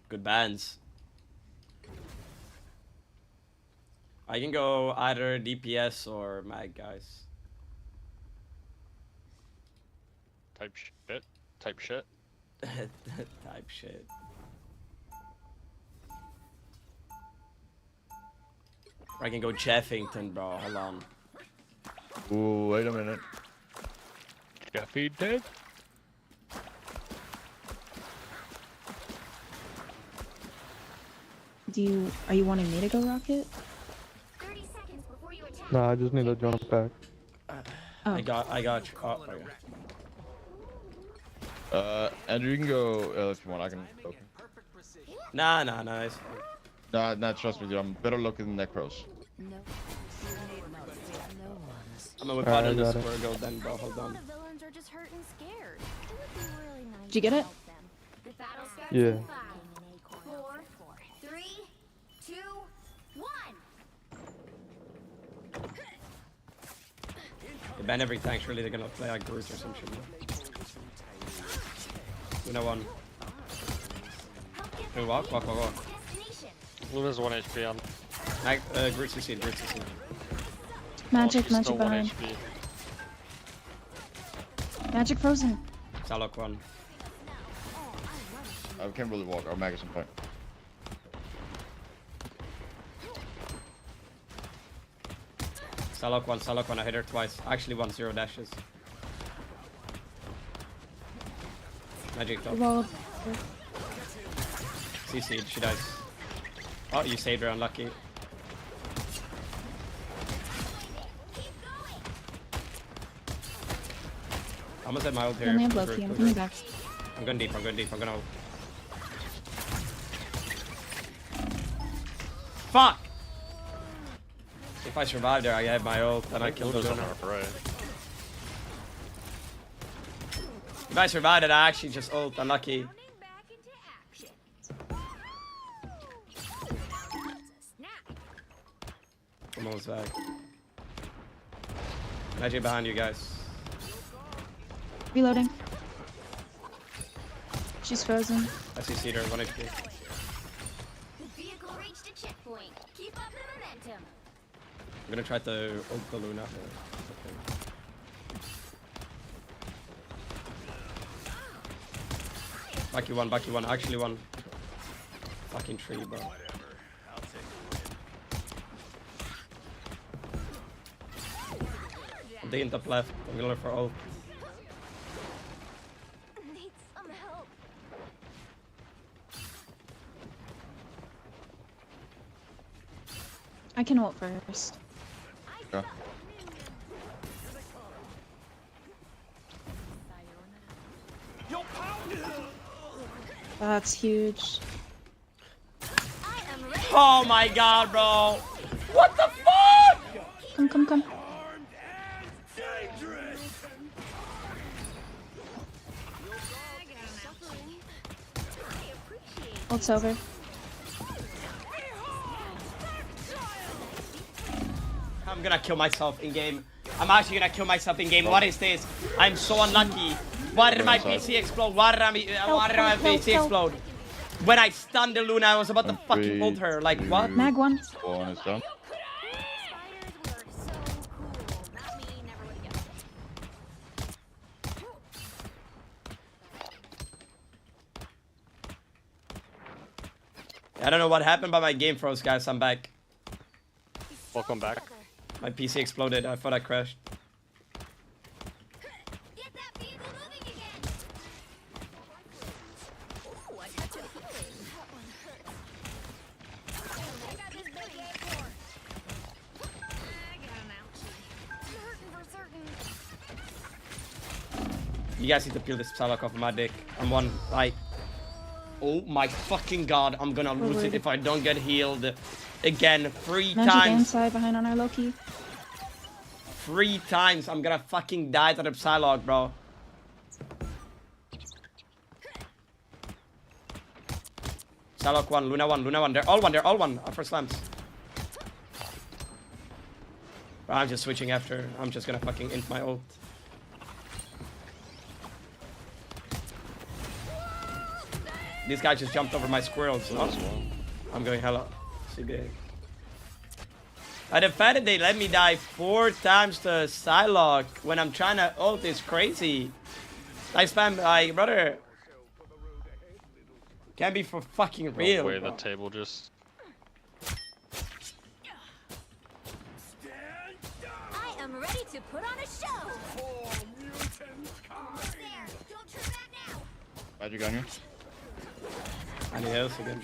Good bands. I can go either DPS or mag, guys. Type shit. Type shit. Type shit. I can go Jeffington, bro. Hold on. Ooh, wait a minute. Jeffy dead? Are you wanting me to go rocket? 30 seconds before you attack. Nah, I just need to jump back. I got you. Oh, okay. Andrew, you can go if you want. I can. Okay. Nah, it's fine. Nah, trust me, dude. I'm better looking than Necros. No. I'm gonna whip Alright, out of I the got it. square gold then, bro. Hold on. The villains are just hurt and scared. It would be really nice. Did you get to it? help them. The battle starts Yeah. in 5, 4, 3, 2, 1. They ban every tank. Surely they're gonna play like Groot or some shit. You know one. Hey, walk. Destination. Luna's 1 HP on. Mag, Groot CC. Magic, She's magic still 1 behind. HP. Magic frozen. Salok one. I can't really walk. Our mag is on point. Salok one. I hit her twice. Actually, 1-0 dashes. Magic top. Roll. CC, she dies. Oh, you saved her, unlucky. I almost had my ult here. Let me have Loki. I'm coming back. I'm going deep. I'm gonna ult. Fuck! If I survive there, I have my ult and I kill Luna's on Luna. our right. If I survived it, I actually just ult. Unlucky. Rounding back into action. Snap. I'm almost back. Magic behind you guys. Reloading. She's frozen. I see Cedar, 1 HP. The vehicle reached a checkpoint. Keep up the momentum. I'm gonna try to ult the Luna. Okay. Bucky one. Actually one. Fucking tree, bro. I'm digging top left. I'm gonna look for ult. Need some help. I can ult first. Okay. That's huge. I am ready. Oh my god, bro! What the fuck? Come. Ult's over. I'm gonna kill myself in game. I'm actually gonna kill myself in game. What is this? I'm so unlucky. Why did my PC explode? Why did my PC explode? When I stunned the Luna, I was about to fucking ult her. Like, what? Mag one. One is done. Spiders were so cool. Not me, never would have guessed. I don't know what happened, but my game froze, guys. I'm back. Welcome back. My PC exploded. I thought I crashed. Get that vehicle moving again. Ooh, a touch of healing. That one hurts. I got this big A4. I got an ouchie. I'm hurting for certain. You guys need to peel this Salak off of my dick. I'm one. Like, oh my fucking god. I'm gonna lose it if I don't get healed again 3 Magic times. inside behind on our Loki. 3 times. I'm gonna fucking die to the Psylocke, bro. Psylocke 1, Luna 1. They're all one. First slams. Bro, I'm just switching after. I'm just gonna fucking int my ult. This guy just jumped over my squirrels. No? This one. I'm going hella CBA. And the fact that they let me die 4 times to Psylocke when I'm trying to ult is crazy. I spam, like, brother. Can't be for fucking real. No way bro. the table just. I am ready to put on a show. Almost there. Don't turn back now. Magic on you. I need heals again.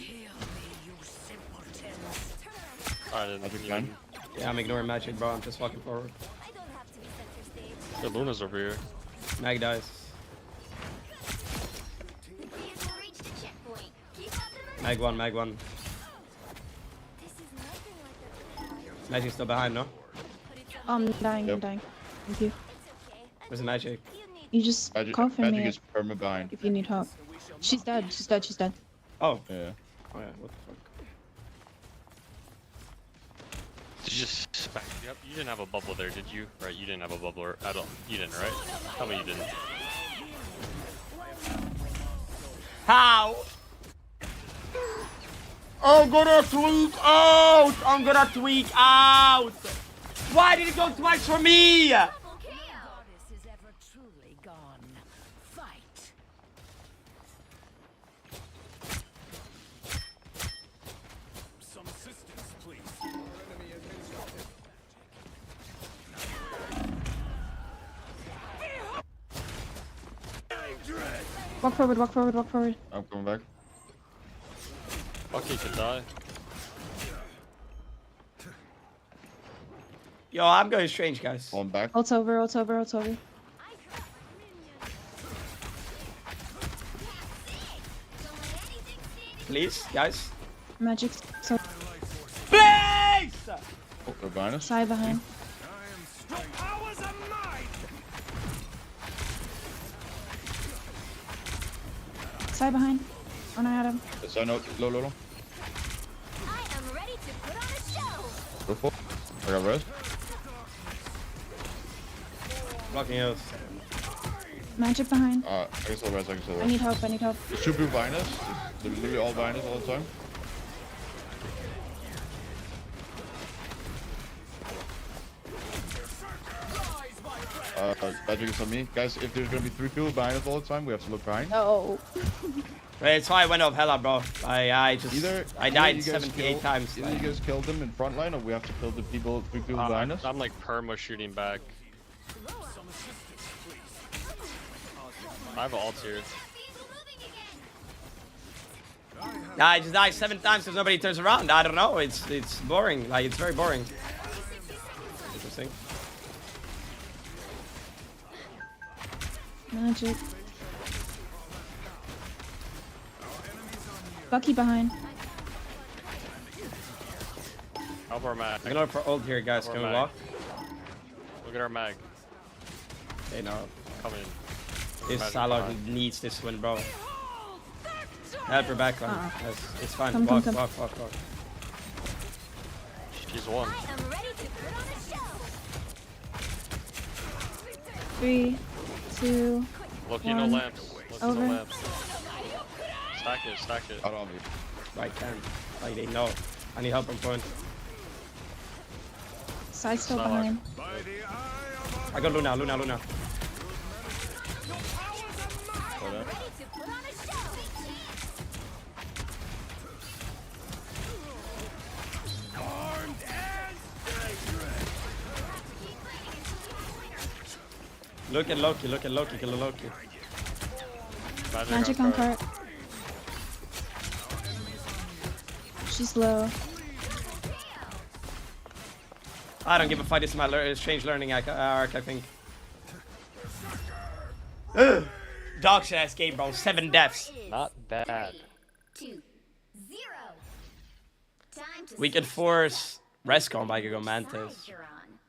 Alright, Magic then. gun. Yeah, I'm ignoring magic, bro. I'm just walking forward. I don't have to be center stage. The Luna's over here. Mag dies. The vehicle reached the checkpoint. Keep up the Mag one, mag one. This is nothing like the Magic's still behind, no? But it's I'm dying, Yep. I'm dying. Thank you. okay. Where's the magic? You need You just Magic, call for magic me is perma behind. if you need help. She's dead, she's dead, she's dead. Oh. Yeah. Oh yeah, what the fuck? Did you just smack me up? You didn't have a bubble there, did you? Right, you didn't have a bubble at all. You didn't, right? Tell me you didn't. How? I'm gonna tweak out! I'm gonna tweak out! Why did it go twice for me? double kill. Goddess is ever truly gone. Fight. Some assistance, please. Walk forward, walk forward, walk forward. I'm coming back. Bucky can die. Yo, I'm going strange, guys. Falling back. Ult's over, ult's over, ult's over. I got my minions. Don't let anything stand Please, guys. Magic, so Please! Oh, they're behind us. side behind. Powers of might! Side behind. Oh no, I had him. Yes, I know. Low, low, low. I am ready to put on a show. Go for. I got rest. Blocking heals. Magic behind. I can still rest. I can still I rest. need help, I need help. There's 2 people behind us. They're literally all behind us all the time. Magic is on me. Guys, if there's gonna be 3 people behind us all the time, we have to look behind. No. That's why I went off hella, bro. I just Either I either died you guys 78 kill- times. Either you guys killed them in front line, or we have to kill the people, 3 people behind us. I'm like perma shooting back. I have an ult here. Vehicle moving again. I just died 7 times because nobody turns around. I don't know. It's boring. Like it's very boring. 60 seconds left. Interesting. Magic. Bucky behind. Help our mag. I'm gonna look for ult here, guys. Or Can we mag. walk? Look at our mag. They know. Come in. This Magic Salah behind. needs this win, bro. Help her back line. It's fine. Come, walk, come. walk. She's one. I am ready to put on a show. 3, 2. Loki, no One. lamps. Loki, Over. no lamps. Stack it, stack it. Out on me. Right can. Like they know. I need help on point. Side still Salah. behind. By the eye of I got Luna. Oh, that. Ready to put on a show. armed and dangerous! Look at Loki. Kill the Loki. Magic on cart. She's low. I don't give a fuck. This is my strange learning arc, I think. Ugh. Dog shit ass game, bro. 7 deaths. Not bad. 2, 0. Time to We could force Rescom by go side Mantis. you're on.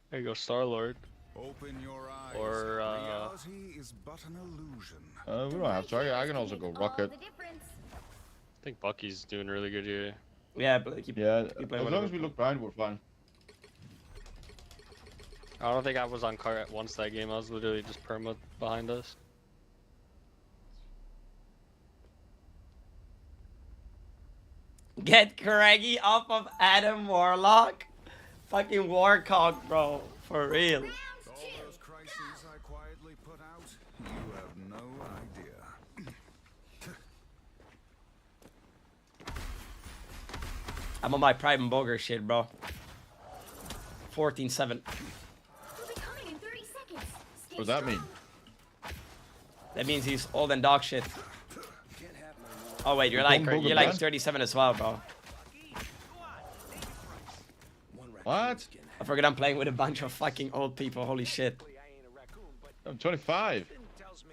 There you go, Star Lord. Open your eyes. Or, Reality is but an illusion. We don't have to. I can also go All rocket. the difference. I think Bucky's doing really good here. Yeah, but keep. Yeah, Keep as playing long whatever. as we look behind, we're fine. I don't think I was on cart once that game. I was literally just perma behind us. Get Craigie off of Adam Warlock. Fucking Warcock, bro. For real. All those crises I quietly put out, you have no idea. I'm on my Prime and Boger shit, bro. 14-7. We'll be coming in 30 seconds. Stay What does that strong. mean? That means he's old and dog shit. Oh wait, you're Don't like Boger you're like bad? 37 as well, bro. What? I forget I'm playing with a bunch of fucking old people. Holy shit. I'm 25.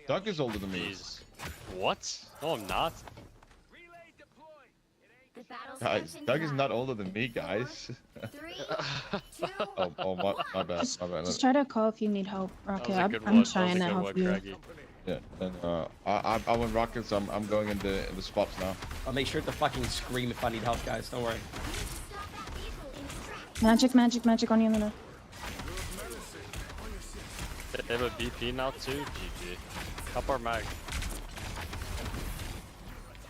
Doug is older than me. Jesus. What? No, I'm not. The battle Guys, steps in Doug is 5, not older than me, guys. 3, 2, oh, my bad, my bad. Just try to call if you need help, That Rocket. was a I'm, good I'm one. trying to That was a good help one, you. Craigie. Yeah, and I went rockets. I'm going in the spots now. I'll make sure to fucking scream if I need help, guys. Don't worry. stop that vehicle in its tracks. Magic, magic, magic on you, Luna. They have a BP now too? GG. Help our mag.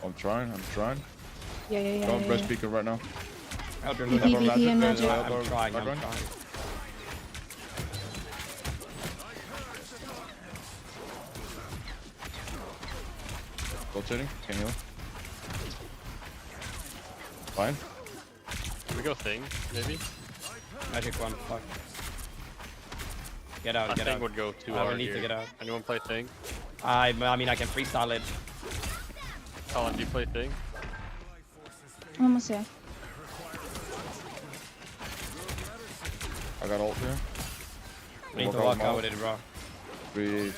I'm trying. Yeah, yeah, yeah. Going yeah, breast yeah. speaker right now. Help your VP, Luna. VP, and there's, magic. I'm trying. I'm background. trying. Rotating. Can heal. Fine. Can we go thing, maybe? Magic one. Fuck. Get out. I Get think out. would go too I hard need here. to get out. Anyone play thing? I mean, I can freestyle it. Colin, do you play thing? Almost there. I got ult here. We need to Walk walk out, out with it, bro. 3, 2,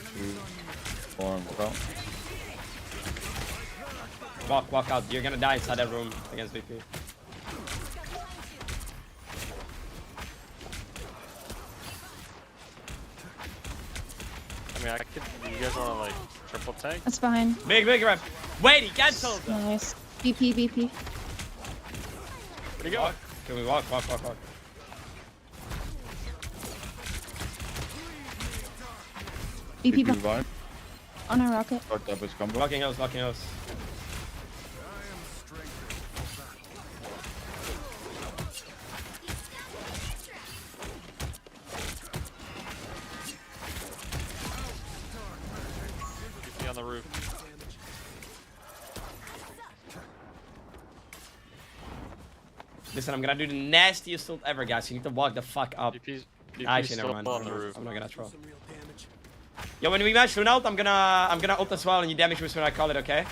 1. Walk out. Walk out. You're gonna die inside that room against VP. I mean, I could. You guys wanna like triple tank? That's behind. Big rep. Wait, he cancelled. Nice. BP, BP. Where'd he go? Can we walk? Walk. BP BP behind. Vine. On our rocket. Fucked up his combo. Walking hills. BP on the roof. Listen, I'm gonna do the nastiest ult ever, guys. You need to walk the fuck up. BP's Actually, still never mind. on the roof. I'm not gonna throw. Yo, when we match Luna ult, I'm gonna ult as well, and you damage me when I call it, okay?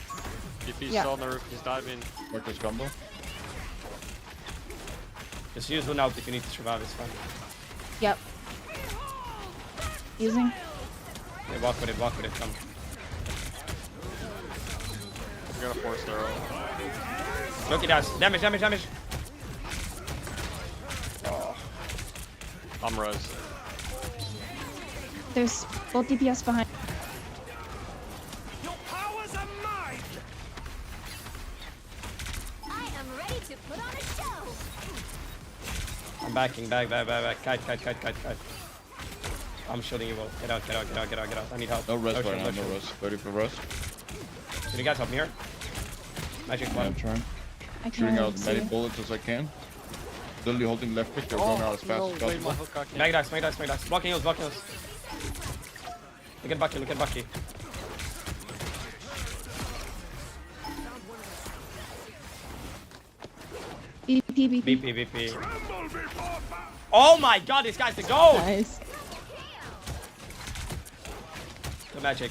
BP's Yeah. still on the roof. He's diving. Fucked his combo. Just use Luna ult if you need to survive. It's fine. Yep. Using. Yeah, walk with it. Come. We're gonna force their own. Look, he does. Damage. I'm res. There's both DPS behind. Your powers are mine! I am ready to put on a show. I'm backing. Back. Kite. I'm shooting you all. Get out. I need help. No rest shield, right now. No shield. rest. 30 for rest. Can you guys help me here? Magic Yeah, one. I'm trying. I Shooting can't out as many see. bullets as I can. Literally holding left click. They're going out as fast as possible. Mag dice. Blocking hills. Look at Bucky. BP. BP. Oh my god, this guy's the goal! Nice. The Magic.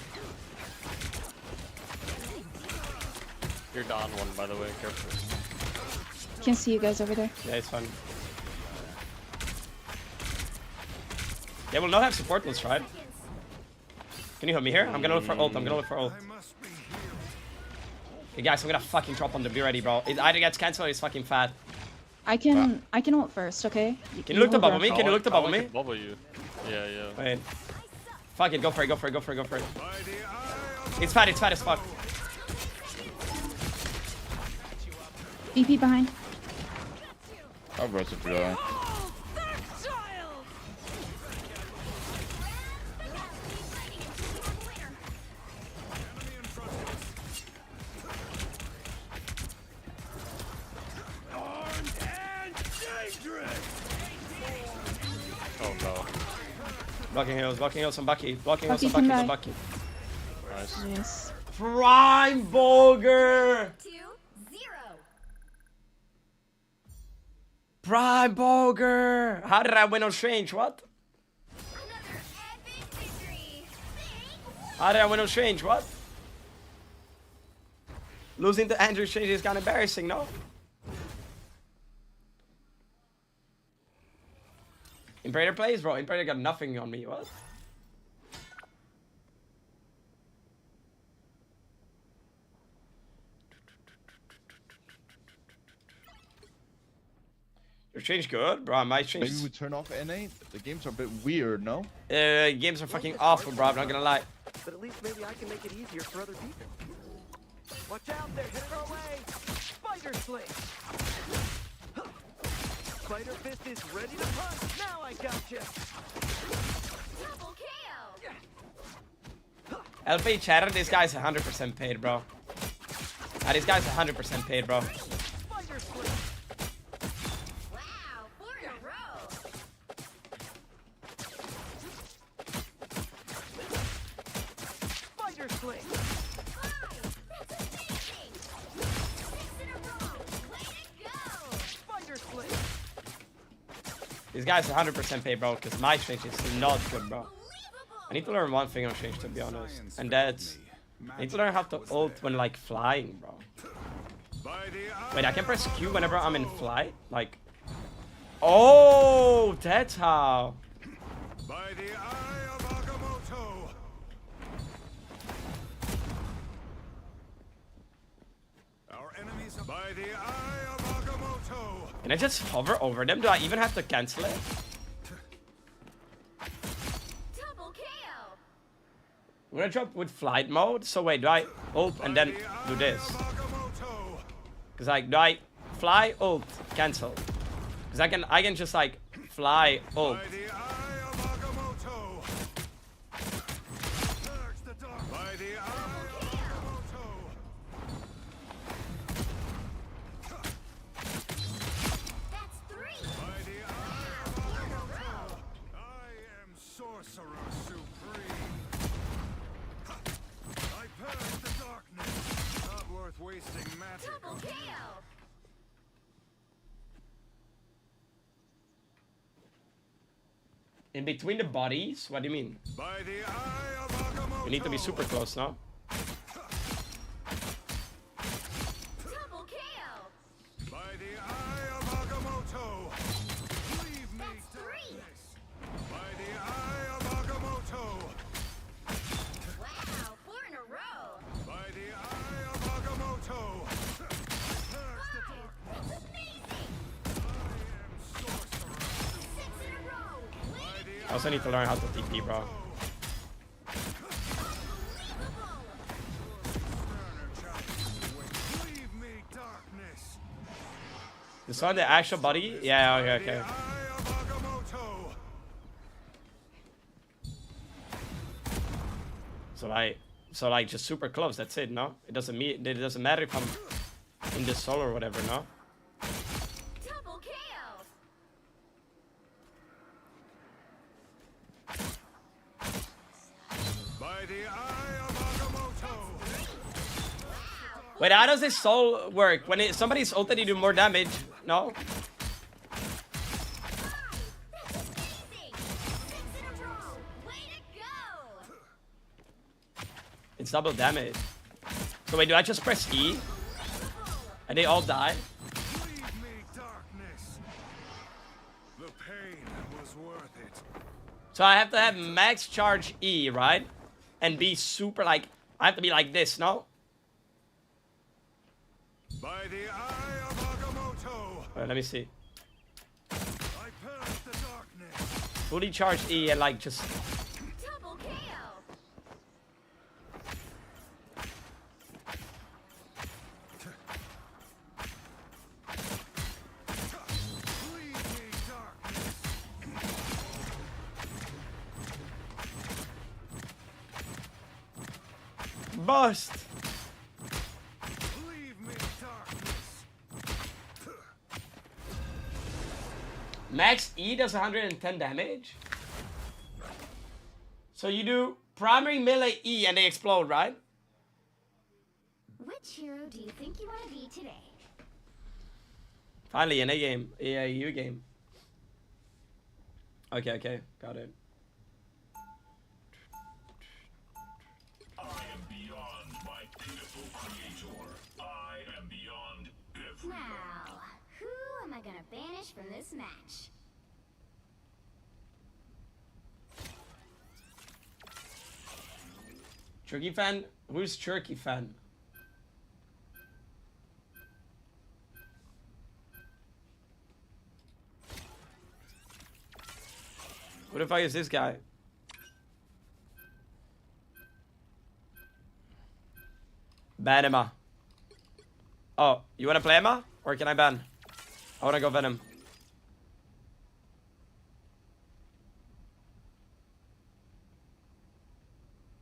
You're down one, by the way. Careful. Can't see you guys over there. Yeah, it's fun. Yeah, we'll not have support, let's try it. Can you help me here? I'm gonna look for ult. I must be healed. Okay, guys, I'm gonna fucking drop on the be ready, bro. It either gets cancelled or it's fucking fat. I can ult first, okay? Can you look to hold bubble on. me? Can you look to bubble me? Bubble you. Yeah. Wait. Fuck it, go for it. By the eye of It's fat as fuck. BP behind. I've rested for that. Blocking heals on Bucky. Blocking heals Bucky on can Bucky. On die. Bucky. Nice. Nice. Prime Boger! 2-0. Prime Boger! How did I win on Strange? What? Another epic victory. How did I win on Strange? What? Losing to Andrew Strange is kind of embarrassing, no? Imperator plays, bro. Imperator got nothing on me. What? Your Strange good, bro. My Strange. Maybe we turn off NA. The games are a bit weird, no? Games are fucking awful, bro. I'm not gonna lie. But at least maybe I can make it easier for other people. Watch out, they're headed our way! Spider Sling! Spider Fist is ready to punch! Now I gotcha! Double kill. LP chatter, this guy's 100% paid, bro. This guy's 100% paid, bro. Spider Sling! Wow, 4 in a row. Spider Sling! 5. That's amazing. 6 in a row. Way to go. Spider Sling! This guy's 100% paid, bro, because my Strange is not good, bro. I need to learn one thing on Strange, to be honest. And that's... I need to learn how to ult when, like, flying, bro. Wait, I can press Q whenever I'm in flight? Like... Oh, that's how. By the eye of Agamotto. Our enemies are by the eye of Agamotto. Can I just hover over them? Do I even have to cancel it? Double kill. I'm gonna drop with flight mode. So wait, do I ult and then do this? Cause like, do I fly, ult, cancel? Cause I can just like fly, ult. By the eye of Agamotto. Purge the dark. By the eye of Agamotto. That's 3. By the eye of Agamotto. I am Sorcerer Supreme. I purge the darkness. Not worth wasting magic. Double kill. In between the bodies? What do you mean? By the eye of Agamotto. We need to be super close now. Double kill. By the eye of Agamotto. Leave me That's 3. darkness. By the eye of Agamotto. Wow, 4 in a row. By the eye of Agamotto. Purge the 5. darkness. That's amazing. I am Sorcerer. 6 in a row. By the I also need to learn how to TP, bro. Leave me darkness. This one, the actual body? Yeah, okay, okay. Eye of Agamotto. So like just super close, that's it, no? It doesn't matter if I'm in the soul or whatever, no? Double kill. By the eye of Agamotto. Wait, how does this soul work? When somebody's ulted, you do more damage, no? That's amazing. 6 in a row. Way to go. It's double damage. So wait, do I just press E? And they all die? Leave me darkness. The pain was worth it. So I have to have max charge E, right? And be super like, I have to be like this, no? By the eye of Agamotto. Wait, let me see. I purge the darkness. Fully charge E and like just... Double kill. Leave me darkness. Bust! Leave me darkness. Max E does 110 damage? So you do primary, melee, E, and they explode, right? Which hero do you think you want to be today? Finally, an A game, AAU game. Okay, okay, got it. I am beyond my beautiful creator. I am beyond everyone. Now, who am I gonna banish from this match? Turkey fan? Who's Turkey fan? What if I use this guy? Ban Emma. Oh, you wanna play Emma? Or can I ban? I wanna go Venom.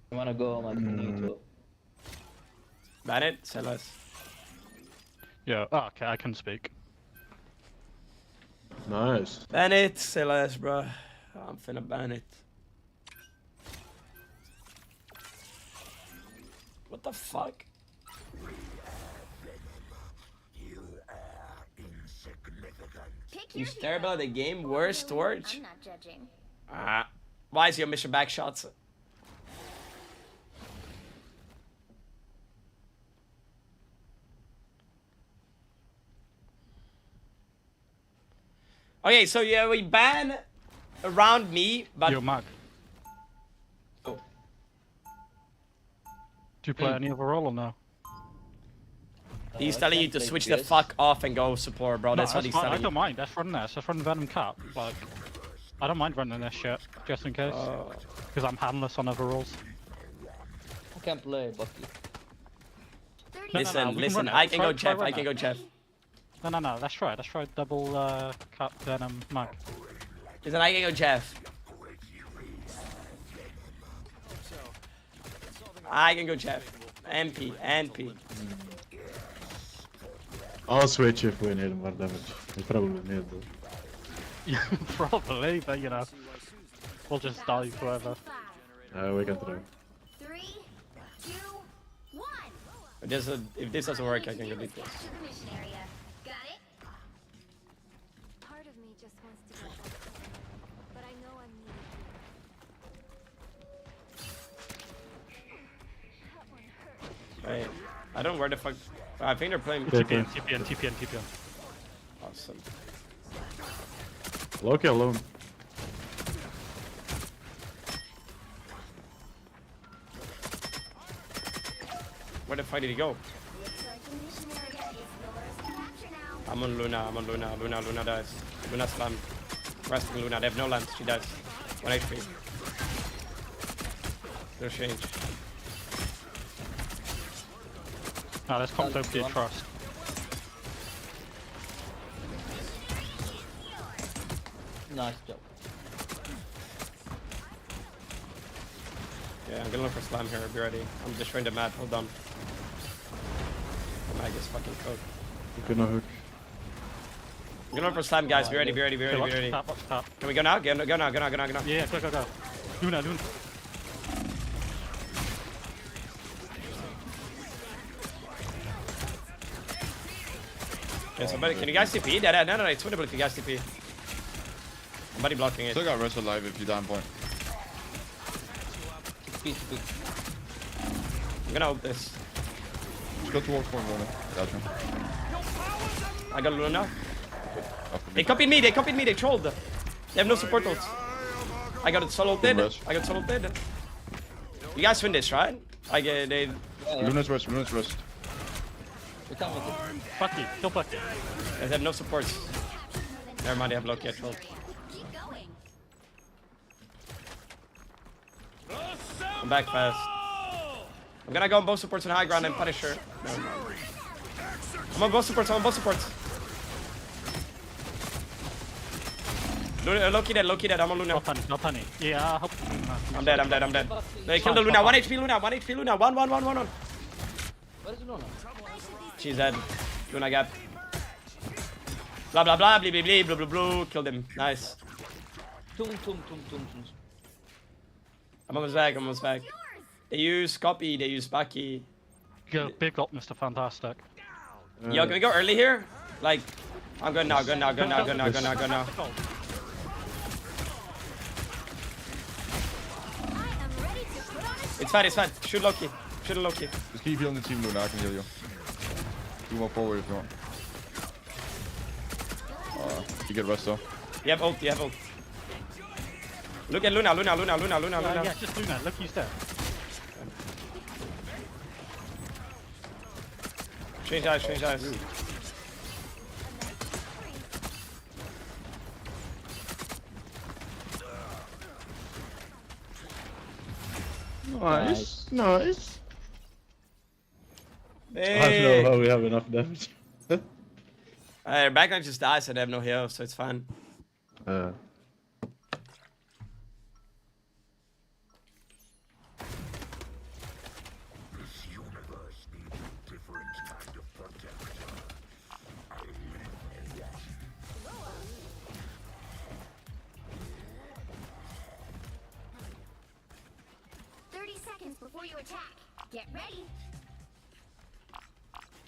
You wanna go Magik? Ban it? Say less. Yeah, oh, okay, I can speak. Nice. Ban it, say less, bro. I'm finna ban it. What the fuck? Pick You your terrible hero. at the game, Or worst villain. torch? I'm not judging. Ah. Why is your mission back shots? Okay, so yeah, we ban around me, but Yo, Mag. Oh. Do you play any other role or no? he's telling you to switch the fuck off and go support, bro. That's no, what he's fine. I telling don't you. mind. Let's run this. Let's run Venom Cap. Like, I don't mind running this shit, just in case. Because I'm handless on other roles. I can play Bucky. Listen, we can listen. run it. I can go Try Jeff. I run can it. go Jeff. No. Let's try. Let's try double Cap Venom Mag. Listen, I can go Jeff. I can go Jeff. MP, NP. I'll switch if we need more damage. We probably need though. Yeah, probably, but you know, we'll just die forever. We can try. 3, 2, 1. If this doesn't work, I can delete this. Mission area. Got it? Part of me just wants to go back, but I know I'm needed here. That one hurt. Wait, I don't know where the fuck. I think they're playing. TPN. Awesome. Loki alone. Where the fuck did he go? Looks like the mission area is yours to capture now. I'm on Luna. Luna dies. Luna slam. Resting Luna. They have no lamps. She dies. 1 HP. No change. Now let's come to your trust. Nice job. Yeah, I'm gonna look for slam here. Be ready. I'm destroying the map. Hold on. The mag is fucking cooked. Good no hook. I'm gonna look for slam, guys. Be ready. Okay, watch top. Can we go now? Go now. Yeah, go. Luna. Yeah, somebody, can you guys TP? No, it's winnable if you guys TP. Somebody blocking it. Still got rest alive if you down point. TP. I'm gonna ult this. Just go towards point, Luna. Gotcha. I got Luna now. After They me. copied me, they trolled. They have no support ults. I got it solo ulted. You guys win this, right? I get they. Luna's rest. We can make it. Bucky, kill Bucky. They have no supports. Never mind, they have Loki. I trolled. Keep going. I'm back fast. I'm gonna go on both supports and high ground and punish her. No. I'm on both supports. Loki dead. I'm on Luna. Not honey. Yeah, I hope. I'm dead. They killed the Luna. 1 HP Luna. 1 HP Luna. 1. Where is Luna? She's dead. Luna gap. Blah blah blah. Blue. Killed him. Nice. Tum. I'm almost back, I'm almost back. They use copy, they use Baki. Go big up, Mr. Fantastic. Yo, can we go early here? Like, I'm good now, good now, good now, good now, good now, good now. It's fine, it's fine. Shoot Loki. Shoot Loki. Just keep healing the team, Luna. I can heal you. You more forward if you want. You get rest though. You have ult, you have ult. Look at Luna, Luna, Luna, Luna, Luna, Luna. Yeah, just Luna. Look, he's there. Change eyes, change eyes. Nice. Nice. Hey. I don't know how we have enough damage. Backline just dies, so they have no heal, so it's fine. This universe needs a different kind of protector. I live for what? 30 seconds before you attack. Get ready.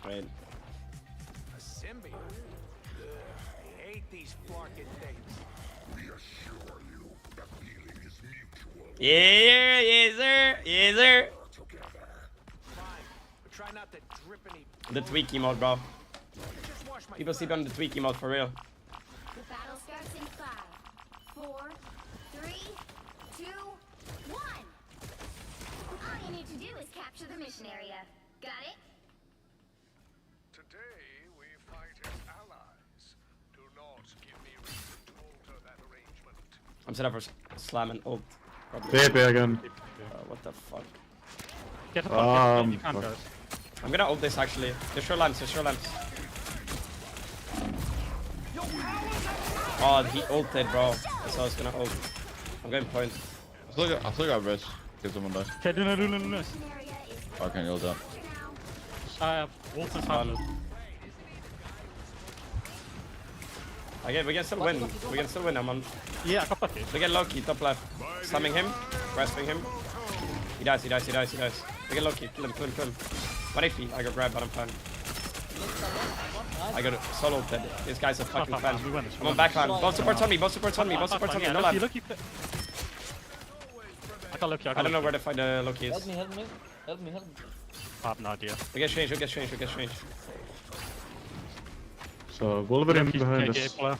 Wait. A symbiote? I hate these flarkin' things. We assure you the feeling is mutual. Yeah, yes sir, yes sir. Together. Fine, but try not to drip any. The tweaky mode, bro. Just wash my People sleep on the tweaky mode for real. The battle starts in 5, 4, 3, 2, 1. All you need to do is capture the mission area. Got it? Today we fight as allies. Do not give me reason to alter that arrangement. I'm set up for slam and ult. Baby again. What the fuck? Get the fuck in. You fuck. can, guys. I'm gonna ult this actually. The short lamps, the short lamps. Oh, he ulted, bro. That's how I was gonna ult. I'm going point. I still got rest. Get someone dies. Okay, Luna. I can't heal that. Walter's Fun. handled. Okay, we can still win. We can still win. I'm on. Yeah, I got Bucky. Look at Loki, top left. Slamming him, grasping him. He dies, he dies, he dies, he dies. Look at Loki, kill him, kill him, kill him. 1 HP, I got grabbed, but I'm fine. I got solo ulted. This guy's a fucking fan. We win this. I'm on backline. Both supports on me, both supports on me, both supports on me. No lamp. Loki. I got Loki. I don't know where to find the Loki is. Help me, help me. Help me, help me. I have no idea. We get strange, we get strange, we get strange. So Wolverine Loki's behind KJ us. player.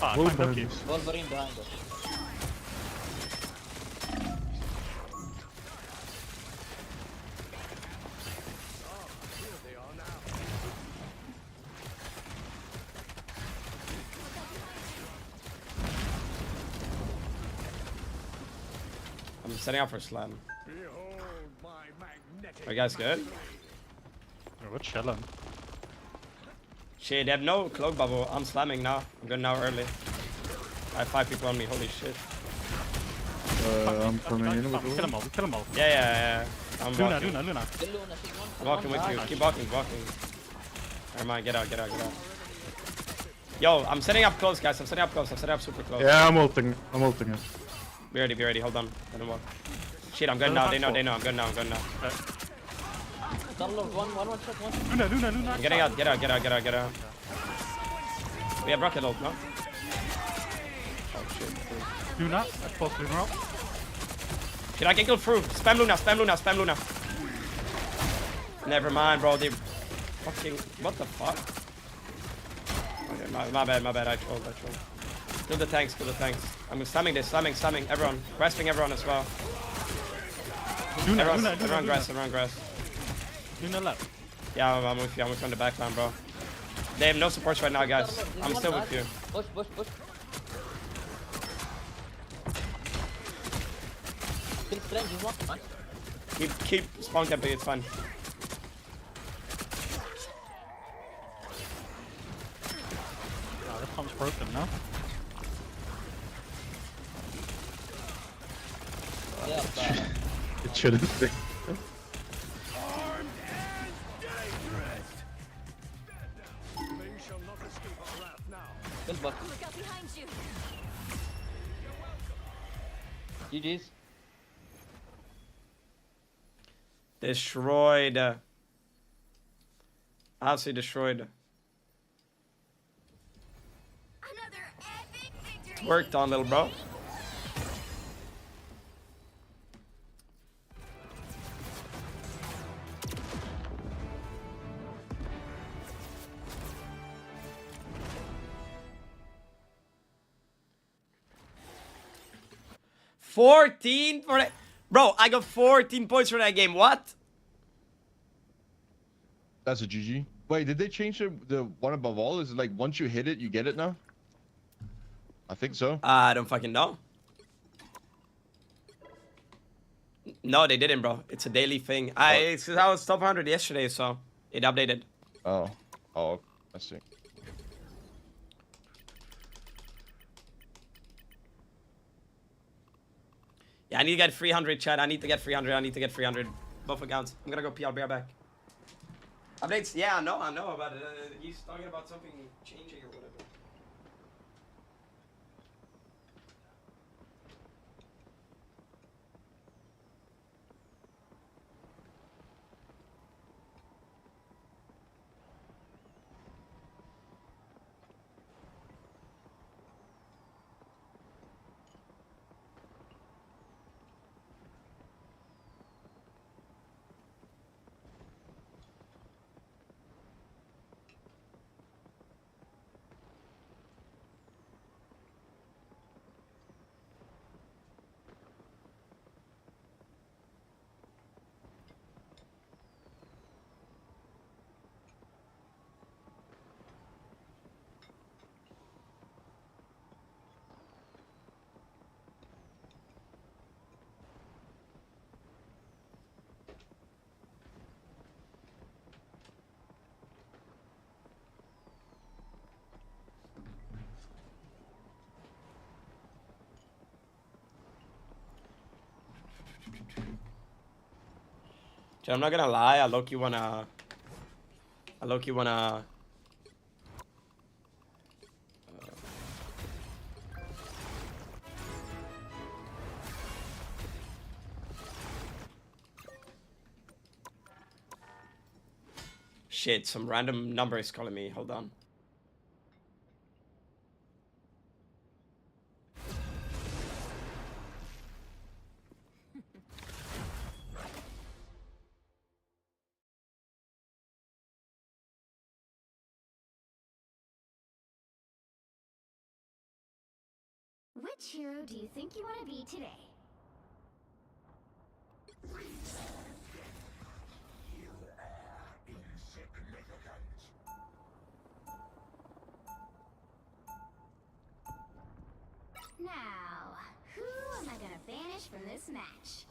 Ah, I Wolverine find Loki. behind us. Wolverine behind us. I'm setting up for slam. Behold my magnetic. Are you guys good? Oh, we're chilling. Shit, they have no cloak bubble. I'm slamming now. I'm going now early. I have 5 people on me, holy shit. I'm coming in with Kill them all. Kill them all. Yeah. I'm Luna. walking. Kill Luna, take one. Walking with you. Keep walking, walking. Never mind, get out. Yo, I'm setting up close, guys. I'm setting up close. I'm setting up super close. Yeah, I'm ulting it. Be ready. Hold on. Let him walk. Shit, I'm good now. They know. I'm good now. Double of one shot. Luna. I'm getting out. Get out. We have rocket ult, no? Oh shit. Luna. I close Luna up. Shit, I can kill through. Spam Luna. Never mind, bro. They fucking. What the fuck? Okay, my bad. I trolled. Kill the tanks. I'm slamming this. Slamming everyone. Grasping everyone as well. Everyone grass. Luna left. Yeah, I'm with you. I'm with you on the backline, bro. They have no supports right now, guys. I'm still with you. Push. Kill Strange, he's one. Nice. Keep spawn camping. It's fine. Oh, this pump's broken now. Yeah, but... It shouldn't be. Kill Bucky. Look out behind you. GG's. Destroyed. Absolutely destroyed. Another epic victory. Worked on, little bro. $14 for that. Bro, I got 14 points for that game. What? That's a GG. Wait, did they change the one above all? Is it like once you hit it, you get it now? I think so. I don't fucking know. No, they didn't, bro. It's a daily thing. It's 'cause I was top 100 yesterday, so it updated. Oh. Oh, I see. Yeah, I need to get 300, chat. I need to get 300. I need to get 300. Both accounts. I'm gonna go pee. I'll be right back. Updates? Yeah, I know about it. He's talking about something changing or whatever. Chat, I'm not gonna lie. I low-key wanna. Shit, some random number is calling me. Hold on. Which hero do you think you want to be today? Now, who am I gonna banish from this match?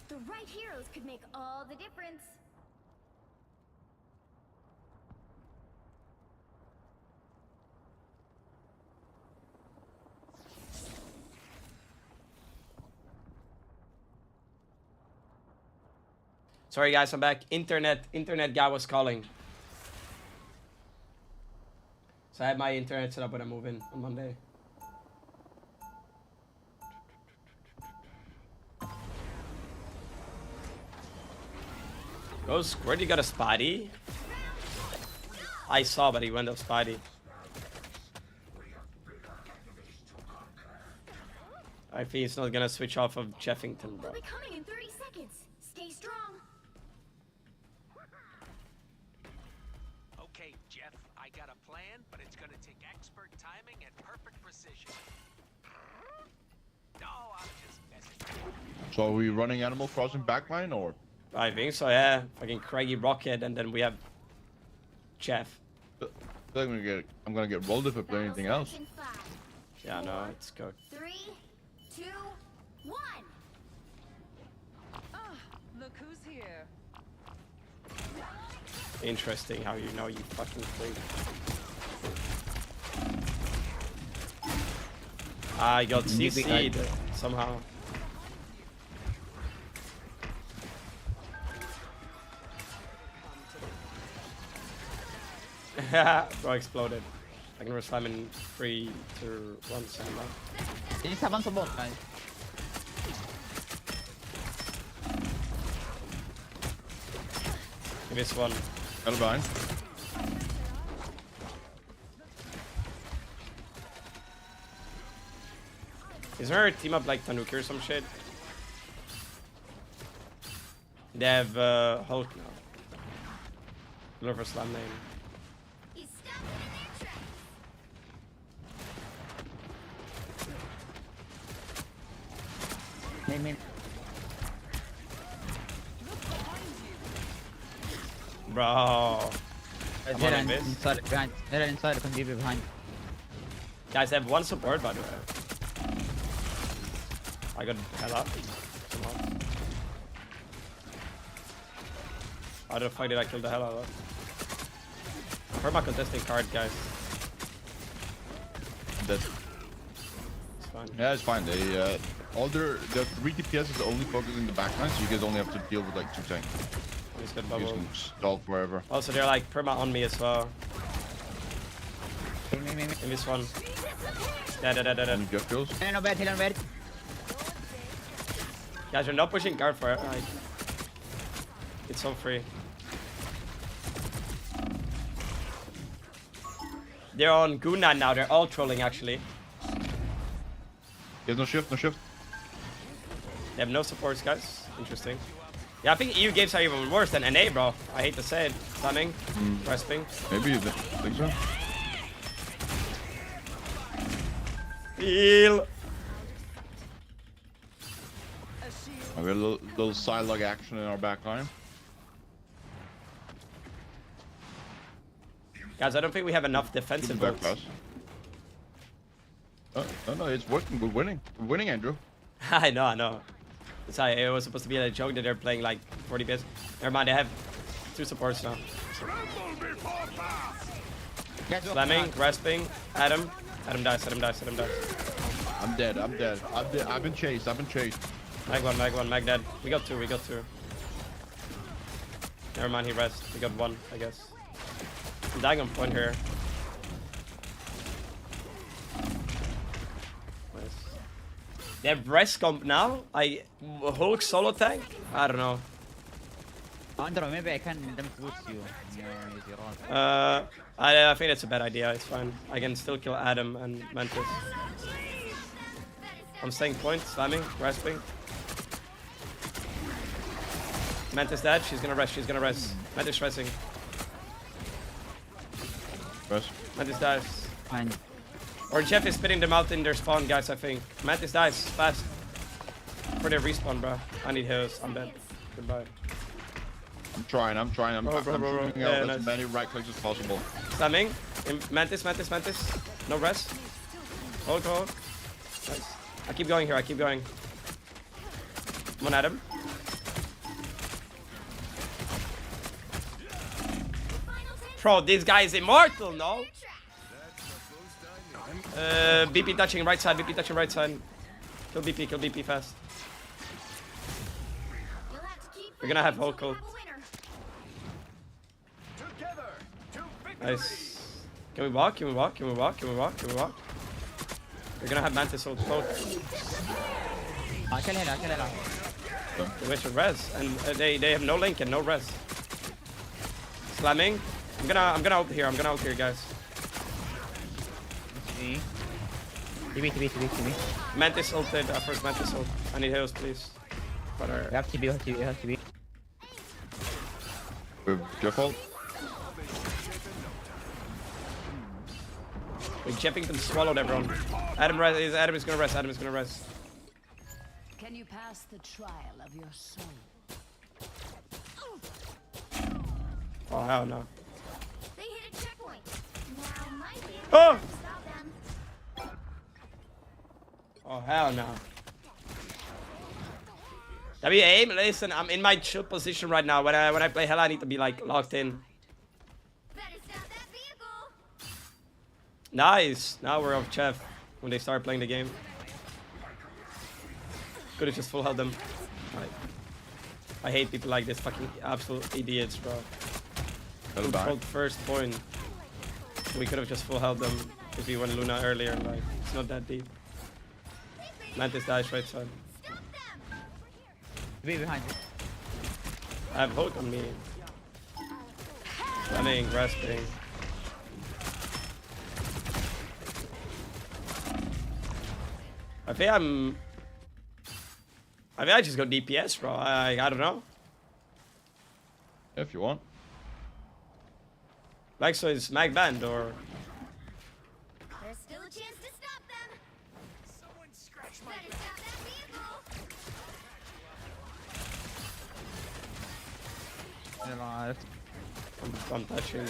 The right heroes could make all the difference. Sorry guys, I'm back. Internet guy was calling. So I had my internet set up when I move in on Monday. Goes, where'd you got a Spidey? I saw, but he went up Spidey. I think he's not gonna switch off of Jeffington, bro. We'll be coming in 30 seconds. Stay strong. I got a plan, but it's gonna take expert timing and perfect precision. No, I'm just messing. So are we running Animal Crossing backline or? I think so, yeah. Fucking Craggy Rocket, and then we have Jeff. I'm gonna get rolled if I play anything else. In 5, Yeah, no, it's good. 3, 2, 1. Look who's here. Interesting how you know you fucking freak. I got CC'd somehow. Bro exploded. I can rush time in 3, 2, 1 second. They just have one support, guys. This one. Hello, behind. Is there a team up like Tanuki or some shit? They have Hulk now. Look for slam name. He's stuck in their tracks. Name. Bro. I'm on a miss. Inside, behind. They're inside, can be behind. Guys, I have one support by the way. I got hell up. Somehow. How the fuck did I kill the hell out of that? Where's my contesting card, guys? Dead. It's fine. Yeah, it's fine. They all their 3 DPS is only focusing the backline, so you guys only have to deal with like 2 tanks. He's got You bubble. can stall forever. Also, they're like perma on me as well. Me. In this one. Dead. Only Jeff kills. No bad, no bad. Guys, you're not pushing guard for it. Like, it's so free. They're on Guna now. They're all trolling actually. He has no shift, no shift. They have no supports, guys. Interesting. Yeah, I think EU games are even worse than NA, bro. I hate to say it. Stunning, resping. Maybe you think so? Heal. We got a little side log action in our backline. Guys, I don't think we have enough defensive Back builds. pass. No, it's working. We're winning. We're winning, Andrew. I know. Sorry, it was supposed to be a joke that they're playing like 40 bits. Never mind, they have 2 supports now. Slamming, grasping, Adam. Adam dies. I'm dead. I've been chased. Mag 1, mag dead. We got 2. Never mind, he rests. We got 1, I guess. I'm dying on point here. Nice. They have rest comp now? Hulk solo tank? I don't know. Andrew, maybe I can them boost you. I think that's a bad idea. It's fine. I can still kill Adam and Mantis. I'm staying point, slamming, grasping. Mantis dead. She's gonna rest. Mantis resting. Rest. Mantis dies. Fine. Or Jeff is spitting them out in their spawn, guys, I think. Mantis dies fast. For their respawn, bro. I need heals. I'm dead. Goodbye. I'm trying. I'm Bro. shooting Yeah, out nice. as many right clicks as possible. Slamming. Mantis. No rest. Hold. Nice. I keep going here. Come on, Adam. Bro, this guy is immortal, no? BP touching right side. Kill BP fast. We're gonna have Hulk ult. Nice. Can we walk? We're gonna have Mantis ult. I kill her. They should res, and they have no link and no res. Slamming. I'm gonna ult here, guys. TB. Mantis ulted. First Mantis ult. I need heals, please. Butter. You have TB. With Jeff ult. We're jumping and swallowed everyone. Adam is gonna rest. Adam is gonna rest. Can you pass the trial of your soul? Oh hell no. They hit a checkpoint. Now might be a Oh! time to stop them. Oh hell no. W aim. Listen, I'm in my chill position right now. When I play hell, I need to be like locked in. Better stop that vehicle. Nice. Now we're off chef when they start playing the game. Could have just full held them. I hate people like this, fucking absolute idiots, bro. Controlled first point. We could have just full held them if we went Luna earlier. Like, it's not that deep. Mantis dies right side. Stop them. Be behind you. I have hold on me. Running, grasping. I think I just go DPS, bro. I don't know. If you want. Like, so is Mag banned or? There's still a chance to stop them. Someone scratch my back. Better stop that vehicle. They're on left. I'm touching.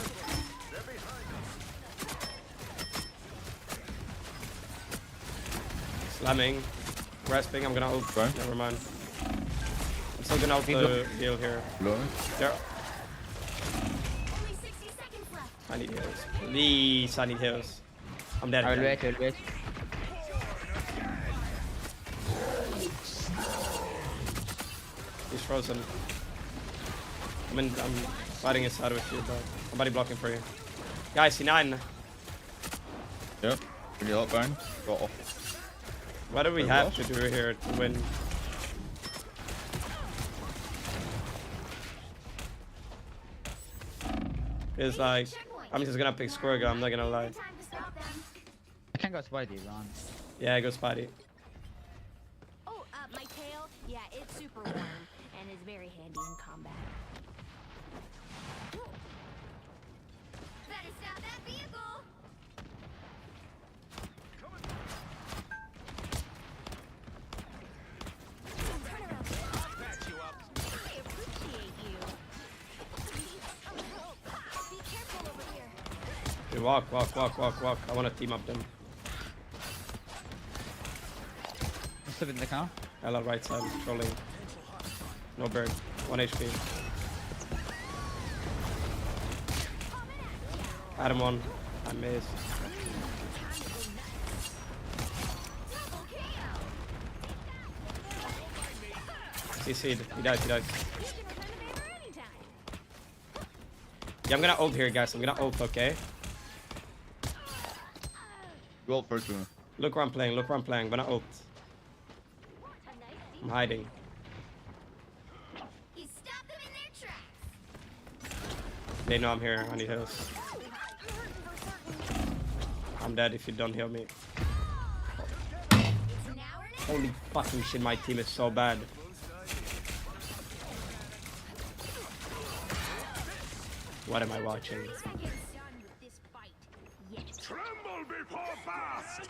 Slamming. Grasping, I'm gonna ult. Right. Never mind. I'm still gonna ult the heal here. Blowing. There. Only 60 seconds left. I need heals. Please, I need heals. I'm dead. I will again. wait, I will wait. He's frozen. I'm fighting inside with you, but somebody blocking for you. Guys, C9. Yep. Can you help Bang? Got off. What do we Wait, have what? to do here to win? It's like, I'm just gonna pick Squirga, I'm not gonna lie. Time to stop them. I can go Spidey, Ron. Yeah, go Spidey. Oh, my tail? Yeah, it's super warm and is very handy in combat. Better stop that vehicle. I appreciate you. Be careful over here. Dude, walk. I wanna team up them. I'm still in the car. Ella right side, trolling. No bird. 1 HP. Adam 1. I missed. CC'd. He died. Yeah, I'm gonna ult here, guys. I'm gonna ult, okay? Go ult first, Luna. Look where I'm playing. I'm gonna ult. I'm hiding. You stop them in their tracks. They know I'm here. I need heals. I'm dead if you don't heal me. It's now or never. Holy fucking shit, my team is so bad. What am I watching? Done with this fight. Yes. Tremble before fast!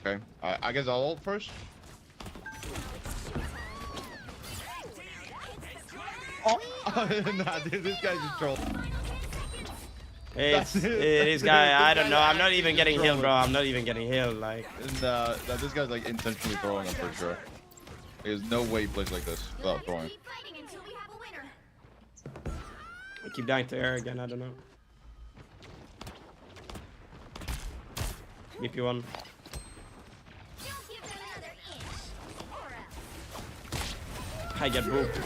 Okay. I guess I'll ult first. Oh, nah, dude, this guy's just troll. It's this guy. I don't know. I'm not even getting healed, bro. I'm not even getting healed. Like, Nah, this guy's like intentionally throwing him for sure. There's no way he plays like this without throwing. Keep fighting until we have a winner. I keep dying to air again. I don't know. BP1. Don't give them another inch. Or else. I get booped.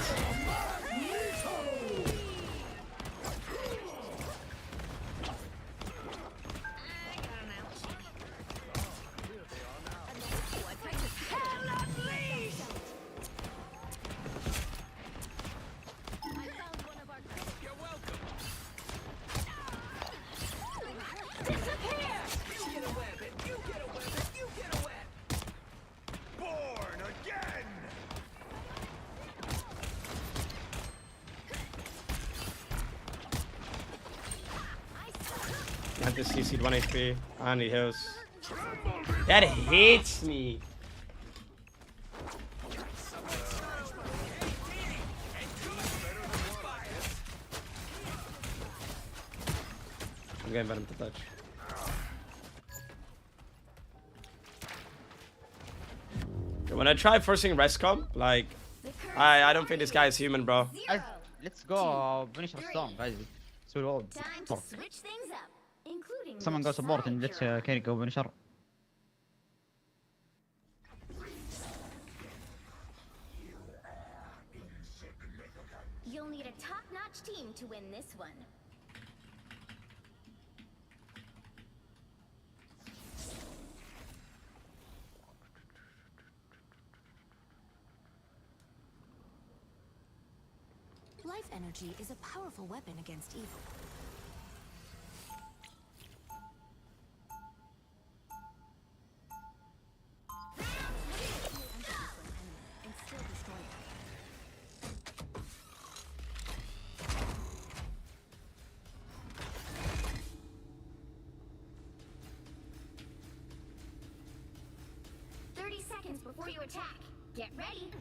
Anti-CC'd 1 HP. And he heals. That hates me. I'm getting Venom to touch. When I try forcing rest comp, like, I don't think this guy is human, bro. Let's go finish our storm, guys. So low. Time to switch things up, including Someone go which support side and let's you're on. carry go finisher. You'll need a top-notch team to win this one. Life energy is a powerful weapon against evil. And still destroy it. Seconds before you attack. Get ready.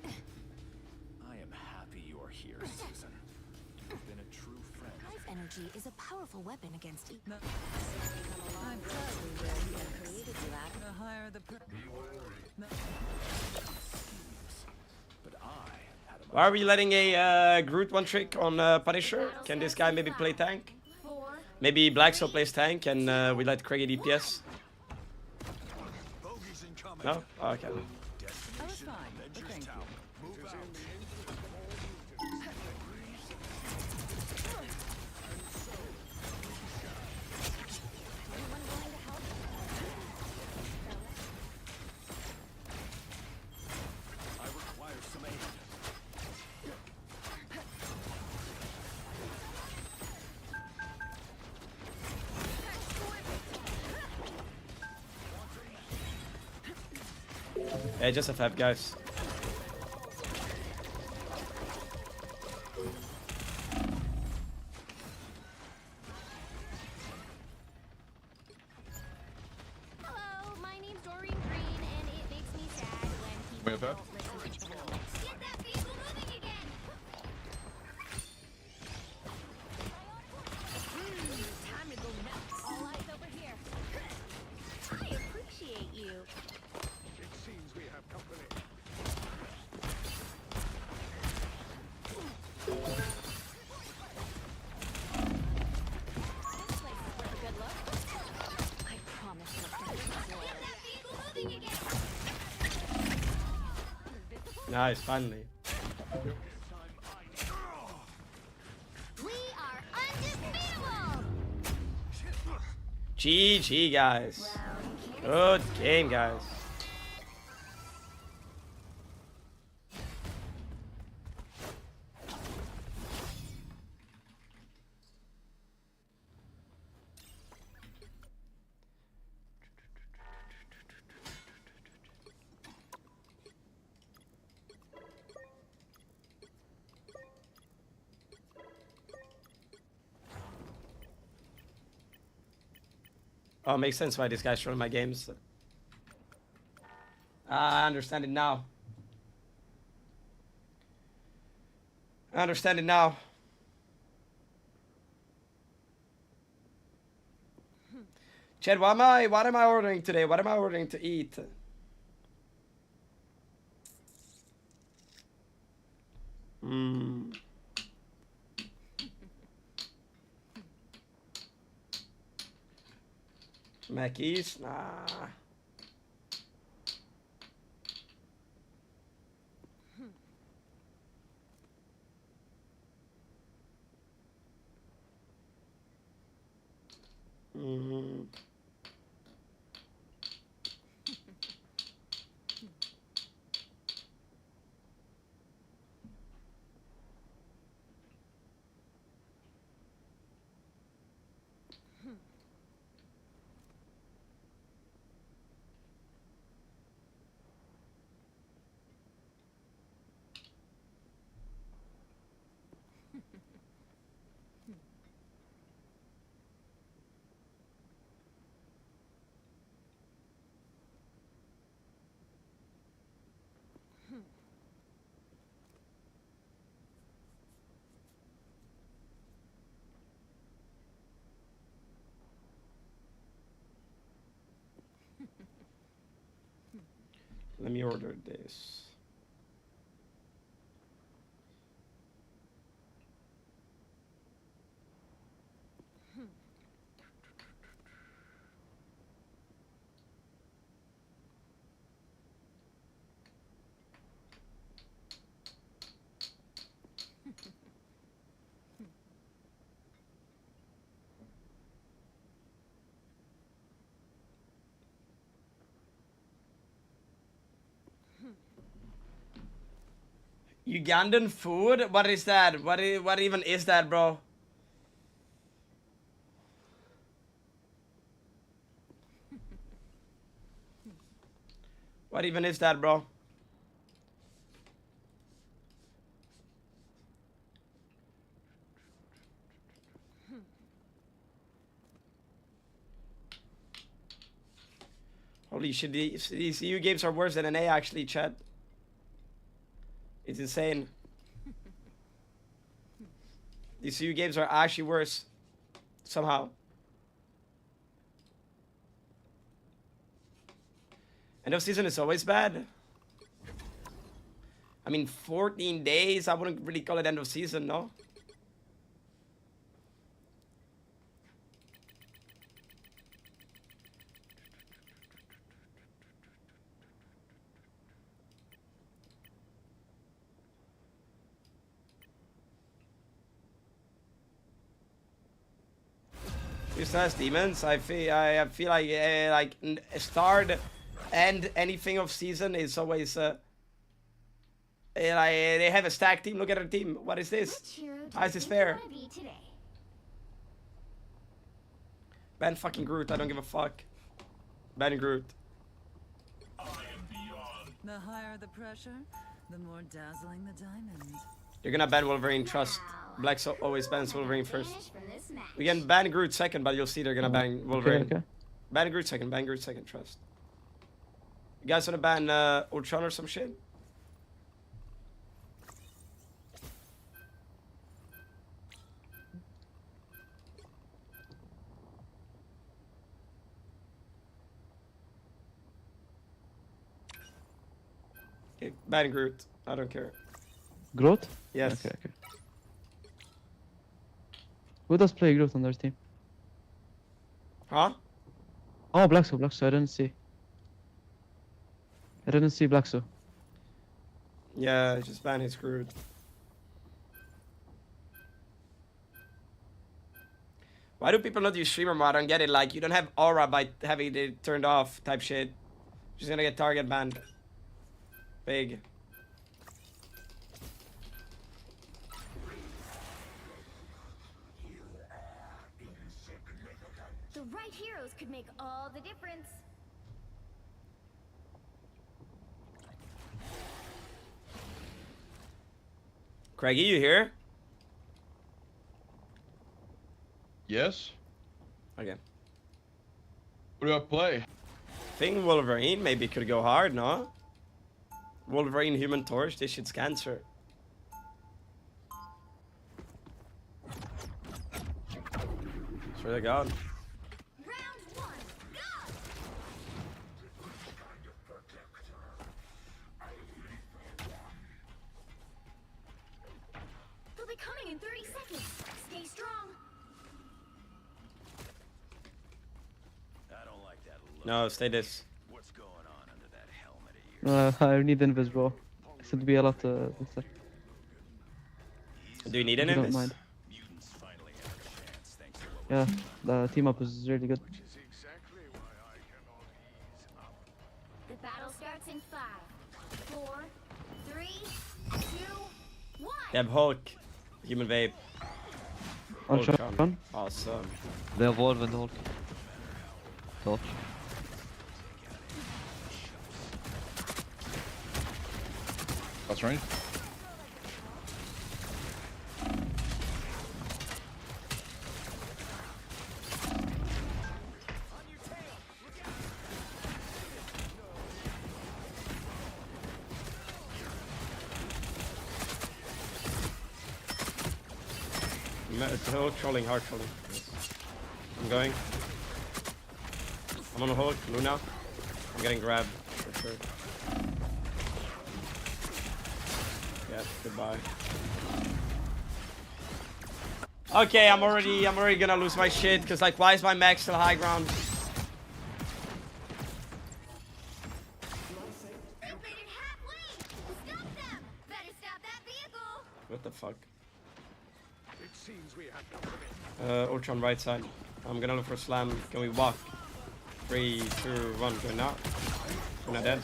I am happy you are here, Susan. You've been a true friend. Life energy is a powerful weapon against evil. I'm probably where he had created you at. The higher the But I had a Why are we letting a Groot one trick on Punisher? Can this guy maybe play tank? Maybe Blackstone plays tank and we let Craig DPS? No? Oh, okay. I was fine, but thank you. I require some aid. Yeah, just a fab, guys. Hello, my name's Doreen Green, and it makes me sad when Wait, people okay. don't listen to me. Get that vehicle moving again! Time to go nuts. All eyes over here. I appreciate you. It seems we have company. This place is worth a good look. I promise you'll get that vehicle moving again! Nice, finally. We are undefeatable! GG, guys. Good game, guys. Oh, makes sense why this guy's showing my games. I understand it now. I understand it now. Chad, what am I ordering today? What am I ordering to eat? Mackies? Nah. Let me order this. Ugandan food? What is that? What even is that, bro? What even is that, bro? Holy shit, these EU games are worse than NA actually, chat. It's insane. These EU games are actually worse. Somehow. End of season is always bad. I mean, 14 days, I wouldn't really call it end of season, no? As demons, I feel like start and anything of season is always they have a stack team. Look at our team. What is this? How is this fair? Ban fucking Groot. I don't give a fuck. Ban Groot. The higher the pressure, the more dazzling the diamond. You're gonna ban Wolverine. Trust. Black always bans Wolverine first. We can ban Groot second, but you'll see they're gonna ban Wolverine. Okay. Ban Groot second. Ban Groot second. Trust. You guys wanna ban Ultron or some shit? Okay, ban Groot. I don't care. Groot? Yes. Okay, okay. Who does play Groot on their team? Huh? Oh, Blackso, I didn't see. I didn't see Blackso. Yeah, just ban his Groot. Why do people not use streamer mod? I don't get it. Like, you don't have aura by having it turned off type shit. Just gonna get target banned. Big. The right heroes could make all the difference. Craigie, you here? Yes. Okay. What do I play? Think Wolverine maybe could go hard, no? Wolverine, Human Torch, this shit's cancer. Swear to God. They'll be coming in 30 seconds. Stay strong. I don't like that look. No, stay this. What's going on under that helmet of yours? I need invis, bro. It should be a lot better. Do you need an If you don't invis? mind. Mutants finally have a chance thanks to what Yeah, the team up is really good. which is exactly why I cannot ease up. The battle starts in 5, 4, 3, 2, 1. They have Hulk, Human Vape. Ultron. Awesome. They have Wolf and Hulk. Torch. That's right. Hulk trolling, hard trolling. I'm going. I'm on a Hulk, Luna. I'm getting grabbed for sure. Yep, goodbye. Okay, I'm already gonna lose my shit, because like, why is my max still high ground? What the fuck? Ultron right side. I'm gonna look for slam. Can we walk? 3, 2, 1. We're not. We're not dead.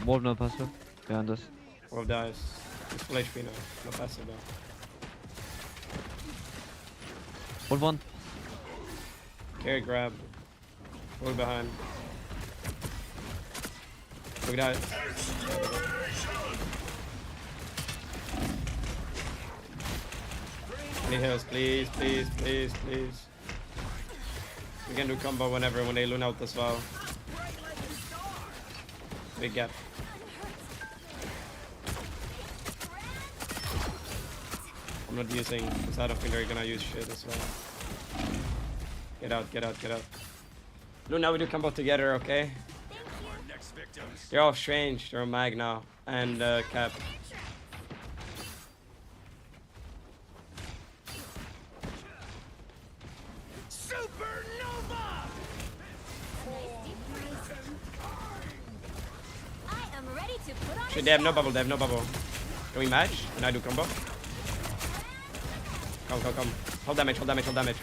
Wolf no passive. Behind us. Wolf dies. It's full HP now. No passive though. Wolf 1. Carry grab. Wolf behind. We died. I need heals, please, please, please, please. We can do combo whenever when they loon out as well. Big gap. I'm not using, because I don't think they're gonna use shit as well. Get out, get out, get out. Loon, now we do combo together, okay? They're all strange. They're on mag now. And cap. Shit, they have no bubble, they have no bubble. Can we match? Can I do combo? Come, come, come. Hold damage, hold damage, hold damage.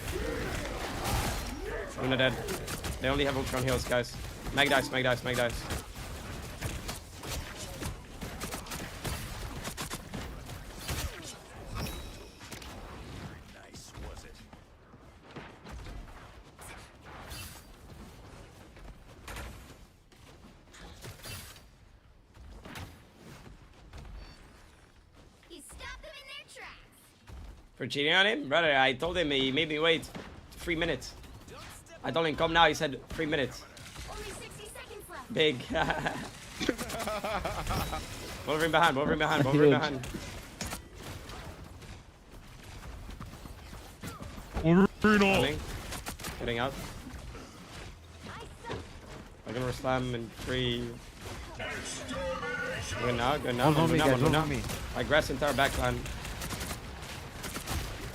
I'm not dead. They only have Ultron heals, guys. Mag dice, mag dice, mag dice. For cheating on him? Brother, I told him he made me wait 3 minutes. I told him come now, he said 3 minutes. Big. Wolverine behind, Wolverine behind, Wolverine behind. Wolverine! Getting out. I'm gonna slam in 3. Good now, good now. Luna. I grass entire backline.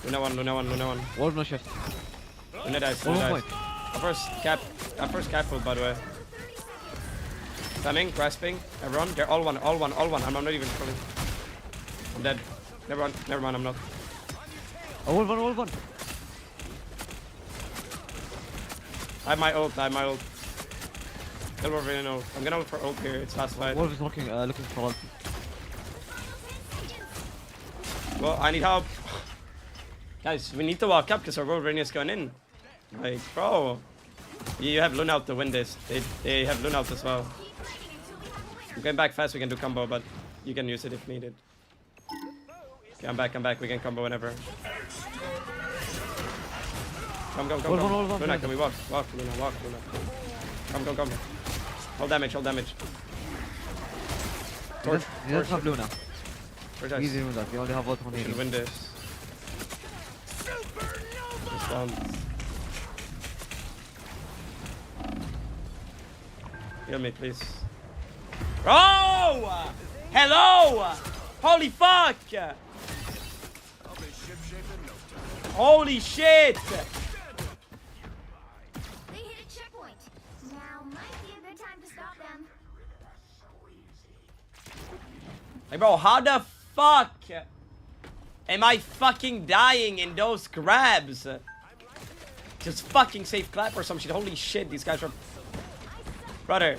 Luna 1, Luna 1, Luna 1. Wolf no shift. Luna dies, Luna dies. Our first cap pull, by the way. Spamming, grasping, everyone. They're all one, all one, all one. I'm not even pulling. I'm dead. Never mind, I'm not. Oh, Wolf 1, Wolf 1. I have my ult, I have my ult. Kill Wolverine ult. I'm gonna look for ult here, it's last fight. Wolf is looking for ult. Well, I need help. Guys, we need to walk up because our Wolverine is going in. Like, bro. You have Luna out to win this. They have Luna out as well. I'm going back fast, we can do combo, but you can use it if needed. Okay, I'm back, we can combo whenever. Come. Luna, can we walk? Walk, Luna. Come. Hold damage. Torch. He doesn't have Luna. Protect. Easy with that, we only have ult on We can win this. Heal me, please. Oh! Hello! Holy fuck! Holy shit! They hit a checkpoint. Now might be a good time to stop them. Like, bro, how the fuck am I fucking dying in those grabs? Just fucking safe clap or some shit. Holy shit, these guys are... Brother.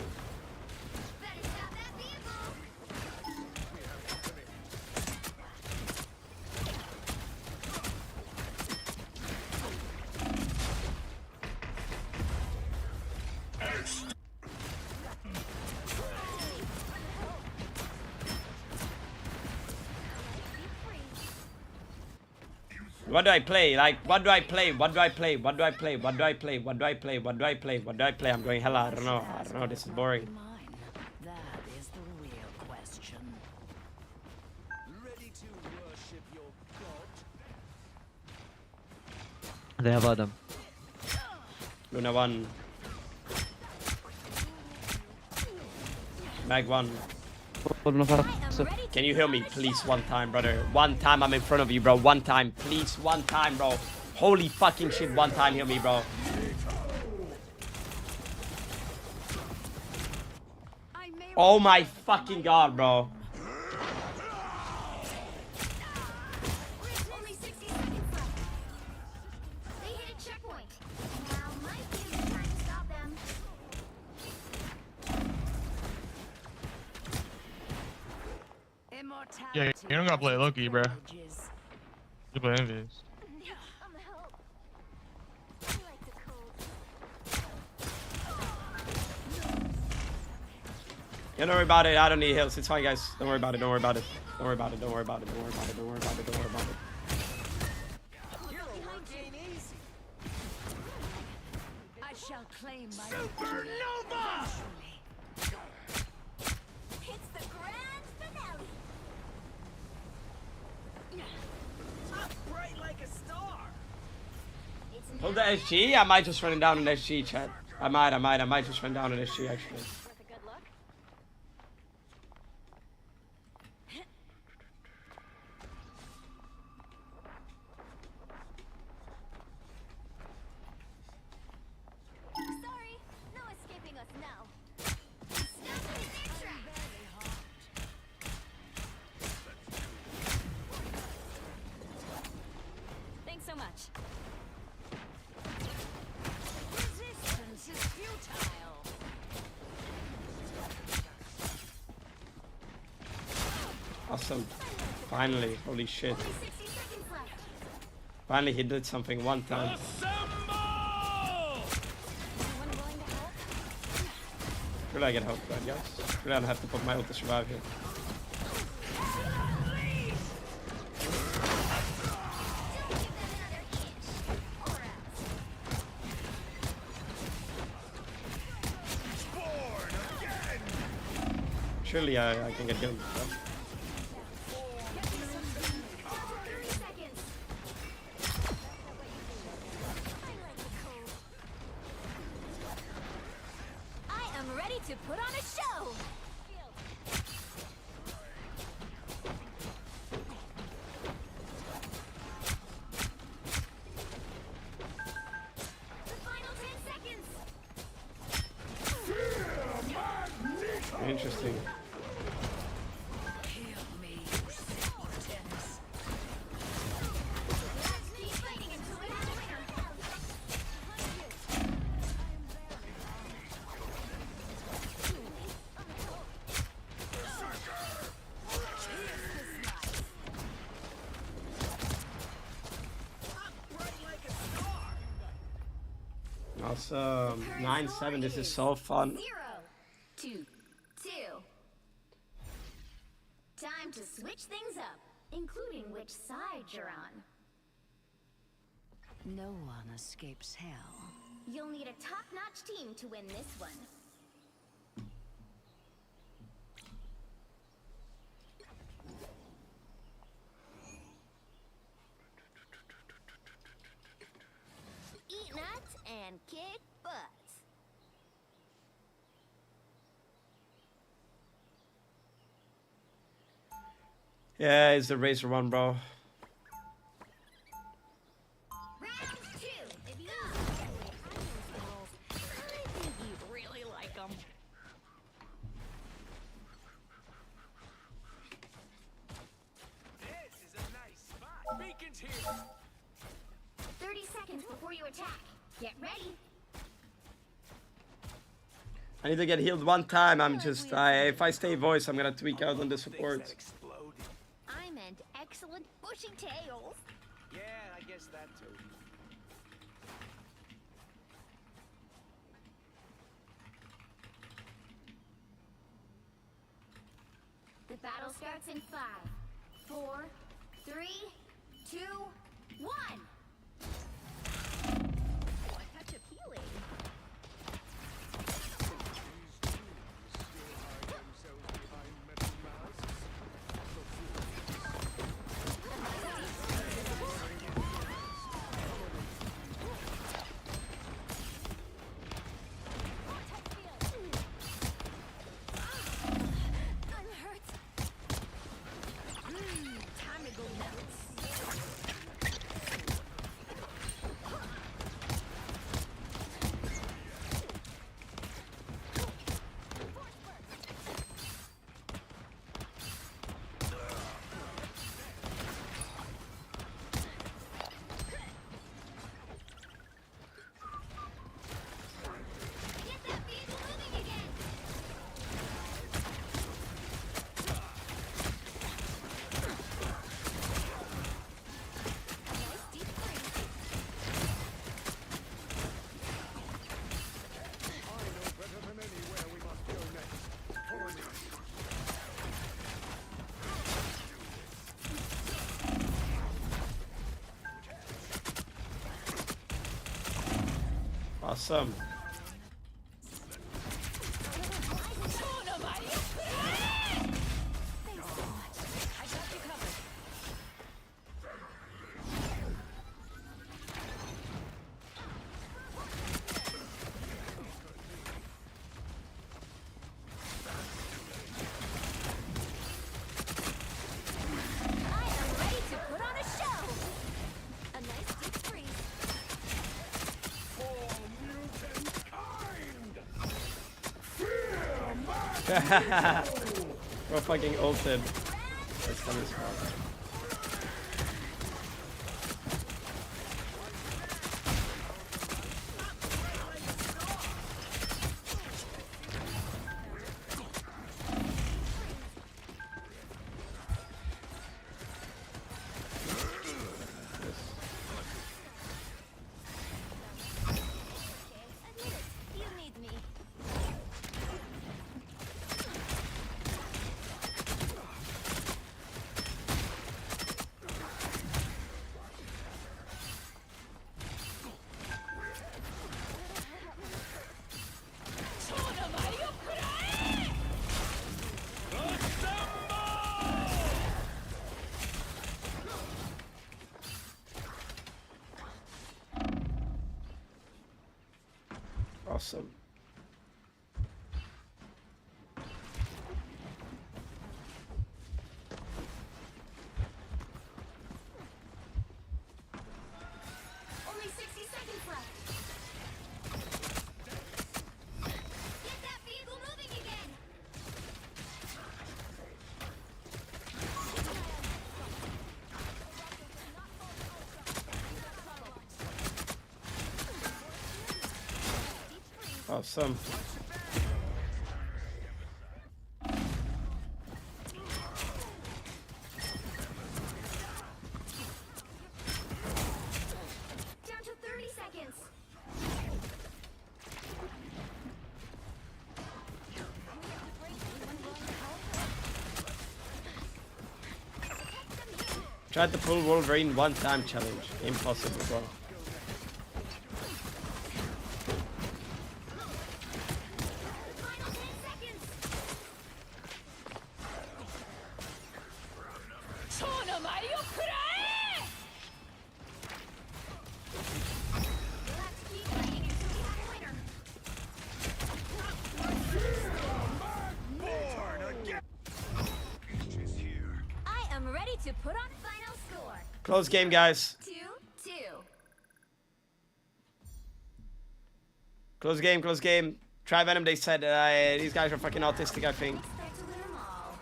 What do I play? Like, what do I play? I'm going hella, I don't know, this is boring. That is the real question. Ready to worship your god? They have Adam. Luna 1. Mag 1. Can you heal me, please, one time, brother? One time I'm in front of you, bro. One time, please. One time, bro. Holy fucking shit, one time heal me, bro. Oh my fucking god, bro. Only 60 seconds left. They hit a checkpoint. Now might be the time to stop them. Yeah, you don't gotta play Loki, bro. You play Envious. Yeah, don't worry about it. I don't need heals. It's fine, guys. Don't worry about it. Don't worry about it. Don't worry about it. Don't worry about it. Don't worry about it. Don't worry about it. Don't worry about it. I shall claim my Supernova! It's the grand finale. Up bright like a star. It's Hold the SG. I might just run down an SG, chat. I might just run down an SG, actually. sorry, no escaping us now. Snap the dick trap. Thanks so much. Resistance is futile. Awesome. Finally. Holy shit. 60 seconds left. Finally, he did something one time. Really, I get help, right, guys? Really, I don't have to put my ult to survive here. Surely I can get killed. Right? 30 seconds. I am ready to put on a show. The final 10 seconds. Interesting. Keep fighting until we have a winner. Awesome. 9-7. This is so fun. 0, 2, 2. Time to switch things up, including which side you're on. No one escapes hell. You'll need a top-notch team to win this one. Eat nuts and kick butts. Yeah, it's the Razor one, bro. Round 2. If you I think you really like them. This is a nice spot. Beacon's here. 30 seconds before you attack. Get ready. I need to get healed one time. I'm just, if I stay voice, I'm gonna tweak out on the supports. I meant excellent bushy tails. Yeah, I guess that too. The battle starts in 5, 4, 3, 2, 1. A touch of healing. Awesome. Bro fucking ulted. That's funny as fuck. Awesome. Only 60 seconds left. Get that vehicle moving again. Awesome. Down to 30 seconds. Tried to pull Wolverine one time challenge. Impossible, bro. I am ready to put on final score. Close game, guys. 2-2. Close game, close game. Try Venom, they said. These guys are fucking autistic, I think. Expect to win them all.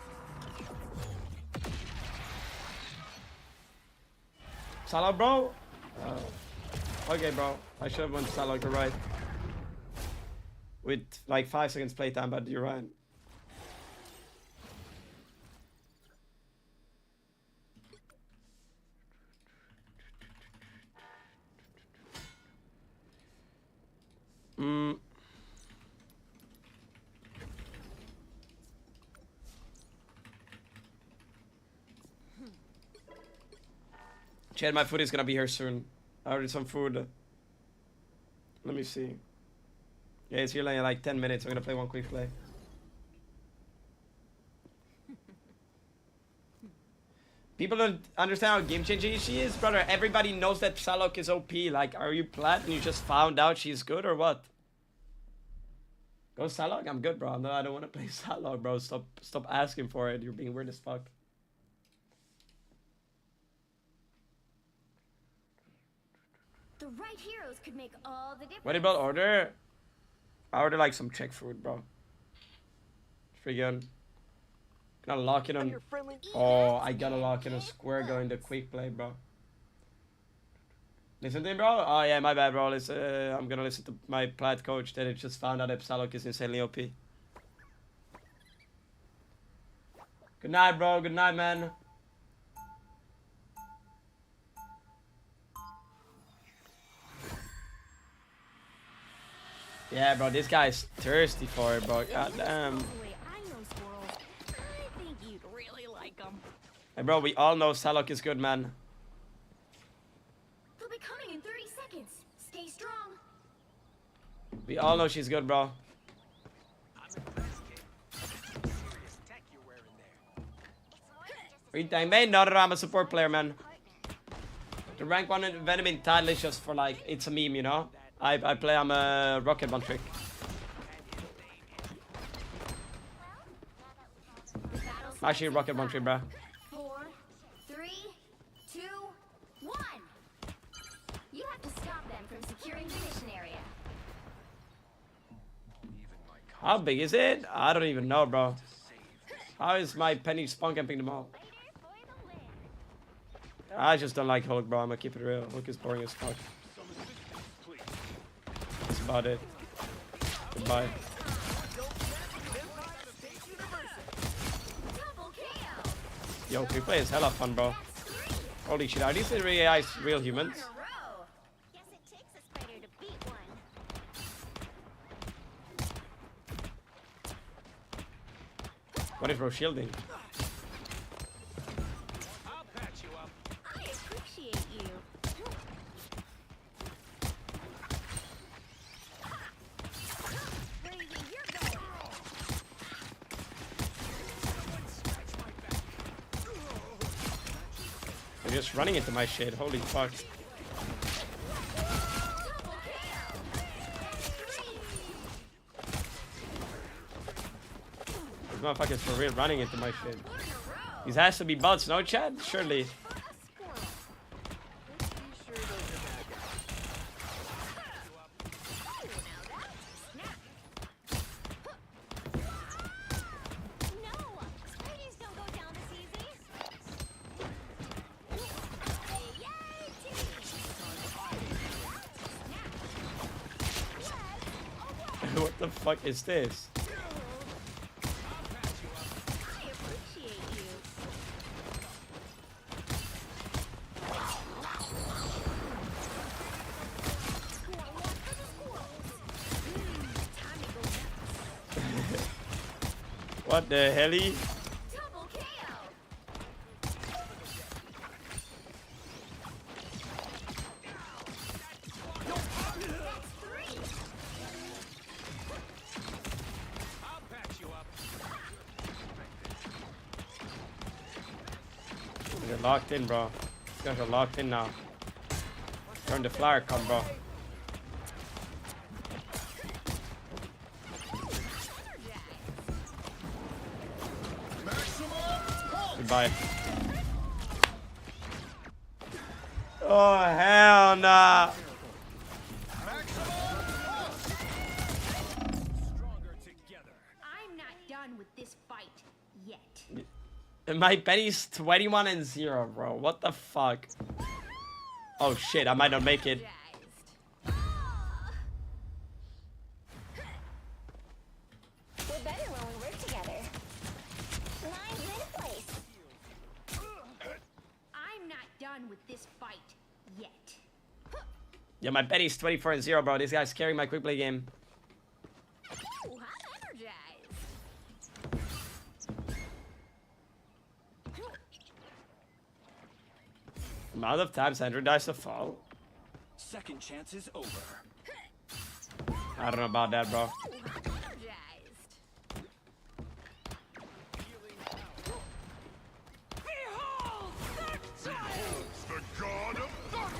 Salah, bro? Okay, bro. I should have went Salah, you're right. With like 5 seconds playtime, but you're right. Chad, my food is gonna be here soon. I ordered some food. Let me see. Yeah, it's here in like 10 minutes. I'm gonna play one quick play. People don't understand how game changing she is, brother. Everybody knows that Psylocke is OP. Like, are you plat and you just found out she's good or what? Go Psylocke? I'm good, bro. No, I don't want to play Psylocke, bro. Stop asking for it. You're being weird as fuck. The right heroes could make all the difference. What about order? I order like some Czech food, bro. Freaking. Gotta lock in on. Oh, I gotta lock in a square going to quick play, bro. Listen to him, bro. Oh yeah, my bad, bro. Listen, I'm gonna listen to my plat coach that it just found out that Psylocke is insanely OP. Good night, bro. Good night, man. Yeah, bro, this guy's thirsty for it, bro. God damn. Hey, bro, we all know Psylocke is good, man. They'll be coming in 30 seconds. Stay strong. We all know she's good, bro. I may not. I'm a support player, man. The rank 1 in Venom in title is just for like, it's a meme, you know? I play, I'm a rocket one trick. Actually, rocket one trick, bro. 4, 3, 2, 1. You have to stop them from securing the mission area. How big is it? I don't even know, bro. How is my penny spawn camping them all? I just don't like Hulk, bro. I'm gonna keep it real. Hulk is boring as fuck. That's about it. Goodbye. Yo, free play is hella fun, bro. Holy shit, are these real AIs real humans? Guess it takes a spider to beat one. What is bro shielding? I'll patch you up. I appreciate you. Crazy, you're going. I'm just running into my shit. Holy fuck. These motherfuckers for real running into my shit. These has to be bots, no chat? Surely. What the fuck is this? What the helly? They're locked in, bro. These guys are locked in now. Turn the flyer come, bro. Goodbye. Oh, hell nah. I'm not done with this fight yet. My Benny's 21-0, bro. What the fuck? Oh shit, I might not make it. We're better when we work together. Line's in place. I'm not done with this fight yet. Yeah, my Benny's 24-0, bro. This guy's carrying my quick play game. Ooh, I'm energized. Amount of times Andrew dies to fall. Second chance is over. I don't know about that, bro.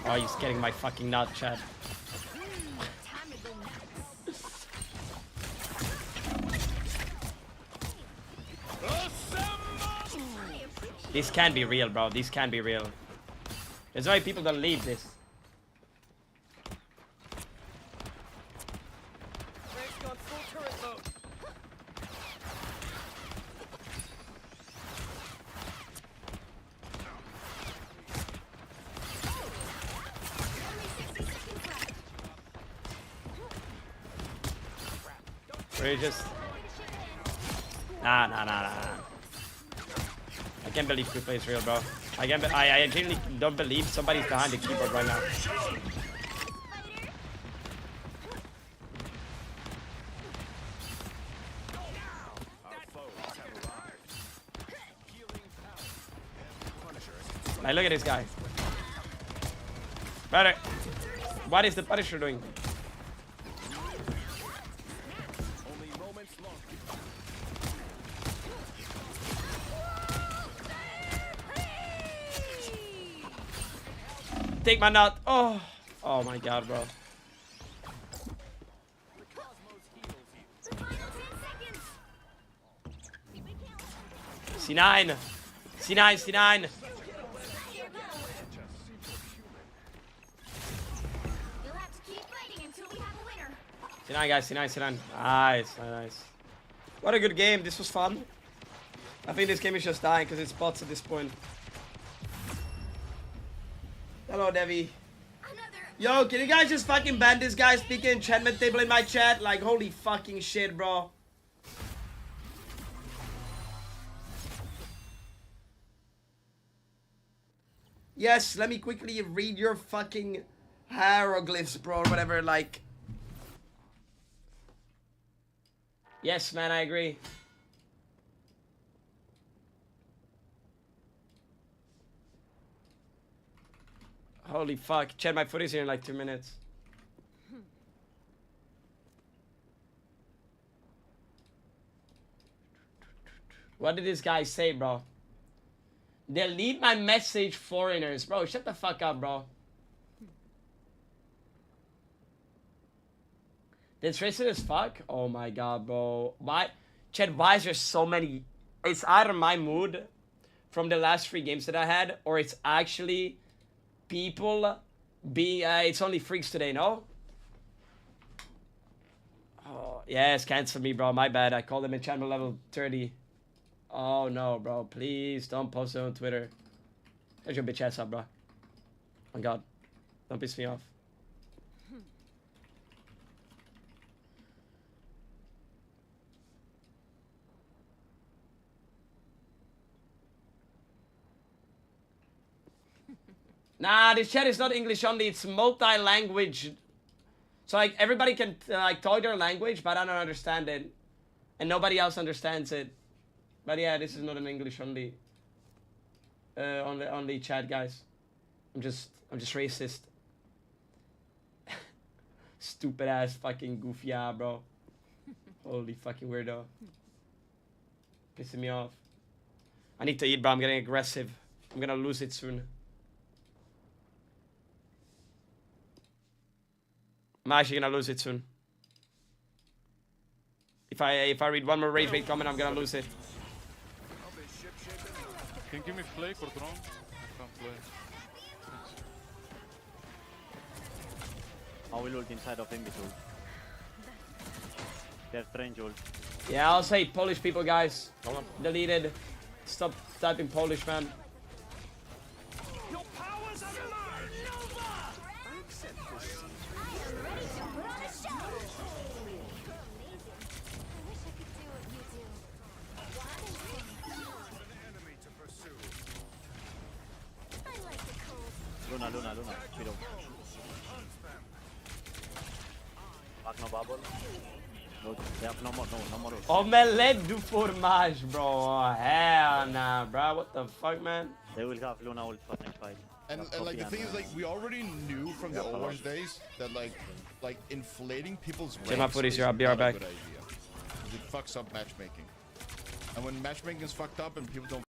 Oh, he's getting my fucking nut, chat. This can't be real, bro. This can't be real. There's why people don't leave this. We're just... Nah. I can't believe quick play is real, bro. I genuinely don't believe somebody's behind the keyboard right now. Hey, look at this guy. Brother, what is the Punisher doing? Take my nut. Oh. Oh my god, bro. C9. C9, C9. C9, guys, C9, C9. Nice, nice. What a good game. This was fun. I think this game is just dying because it's bots at this point. Hello, Devi. Yo, can you guys just fucking ban this guy speaking enchantment table in my chat? Like, holy fucking shit, bro. Yes, let me quickly read your fucking hieroglyphs, bro, or whatever, like. Yes, man, I agree. Holy fuck. Chat, my foot is here in like 2 minutes. What did this guy say, bro? Delete my message, foreigners. Bro, shut the fuck up, bro. That's racist as fuck? Oh my god, bro. Why? Chat, why is there so many? It's either my mood from the last 3 games that I had, or it's actually people being... it's only freaks today, no? Oh, yes, cancel me, bro. My bad. I called them enchantment level 30. Oh, no, bro. Please don't post it on Twitter. Shut your bitch ass up, bro. Oh, God. Don't piss me off. Nah, this chat is not English only. It's multi-language. So, like, everybody can, like, talk their language, but I don't understand it. And nobody else understands it. But yeah, this is not an English only. Only chat, guys. I'm just racist. Stupid ass fucking goofy, yeah, bro. Holy fucking weirdo. Pissing me off. I need to eat, bro. I'm getting aggressive. I'm gonna lose it soon. I'm actually gonna lose it soon. If I read one more rage bait comment, I'm gonna lose it. Can you give me flake or drone? I can't play. I will ult inside of Invis ult. They're strange ult. Yeah, I'll say Polish people, guys. Deleted. Stop typing Polish, man. Your powers are mine! Nova! I accept this. I am ready to put on a show! Luna. Widow. Back no bubble. No, they have no more ult. Omelette du fromage, bro. Oh, hell nah, bro. What the fuck, man? They will have Luna ult for next fight. And like the thing is, like, we already knew from the Orange days that like inflating people's ranks Check my footies here. I'll be right back. It fucks up matchmaking. And when matchmaking is fucked up and people don't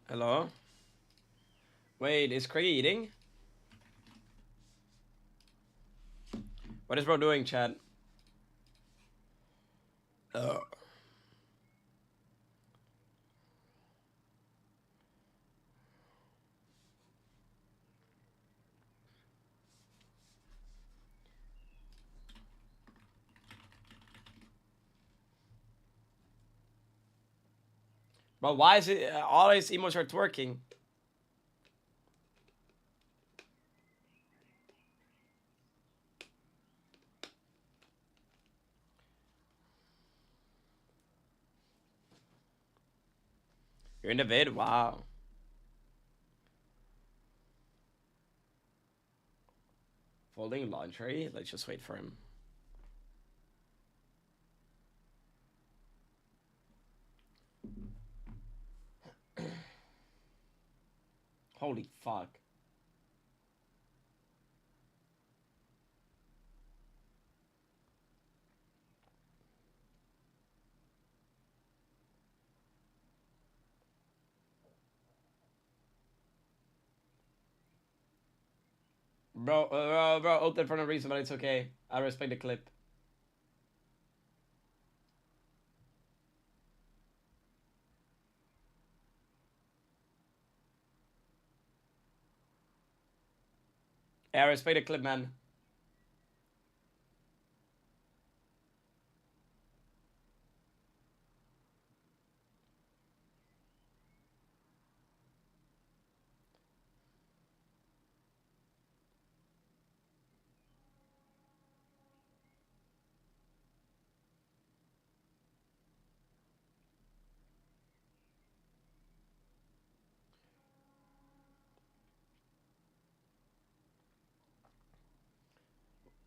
Hello? Wait, is Craigie eating? What is bro doing, chat? Bro, why is it always emotes are twerking? You're in the vid? Wow. Folding laundry? Let's just wait for him. Holy fuck. Bro, open for no reason, but it's okay. I respect the clip. Yeah, I respect the clip, man.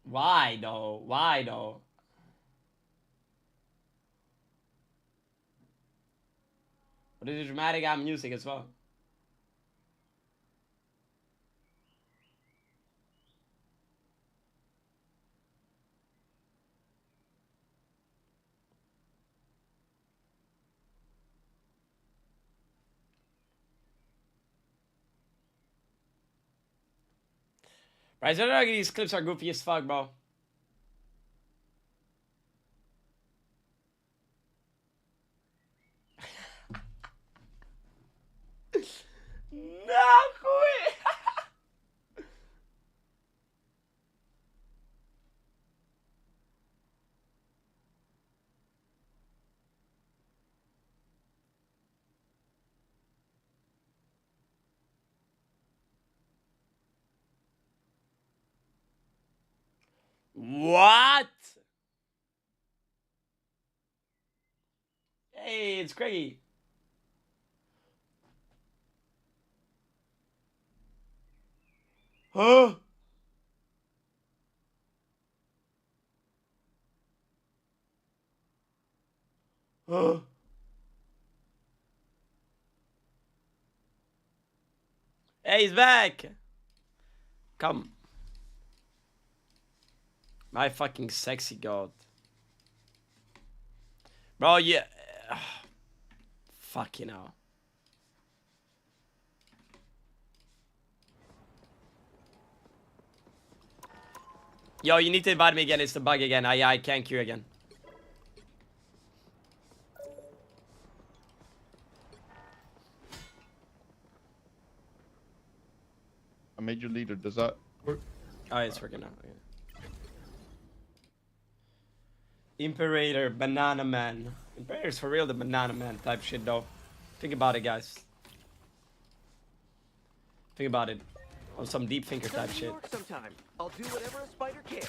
Why though? Why though? But it's dramatic music as well. Right, so these clips are goofy as fuck, bro. Nahue! What? Hey, it's Craigie. Huh? Huh? Hey, he's back. Come. My fucking sexy god. Bro, yeah. Fuck, you know. Yo, you need to invite me again. It's the bug again. I can't queue again. I made you leader. Does that work? Oh, it's working now. Okay. Imperator, Banana Man. Imperator's for real the Banana Man type shit, though. Think about it, guys. Think about it. On some deep thinker type shit. Sometime. I'll do whatever a spider can.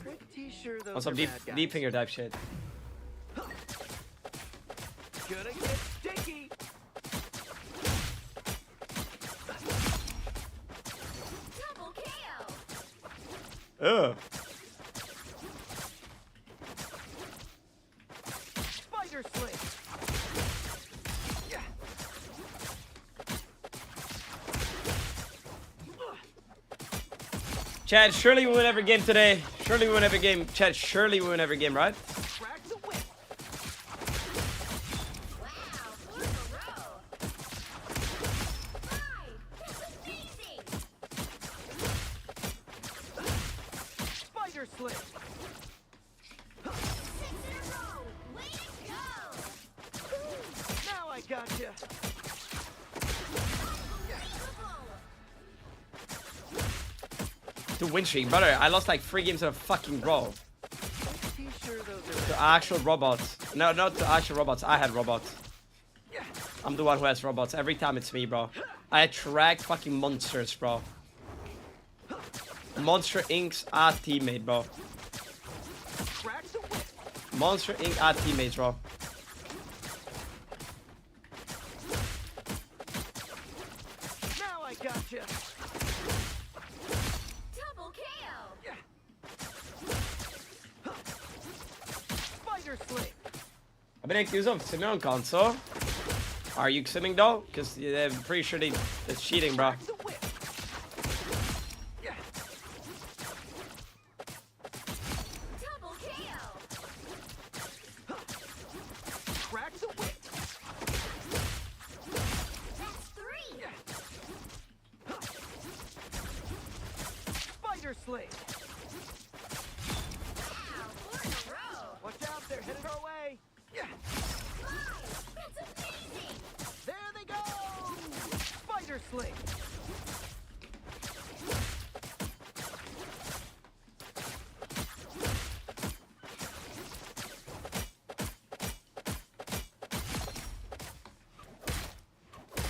Pretty sure those On some are deep bad guys. deep finger type shit. Gonna get sticky. Double KO. Ugh. Spider sling. Chad, surely we win every game today. Surely we win every game. Chad, surely we win every game, right? Cracks a whip. Wow, 4 in a row. To win streak, brother. I lost like 3 games in a fucking row. Be sure those To actual robots. No, not to actual robots. I had robots. I'm the one who has robots. Every time it's me, bro. I attract fucking monsters, bro. Monster Inc.'s our teammate, bro. Monster Inc. our teammates, bro. Now I gotcha. Double KO. Spider sling. I've been accused of simming on console. Are you simming though? Because I'm pretty sure it's cheating, bro. Double KO. Crack the whip. That's 3. Spider sling. Wow, 4 in a row. Watch out, they're headed our way. That's amazing. There they go. Spider sling.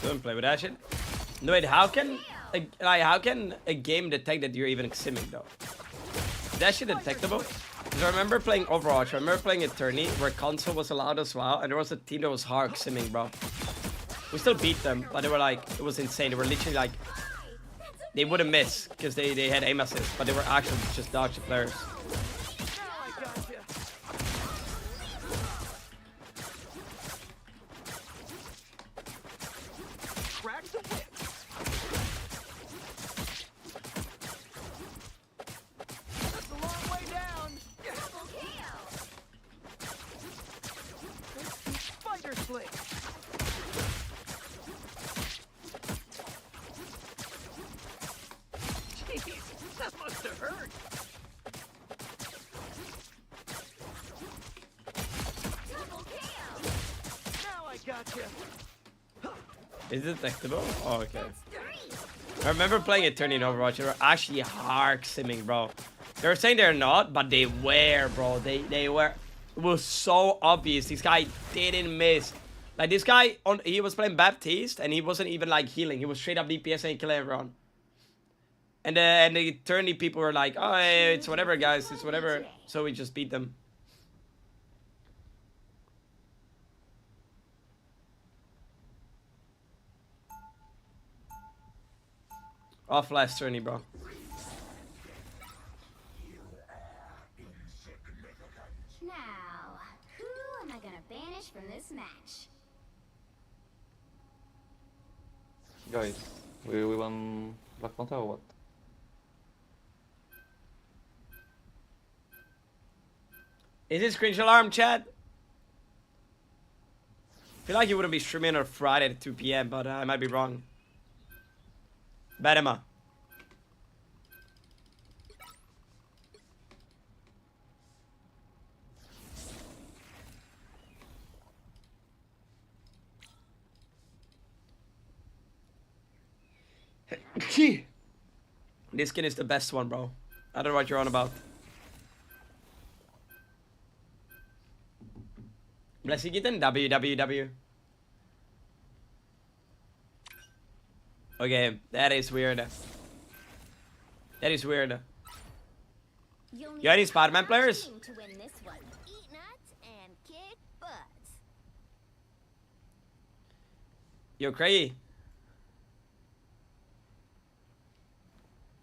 Don't play with that shit. No, wait, how can a game detect that you're even simming though? Is that shit detectable? Because I remember playing Overwatch. I remember playing a tourney where console was allowed as well, and there was a team that was hard simming, bro. We still beat them, but they were like, it was insane. They were literally like, they wouldn't miss because they had aim assist, but they were actually just dodgy players. Now I gotcha. Crack the whip. That's a long way down. Double KO. Spider sling. Jeez, that must have hurt. Double KO. Now I gotcha. Is it detectable? Oh, okay. That's 3. I remember playing a tourney in Overwatch. They were actually hard simming, bro. They were saying they're not, but they were, bro. They were. It was so obvious. This guy didn't miss. Like this guy, he was playing Baptiste, and he wasn't even like healing. He was straight up DPS and killing everyone. And the tourney people were like, "Oh, hey, it's whatever, guys. It's whatever." So we just beat them. Off last tourney, bro. Now, who am I gonna banish from this match? Guys, we won Black Panther or what? Is this cringe alarm, chat? I feel like you wouldn't be streaming on Friday at 2 p.m., but I might be wrong. Venom. This skin is the best one, bro. I don't know what you're on about. Bless you, Gitten. WWW. Okay, that is weird. That is weird. You got any Spider-Man players? To win this one. Eat nuts and kick butts. Yo, Craigie.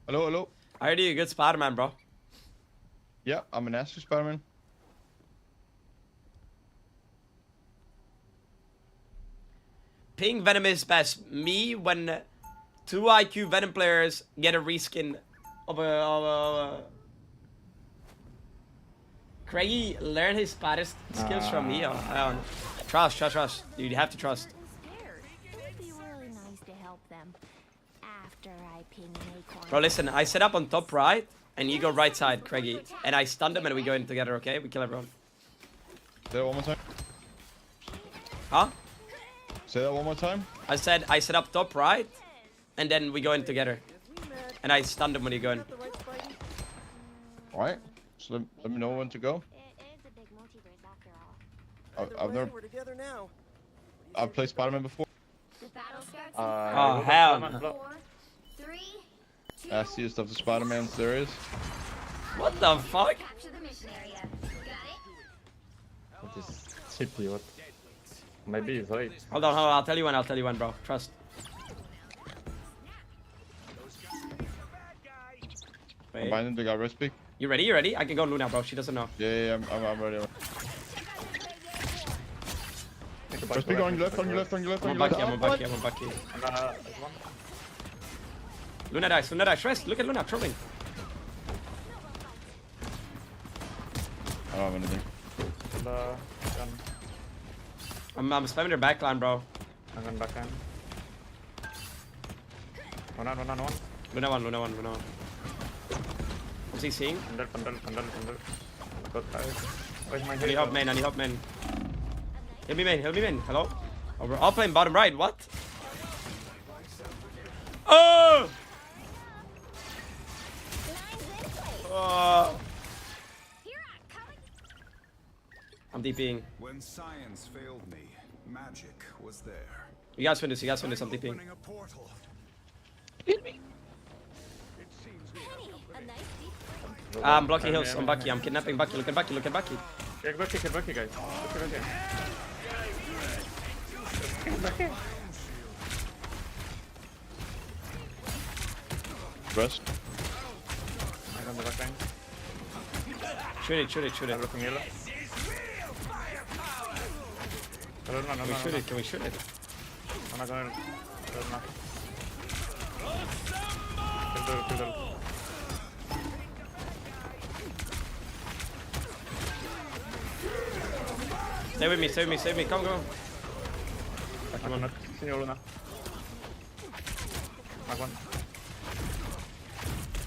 Hello, hello. I heard you're a good Spider-Man, bro. Yeah, I'm an Astro Spider-Man. Pink Venom is best. Me, when 2 IQ Venom players get a reskin of a Craigie learn his spider skills from me. I don't know. Trust. Dude, you have to trust. It'd be really nice to help them after I ping an acorn. Bro, listen, I set up on top right, and you go right side, Craigie. And I stun them and we go in together, okay? We kill everyone. Say that one more time. Huh? Say that one more time. I said I set up top right, and then we go in together. And I stun them when you go in. Alright. So let me know when to go. It is a big multiverse after all. I've never. We're together now. I've played Spider-Man before. Battle starts Oh, hell no. 4, 3, 2, Nastiest of the Spider-Mans there is. What the fuck? capture the mission area. Got it? What is CP? What? Maybe he's right. Hold on, I'll tell you when, bro. Trust. I'm Wait. binding the guy rest pick. You ready? I can go Luna, bro. She doesn't know. Yeah, I'm ready. Rest pick on your left, on your left. I'm on Bucky. Luna dies. Rest. Look at Luna trolling. I don't have anything. I'm spamming their backline, bro. I'm going back in. One. Luna one. What's he seeing? Pandal. Got tired. Where's my I need help, man. Help me, man. Hello? Oh, we're all playing bottom right. What? Oh! I'm DPing. When science failed me, magic was there. You guys win this. I'm DPing. Opening a portal. I'm blocking hills. I'm Bucky. I'm kidnapping Bucky. Look at Bucky. Get Bucky, guys. Rest. I'm on the back line. Shoot it. I'm looking yellow. Can we shoot it? I'm not gonna. Kill. Stay with me. Come. I'm not. Senior Luna. Mark one.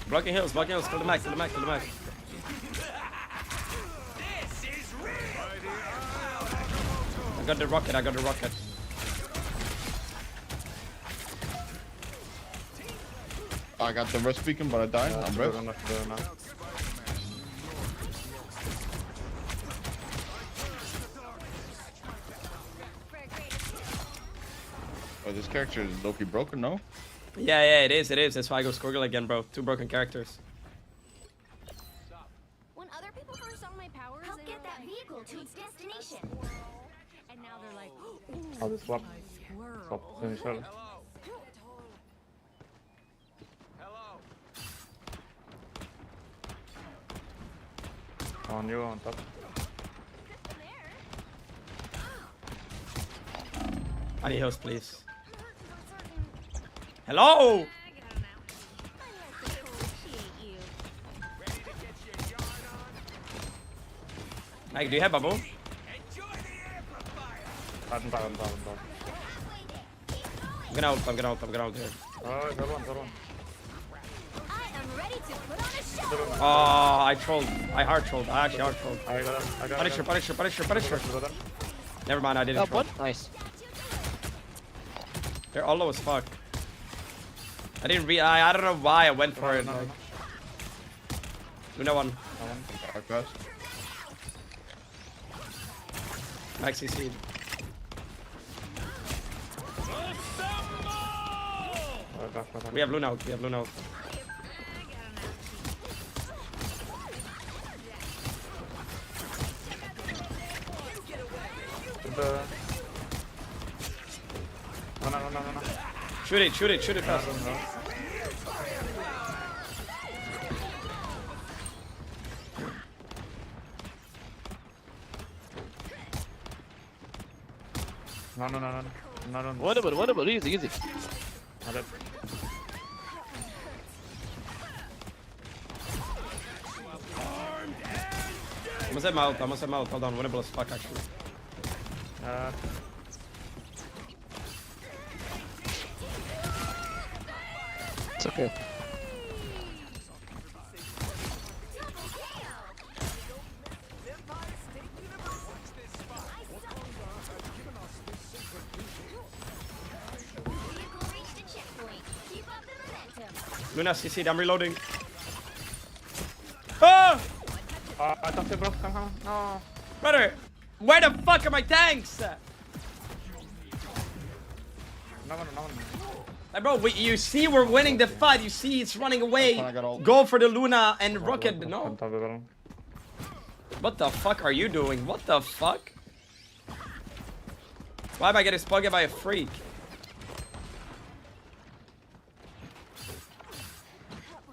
Blocking hills. Kill the max. I got the rocket. I got the rest beacon, but I died. I'm red. Oh, this character is low-key broken, no? Yeah, it is. That's why I go Squirgle again, bro. 2 broken characters. When other people first saw my powers, Help get that vehicle to its destination. And now they're like, I'll just swap. Finisher. On you, on top. I need heals, please. Hello! Mike, do you have bubble? I'm gonna ult here. Oh, got one. I am ready to put on a show. Oh, I trolled. I hard trolled. I actually hard trolled. I got Punisher. Never mind, I didn't troll. Nice. They're all low as fuck. I didn't I don't know why I went for it. Like. Luna one. Max CC. We have Luna out. Shoot it fast. No. Whatever, easy. Almost at mouth. Hold on, winnable as fuck actually. It's okay. Luna CC'd, I'm reloading. Ah! Counter, bro. Come. No. Brother, where the fuck are my tanks? No. Like, bro, you see we're winning the fight. You see it's running away. Go for the Luna and Rocket. No. What the fuck are you doing? What the fuck? Why am I getting spotted by a freak?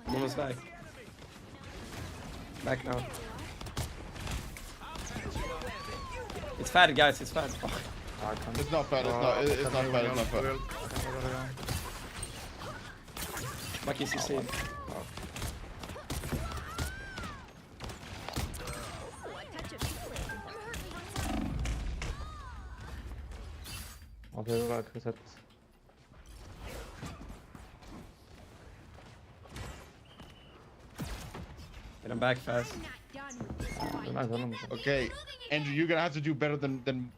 I'm almost back. Back now. It's fat, guys. It's fat. Oh. It's not fat. It's not. It's not fat. It's not fat. Lucky CC. Get him back fast. Okay, Andrew, you're gonna have to do better than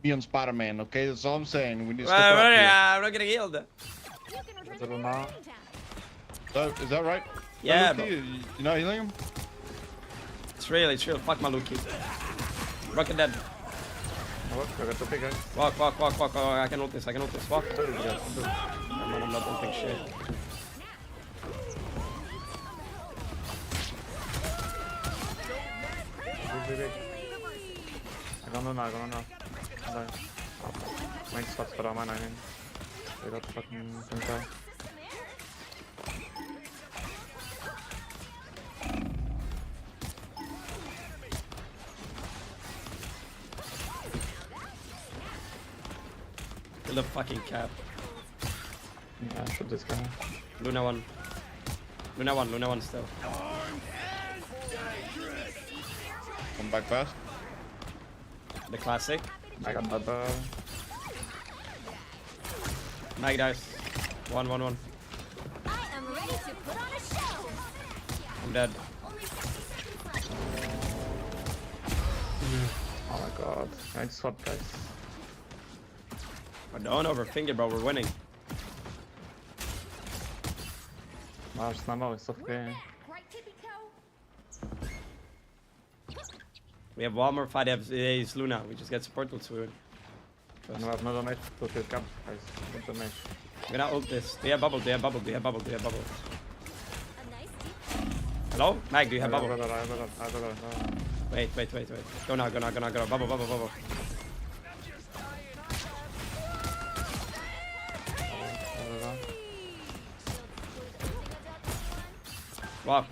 me on Spider-Man. Okay, that's all I'm saying. We need to step up here. I'm not getting healed. Is that right? Yeah, Luki, you're not healing him? It's real. Fuck my Luki. Rocket dead. Walk. Oh, I can ult this. Walk. I'm not ulting shit. I don't know. Main spots for Rama 9. They got fucking Sentai. Kill the fucking cap. Yeah, shoot this guy. Luna 1 still. Come back fast. The classic. I got Baba. Mag dies. 1. I am ready to put on a show. I'm dead. Oh my god. Nice swap, guys. Don't overthink it, bro. We're winning. Masz na mały, okay. We have one more fight. It's Luna. We just get support to win. No, I have no damage to kill cap, guys. No damage. I'm gonna ult this. Do you have bubble? Hello? Mag, do you have bubble? Wait. Go now. Bubble. Walk.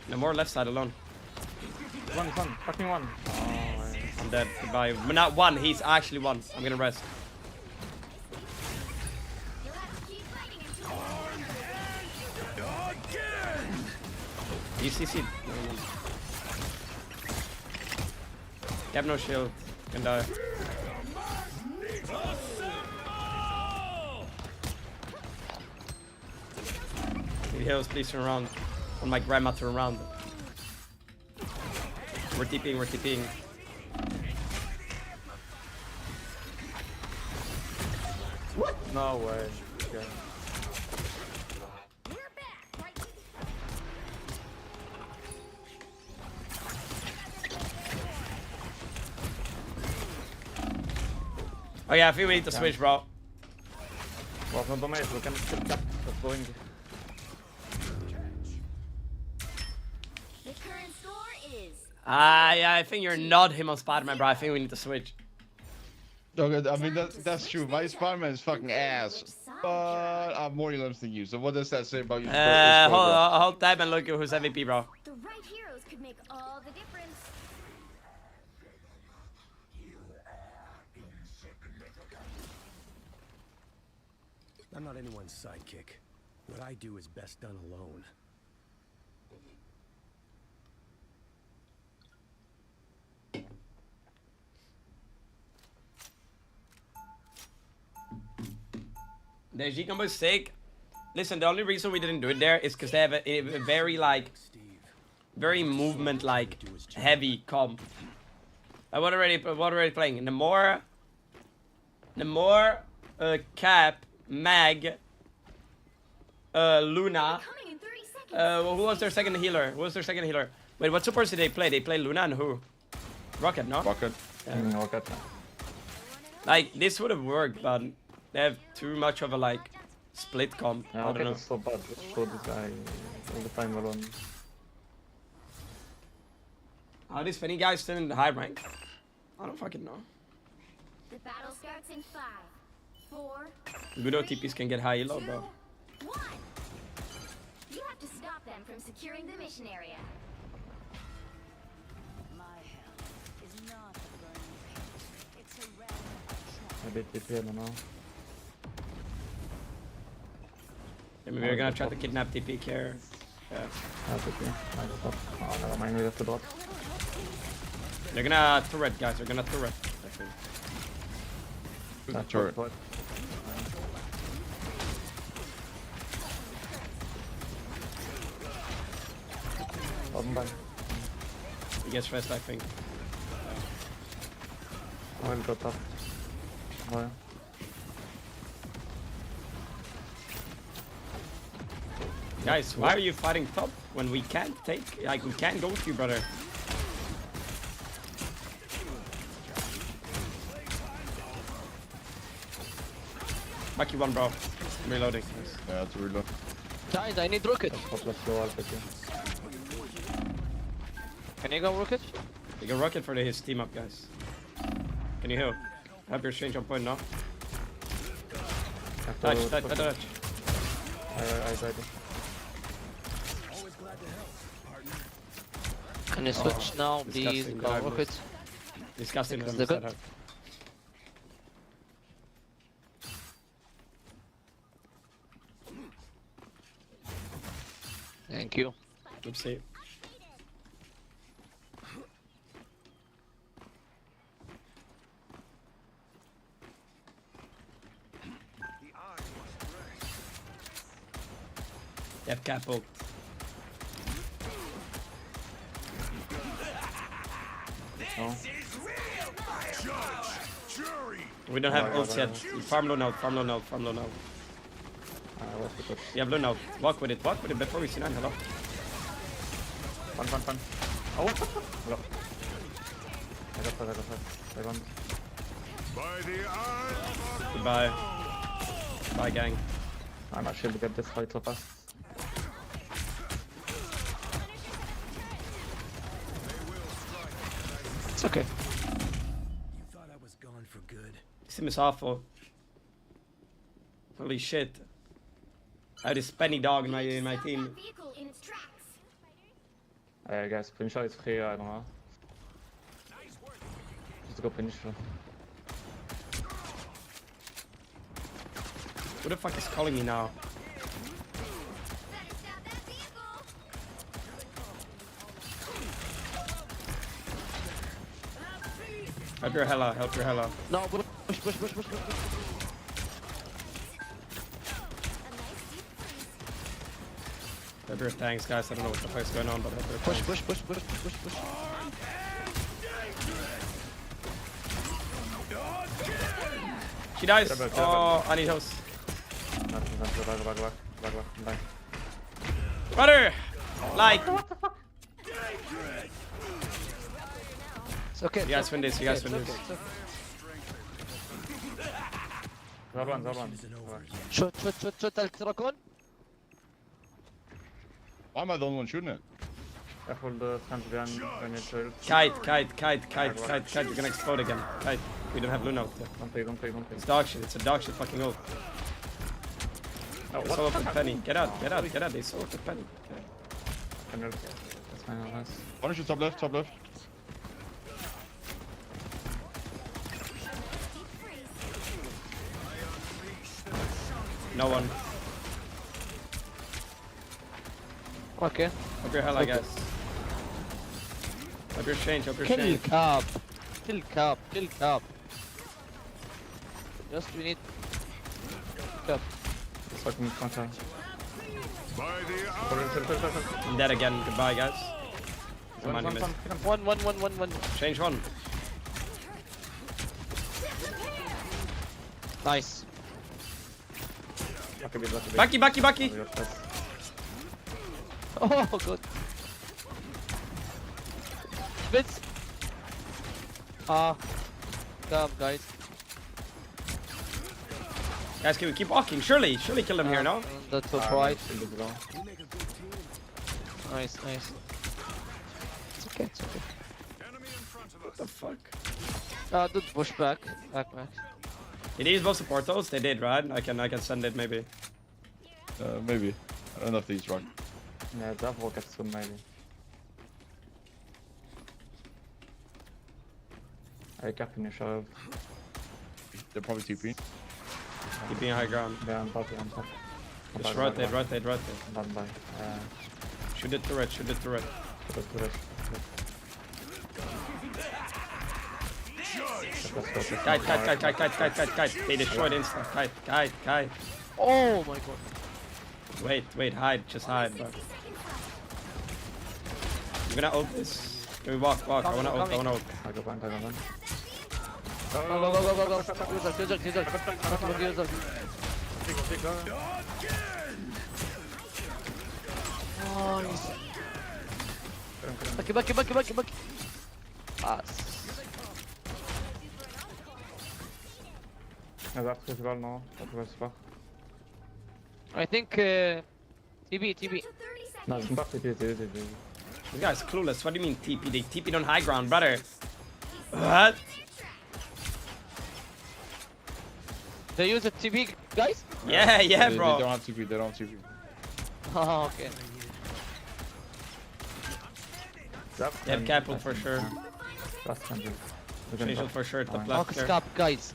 No more left side alone. One. Fucking one. Oh, I'm dead. Goodbye. But not one. He's actually one. I'm gonna rest. You CC. You have no shield. You can die. Need heals, please turn around. I want my grandma to turn around. We're TPing. What? No way. Okay. Oh yeah, I think we need to switch, bro. Well, no damage. We can kill cap. That's going. The current score is. Yeah, I think you're not him on Spider-Man, bro. I think we need to switch. Okay, I mean that's true. My Spider-Man is fucking ass, but I have more limbs than you. So what does that say about you? Hold time and look at who's MVP, bro. The right heroes could make all the difference. I'm not anyone's sidekick. What I do is best done alone. The G combo is sick. Listen, the only reason we didn't do it there is because they have a very very movement heavy comp. What already playing? The more cap, Mag, Luna. Who was their second healer? Wait, what supports did they play? They play Luna and who? Rocket, no? Rocket. Yeah. Rocket. Like, this would have worked, but they have too much of a, like, split comp. I don't Rocket know. is so bad. Just show this guy all the time alone. Are these Fenny guys still in the high rank? I don't fucking know. The battle starts in 5, 4, Good old TPs can get high elo, bro. 1. You have to stop them from securing the mission area. My hell is not a burning pit. It's a realm of I did TP, I don't know. I mean, we're gonna try to kidnap TP here. Yeah. TP. I stop. Oh, never mind, we have to dodge. They're gonna turret, guys. They're gonna turret. I think. That turret. He gets rest, I think. I will go top. Oh, yeah. Guys, why are you fighting top when we can't take, like, we can't go to you, brother? Back you one, bro. I'm reloading. Yeah, to reload. Guys, I need rocket. Can you go rocket? You can rocket for his team up, guys. Can you heal? Have your exchange on point now. Touch. I died. Can you switch now, please? Disgusting, Go darkness. rocket. Disgusting them Is that set good? up. Thank you. Good save. They have cap ult. No. We don't have ults yet. Farm low now, farm low now, farm low now. You have low now. Walk with it before we see 9. Hello. Fun. Oh, hello. I got that. I won. Goodbye. Bye, gang. I'm actually to get this fight so fast. It's okay. You thought I was gone for good. This team is awful. Holy shit. I have this penny dog in my team. Vehicle in its tracks. Guys, finisher is free, I don't know. Just go finisher. Who the fuck is calling me now? Help your Hella, help your Hella. No, push. Help your tanks, guys. I don't know what the fuck is going on, but help your tanks. Push. She dies. Oh, I need host. Back. Brother! Like, It's okay. you guys win this, you guys win this. Zalban. Shoot, Alcracon. Why am I the only one shooting it? Careful the French gun when it turns. Kite. You're gonna explode again. Kite. We don't have Luna out there. Don't play. It's dog shit. It's a dog shit fucking ult. Oh, They solo with Penny. Get out. They solo with Penny. That's fine, nice. Punish you top left. No one. Okay. Hope your Hella, guys. Hope your change. Kill Cap. Just we need Cap. Fucking counter. I'm dead again. Goodbye, guys. One. Change one. Nice. Bucky. Oh, good. Bits. Damn, guys. Guys, can we keep walking? Surely kill them here, no? That's so bright. Nice. It's okay. What the fuck? Dude, push back. Back. Did these both support those? They did, right? I can send it maybe. Maybe. I don't know if these run. Yeah, that will get some maybe. I got in your shove. They're probably TP. Keeping high ground. Yeah, I'm top. Just rotate. Bad by. Shoot the turret. Kite. They destroyed insta. Kite. Oh my god. Wait, hide. Just hide, bro. I'm gonna ult this. Can we walk? I wanna ult. I go back. Go. Nice. Bucky. Pass. I think TB. No, this guy's clueless. What do you mean TP? They TP'd on high ground, brother. What? They use a TB, guys? Yeah, bro. They don't have TP. Oh, okay. They have Capel for sure. Facial for sure. Top Oh, left here. stop, guys.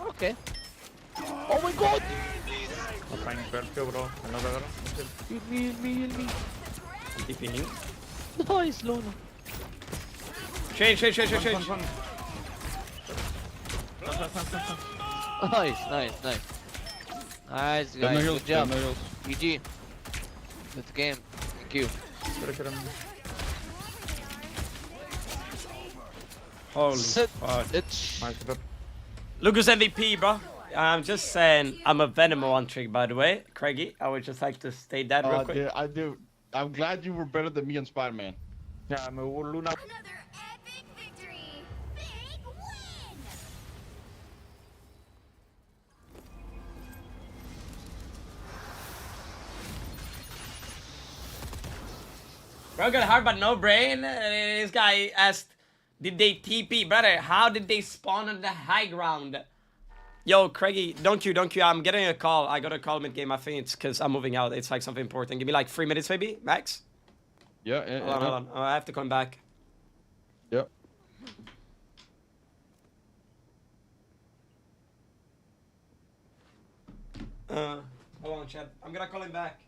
Okay. Oh my god! Heal me. TPing. Nice, Luna. Change. Nice, guys. Good job. GG. Good game. Thank you. Holy Sit. fuck. It's Lucas MVP, bro. I'm just saying, I'm a Venom one trick, by the way. Craigie, I would just like to state that real quick. Yeah, I do. I'm glad you were better than me and Spider-Man. Yeah, I'm a Luna. Another epic victory. Big win. Bro, got hard but no brain. This guy asked, did they TP? Brother, how did they spawn on the high ground? Yo, Craigie, don't you. I'm getting a call. I got a call mid-game. I think it's because I'm moving out. It's like something important. Give me like 3 minutes maybe, max? Yeah. Hold on. Oh, I have to come back. Yep. Hold on, Chad. I'm gonna call him back.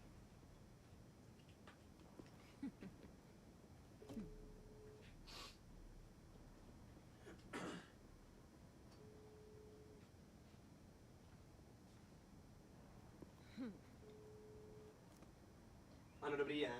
Ano dobrý den.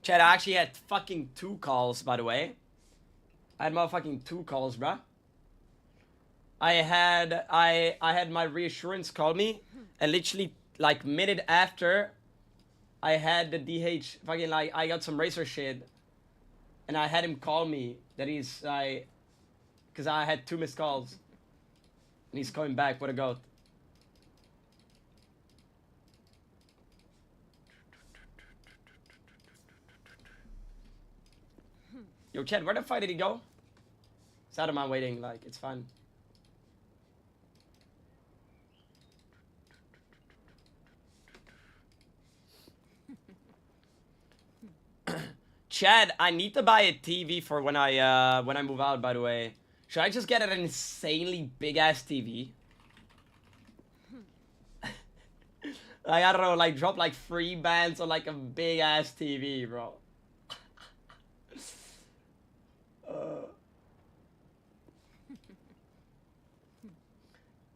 Chad, I actually had fucking 2 calls, by the way. I had motherfucking 2 calls, bruh. I had my reassurance call me, and literally like minute after, I had the DH fucking like I got some racer shit, and I had him call me that he's like, cause I had 2 missed calls, and he's coming back. What a goat. Yo, Chad, where the fuck did he go? It's out of my waiting, like, it's fine. Chad, I need to buy a TV for when I move out, by the way. Should I just get an insanely big-ass TV? Like, I don't know, like, drop, like, 3 bands on, like, a big-ass TV, bro.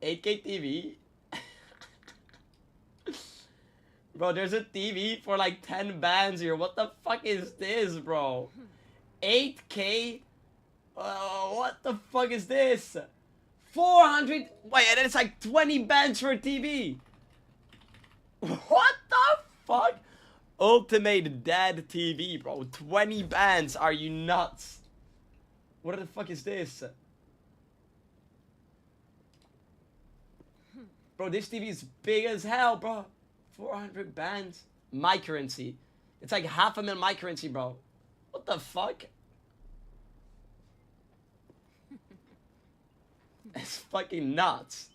8K TV? Bro, there's a TV for like 10 bands here. What the fuck is this, bro? 8K? What the fuck is this? 400? Wait, and it's like 20 bands for a TV. What the fuck? Ultimate Dad TV, bro. 20 bands. Are you nuts? What the fuck is this? Bro, this TV is big as hell, bro. 400 bands. My currency. It's like 500,000 my currency, bro. What the fuck? It's fucking nuts.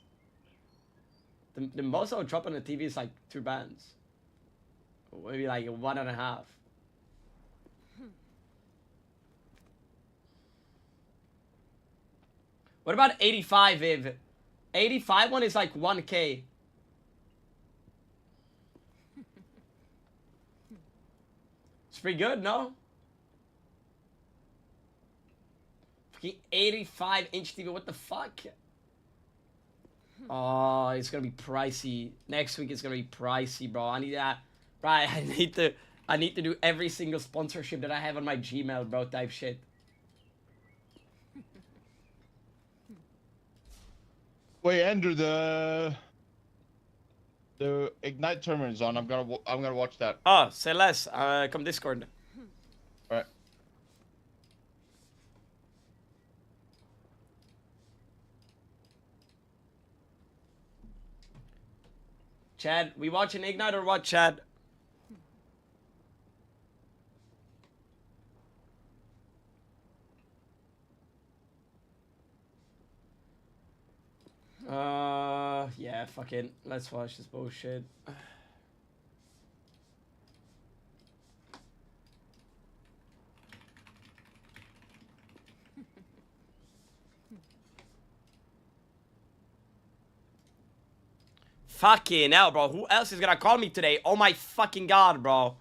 The most I'll drop on the TV is like 2 bands. Or maybe like 1.5. What about 85, Viv? 85 one is like 1K. It's pretty good, no? Fucking 85-inch TV, what the fuck? Oh, it's gonna be pricey. Next week it's gonna be pricey, bro. I need that. Right, I need to do every single sponsorship that I have on my Gmail, bro, type shit. Wait, Andrew, the Ignite tournament is on. I'm gonna watch that. Oh, say less. Come Discord. Chad, we watching Ignite or what, Chad? Yeah, fucking. Let's watch this bullshit. Fucking hell, bro. Who else is gonna call me today? Oh my fucking god, bro.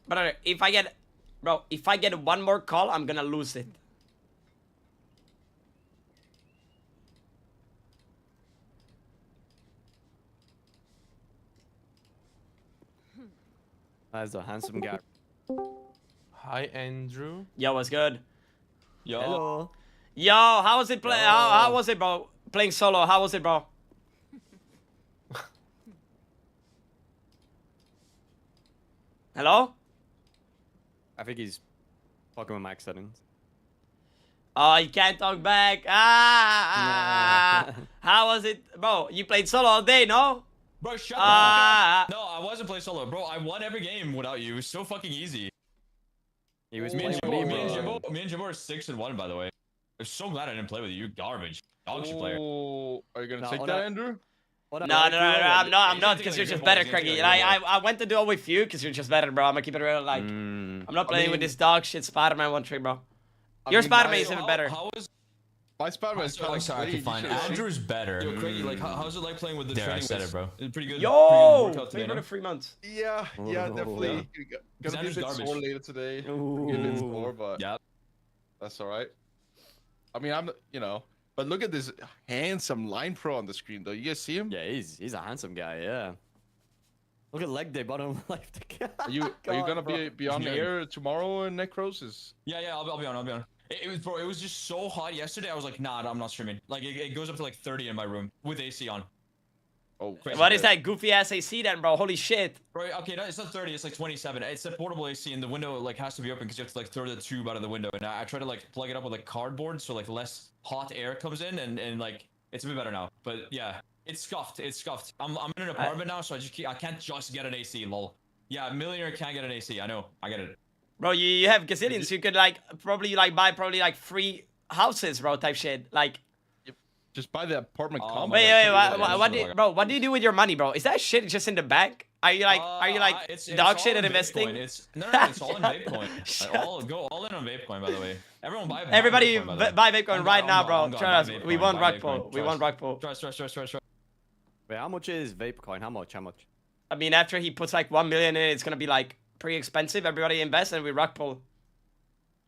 But if I get, bro, if I get one more call, I'm gonna lose it. That's a handsome guy. Hi, Andrew. Yo, what's good? Yo. Hello. Yo, how was it play? How was it, bro? Playing solo, how was it, bro? Hello? I think he's fucking with max settings. Oh, you can't talk back. How was it, bro? You played solo all day, no? Bro, shut up. No, I wasn't playing solo. Bro, I won every game without you. It was so fucking easy. He was me and playing Jimbo are 6-1, by the way. I'm so glad I didn't play with you. You're garbage. Dog shit player. Are you gonna take that, Andrew? No, I'm not, because you're just better, Craigie. I went to do it with you because you're just better, bro. I'm gonna keep it real. Like, I'm not playing with this dog shit Spider-Man 1-3, bro. Your Spider-Man is even better. My Spider-Man is I'm sorry, I can find Andrew's better. Yo, Craigie, like, how's it like playing with the training? I said it, bro. It's pretty good. Yo, played for the 3 months. Yeah, definitely. Gonna be a bit sore later today. Get a bit sore, but that's all right. I mean, but look at this handsome line pro on the screen, though. You guys see him? Yeah, he's a handsome guy. Yeah. Look at leg day, bottom left. Are you gonna be on air tomorrow, Necros? Yeah, I'll be on. It was just so hot yesterday. I was like, nah, I'm not streaming. Like, it goes up to like 30 in my room with AC on. Oh, crazy. What is that goofy ass AC then, bro? Holy shit. Bro, okay, no, it's not 30, it's like 27. It's a portable AC, and the window like has to be open because you have to like throw the tube out of the window. And I try to like plug it up with like cardboard so like less hot air comes in, and like it's a bit better now. But yeah, it's scuffed. I'm in an apartment now, so I can't just get an AC. Lol. Yeah, a millionaire can't get an AC. I know. I get it. Bro, you have gazillions. You could like probably buy 3 houses, bro. Type shit. Like. Just buy the apartment combo. Wait, what do you do with your money, bro? Is that shit just in the bank? Are you like it's dog shit all at in investing? No, it's all in Vapecoin. Go all in on Vapecoin, by the way. Everyone buy Everybody Vapecoin, buy Vapecoin right now, bro. Trust us. We won buy Rock Pool. We won Rock Pool. Trust. Wait, how much is Vapecoin? How much? I mean, after he puts like 1 million in it, it's gonna be like pretty expensive. Everybody invest and we Rock Pool.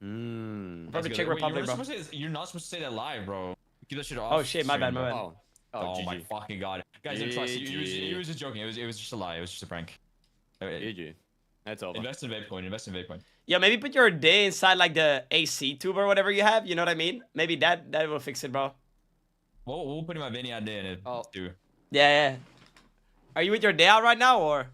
Probably Czech Republic, bro. You're not supposed to say that live, bro. Keep that shit off. Oh shit, my bad. Oh my fucking god. Guys, don't trust. He was just joking. It was just a lie. It was just a prank. GG. That's all. Invest in Vapecoin. Yeah, maybe put your day inside like the AC tube or whatever you have. You know what I mean? Maybe that will fix it, bro. We'll put my Vinny day in it too. Yeah. Are you with your day out right now or?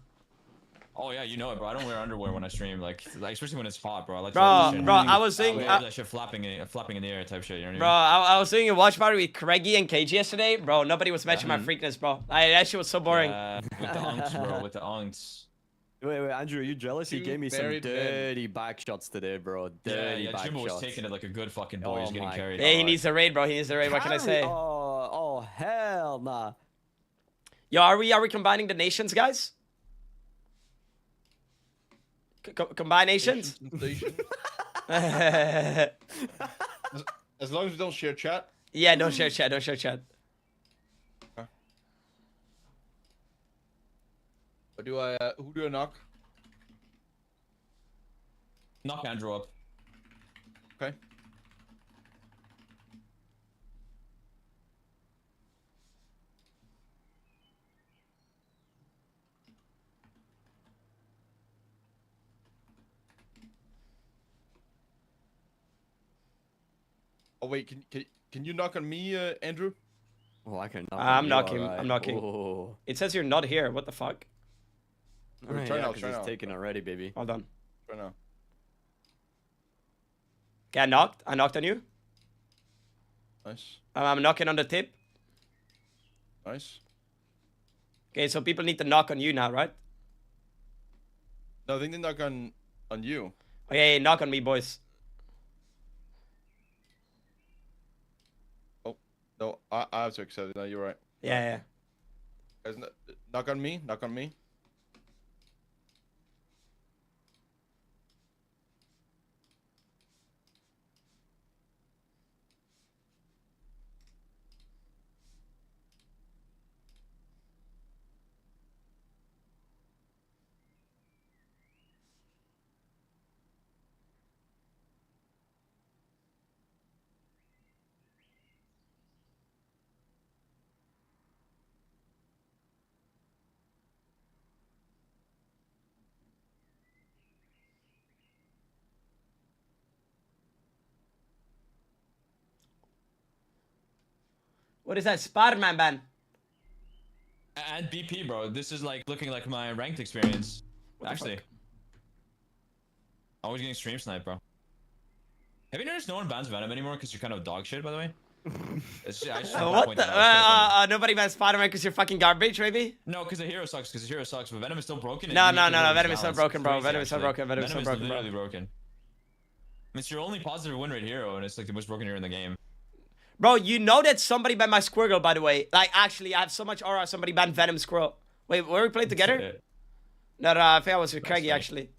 Oh yeah, you know it, bro. I don't wear underwear when I stream, like especially when it's hot, bro. I like to Bro, have shit. bro, I was doing that shit flapping in the air type shit. You know what bro, I mean? I was doing a watch party with Craigie and KG yesterday. Bro, nobody was matching my freakness, bro. That shit was so boring. With the unks, bro. With the unks. Wait, Andrew, are you jealous? You gave me some dirty back shots today, bro. Dirty back Jimbo shots. was taking it like a good fucking boy. He's getting carried. Yeah, he needs a raid, bro. He needs a raid. What can I say? Oh, hell nah. Yo, are we combining the nations, guys? Combine nations? As long as we don't share chat. Yeah, don't share chat. Don't share chat. Who do I knock? Knock Andrew up. Okay. Oh wait, can you knock on me, Andrew? Oh, I can. I'm knocking. Right. I'm knocking. Oh. It says you're not here. What the fuck? Right, try now. It's taken already, baby. Hold on. Try now. Okay, I knocked. I knocked on you. Nice. I'm knocking on the tip. Nice. Okay, so people need to knock on you now, right? No, I think they knock on you. Okay, knock on me, boys. Oh, no, I have to accept it. No, you're right. Yeah. Guys, knock on me. Knock on me. What is that? Spider-Man ban. And BP, bro. This is like looking like my ranked experience. Actually. Always getting stream sniped, bro. Have you noticed no one bans Venom anymore because you're kind of dog shit, by the way? What the? Nobody bans Spider-Man because you're fucking garbage, maybe? No, because the hero sucks. Because the hero sucks. But Venom is still broken. No. Venom is so broken, bro. Venom is so broken. Venom is so broken, bro. Literally broken. I mean, it's your only positive win rate hero, and it's like the most broken hero in the game. Bro, you know that somebody banned my Squirrel, by the way. Like, actually, I have so much aura. Somebody banned Venom Squirrel. Wait, were we playing together? No, I think I was with Craigie, actually.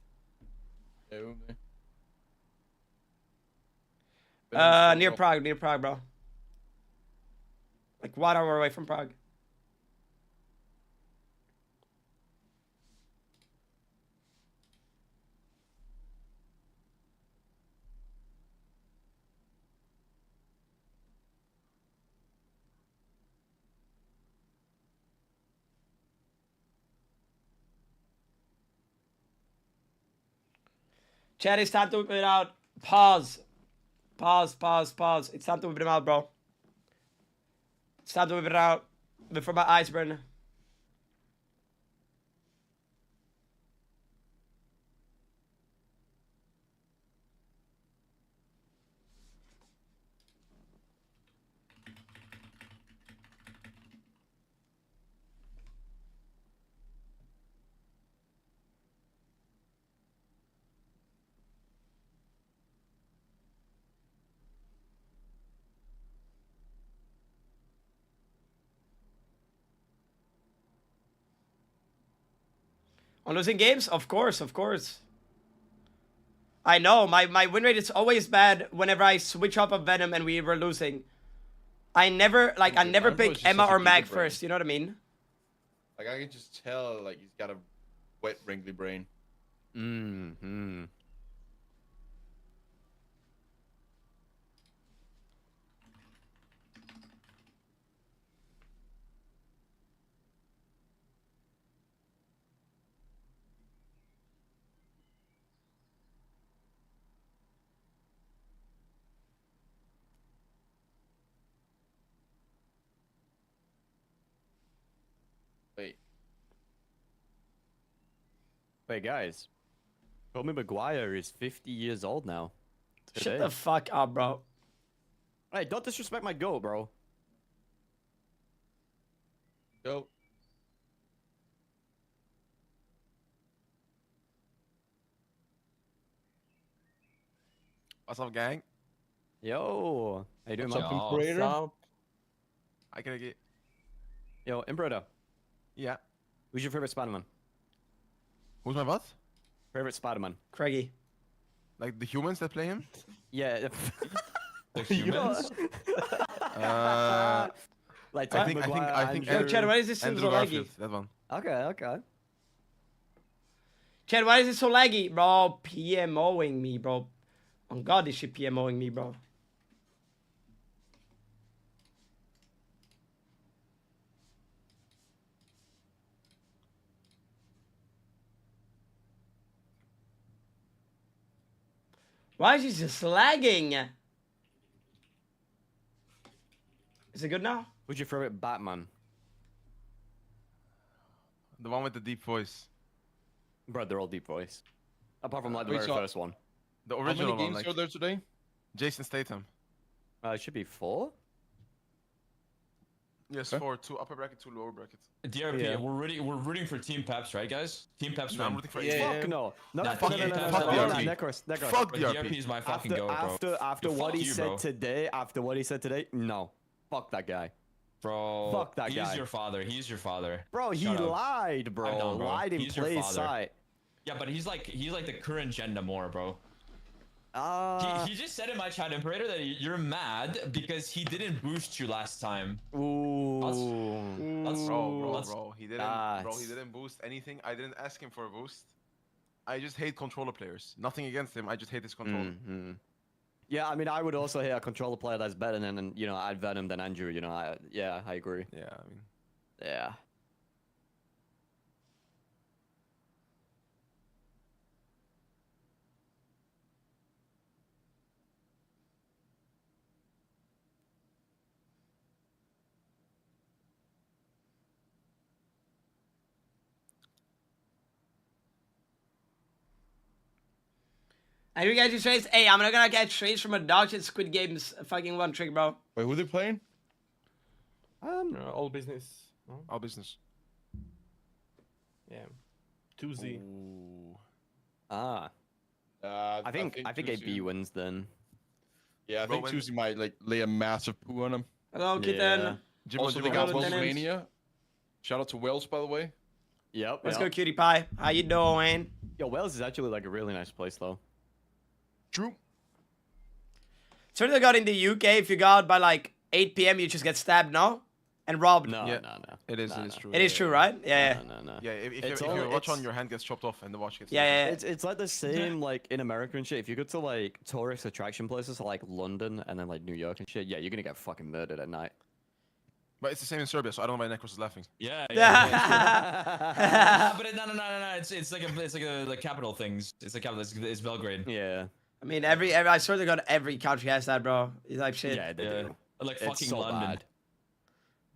Near Prague, bro. Like 1 hour away from Prague. Chat, it's time to whip it out. Pause. It's time to whip it out, bro. It's time to whip it out before my eyes burn. On losing games? Of course. I know, my win rate is always bad whenever I switch up a Venom and we were losing. I never pick Emma or Mag first, you know what I mean? Like, I can just tell, like, he's got a wet, wrinkly brain. Wait. Wait, guys. Tommy Maguire is 50 years old now. Shut the fuck up, bro. Hey, don't disrespect my goal, bro. Yo. What's up, gang? Yo. How you doing, What's man? up, Imperator? I can get. Yo, Imperator. Yeah. Who's your favorite Spider-Man? Who's my what? Favorite Spider-Man? Craigie. Like the humans that play him? Yeah. The humans? Like I think. Yo, Chad, why is this so Andrew laggy? Garfield, that one. Okay. Chad, why is it so laggy? Bro, PMOing me, bro. On God, this shit PMOing me, bro. Why is he just lagging? Is it good now? Who's your favorite Batman? The one with the deep voice. Bro, they're all deep voice. Apart from like the Wait, very so- first one. The How original many games one, like are there today? Jason Statham. It should be 4. Yes, 4. 2 upper bracket, 2 lower brackets. DRP, Yeah. we're rooting for Team Peps, right, guys? Team Peps No, I'm win. rooting for Fuck no. Nah, Fuck fuck no, DRP. Fuck DRP. Necros. Fuck But DRP. DRP is my fucking After, goat, bro. after Yo, what fuck he you, said bro. today, no. Fuck that guy. Bro, Fuck that he's guy. your father. He's your father. Bro, he Shut up. lied, I'm bro. done, bro. Lied in He's your plain father. sight. Yeah, but he's like the current gender more, bro. He just said in my chat, Imperator, that you're mad because he didn't boost you last time. Ooh. Bro. He didn't boost anything. I didn't ask him for a boost. I just hate controller players. Nothing against him. I just hate his controller. Yeah, I mean, I would also hate a controller player that's better than, you know, I'd Venom than Andrew. You know, I agree. Yeah, I mean. Yeah. And you guys do trades? Hey, I'm not gonna get trades from a dog shit Squid Games fucking one trick, bro. Wait, who they playing? All business. No? All business. Yeah. 2Z. I think AB wins then. Yeah, I think Tuesday might like lay a massive poo on him. Hello, kitten. Also, they got Wellsmania. Shout out to Wells, by the way. Yep. Let's go, cutie pie. How you doing? Yo, Wales is actually like a really nice place, though. True. Certainly got in the UK, if you go out by like 8 p.m., you just get stabbed, no? And robbed. No. It is true. It is true, right? Yeah. No. Yeah, if your watch on your hand gets chopped off and the watch gets Yeah. It's like the same like in America and shit. If you go to like tourist attraction places like London and then like New York and shit, yeah, you're gonna get fucking murdered at night. But it's the same in Serbia, so I don't know why Necros is laughing. Yeah. But no. It's like a capital things. It's a capital. It's Belgrade. Yeah. I mean, I swear to God, every country has that, bro. It's like shit. Yeah, they do. Like It's fucking so London. bad.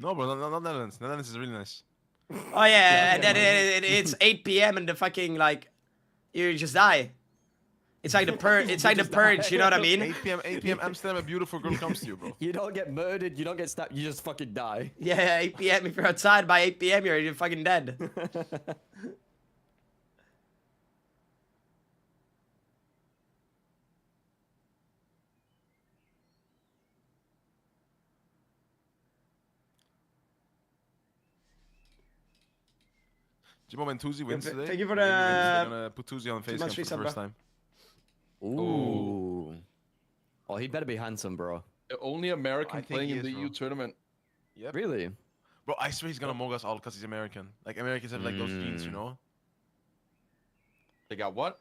No, bro, not Netherlands. Netherlands is really nice. Oh yeah, and then it's 8 p.m. and the fucking like, you just die. It's like the purge. It's like the purge. You know what I mean? 8 p.m. Amsterdam, a beautiful girl comes to you, bro. You don't get murdered. You don't get stabbed. You just fucking die. Yeah, 8 p.m. If you're outside by 8 p.m., you're fucking dead. Jimbo Tuzi wins today. Thank you for Maybe the- they're gonna put Tuzi on face much cam for the resub, first bro. time. Ooh. Oh, he better be handsome, bro. The only American playing in the EU tournament. Yep. Really? Bro, I swear he's gonna mug us all because he's American. Like Americans have like those genes, you know. They got what?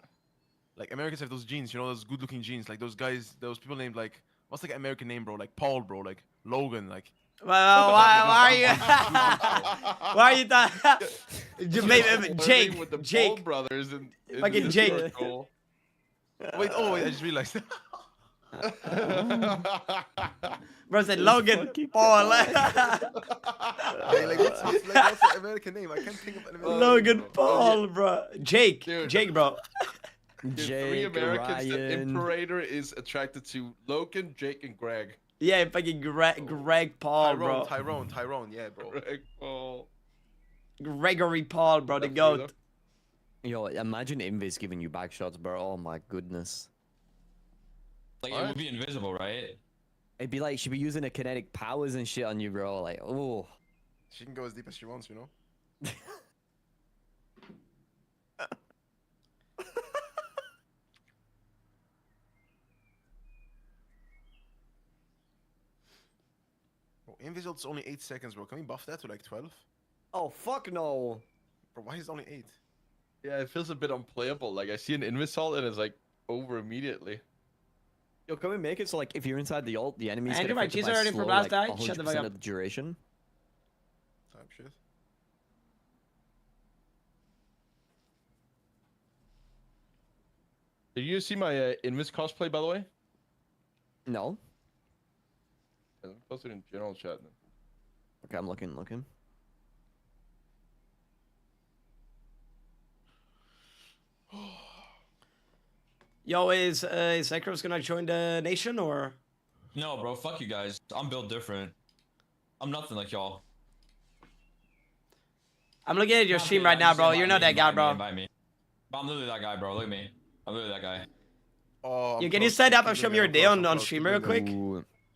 Like Americans have those genes, you know, those good-looking genes. Like those guys, those people named like, what's like an American name, bro? Like Paul, bro. Like Logan, like. Well, why are you? Why are you Jake, with the Jake, Paul brothers and fucking Jake. Wait, I just realized. Bro said Logan Paul. Hey, like, what's the American name? I can't think of an American Logan name, bro. Paul, bro. Jake. Dude. Jake, bro. Dude, Jake, 3 Americans that Ryan. Imperator is attracted to Logan, Jake, and Greg. Yeah, fucking Greg Paul, bro. Tyrone, yeah, bro. Greg Paul. Gregory Paul, bro, the goat. Yo, imagine Invis giving you back shots, bro. Oh my goodness. Like, it would be invisible, right? It'd be like she'd be using her kinetic powers and shit on you, bro. Like, oh. She can go as deep as she wants, you know? Bro, Invisil's only 8 seconds, bro. Can we buff that to like 12? Oh, fuck no. Bro, why is it only 8? Yeah, it feels a bit unplayable. Like, I see an Invisal and it's like over immediately. Yo, can we make it so like if you're inside the ult, the enemies Andrew, get my affected cheese by already slow, from last like, night? Shut the fuck 100% up. of the duration? Type shit. Did you see my Invis cosplay, by the way? No. I posted in general chat. Okay, I'm looking. Yo, is Zekros gonna join the nation or? No, bro. Fuck you guys. I'm built different. I'm nothing like y'all. I'm looking at your stream right now, bro. You're not that guy, bro. Invite me. But I'm literally that guy, bro. Look at me. I'm literally that guy. Oh, Can you set up and show me your day on stream real quick?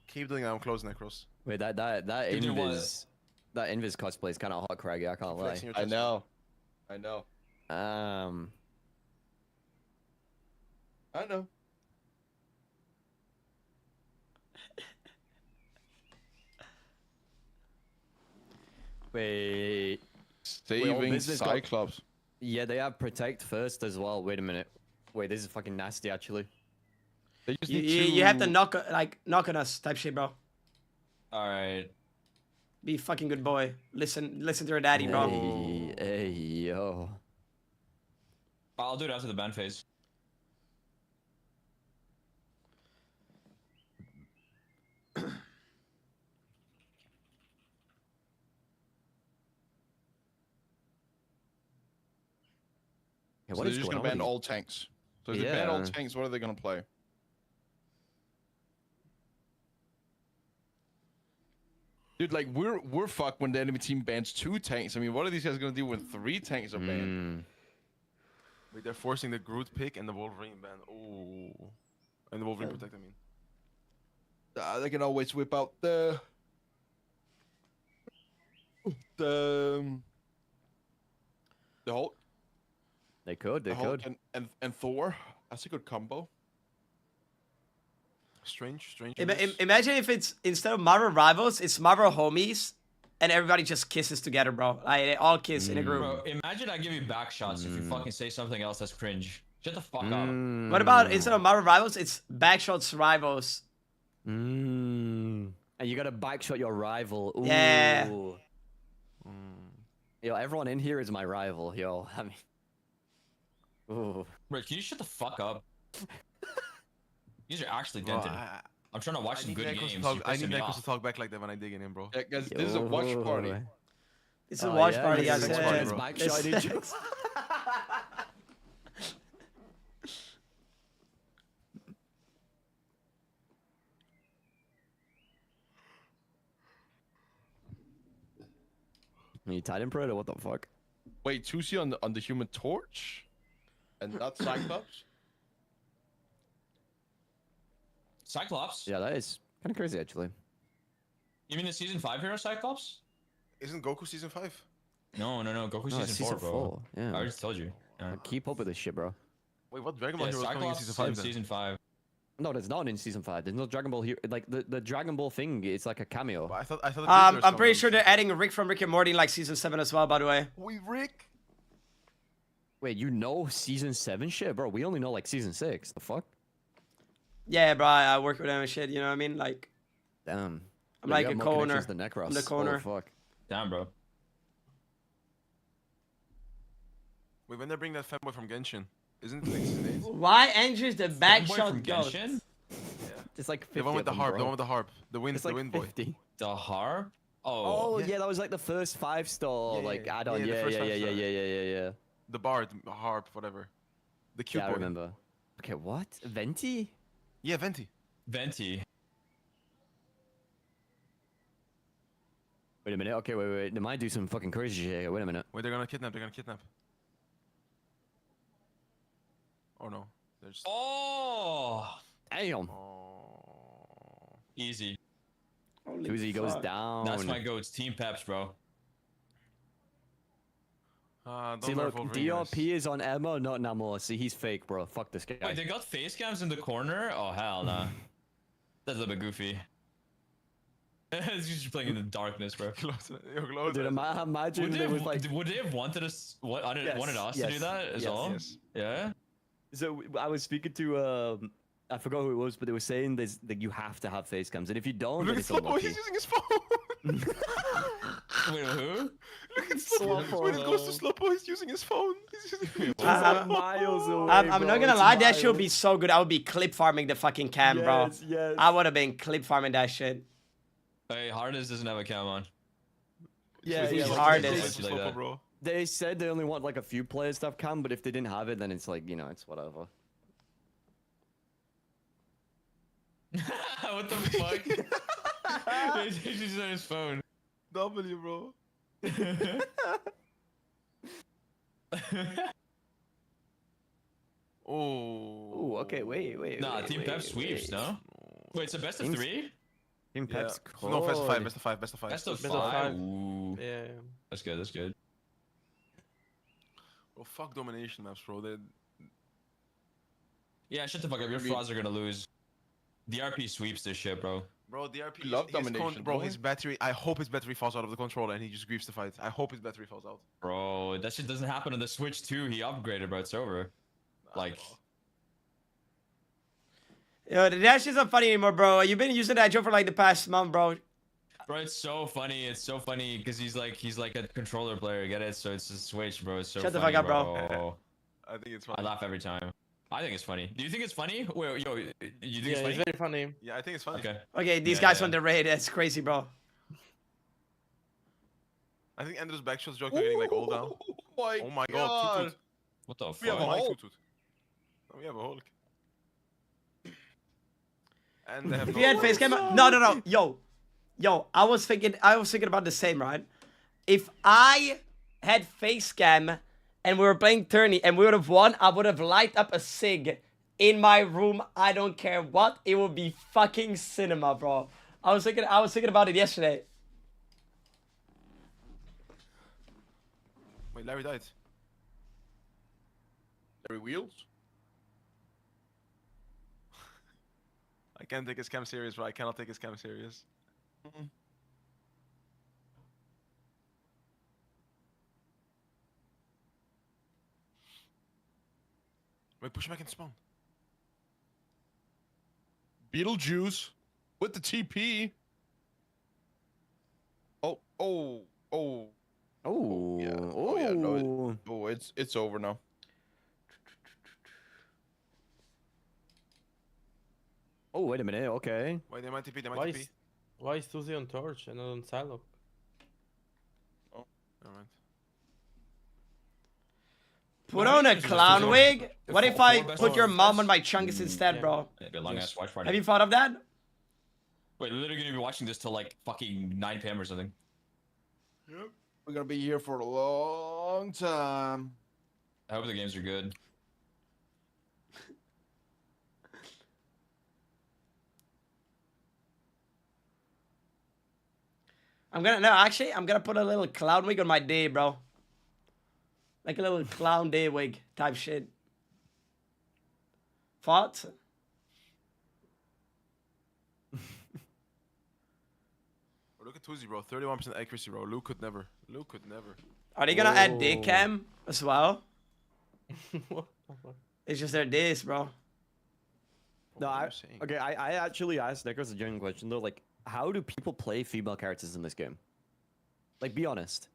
Keep doing that. I'm close, Necros. Wait, that Invis cosplay is kind of hot, Craggy. I can't lie. I know. I know. Wait. Saving Cyclops. Yeah, they have protect first as well. Wait a minute. Wait, this is fucking nasty, actually. They just You have to knock on us type shit, bro. All right. Be a fucking good boy. Listen to your daddy, bro. Hey, yo. I'll do it after the ban phase. Yeah, so they're just gonna ban all tanks. So if they ban all tanks, what are they gonna play? Dude, like we're fucked when the enemy team bans 2 tanks. I mean, what are these guys gonna do when 3 tanks are banned? Wait, they're forcing the Groot pick and the Wolverine ban. Oh, and the Wolverine protect. I mean, They can always whip out the Hulk. They could. And Thor. That's a good combo. Strange. Imagine if it's instead of Marvel rivals, it's Marvel homies, and everybody just kisses together, bro. Like they all kiss in a group. Bro, imagine I give you back shots if you fucking say something else that's cringe. Shut the fuck up. What about instead of Marvel rivals, it's backshots rivals? And you gotta backshot your rival. Ooh. Yeah. Yo, everyone in here is my rival. Yo, I mean. Ooh. Bro, can you shut the fuck up? These are actually dented. I'm trying to watch some good games. I need Necros to talk back like that when I dig in him, bro. Yeah, guys, this is a watch party. It's a watch party, yeah, guys. it's Backshot each other. Are you tied in Predator? What the fuck? Wait, Tusi on the Human Torch, and not Cyclops. Cyclops? Yeah, that is kind of crazy, actually. You mean the season 5 hero Cyclops? Isn't Goku season 5? No. Goku season 4, bro. Yeah. I already told you. Yeah. Keep up with this shit, bro. Wait, what Dragon Ball hero is coming in season 5 then? Season 5. No, there's not in season 5. There's no Dragon Ball here. Like the Dragon Ball thing, it's like a cameo. I thought. I'm pretty sure they're adding Rick from Rick and Morty in like season 7 as well. By the way. Rick. Wait, you know season 7 shit, bro? We only know like season 6. The fuck? Yeah, bro. I work with them and shit. You know what I mean? Like. Damn. I'm like a corner. I'm the corner. Oh, fuck. Damn, bro. Wait, when they bring that fanboy from Genshin, isn't it like season 8? Why Andrew's the backshot goat? Genshin? Yeah. It's like 50 The one with the of them, harp. bro. The one with the harp. The wind. It's The like wind boy. 50. The harp? Oh, yeah, that was like the first 5-star like add-on. the Yeah, first yeah, 5 yeah, star. yeah. The bard, harp, whatever. The cute Yeah, boy. I remember. Okay, what? Venti? Yeah, Venti. Venti. Wait a minute. Okay, wait. They might do some fucking crazy shit here. Wait a minute. Wait, they're gonna kidnap. They're gonna kidnap. Oh no. There's. Oh! Damn. Easy. Tuzi goes down. That's my goats. Team Peps, bro. Don't See, nerf look, Wolverine, guys. DRP is on Emma, not Namor. See, he's fake, bro. Fuck this guy. Wait, they got face cams in the corner? Oh, hell nah. That's a little bit goofy. He's just playing in the darkness, bro. Dude, imagine there was like... Would they have wanted us, wanted us to do that as well? Yes. Yeah? So I was speaking to, I forgot who it was, but they were saying that you have to have face cams, and if you don't, then Look at it's Slowpoke, unlucky. he's using his phone. Wait, who? Look at Slowpoke. When it goes to Slowpoke, he's using his phone. He's using his I'm not gonna lie, that shit would be so good. I would be clip farming the fucking cam, bro. Yes. I would have been clip farming that shit. Hey, Hardness doesn't have a cam on. Yeah, He's yeah. hardest. They said they only want like a few players to have cam, but if they didn't have it, then it's like, you know, it's whatever. What the fuck? He's just on his phone. W, bro. Ooh, okay, wait. Nah, Team Pep sweeps, no? Wait, it's a best of 3? Team Pep's No, best of 5, best of 5, best of 5. Best of 5? Ooh. Yeah. That's good, that's good. Bro, fuck domination maps, bro. Yeah, shut the fuck up. Your frauds are gonna lose. DRP sweeps this shit, bro. Bro, DRP love domination, bro, bro. his battery. I hope his battery falls out of the controller and he just griefs the fight. I hope his battery falls out. Bro, that shit doesn't happen on the Switch too. He upgraded, bro. It's over. Like. Yo, that shit's not funny anymore, bro. You've been using that joke for like the past month, bro. Bro, it's so funny. It's so funny because he's like a controller player. Get it? So it's a Switch, bro. It's so Shut the funny, fuck up, bro. I think it's funny. I laugh every time. I think it's funny. Do you think it's funny? Wait, yo, you think Yeah, it's funny? it's very funny. Yeah, I think it's funny. Okay. Okay, these Yeah, guys yeah. on the raid. That's crazy, bro. I think Andrew's backshots joke are getting like old now. Oh my god. Toot. What the We have a fuck? Hulk. Oh, we have a Hulk. And they have If you had face cam, no. Yo, I was thinking about the same, right? If I had face cam and we were playing tourney and we would have won, I would have light up a cig in my room. I don't care what. It would be fucking cinema, bro. I was thinking about it yesterday. Wait, Larry died. Larry Wheels? I can't take his cam serious, bro. I cannot take his cam serious. Wait, push him back in spawn. Beetlejuice with the TP. Oh. Yeah. Oh yeah. No. It's over now. Oh, wait a minute. Okay. Wait, they might TP. They might Why TP. is, why is Tuzi on Torch and not on Psylocke? Oh, alright. Put on a clown wig? What if I put your mom on my chungus instead, bro? It'd be a long ass watch party. Have you thought of that? Wait, we're literally gonna be watching this till like fucking 9 PM or something. Yep. We're gonna be here for a long time. I hope the games are good. I'm gonna put a little clown wig on my day, bro. Like a little clown day wig type shit. Thoughts? Look at Tuzi, bro. 31% accuracy, bro. Luke could never. Are they gonna add day cam as well? What the fuck? It's just their days, bro. No, I actually asked Nicholas a genuine question though. Like, how do people play female characters in this game? Like, be honest.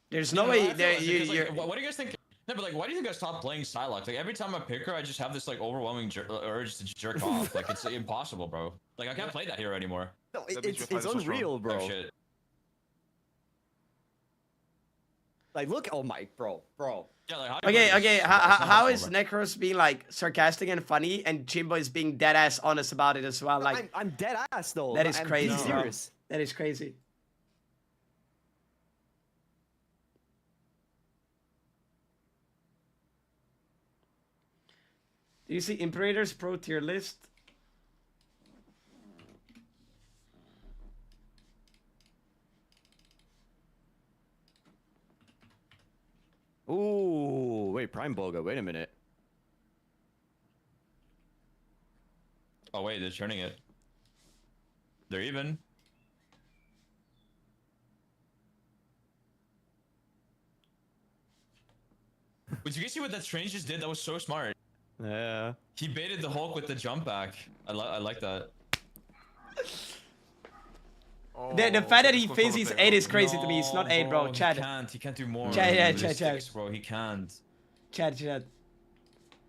There's no way. What do you guys think? No, but like, why do you guys stop playing Psylocke? Like every time I pick her, I just have this like overwhelming urge to jerk off. Like it's impossible, bro. Like I can't play that hero anymore. No, it's unreal, bro. Oh shit. Like look, oh my, bro. Yeah, like, Okay. How is Necros being like sarcastic and funny, and Jimbo is being dead ass honest about it as well? Like I'm dead ass though. that is I'm crazy, being bro. serious. That is crazy. Do you see Imperator's pro tier list? Ooh, wait, Prime Boga. Wait a minute. Oh wait, they're turning it. They're even. But you guys see what that Strange just did? That was so smart. Yeah. He baited the Hulk with the jump back. I like that. The fact that he thinks he's 8 is crazy to me. He's not 8, bro. Chad. He can't do more. Chad, yeah, Chad. Chad. Bro, he can't. Chad.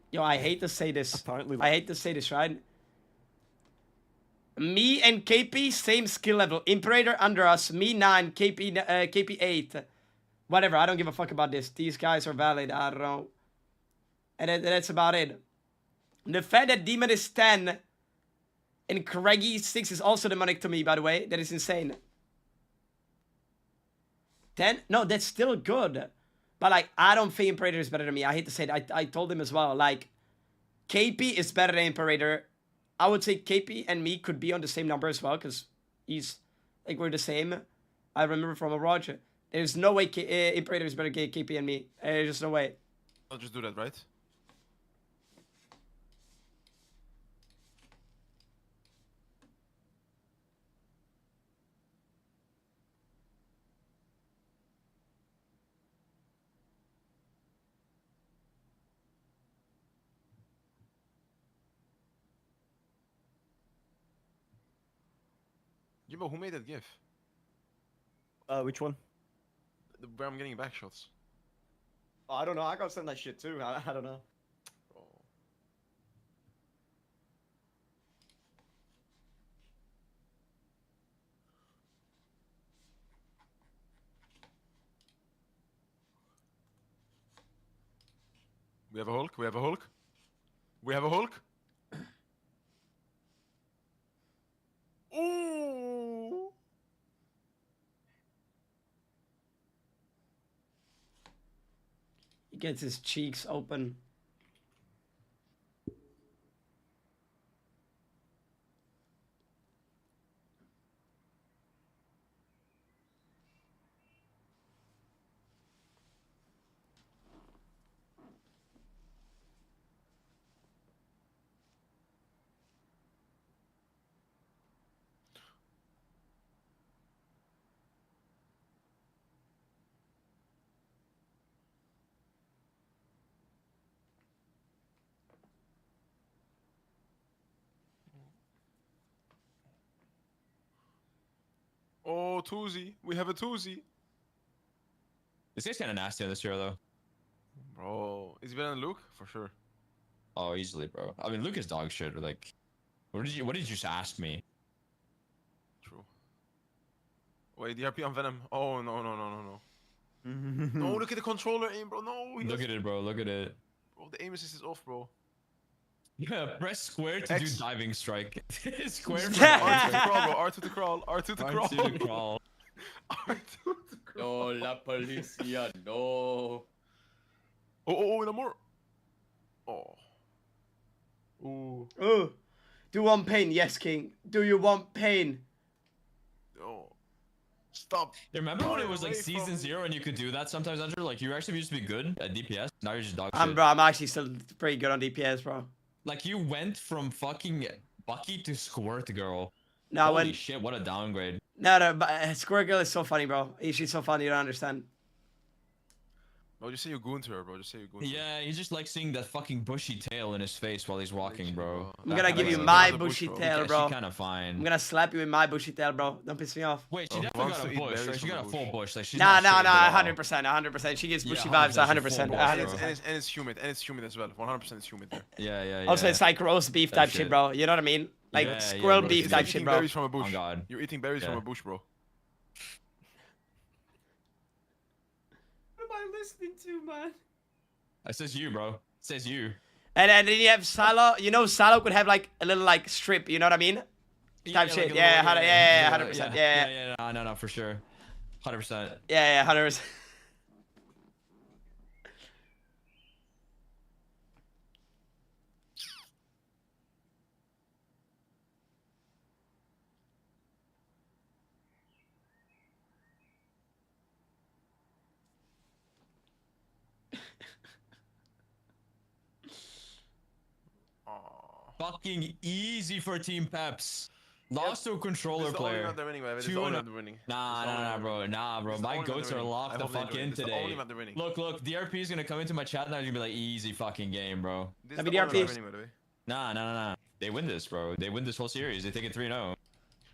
Yo, I hate to say this. Apparently, I hate to say this, right? Me and KP, same skill level. Imperator under us. Me 9, KP 8. Whatever, I don't give a fuck about this. These guys are valid, I don't know. And that's about it. The fact that Demon is 10 and Craigie 6 is also demonic to me, by the way. That is insane. 10? No, that's still good. But, like, I don't think Imperator is better than me. I hate to say it. I told him as well. Like, KP is better than Imperator. I would say KP and me could be on the same number as well, because he's, like, we're the same. I remember from a Roger. There's no way Imperator is better than KP and me. There's just no way. I'll just do that, right? Jimbo, who made that GIF? Which one? Where I'm getting back shots. Oh, I don't know. I gotta send that shit too. I don't know. We have a Hulk. We have a Hulk. We have a Hulk. Ooh. He gets his cheeks open. Oh, Toozy. We have a Toozy. This guy's kind of nasty on this hero, though. Bro, is he better than Luke? For sure. Oh, easily, bro. I mean, Luke is dog shit. Like, what did you just ask me? True. Wait, DRP on Venom. Oh, no. No, look at the controller aim, bro. No. Look at it, bro. Look at it. Bro, the aim assist is off, bro. Yeah, press square to do diving strike. Square for R2 to crawl, bro. R2 to crawl. R2 to crawl. R2 to crawl. R2 to crawl. No, la policía, no. Oh, no more. Oh. Ooh. Oh. Do you want pain? Yes, King. Do you want pain? Oh. Stop. Remember when it was like season 0 and you could do that sometimes, Andrew? Like you actually used to be good at DPS. Now you're just dog shit. Bro, I'm actually still pretty good on DPS, bro. Like you went from fucking Bucky to Squirt Girl. No, holy shit, what a downgrade. No, but Squirt Girl is so funny, bro. She's so funny, you don't understand. Bro, just say you goon to her, bro. Just say you goon to her. Yeah, he just likes seeing that fucking bushy tail in his face while he's walking, bro. I'm gonna give you my bushy tail, bro. She's kind of fine. I'm gonna slap you with my bushy tail, bro. Don't piss me off. Wait, she definitely got a bush, right? She got a full bush. Like she's nah, not 100%, 100%. She gives bushy vibes, 100%. And it's humid, as well. 100% it's humid there. Yeah. Also, it's like roast beef type shit, bro. You know what I mean? Like squirrel beef type shit, bro. Berries from a bush. Oh God. You're eating berries from a bush, bro. What am I listening to, man? It says you, bro. It says you. And then you have Salo. You know, Salo could have like a little like strip. You know what I mean? Type shit. Like yeah, 100%. Yeah. No, for sure. 100%. Yeah, 100%. Fucking easy for Team Peps. Lost to a controller player. Nah, bro. My goats are locked the fuck in today. Look, DRP is gonna come into my chat now and gonna be like, easy fucking game, bro. Nah. They win this, bro. They win this whole series. They take it 3-0.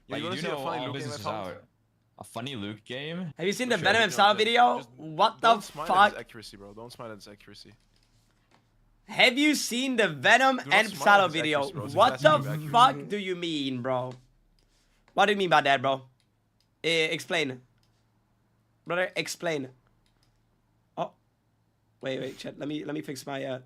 Like, you do know all business is out. A funny Luke game? Have you seen the Venom himself video? What the fuck? Accuracy, bro. Don't smile at his accuracy. Have you seen the Venom and Salo video? What the fuck do you mean, bro? What do you mean by that, bro? Explain. Brother, explain. Oh. Wait, chat. Let me fix my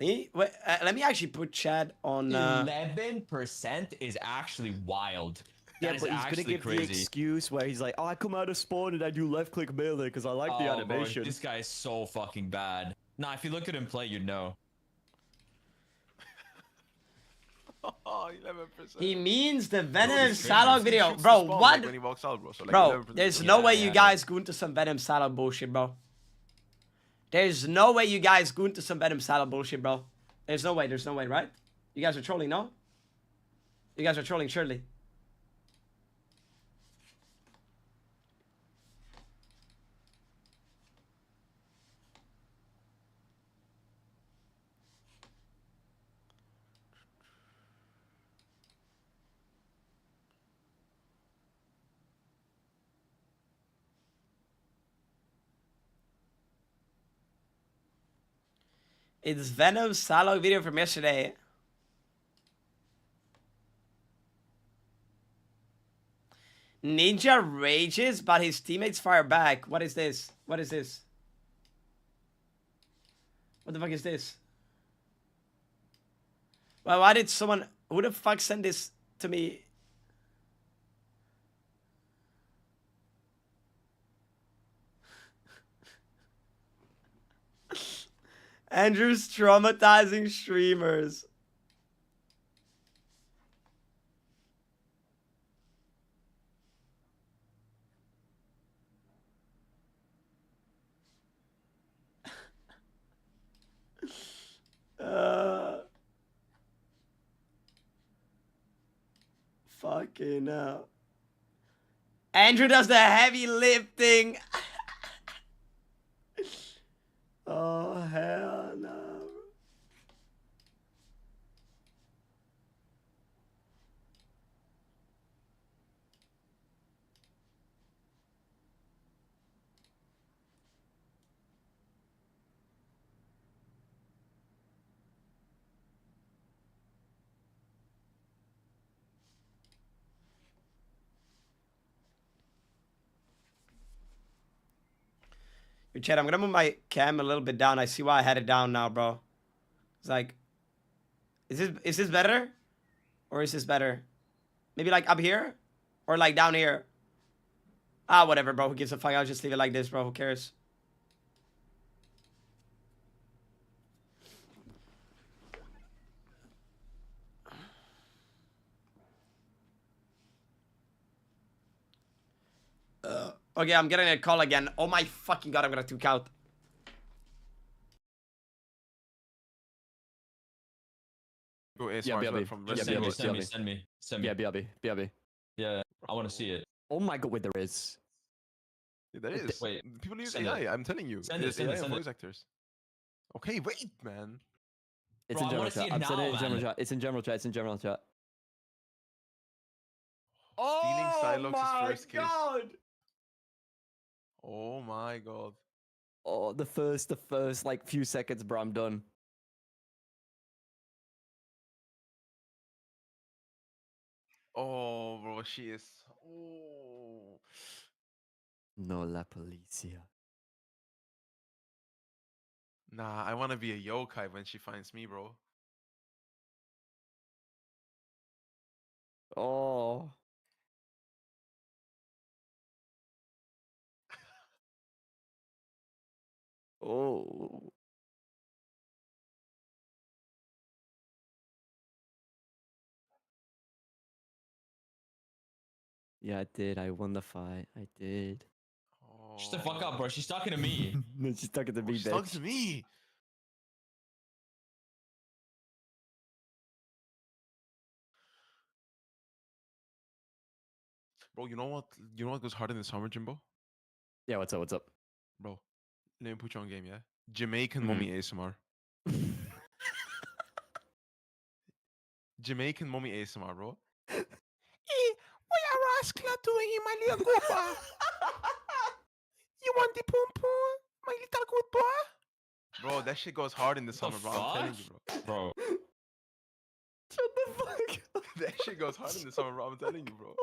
let me actually put chat on 11% is actually wild. Yeah, but he's gonna give the excuse where he's like, oh, I come out of spawn and I do left click melee because I like the animation. Bro, this guy is so fucking bad. Nah, if you look at him play, you'd know. Oh, 11%. He means the Venom Salog video. Bro, what? When he walks out, bro. So like bro, there's no way you guys go into some Venom Salog bullshit, bro. There's no way you guys go into some Venom Salog bullshit, bro. There's no way, right? You guys are trolling, no? You guys are trolling, surely. It's Venom's Salog video from yesterday. Ninja rages, but his teammates fire back. What is this? What is this? What the fuck is this? Well, why did someone... Who the fuck sent this to me? Andrew's traumatizing streamers. Fucking hell. Andrew does the heavy lifting. Oh, hell no. Yo, chat, I'm gonna move my cam a little bit down. I see why I had it down now, bro. It's like, is this better? Or is this better? Maybe like up here? Or like down here? Ah, whatever, bro. Who gives a fuck? I'll just leave it like this, bro. Who cares? Okay, I'm getting a call again. Oh my fucking god, I'm gonna took out. Go Yeah, Send me. Yeah, BRB. Yeah, I want to see it. Oh my god, wait, there is. Yeah, there is. Wait. People use Send AI. it. I'm telling you. Send it, There's send AI it, and send it. voice actors. Okay, wait, man. It's Bro, in I general wanna see chat. it I'm now, sending it in general man. chat. It's in general chat. It's in general chat. Stealing Oh Psylocke's my first kiss. god! Oh my god. Oh, the first like few seconds, bro. I'm done. Oh, bro, she is. Oh. No la policia. Nah, I want to be a yokai when she finds me, bro. Oh. Oh. Yeah, I did. I won the fight. I did. Shut the fuck up, bro. She's talking to me. No, she's talking to me, She's bitch. talking to me. Bro, you know what? You know what goes hard in the summer, Jimbo? Yeah, what's up? What's up? Bro, let me put you on game, yeah? Jamaican Mhm. mommy ASMR. Jamaican mommy ASMR, bro. Hey, what you rascal doing in my little goopa? You want the pom pom, my little good boy? Bro, that shit goes hard in the summer, bro. I'm telling you, bro. Bro. Shut the fuck up. That shit goes hard in the summer, bro. I'm telling you, bro.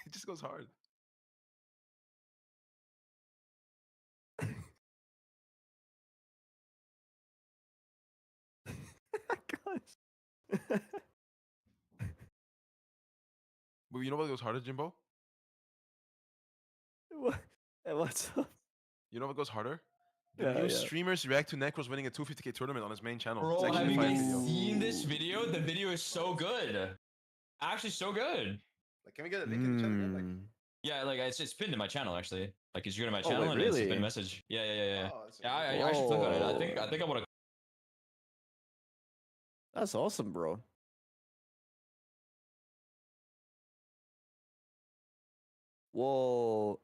It just goes hard. But you know what goes harder, Jimbo? What's up? You know what goes harder? The Yeah, new yeah. streamers react to Necros winning a 250k tournament on his main channel. Bro, It's have actually you a fire guys video. seen this video? The video is so good. Actually, so good. Like, can we get a link in the chat again? Like, Yeah, like it's pinned to my channel actually. Like it's you to my Oh, channel wait, and it's a really? pinned message. Yeah. Oh, that's Yeah, I should click on it. I think I would have. That's awesome, bro. Whoa.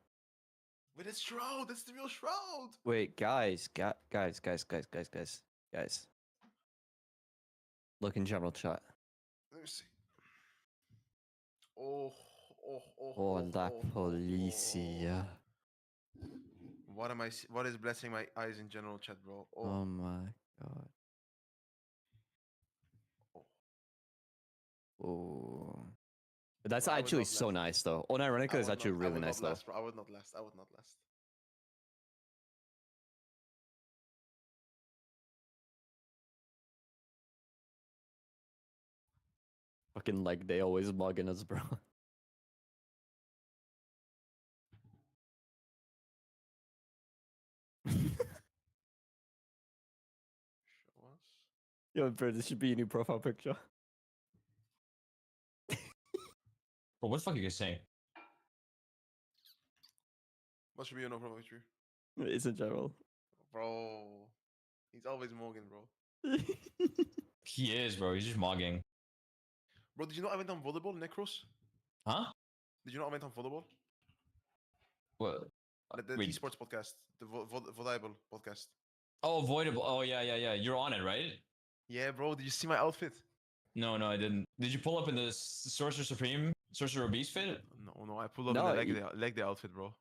with it's Shroud. That's the real Shroud. Wait, guys. Look in general chat. Let me see. Oh, Oh, la policia. What am I? What is blessing my eyes in general chat, bro? Oh my god. Oh. That's Bro, I would actually not so last. nice, though. Unironica is actually really nice, though. Bro. I would not last. I would not last. Fucking like they always mugging us, bro. Show us. Yo, bro, this should be a new profile picture. Bro, what the fuck are you guys saying? What should be a no problem picture? It's in general. Bro, he's always Morgan, bro. He is, bro. He's just mogging. Bro, did you know I went on volleyball, Necros? Huh? Did you know I went on volleyball? What? The Wait. Esports podcast, the volleyball podcast. Oh, avoidable. Oh yeah. You're on it, right? Yeah, bro. Did you see my outfit? No, I didn't. Did you pull up in the Sorcerer Supreme, Sorcerer Beast fit? No. I pulled up No, in the leg day outfit, bro.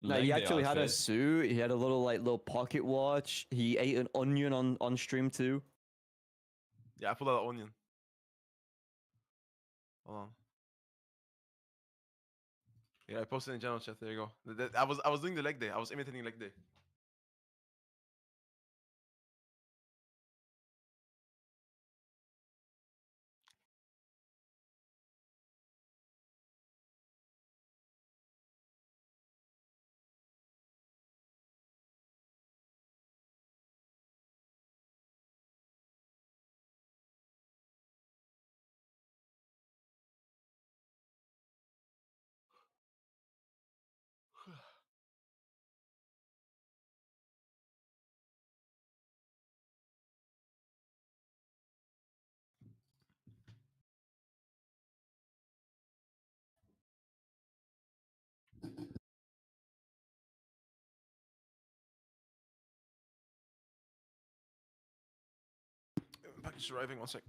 No, Leg he day actually had a outfit. suit. He had a little pocket watch. He ate an onion on stream too. Yeah, I pulled out an onion. Hold on. Yeah, I posted in general chat. There you go. I was doing the leg day. I was imitating leg day. Package arriving. 1 sec.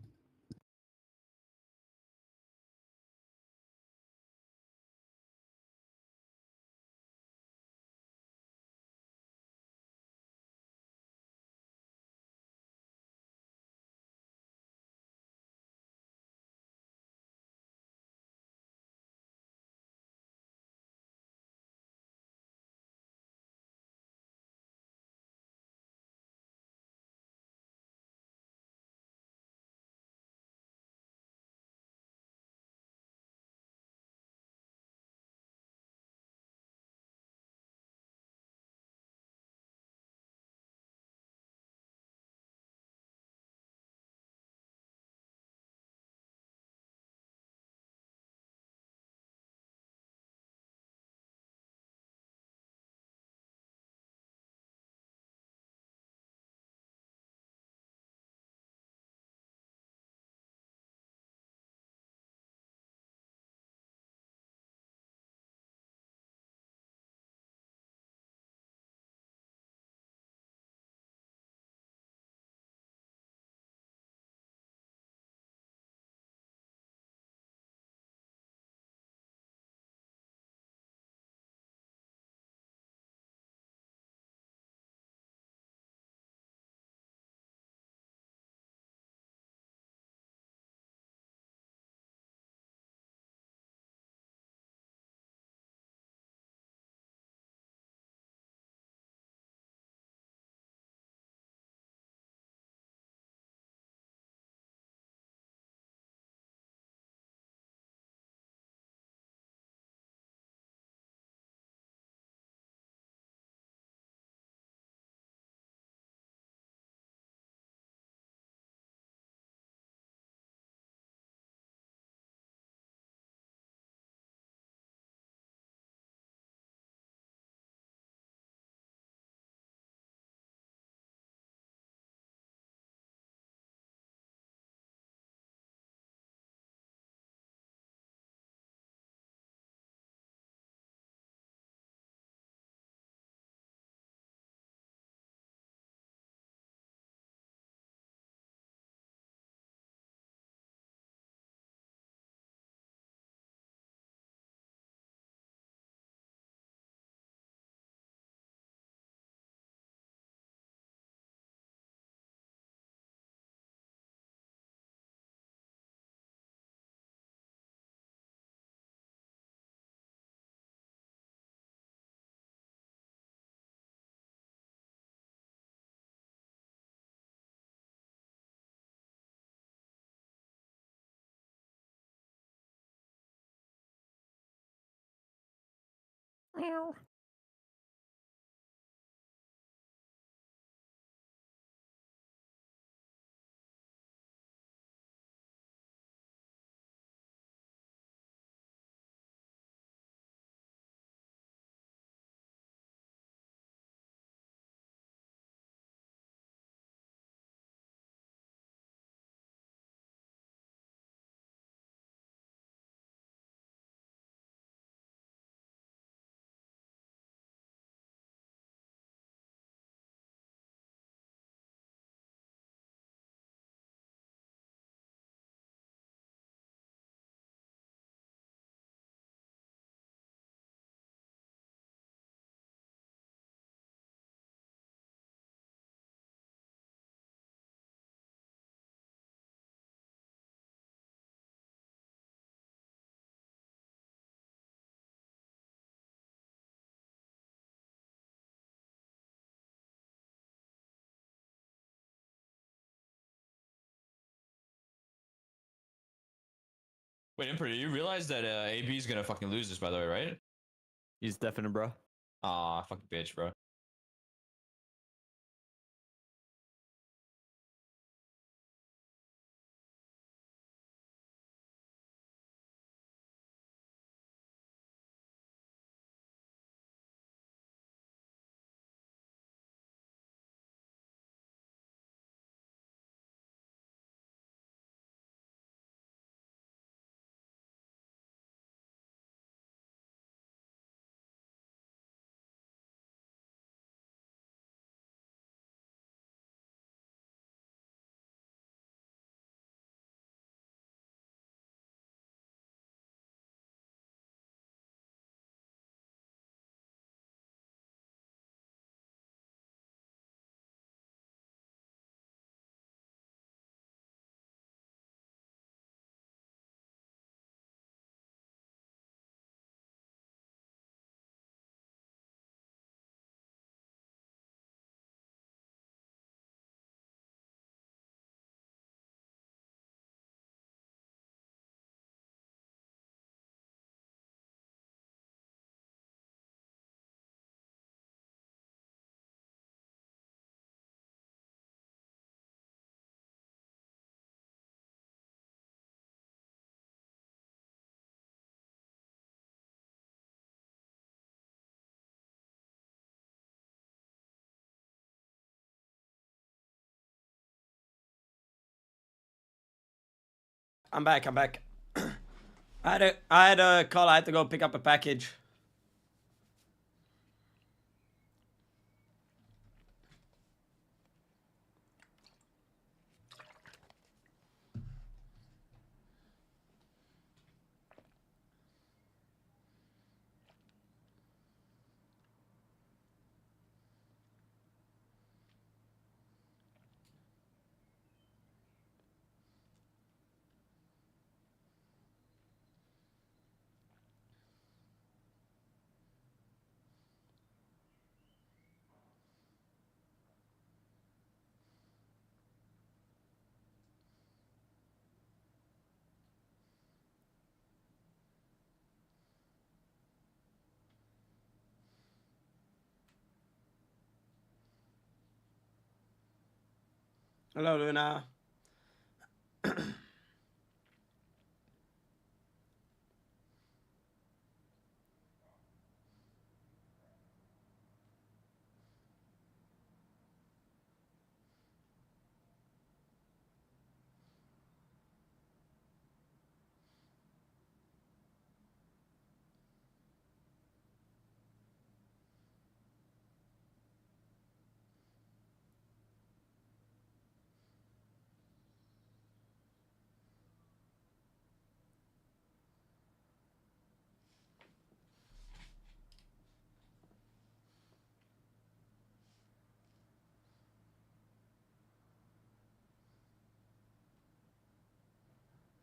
Meow. Wait, Emperor, you realize that AB is gonna fucking lose this, by the way, right? He's deafening, bro. Aw, fucking bitch, bro. I'm back. I had a call. I had to go pick up a package. Hello, Luna.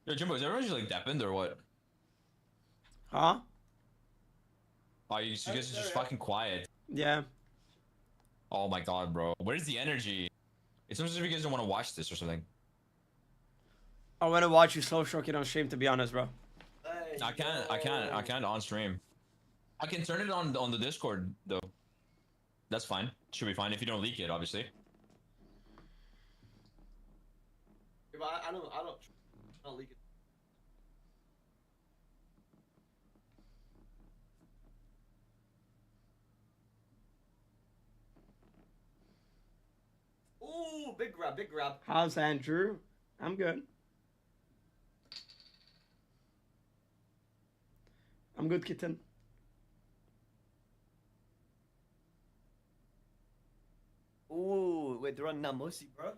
Yo, Jimbo, is everyone just like deafened or what? Huh? Oh, you guys are just fucking quiet. Yeah. Oh my god, bro. Where's the energy? It's almost as if you guys don't want to watch this or something. I want to watch you slow stroke it on stream, to be honest, bro. I can't on stream. I can turn it on the Discord though. That's fine. Should be fine if you don't leak it, obviously. Yeah, but I don't leak it. Ooh, big grab, big grab. How's Andrew? I'm good. I'm good, kitten. Ooh, wait, they're on Namosi, bro.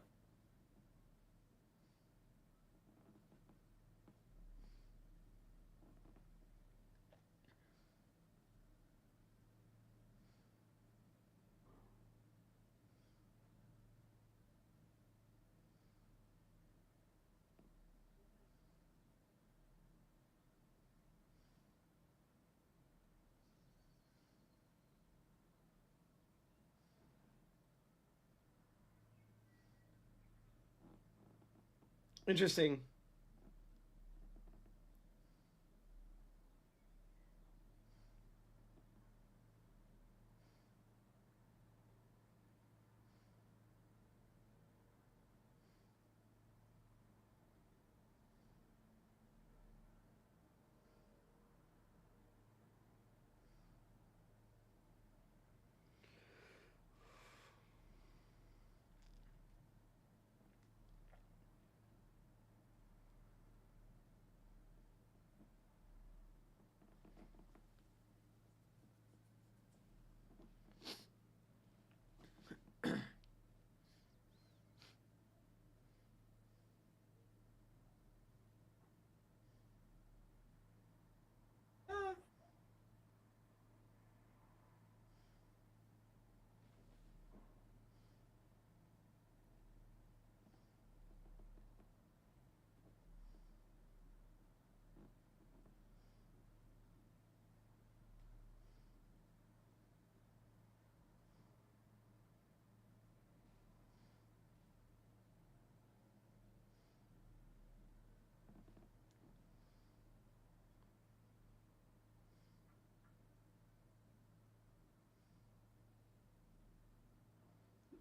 Interesting.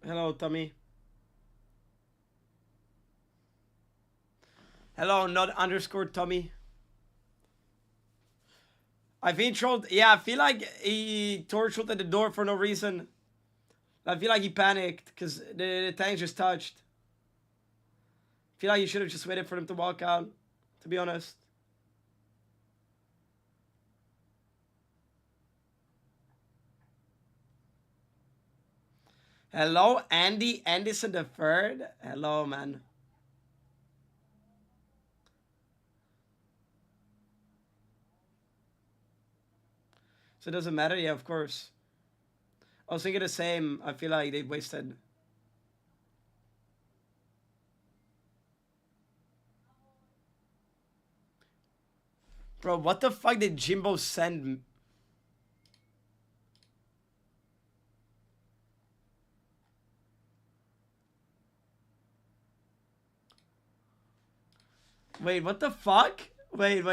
Hello, Tommy. Hello, not underscore Tommy. I've been trolled. Yeah, I feel like he torched at the door for no reason. I feel like he panicked because the tank just touched. I feel like you should have just waited for him to walk out. to be honest. Hello, Andy Anderson the third. Hello, man. So it doesn't matter? Yeah, of course. I was thinking the same. I feel like they wasted. Bro, what the fuck did Jimbo send? Wait, what the fuck? Wait.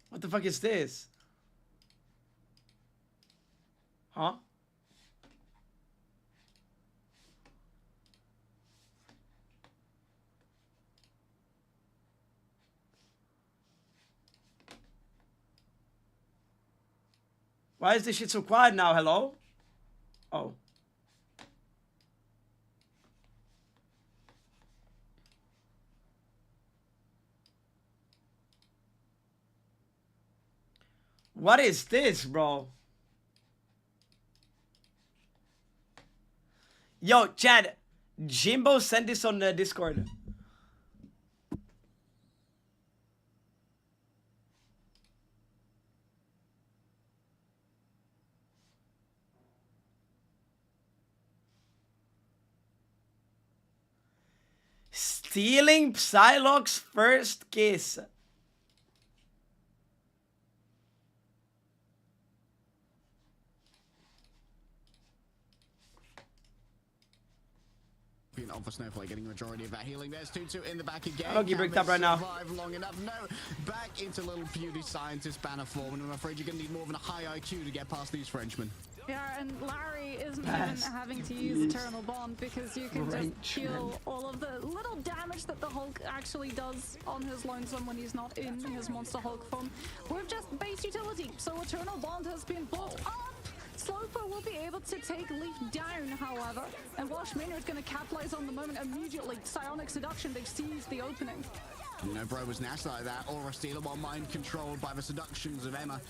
What the fuck is this? Huh? Why is this shit so quiet now? Hello? Oh. What is this, bro? Yo, Chad, Jimbo sent this on the Discord. Stealing Psylocke's first kiss. For Snowflake getting majority of that healing. There's 2-2 in the back again. Loki bricked up right now. Long enough. No, back into little beauty scientist banner form, and I'm afraid you're gonna need more of a high IQ to get past these Frenchmen. Yeah, and Larry isn't even having to use Eternal Bond because you can just heal all of the little damage that the Hulk actually does on his lonesome when he's not in his Monster Hulk form with just base utility. So Eternal Bond has been built up. Sloper will be able to take Leaf down, however, and Wash Maynard's going to capitalize on the moment immediately. Psionic Seduction, they seized the opening. You know, bro was nasty like that. Aura Stealer, while mind controlled by the seductions of Emma,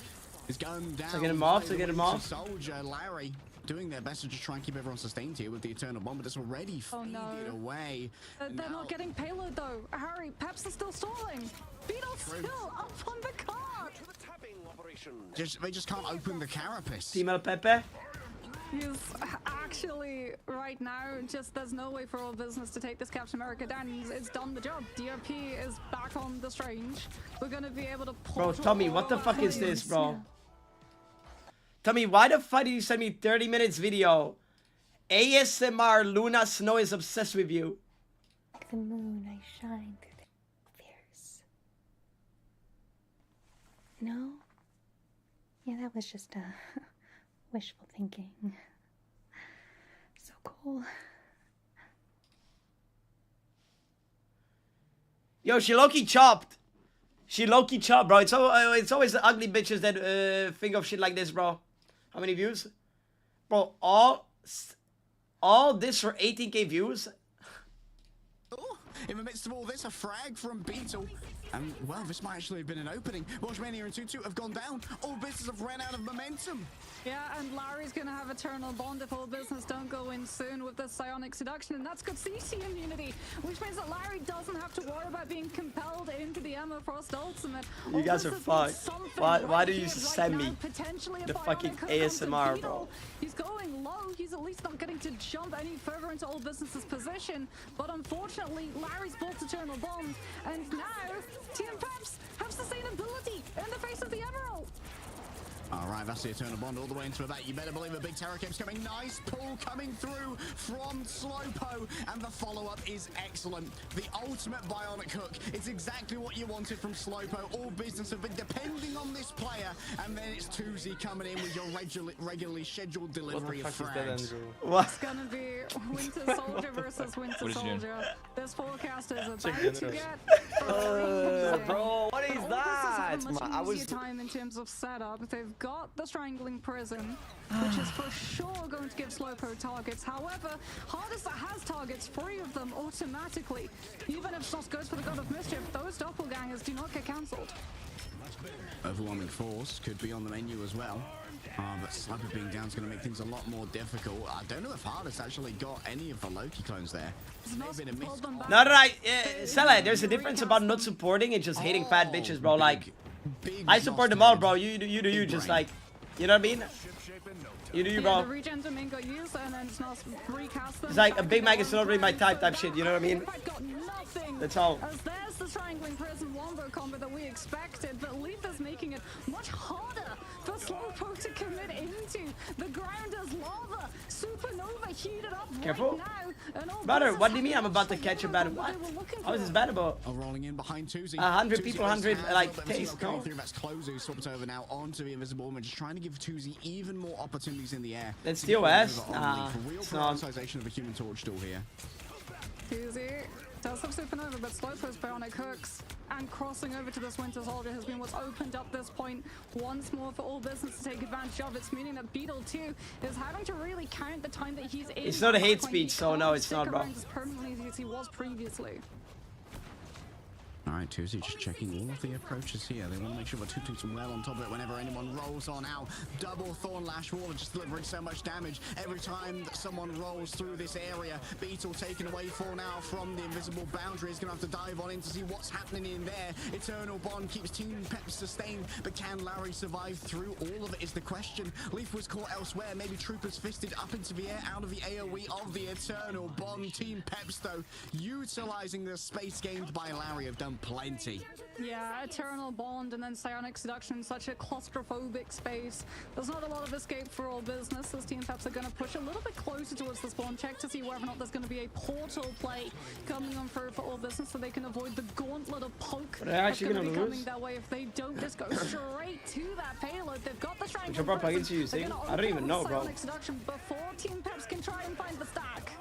is going down. So get him off, Soldier, Larry, doing their best to just try and keep everyone sustained here with the Eternal Bomb, but it's already faded away. They're not getting payload, though. Harry, Peps is still stalling. Beetle's still up on the card. They just can't open the carapace. Female Pepe. He's actually, right now, just there's no way for all business to take this Captain America down. It's done the job. DRP is back on the Strange. We're going to be able to pull. Bro, Tommy, what the fuck is this, bro? Tommy, why the fuck did you send me 30 minutes video? ASMR Luna Snow is obsessed with you. Like the moon, I shine through the fears. No? Yeah, that was just wishful thinking. So cool. Yo, she low-key chopped. She low-key chopped, bro. It's always the ugly bitches that think of shit like this, bro. How many views? Bro, all this for 18k views? Oh, in the midst of all this, a frag from Beetle. And, well, this might actually have been an opening. Watchmania and 2-2 have gone down. All business have ran out of momentum. Yeah, and Larry's going to have Eternal Bond if all business don't go in soon with the Psionic Seduction, and that's good CC immunity, which means that Larry doesn't have to worry about being compelled into the Emma Frost Ultimate. You guys are fucked. Why do you send me the fucking ASMR, bro? He's going low. He's at least not getting to jump any further into all business's position, but unfortunately, Larry's built Eternal Bond, and now Team Peps have sustainability in the face of the Emerald. All right, that's the Eternal Bond all the way into that. You better believe a big Terror Cape's coming. Nice pull coming through from Slopo, and the follow-up is excellent. The ultimate bionic hook. It's exactly what you wanted from Slopo. All business have been depending on this player, and then it's Tuesday coming in with your regularly scheduled delivery of frags. It's gonna be Winter Soldier versus Winter Soldier. This forecast is about to get Bro, what is that? I was time in terms of setup. They've got the strangling prison, which is for sure going to give Slowpoke targets. However, Hardest has targets, 3 of them automatically. Even if Snoss goes for the God of Mischief, those doppelgangers do not get cancelled. Overwhelming Force could be on the menu as well. But Slowpoke being down is going to make things a lot more difficult. I don't know if Hardest actually got any of the Loki clones there. No, right, Sela, there's a difference about not supporting and just hating fat bitches, bro. Like, I support them all, bro. You do you, just like, you know what I mean? You do you, bro. It's like a Big Mac is not really my type shit, you know what I mean? That's all. As there's the strangling prison wombo combo that we expected, but Leaf is making it much harder for Slowpoke to commit into. The ground is lava, supernova heated up Careful. right now. And all Brother, this what is do you mean I'm about to catch a battle? What? How is this bad about? Rolling in behind 100 people, 100 like taste. No? That's Clozu swapped over now onto the Invisible Woman, just trying to give Tuzi even more opportunities in the air. Let's steal S. Real prioritization of the Human Torch still here. Tuzi does have supernova, but Slowpoke's bionic hooks and crossing over to this Winter Soldier has been what's opened up this point once more for all business to take advantage of. It's meaning that Beetle 2 is having to really count the time that he's in. It's not a hate speech, so no, it's not, bro. As permanently as he was previously. Alright, Tuzi just checking all of the approaches here. They want to make sure the Tutu's well on top of it whenever anyone rolls on out. Double Thorn Lash Wall just delivering so much damage every time that someone rolls through this area. Beetle taken away for now from the invisible boundary. He's going to have to dive on in to see what's happening in there. Eternal Bond keeps Team Pep sustained, but can Larry survive through all of it is the question. Leaf was caught elsewhere. Maybe Troopers fisted up into the air out of the AoE of the Eternal Bond. Team Peps, though, utilizing the space gained by Larry, have done plenty. Yeah, Eternal Bond and then Psionic Seduction, such a claustrophobic space. There's not a lot of escape for all business, as Team Peps are going to push a little bit closer towards the spawn, check to see whether or not there's going to be a portal play coming on through for all business so they can avoid the gauntlet of poke that's going to be coming their way if they don't just go straight to that payload. They've got the strength. I don't even know, bro. Psionic Seduction before Team Peps can try and find the stack.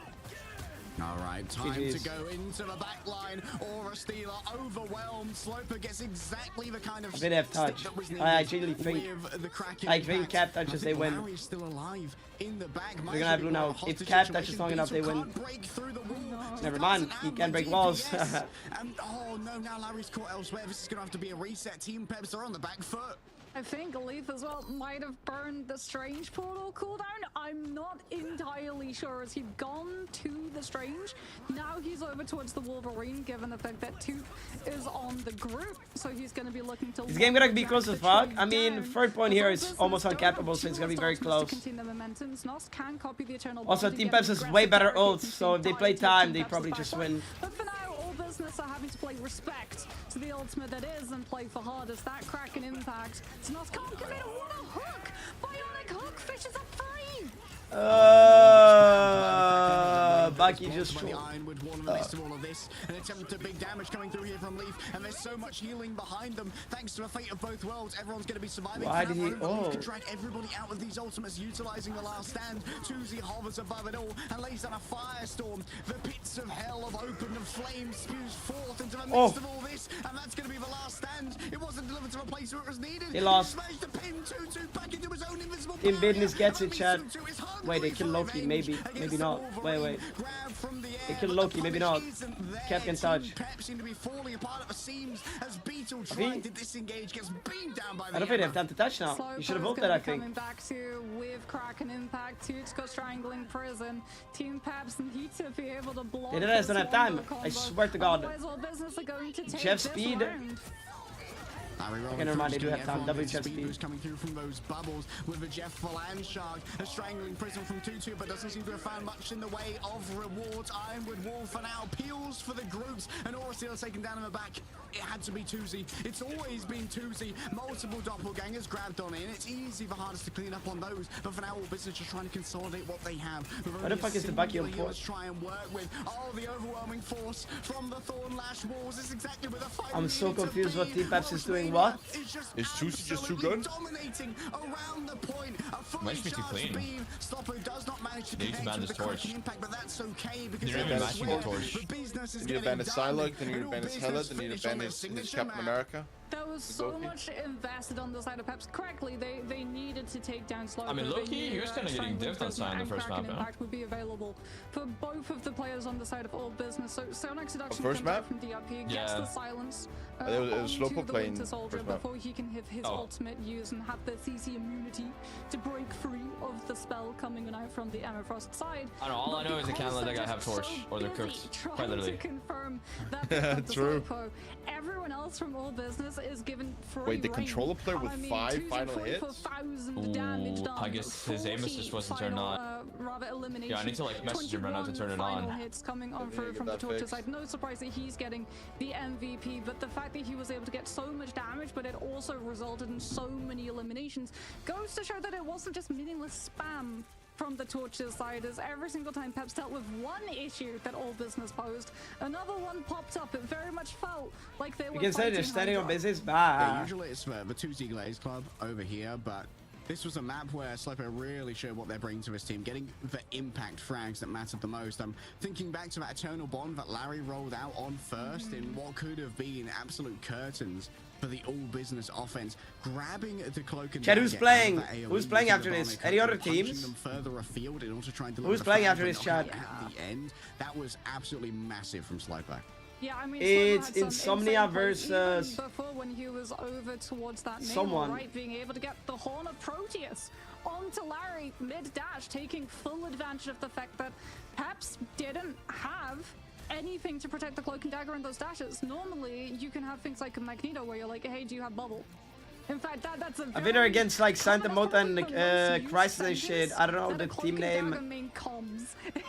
Alright, time to go into the back line. Aura Stealer overwhelmed. Slowpoke gets exactly the kind of I have touch. I actually think Cap touches, they win. Still alive in the back. They're gonna have blue now. If Cap touches long enough, they win. Never mind, he can break walls. Oh no, now Larry's caught elsewhere. This is gonna have to be a reset. Team Peps are on the back foot. I think Leaf as well might have burned the Strange portal cooldown. I'm not entirely sure. As he'd gone to the Strange, now he's over towards the Wolverine, given the fact that Tooth is on the group, so he's going to be looking to... This game gonna be close as fuck. I mean, third point here is almost uncappable, so it's gonna be very close. Also, Team Peps has way better ults, so if they play time, they probably just win. But for now, all business are having to play respect to the ultimate that is and play for Hardest. That Kraken impact. Snoss can't commit. What a hook! Bionic hook fishes up 3! Bucky just Ironwood wall in the midst of all of this. An attempt to big damage coming through here from Leaf, and there's so much healing behind them. Thanks to the fate of both worlds, everyone's going to be surviving. Why did he? Oh, can drag everybody out of these ultimates, utilizing the last stand. Tuzi hovers above it all and lays down a firestorm. The pits of hell have opened and flames spews forth into the midst of all this, and that's going to be the last stand. It wasn't delivered to a place where it was needed. He lost. To pin 2-2 back into his own invisible Team Business gets it, chat. Wait, they kill Loki, maybe not. Wait. They kill Loki, maybe not. Cap can touch. I don't think they have time to touch now. You should have ulted, I think. Coming back to with Kraken impact, Toots got strangling prison. Team Peps need to be able to block. They don't have time. I swear to God. Jeff speed. Okay, never mind, they do have time. W Jeff speed. Coming through from those bubbles with a Jeff Phalanx Shark, a strangling prison from 2-2, but doesn't seem to have found much in the way of rewards. Ironwood Wall for now peels for the groups, and Aura Stealer taken down in the back. It had to be Tuzi. It's always been Tuzi. Multiple doppelgangers grabbed on in. It's easy for Hardest to clean up on those, but for now, all business just trying to consolidate what they have. What the fuck is the Bucky on port? Try and work with. Oh, the overwhelming force from the Thorn Lash Walls is exactly where the fight. I'm so confused what Team Peps is doing. Doing what? Is Sushi just too good? Dominating around the point. Might be too clean. Slopo does not manage to They need to ban this torch. impact, but that's okay because They're not even matching the torch. They need to ban his Psylocke, they need to ban his Hela, they need to ban his Captain America. There was so much invested on the side of Peps. Correctly, they needed to take down Slopo. I mean, low-key, he was kind of getting dived on Sign in the first map, no? Impact would be available for both of the players on the side of All Business. So Sonic Seduction first comes out map? from DRP, gets the silence It was onto Slopo the playing Winter Soldier first map. before he can have his ultimate use and have the CC immunity to break free of the spell coming out from the Emma Frost side. I don't know, all I know is they can't let that guy have torch, or they're cooked, quite literally. To confirm that True. Slopo. Everyone else from All Business is given free Wait, the reign. controller player with 5 final hits? Ooh, I guess his aim assist wasn't turned on. Yeah, I need to like message him right now to turn it on. Hits coming on from the Torture side. No surprise that he's getting the MVP, but the fact that he was able to get so much damage, but it also resulted in so many eliminations, goes to show that it wasn't just meaningless spam from the Torches side, as every single time Peps dealt with one issue that All Business posed, another one popped up. It very much felt like they were. You can say they're standing on business. Bye. Yeah, usually it's the 2Z Glaze Club over here, but this was a map where Slopo really showed what they're bringing to his team, getting the impact frags that mattered the most. I'm thinking back to that Eternal Bond that Larry rolled out on first in what could have been absolute curtains for the All Business offense, grabbing the cloak and Chad, who's playing? Who's playing after this? Any other teams? Them further afield and also trying to who's playing after this, Chad? At the end, that was absolutely massive from Slopo. Yeah, I mean, it's Insomnia versus before when he was over towards that someone, right, being able to get the Horn of Proteus onto Larry mid-dash, taking full advantage of the fact that Peps didn't have anything to protect the Cloak and Dagger in those dashes. Normally, you can have things like a Magneto where you're like, hey, do you have bubble? In fact, that's a I've been against like Santa Mota and Crisis and shit. I don't know the team name.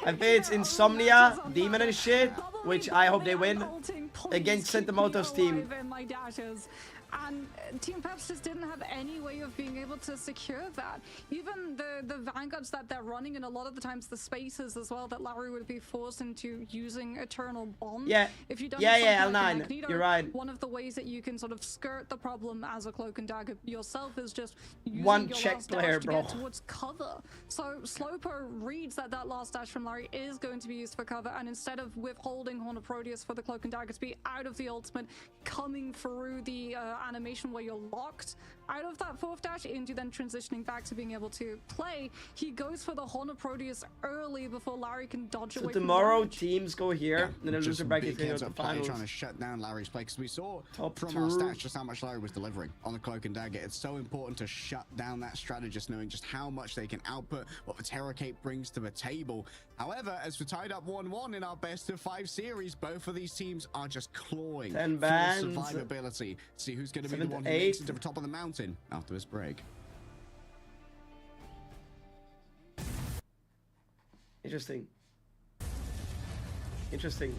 I think it's Insomnia, Demon and shit, which I hope they win against Santa Moto's team. And Team Peps just didn't have any way of being able to secure that. Even the vanguards that they're running, and a lot of the times the spaces as well, that Larry would be forced into using Eternal Bond. Yeah, if you don't L9, Magneto, you're right. One of the ways that you can sort of skirt the problem as a Cloak and Dagger yourself is just using one your check last player, dash to bro. get towards cover. So Slopo reads that last dash from Larry is going to be used for cover, and instead of withholding Horn of Proteus for the Cloak and Dagger to be out of the ultimate, coming through the animation where you're locked out of that fourth dash into then transitioning back to being able to play, he goes for the Horn of Proteus early before Larry can dodge So away tomorrow from teams go here, and then a loser bracket can go to the finals. Trying to shut down Larry's play, because we saw Top from our stats just how much Larry was delivering on the Cloak and Dagger. It's so important to shut down that strategist, knowing just how much they can output, what the Terror Cape brings to the table. However, as we're tied up 1-1 in our best of 5 series, both of these teams are just clawing 10 for bans. survivability. See who's going to be 7 the one to who 8. makes it to the top of the mountain after this break. Interesting. Interesting.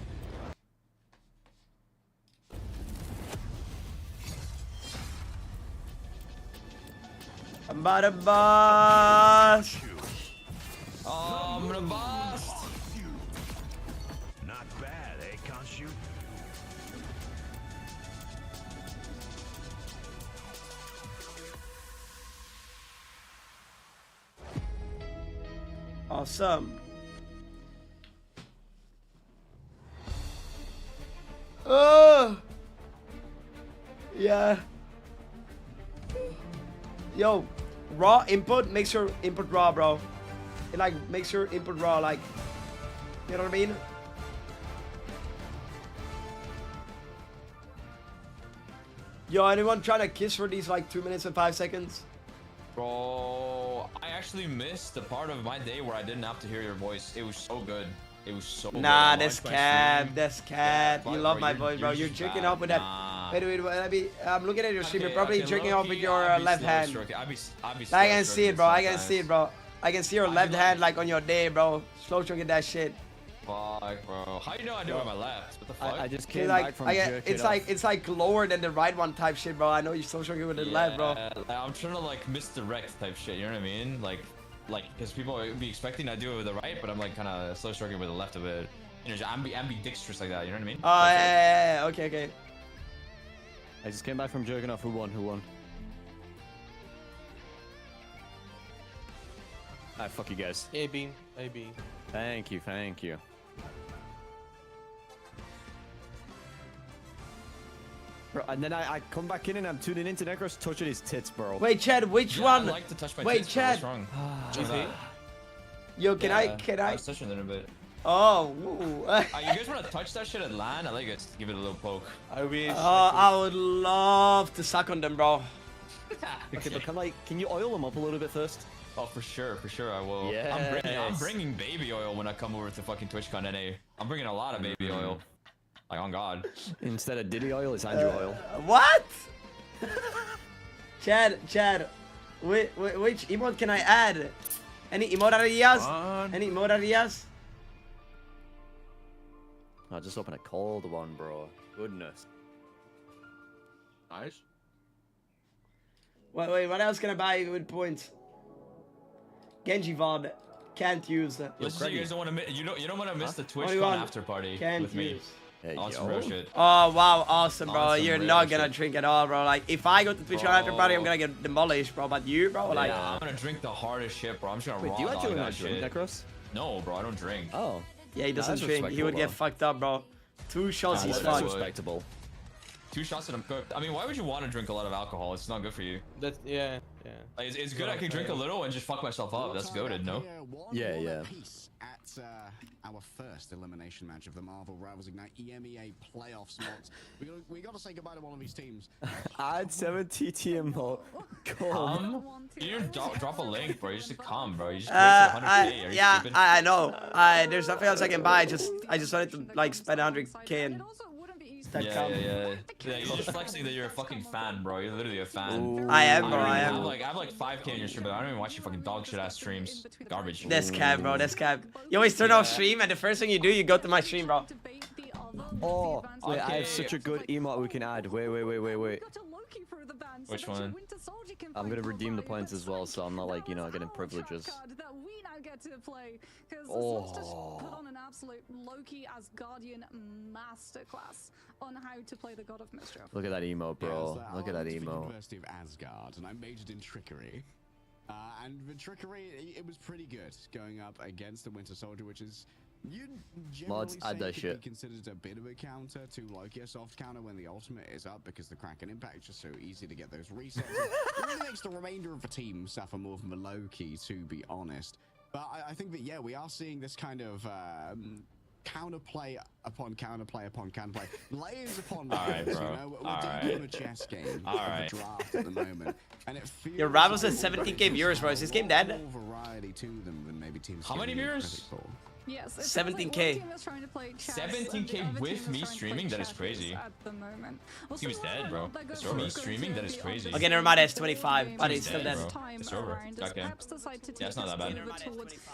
I'm about to bust. Oh, I'm gonna bust. Not bad, eh, Khonshu? Awesome. Yeah. Yo, raw input makes your input raw, bro. It like makes your input raw, like, you know what I mean? Yo, anyone trying to kiss for these like 2 minutes and 5 seconds? Bro, I actually missed the part of my day where I didn't have to hear your voice. It was so good. It was so good. Nah, that's cat. That's cat. Yeah, you love bro, my you're- voice, bro. you're You're just jerking bad. off with that. Nah. Wait, I'm looking at your stream. You're probably Okay, jerking off low-key, with your I'd be left slow hand. stroking. I'd be I can slow see it, stroking bro. I can sometimes. see it, bro. I can see your left hand like on your day, bro. Slow stroking that shit. Fuck, bro. How you know I do it on my left? What the fuck? I just Okay, came like, back from it's like lower than the right one type shit, bro. I know you're slow stroking with the left, bro. Like, I'm trying to like misdirect type shit. You know what I mean? Like, because people would be expecting I do it with the right, but I'm like kind of slow stroking with the left of it. You know, ambidextrous like that. You know what I mean? Oh, yeah. Okay. I just came back from jerking off. Who won? Who won? Alright, fuck you guys. A beam. A beam. Thank you. Thank you. Bro, and then I come back in and I'm tuning into Necros touching his tits, bro. Wait, Chad, which one? I like to touch my Wait, tits, bro. Chad. What's wrong? Yo, can I? I was touching it a bit. Oh. You guys want to touch that shit at LAN? I like it. Give it a little poke. I wish. I would love to suck on them, bro. Okay, but can you oil them up a little bit first? Oh, for sure, I will. Yes. I'm bringing baby oil when I come over to fucking TwitchCon NA. I'm bringing a lot of baby oil. Like, on God. Instead of Diddy oil, it's Andrew oil. What? Chad, which emote can I add? Any emote ideas? Any emote ideas? I just opened a cold one, bro. Goodness. Nice. Wait, what else can I buy with points? Genji VOD. Can't use. Listen, you guys don't want to you don't want to miss the TwitchCon after party with me. Hey, on some real shit. Oh wow, awesome, bro. On some You're real not gonna shit. drink at all, bro. Like if I go to TwitchCon after party, I'm gonna get demolished, bro. But you, bro, like Yeah, I'm gonna drink the hardest shit, bro. I'm just gonna Wait, raw do you dog actually that not drink, shit. Necros? No, bro, I don't drink. Oh. Yeah, he doesn't That's drink. He respectable, would get bro. fucked up, bro. 2 shots, he's That's fucked. respectable. 2 shots and I'm cooked. I mean, why would you want to drink a lot of alcohol? It's not good for you. That's yeah. Like, it's good I can drink a little and just fuck myself up. That's goated, no? Yeah. At our first elimination match of the Marvel Rivals Ignite EMEA playoff slots. We got to say goodbye to one of these teams. Add 70 TMO. You didn't drop a link, bro. You just come, bro. You just wasted 100K. Are you stupid? I know. There's nothing else I can buy. I just wanted to like spend 100K and Yeah. You're just flexing that you're a fucking fan, bro. You're literally a fan. Ooh. I am, bro. I am. I have like 5K in your stream, but I don't even watch your fucking dog shit ass streams. Garbage. That's cap, bro. That's cap. You always turn off stream, and the first thing you do, you go to my stream, bro. Oh, wait, I have such a good emote we can add. Wait. Which one? I'm gonna redeem the points as well, so I'm not like, getting privileges. Oh. Put on an absolute Loki as Guardian masterclass on how to play the God of Mischief. Look at that emote, bro. Look at that emote. University of Asgard, and I majored in trickery. And the trickery, it was pretty good going up against the Winter Soldier, which is Mods, add that shit. Be considered a bit of a counter to Loki, a soft counter when the ultimate is up, because the Kraken impact is just so easy to get those resets. It really makes the remainder of the team suffer more from the Loki, to be honest. But I think that, yeah, we are seeing this kind of counterplay upon counterplay upon counterplay, layers upon layers. Alright, bro. We're doing a chess game of a draft at the moment, and it feels Your rivals at 17K viewers, bro. Is this game dead? variety to them than maybe teams. How many viewers? Yes, 17K. 17K with me streaming? That is crazy. He was dead, bro. It's over. Me streaming? That is crazy. Okay, never mind. It's 25, but it's still dead. It's over. Okay. Yeah, it's not that bad.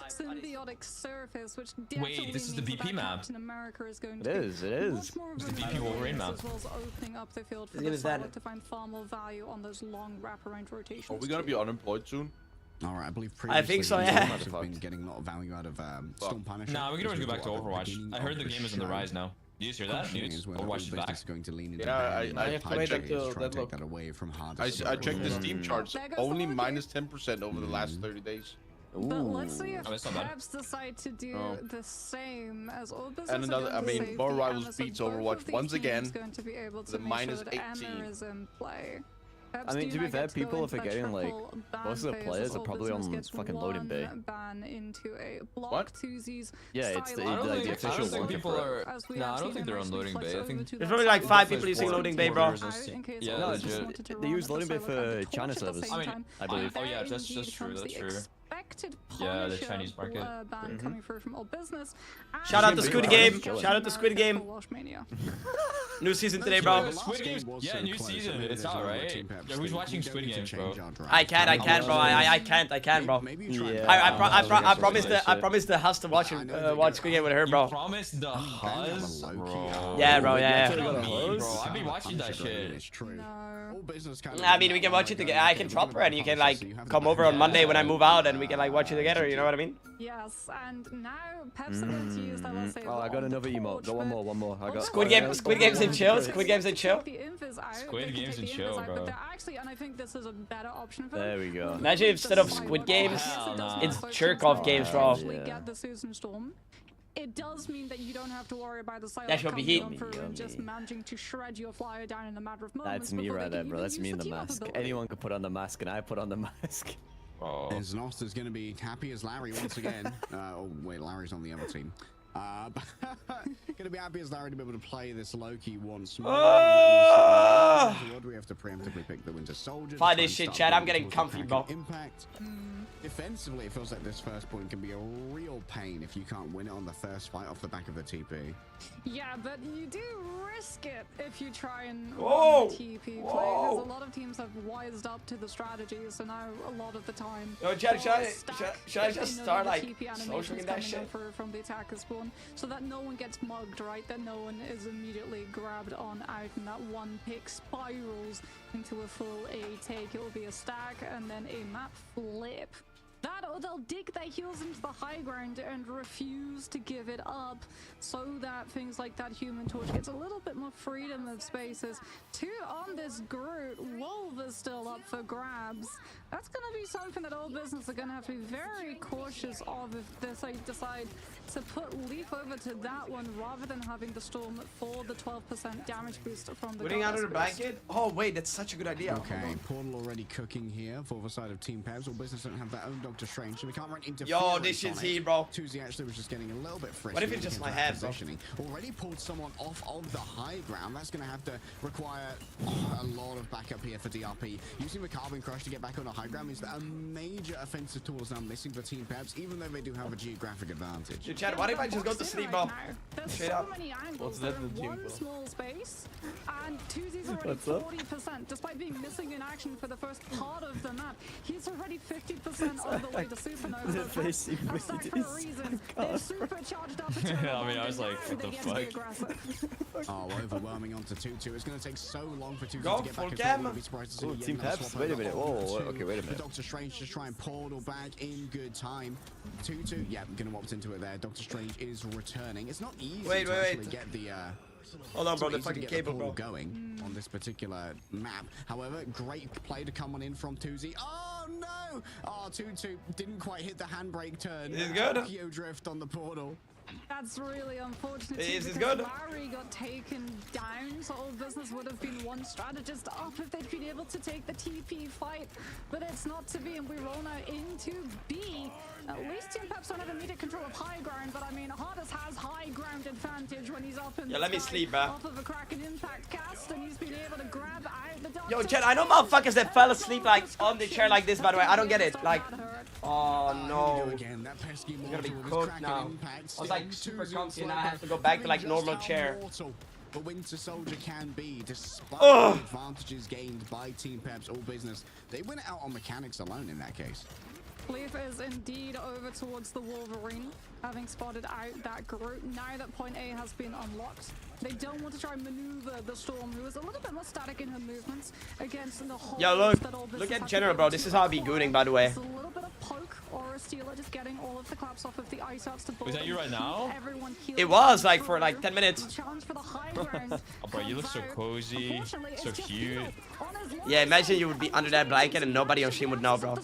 Symbiotic surface, which wait, this is the BP map. It is. It's the BP Wolverine map. Opening up the field for the Psylocke to find far more value on those long wraparound rotations. Are we gonna be unemployed soon? Alright, I believe I think so, yeah. have been getting a lot of value out of Storm Punisher. Nah, we can always go back to Overwatch. I heard the game is on the rise now. Do you hear that? Overwatch is back. Going to lean into Yeah, I have to wait until Deadlock. that away from I checked the Steam charts. Only minus 10% over the last 30 days. But let's see if that's not bad. Perhaps decide to do the same as all businesses. And another, I mean, More Rivals beats Overwatch once again. Going to be able to The make minus sure that 18. Amber is in play. I mean, to be fair, people are forgetting, like, most of the players are probably on fucking loading bay. What? Yeah, it's the, I don't like, think, the official I don't think one. people are. Nah, I don't think they're on loading bay. I think There's probably like 5 people using loading bay, bro. Yeah, No, legit. they use loading bay for China servers. I believe. Oh yeah, that's true. That's true. Yeah, the Chinese market. Coming through from all business. Shout out to Squid Game. Shout out to Squid Game. New season today, bro. Squid Games. Yeah, new season. It's out, right? Yeah, who's watching Squid Games, bro? I can, bro. I can, bro. Yeah, I promised the house to watch Squid Game with her, bro. You promised the hus, bro. Yeah, bro. Yeah. Bro, I've been watching that shit. I mean, we can watch it together. I can drop her, and you can like come over on Monday when I move out, and we can like watch it together. You know what I mean? Yes, and now Pep's going to use that. Oh, I got another emote. Got one more. I got Squid Games and chill. Squid Games and chill. Invis out. Squid Games and chill, bro. But actually, and I think this is a better option for There we go. Imagine if instead of Squid Games, it's jerk-off games, bro. Get the Susan Storm. It does mean that you don't have to worry about the silo That should be heat. and just managing to shred your flyer down in a matter of moments. That's me right there, bro. That's me in the mask. Anyone could put on the mask, and I put on the mask. Oh. And Nost is going to be happy as Larry once again. Oh, wait, Larry's on the other team. Going to be happy as Larry to be able to play this Loki once more. What do we have to preemptively pick the Winter Soldier? Find this shit, Chad. I'm getting comfy, bro. Impact. Defensively, it feels like this first point can be a real pain if you can't win it on the first fight off the back of the TP. Yeah, but you do risk it if you try and Whoa! TP play, because a lot of teams have wised up to the strategies, so now a lot of the time. Yo, Chad, should I just start like socialing that shit? From the attacker spawn, so that no one gets mugged, right? That no one is immediately grabbed on out, and that one pick spirals into a full A take. It will be a stack and then a map flip. That, or they'll dig their heels into the high ground and refuse to give it up, so that things like that Human Torch gets a little bit more freedom of spaces. 2 on this Groot. Wolf is still up for grabs. That's going to be something that all business are going to have to be very cautious of if they decide to put Leaf over to that one rather than having the Storm for the 12% damage boost from the Putting out of the blanket? Oh, wait, that's such a good idea. Okay, Portal already cooking here for the side of Team Pebs. All business don't have their own Doctor Strange, so we can't run into. Yo, this shit's heat, bro. Tuesday actually was just getting a little bit frisky. What if it's just my head, bro? Already pulled someone off of the high ground. That's going to have to require a lot of backup here for DRP. Using the Carbon Crush to get back on the high ground means that a major offensive tool is now missing for Team Pebs, even though they do have a geographic advantage. Dude, Chad, what if I just go to sleep, bro? There's Straight so up. many angles. What's that in the gym, one bro? small space, and Tuzi's already 40%, despite being missing in action for the first part of the map. He's already 50% on the way to Supernova. That's that for a reason. They're supercharged up. I mean, I was like, what the fuck? Oh, overwhelming onto 2-2. It's going to take so long for 2-2 Go, to get full back. cam. Be surprised to see Oh, yet Team another Pebs. swap Wait a over minute. onto Whoa, okay, wait a minute. The Doctor Strange just try and portal back in good time. 2-2. Yeah, going to opt into it there. Doctor Strange is returning. It's not easy to actually get the hold on, bro, the fucking cable, bro. Going on this particular map. However, great play to come on in from Tuzi. Oh no! Oh, 2-2 didn't quite hit the handbrake turn. It's good. Tokyo drift on the portal. That's really unfortunate. It is because good. Larry got taken down, so all business would have been one strategist up if they'd been able to take the TP fight. But it's not to be, and we roll now into B. At least Team Peps don't have immediate control of high ground, but I mean, Hardest has high ground advantage when he's up in Yeah, the let me sky sleep, bro. off of a Kraken impact cast, and he's been able to grab out the Doctor. Yo, Chad, I know motherfuckers that fell asleep like on the chair like this, by the way. I don't get it. Like, oh no. I'm gonna be cooked now. I was like super comfy and I have to go back to like normal chair. The Winter Soldier can be, despite the advantages gained by Team Peps All Business. They win it out on mechanics alone in that case. Leaf is indeed over towards the Wolverine, having spotted out that Groot. Now that point A has been unlocked, they don't want to try and maneuver the Storm, who is a little bit more static in her movements against the whole. Yo, look at General, bro. This is how I be gooning, by the way. It's a little bit of poke or a stealer, just getting all of the claps off of the ice outs to board. Was that you right now? It was like for like 10 minutes. Challenge for the high ground. Oh, bro, you look so cozy, so cute. Yeah, imagine you would be under that blanket and nobody on stream would know, bro.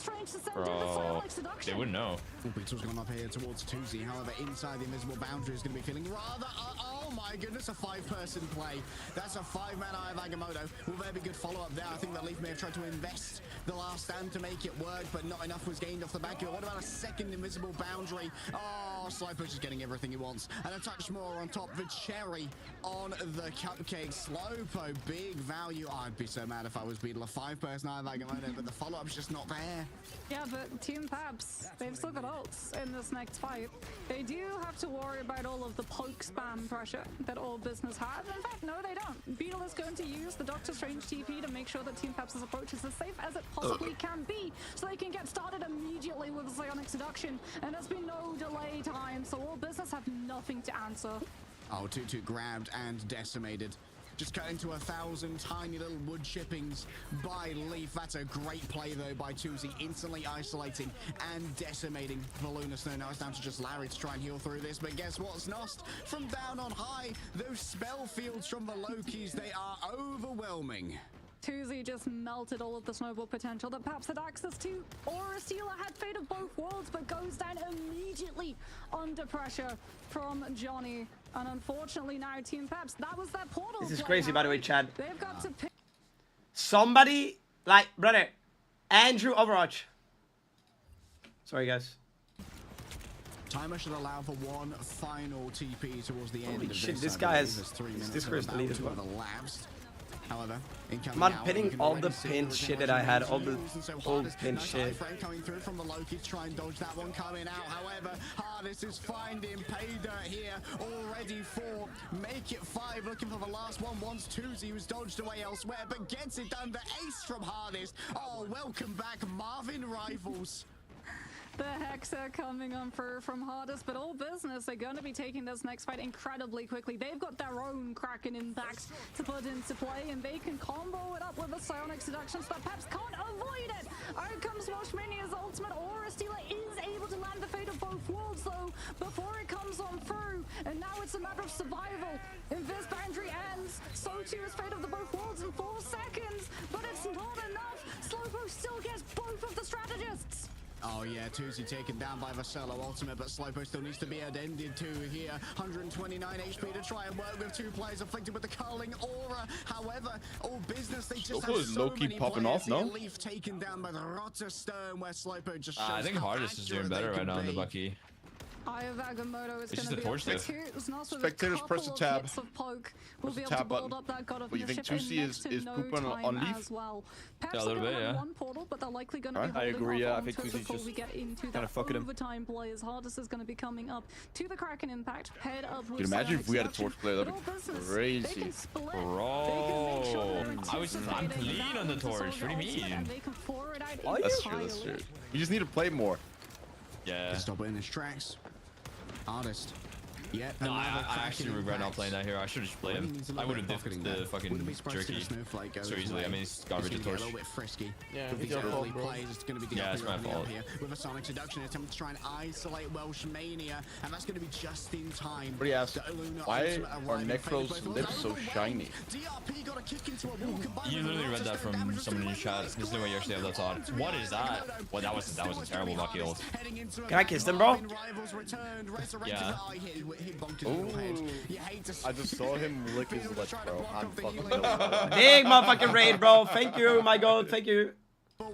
Bro, they wouldn't know. Beetle's gone up here towards Tuzi. However, inside the invisible boundary is going to be feeling rather. Oh my goodness, a 5-person play. That's a 5-man eye of Agamotto. Will there be good follow-up there? I think that Leaf may have tried to invest the last stand to make it work, but not enough was gained off the back of it. What about a second invisible boundary? Oh, Slipush is getting everything he wants. And a touch more on top. The cherry on the cupcake. Slopo, big value. Oh, I'd be so mad if I was Beetle. A 5-person eye of Agamotto, but the follow-up's just not there. Yeah, but Team Peps, they've still got ults in this next fight. They do have to worry about all of the poke spam pressure that all business has. In fact, no, they don't. Beetle is going to use the Doctor Strange TP to make sure that Team Peps' approach is as safe as it possibly can be, so they can get started immediately with the Psionic Seduction. And there's been no delay time, so all business have nothing to answer. Oh, 2-2 grabbed and decimated. Just cut into 1,000 tiny little wood chippings by Leaf. That's a great play, though, by Tuzi. Instantly isolating and decimating the Lunar Snow. Now it's down to just Larry to try and heal through this. But guess what, Snost? From down on high, those spell fields from the Lokis, they are overwhelming. underwhelming. Tuzi just melted all of the snowball potential that Paps had access to. Aura Stealer had Fate of both worlds, but goes down immediately under pressure from Johnny. And unfortunately now Team Paps, that was their portal. This is play, crazy, by the way, Chad. They've got to pick. Somebody, like, brother, Andrew Overwatch. Sorry, guys. Timer should allow for one final TP towards the end. Holy of shit, this guy I has believe. 3 minutes Discourse about deleted to as well. have elapsed. However, I'm unpinning all the pin shit that I had, all the old pin shit. Coming through from the Loki to try and dodge that one coming out. However, Hardest is finding pay dirt here already for Make It 5, looking for the last one. Once Tuzi was dodged away elsewhere, but gets it done. The ace from Hardest. Oh, welcome back, Marvin Rivals. The Hexa coming on from Hardest, but all business. They're going to be taking this next fight incredibly quickly. They've got their own Kraken impacts to put into play, and they can combo it up with the Psionic Seduction, so that Paps can't avoid it. Out comes Washmania's ultimate. Aura Stealer is able to land the Fate of both worlds, though, before it comes on through. And now it's a matter of survival. If this boundary ends, so too is Fate of the both worlds in 4 seconds. But it's not enough. Slowpoke still gets both of the strategists. Oh yeah, Tuzi taken down by the solo ultimate, but Slowpoke still needs to be ended to here. 129 HP to try and work with 2 players afflicted with the curling aura. However, all business, they just have so low-key many popping players. off, no? Leaf taken down by the Rotterstone, where Slowpoke just shows I think how Hardest is doing accurate better they right now can in the be. Bucky. Aya Vagamoto is It's going just to the be torch up diff. to Spectators press the tab. Of poke. We'll Press be the able to tab build button. up that God of What, you think Mischief in Tusi next to is no pooping time on Leaf? as well. Yeah, a Perhaps little they're bit, gonna have yeah. one portal, but they're likely going to be I holding agree, off yeah. I on think to it Tusi's before just we get into kinda that fucking him. overtime play, as Hardest is going to be coming up to the Kraken impact. Head up with Dude, imagine if we had a Psionic torch player, that'd Seduction, be but all business, crazy. they can split. Bro, I'm clean on the torch. What do you mean? They can pour it out That's true, that's true. We just need to play more. Yeah. Stop it in his tracks. Hardest. Yeah, No, I actually regret not playing that hero. I should have just played him. I would have diffed the fucking jerky so easily. I mean, it's garbage to torch. A little bit frisky. Yeah, With it's these your early fault, bro. plays, it's going to be Yeah, it's my fault. here with a Sonic Seduction attempt to try and isolate Welsh Mania, and that's going to be just in time. What do you ask? The Luna Why ultimate are arriving Necro's phase both lips so worlds. shiny? DRP got a kick into a wall combined You with literally the read that Rochester from damage. someone in your chat. There's no way you actually have that thought. What is that? Well, that was a terrible Bucky ult. Can I kiss them, bro? Yeah. I just saw him lick his lips, bro. I'm fucking Big motherfucking raid, bro. Thank you, my god. Thank you.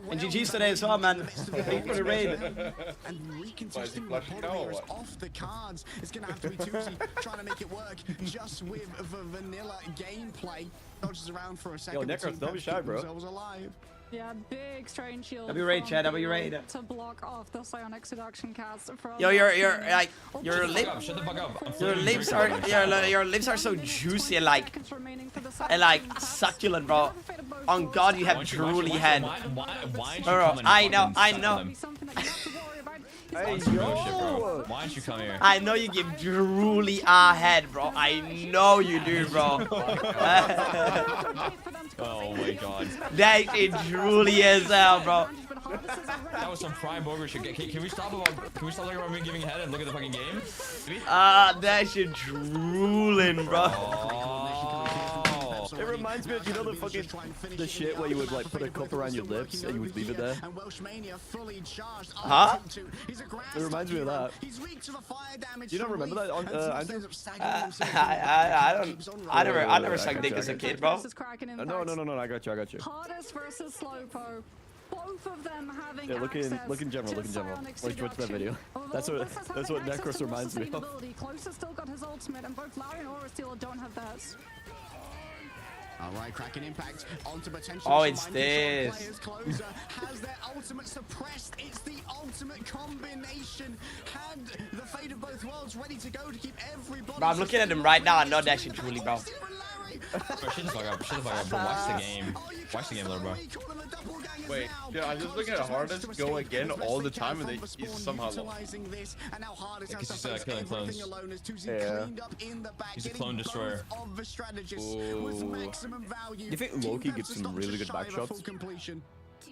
And GG's today as well, man. Thank you for the raid. And recontesting the Potter is off the cards. It's going to have to be Tusi trying to make it work just with the vanilla gameplay. Dodges around for a second. Yo, Necros, don't be shy, bro. Alive. Yeah, big strain shield. W raid, from Chad, W Theo raid. to block off the Psionic Seduction cast from. Yo, your like your lip, Shut the fuck up. your lips are your lips are so juicy and like succulent, bro. On God, you have drooly head. Bro, I know. Hey, yo. Why don't you come here? I know you give drooly a head, bro. I know you do, bro. Oh my god. That shit drooly as hell, bro. That was some prime boger shit. Can we stop talking about me giving head and look at the fucking game? That shit drooling, bro. It reminds me of, you know, the shit where you would like put a cup around your lips and you would leave it there. Huh? It reminds me of that. You don't remember that, Andrew? I never sucked dick as a kid, bro. No, I got you. Hardest versus Slowpoke. Both of them having Yeah, look in general, to look in general. Psionic Like, watch that Seduction. video. Although That's what Business having access Necros to more reminds me of. sustainability, Closer still got his ultimate, and both Larry and Aura Stealer don't have theirs. Alright, Kraken impact onto potential. Oh, it's this. Closer has their ultimate suppressed. It's the ultimate combination. Had the fate of both worlds ready to go to keep everybody. Bro, I'm looking at him right now. I know that shit truly, bro. Bro, shut the fuck up, bro. Watch the game. Watch the game, little bro. Wait, dude, I'm just looking at Hardest go again all the time and he's somehow lost. Because he's killing clones. Yeah. He's a clone destroyer. Ooh. Do you think Loki gets some really good back shots?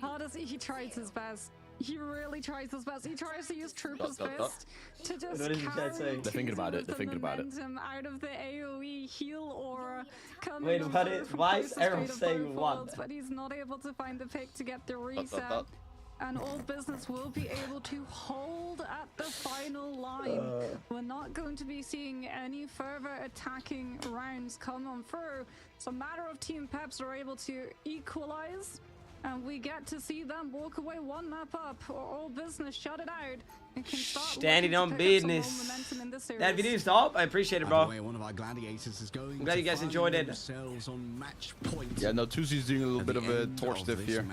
Hardest, he tries his best. He really tries his best. He tries to use Trooper's Dot, dot, dot. Fist to just What is the chat saying? They're thinking about it. They're thinking about it. momentum out of the AoE heal aura coming Wait, on what through is? from Why is closest Arrow straight of saying both what? worlds, but he's not able to find the pick to get the Dot, reset. dot. And All Business will be able to hold at the final line. We're not going to be seeing any further attacking rounds come on through. It's a matter of Team Peps are able to equalize, and we get to see them walk away one map up, or All Business shut it out. And can start Standing on business. That video stop. I appreciate it, bro. One of our gladiators is going I'm glad you guys enjoyed it. On match point. Yeah, no, Tuzi's doing a little bit of a torch diff here.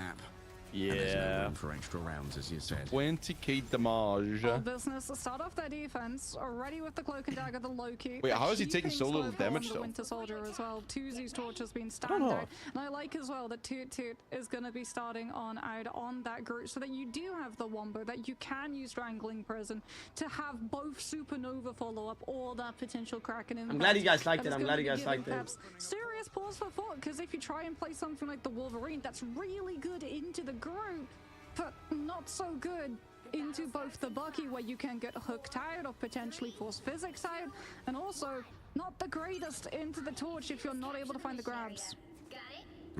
Yeah. For extra rounds, as you said. 20k damage. All Business start off their defense already with the cloak and dagger, the Loki. Wait, how is he taking so little damage the though? Winter Soldier as well. Tuzi's torch has been standard, and I like as well that Toot Toot is going to be starting on out on that group, so that you do have the wombo that you can use Strangling Prison to have both Supernova follow up or that potential Kraken impact. I'm glad you guys liked it. I'm glad you guys liked it. Serious pause for thought, because if you try and play something like the Wolverine, that's really good into the group, but not so good into both the Bucky, where you can get hooked out or potentially force physics out, and also not the greatest into the torch if you're not able to find the grabs.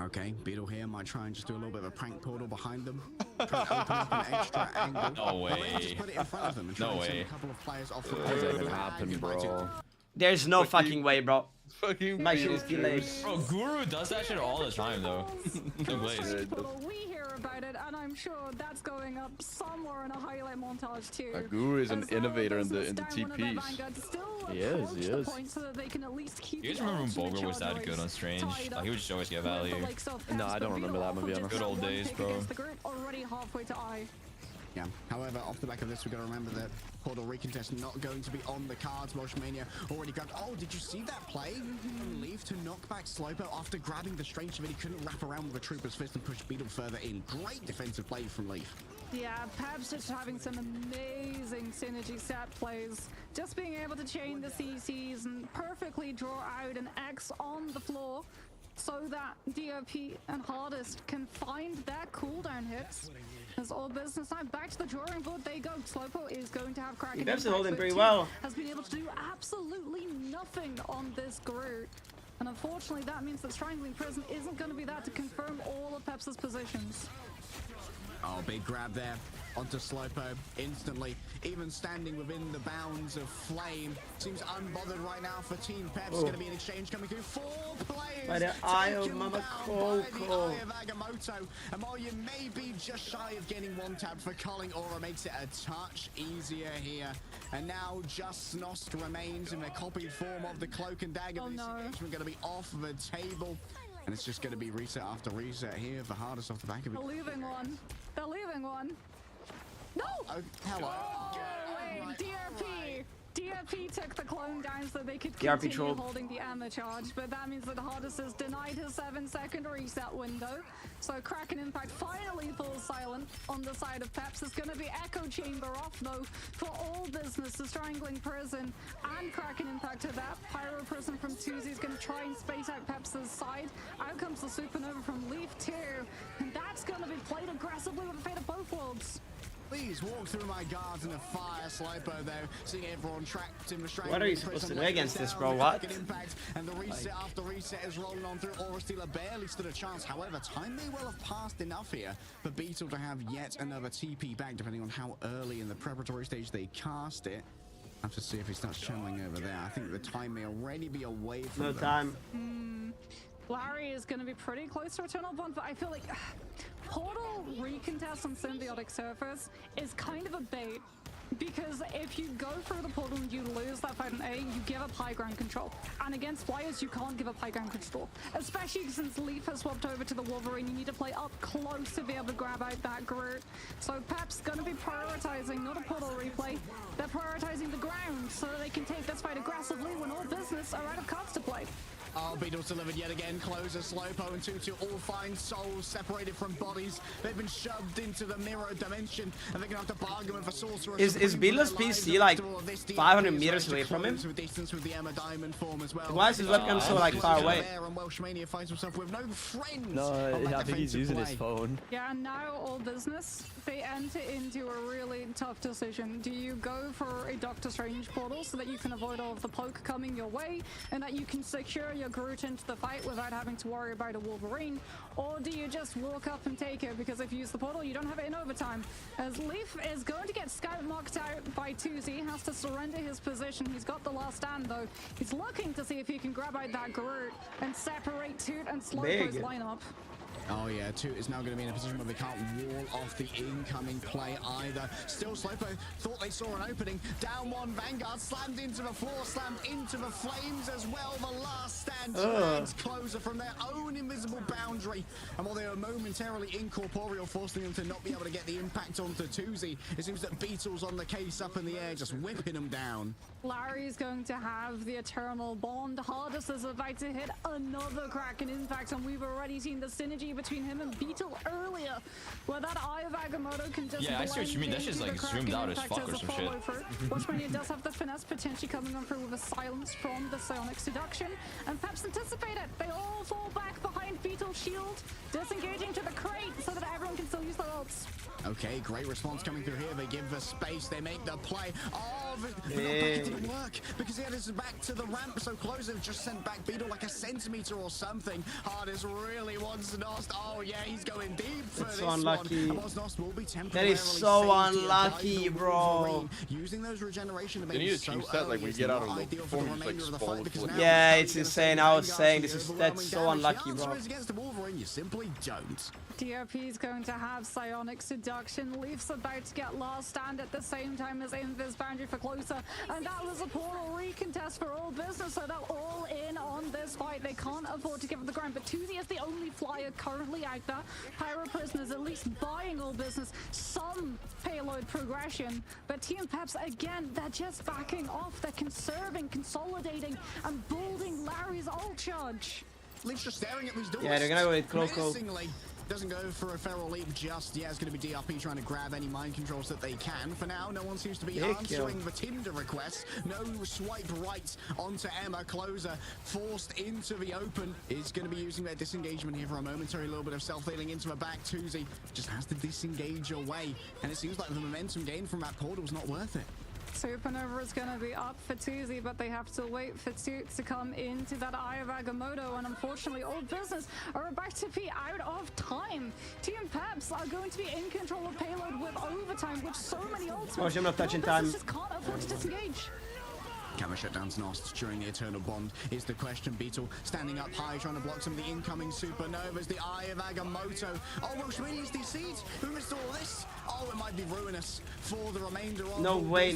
Okay, Beetle here might try and just do a little bit of a prank portal behind them. Try to open up an extra angle. No way. Just put it in front of them and try No and send way. a couple of players off the That doesn't happen, bro. There's no fucking way, bro. Fucking My shit is delayed. Bro, Guru does that shit all the time, though. No place. We hear about it, and I'm sure that's going up somewhere in a highlight montage too. Guru is an innovator in the TPs. He is. So that they can at least keep You guys remember when Bulgur was that good on Strange? Like, he would just always get value. No, I don't remember that, movie. Good old days, bro. Already halfway to I. Yeah. However, off the back of this, we've got to remember that Portal recontest not going to be on the cards. Moshmania already grabbed. Oh, did you see that play? From Leaf to knock back Slopo after grabbing the Strange Divinity. Couldn't wrap around with the Trooper's Fist and push Beetle further in. Great defensive play from Leaf. Yeah, Pab's just having some amazing synergy set plays. Just being able to chain the CCs and perfectly draw out an X on the floor so that DOP and Hardest can find their cooldown hits. As All Business now back to the drawing board they go. Slopo is going to have Kraken. He's holding pretty well. Has been able to do absolutely nothing on this group. And unfortunately that means that Strangling Prison isn't going to be that to confirm all of Pep's positions. Oh, big grab there onto Slopo instantly, even standing within the bounds of Flame. Seems unbothered right now for Team Peps. Going to be an exchange coming through. 4 players. By the eye of Mama Coco. Agamotto. And while you may be just shy of getting one tap for Culling, Aura makes it a touch easier here. And now just Snost remains in a copied form of the Cloak and Dagger. Oh, no. This engagement going to be off the table. And it's just going to be reset after reset here for Hardest off the back of it. They're leaving one. They're leaving one. No! Oh, hello. Oh, wait, DRP. DRP took the clone down so they could DRP continue trolled. holding the ammo charge, but that means that Hardest has denied his 7-second reset window. So Kraken Impact finally falls silent on the side of Peps. There's going to be Echo Chamber off though for All Business. The Strangling Prison and Kraken Impact to that. Pyro Prison from Tuzi is going to try and space out Peps' side. Out comes the Supernova from Leaf too. And that's going to be played aggressively with the fate of both worlds. Please walk through my guards in a fire. Slopo though, seeing everyone trapped in the Strangling. What are you supposed to do against this, bro? What? Impact, and the reset after reset is rolling on through. Aura Stealer barely stood a chance. However, time may well have passed enough here for Beetle to have yet another TP back, depending on how early in the preparatory stage they cast it. I have to see if he starts channeling over there. I think the time may already be away from No them. time. Larry is going to be pretty close to Eternal Bond, but I feel like Portal recontest on Symbiotic Surface is kind of a bait. Because if you go through the portal and you lose that fight in A, you give up high ground control. And against Flyers, you can't give up high ground control. Especially since Leaf has swapped over to the Wolverine, you need to play up close to be able to grab out that Groot. So Pep's gonna be prioritizing not a portal replay, they're prioritizing the ground so that they can take this fight aggressively when All Business are out of cards to play. Oh, Beatles delivered yet again. Closer, Slowpo and 2-2 all find souls separated from bodies. They've been shoved into the mirror dimension, and they're gonna have to bargain with a sorcerer. Is Beatles PC like 500 meters away from him? Why is his webcam so like far away? No, I think he's using his phone. Yeah, and now all business, they enter into a really tough decision. Do you go for a Doctor Strange portal so that you can avoid all of the poke coming your way and that you can secure your Groot into the fight without having to worry about a Wolverine? Or do you just walk up and take it? Because if you use the portal, you don't have it in overtime. As Leaf is going to get scout marked out by Tuzi, he has to surrender his position. He's got the last stand though. He's looking to see if he can grab out that Groot and separate Toot and Slowpo's lineup. Oh yeah, Toot is now going to be in a position where they can't wall off the incoming play either. Still, Slowpo thought they saw an opening. Down one, Vanguard slammed into the floor, slammed into the flames as well. The last stand drags Closer from their own invisible boundary. And while they were momentarily incorporeal, forcing them to not be able to get the impact onto Tuzi, it seems that Beetle's on the case up in the air, just whipping them down. Larry's going to have the Eternal Bond. Hardest is about to hit another Kraken impact, and we've already seen the synergy between him and Beetle earlier, where that Eye of Agamotto can just I see what you mean. That shit's like zoomed out as fuck or some shit. Watchmania does have the finesse potentially coming on through with a silence from the Psionic Seduction, and perhaps anticipate it. They all fall back behind Beetle's shield, disengaging to the crate so that everyone can still use their ults. Okay, great response coming through here. They give the space, they make the play. Oh, but it didn't work because he had his back to the ramp, so Closer just sent back Beetle like a centimeter or something. Hardest really wants Nost. Oh yeah, he's going deep for this unlucky. one. Nost will be That is so unlucky, bro. Using those regeneration they need a cheap set like we get out of the form, like spawn. Yeah, it's insane. I was saying that's so unlucky, bro. Against the Wolverine, you simply don't. DRP is going to have Psionic Seduction. Leaf's about to get last stand at the same time as Invis boundary for Closer. And that was a portal recontest for all business, so they're all in on this fight. They can't afford to give up the ground, but Tuzi is the only flyer currently out there. Pyro Prisoners at least buying all business, some payload progression. But Team Peps, again, they're just backing off. They're conserving, consolidating, and building Larry's ult charge. Leaf's just staring at these doors. Yeah, they're gonna go with Cloco. Doesn't go for a feral leap just yet. It's going to be DRP trying to grab any mind controls that they can. For now, no one seems to be answering the Tinder request. No swipe right onto Emma. Closer forced into the open. Is going to be using their disengagement here for a momentary little bit of self-healing into the back. Tuzi just has to disengage away. And it seems like the momentum gained from that portal is not worth it. Supernova is going to be up for Tuzi, but they have to wait for Toot to come into that Eye of Agamotto, and unfortunately all business are about to be out of time. Team Peps are going to be in control of payload with overtime, which so many ultimates. I'm not touching time. Just can't afford to disengage. Camera shutdowns Nost during the Eternal Bond is the question. Beetle standing up high, trying to block some of the incoming supernovas. The Eye of Agamotto. Oh, Welsh really is deceived. Who missed all this? Oh, it might be ruinous for the remainder of no way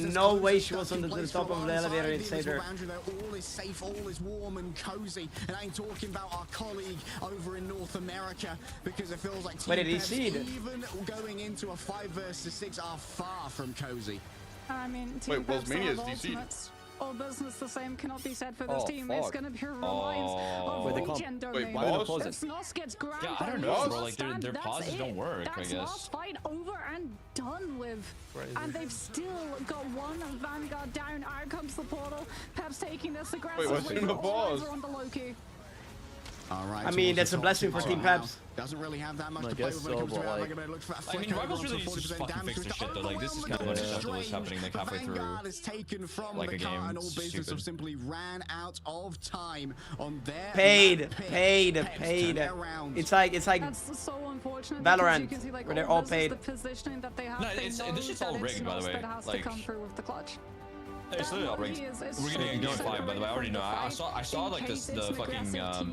she was on the top of the elevator and saved her. All is safe, all is warm and cozy. And I ain't talking about our colleague over in North America, because it feels like Team Peps, even going into a 5 versus 6, are far from cozy. I mean, Team Peps is ultimates. All business the same cannot be said for this team. It's going to be a reliance of regen domain. If Nos gets grabbed, I don't know, bro. Like their pauses don't work. That's I guess. last fight over and done with. And they've still got one Vanguard down. Out comes the portal. Peps taking this aggressively. Wait, what's in the pause? On the Loki. All right, I mean, that's a blessing for Team Peps. Doesn't really have that much to play with when it comes to I mean, Rivals really needs to just fucking fix this shit though. Like this is kind of unacceptable what's happening like halfway through like a game. And all business have simply ran out of time on their paid. It's like that's so unfortunate. Valorant, you can see, like, where they're all paid. The positioning that they have. No, this shit's all rigged, by the way. That has to come through with the clutch. It's literally all rigged. We're getting a game 5, by the way. I already know. I saw like this, the fucking what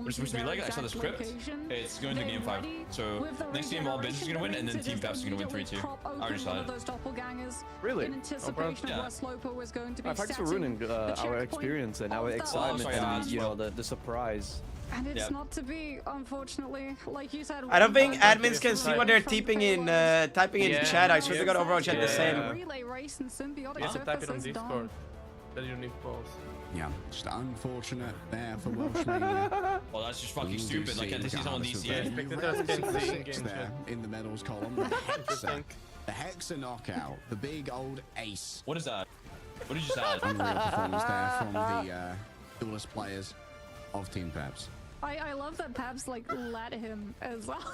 it's supposed to be like. I saw the script. It's going to game 5. So next game, all business is gonna win, and then Team Peps is gonna win 3-2. I already saw it. Really? In anticipation of where Slowpo was going to be. Thanks for ruining our experience and our excitement and the surprise. And it's not to be, unfortunately, like you said. I don't think admins can see what they're typing in chat. I swear to God, overall chat the same. Relay race and symbiotic you have to type it on surfaces Discord. That you need pause. Yeah, just unfortunate there for Welshmania. Well, that's just fucking stupid. Like, can't they see someone DCA? There in the medals column. The Hexa knockout. The big old ace. What is that? What did you just add? Unreal performance there from the duelist players of Team Peps. I love that Peps like let him as well.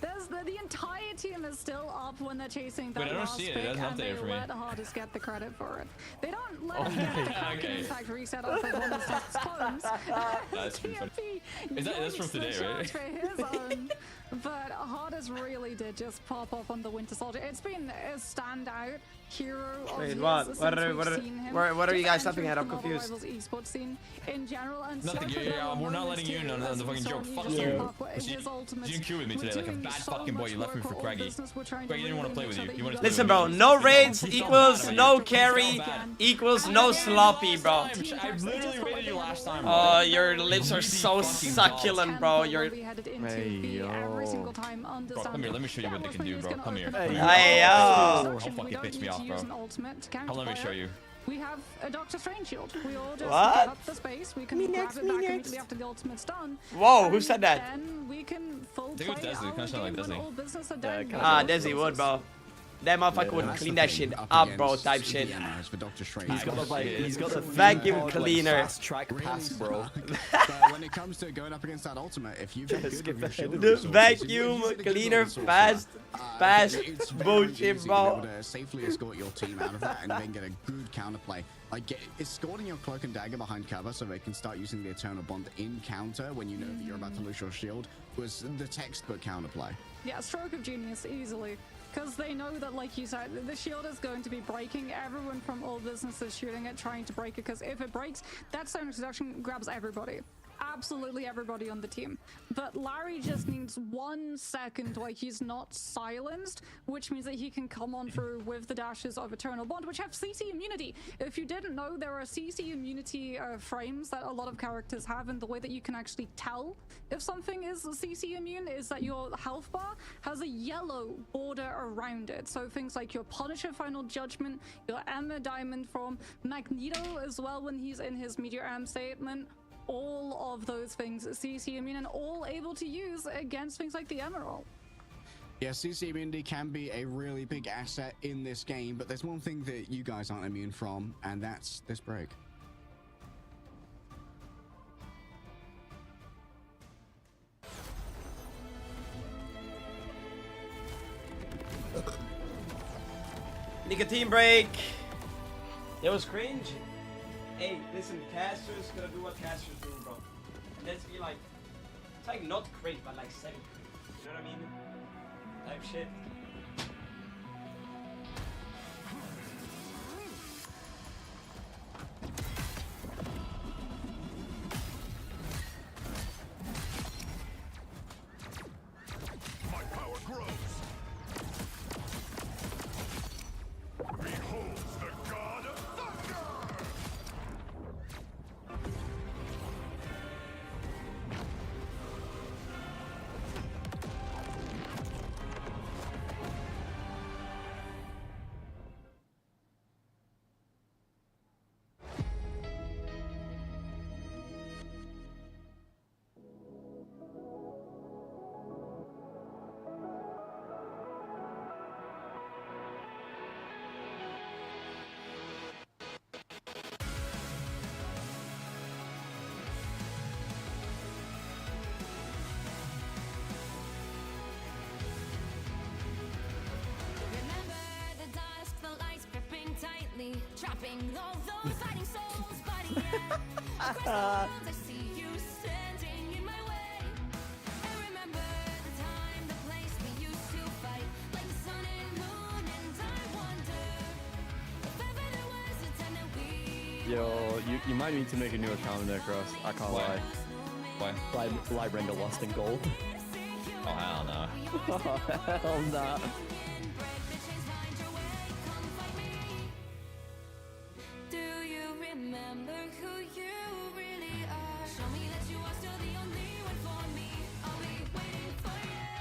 The entire team is still up when they're chasing that Wait, I don't last see it. pick, It doesn't and they update for me. let Hardest get the credit for it. They don't let him get the credit. In fact, reset off of one of his clones. That's pretty funny. That's from today, right? For his own, but Hardest really did just pop off on the Winter Soldier. It's been a standout hero. Wait, what? What are you guys stepping at? I'm confused. Esports scene in general, and nothing. Yeah, we're not letting you in on the fucking joke. Fuck you. You didn't queue with me today like a bad fucking boy. You left me for Craigie. Craigie didn't want to play with you. You wanted to Listen, bro. No raids equals no carry equals no sloppy, bro. I literally raided you last time. Oh, your lips are so succulent, bro. You're. Hey, yo. Bro, come here. Let me show you what they can do, bro. Come here. Hey, yo. Don't fucking piss me off, bro. Let me show you. We have a Doctor Strange shield. We all just What? give up the space. We can grab it back immediately after the ultimate's done. Whoa, who said that? Then we can full They go play Desi. It kinda sound like Desi. Desi would, bro. That motherfucker would clean that shit up, bro. Type shit. For Dr. Strange. He's got the vacuum cleaner. Fast track pass, bro. But when it comes to going up against that ultimate, if you've got good with your The vacuum cleaner fast bullshit, bro. Able to safely escort your team out of that and then get a good counterplay. Like escorting your cloak and dagger behind cover so they can start using the Eternal Bond in counter when you know that you're about to lose your shield was the textbook counterplay. Yeah, stroke of genius, easily. Because they know that, like you said, the shield is going to be breaking. Everyone from all businesses shooting it, trying to break it. Because if it breaks, that sound introduction grabs everybody. Absolutely everybody on the team. But Larry just needs 1 second where he's not silenced, which means that he can come on through with the dashes of Eternal Bond, which have CC immunity. If you didn't know, there are CC immunity frames that a lot of characters have, and the way that you can actually tell if something is CC immune is that your health bar has a yellow border around it. So things like your Punisher Final Judgment, your Emma Diamond form, Magneto as well when he's in his Meteor Arm statement, all of those things CC immune and all able to use against things like the Emerald. Yeah, CC immunity can be a really big asset in this game, but there's one thing that you guys aren't immune from, and that's this break. Nicotine break. It was cringe. Hey, listen, casters gonna do what casters do, bro. Let's be like, it's like not cringe, but like semi cringe. You know what I mean? Type shit. My power grows. Beholds the god of thunder. Trapping all those fighting souls, but yet across the world I see you standing in my way. And remember the time, the place we used to fight, like the sun and moon, and I wonder if ever there was a time that we. Yo, you might need to make a new account there, Cross. I can't lie. Why? Live Brenda lost in gold. Oh, hell no. Oh, hell no. Do you remember who you really are? Show me that you are still the only one for me. I'll be waiting for you.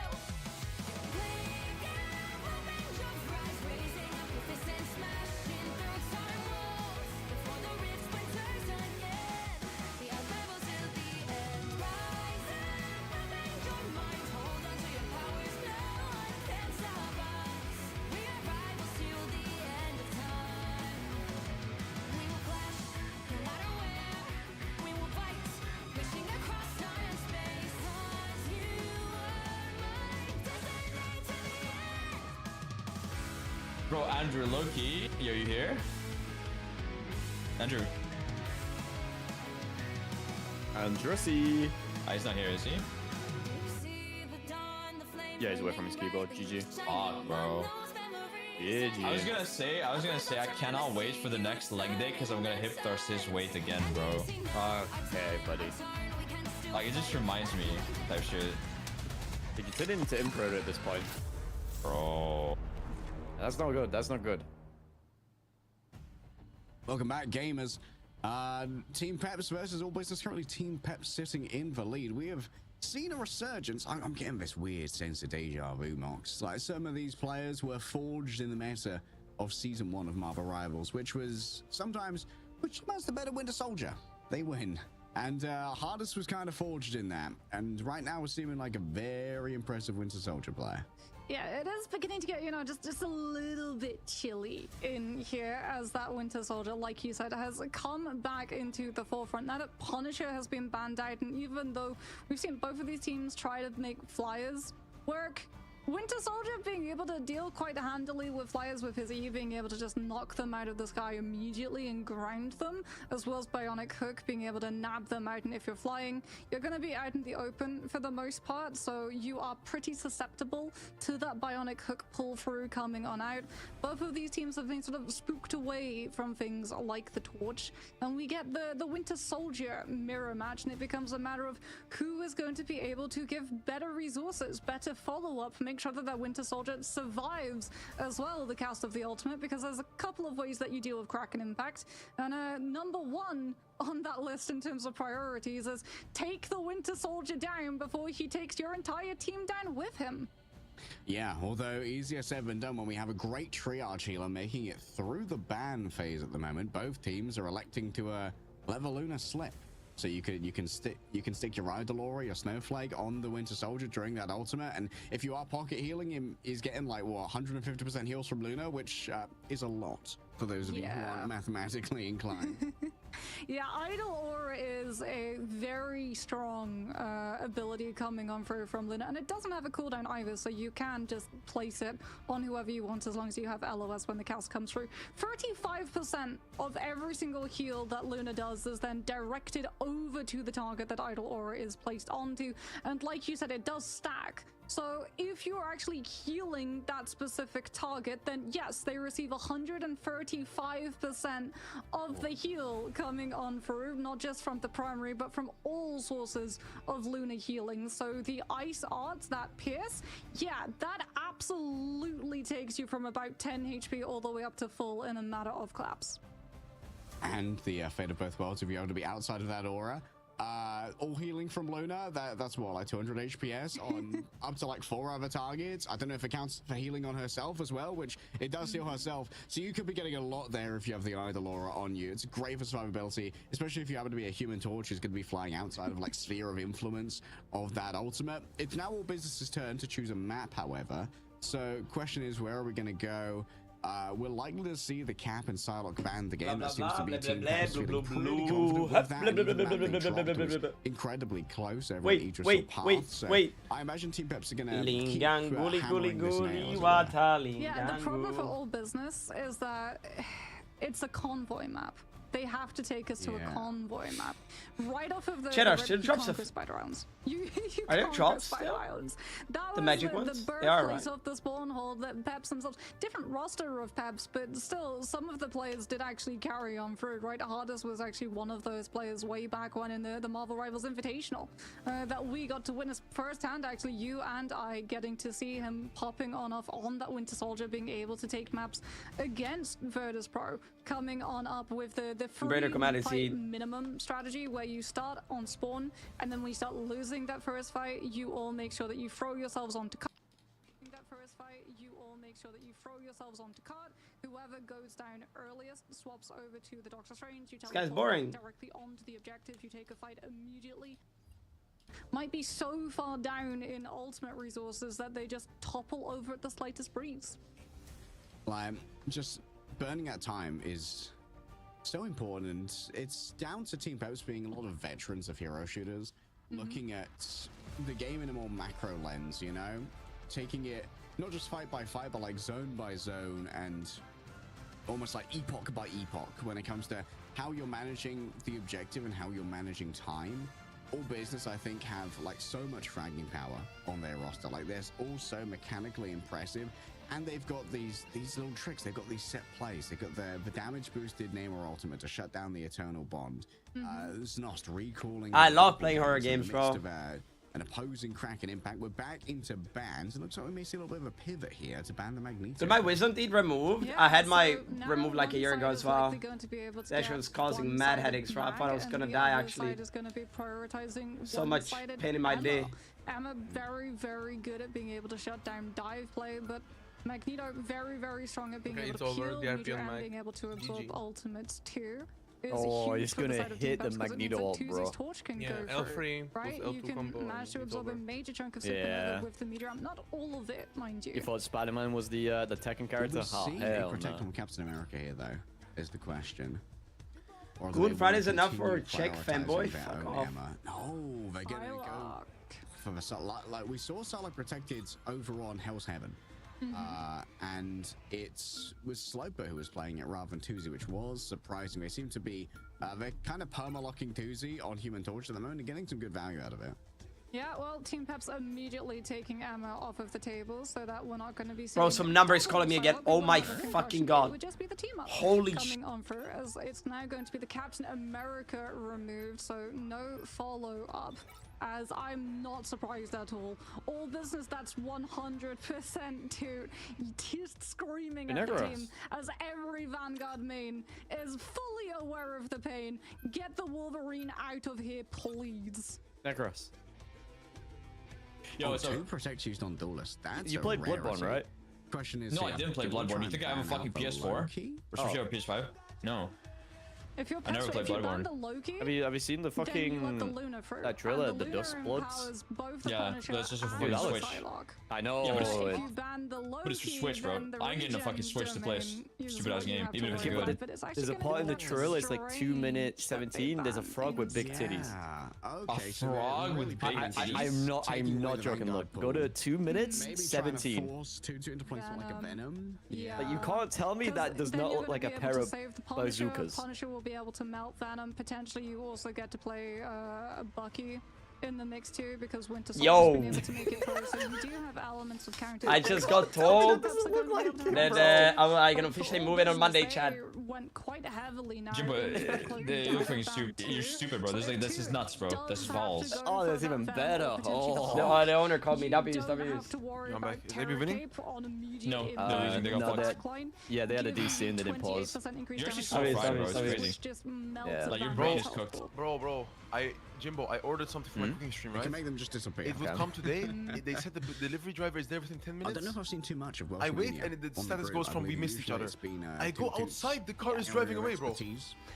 Playing out, open your eyes, raising up your fist and smashing through time walls. Before the rift splinters again. Bro, Andrew Loki, are you here? Andrew. Andressy. Oh, he's not here, is he? Yeah, he's away from his keyboard. GG. Fuck, bro. GG. I was gonna say, I cannot wait for the next leg day because I'm gonna hip thrust his weight again, bro. Okay, buddy. Like, it just reminds me type shit. Did you turn into impro at this point? Bro. That's not good. That's not good. Welcome back, gamers. Team Peps versus All Business. Currently, Team Peps sitting in the lead. We have seen a resurgence. I'm getting this weird sense of deja vu, Mox. Like, some of these players were forged in the meta of Season 1 of Marvel Rivals, which was sometimes, which was the better Winter Soldier. They win. And Hardest was kind of forged in that. And right now, we're seeming like a very impressive Winter Soldier player. Yeah, it is beginning to get, you know, just a little bit chilly in here as that Winter Soldier, like you said, has come back into the forefront. Now that Punisher has been banned out, and even though we've seen both of these teams try to make flyers work, Winter Soldier being able to deal quite handily with flyers with his E, being able to just knock them out of the sky immediately and ground them, as well as Bionic Hook being able to nab them out. And if you're flying, you're going to be out in the open for the most part, so you are pretty susceptible to that Bionic Hook pull through coming on out. Both of these teams have been sort of spooked away from things like the Torch, and we get the Winter Soldier mirror match, and it becomes a matter of who is going to be able to give better resources, better follow-up, make sure that Winter Soldier survives as well the cast of the ultimate, because there's a couple of ways that you deal with Kraken Impact, and number one on that list in terms of priorities is take the Winter Soldier down before he takes your entire team down with him. Yeah, although easier said than done when we have a great triage healer making it through the ban phase at the moment. Both teams are electing to let the Luna slip. So you can stick your Idolora, your Snowflake on the Winter Soldier during that ultimate, and if you are pocket healing him, he's getting like what 150% heals from Luna, which is a lot for those of you who aren't mathematically inclined. Yeah, Idol Aura is a very strong ability coming on through from Luna, and it doesn't have a cooldown either, so you can just place it on whoever you want as long as you have LOS when the cast comes through. 35% of every single heal that Luna does is then directed over to the target that Idol Aura is placed onto, and like you said, it does stack. So if you're actually healing that specific target, then yes, they receive 135% of the heal coming on through, not just from the primary, but from all sources of Luna healing. So the Ice Arts, that Pierce, yeah, that absolutely takes you from about 10 HP all the way up to full in a matter of claps. And the Fate of Both Worlds, if you're able to be outside of that aura, all healing from Luna, that's what, like 200 HPS on up to like 4 other targets. I don't know if it counts for healing on herself as well, which it does heal herself. So you could be getting a lot there if you have the Idolora on you. It's great for survivability, especially if you happen to be a Human Torch who's going to be flying outside of like sphere of influence of that ultimate. It's now All Business's turn to choose a map, however. So question is, where are we going to go? We're likely to see the Cap and Psylocke banned again. That seems to be Team Peps feeling pretty confident with that. Even the map they dropped was incredibly close over each path. So I imagine Team Peps are going to keep hammering this nail. Yeah, the problem for All Business is that it's a convoy map. They have to take us to a convoy map. Right off of the Spider Islands. You conquer Spider Islands. That was Magic ones? The birthplace of the spawn hole that Peps themselves. Different roster of Peps, but still, some of the players did actually carry on through, right? Hardest was actually one of those players way back when in the Marvel Rivals Invitational that we got to witness firsthand, actually, you and I getting to see him popping on off on that Winter Soldier, being able to take maps against Virtus Pro, coming on up with the free fight minimum strategy where you start on spawn, and then when you start losing that first fight, you all make sure that you throw yourselves onto cart. Whoever goes down earliest swaps over to the Doctor Strange. You this guy's boring. Directly onto the objective. You take a fight immediately. Might be so far down in ultimate resources that they just topple over at the slightest breeze. Like, just burning that time is so important. It's down to Team Peps being a lot of veterans of hero shooters, looking at the game in a more macro lens, you know? taking it not just fight by fight, but like zone by zone and almost like epoch by epoch when it comes to how you're managing the objective and how you're managing time. All Business, I think, have like so much fragging power on their roster. Like, they're all so mechanically impressive, and they've got these little tricks. They've got these set plays. They've got the damage boosted Namor ultimate to shut down the Eternal Bond. Znost recalling. I love playing horror games, bro. An opposing Kraken impact. We're back into bans. It looks like we may see a little bit of a pivot here to ban the Magneto. Did my Wisdom Teeth removed? Yeah, I had my so removed like a year ago as well. That shit was causing mad one-sided headaches, bro. I thought I was back, gonna and the die, other actually. side is gonna be prioritizing So much one-sided pain in my ammo. day. Emma very, very good at being able to shut down dive play, but Magneto very, very strong at being able to kill meter and being able to absorb ultimates too. Oh, he's gonna hit the Magneto ult, bro. Torch can Yeah, go L3 right? plus L2 You can combo manage to and it's absorb a over. major chunk of support with the meter amp. Not all of it, mind you. You thought Spider-Man was the Tekken character? We'll Oh, see hell protect no. on Captain America here, though, is the question. Or are Good they Friday's willing to enough for a continue chick prioritizing fanboy? their Fuck own off. ammo? No, they're gonna go for the like we saw Sarlacc protected over on Hell's Heaven. And it was Sloper who was playing it rather than Tuzi, which was surprising. They seem to be they're kind of perma-locking Tuzi on Human Torch at the moment and getting some good value out of it. Yeah, well, Team Pep's immediately taking ammo off of the table, so that we're not going to be seeing... Bro, some number is calling me again. Oh my fucking god. It would just be the team up Holy coming on for, as it's now going to be the Captain America removed, so no follow-up. As I'm not surprised at all. All Business, that's 100% to just screaming at the team, as every Vanguard main is fully aware of the pain. Get the Wolverine out of here, please. Necros. Yo, two protects used on Duelist. That's you played Bloodborne, right? Question is, no, I didn't play Bloodborne. You think I have a fucking PS4? Or should you have a PS5? No. If you're I never played Bloodborne. Have you seen the fucking that trailer, the Dust Bloods? Yeah, that's just a fucking Switch. I know. Yeah, but it's for Switch, bro. I ain't getting a fucking Switch to play a stupid ass game, even if it's good. There's a part in the trailer. It's like 2 minutes 17. There's a frog with big titties. Okay, a frog with big titties. I'm not joking. Look, go to 2 minutes 17. Force to into place like a Venom. Like, you can't tell me that does not look like a pair of bazookas. Punisher will be able to melt Venom. Potentially, you also get to play Bucky in the mix too, because Winter Soldier's been able to make it through, so you do have elements of counter. I just got told that I can officially move in on Monday, Chad. Went quite heavily now. Jimbo, you're fucking stupid. You're stupid, bro. This is nuts, bro. This is balls. Oh, that's even better. Oh. The owner called me W's. I'm back. Is they be winning? No, they're losing. They got fucked. Yeah, they had a DC and they didn't pause. You're actually so fried, bro. It's crazy. Yeah. Like, your brain is cooked. Bro. Jimbo, I ordered something for my cooking stream, right? You can make them just disappear. It would come today. They said the delivery driver is there within 10 minutes. I don't know if I've seen too much of Welsh I wait Media and the on status group. goes from we missed each other. I go outside, the car is driving away, bro. It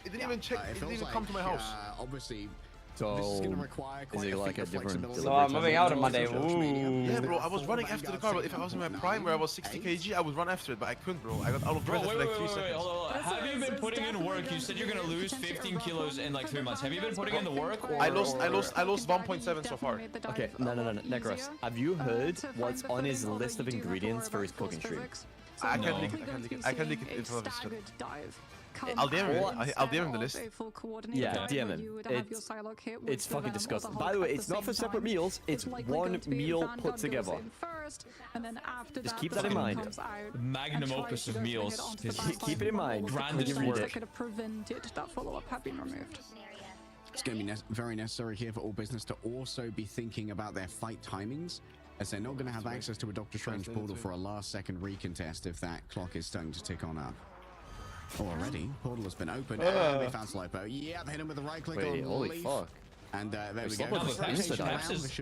didn't even check. It didn't even come to my house. Obviously, so this is going to require quite a like feat a of different flexibility. So I'm moving out on Monday. Ooh. Yeah, bro. I was running after the car, but if I was in my prime where I was 60 kg, I would run after it, but I couldn't, bro. I got out of breath after like 3 seconds. Hold on. Have you been putting in work? You said you're gonna lose 15 kilos in like 3 months. Have you been putting in the work? I lost 1.7 so far. Okay, no, Necros. Have you heard what's on his list of ingredients for his cooking stream? I can't leak it in front of his shit. I'll DM him the list. Yeah, DM him. It's fucking disgusting. By the way, it's not for separate meals. It's one meal put together. Just keep that in mind. Magnum opus of meals. Keep it in mind. Grandest work. Could have prevented that follow-up have been removed. It's going to be very necessary here for All Business to also be thinking about their fight timings, as they're not going to have access to a Doctor Strange portal for a last-second recontest if that clock is starting to tick on up. Already, portal has been opened. They found Slopo. Yeah, hit him with the right click on holy Leaf. fuck. And there we go.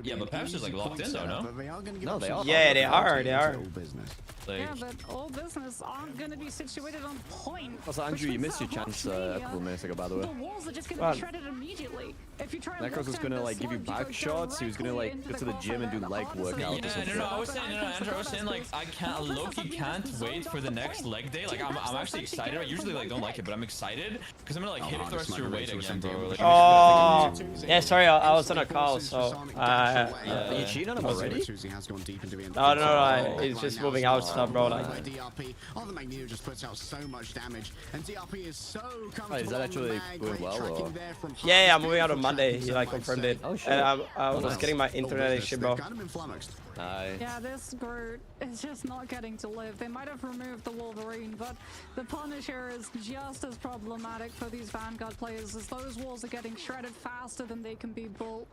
Yeah, but Peps is like locked in though, no? No, they are. Yeah, they are. All Business. Yeah, but All Business aren't going to be situated on point. Also, Andrew, you missed your chance a couple of minutes ago, by the way. The walls are just going to be shredded immediately. If you try and Necros was gonna like give you back shots. He was gonna like go to the gym and do leg workout. Yeah, no, I was saying, Andrew, I was saying like I can't, Loki can't wait for the next leg day. Like I'm actually excited. I usually like don't like it, but I'm excited because I'm gonna like hit thrust your weight again, bro. Like, oh, yeah. Sorry, I was on a call, so. Are you cheating on him already? No. He's just moving out stuff, bro. Like. DRP, oh, the Magneto just puts out so much damage, and DRP is so comfortable. Is that actually going well? Or? Yeah, I'm moving out on Monday. He like confirmed it. Oh shit. And I was getting my internet and shit, bro. Nice. Yeah, this Groot is just not getting to live. They might have removed the Wolverine, but the Punisher is just as problematic for these Vanguard players, as those walls are getting shredded faster than they can be built.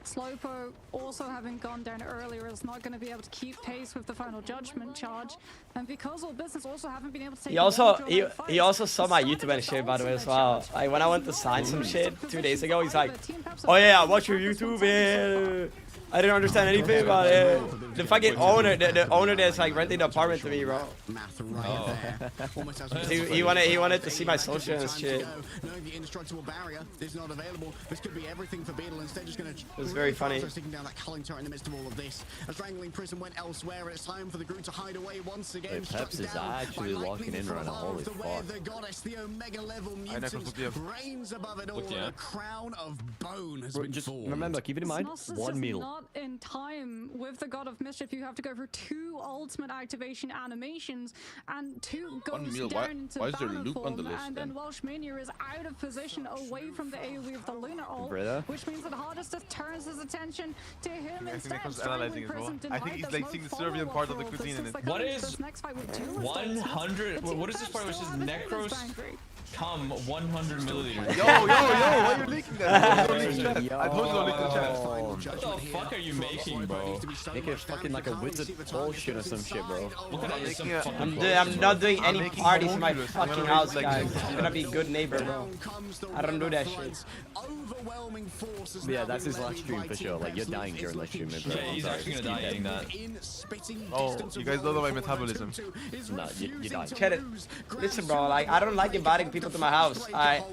Slowpoke, also having gone down earlier, is not going to be able to keep pace with the final judgment charge, and because all business also haven't been able to take. He also saw my YouTube and shit, by the way, as well. Like when I went to sign some shit 2 days ago, he's like, "Oh yeah, I watch your YouTube, and I didn't understand anything about it." The fucking owner, the owner that's like renting the apartment to me, bro. He wanted to see my social and shit. The indestructible barrier is not available. This could be everything for Beetle. Instead, just going to. It's very funny. Taking down that culling turret in the midst of all of this. A strangling prison went elsewhere. It's time for the Groot to hide away once again. Wait, Peps is actually locking in right now. Holy fuck. The goddess, the Omega level mutant, reigns above it all. A crown of bone has been formed. Remember, keep it in mind. One meal. Not in time with the God of Mischief. You have to go through 2 ultimate activation animations and 2 goes down into banner form, and then Welsh Mania is out of position away from the AoE of the Lunar ult, which means that Hardest turns his attention to him instead. Analyzing as well. I think he's like seeing the Serbian part of the cuisine in it. What is 100? What is this part which is Necros? Come 100 milliliters. Yo, why are you leaking that? I told you don't leak the chat. What the fuck are you making, bro? Make it fucking like a wizard bullshit or some shit, bro. I'm not doing any parties in my fucking house, guys. I'm gonna be a good neighbor, bro. I don't do that shit. Yeah, that's his last stream for sure. Like, you're dying during that stream, man. Yeah, he's actually gonna die eating that. Oh, you guys don't know my metabolism. Nah, you die. Check it. Listen, bro, like, I don't like inviting people to my house. I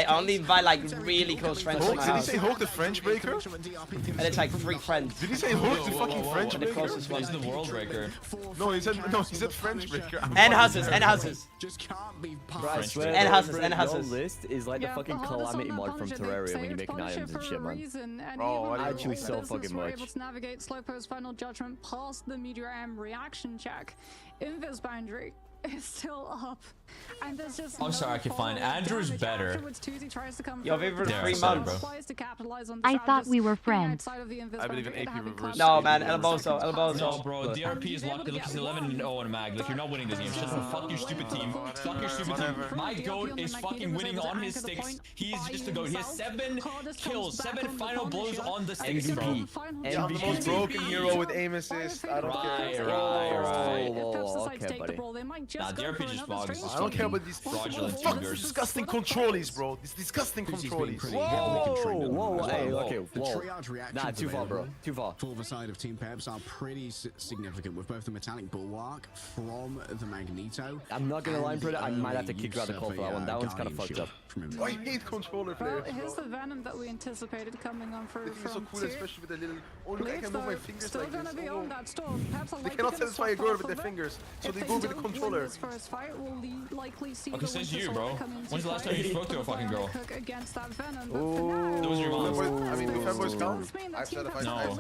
only invite like really close friends to my house. Did he say Hulk the French breaker? And it's like 3 friends. Did he say Hulk the fucking French breaker? The closest one. He's the world breaker. No, he said French breaker. And houses. Just can't be Bro, I swear, and houses. Your list is like the fucking calamity mod from Terraria when you're making items and shit, man. Bro, actually so fucking much. Able to navigate Slowpoke's final judgment past the Meteor M reaction check. Invis boundary is still up, and there's just. I'm sorry, I can find Andrew's better. Yo, we were 3 months. I thought we were friends. I believe in AP reverse. No, man, Elbozo. No, bro, DRP is locked. Look, he's 11-0 in Mag. Like, you're not winning this game. Shut the fuck your stupid team. Fuck your stupid team. My goat is fucking winning on his sticks. He's just a goat. He has 7 kills, 7 final blows on the sticks, bro. Yeah, I'm the most broken hero with aim assist. I don't care. Right. Okay, buddy. Nah, DRP just bogs. I don't care about these fraudulent fucking fingers. disgusting controlies, bro. These disgusting controlies. Whoa, hey, okay, whoa. Nah, too far, bro. Too far. For the side of Team Peps are pretty significant with both the metallic bulwark from the Magneto. I'm not gonna lie, Predator. I might have to kick you out of the call for that one. That one's kind of fucked up. I hate controller Well, players. here's the Venom that we anticipated coming on through It's so from cool, Tier. especially with the little. Oh, look, I can move my fingers Still like gonna this. be on that storm. Perhaps They cannot satisfy a girl with their fingers, so they go with the controller. This first fight, we'll likely see Okay, says you, bro. When's the last time you spoke to a fucking girl? Against that Venom, That was your mom. I mean, do fanboys count? I've said if I No,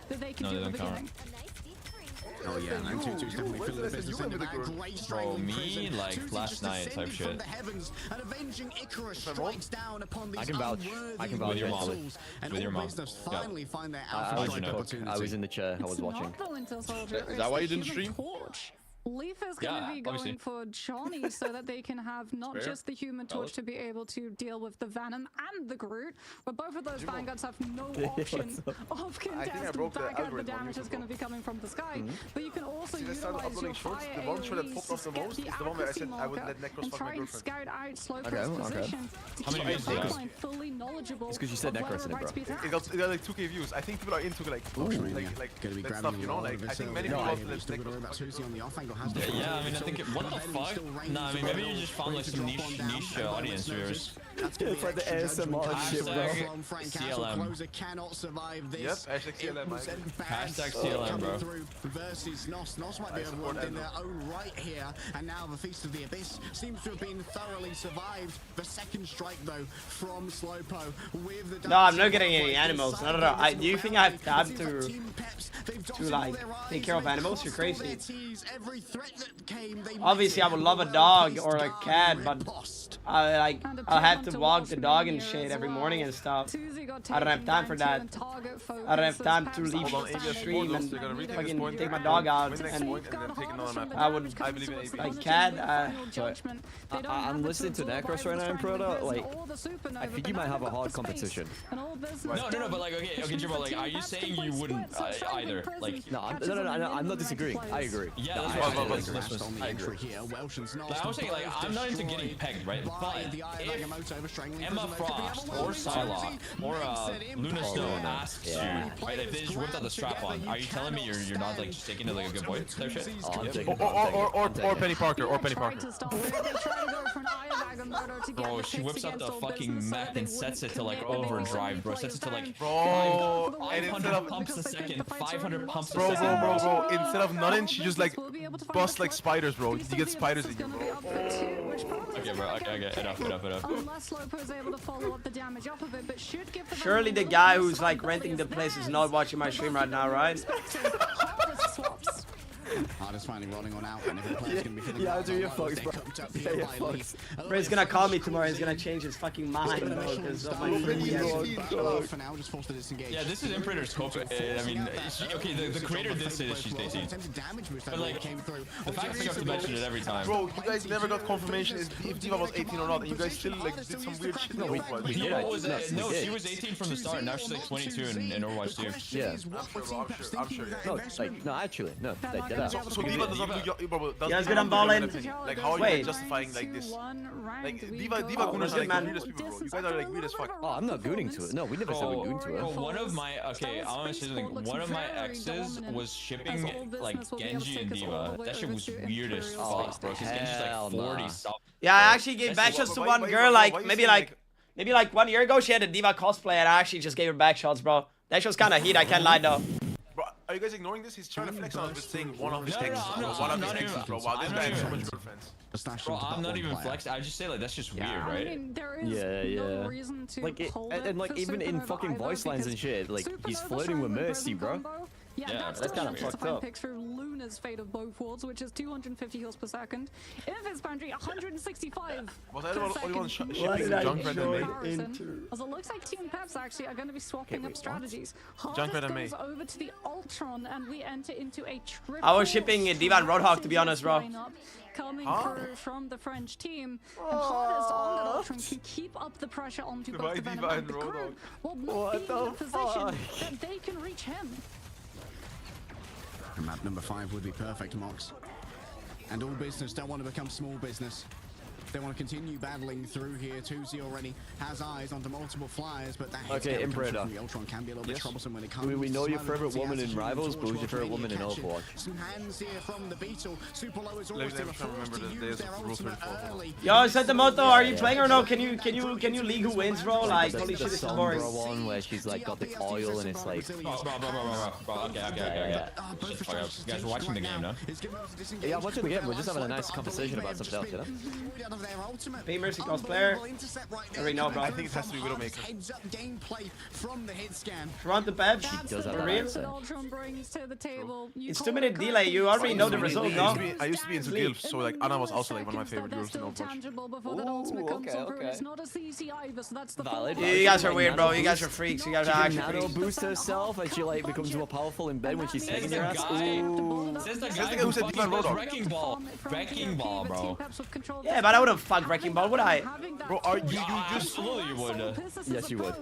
they don't count. Oh yeah, and 2-2's definitely filling the business in the back. Great Bro, me like last night type shit. An avenging Icarus strikes down upon these I can vouch. I can vouch. With your mom. With your mom. Finally find their alpha opportunity. I was in the chair. I was watching. Is that why you didn't stream? Leaf is going to be going for Johnny so that they can have not just the Human Torch to be able to deal with the Venom and the Groot, but both of those Vanguards have no option of contesting back at the damage that's going to be coming from the sky. But you can also utilize your fire the one shot that popped off the most is the one where I said I would let Necros fuck my girlfriend. Scout out Slowpoke's position to How many keep views the is that? backline fully knowledgeable. It's because you said of Necros in it, where bro. the It got like 2k views. I think people are into like that stuff, you know? Like, that stuff, you know? Like, I think many people also let Necros fuck my girlfriend. jungle has Yeah, I mean, I think what the fuck? Nah, I mean, maybe you just found like some niche audience viewers. It's like the ASMR shit, bro. CLM. Cannot survive this. Yep, hashtag CLM. Hashtag CLM, bro. Versus Nos. Nos might be overwhelmed in their own right here, and now the Feast of the Abyss seems to have been thoroughly survived. The second strike though from Slowpo with the. No, I'm not getting any animals. No. Do you think I have time to like take care of animals? You're crazy. Obviously, I would love a dog or a cat, but I'll have to walk the dog and shit every morning and stuff. I don't have time for that. I don't have time to leave the stream and fucking take my dog out. And I would like cat. I'm listening to Necros right now, Proto. Like, I think you might have a hard competition. No, but like, okay, Jimbo, like, are you saying you wouldn't either? Like, no, I'm not disagreeing. I agree. Yeah, I agree. Like, I was saying, like, I'm not into getting pegged, right? But if Emma Frost or Psylocke or Luna Snow asks you, right, if they just whipped out the strap on, are you telling me you're not like just taking it like a good boy type shit? Or Penny Parker, Bro, she whips out the fucking mech and sets it to like overdrive, bro. Sets it to like 500 pumps a second, 500 pumps a second. Bro. Instead of nothing, she just like busts like spiders, bro. You get spiders in you, bro. Okay, bro. Okay. Enough. Surely the guy who's like renting the place is not watching my stream right now, right? Hardest finally rolling on out, and if the player's gonna be feeling yeah, do your fucks, bro. Yeah, your fucks. Bro, he's gonna call me tomorrow. He's gonna change his fucking mind, bro, because of my for now, just forced to disengage. Yeah, this is Imperator's hope. I mean, okay, the creator did say that she's 18. But like, the fact that you have to mention it every time. Bro, you guys never got confirmation if D.Va was 18 or not, and you guys still like did some weird shit. No, she was 18 from the start. Now she's like 22 in Overwatch 2. Yeah. I'm sure. No, actually, no. So D.Va doesn't do bro. You guys gonna ball in? Like, how are you justifying like this? Like, D.Va Gooners are like the weirdest people, bro. You guys are like weird as fuck. Oh, I'm not gooning to it. No, we never said we're gooning to it. One of my, okay, I want to say something. One of my exes was shipping like Genji and D.Va. That shit was weird as fuck, bro. Because Genji's like 40 something. Yeah, I actually gave backshots to one girl like maybe like 1 year ago. She had a D.Va cosplay and I actually just gave her backshots, bro. That show's kind of heat. I can't lie though. Are you guys ignoring this? He's trying to flex on us with saying one of his exes, bro. One of his exes, bro. Wow, this guy has so much girlfriends. Bro, I'm not even flexed. I just say like that's just weird, right? I mean, there is no reason to like hold and like even in fucking voice lines and shit, like he's flirting with Mercy, bro. Yeah, that's kind of fucked up. Picks for Luna's Fate of both worlds, which is 250 heals per second. In his boundary, 165 was I the only one shipping Junkrat as it looks like Team Peps actually are going to be swapping up strategies. Junkrat goes over to the Ultron, and we enter into a triple. I was shipping D.Va and Roadhog, to be honest, bro. Coming through from the French team, and Hardest on that Ultron can keep up the pressure onto both the Venom and the crew. Will not be in a position that they can reach him. Map number 5 would be perfect, Mox. And all business don't want to become small business. They want to continue battling through here. 2Z already has eyes onto multiple flyers, but that okay, Imperator. The Ultron can be a little bit troublesome when it comes. We know your favorite woman in Rivals, but who's your favorite woman in Overwatch? Some hands here from the Beetle. Super low is always Yo, set the motto. Are you playing or no? Can you league who wins, bro? Like, holy shit, this is boring. One where she's like got the oil and it's like. Bro. Okay. You guys are watching the game, no? Yeah, I'm watching the game. We're just having a nice conversation about something else, you know? Be Mercy cosplayer. Already know, bro. I think it has to be Widowmaker. Toronto Pep. She does have real. It's 2-minute delay. You already know the result, no? I used to be into Gilf, so like Anna was also like one of my favorite girls in Overwatch. Okay. Valid. You guys are weird, bro. You guys are freaks. You guys are actually freaks. Nano boost herself and she like becomes more powerful in bed when she's taking your ass. Says the guy who said Wrecking Ball, bro. Yeah, but I would wouldn't fuck Wrecking Ball, would I? Bro, are you Absolutely you would. Yes, you would.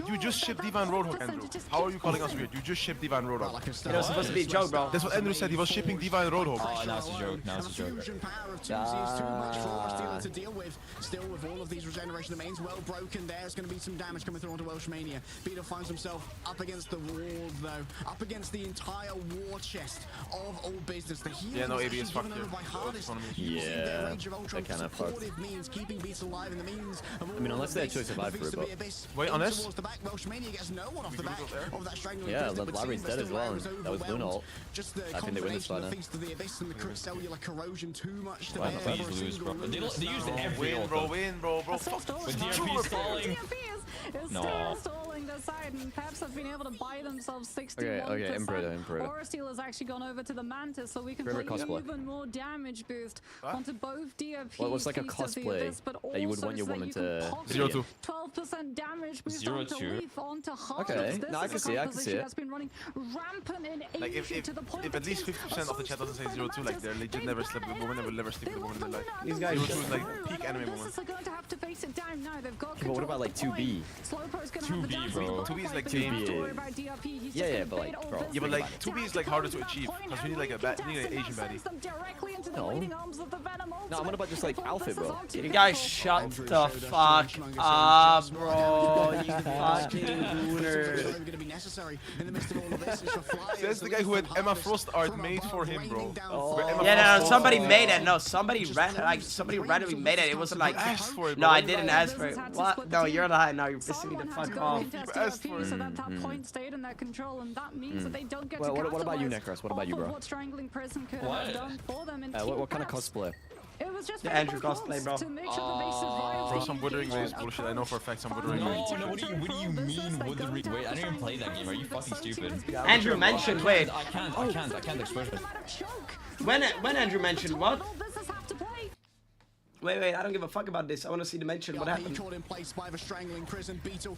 You just shipped D.Va and Roadhog, Andrew. How are you calling us weird? You just shipped D.Va and Roadhog. It was supposed to be a joke, bro. That's what Andrew said. He was shipping D.Va and Roadhog. Oh, now it's a joke. Now it's a joke. To deal with. Still with all of these regeneration domains well broken, there's going to be some damage coming through onto Welshmania. Beetle finds himself up against the wall though, up against the entire war chest of all business. The Yeah, no, AB is fucked here. Yeah, that kind of fucked. Means keeping Beats alive in the means of I mean, unless they actually survive for it, but... Wait, on this? Welshmania gets no one off the back of that strangling. Yeah, Larry's dead as well, and that was Luna ult. Just the I think they win this fight now. Feast of the abyss and the cellular corrosion too much to Wow, bear. please lose, bro. They used every ult. Win, bro. With DRP stalling. Is No. still stalling their side, and Peps have been able to buy themselves 61%. Okay, Imperator. Aura Steel has actually gone over to the Mantis, so we can Favorite play cosplay. even more damage boost onto both DRP. Well, what's like a Feast of the cosplay Abyss, but that you would also want your so that woman you can to... possibly 0-2. 12% damage boost 0-2. onto Leaf, onto Hard. Okay, This no, I is can a see it, I can see composition it. that's been running rampant in Like Asia to the point if at least 50% of the chat doesn't say 0-2, like they're legit never sleep. The woman will never sleep with the woman in their life. These guys 0-2 is like peak anime moment. Business are going to have to face it down now. They've got But what about like 2B? 2B, bro. 2B is like 2B. Yeah, but like, bro. Yeah, but like 2B is like harder to achieve because we need like an Asian baddie. No, I'm on about just like outfit, bro. You guys shut the fuck up, bro. You fucking gooner. Says the guy who had Emma Frost art made for him, bro. Yeah, no, somebody made it. No, somebody randomly made it. It wasn't like, no, I didn't ask for it. What? No, you're lying. No, you're pissing me the fuck off. So that point stayed in their control, and that means that they don't get Well, to what about you, capitalize Necros? What about you, off of bro? what Strangling Prison could have done for them in What kind of cosplay? It was just The Andrew cosplay, bro. to make sure that they survived. Bro, some Wuthering Waves bullshit. I know for a fact some Wuthering Waves. No, what do you mean Wuthering Waves? Wait, I didn't even play that game. Are you fucking stupid? Andrew mentioned, wait. I can't express it. When Andrew mentioned what? Wait, I don't give a fuck about this. I want to see the mention. What happened? Caught in place by the strangling prison beetle.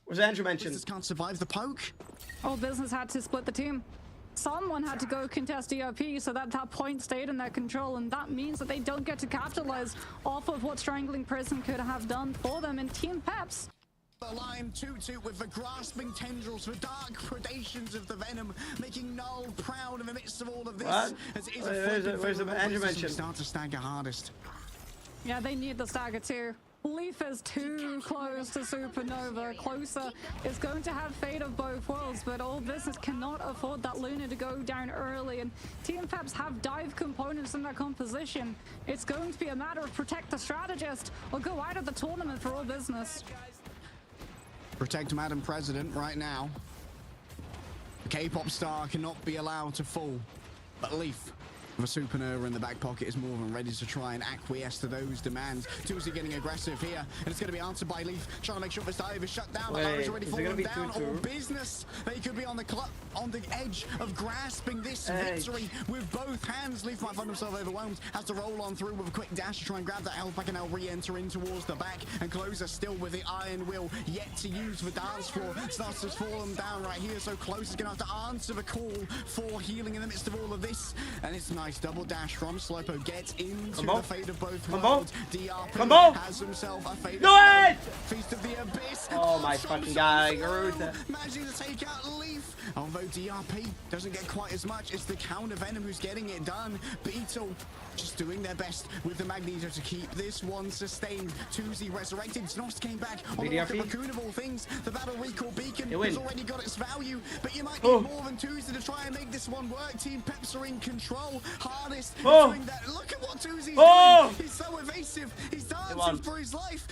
Where's Andrew mentioned? Can't survive the poke. All business had to split the team. Someone had to go contest DRP so that point stayed in their control, and that means that they don't get to capitalize off of what Strangling Prison could have done for them in Team Peps. The line 2-2 with the grasping tendrils, the dark predations of the Venom, making Null proud in the midst of all of this. What? As it is Where's the Andrew mentioned? Start to stagger hardest. Yeah, they need the stagger too. Leaf is too close to Supernova. Closer is going to have fate of both worlds, but all business cannot afford that Luna to go down early, and Team Peps have dive components in their composition. It's going to be a matter of protect the strategist or go out of the tournament for all business. Protect Madam President right now. The K-pop star cannot be allowed to fall, but Leaf, the Supernova in the back pocket, is more than ready to try and acquiesce to those demands. Tuesday getting aggressive here, and it's going to be answered by Leaf, trying to make sure this dive is shut down. Wait, already is it gonna fallen be down. 2-2? All business. They could be on the edge of grasping this victory with both hands. Leaf might find himself overwhelmed, has to roll on through with a quick dash to try and grab that health back, and now re-enter in towards the back. And Closer still with the iron will yet to use the dance floor. Starts to fall him down right here, so Closer's going to have to answer the call for healing in the midst of all of this. And it's a nice double dash from Slowpo, gets into the fate of both worlds. DRP has himself a fate of Feast of the Abyss. Oh my fucking god, Garuda. Managing to take out Leaf. Although DRP doesn't get quite as much, it's the counter Venom who's getting it done. Beetle just doing their best with the Magneto to keep this one sustained. Tuesday resurrected. Snost came back on the raccoon of all things. The Battle Recall Beacon has already got its value, but you might need more than Tuesday to try and make this one work. Team Peps are in control. Hardest doing that. Look at what Tuesday's doing. He's so evasive. He's dancing for his life.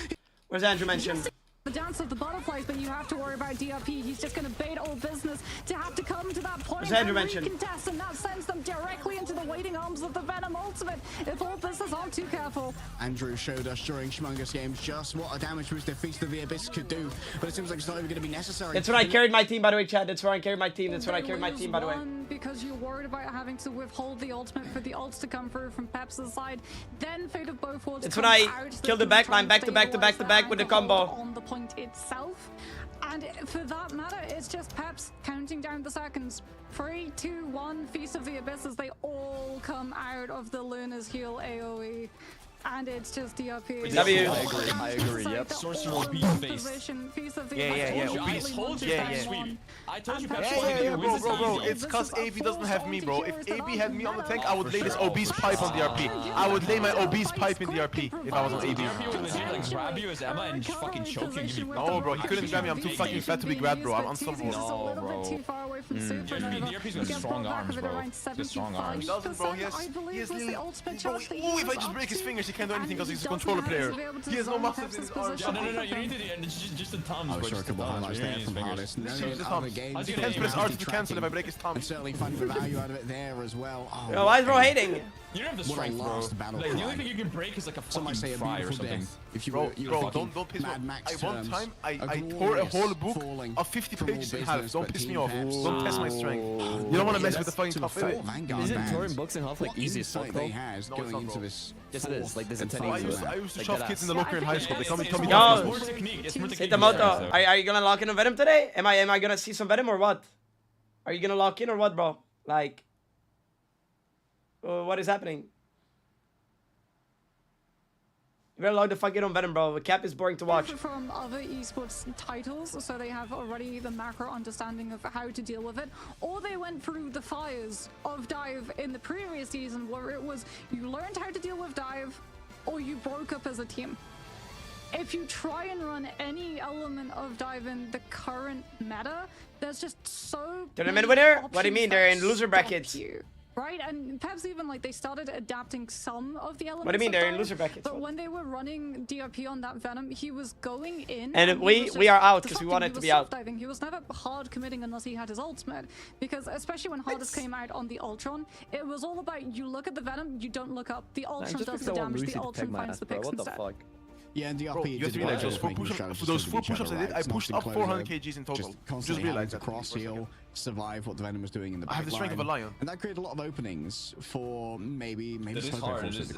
Where's Andrew mentioned? The dance of the butterflies, but you have to worry about DRP. He's just going to bait all business to have to come to that point and recontest, and that sends them directly into the waiting arms of the Venom ultimate if all business aren't too careful. Andrew showed us during Shmungus Games just what a damage boost the Feast of the Abyss could do, but it seems like it's not even going to be necessary. That's when I carried my team, by the way, Chad. That's when I carried my team. That's when I carried my team, by the way. Because you're worried about having to withhold the ultimate for the ults to come through from Peps' side. Then Fate of both worlds. It's when I killed the backline back to back with the combo. On the point point itself. And for that matter, it's just Peps counting down the seconds. 3, 2, 1, Feast of the Abyss as they all come out of the Luna's Heal AoE. And it's just DRP. W. I agree, yep. Sorcerer beast face. Yeah. I told you, Yeah, bro. It's cause AB doesn't have me, bro. If AB had me on the tank, I would lay this obese pipe on DRP. I would lay my obese pipe in DRP if I was on AB. DRP would legit like grab you as Emma and just fucking choke you. No, bro, he couldn't grab me. I'm too fucking fat to be grabbed, bro. I'm unstoppable. No, bro. DRP's got strong arms, bro. Just strong arms. He doesn't, bro. He has literally... Bro, if I just break his fingers, he can't do anything because he's a controller player. He has no muscles in his arms. No, you need to just the thumbs, bro. Sure, a couple highlights there from Hardest. He can't press R to cancel if I break his thumb. And certainly find the value out of it there as well. Yo, why is bro hating? You don't have the strength, bro. Like, the only thing you can break is like a fucking fry or something. Bro, don't piss me off. One time, I tore a whole book of 50 pages in half. Don't piss me off. Don't test my strength. You don't want to mess with the fucking top of it. Isn't tearing books in half like easy as fuck, though? Has going into this. Yes, it is. Like, there's a 10 I used to shove kids in the locker in high school. They told me Yo, Hitamoto, are you gonna lock in on Venom today? Am I gonna see some Venom or what? Are you gonna lock in or what, bro? Like, what is happening? You better log the fuck in on Venom, bro. The cap is boring to watch. From other esports titles, so they have already the macro understanding of how to deal with it, or they went through the fires of dive in the previous season, where it was you learned how to deal with dive, or you broke up as a team. If you try and run any element of dive in the current meta, there's just so Tournament winner? What do you mean? They're in loser brackets. Right, and perhaps even like they started adapting some of the elements. What do you mean they're in loser brackets? But when they were running DRP on that Venom, he was going in. And we are out because we wanted to be out. Diving. He was never hard committing unless he had his ultimate. Because especially when Hardest came out on the Ultron, it was all about you look at the Venom, you don't look up. The Ultron does the damage, the Ultron finds the picks instead. Yeah, and DRP. Bro, you have to realize those 4 push-ups I did, I pushed up 400 kgs in total. Just realize that. Cross heal, survive what the Venom was doing in the back. I have the strength of a lion. And that created a lot of openings for maybe It is hard. It is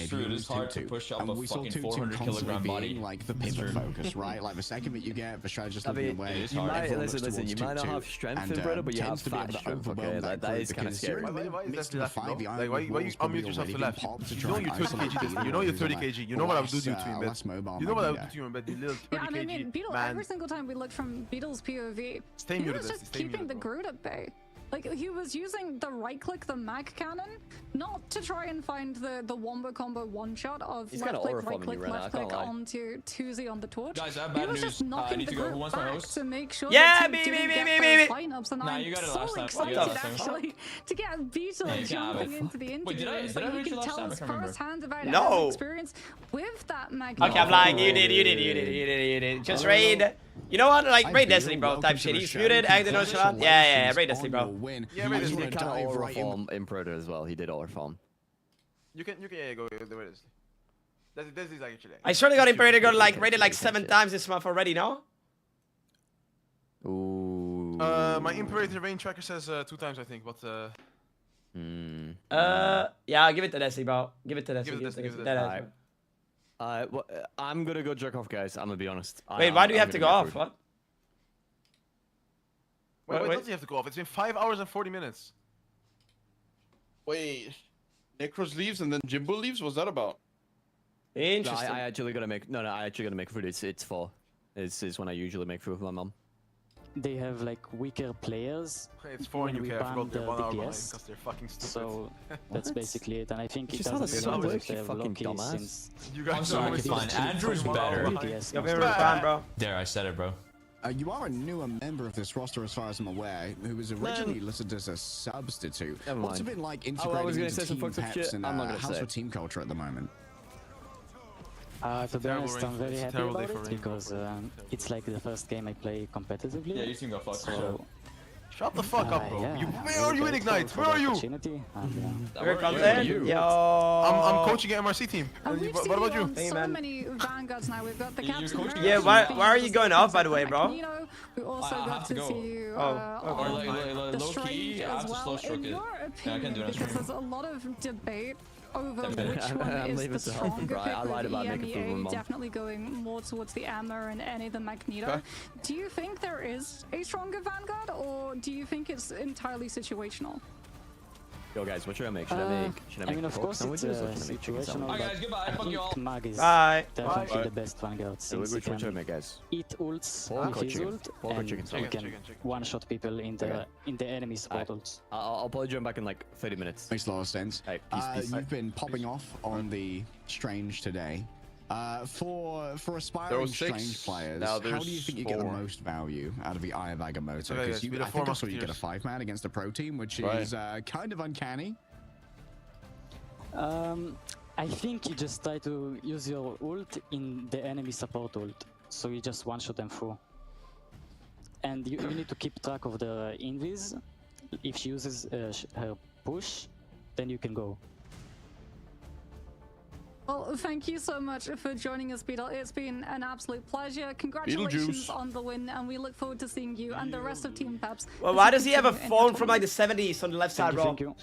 true. It is hard to push up a fucking 400 kilogram body. Like the pivot focus, right? Like the second that you get the strategist looking away. You might listen. You might not have strength in Brother, but you have fat strength. Okay, like that is kind of scary. Why is that laughing? Like why you unmute yourself to laugh? You know you're 30 kg. You know you're 30 kg. You know what I would do to you in bed. You know what I would do to you in bed. You little 30 kg I mean, Beetle, man. every single time we looked from Beetle's POV, he was just keeping the Groot at bay. Like, he was using the right-click, the mag cannon, not to try and find the wombo combo one-shot of left-click, right-click, left-click onto Tuesday on the torch. Guys, I have he bad was news. just knocking the Groot back to make sure that he didn't get those lineups, and I'm so excited actually to get Beetle jumping into the interview. So you can tell us firsthand about his experience with that mag cannon. Okay, I'm lying. You did. Just raid. You know what? Like, raid Destiny, bro. Type shit. He's muted, acted nonchalant. Yeah, raid Destiny, bro. Yeah, raid Destiny. He kind of overfarm in Proto as well. He did overfarm. You can go the raid Destiny. Destiny's actually. I surely got Imperator got like raided like 7 times this month already, no? Ooh. My Imperator range tracker says 2 times, I think, but yeah, I'll give it to Destiny, bro. Give it to Destiny. Give it to Destiny. Well, I'm gonna go jerk off, guys. I'm gonna be honest. Wait, why do you have to go off? What? Wait, does he have to go off? It's been 5 hours and 40 minutes. Wait, Necros leaves and then Jimbo leaves? What's that about? Interesting. No, I actually gotta make. No, I actually gotta make food. It's 4. It's when I usually make food with my mom. They have like weaker players. It's 4 in UK. I forgot they're 1 hour behind because they're fucking stupid. So that's basically it, and I think it Just doesn't work, if they have fucking Loki dumbass. since. I'm sorry, it's fine. Andrew's better. You're very fine, bro. There, I said it, bro. You are a newer member of this roster, as far as I'm aware, who was originally listed as a substitute. What's it been like integrating into Team Peps and how's the team culture at the moment? To be honest, I'm very happy about it because it's like the first game I play competitively. Yeah, you team got fucked. So, shut the fuck up, bro. Yeah, where are you in Ignite? Where are you? Where comes in? Yo. I'm coaching an MRC team. What about you? Hey, so many Vanguards now. We've got the captain. Yeah, why are you going off, by the way, bro? We also got to see you low key, I have to slow stroke it. In your opinion, because there's a lot of debate over which one is the stronger pick, I lied with about making food with EMEA mom. definitely going more towards the Amber and any the Magneto. Okay. Do you think there is a stronger Vanguard, or do you think it's entirely situational? Yo guys, what should I make? Should I make mean, of pork course, it's sandwiches or should I make chicken situational, sandwiches? Alright guys, goodbye. Fuck you all. Mag is Bye. definitely the best Vanguard, since Which he one should I can make, guys? eat ults Pork with or his chicken? ult, Pork or and chicken? he can one-shot people in the enemy support ults. I'll probably join back in like 30 minutes. Makes a lot of sense. Hey, peace. You've been popping off on the Strange today. For There aspiring was 6, Strange players, now how do you there's think you get the 4. most value out of the Eye of Agamotto? Okay, Because yes, be the I think I saw you get a Musketeers. 5-man against a pro team, which Right. is kind of uncanny. I think you just try to use your ult in the enemy support ult, so you just one-shot them through. And you need to keep track of the invis. If she uses her push, then you can go. Well, thank you so much for joining us, Beetle. It's been an absolute pleasure. Congratulations on the win, and we look forward to seeing you and the rest of Team Peps. Well, why does he have a phone from like the 70s on the left side, bro? Thank you.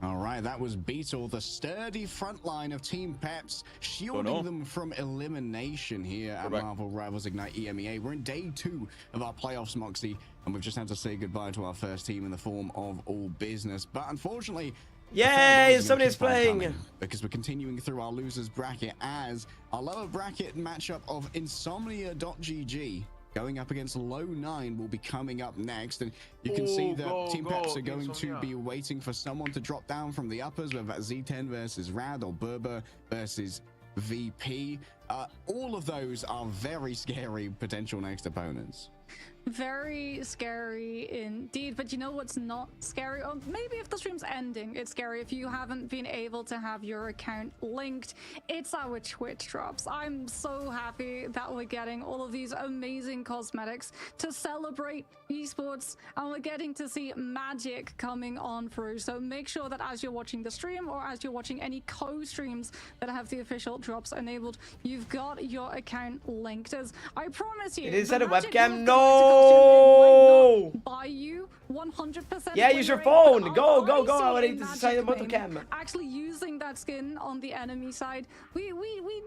All right, that was Beetle, the sturdy front line of Team Peps, shielding them from elimination here at Marvel Rivals Ignite EMEA. We're in day 2 of our playoffs, Moxie, and we've just had to say goodbye to our first team in the form of All Business. But unfortunately, yay, somebody's playing. Because we're continuing through our losers bracket as our lower bracket matchup of Insomnia.gg going up against Low 9 will be coming up next, and you can see that Team Peps are going to be waiting for someone to drop down from the uppers, whether that's Z10 versus Rad or Berber versus VP. All of those are very scary potential next opponents. Very scary indeed, but you know what's not scary? Or maybe if the stream's ending, it's scary if you haven't been able to have your account linked. It's our Twitch drops. I'm so happy that we're getting all of these amazing cosmetics to celebrate esports, and we're getting to see Magik coming on through. So make sure that as you're watching the stream or as you're watching any co-streams that have the official drops enabled, you've got your account linked. As I promise you, It is at a Magik webcam. will No. buy you 100%. Yeah, use your phone. Go. I want to decide about the camera. Actually using that skin on the enemy side, we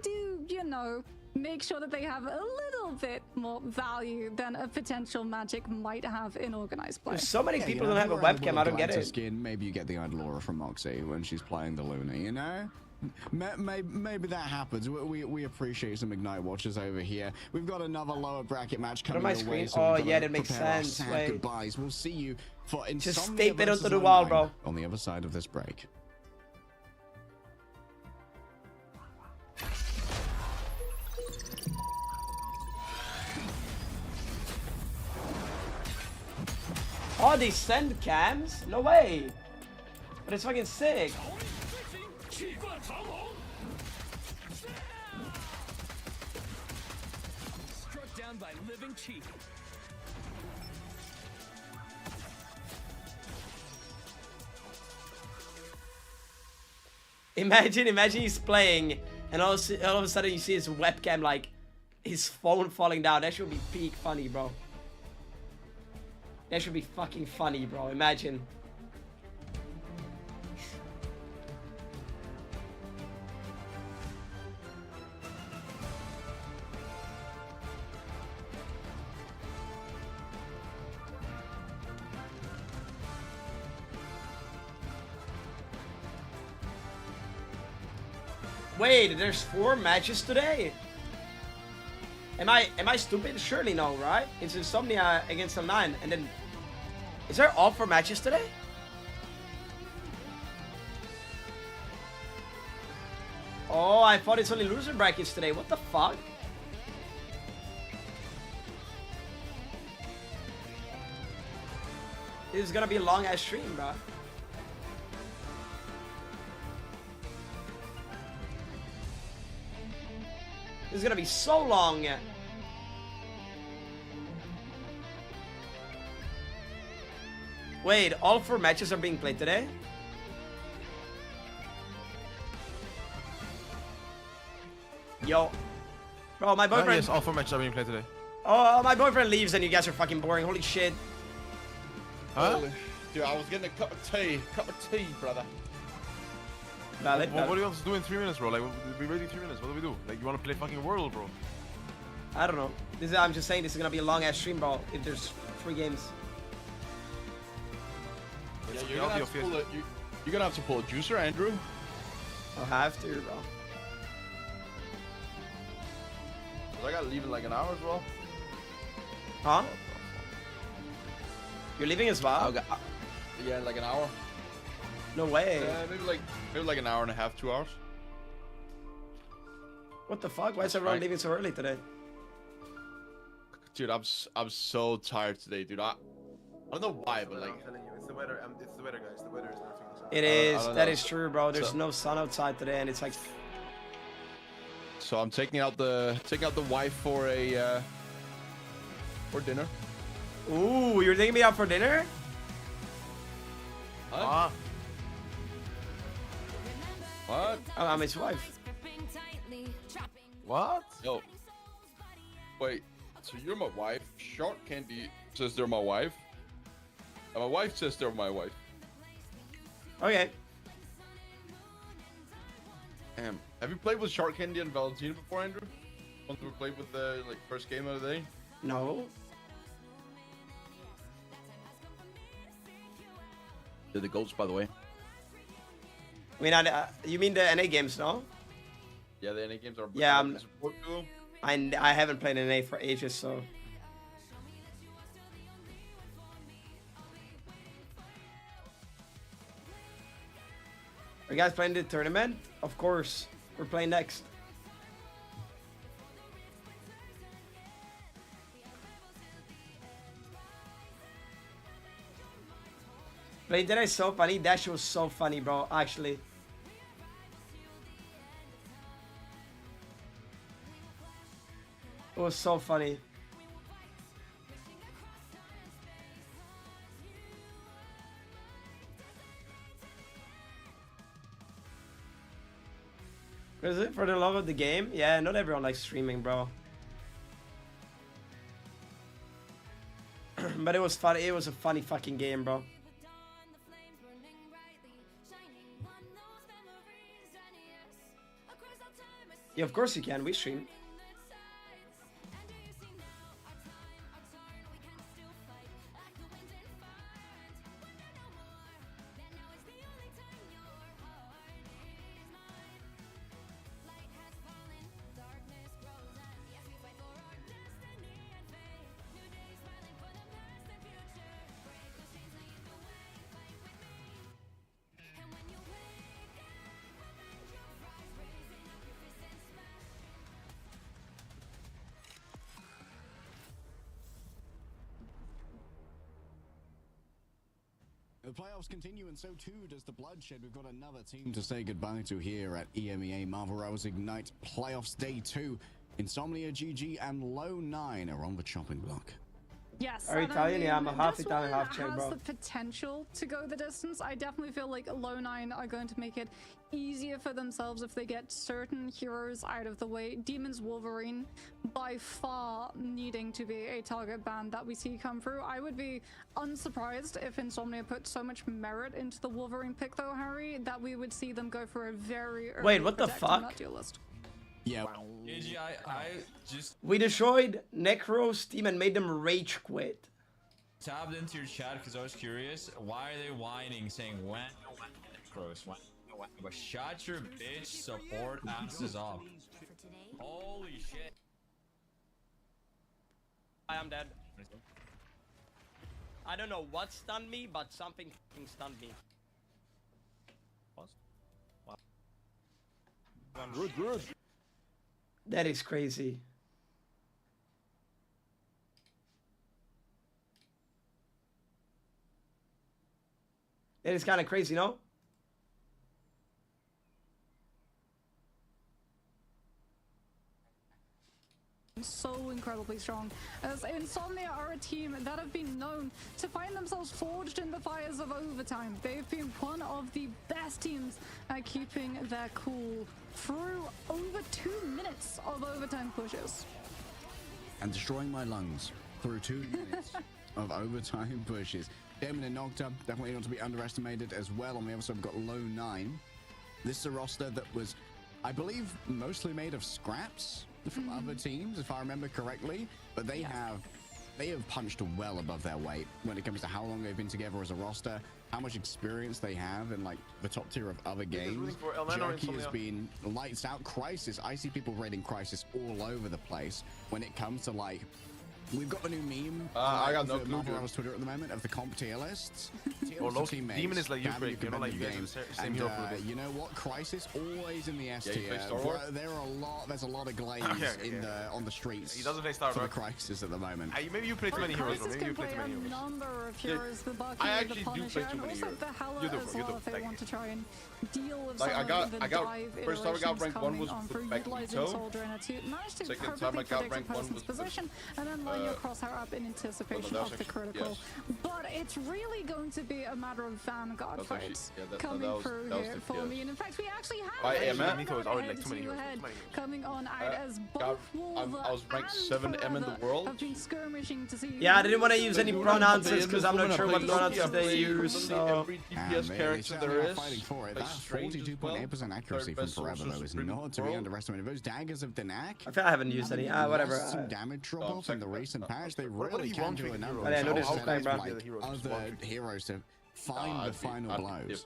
do, you know, make sure that they have a little bit more value than a potential Magik might have in organized play. There's so many people don't have a webcam. I don't get it. Skin, maybe you get the Idolora from Moxie when she's playing the Luna, you know? Maybe that happens. We appreciate some Ignite watchers over here. We've got another lower bracket match coming my your way. screen? So Oh, we've got yeah, to that makes prepare our sense. sad Wait. goodbyes. We'll see you for Just Insomnia tape it versus onto the wall, Online bro. on the other side of this break. Oh, they send cams? No way. But it's fucking sick. Struck down by living cheek. Imagine he's playing, and all of a sudden you see his webcam, like, his phone falling down. That should be peak funny, bro. That should be fucking funny, bro. Imagine. Wait, there's 4 matches today? Am I stupid? Surely no, right? It's Insomnia against the 9, and then is there all 4 matches today? Oh, I thought it's only loser brackets today. What the fuck? This is gonna be a long ass stream, bro. This is gonna be so long. Wait, all 4 matches are being played today? Yo. Bro, my boyfriend... yes, all 4 matches are being played today. Oh, my boyfriend leaves and you guys are fucking boring. Holy shit. Huh? Dude, I was getting a cup of tea, brother. Valid. What do you have to do in 3 minutes, bro? Like, we ready 3 minutes. What do we do? Like, you want to play fucking World, bro? I don't know. I'm just saying this is gonna be a long ass stream, bro. If there's 3 games. Yeah, you're gonna have to pull a juicer, Andrew. I'll have to, bro. I gotta leave in like an hour as well. Huh? You're leaving as well? Yeah, in like an hour. No way. Maybe like an hour and a half, 2 hours. What the fuck? Why is everyone leaving so early today? Dude, I'm so tired today, dude. I don't know why, but like. I'm telling you, it's the weather. It's the weather, guys. The weather is nothing. It is. That is true, bro. There's no sun outside today, and it's like. So I'm taking out the wife for a for dinner. Ooh, you're taking me out for dinner? Huh? What? I'm his wife. What? Yo. Wait. So you're my wife. Shark Candy says they're my wife. And my wife says they're my wife. Okay. Have you played with Shark Candy and Valentina before, Andrew? Once we played with the first game of the day? No. They're the goats, by the way. I mean, you mean the NA games, no? Yeah, the NA games are. Yeah, I haven't played NA for ages, so. Are you guys playing the tournament? Of course. We're playing next. Playing that is so funny. That shit was so funny, bro. Actually. It was so funny. Is it for the love of the game? Yeah, not everyone likes streaming, bro. But it was funny. It was a funny fucking game, bro. Yeah, of course you can. We stream. The playoffs continue, and so too does the bloodshed. We've got another team to say goodbye to here at EMEA Marvel Rivals Ignite Playoffs Day 2. Insomnia, GG, and Low 9 are on the chopping block. Yes, Are Italian? Yeah, I'm a half Italian, half Czech, bro. Has the potential to go the distance. I definitely feel like Low 9 are going to make it easier for themselves if they get certain heroes out of the way. Demon's Wolverine, by far needing to be a target ban that we see come through. I would be unsurprised if Insomnia put so much merit into the Wolverine pick, though, Harry, that we would see them go for a very early Wait, what the protect on fuck? that deal list. Yeah. AG, I just We destroyed Necro's team and made them rage quit. tabbed into your chat because I was curious. Why are they whining, saying when Necros? But shut your bitch support asses off. Holy shit. I am dead. I don't know what stunned me, but something fucking stunned me. Good. That is crazy. It is kind of crazy, no? So incredibly strong, as Insomnia are a team that have been known to find themselves forged in the fires of overtime. They've been one of the best teams at keeping their cool through over 2 minutes of overtime pushes. And destroying my lungs through 2 minutes of overtime pushes. Demon and Nocta, definitely not to be underestimated as well. On the other side, we've got Low 9. This is a roster that was, I believe, mostly made of scraps from other teams, if I remember correctly. But they have punched well above their weight when it comes to how long they've been together as a roster, how much experience they have in like the top tier of other games. Jerky has been lights out. Crisis, I see people rating Crisis all over the place when it comes to like, we've got the new meme. I got no clue. On Twitter at the moment of the comp tier lists. Demon is like you break, you know, like you guys are the same hero for you know what? Crisis always in the S Yeah, tier. There's a lot of glaze on the streets. He doesn't play Star for the Rock. Crisis at the moment. Maybe you play too many heroes, bro. Maybe you play too many heroes. Number of heroes, the Bucky, I the actually do Punisher, play too and many also heroes. the Hela You do, as you well do. if they want to try and deal with Like, some of the dive first time I got rank 1 was for with utilizing Magik. Soldier and to manage to Second time perfectly I got predict a rank 1 person's was position and then line your crosshair up in anticipation of the critical. But it's really going to be a matter of Vanguard fights coming through here for me. And in fact, we actually have head-to-head coming on out as both Wolver I was ranked 7M in the world. have been skirmishing to see. Yeah, I didn't want to use any pronouns because I'm not sure what pronouns they use. So. Every DPS character there is. Fighting for it. That 42.8% accuracy from Forever though is not to be underestimated. Those daggers of Danak. I feel I haven't used any. Whatever. Some damage drop off in the recent patch. They really can do a number. I noticed other heroes to find the final blows.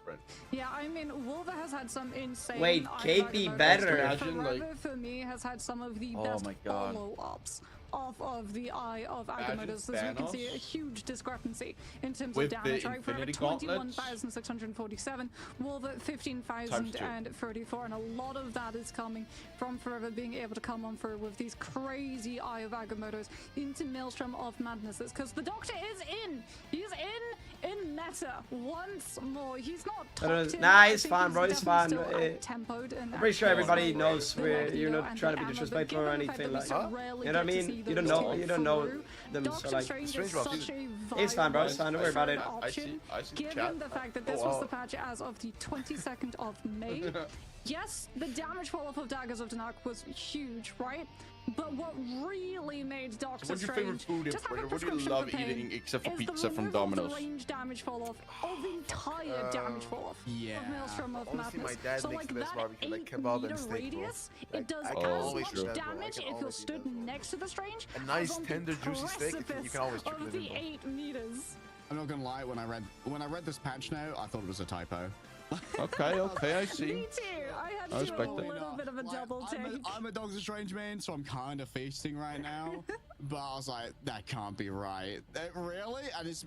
Yeah, I mean, Wolver has had some insane. Wait, KP better. Forever for me has had some of the best follow-ups off of the Eye of Agamotto's. As we can see, a huge discrepancy in terms of damage. Right, Forever 21,647, Wolver 15,034, and a lot of that is coming from Forever being able to come on through with these crazy Eye of Agamotto's into Maelstrom of Madnesses, because the Doctor is in. He's in meta once more. He's not top tier. Nah, he's fine, bro. He's fine. I'm pretty sure everybody knows you're not trying to be disrespectful or anything like that. You know what I mean? You don't know them, so like, it's fine, bro. It's fine. Don't worry about it. Given the fact that this was the patch as of the 22nd of May, yes, the damage fall off of Daggers of Danak was huge, right? But what really made Doctor Strange just have a what do you love eating except for pizza from Domino's? The range damage fall off of the entire damage fall off of Maelstrom of Madness. So like that 8-meter radius, it does as much damage if you're stood next to the Strange. A nice tender juicy steak, you can always of the 8 meters. I'm not gonna lie, when I read this patch now, I thought it was a typo. Okay, I see. Me too. I had to do a little bit of a double take. I'm a Doctor Strange main, so I'm kind of feasting right now. But I was like, that can't be right. Really? And it's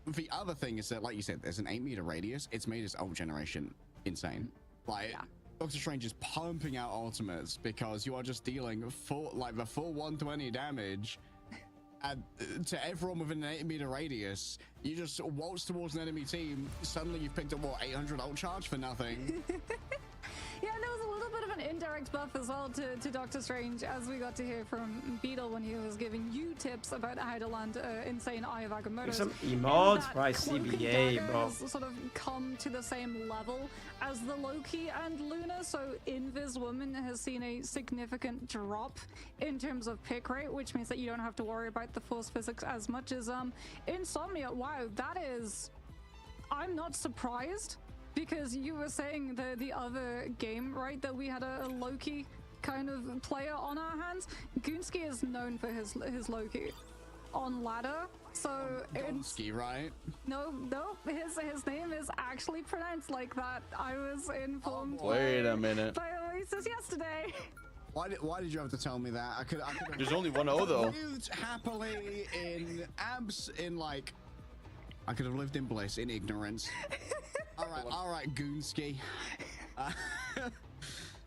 the other thing is that, like you said, there's an 8-meter radius. It's made his ult generation insane. Like, Doctor Strange is pumping out ultimates because you are just dealing the full 120 damage. And to everyone within an 8-meter radius, you just waltz towards an enemy team. Suddenly you've picked up, what, 800 ult charge for nothing? Yeah, and there was a little bit of an indirect buff as well to Doctor Strange, as we got to hear from Beetle when he was giving you tips about how to land insane Eye of Agamotto. Some emotes by CBA, bro. Sort of come to the same level as the Loki and Luna, so Invis Woman has seen a significant drop in terms of pick rate, which means that you don't have to worry about the force physics as much as Insomnia. Wow, that is... I'm not surprised. Because you were saying the other game, right, that we had a Loki kind of player on our hands. Goonsky is known for his Loki on ladder, so Gonski, right? No, his name is actually pronounced like that. I was informed. Wait a minute. By Oasis yesterday. Why did you have to tell me that? I could There's only one O though. Lived happily in like. I could have lived in bliss, in ignorance. All right, Goonsky.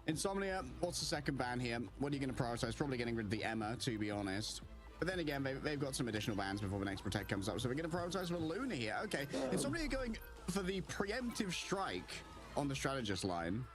Insomnia, what's the second ban here? What are you going to prioritize? Probably getting rid of the Emma, to be honest. But then again, they've got some additional bans before the next Protect comes up, so we're going to prioritize for Luna here. Okay, Insomnia going for the preemptive strike on the strategist line.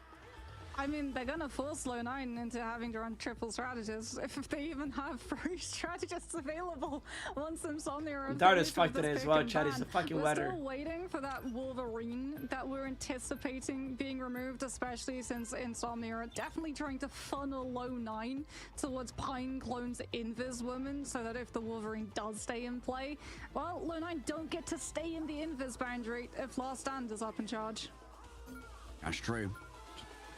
I mean, they're gonna force Low 9 into having to run triple strategists if they even have 3 strategists available once Insomnia are Dart fucked it as well, Chad. It's the fucking weather. We're still waiting for that Wolverine that we're anticipating being removed, especially since Insomnia are definitely trying to funnel Low 9 towards Pine Clone's Invis Woman, so that if the Wolverine does stay in play, well, Low 9 don't get to stay in the Invis boundary if Last Stand is up in charge. That's true.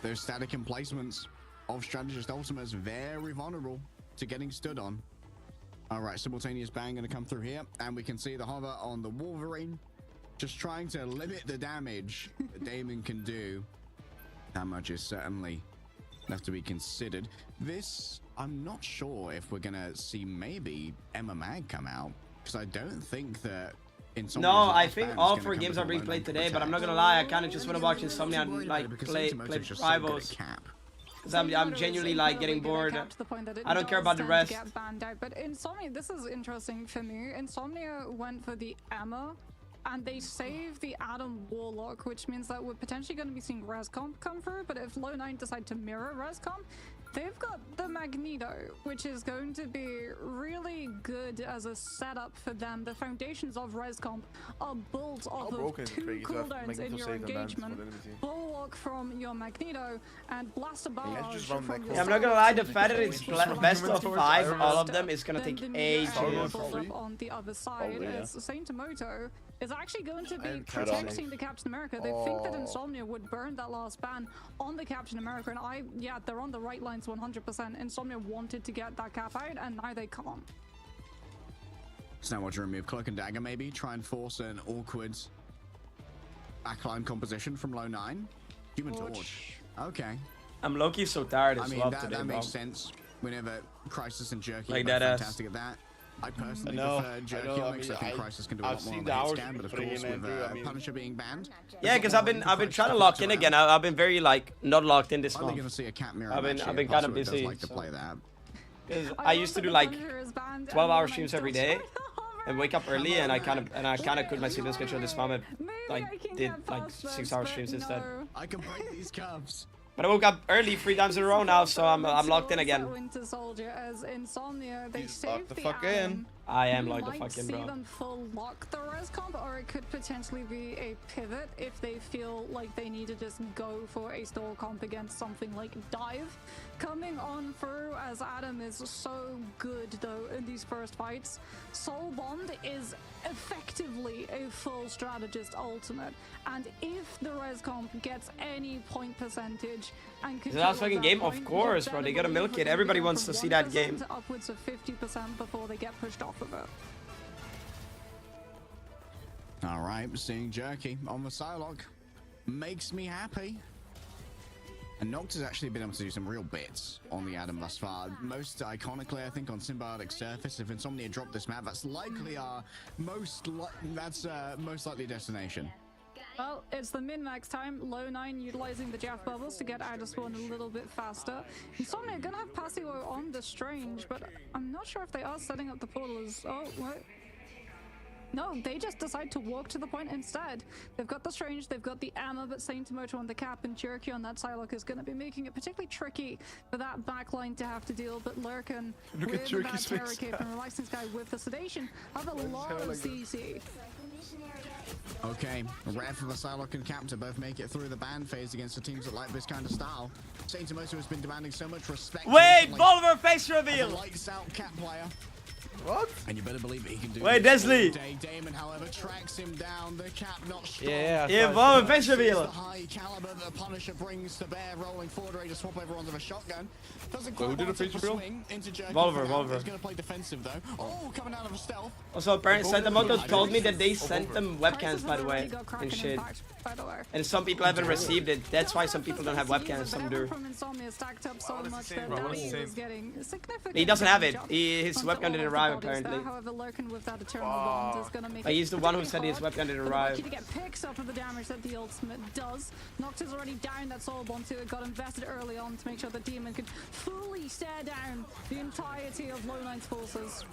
Those static emplacements of Strategist Ultimates very vulnerable to getting stood on. All right, simultaneous bang going to come through here, and we can see the hover on the Wolverine, just trying to limit the damage that Damon can do. That much is certainly have to be considered. This, I'm not sure if we're going to see maybe Emma Mag come out, because I don't think that No, I think all 4 games are being played today, but I'm not gonna lie, I kind of just want to watch Insomnia and like play rivals. Because I'm genuinely like getting bored. I don't care about the rest. But Insomnia, this is interesting for me. Insomnia went for the Emma, and they saved the Adam Warlock, which means that we're potentially going to be seeing Rescomp come through. But if Low9 decide to mirror Rescomp, they've got the Magneto, which is going to be really good as a setup for them. The foundations of Rescomp are built off of 2 cooldowns in your engagement, Bulwark from your Magneto, and Blaster Barrage from your... Yeah, I'm not gonna lie, the fact that it's best of 5, all of them, is gonna take ages. On the other side, as Saint Moto is actually going to be protecting the Captain America. They think that Insomnia would burn that last ban on the Captain America, and yeah, they're on the right lines 100%. Insomnia wanted to get that cap out, and now they can't. So now what to remove Cloak and Dagger, maybe try and force an awkward backline composition from Low9. Human Torch. Okay. I'm low-key so tired as well today, that makes sense. Whenever Crisis and Jerky like are that fantastic at that. I personally prefer Jerky because I think Crisis can do a lot more on the hit scan, but of course with Punisher being banned. Yeah, because I've been trying to lock in again. I've been very like not locked in this month. Gonna see a cat mirror I've been kind of busy. Like to play that. Because I used to do like 12-hour streams every day and wake up early, and I kind of quit my sleeping schedule this month. Like did like 6-hour streams instead. I can break these cuffs. But I woke up early 3 times in a row now, so I'm locked in again. Winter Soldier as Insomnia, they locked the fuck in. I am locked the fuck in, bro. You might see them full lock the Rescomp, or it could potentially be a pivot if they feel like they need to just go for a stall comp against something like Dive. Coming on through, as Adam is so good though in these first fights. Soul Bond is effectively a full strategist ultimate, and if the Rescomp gets any point percentage and the last fucking game, of course, bro. They gotta milk it. Everybody wants to see that game. To upwards of 50% before they get pushed off of it. All right, seeing Jerky on the Psylocke makes me happy. And Noct has actually been able to do some real bits on the Adam thus far. Most iconically, I think, on Symbiotic Surface. If Insomnia dropped this map, that's likely our most likely destination. Well, it's the min-max time. Low9 utilizing the Jaff bubbles to get out of spawn a little bit faster. Insomnia gonna have Passio on the Strange, but I'm not sure if they are setting up the portals. Oh, what? No, they just decide to walk to the point instead. They've got the Strange, they've got the Amma, but Saint Moto on the cap, and Jerky on that Psylocke is going to be making it particularly tricky for that backline to have to deal. But Lurkin with that Terror Cape and License Guy with the Sedation have a lot of CC. Okay, rare for the Psylocke and Cap to both make it through the ban phase against the teams that like this kind of style. Saint Moto has been demanding so much respect. Wait, Volver face reveal! Lights out Cap player. What? And you better believe it, he can do Wait, Desley! Damon, however, tracks him down. The Cap not strong. Yeah, Volver face reveal! The high caliber that the Punisher brings to bear, rolling forward, ready to swap over onto the shotgun. Doesn't quite want to swing into Jerky. Volver. He's going to play defensive though. Oh, coming out of a stealth. Also, apparently, Sentamoto told me that they sent them webcams, by the way, and shit. And some people haven't received it. That's why some people don't have webcams, some do. He doesn't have it. His webcam didn't arrive, apparently. He's the one who said his webcam didn't arrive. To get picks up of the damage that the ultimate does. Noct is already down that Soul Bond too. It got invested early on to make sure the Demon could fully stare down the entirety of Low9's forces.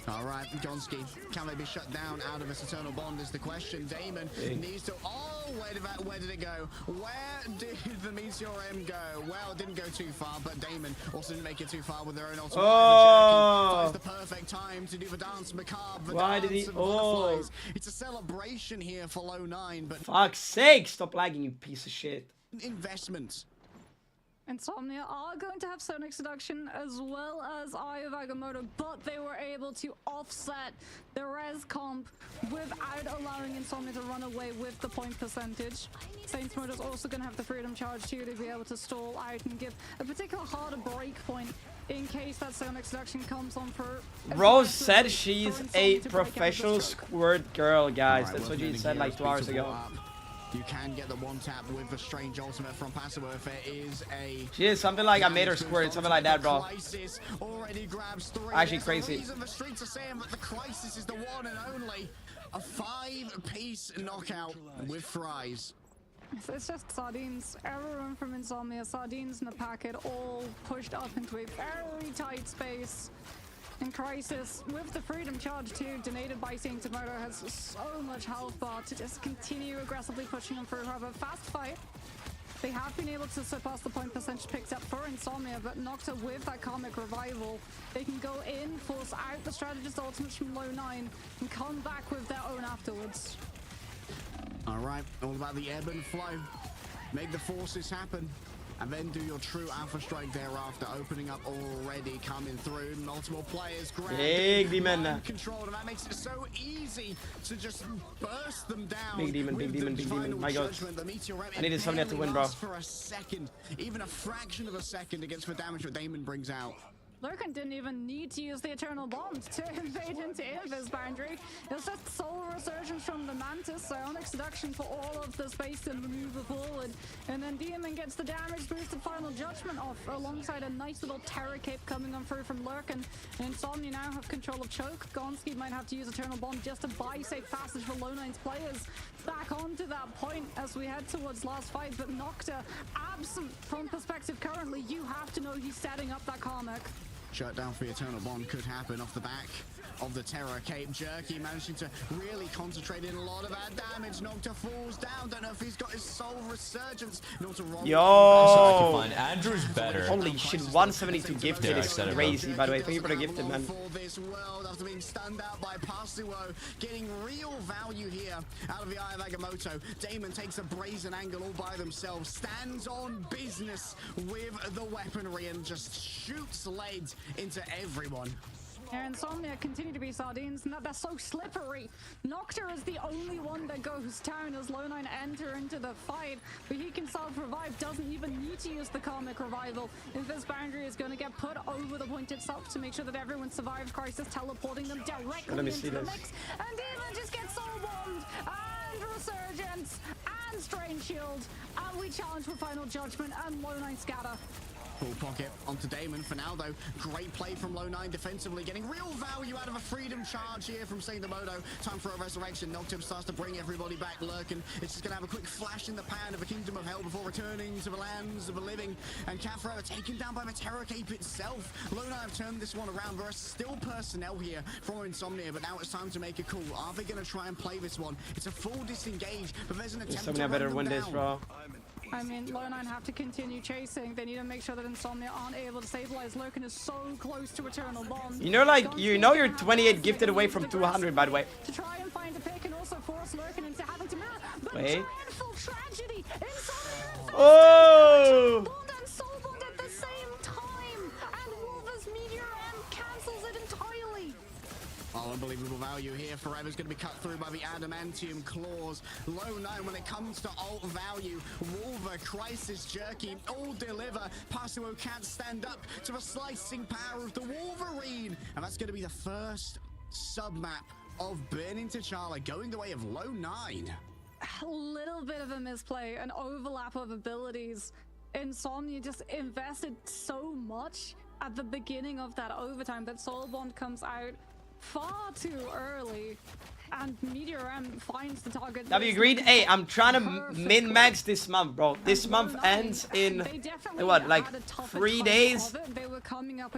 All right, Gonski, can they be shut down out of this Eternal Bond is the question. Damon needs to... Oh, where did it go? Where did the Meteor M go? Well, it didn't go too far, but Damon also didn't make it too far with their own ultimate. Oh! It's the perfect time to do the dance macabre. Why did he... Oh! It's a celebration here for Low9, but... Fuck's sake, stop lagging, you piece of shit. Investment. Insomnia are going to have Sonic Seduction as well as Eye of Agamotto, but they were able to offset the res comp without allowing Insomnia to run away with the point percentage. Saints Mode is also going to have the Freedom Charge too to be able to stall out and give a particular harder break point in case that Sonic Seduction comes on for... Rose said she's a professional squirt girl, guys. That's what she said like 2 hours ago. You can get the one tap with the strange ultimate from Passive if it is a... She is something like I made her squirt, something like that, bro. Already grabs 3. Actually crazy. The streets are saying that the Crisis is the one and only. A 5-piece knockout with fries. It's just Sardines. Everyone from Insomnia, Sardines in the packet, all pushed up into a very tight space. And Crisis, with the Freedom Charge too, donated by Saint Tomoto, has so much health bar to just continue aggressively pushing him for a fast fight. They have been able to surpass the point percentage picked up for Insomnia, but Nocta with that Karmic Revival, they can go in, force out the Strategist ultimates from low 9, and come back with their own afterwards. Alright, all about the ebb and flow. Make the forces happen. And then do your true Alpha Strike thereafter, opening up already, coming through. Multiple players grab control, and that makes it so easy to just burst them down. Big demon, big demon, big demon. My god. I needed Insomnia to win, bro. For a second, even a fraction of a second against the damage that Damon brings out. Lurkin didn't even need to use the Eternal Bond to invade into Invis boundary. It was just Soul Resurgence from the Mantis, Psionic Seduction for all of the space to maneuver forward. And then Demon gets the damage boosted Final Judgment off alongside a nice little Terror Cape coming on through from Lurkin. And Insomnia now have control of Choke. Gonski might have to use Eternal Bond just to buy safe passage for low 9's players back onto that point as we head towards last fight. But Nocta, absent from perspective currently, you have to know he's setting up that Karmic. Shut down for the Eternal Bond could happen off the back of the Terror Cape. Jerky managing to really concentrate in a lot of that damage. Nocta falls down. Don't know if he's got his Soul Resurgence. Yo! Andrew's better. Holy shit, 172 gifted is crazy, by the way. Thank you for the gifted, man. For this world, after being stunned out by Pasuo, getting real value here out of the Eye of Agamotto. Damon takes a brazen angle all by themselves, stands on business with the weaponry and just shoots lead into everyone. Yeah, Insomnia continue to be Sardines, and they're so slippery. Nocta is the only one that goes down as low 9 enter into the fight, but he can self-revive, doesn't even need to use the Karmic Revival. If this boundary is going to get put over the point itself to make sure that everyone survives Crisis, teleporting them directly into the mix. And Demon just gets Soul Bombed, and Resurgence, and Strange Shield, and we challenge for Final Judgment and low 9 Scatter. Full pocket onto Damon for now, though. Great play from low 9 defensively, getting real value out of a Freedom Charge here from Saint Modo. Time for a resurrection. Noctum starts to bring everybody back. Lurkin is just going to have a quick flash in the pan of a Kingdom of Hell before returning to the lands of the living. And Cathro are taken down by the Terror Cape itself. Low 9 have turned this one around. There are still personnel here from Insomnia, but now it's time to make a call. Are they going to try and play this one? It's a full disengage, but there's an attempt to better win this, bro. I mean, low 9 have to continue chasing. They need to make sure that Insomnia aren't able to stabilize. Lurkin is so close to Eternal Bond. You know, like, you're 28 gifted away from 200, by the way. To try and find a pick and also force Lurkin into having to mirror. But wait. Full tragedy. Insomnia. Oh! Bond and Soul Bond at the same time. And Wolver's Meteor M cancels it entirely. Oh, unbelievable value here. Forever's going to be cut through by the Adamantium Claws. Low 9 when it comes to ult value. Wolver, Crisis, Jerky, all deliver. Pasuo can't stand up to the slicing power of the Wolverine. And that's going to be the first sub-map of Burning T'Challa going the way of low 9. A little bit of a misplay, an overlap of abilities. Insomnia just invested so much at the beginning of that overtime that Soul Bond comes out far too early, and Meteor M finds the target. Have you agreed? Hey, I'm trying to min-max this month, bro. This month ends in, what, like 3 days?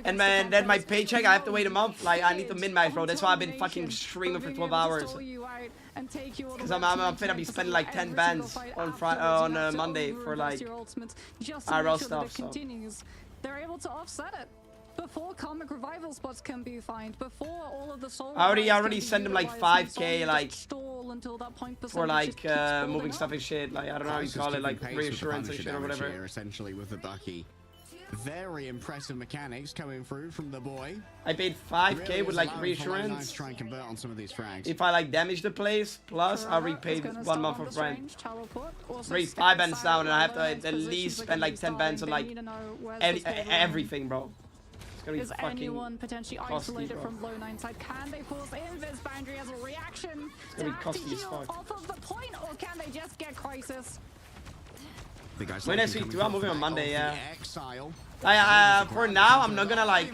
And then my paycheck, I have to wait a month. Like, I need to min-max, bro. That's why I've been fucking streaming for 12 hours. Because I'm finna be spending like 10 bands on Monday for like IRL stuff, so. They're able to offset it. Before Karmic Revival spots can be found, before all of the soul I already sent him like 5k like for like moving stuff and shit, like I don't know how you call it, like reassurance and shit or whatever. Essentially with the Bucky. Very impressive mechanics coming through from the boy. I paid 5k Really with is like allowing for reassurance. to try and convert on some of these frags. If I like damage the place, plus I repaid 1 month of rent. Raise 5 bands down, and I have to at least spend like 10 bands on like everything, bro. It's gonna be Is fucking anyone potentially costly, isolated bro. from low 9 side? Can they force invis boundary as a reaction It's gonna be to costly as heal fuck. off of the point, or can they just get crisis? The guys When like next you week, coming do I'm from moving on the back Monday, of the yeah. Exile. For now, I'm not gonna like.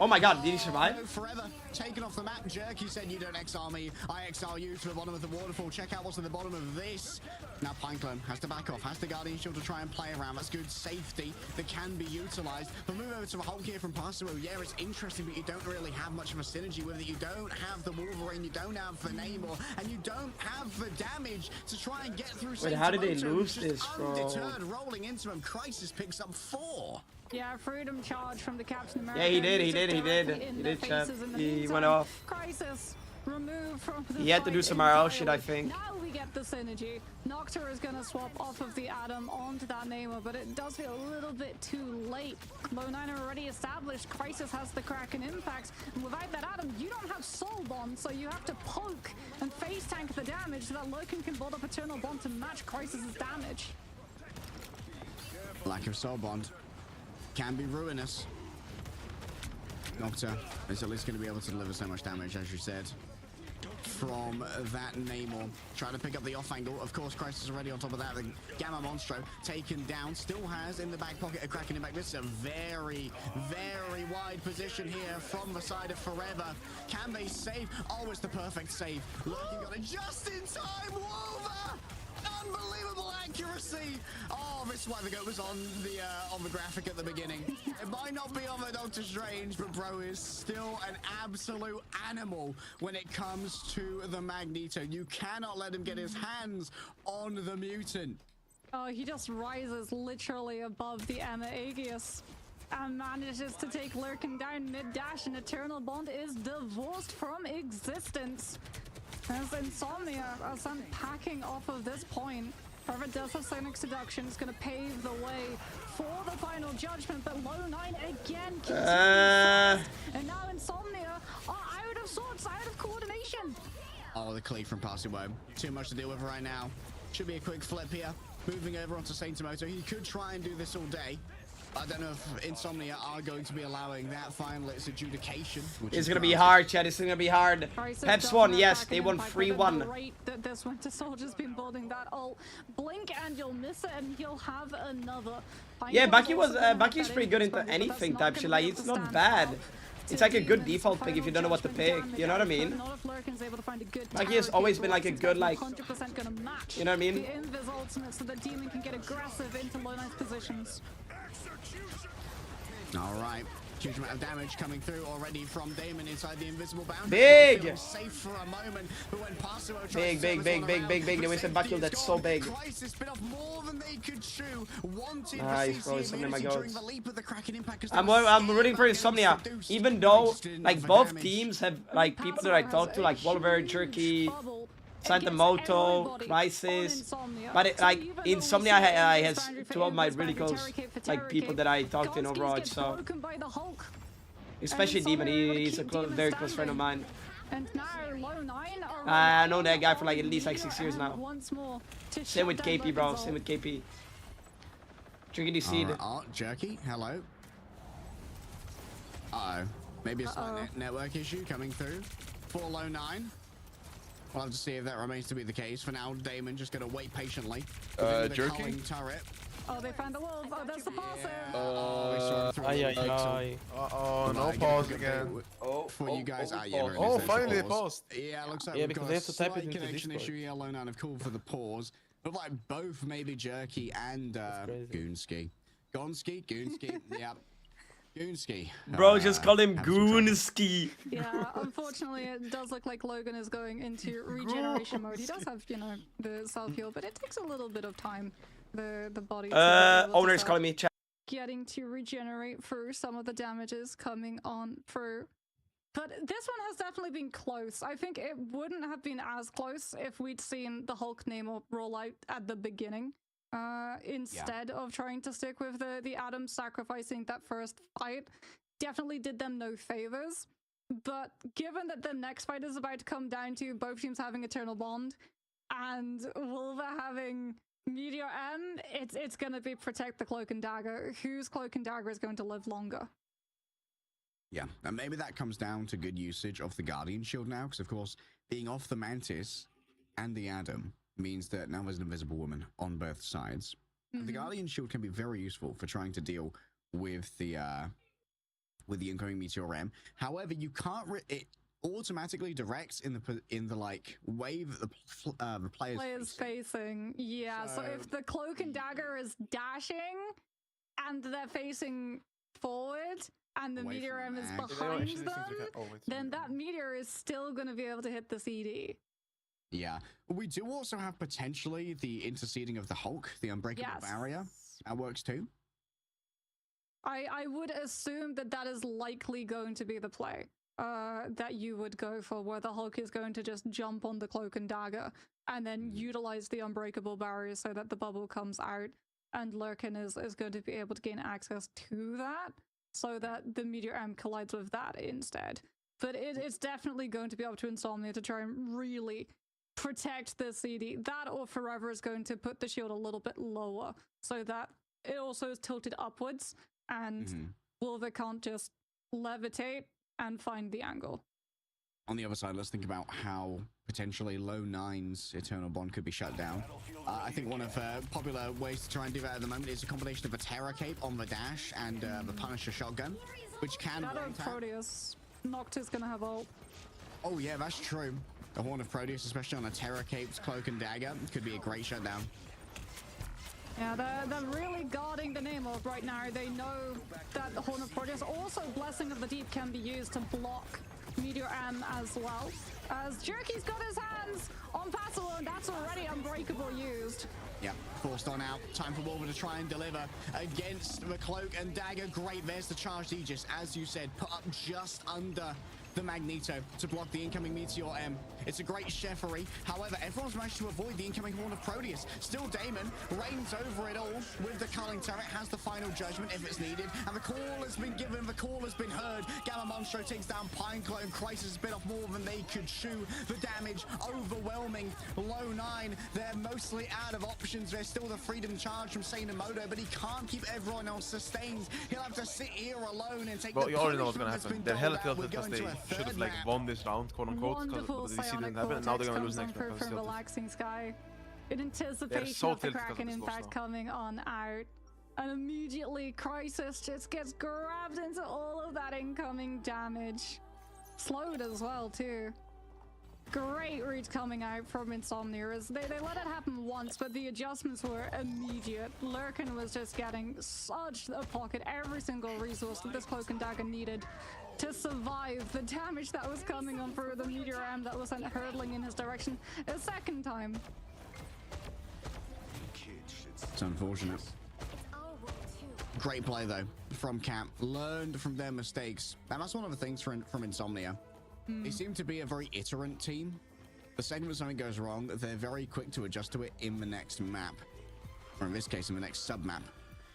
Oh my god, did he survive? Forever taken off the map. Jerky said, "You don't exile me, I exile you." To the bottom of the waterfall. Check out what's at the bottom of this. Now Pineclone has to back off, has the Guardian Shield to try and play around. That's good safety that can be utilized. But move over to a Hulk here from Passimo. Yeah, it's interesting, but you don't really have much of a synergy with it. You don't have the Wolverine, you don't have the Namor, and you don't have the damage to try and get through. Wait, how did they Satomoto, lose who's just this, bro? undeterred, rolling into him. Crisis picks up 4. Yeah, freedom charge from the Captain America. Yeah, he did, he Just did, he did. directly in He their did, chat. faces in the He meantime. went off. Crisis removed from the He had to do fight some RL shit, I entirely. think. Now we get the synergy. Noctur is gonna swap off of the Atom onto that Namor, but it does feel a little bit too late. Low 9 are already established. Crisis has the Kraken impact. And without that Atom, you don't have Soul Bond, so you have to poke and face tank the damage so that Loken can build up Eternal Bond to match Crisis's damage. Lack of soul bond can be ruinous. Nocta is at least going to be able to deliver so much damage, as you said, from that Namor. Trying to pick up the off angle. Of course, Crisis already on top of that. The Gamma Monstro taken down. Still has in the back pocket a Kraken impact. This is a very, very wide position here from the side of Forever. Can they save? Oh, it's the perfect save. Lurking got it just in time. Wolver! Unbelievable accuracy! Oh, this is why the goat was on the graphic at the beginning. It might not be on the Doctor Strange, but bro is still an absolute animal when it comes to the Magneto. You cannot let him get his hands on the mutant. Oh, he just rises literally above the Emma Aegeus and manages to take Lurkin down mid-dash, and Eternal Bond is divorced from existence. As Insomnia are sent packing off of this point. However, does have Sonic Seduction. It's going to pave the way for the final judgment, but Low 9 again keeps and now Insomnia are out of sorts, out of coordination. Oh, the cleave from Passimo. Too much to deal with right now. Should be a quick flip here. Moving over onto Saintomoto. He could try and do this all day. I don't know if Insomnia are going to be allowing that final. It's adjudication. It's gonna be hard, Chad. It's gonna be hard. Peps won, yes. They won 3-1. Great that this Winter Soldier's been building that ult. Blink and you'll miss it, and he'll have another. Yeah, Bucky's pretty good into anything type shit. Like, it's not bad. It's like a good default pick if you don't know what to pick. You know what I mean? Bucky has always been like a good, like, you know what I mean? The invis ultimate so that Demon can get aggressive into low 9 positions. All right. Huge amount of damage coming through already from Damon inside the invisible boundary. Big! Safe for a moment, but when Passimo Big. They wasted back that's so big. Crisis bit off more than they could chew. Wanted Nice, bro. Insomnia, my god. during the leap of the Kraken impact. I'm rooting for Insomnia, even though like both teams have like people that I talk to, like Wolver, Jerky, Santamoto, Crisis, but like Insomnia has 2 of my really close like people that I talk to in Overwatch, so especially Demon, he's a very close friend of mine. And now Low 9 I know that guy for like at least like 6 years now. Same with KP, bro. Same with KP. Drinking the seed. Jerky, hello. Uh-oh. Maybe a slight network issue coming through for Low 9. We'll have to see if that remains to be the case. For now, Damon just going to wait patiently. Jerky? Turret. Oh, they found the wolf. Oh, that's the passer. No pause again. For you guys. Finally they paused. Yeah, looks like because they have to type it into connection issue here. Low 9 have called for the pause. But like both maybe Jerky and Goonsky. Goonsky, yeah. Goonsky. Bro, just call him Goonsky. Yeah, unfortunately, it does look like Logan is going into regeneration mode. He does have, you know, the self-heal, but it takes a little bit of time. The body. Owner is calling me. Chat. Getting to regenerate through some of the damages coming on through. But this one has definitely been close. I think it wouldn't have been as close if we'd seen the Hulk Namor roll out at the beginning. instead of trying to stick with the Adam sacrificing that first fight. Definitely did them no favors. But given that the next fight is about to come down to both teams having Eternal Bond and Wolver having Meteor M, it's going to be protect the Cloak and Dagger. Whose Cloak and Dagger is going to live longer? Yeah, and maybe that comes down to good usage of the Guardian Shield now, because of course, being off the Mantis and the Adam means that now there's an Invisible Woman on both sides. Mm-hmm. The Guardian Shield can be very useful for trying to deal with the incoming Meteor M. However, you can't. It automatically directs in the like wave that the player's facing. Yeah, so if the Cloak and Dagger is dashing and they're facing forward and the Meteor M is behind them, then that Meteor is still going to be able to hit the CD. Yeah. We do also have potentially the interceding of the Hulk, the Unbreakable Barrier. That works too. I would assume that is likely going to be the play that you would go for, where the Hulk is going to just jump on the Cloak and Dagger and then utilize the Unbreakable Barrier so that the bubble comes out, and Lurkin is going to be able to gain access to that so that the Meteor M collides with that instead. But it's definitely going to be up to Insomnia to try and really protect the CD. That or Forever is going to put the shield a little bit lower so that it also is tilted upwards and Wolver can't just levitate and find the angle. On the other side, let's think about how potentially low 9's Eternal Bond could be shut down. I think one of popular ways to try and do that at the moment is a combination of a Terror Cape on the dash and the Punisher shotgun, which can... Shadow of Proteus. Noctis gonna have ult. Oh yeah, that's true. The Horn of Proteus, especially on a Terror Cape's Cloak and Dagger, could be a great shutdown. Yeah, they're really guarding the name of right now. They know that the Horn of Proteus, also Blessing of the Deep, can be used to block Meteor M as well. As Jerky's got his hands on Passable, and that's already Unbreakable used. Yeah, forced on out. Time for Wolver to try and deliver against the Cloak and Dagger. Great, there's the charged Aegis. As you said, put up just under the Magneto to block the incoming Meteor M. It's a great chefery. However, everyone's managed to avoid the incoming Horn of Proteus. Still Damon reigns over it all with the culling turret, has the final judgment if it's needed, and the call has been given, the call has been heard. Gamma Monstro takes down Pineclone. Crisis has bit off more than they could chew. The damage overwhelming. Low 9, they're mostly out of options. There's still the freedom charge from Seinamoto, but he can't keep everyone else sustained. He'll have to sit here alone and take you already know what's gonna happen. They're hella tilted because they should have like won this round, quote unquote, because the DC didn't happen, and now they're gonna lose next round. From Relaxing Sky, in anticipation of the Kraken in fact coming on out, and immediately Crisis just gets grabbed into all of that incoming damage, slowed as well too. Great read coming out from Insomnia. They let it happen once, but the adjustments were immediate. Lurkin was just getting such a pocket, every single resource that this Cloak and Dagger needed to survive the damage that was coming on through the Meteor M that was sent hurtling in his direction a second time. It's unfortunate. Great play though from Camp. Learned from their mistakes, and that's one of the things from Insomnia. They seem to be a very iterant team. The second that something goes wrong, they're very quick to adjust to it in the next map, or in this case in the next sub-map.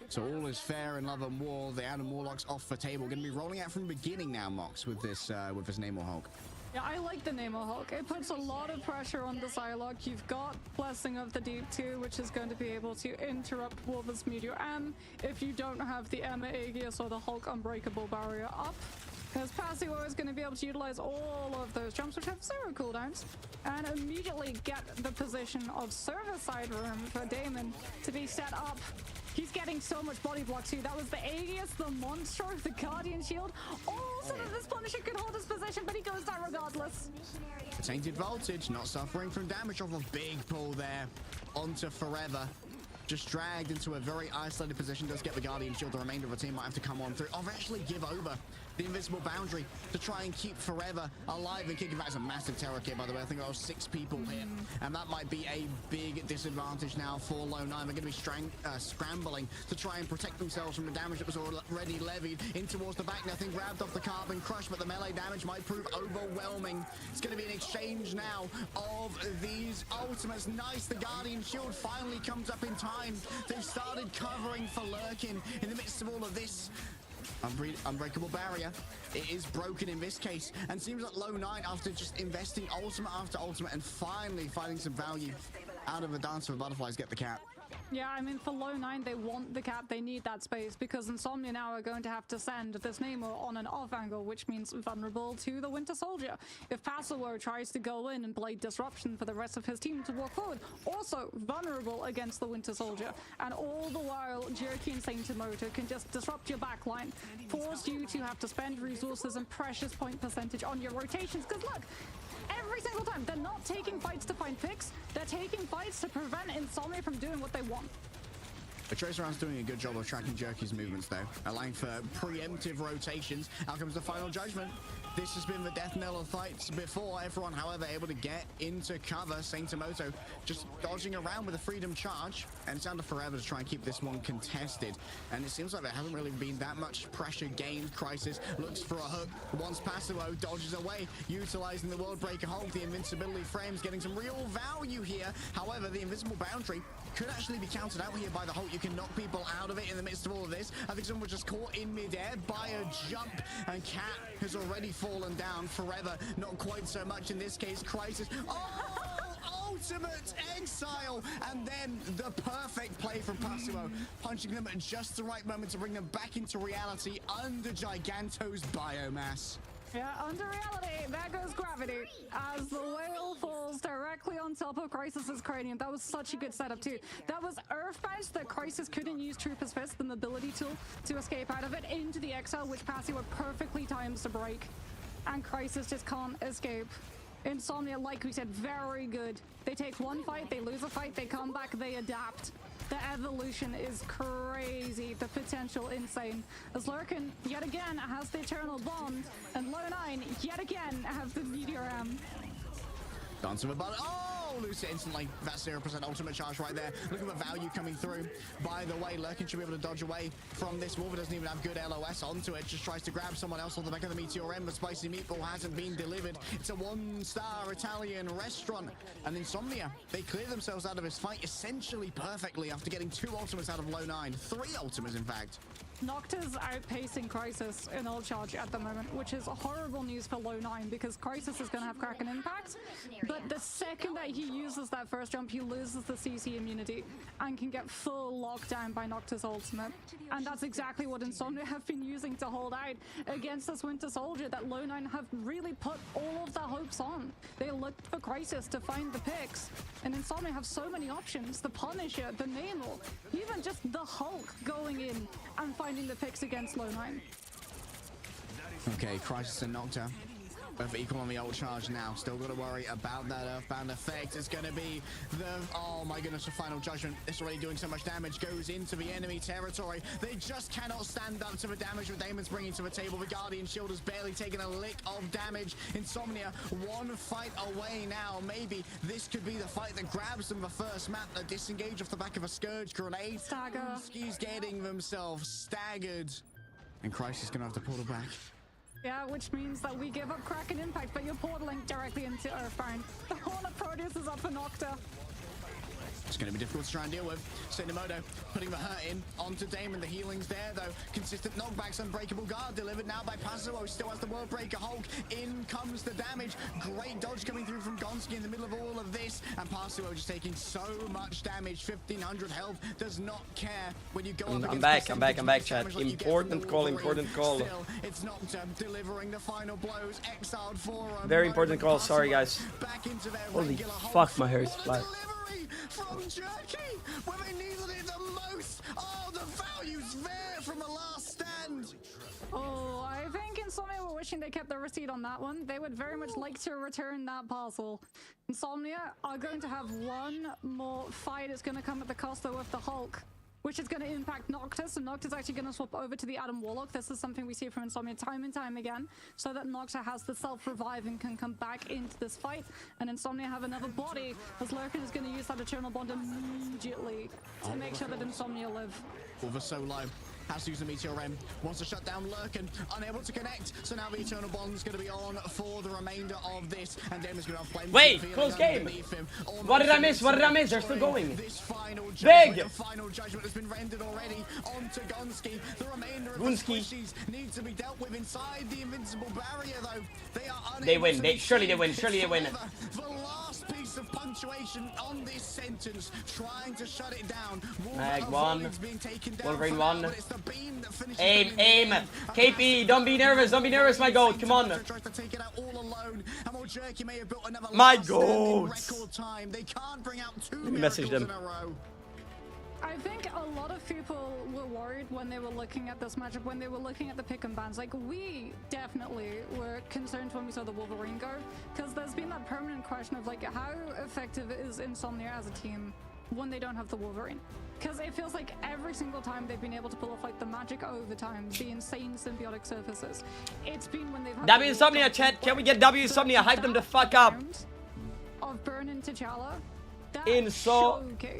So all is fair in love and war. The Adam Warlock's off the table. Going to be rolling out from the beginning now, Mox, with this Namor Hulk. Yeah, I like the Namor Hulk. It puts a lot of pressure on the Psylocke. You've got Blessing of the Deep too, which is going to be able to interrupt Wolver's Meteor M if you don't have the Emma Aegis or the Hulk Unbreakable Barrier up. Because Passio is going to be able to utilize all of those jumps, which have 0 cooldowns, and immediately get the position of service side room for Damon to be set up. He's getting so much body block too. That was the Aegis, the Monstro, the Guardian Shield, all so that this Punisher could hold his position, but he goes down regardless. Tainted Voltage, not suffering from damage off a big pull there onto Forever. Just dragged into a very isolated position. Does get the Guardian Shield. The remainder of the team might have to come on through. Or actually give over the invisible boundary to try and keep Forever alive and kicking back. It's a massive terror kit, by the way. I think there was 6 people here, and that might be a big disadvantage now for Lone 9. They're going to be scrambling to try and protect themselves from the damage that was already levied in towards the back. Nothing grabbed off the Carbon Crush, but the melee damage might prove overwhelming. It's going to be an exchange now of these ultimates. Nice, the Guardian Shield finally comes up in time. They've started covering for Lurkin in the midst of all of this. Unbreakable barrier. It is broken in this case, and seems like Low 9, after just investing ultimate after ultimate and finally finding some value out of the Dance of Butterflies, get the cap. Yeah, I mean, for Low 9, they want the cap, they need that space, because Insomnia now are going to have to send this Namor on an off angle, which means vulnerable to the Winter Soldier. If Passivo tries to go in and play disruption for the rest of his team to walk forward, also vulnerable against the Winter Soldier. And all the while, Jerky and Saint-Emoto can just disrupt your backline, force you to have to spend resources and precious point percentage on your rotations, because look, every single time, they're not taking fights to find picks, they're taking fights to prevent Insomnia from doing what they want. The Tracer Round's doing a good job of tracking Jerky's movements though, allowing for preemptive rotations. Out comes the final judgment. This has been the death knell of fights before. Everyone, however, able to get into cover. Saint-Emoto just dodging around with a freedom charge, and it's down to Forever to try and keep this one contested. And it seems like there hasn't really been that much pressure gained. Crisis looks for a hook. Once Passivo dodges away, utilizing the World Breaker Hulk, the invincibility frames, getting some real value here. However, the invisible boundary could actually be countered out here by the Hulk. You can knock people out of it in the midst of all of this. I think someone was just caught in midair by a jump, and Cat has already fallen down. Forever, not quite so much in this case. Crisis. Oh, ultimate exile, and then the perfect play from Passivo, punching them at just the right moment to bring them back into reality under Giganto's biomass. Yeah, under reality, there goes gravity as the whale falls directly on top of Crisis's cranium. That was such a good setup too. That was Earthbound that Crisis couldn't use Trooper's Fist, the mobility tool, to escape out of it into the exile, which Passivo perfectly times to break. And Crisis just can't escape. Insomnia, like we said, very good. They take one fight, they lose a fight, they come back, they adapt. The evolution is crazy, the potential insane. As Lurkin, yet again, has the Eternal Bond, and Low 9, yet again, have the Meteor Am. Dance of a button. Oh, lose it instantly. That's 0% ultimate charge right there. Look at the value coming through. By the way, Lurkin should be able to dodge away from this. Wolver doesn't even have good LOS onto it. Just tries to grab someone else on the back of the Meteor M, but Spicy Meatball hasn't been delivered. It's a 1-star Italian restaurant. And Insomnia, they clear themselves out of this fight essentially perfectly after getting 2 ultimates out of Low 9. 3 ultimates, in fact. Nocta's outpacing Crisis in ult charge at the moment, which is horrible news for Low 9 because Crisis is going to have Kraken Impact, but the second that he uses that first jump, he loses the CC immunity and can get full lockdown by Nocta's ultimate. And that's exactly what Insomnia have been using to hold out against this Winter Soldier that Low 9 have really put all of their hopes on. They looked for Crisis to find the picks, and Insomnia have so many options. The Punisher, the Namor, even just the Hulk going in and finding the picks against Low 9. Okay, Crisis and Nocta both equal on the ult charge now. Still got to worry about that Earthbound effect. It's going to be the, oh my goodness, the final judgment. It's already doing so much damage. Goes into the enemy territory. They just cannot stand up to the damage that Damon's bringing to the table. The Guardian Shield has barely taken a lick of damage. Insomnia, 1 fight away now. Maybe this could be the fight that grabs them the first map. A disengage off the back of a Scourge grenade. Stagger. He's getting themselves staggered. And Crisis is going to have to pull it back. Yeah, which means that we give up Kraken Impact, but you're portaling directly into Earthbound. The Hornet Proteus is up for Nocta. It's going to be difficult to try and deal with. Saint-Emoto putting the hurt in onto Damon. The healing's there, though. Consistent knockbacks, Unbreakable Guard delivered now by Passivo. Still has the World Breaker Hulk. In comes the damage. Great dodge coming through from Gonski in the middle of all of this. And Passivo just taking so much damage. 1,500 health. Does not care when you go up against I'm back, chat. Important call. Still, it's Nocta delivering the final blows. Exiled for Very important call. Sorry, guys. Back into their Holy regular fuck, Hulk. my hair is flat. From Jerky, where they needed it the most. Oh, the value's there from a last stand. Oh, I think Insomnia were wishing they kept the receipt on that one. They would very much like to return that parcel. Insomnia are going to have one more fight. It's going to come at the cost though of the Hulk. which is going to impact Noctis. So Noctis is actually going to swap over to the Adam Warlock. This is something we see from Insomnia time and time again, so that Noctis has the self-revive and can come back into this fight. And Insomnia have another body, as Lurkin is going to use that Eternal Bond immediately to make sure that Insomnia live. Over solo. Has to use the Meteor Ram. Wants to shut down Lurkin. Unable to connect. So now the Eternal Bond's going to be on for the remainder of this. And Damon's going to have plenty. Wait, close game. What did I miss? What did I miss? They're still going. This final Big. The final judgment has been rendered already onto Gonski. The remainder of the squishies need to be dealt with inside the invincible barrier, though. They are unable. They win. Surely they win. Surely they win. The last piece of punctuation on this sentence, trying to shut it down. Mag 1. Wolverine 1. Aim. KP, don't be nervous. Don't be nervous, my goat. Come on. My goat. Let me message them. I think a lot of people were worried when they were looking at this matchup, when they were looking at the pick and bans. Like, we definitely were concerned when we saw the Wolverine go, because there's been that permanent question of, like, how effective is Insomnia as a team when they don't have the Wolverine? Because it feels like every single time they've been able to pull off, like, the magic overtimes, the insane symbiotic surfaces, it's been when they've had W Insomnia, chat. Can we get W Insomnia? Hype them the fuck up. Of Burn and T'Challa.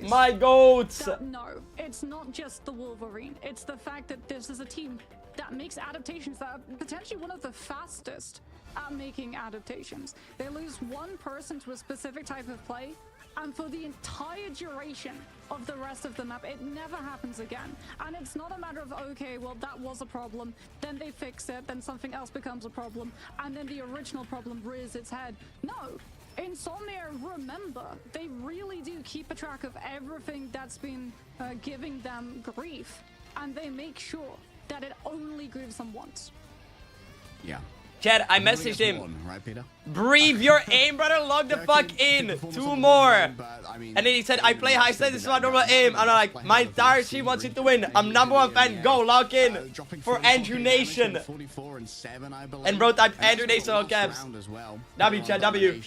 My goats. No, it's not just the Wolverine. It's the fact that this is a team that makes adaptations that are potentially one of the fastest at making adaptations. They lose one person to a specific type of play, and for the entire duration of the rest of the map, it never happens again. And it's not a matter of, okay, well, that was a problem, then they fix it, then something else becomes a problem, and then the original problem rears its head. No. Insomnia, remember, they really do keep a track of everything that's been giving them grief, and they make sure that it only grieves them once. Yeah. Chad, I messaged him. Right, Peter? Breathe your aim, brother. Log the fuck in. 2 more. And then he said, I play high set. This is my normal aim. And I'm like, my entire team wants it to win. I'm #1 fan. Go, log in for Andrew Nation. And bro typed Andrew Nation on caps. W, Chad, W.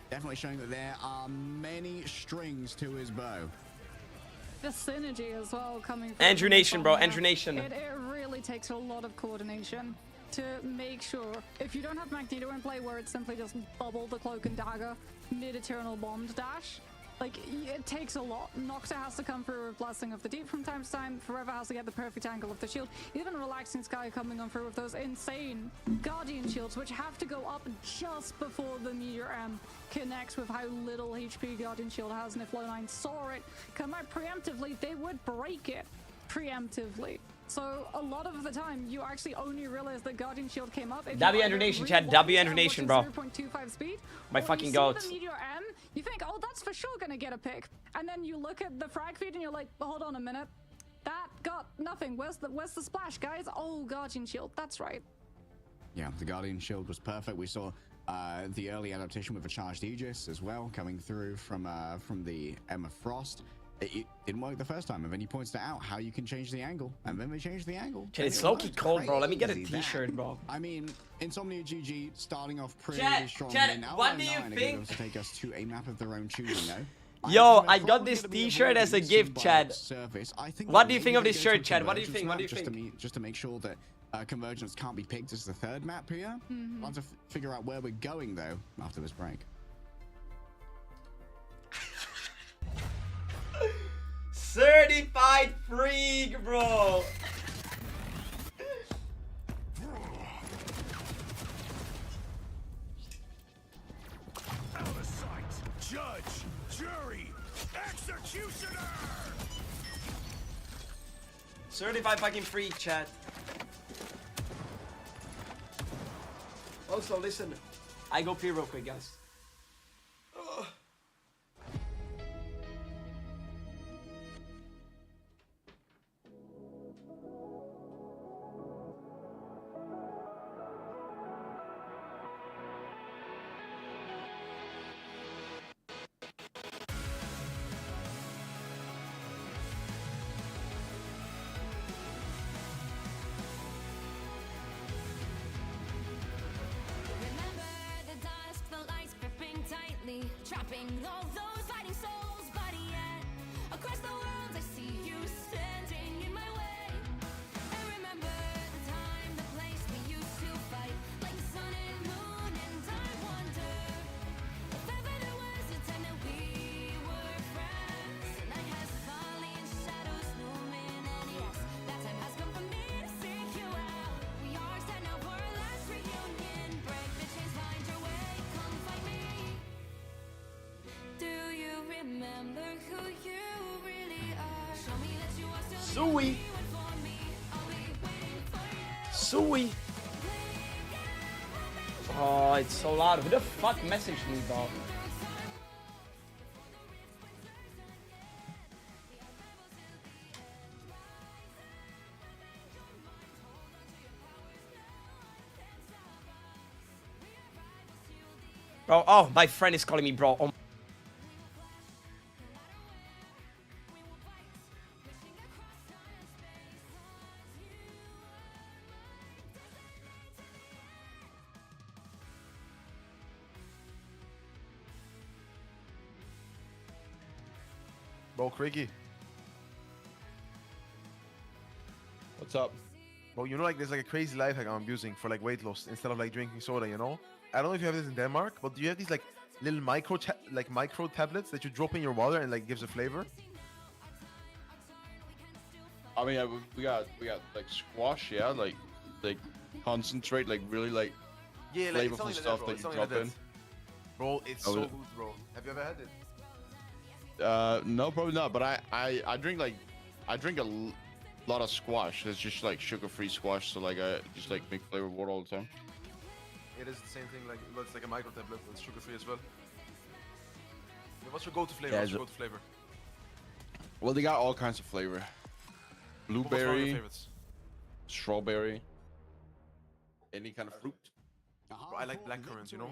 Definitely showing that there are many strings to his bow. The synergy as well coming from Andrew Nation, bro. Andrew Nation. It really takes a lot of coordination to make sure, if you don't have Magneto in play where it's simply just bubble the cloak and dagger mid-eternal bond dash, like, it takes a lot. Noxa has to come through with Blessing of the Deep from time to time. Forever has to get the perfect angle of the shield. Even Relaxing Sky coming on through with those insane Guardian shields, which have to go up just before the Meteor M connects with how little HP Guardian shield has. And if Low9 saw it come out preemptively, they would break it preemptively. So a lot of the time, you actually only realize that Guardian Shield came up. W Andrew Nation, chat. W Andrew Nation, bro. 0.25 speed. My fucking goats. The Meteor M, you think, oh, that's for sure gonna get a pick, and then you look at the frag feed and you're like, hold on a minute, that got nothing. Where's the splash, guys? Oh, Guardian Shield. That's right. Yeah, the Guardian Shield was perfect. We saw the early adaptation with a charged Aegis as well coming through from the Emma Frost. It didn't work the first time, and then he points out how you can change the angle, and then they changed the angle. It's low-key cold, bro. Let me get a t-shirt, bro. I mean, Insomnia GG starting off pretty strong. Chat, what do you think? To take us to a map of their own choosing, though. Yo, I got this t-shirt as a gift, Chad. What do you think of this shirt, Chad? What do you think? What do you think? Just to make sure that Convergence can't be picked as the third map here. I'll have to figure out where we're going, though, after this break. Certified freak, bro. Out of sight. Judge, jury, executioner. Certified fucking freak, chat. Also, listen. I go pee real quick, guys. Trapping all those fighting souls, but yet across the world I see you stand. Sui. Sui. Oh, it's so loud. Who the fuck messaged me, bro? Bro, oh, my friend is calling me, bro. Oh. Bro, Craigie. What's up? Bro, you know, like there's like a crazy life hack I'm using for like weight loss instead of like drinking soda, you know? I don't know if you have this in Denmark, but do you have these like little micro tablets that you drop in your water and like gives a flavor? I mean, we got like squash, yeah, like concentrate, like really like yeah, like flavorful stuff that you drop in. Bro, it's so good, bro. Have you ever had it? No, probably not. But I drink a lot of squash. It's just like sugar-free squash. So like I just like make flavored water all the time. It is the same thing. Like it's like a micro tablet. It's sugar-free as well. What's your go-to flavor? Yeah, what's your go-to flavor? Well, they got all kinds of flavor. Blueberry, strawberry, any kind of fruit. Bro, I like blackcurrants, you know?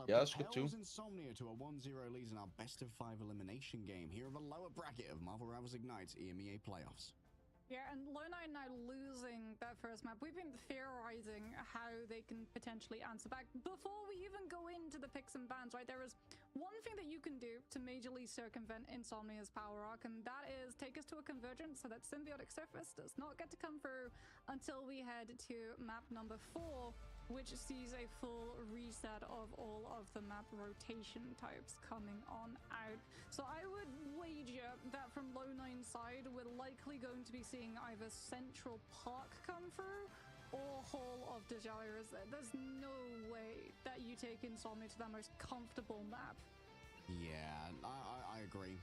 Yeah, that's good too. Insomnia to a 1-0 lead in our best-of-5 elimination game here of a lower bracket of Marvel Rivals Ignite's EMEA playoffs. Yeah, and Lone9 now losing that first map. We've been theorizing how they can potentially answer back before we even go into the picks and bans, right? There is one thing that you can do to majorly circumvent Insomnia's power arc, and that is take us to a convergence so that Symbiotic Surface does not get to come through until we head to map number 4, which sees a full reset of all of the map rotation types coming on out. So I would wager that from Lone9's side, we're likely going to be seeing either Central Park come through or Hall of Dejaliers. There's no way that you take Insomnia to that most comfortable map. Yeah, I agree.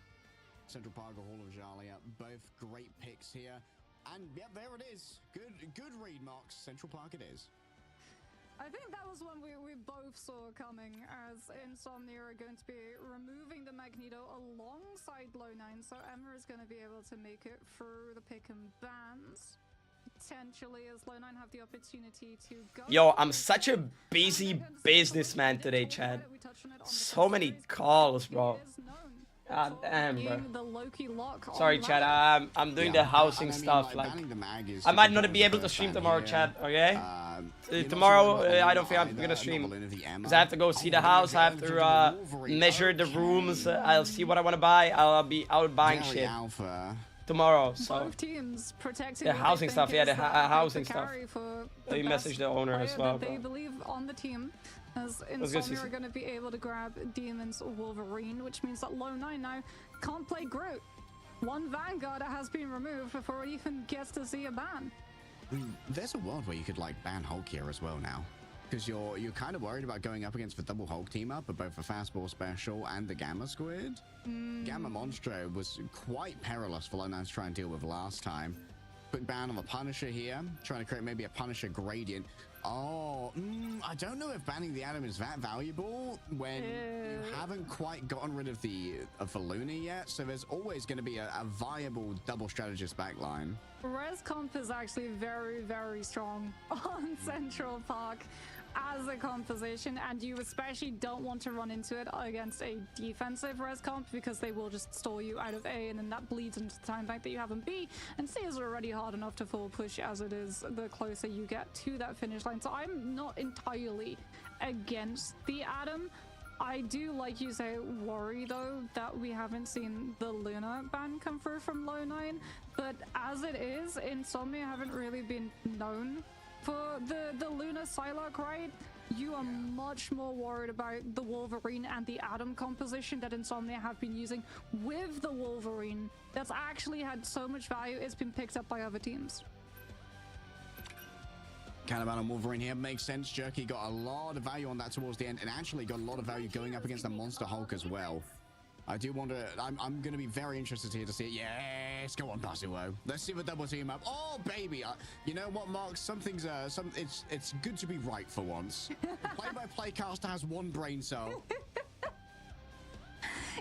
Central Park or Hall of Dejaliers, both great picks here. And yeah, there it is. Good read, Marks. Central Park it is. I think that was one we both saw coming, as Insomnia are going to be removing the Magneto alongside Lone9, so Emma is going to be able to make it through the pick and bans. Potentially, as Lone9 have the opportunity to go. Yo, I'm such a busy businessman today, Chad. So many calls, bro. God damn, bro. The Loki lock. Sorry, Chad. I'm doing the housing stuff. Like, I might not be able to stream tomorrow, Chad. Okay. Tomorrow, I don't think I'm gonna stream because I have to go see the house. I have to measure the rooms. I'll see what I want to buy. I'll be out buying shit tomorrow. So both teams protecting the housing stuff. Yeah, the housing stuff. They The message the owner as well. They believe on the team. As Insomnia are going to be able to grab Demon's Wolverine, which means that Lone9 now can't play Groot. One Vanguard has been removed before it even gets to see a ban. There's a world where you could like ban Hulk here as well now, because you're kind of worried about going up against the double Hulk team up of both the Fastball Special and the Gamma Squid. Gamma Monstro was quite perilous for Lone9 to try and deal with last time. Quick ban on the Punisher here, trying to create maybe a Punisher gradient. Oh, I don't know if banning the Atom is that valuable when you haven't quite gotten rid of the Luna yet, so there's always going to be a viable double strategist backline. Res Comp is actually very, very strong on Central Park as a composition, and you especially don't want to run into it against a defensive Res Comp because they will just stall you out of A, and then that bleeds into the time bank that you have in B, and C is already hard enough to full push as it is the closer you get to that finish line. So I'm not entirely against the Atom. I do, like you say, worry though that we haven't seen the Luna ban come through from Lone9, but as it is, Insomnia haven't really been known for the Luna Psylocke, right? You are much more worried about the Wolverine and the Atom composition that Insomnia have been using with the Wolverine. That's actually had so much value, it's been picked up by other teams. Caliban on Wolverine here makes sense. Jerky got a lot of value on that towards the end, and actually got a lot of value going up against the Monster Hulk as well. I do wonder. I'm going to be very interested here to see it. Yes, go on, Pasuo. Let's see the double team up. Oh, baby. You know what, Mark? It's good to be right for once. Play-by-play caster has one brain cell.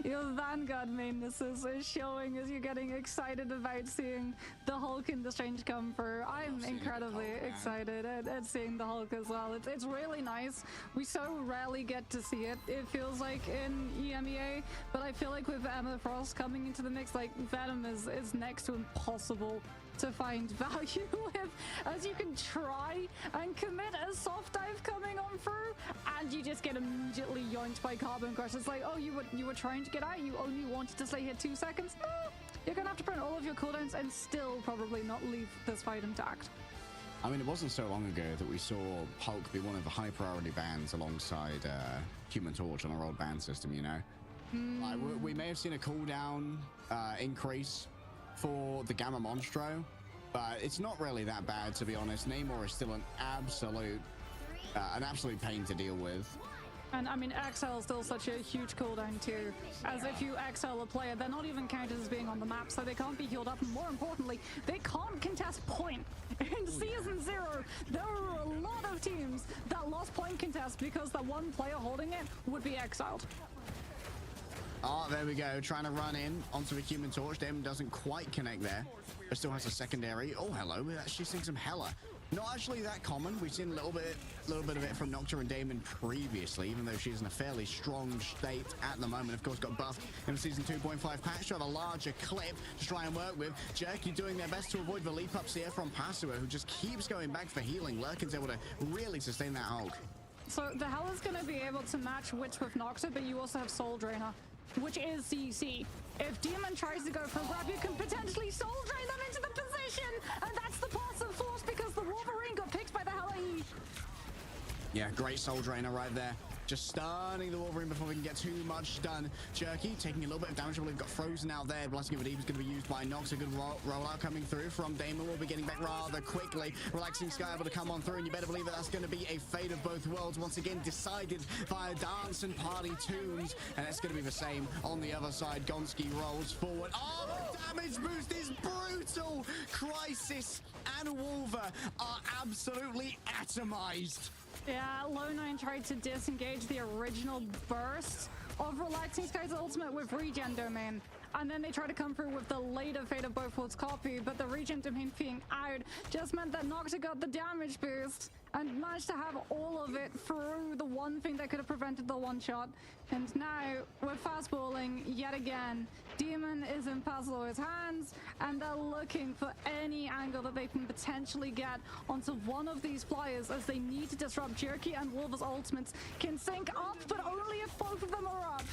Your Vanguard mainness is showing as you're getting excited about seeing the Hulk and the Strange come through. I'm incredibly excited at seeing the Hulk as well. It's really nice. We so rarely get to see it, it feels like, in EMEA, but I feel like with Emma Frost coming into the mix, like, Venom is next to impossible to find value with, as you can try and commit a soft dive coming on through and you just get immediately yoinked by Carbon Crush. It's like, oh, you were trying to get out, you only wanted to stay here 2 seconds. No, you're gonna have to burn all of your cooldowns and still probably not leave this fight intact. I mean, it wasn't so long ago that we saw Hulk be one of the high priority bans alongside Human Torch on our old ban system, you know? Like, we may have seen a cooldown increase for the Gamma Monstro, but it's not really that bad, to be honest. Namor is still an absolute pain to deal with. And I mean, Exile is still such a huge cooldown too. As if you exile a player, they're not even counted as being on the map, so they can't be healed up. And more importantly, they can't contest point. In Season 0, there were a lot of teams that lost point contest because the one player holding it would be exiled. Oh, there we go. Trying to run in onto the Human Torch. Damon doesn't quite connect there, but still has a secondary. Oh, hello. We're actually seeing some Hella. Not actually that common. We've seen a little bit of it from Nocta and Damon previously, even though she's in a fairly strong state at the moment. Of course, got buffed in the Season 2.5 patch to have a larger clip to try and work with. Jerky doing their best to avoid the leap-ups here from Pasuo, who just keeps going back for healing. Lurkin's able to really sustain that Hulk. So the Hella's going to be able to match Witch with Nocta, but you also have Soul Drainer, which is CC. If Demon tries to go for a grab, you can potentially Soul Drain them into the position, and that's the passive force because the Wolverine got picked by the Hella E. Yeah, great Soul Drainer right there. Just stunning the Wolverine before we can get too much done. Jerky taking a little bit of damage. I believe got frozen out there. Blessing of Eve is going to be used by Nox. A good rollout coming through from Damon. Will be getting back rather quickly. Relaxing Sky able to come on through, and you better believe that that's going to be a fate of both worlds once again decided via dance and party tunes, and it's going to be the same on the other side. Gonski rolls forward. Oh, the damage boost is brutal. Crisis and Wolver are absolutely atomized. Yeah, Low9 tried to disengage the original burst of Relaxing Sky's ultimate with Regen Domain. And then they tried to come through with the later Fate of Both Worlds copy, but the Regen Domain being out just meant that Nocta got the damage boost and managed to have all of it through the one thing that could have prevented the one shot. And now we're fastballing yet again. Demon is in Pasuo's hands, and they're looking for any angle that they can potentially get onto one of these players, as they need to disrupt. Jerky and Wolver's ultimates can sync up, but only if both of them are up.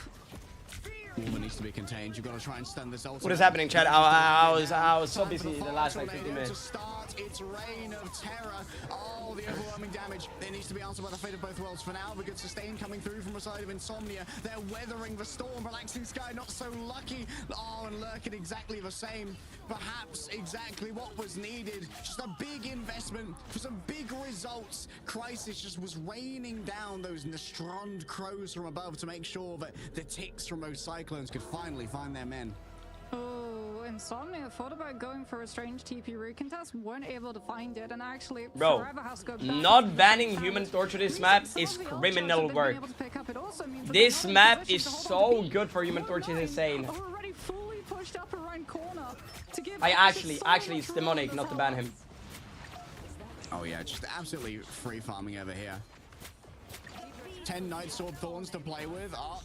Wolver needs to be contained. You've got to try and stun this ultimate. What is happening, Chad? I was so busy the last like 50 minutes. To start its reign of terror. Oh, the overwhelming damage. It needs to be answered by the Fate of Both Worlds for now. The good sustain coming through from the side of Insomnia. They're weathering the storm. Relaxing Sky not so lucky. Oh, and Lurkin exactly the same. Perhaps exactly what was needed. Just a big investment for some big results. Crisis just was raining down those Nestrond crows from above to make sure that the ticks from those Cyclones could finally find their men. Oh, Insomnia thought about going for a strange TP recontest, weren't able to find it, and actually Forever has to go back. Not banning Human Torch to this map is criminal work. This map is so good for Human Torch, is insane. Already fully pushed up around corner to give actually it's demonic not to ban him. Oh yeah, just absolutely free farming over here. 10 Night Sword Thorns to play with. Oh,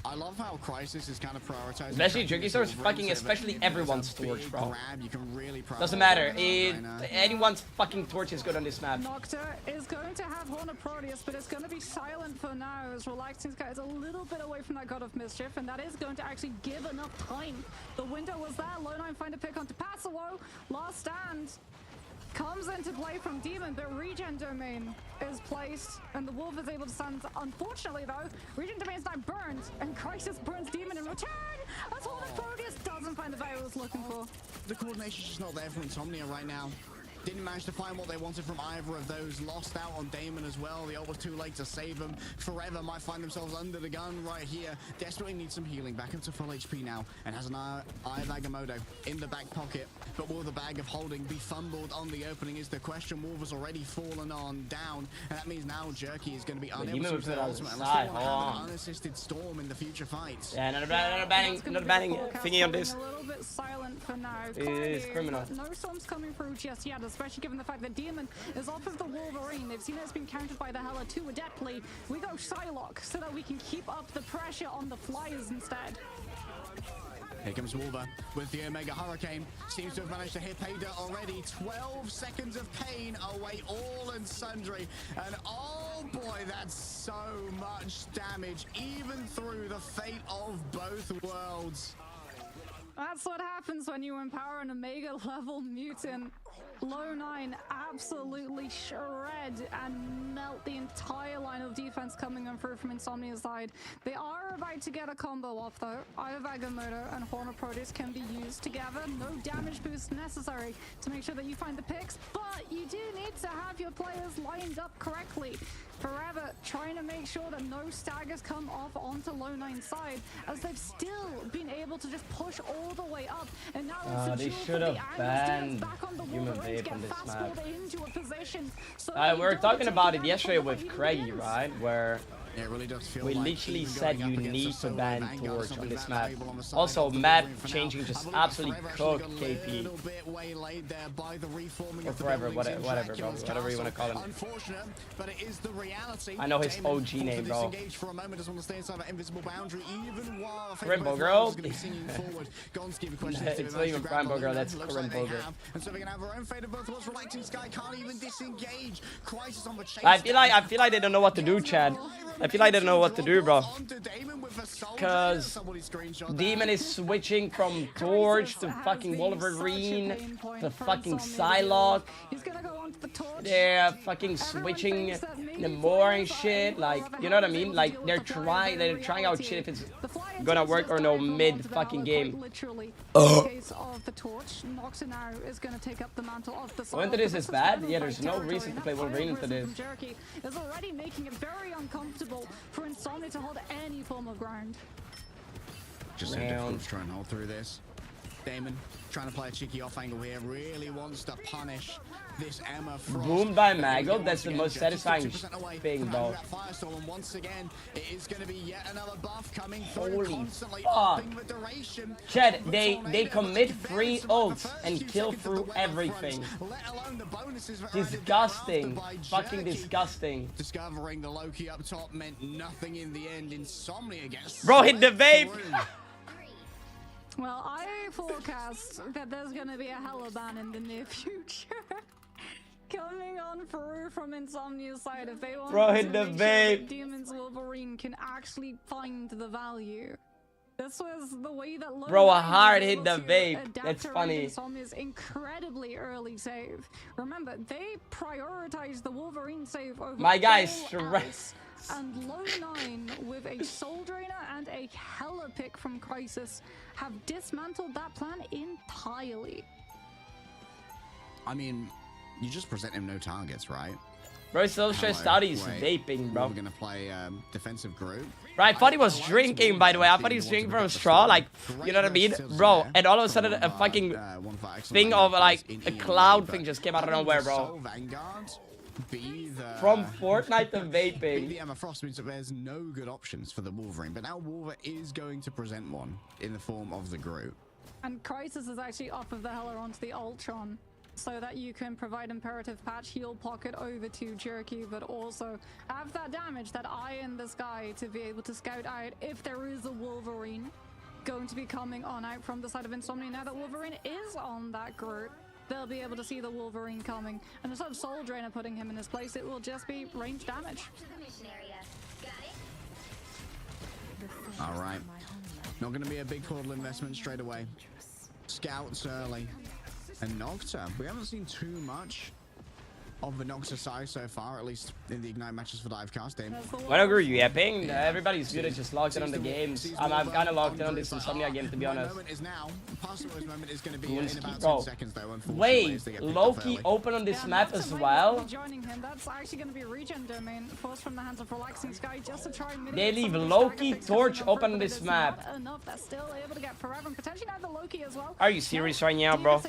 I love how Crisis is kind of prioritizing. Especially Tricky Sword's fucking, especially everyone's torch, bro. Grab, you can really doesn't matter. Anyone's fucking torch is good on this map. Nocta is going to have Horn of Proteus, but it's going to be silent for now as Relaxing Sky is a little bit away from that God of Mischief, and that is going to actually give enough time. The window was there. Low9 find a pick onto Pasuo. Last stand comes into play from Demon, but Regen Domain is placed, and the Wolf is able to stand. Unfortunately, though, Regen Domain is now burned, and Crisis burns Demon in return, as Horn of Proteus doesn't find the value it was looking for. The coordination's just not there for Insomnia right now. Didn't manage to find what they wanted from either of those. Lost out on Damon as well. The ult was too late to save them. Forever might find themselves under the gun right here. Desperately needs some healing. Back up to full HP now. And has an Eye of Agamotto in the back pocket. But will the bag of holding be fumbled on the opening is the question. Wolf has already fallen on down. And that means now Jerky is going to be unable to use their ultimate unless they want to have an unassisted Storm in the future fights. Yeah, not a banning thingy on this. A little bit silent for now. It's criminal. No storms coming through just yet, especially given the fact that Demon is off of the Wolverine. They've seen it's been countered by the Hela too adeptly. We go Psylocke so that we can keep up the pressure on the Flyers instead. Here comes Wolver with the Omega Hurricane. Seems to have managed to hit Paydirt already. 12 seconds of pain away all and sundry. And oh boy, that's so much damage, even through the fate of both worlds. That's what happens when you empower an Omega level mutant. Low 9 absolutely shred and melt the entire line of defense coming on through from Insomnia's side. They are about to get a combo off though. Eye of Agamotto and Horn of Proteus can be used together. No damage boost necessary to make sure that you find the picks, but you do need to have your players lined up correctly. Forever trying to make sure that no staggers come off onto Low 9's side, as they've still been able to just push all the way up. And now it's they should have banned Human Vape on this map. We were talking about it yesterday with Craigie, right? Where it really does feel we literally said you need to ban Torch on this map. Also, map changing just absolutely cooked KP. Or Forever, whatever, bro. Whatever you want to call him. I know his OG name, bro. Rainbow Girl. It's not even Rainbow Girl, that's Rainbow Girl. I feel like they don't know what to do, Chad. I feel like they don't know what to do, bro. Because Demon is switching from Torch to fucking Wolverine to fucking Psylocke. They're fucking switching the more and shit. Like, you know what I mean? Like, they're trying out shit if it's gonna work or no mid fucking game. So into this is bad? Yeah, there's no reason to play Wolverine into this. Is already making it very uncomfortable for Insomnia to hold any form of ground. Just difficult to try and hold through this. Damon trying to play a cheeky off angle here, really wants to punish this Emma Frost. Boomed by Magik, that's the most satisfying thing, bro. And once again, it is going to be yet another buff coming through. Holy fuck. Chad, they commit 3 ults and kill through everything. Disgusting. Fucking disgusting. Discovering the Loki up top meant nothing in the end. Insomnia gets... Bro, hit the vape! Well, I forecast that there's gonna be a Hela ban in the near future. Coming on through from Insomnia's side if they want hit the vape. Demon's Wolverine can actually find the value. This was the way that Bro, a hard hit the vape. That's funny. Insomnia's incredibly early save. Remember, they prioritized the Wolverine save over my guy's stressed. And Low 9 with a Soul Drainer and a Hela pick from Crisis have dismantled that plan entirely. I mean, you just present him no targets, right? Bro, so stressed out he's vaping, bro. We're gonna play defensive group. Bro, I thought he was drinking, by the way. I thought he was drinking from a straw, like, you know what I mean? Bro, and all of a sudden a fucking thing of like a cloud thing just came out of nowhere, bro. From Fortnite to vaping. The Emma Frost means that there's no good options for the Wolverine, but now Wolver is going to present one in the form of the Groot. And Crisis is actually off of the Hela onto the Ultron, so that you can provide Imperative Patch, heal pocket over to Jerky, but also have that damage, that eye in the sky to be able to scout out if there is a Wolverine going to be coming on out from the side of Insomnia. Now that Wolverine is on that Groot, they'll be able to see the Wolverine coming, and instead of Soul Drainer putting him in his place, it will just be range damage. All right, not going to be a big portal investment straight away. Scouts early, and Nocta. We haven't seen too much of the Noxus side so far, at least in the Ignite matches for Divecast. Whenever you're yapping, everybody's good at just logged in on the games. I'm kind of logged in on this Insomnia game, to be honest. Bro, wait, Loki open on this map as well? They leave Loki Torch open on this map. Are you serious right now, bro?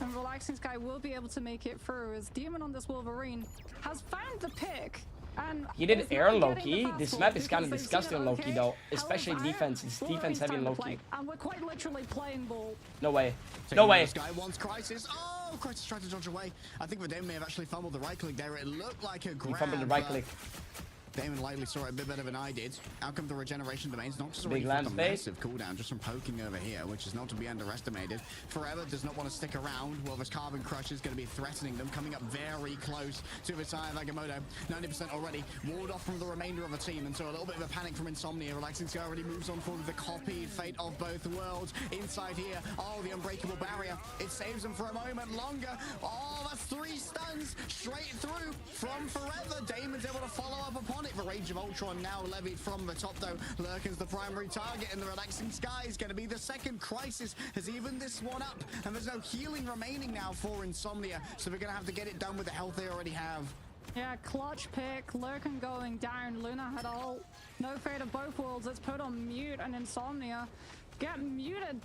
And Relaxing Sky will be able to make it through as Demon on this Wolverine has found the pick. And he did air on Loki. This map is kind of disgusting on Loki though, especially defense. It's defense heavy on Loki. And we're quite literally playing ball. No way. No way. This guy wants Crisis. Oh, Crisis tried to dodge away. I think Venom may have actually fumbled the right click there. It looked like a grab. He fumbled the right click. Damon likely saw it a bit better than I did. Out come the regeneration domains. Not just a massive cooldown just from poking over here, which is not to be underestimated. Forever does not want to stick around. Well, this Carbon Crush is going to be threatening them, coming up very close to the side of Agamotto. 90% already walled off from the remainder of the team, and so a little bit of a panic from Insomnia. Relaxing Sky already moves on forward with the copied fate of both worlds. Inside here, oh, the unbreakable barrier. It saves them for a moment longer. Oh, that's 3 stuns straight through from Forever. Damon's able to follow up upon it. The Rage of Ultron now levied from the top though. Lurkin's the primary target, and the Relaxing Sky is going to be the second. Crisis has evened this one up, and there's no healing remaining now for Insomnia, so we're going to have to get it done with the health they already have. Yeah, clutch pick, Lurkin going down, Luna had all. No fate of both worlds, it's put on mute, and Insomnia get muted.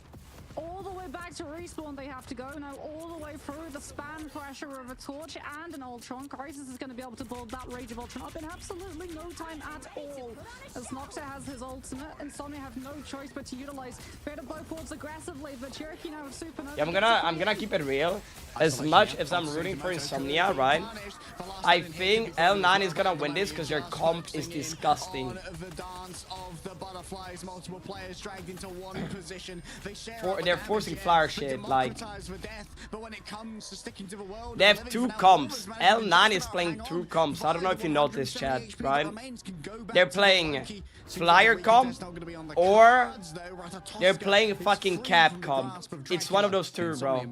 All the way back to respawn they have to go now, all the way through the spam pressure of a Torch and an Ultron. Crisis is going to be able to build that Rage of Ultron up in absolutely no time at all. As Noxa has his ultimate, Insomnia have no choice but to utilize Fate of both worlds aggressively, but Cherokee now with Supernova. Yeah, I'm gonna keep it real. As much as I'm rooting for Insomnia, right? I think L9 is gonna win this because their comp is disgusting. They're forcing flower shit, like they have 2 comps. L9 is playing 2 comps. I don't know if you noticed, chat, right? They're playing flyer comp or they're playing fucking cap comp. It's one of those 2, bro.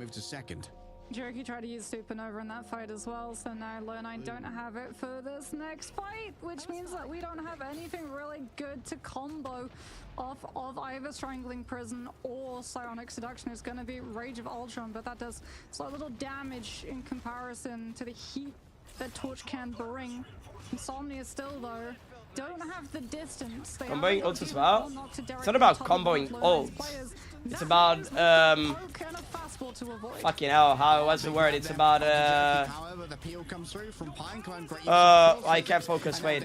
Cherokee tried to use Supernova in that fight as well, so now Lone9 don't have it for this next fight, which means that we don't have anything really good to combo off of either Strangling Prison or Psionic Seduction. Is going to be Rage of Ultron, but that does so little damage in comparison to the heat that Torch can bring. Insomnia still, though, don't have the distance. Comboing ults as well? It's not about comboing ults. It's about, fucking hell, what's the word? It's about, I can't focus, wait.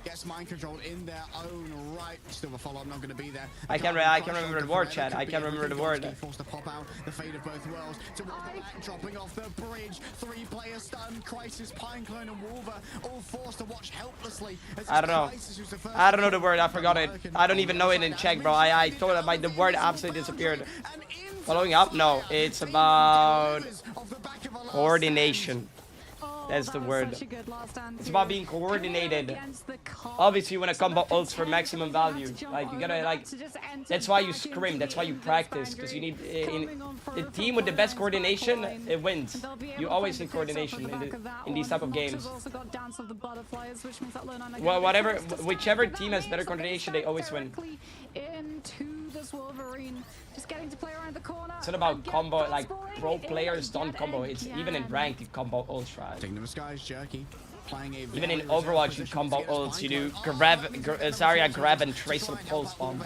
Gets mind controlled in their own right. Still the follow-up not going to be there. I can't remember the word, chat. I can't remember the word. Forced to pop out. The fate of both worlds. Towards the back, dropping off the bridge. 3-player stun. Crisis, Pineclone, and Wolver all forced to watch helplessly. I don't know. I don't know the word. I forgot it. I don't even know it in Czech, bro. I thought about the word absolutely disappeared. Following up? No. It's about coordination. That's the word. It's about being coordinated. Obviously, you want to combo ults for maximum value. Like, you gotta, like, that's why you scrim, that's why you practice, because you need, the team with the best coordination, it wins. You always need coordination in these type of games. Well, whichever team has better coordination, they always win. Just getting to play around the corner. It's not about combo, like pro players don't combo. It's even in ranked you combo ults, right? Even in Overwatch you combo ults. You do grab, Zarya grab and trace a pulse bomb.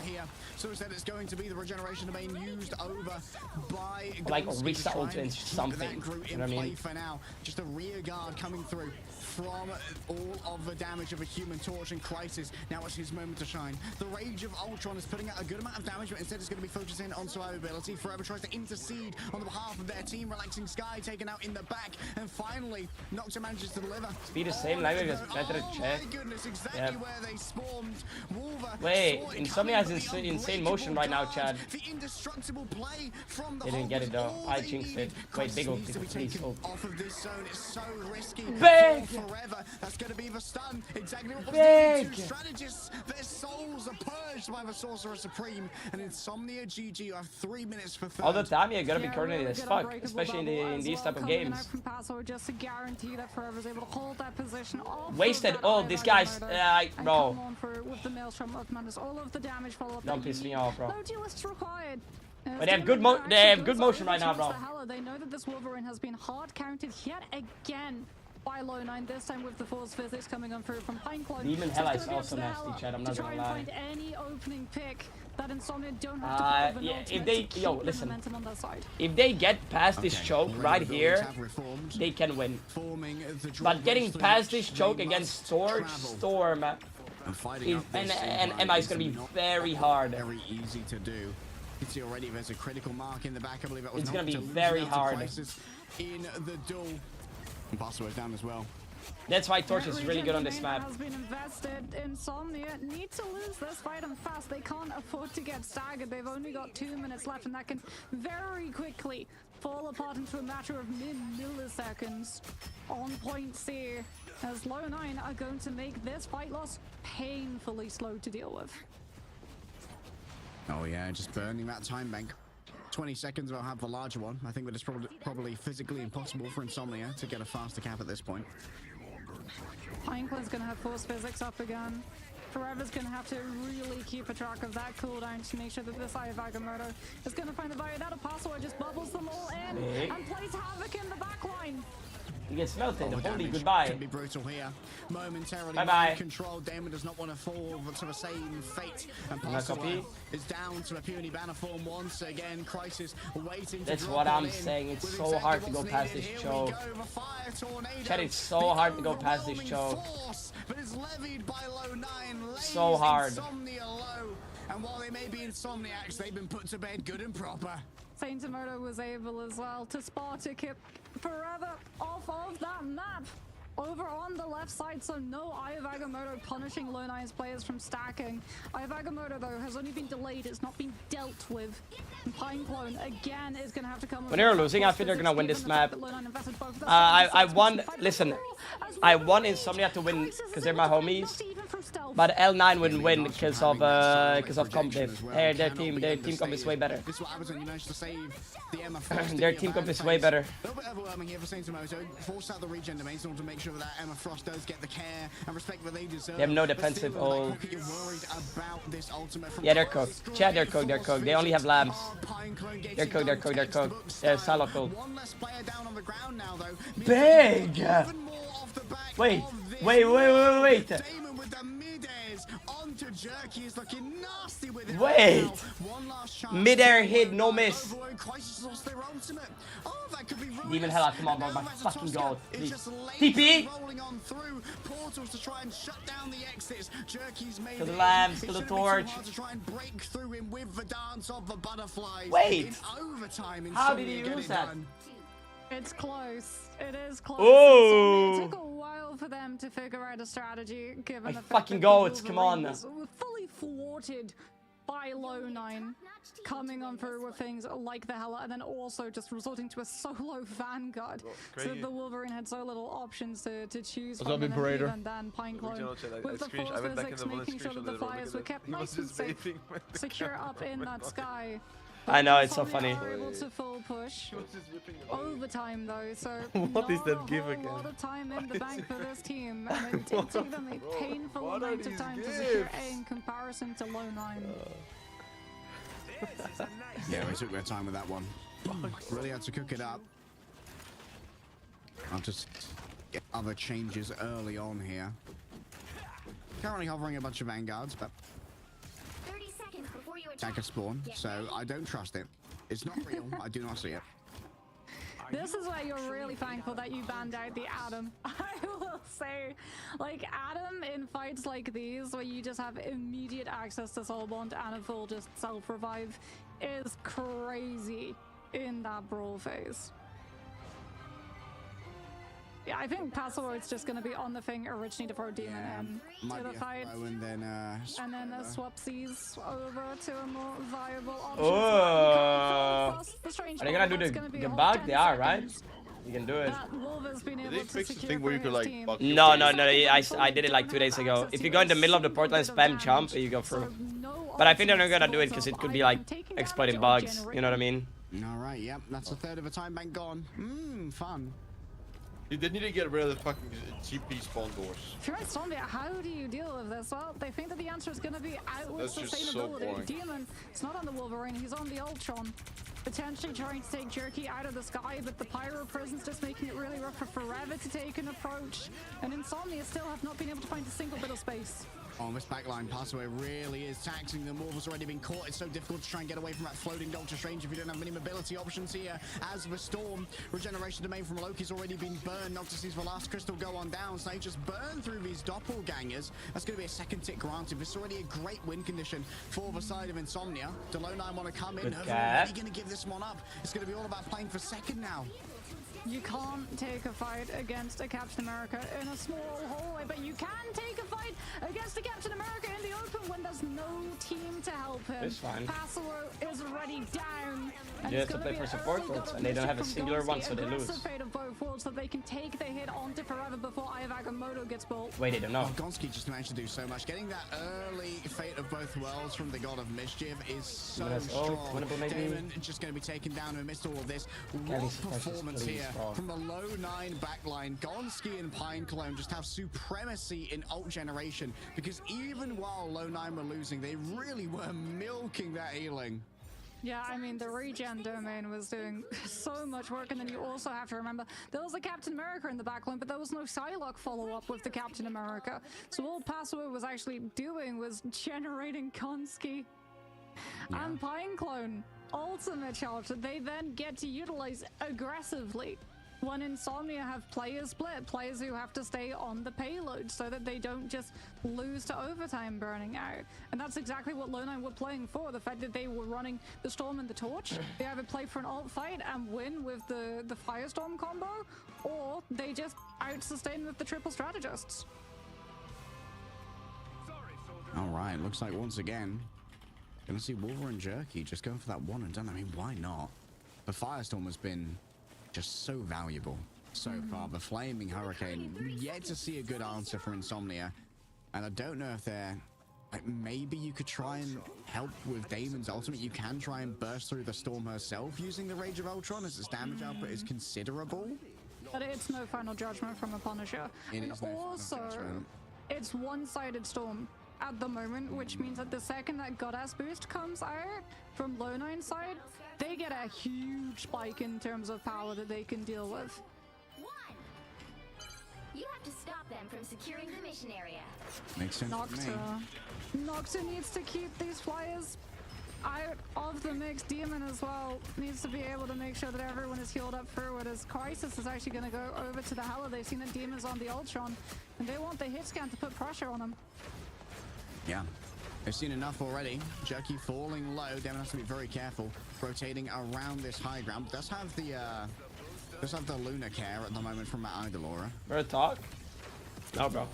So instead it's going to be the regeneration domain used over by like Orisa ult and something. You know what I mean? For now, just a rear guard coming through from all of the damage of a Human Torch and Crisis. Now it's his moment to shine. The Rage of Ultron is putting out a good amount of damage, but instead it's going to be focusing on survivability. Forever tries to intercede on the behalf of their team. Relaxing Sky taken out in the back, and finally Nocta manages to deliver. Speed is same, language is better to check. My goodness, exactly where they spawned. Wolver wait, Insomnia has Insomnia insane motion right now, Chad. The indestructible play from the They didn't get it though. I jinxed it. Wait, big ult, please ult. off of this zone. It's so risky. Big! Forever. That's going to be the stun. Exactly what was Big! needed. Two strategists. Their souls are purged by the Sorcerer Supreme. And Insomnia GG, you have 3 minutes for third. All the time you're gonna be coordinated as fuck, especially in these type of games. Just to guarantee that Forever's able to hold that position. Wasted ult, these guys, bro. With the Maelstrom of Madness, all of the damage follow-up. Don't piss me off, bro. No duelists required. But they have good motion right now, bro. They know that this Wolverine has been hard counted yet again by Low9, this time with the Force Physics coming on through from Pineclone. Demon Hella is also nasty, Chad, I'm not gonna lie. Find any opening pick that Insomnia don't have to yeah, if they, listen, on their side. if they get past this choke right here, they can win. But getting past this choke against Storm, and Emma is gonna be very hard. Very easy to do. You can see already there's a critical mark in the back. I believe that was it's gonna be very hard. In the duel. And Basso is down as well. That's why Torch is really good on this map. Has been invested. Insomnia need to lose this fight and fast. They can't afford to get staggered. They've only got 2 minutes left, and that can very quickly fall apart into a matter of milliseconds. On point C, as Low9 are going to make this fight loss painfully slow to deal with. Oh yeah, just burning that time bank. 20 seconds will have the larger one. I think that it's probably physically impossible for Insomnia to get a faster cap at this point. Pineclone's gonna have Force Physics up again. Forever's gonna have to really keep a track of that cooldown to make sure that this Eye of Agamotto is gonna find the value. That Apostle just bubbles them all in and plays havoc in the backline. He gets melted. Holy goodbye. Can be brutal here. Momentarily bye. Control. Damon does not want to fall to the same fate. And Passover is down to a puny banner form once again. Crisis waiting. That's what I'm saying. It's so hard to go past this choke. Chad, it's so hard to go past this choke. But it's levied by Low9. So hard. And while they may be Insomniacs, they've been put to bed good and proper. Saintamoto was able as well to spot a kip Forever off of that map. Over on the left side, so no Eye of Agamotto punishing Low9's players from stacking. Eye of Agamotto, though, has only been delayed. It's not been dealt with. And Pineclone, again, is going to have to come... When they're losing, I think they're going to win this map. I won... Listen, I won Insomnia to win because they're my homies. But L9 wouldn't win because of comp diff. Their team comp is way better. Their team comp is way better. A little bit overwhelming here for Saintamoto. Force out the regen domains in order to make sure that Emma Frost does get the care and respect that they deserve. They have no defensive ult. Like, yeah, they're cooked. Chad, they're cooked. They only have lamps. They're cooked. They're silo cooked. Big! Wait. Wait! Mid-air hit, no miss. Demon Hella, come on, bro, my fucking god. Please. TP! Kill the lambs, kill the torch. Wait! How did he use that? It's close. It is close. Oh! It took a while for them to figure out a strategy, given My the fact fucking that goats, the come on. was fully thwarted by Low9 coming on through with things like the Hella, and then also just resorting to a solo Vanguard. So the Wolverine had so little options to choose from, and then Pineclone with the Force Physics making sure that the fires were kept nice and safe, secure up in that sky. I know, it's so funny. Able to full push. Overtime though, so what is that give again? A lot of time in the bank for this team, and it did take them a painful amount of time to secure A in comparison to Low9. Yeah, we took their time with that one. Really had to cook it up. I'll just get other changes early on here. Currently hovering a bunch of Vanguards, but attacker spawn, so I don't trust it. It's not real. I do not see it. This is where you're really thankful that you banned out the Adam. I will say, like, Adam in fights like these, where you just have immediate access to Soul Bond and a full just self-revive, is crazy in that brawl phase. Yeah, I think Password's just gonna be on the thing originally to throw Demon in to the fight. And then swapsies over to a more viable option. Oh. Are they gonna do the bug? They are, right? You can do it. Did they fix the thing where you could like bug No. I did it like 2 days ago. If you go in the middle of the portal and spam jump, you go through. But I think they're not gonna do it because it could be like exploiting bugs. You know what I mean? All right, yep, that's a third of a time bank gone. Fun. You did need to get rid of the fucking GP spawn doors. If you're in Zombie, how do you deal with this? Well, they think that the answer is going to be out with That's just so sustainability. boring. Demon, it's not on the Wolverine, he's on the Ultron. Potentially trying to take Jerky out of the sky, but the Pyro Prison's just making it really rough for Forever to take an approach. And Insomnia still have not been able to find a single bit of space. Oh, this backline passaway really is taxing them. Wolver's already been caught. It's so difficult to try and get away from that floating Doctor Strange if you don't have many mobility options here. As the Storm, regeneration domain from Loki's already been burned. Noctis sees the last crystal go on down, so they just burn through these doppelgangers. That's going to be a second tick granted. This is already a great win condition for the side of Insomnia. Do Lone9 want to come in? They're really going to give this one up. It's going to be all about playing for second now. You can't take a fight against a Captain America in a small hallway, but you can take a fight against a Captain America in the open when there's no team to help him. It's fine. Password is already down. You have to play for support worlds, and they don't have a singular one, so they lose. Fate of both worlds so they can take the hit onto Forever before Agamotto gets built. Wait, they don't know. Gonski just managed to do so much. Getting that early Fate of both worlds from the God of Mischief is so strong. Damon just going to be taken down amidst all of this. What performance here from the Low9 backline. Gonski and Pineclone just have supremacy in ult generation, because even while Low9 were losing, they really were milking that healing. Yeah, I mean, the regen domain was doing so much work, and then you also have to remember there was a Captain America in the backline, but there was no Psylocke follow-up with the Captain America. So all Password was actually doing was generating Gonski and Pineclone ultimate charge that they then get to utilize aggressively. When Insomnia have players split, players who have to stay on the payload so that they don't just lose to overtime burning out. And that's exactly what Lone9 were playing for, the fact that they were running the Storm and the Torch. They either play for an ult fight and win with the Firestorm combo, or they just out-sustain with the triple strategists. All right, looks like once again, gonna see Wolver and Jerky just going for that one and done. I mean, why not? The Firestorm has been just so valuable so far. The Flaming Hurricane, yet to see a good answer for Insomnia. And I don't know if they're like, maybe you could try and help with Damon's ultimate. You can try and burst through the Storm herself using the Rage of Ultron, as its damage output is considerable. But it's no final judgment from a Punisher. And also, it's one-sided Storm at the moment, which means that the second that Goddess boost comes out from Low9 side, they get a huge spike in terms of power that they can deal with. You have to stop them from securing the mission area. Makes sense to me. Nocta needs to keep these flyers out of the mix. Demon as well needs to be able to make sure that everyone is healed up through it, as Crisis is actually going to go over to the Hela. They've seen that Demon's on the Ultron, and they want the hit scan to put pressure on him. Yeah, they've seen enough already. Jerky falling low. Demon has to be very careful. Rotating around this high ground. Does have the Luna care at the moment from that Idolora. Better talk? No, bro.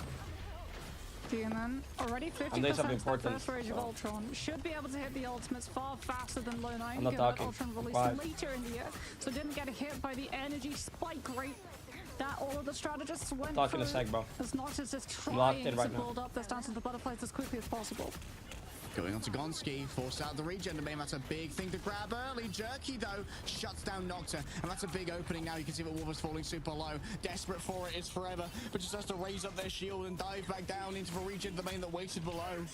Demon already 50% first Rage of Ultron. Should be able to hit the ultimates far faster than Lone9. I'm not talking. Ultron released later in the year, so didn't get hit by the energy spike rate that all of the strategists went Talk in through. a sec, bro. As Noctis is trying to build up the stance of the butterflies as quickly as possible. Going on to Gonski, force out the regen domain. That's a big thing to grab early. Jerky, though, shuts down Nocta, and that's a big opening now. You can see the Wolver's falling super low. Desperate for it is Forever, but just has to raise up their shield and dive back down into the regen domain that waited below.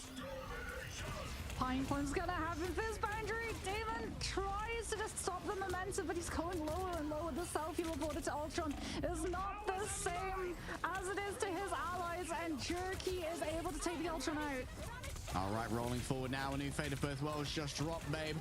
Pineclone's gonna have his fist boundary. Damon tries to just stop the momentum, but he's going lower and lower. The self-heal avoided to Ultron is not the same as it is to his allies, and Jerky is able to take the Ultron out. All right, rolling forward now. A new Fate of Both Worlds just dropped, babe.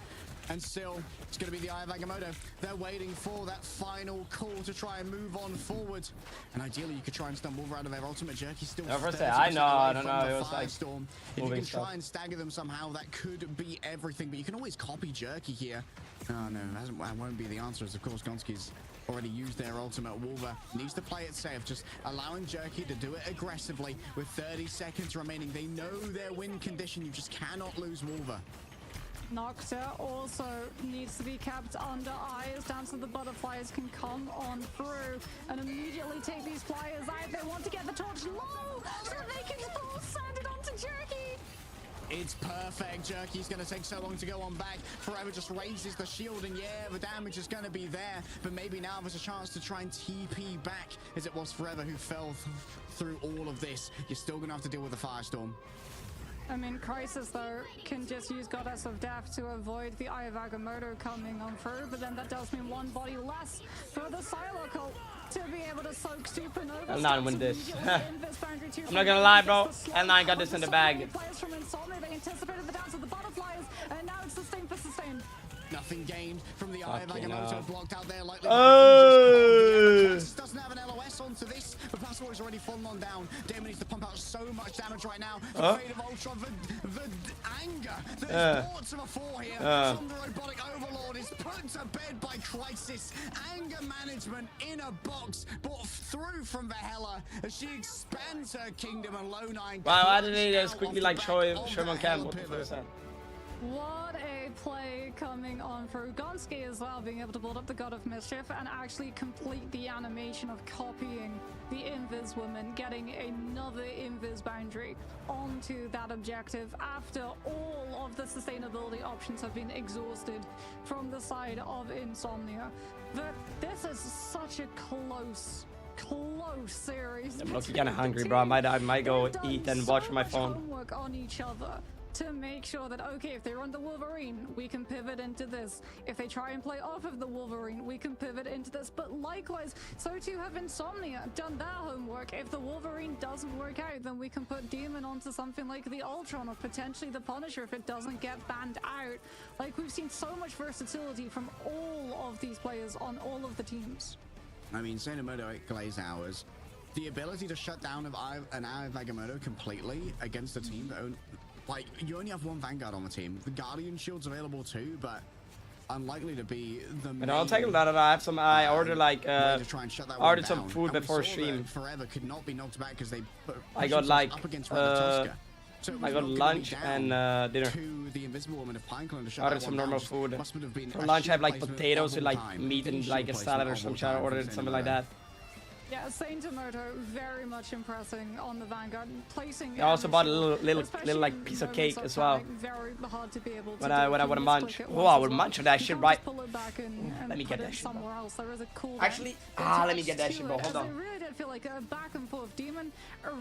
And still, it's going to be the Eye of Agamotto. They're waiting for that final call to try and move on forward. And ideally, you could try and stun Wolver out of their ultimate. Jerky still. I know. It was like Storm. If you can try and stagger them somehow, that could be everything. But you can always copy Jerky here. Oh no, that won't be the answer, as of course Gonski's already used their ultimate. Wolver needs to play it safe, just allowing Jerky to do it aggressively with 30 seconds remaining. They know their win condition. You just cannot lose Wolver. Nocta also needs to be kept under eyes down so the butterflies can come on through and immediately take these flyers out. They want to get the torch low so they can full send it onto Jerky. It's perfect. Jerky's going to take so long to go on back. Forever just raises the shield, and yeah, the damage is going to be there. But maybe now there's a chance to try and TP back, as it was Forever who fell through all of this. You're still going to have to deal with the Firestorm. I mean, Crisis, though, can just use Goddess of Death to avoid the Eye of Agamotto coming on through, but then that does mean one body less for the Psylocke to be able to soak Supernova. L9 win this. I'm not gonna lie, bro. L9 got this in the bag. Players from Insomnia, they anticipated the dance of the butterflies, and now it's sustain for sustain. Nothing gained from the Eye of Agamotto, blocked out there likely. Doesn't have an LOS onto this, but Password is already fallen on down. Damon needs to pump out so much damage right now. The fate of Ultra, the anger that is brought to the fore here from the robotic overlord is put to bed by Crisis. Anger management in a box, brought through from Valhalla as she expands her kingdom, and Low9. Wow, I didn't need to quickly like show him on cam. What the fuck is that? What a play coming on through. Gonski as well being able to build up the God of Mischief and actually complete the animation of copying the Invis woman, getting another Invis boundary onto that objective after all of the sustainability options have been exhausted from the side of Insomnia. But this is such a close series. I'm looking kind of hungry, bro. I might go eat and watch my phone. Homework on each other to make sure that, okay, if they run the Wolverine, we can pivot into this. If they try and play off of the Wolverine, we can pivot into this. But likewise, so too have Insomnia done their homework. If the Wolverine doesn't work out, then we can put Demon onto something like the Ultron or potentially the Punisher if it doesn't get banned out. Like, we've seen so much versatility from all of these players on all of the teams. I mean, Sainamoto at Glaze Hours, the ability to shut down an Eye of Agamotto completely against a team that like, you only have one Vanguard on the team. The Guardian Shield's available too, but unlikely to be the main. And I'll take a lot of that. I have some. I ordered like ordered some food before stream. Forever could not be knocked back because they. I got like I got lunch and dinner. The Invisible Woman of Pinecone to ordered some normal food. For lunch I have like potatoes with like meat and like a salad or some shit. I ordered something like that. Yeah, Sainamoto very much impressing on the Vanguard, placing. I also bought a little like piece of cake as well. Very hard to be able to when I would munch. Oh, I would munch on that shit, right? Let me get that shit. Somewhere else. There is a cool. Actually, let me get that shit, bro. Hold on. I really did feel like a back and forth. Demon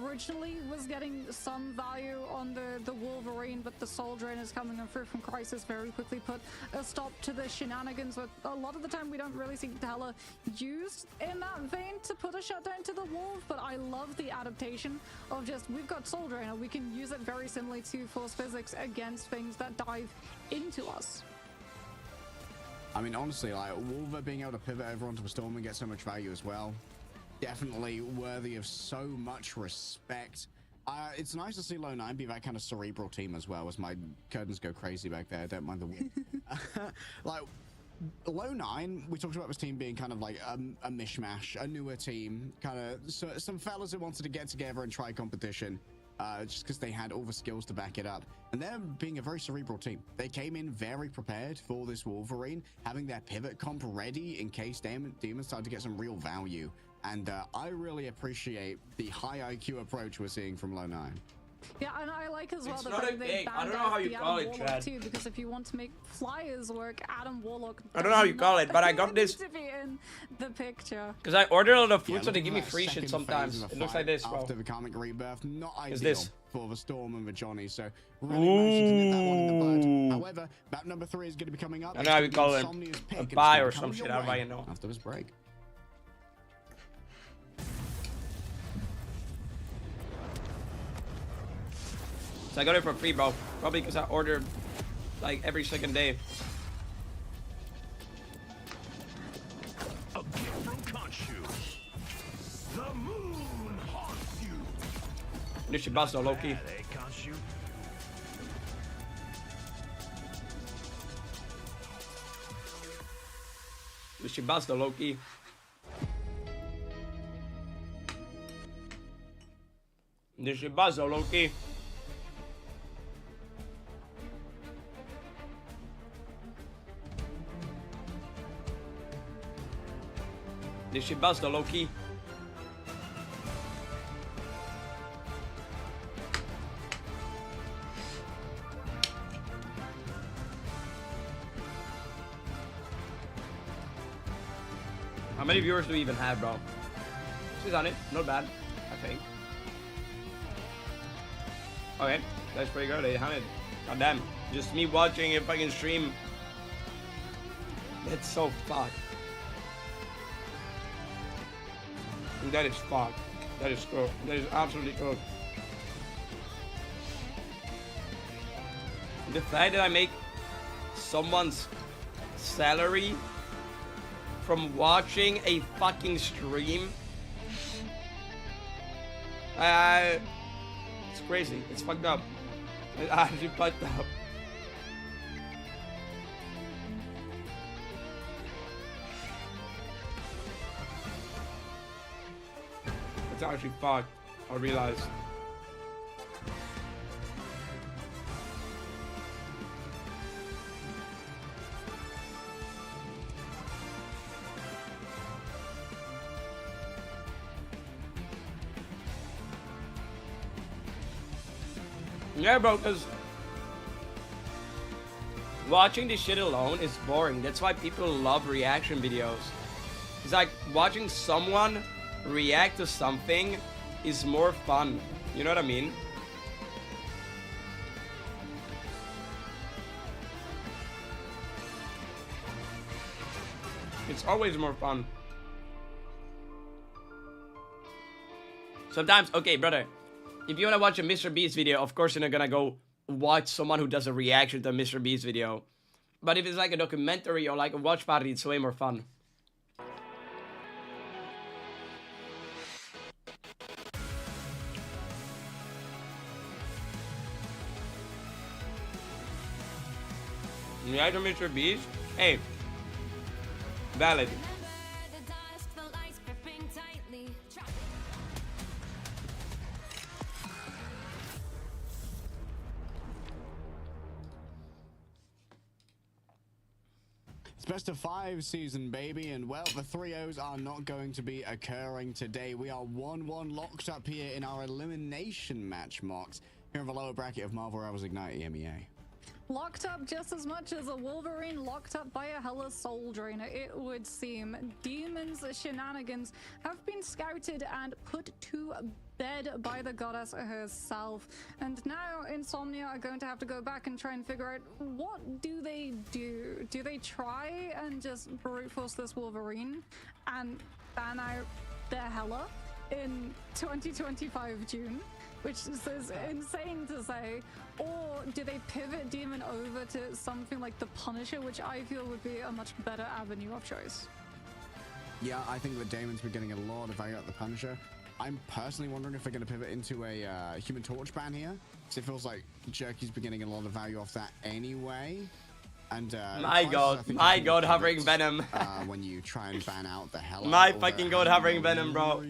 originally was getting some value on the Wolverine, but the Soul Drain is coming in through from Crisis very quickly put a stop to the shenanigans. But a lot of the time we don't really see Hela used in that vein to put a shutdown to the Wolf, but I love the adaptation of just, we've got Soul Drainer, we can use it very similarly to Force Physics against things that dive into us. I mean, honestly, like, Wolver being able to pivot over onto a Storm and get so much value as well, definitely worthy of so much respect. It's nice to see Low9 be that kind of cerebral team as well, as my curtains go crazy back there. I don't mind the wind. Like, Low9, we talked about this team being kind of like a mishmash, a newer team, kind of some fellas who wanted to get together and try competition just because they had all the skills to back it up. And them being a very cerebral team. They came in very prepared for this Wolverine, having their pivot comp ready in case Demons started to get some real value. And I really appreciate the high IQ approach we're seeing from Low9. Yeah, and I like as well it's that not a they big. I don't know how you call it, Chad. Too, because if you want to make flyers work, Adam Warlock. I don't know how you call it, but I got this. To be in the picture. Because I ordered a lot of food, so they give me free shit sometimes. It looks like this, bro. After the comic rebirth, not ideal this? for the Storm and the Johnny. So really managed to get that one in the bud. However, map number 3 is going to be coming up. I don't know how you call it. A buy or some shit. I don't even know. After this break. So I got it for free, bro. Probably because I ordered like every second day. A gift from Khonshu. The moon haunts you. This should bust though, low key. Khonshu. Did she bust the Loki? Did she bust the Loki? Did she bust the Loki? How many viewers do we even have, bro? She's on it. Not bad, I think. Okay, that's pretty good. 800. God damn. Just me watching a fucking stream. That's so fucked. That is fucked. That is cool. That is absolutely cool. The fact that I make someone's salary from watching a fucking stream. It's crazy. It's fucked up. It's actually fucked up. It's actually fucked. I realized. Yeah, bro, because watching this shit alone is boring. That's why people love reaction videos. It's like watching someone react to something is more fun. You know what I mean? It's always more fun. Sometimes, okay, brother, if you want to watch a Mr. Beast video, of course you're not gonna go watch someone who does a reaction to a Mr. Beast video. But if it's like a documentary or like a watch party, it's way more fun. React to Mr. Beast? Hey, valid. Best of 5 season, baby, and well, the 3-0s are not going to be occurring today. We are 1-1 locked up here in our elimination match marks here in the lower bracket of Marvel Rivals Ignite EMEA. Locked up just as much as a Wolverine locked up by a Hella Soul Drainer, it would seem. Demon's shenanigans have been scouted and put to bed by the goddess herself. And now Insomnia are going to have to go back and try and figure out, what do they do? Do they try and just brute force this Wolverine and ban out their Hella in 2025 June? Which is insane to say. Or do they pivot Demon over to something like the Punisher, which I feel would be a much better avenue of choice? Yeah, I think that Damon's been getting a lot of value out of the Punisher. I'm personally wondering if they're going to pivot into a Human Torch ban here. So it feels like Jerky's been getting a lot of value off that anyway. And my god, hovering Venom. When you try and ban out the hell. My fucking god, hovering Venom, bro.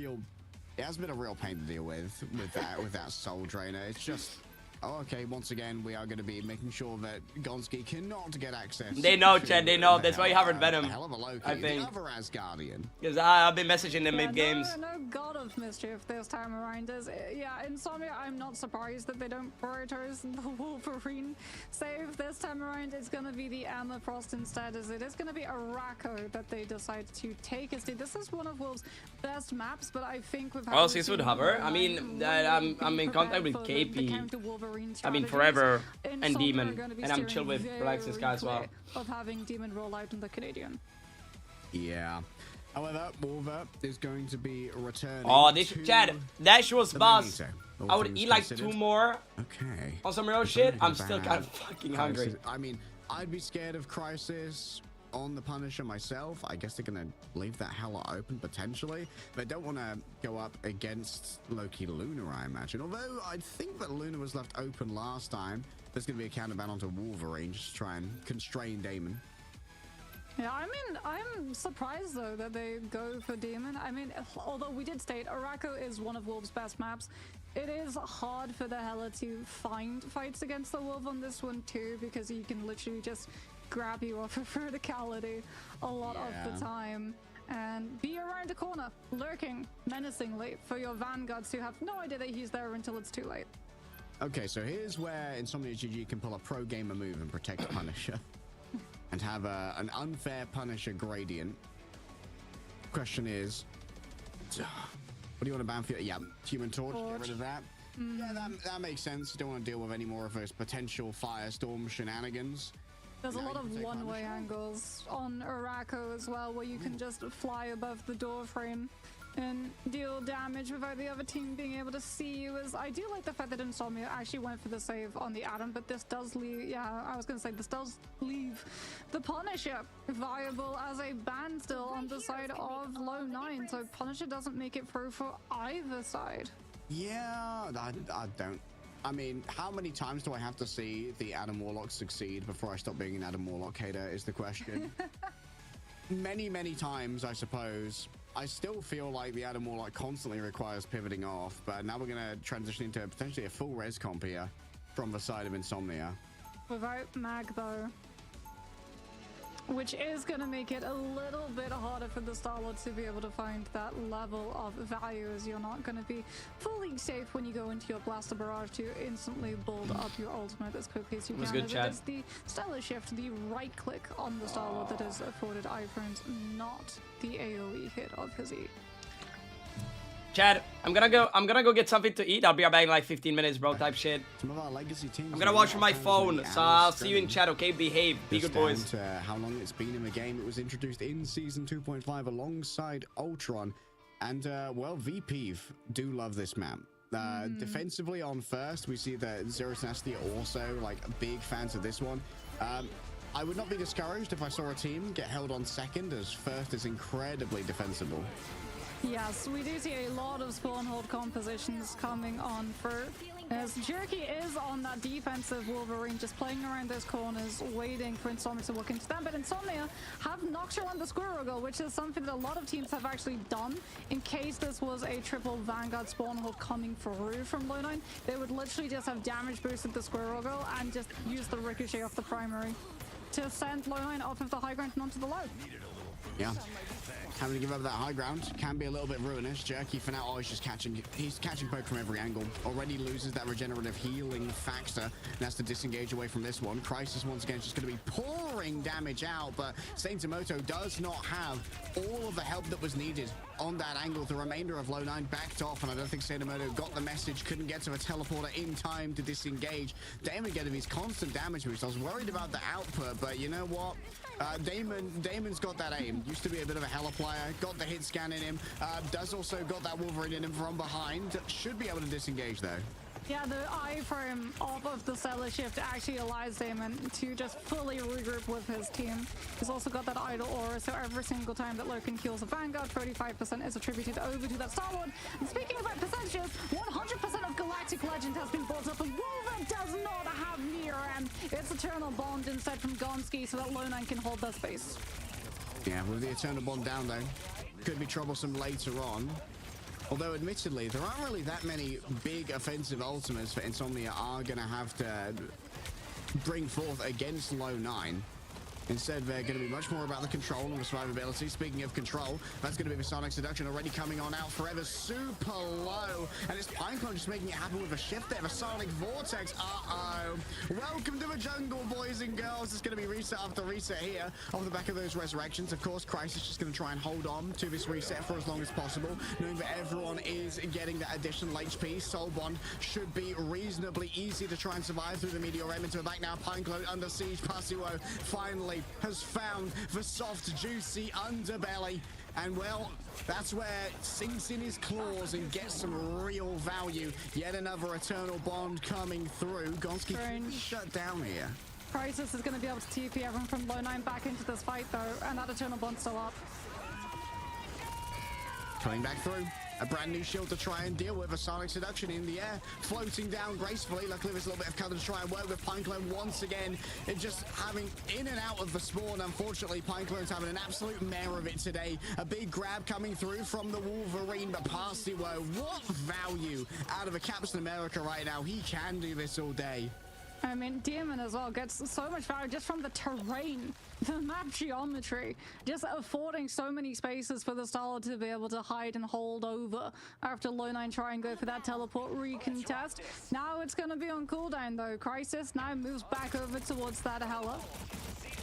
It has been a real pain to deal with that Soul Drainer. It's just, oh, okay, once again, we are going to be making sure that Gonski cannot get access. They know, Chen, they know. That's why you hovered Venom. Hell of a Loki, I think. The other Asgardian. Because I've been messaging them mid-games. No god of mischief this time around. Yeah, Insomnia, I'm not surprised that they don't prioritize the Wolverine save. This time around, it's going to be the Emma Frost instead, as it is going to be a Racco that they decide to take. This is one of Wolf's best maps, but I think with Oh, she's with hover? I mean, I'm in contact with KP. I mean, forever, and Demon, and I'm chill with Relaxing Sky as well. Of having Demon roll out in the Canadian. Yeah. However, Wolver is going to be returning. Oh, this Chad, that was boss. I would eat like 2 more. Okay. On some real shit. I'm still kind of fucking hungry. I mean, I'd be scared of Crisis on the Punisher myself. I guess they're gonna leave that Hella open potentially. They don't want to go up against Loki Luna, I imagine. Although I think that Luna was left open last time. There's gonna be a counterban onto Wolverine just to try and constrain Damon. Yeah, I mean, I'm surprised though that they go for Demon. I mean, although we did state Araco is one of Wolf's best maps, it is hard for the Hela to find fights against the Wolf on this one too, because he can literally just grab you off of verticality a lot of the time and be around the corner, lurking menacingly for your vanguards who have no idea that he's there until it's too late. Okay, so here's where Insomnia GG can pull a pro gamer move and protect Punisher. And have an unfair Punisher gradient. Question is, what do you want to ban for? Yeah, Human Torch, get rid of that. Yeah, that makes sense. You don't want to deal with any more of those potential Firestorm shenanigans. There's a lot of one-way angles on Araco as well, where you can just fly above the door frame and deal damage without the other team being able to see you. As I do like the fact that Insomnia actually went for the save on the Atom, but this does leave, this does leave the Punisher viable as a ban still on the side of low 9, so Punisher doesn't make it through for either side. Yeah, I don't. I mean, how many times do I have to see the Adam Warlock succeed before I stop being an Adam Warlock hater is the question. Many times, I suppose. I still feel like the Adam Warlock constantly requires pivoting off, but now we're going to transition into potentially a full res comp here from the side of Insomnia. Without Mag though, which is going to make it a little bit harder for the Star-Lord to be able to find that level of value, as you're not going to be fully safe when you go into your Blaster Barrage to instantly build up your ultimate as quickly as you can. Good, Chad. It is the Stellar Shift, the right click on the Star-Lord that is afforded iPhones, not the AoE hit of his E. Chad, I'm gonna go get something to eat. I'll be back in like 15 minutes, bro, type shit. Some of our legacy teams, I'm gonna watch from my phone, so I'll see you in chat, okay? Behave, be good boys. How long it's been in the game. It was introduced in Season 2.5 alongside Ultron. And, well, VP do love this map. Defensively on first, we see that Zero Tenacity are also, like, big fans of this one. I would not be discouraged if I saw a team get held on second, as first is incredibly defensible. Yes, we do see a lot of spawn hold compositions coming on for as Jerky is on that defensive Wolverine, just playing around those corners, waiting for Insomnia to walk into them. But Insomnia have Nocturne on the Squirrel Girl, which is something that a lot of teams have actually done in case this was a triple Vanguard spawn hold coming through from low 9. They would literally just have damage boosted the Squirrel Girl and just use the ricochet off the primary to send low 9 off of the high ground and onto the low. Yeah. Having to give up that high ground can be a little bit ruinous. Jerky for now, he's catching poke from every angle. Already loses that regenerative healing factor and has to disengage away from this one. Crisis once again just going to be pouring damage out, but Saintimoto does not have all of the help that was needed on that angle. The remainder of low 9 backed off, and I don't think Saintimoto got the message, couldn't get to a teleporter in time to disengage. Damon getting his constant damage boost. I was worried about the output, but you know what? Damon's got that aim. Used to be a bit of a Hela player. Got the hit scan in him. Does also got that Wolverine in him from behind. Should be able to disengage though. Yeah, the iframe off of the Stellar Shift actually allows Damon to just fully regroup with his team. He's also got that Idle Aura, so every single time that Loken kills a Vanguard, 35% is attributed over to that Star-Lord. And speaking about percentages, 100% of Galactic Legend has been built up, and Wolver does not have Niram. It's Eternal Bond instead from Gonski, so that low 9 can hold that space. Yeah, with the Eternal Bond down though, could be troublesome later on. Although, admittedly, there aren't really that many big offensive ultimates for Insomnia are going to have to bring forth against low 9. Instead, they're going to be much more about the control and the survivability. Speaking of control, that's going to be the Sonic Seduction already coming on out forever. Super low. And it's Pinecone just making it happen with a shift there. The Sonic Vortex. Uh-oh. Welcome to the jungle, boys and girls. It's going to be reset after reset here. Off the back of those resurrections, of course, Crisis just going to try and hold on to this reset for as long as possible, knowing that everyone is getting that additional HP. Soul Bond should be reasonably easy to try and survive through the Meteor Ram into the back now. Pinecone under siege. Pasiwo finally has found the soft, juicy underbelly. And well, that's where it sinks in his claws and gets some real value. Yet another Eternal Bond coming through. Gonski shut down here. Crisis is going to be able to TP everyone from low 9 back into this fight though, and that Eternal Bond's still up. Coming back through. A brand new shield to try and deal with. A Sonic Seduction in the air, floating down gracefully. Luckily, there's a little bit of cover to try and work with Pineclone once again. It just having in and out of the spawn. Unfortunately, Pineclone's having an absolute mare of it today. A big grab coming through from the Wolverine, but past it, what value out of a Captain America right now. He can do this all day. I mean, Demon as well gets so much value just from the terrain, the map geometry, just affording so many spaces for the Starlord to be able to hide and hold over after Low9 try and go for that teleport recontest. Now it's going to be on cooldown though. Crisis now moves back over towards that Hela.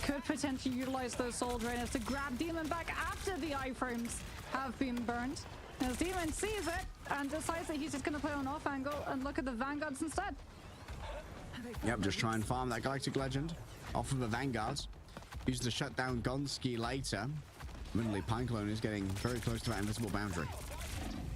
Could potentially utilize those Soul Drainers to grab Demon back after the iframes have been burned. As Demon sees it and decides that he's just going to play on off angle and look at the Vanguards instead. Yep, just try and farm that Galactic Legend off of the Vanguards. Use to shut down Gonski later. Admittedly, Pineclone is getting very close to that invisible boundary.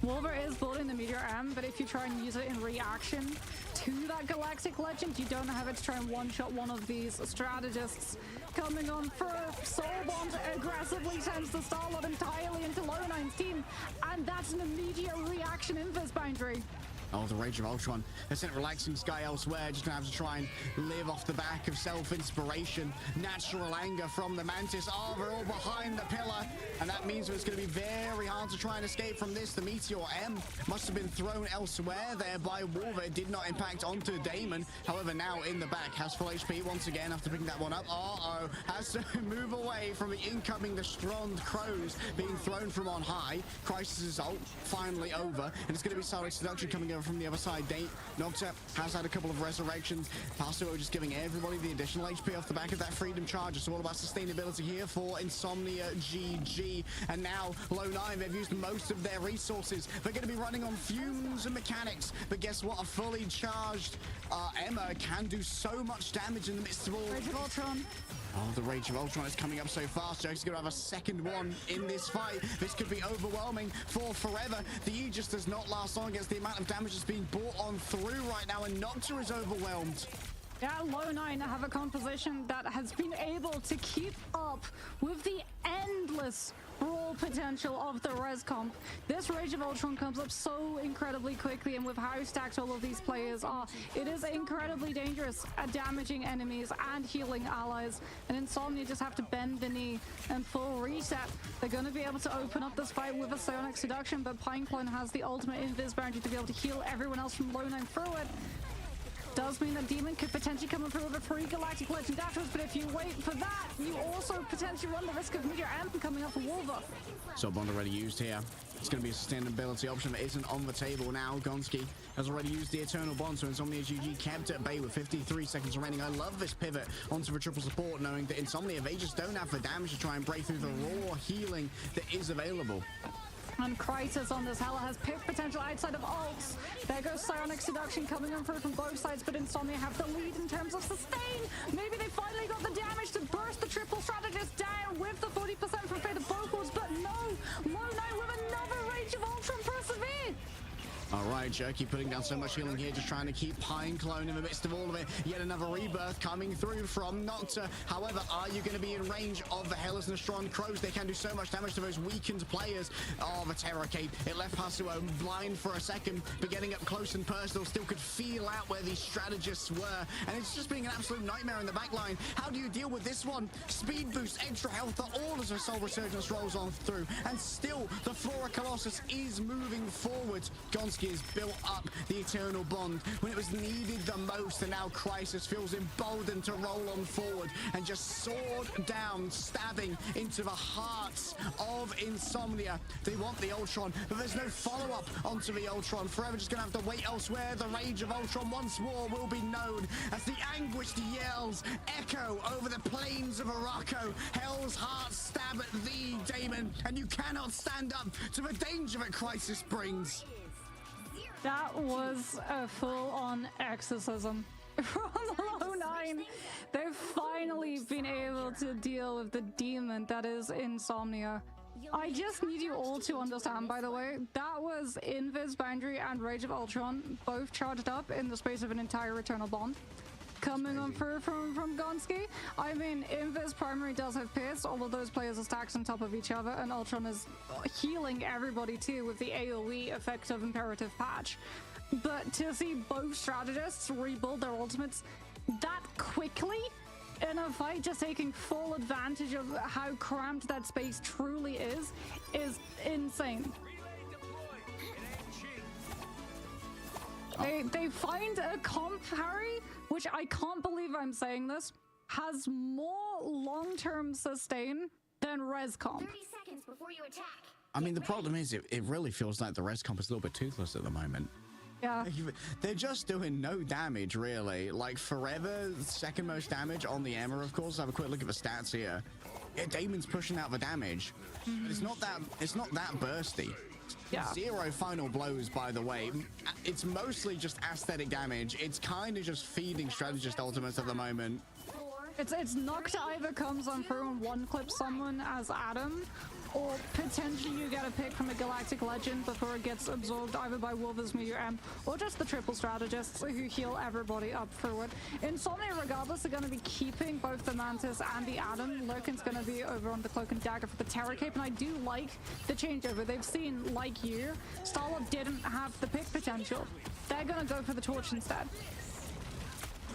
Wolver is building the Meteor M, but if you try and use it in reaction to that Galactic Legend, you don't have it to try and one-shot one of these strategists. Coming on first, Soulbond aggressively sends the Starlord entirely into Low9's team, and that's an immediate reaction invis boundary. Oh, the Rage of Ultron. They sent Relaxing Sky elsewhere, just gonna have to try and live off the back of self-inspiration. Natural anger from the Mantis. Oh, they're all behind the pillar, and that means it's gonna be very hard to try and escape from this. The Meteor M must have been thrown elsewhere there by Wolver. It did not impact onto Damon. However, now in the back, has full HP once again after picking that one up. Uh-oh, has to move away from the incoming Destrond Crows being thrown from on high. Crisis' ult finally over, and it's gonna be Sonic Seduction coming over from the other side. Nocta has had a couple of resurrections. Pasto just giving everybody the additional HP off the back of that Freedom Charge. It's all about sustainability here for Insomnia GG. And now Low9, they've used most of their resources. They're going to be running on fumes and mechanics. But guess what? A fully charged Emma can do so much damage in the midst of all. Rage of Ultron. Oh, the Rage of Ultron is coming up so fast. Jake's going to have a second one in this fight. This could be overwhelming for Forever. The Aegis does not last long against the amount of damage that's being brought on through right now, and Nocta is overwhelmed. Yeah, Low9 have a composition that has been able to keep up with the endless brawl potential of the res comp. This Rage of Ultron comes up so incredibly quickly, and with how stacked all of these players are, it is incredibly dangerous at damaging enemies and healing allies. And Insomnia just have to bend the knee and full reset. They're going to be able to open up this fight with a Sonic Seduction, but Pineclone has the ultimate invis boundary to be able to heal everyone else from Low9 through it. Does mean that Demon could potentially come through with a free Galactic Legend afterwards, but if you wait for that, you also potentially run the risk of Meteor M coming up for Wolver. So Bond already used here. It's going to be a sustainability option that isn't on the table now. Gonski has already used the Eternal Bond, so Insomnia GG kept at bay with 53 seconds remaining. I love this pivot onto the triple support, knowing that Insomnia, they just don't have the damage to try and break through the raw healing that is available. And Crisis on this Hela has pick potential outside of ults. There goes Psionic Seduction coming in from both sides, but Insomnia have the lead in terms of sustain. Maybe they finally got the damage to burst the triple strategist down with the 40% from Fate of Vocals, but no! Low9 with another Rage of Ultron persevere! Alright, Jerky putting down so much healing here, just trying to keep Pineclone in the midst of all of it. Yet another rebirth coming through from Nocta. However, are you going to be in range of the Hellas and the Strong Crows? They can do so much damage to those weakened players. Oh, the Terror Cape. It left Pasuo blind for a second, but getting up close and personal, still could feel out where these strategists were. And it's just being an absolute nightmare in the back line. How do you deal with this one? Speed boost, extra health, all as a Soul Resurgence rolls on through. And still, the Flora Colossus is moving forward. Gonski has built up the Eternal Bond when it was needed the most, and now Crisis feels emboldened to roll on forward and just sword down, stabbing into the hearts of Insomnia. They want the Ultron, but there's no follow-up onto the Ultron. Forever just gonna have to wait elsewhere. The Rage of Ultron once more will be known as the anguished yells echo over the plains of Morocco. Hell's heart stab at thee, Damon, and you cannot stand up to the danger that Crisis brings. That was a full-on exorcism from Low9. They've finally been able to deal with the demon that is Insomnia. I just need you all to understand, by the way, that was Invis Boundary and Rage of Ultron, both charged up in the space of an entire Eternal Bond. coming on through from Gonski. I mean, Invis primary does have Pierce. All of those players are stacked on top of each other, and Ultron is healing everybody too with the AoE effect of Imperative Patch. But to see both strategists rebuild their ultimates that quickly in a fight, just taking full advantage of how cramped that space truly is insane. They find a comp, Harry, which I can't believe I'm saying this, has more long-term sustain than res comp. 30 seconds before you attack. I mean, the problem is it really feels like the res comp is a little bit toothless at the moment. Yeah. They're just doing no damage, really. Like, forever, second most damage on the Emma, of course. Have a quick look at the stats here. Yeah, Damon's pushing out the damage. But it's not that bursty. Yeah. 0 final blows, by the way. It's mostly just aesthetic damage. It's kind of just feeding strategist ultimates at the moment. It's Nocta either comes on through and one-clips someone as Adam, or potentially you get a pick from a Galactic Legend before it gets absorbed either by Wolver's Meteor M, or just the triple strategists who heal everybody up through it. Insomnia, regardless, are going to be keeping both the Mantis and the Adam. Lurkin's going to be over on the Cloak and Dagger for the Terror Cape, and I do like the changeover. They've seen, like you, Starlord didn't have the pick potential. They're going to go for the Torch instead.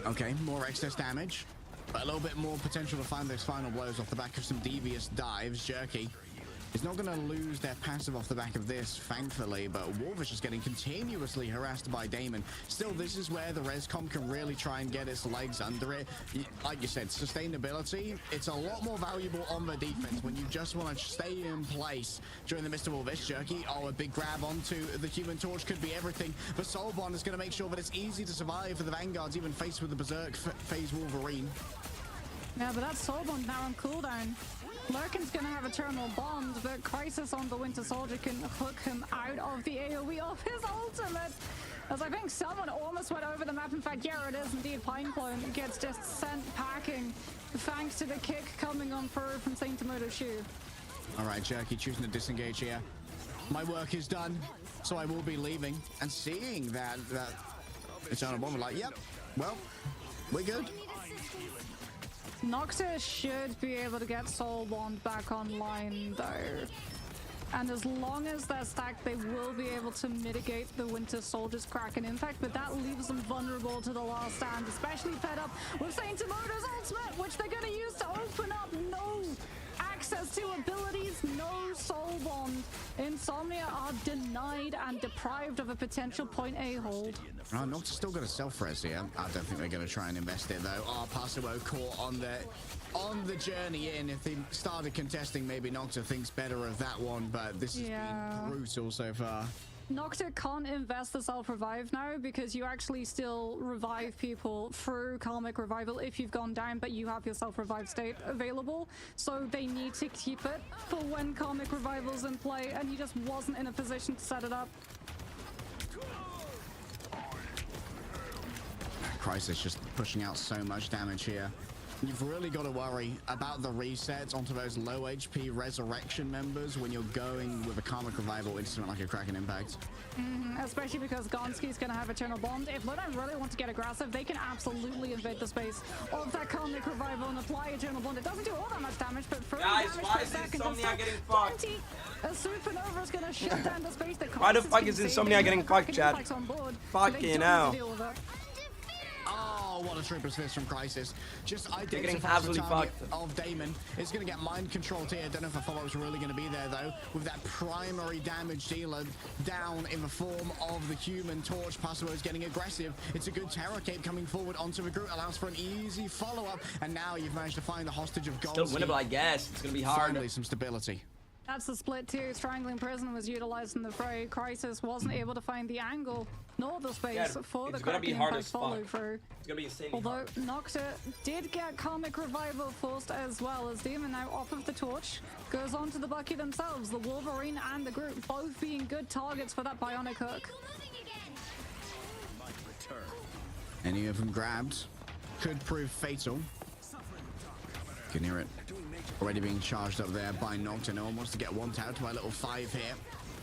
Okay, more excess damage. But a little bit more potential to find those final blows off the back of some devious dives. Jerky is not going to lose their passive off the back of this, thankfully, but Wolf is just getting continuously harassed by Damon. Still, this is where the res comp can really try and get its legs under it. Like you said, sustainability, it's a lot more valuable on the defense when you just want to stay in place during the midst of all this. Jerky, a big grab onto the Human Torch could be everything, but Soulbond is going to make sure that it's easy to survive for the Vanguards, even faced with the Berserk phase Wolverine. Yeah, but that's Soulbond now on cooldown. Lurkin's gonna have Eternal Bond, but Crisis on the Winter Soldier can hook him out of the AoE of his ultimate. As I think someone almost went over the map. In fact, yeah, it is indeed. Pineclone gets just sent packing thanks to the kick coming on through from Saint Tomoto's shoe. All right, Jerky choosing to disengage here. My work is done, so I will be leaving. And seeing that Eternal Bond, we're like, yep, well, we're good. Nocta should be able to get Soul Bond back online though. And as long as they're stacked, they will be able to mitigate the Winter Soldier's Kraken impact, but that leaves them vulnerable to the last stand, especially fed up with Saint Tomoto's ultimate, which they're going to use to open up no access to abilities, no Soul Bond. Insomnia are denied and deprived of a potential point A hold. Nocta's still got a self-res here. I don't think they're going to try and invest it though. Pasuo caught on the journey in. If they started contesting, maybe Nocta thinks better of that one, but this has been brutal so far. Nocta can't invest the self-revive now because you actually still revive people through Karmic Revival if you've gone down, but you have your self-revive state available. So they need to keep it for when Karmic Revival's in play, and he just wasn't in a position to set it up. Crisis just pushing out so much damage here. You've really got to worry about the resets onto those low HP Resurrection members when you're going with a Karmic Revival instrument like a Kraken Impact. Especially because Gonski's going to have Eternal Bond. If Ludan really want to get aggressive, they can absolutely invade the space of that Karmic Revival and apply Eternal Bond. It doesn't do all that much damage, but for guys, damage why per is second, Insomnia getting fucked? A Supernova is going to shut down the space that Why the fuck is Insomnia getting fucked, Chad? Fucking hell. Oh, what a triple assist from Crisis. Just getting identifying absolutely the target fucked. of Damon. It's going to get mind controlled here. Don't know if the follow-up's really going to be there, though. With that primary damage dealer down in the form of the Human Torch. Pasuo is getting aggressive. It's a good Terror Cape coming forward onto the group. Allows for an easy follow-up. And now you've managed to find the hostage of Gold. Still winnable, I guess. It's going to be hard. Finally, some stability. That's the split too. Strangling Prison was utilized in the fray. Crisis wasn't able to find the angle nor the space for the Kraken Impact follow through. It's gonna be insanely Although hard. Nocta did get Karmic Revival forced as well, as Demon now off of the Torch goes on to the Bucky themselves. The Wolverine and the group both being good targets for that Bionic Hook. Any of them grabbed could prove fatal. Can hear it. Already being charged up there by Nocta. No one wants to get one out to our little 5 here.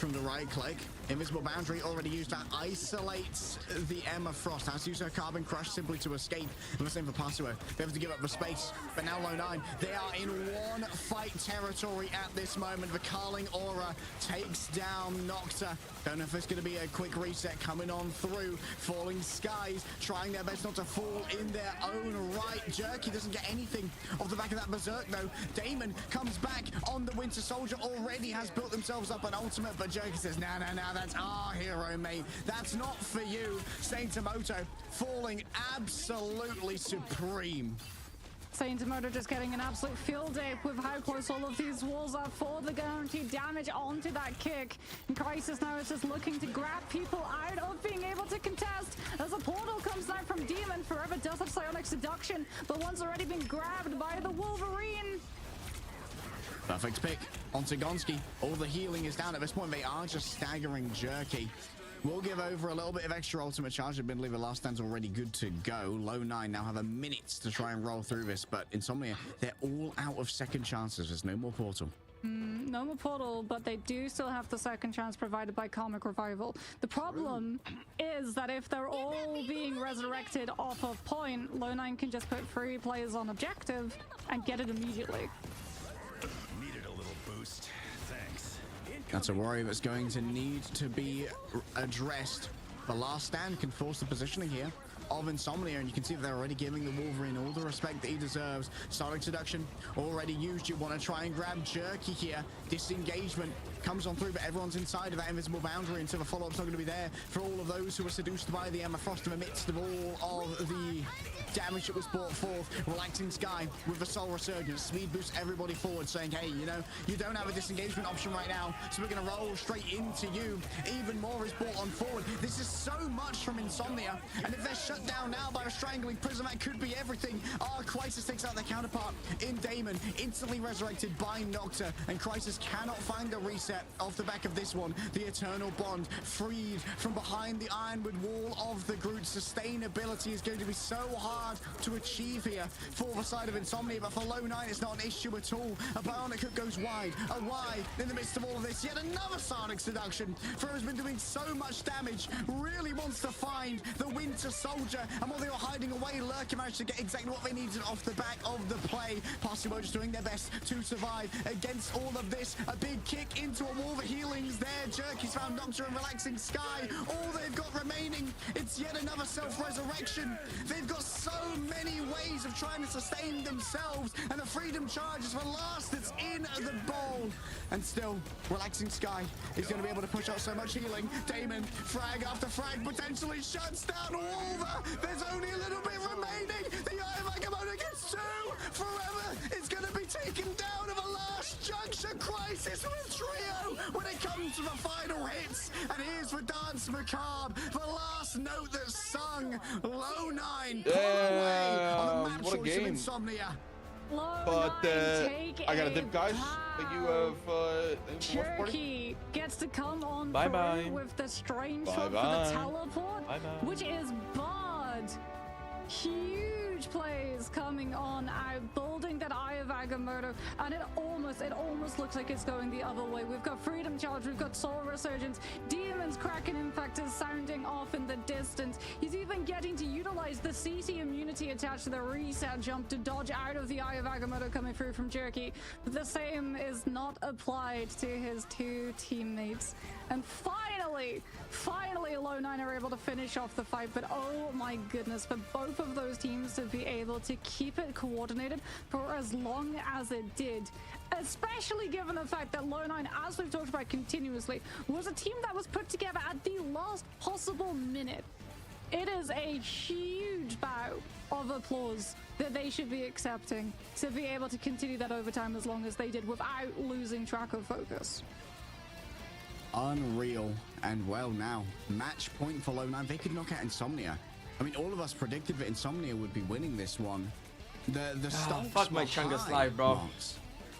from the right click. Invisible Boundary already used. That isolates the Emma Frost. Has to use her Carbon Crush simply to escape. And the same for Pasuo. They have to give up the space. But now Low9, they are in one fight territory at this moment. The Carling Aura takes down Nocta. Don't know if it's going to be a quick reset coming on through. Falling Skies trying their best not to fall in their own right. Jerky doesn't get anything off the back of that Berserk though. Damon comes back on the Winter Soldier. Already has built themselves up an ultimate, but Jerky says, nah, that's our hero, mate. That's not for you. Saintamoto falling absolutely supreme. Saintamoto just getting an absolute field day with how close all of these walls are for the guaranteed damage onto that kick. And Crisis now is just looking to grab people out of being able to contest as a portal comes down from Demon. Forever does have Psionic Seduction, but one's already been grabbed by the Wolverine. Perfect pick onto Gonski. All the healing is down at this point. They are just staggering Jerky. We'll give over a little bit of extra ultimate charge. I believe the last stand's already good to go. Low9 now have a minute to try and roll through this, but Insomnia, they're all out of second chances. There's no more portal. No more portal, but they do still have the second chance provided by Karmic Revival. The problem is that if they're all being resurrected off of point, Low9 can just put 3 players on objective and get it immediately. Needed a little boost. Thanks. That's a worry that's going to need to be addressed. The last stand can force the positioning here of Insomnia, and you can see that they're already giving the Wolverine all the respect that he deserves. Sonic Seduction already used. You want to try and grab Jerky here. Disengagement comes on through, but everyone's inside of that invisible boundary until the follow-up's not going to be there for all of those who were seduced by the Emma Frost in the midst of all of the damage that was brought forth. Relaxing Sky with the Soul Resurgence. Speed boosts everybody forward, saying, hey, you know, you don't have a disengagement option right now, so we're going to roll straight into you. Even more is brought on forward. This is so much from Insomnia, and if they're shut down now by a strangling prism, that could be everything. Crisis takes out their counterpart in Damon, instantly resurrected by Nocta, and Crisis cannot find a reset off the back of this one. The Eternal Bond freed from behind the Ironwood wall of the Groot. Sustainability is going to be so hard to achieve here for the side of Insomnia, but for Low9 it's not an issue at all. A Bionic Hook goes wide, in the midst of all of this. Yet another Sonic Seduction. Fro's been doing so much damage, really wants to find the Winter Soldier, and while they were hiding away, Lurker managed to get exactly what they needed off the back of the play. Pasuo just doing their best to survive against all of this. A big kick into a wall. The healing's there. Jerky's found Nocta and Relaxing Sky. All they've got remaining, it's yet another self-resurrection. They've got so many ways of trying to sustain themselves, and the Freedom Charge is the last that's in the bowl. And still, Relaxing Sky is going to be able to push out so much healing. Damon, frag after frag, potentially shuts down Wolver. There's only a little bit remaining. The Eye of Agamotto gets 2. Forever is going to be taken down of a last juncture. Crisis with Trio when it comes to the final hits. And here's the Dance Macabre, the last note that's sung. Low9 pull away on the map choice of Insomnia. But I gotta dip, guys. Thank you for Jerky gets to come on Bye-bye. through with the strange shot for the teleport, which is Bard. Huge plays coming on out, building that Eye of Agamotto, and it almost looks like it's going the other way. We've got Freedom Charge, we've got Soul Resurgence, Demons, Kraken Impact is sounding off in the distance. He's even getting to utilize the CC immunity attached to the reset jump to dodge out of the Eye of Agamotto coming through from Jerky. But the same is not applied to his 2 teammates. And finally, Low9 are able to finish off the fight, but oh my goodness, for both of those teams to be able to keep it coordinated for as long as it did, especially given the fact that Low9, as we've talked about continuously, was a team that was put together at the last possible minute. It is a huge bow of applause that they should be accepting to be able to continue that overtime as long as they did without losing track of focus. Unreal. And well, now match point for Low9. They could knock out Insomnia. I mean, all of us predicted that Insomnia would be winning this one. The stomps fuck my Chungus live, bro.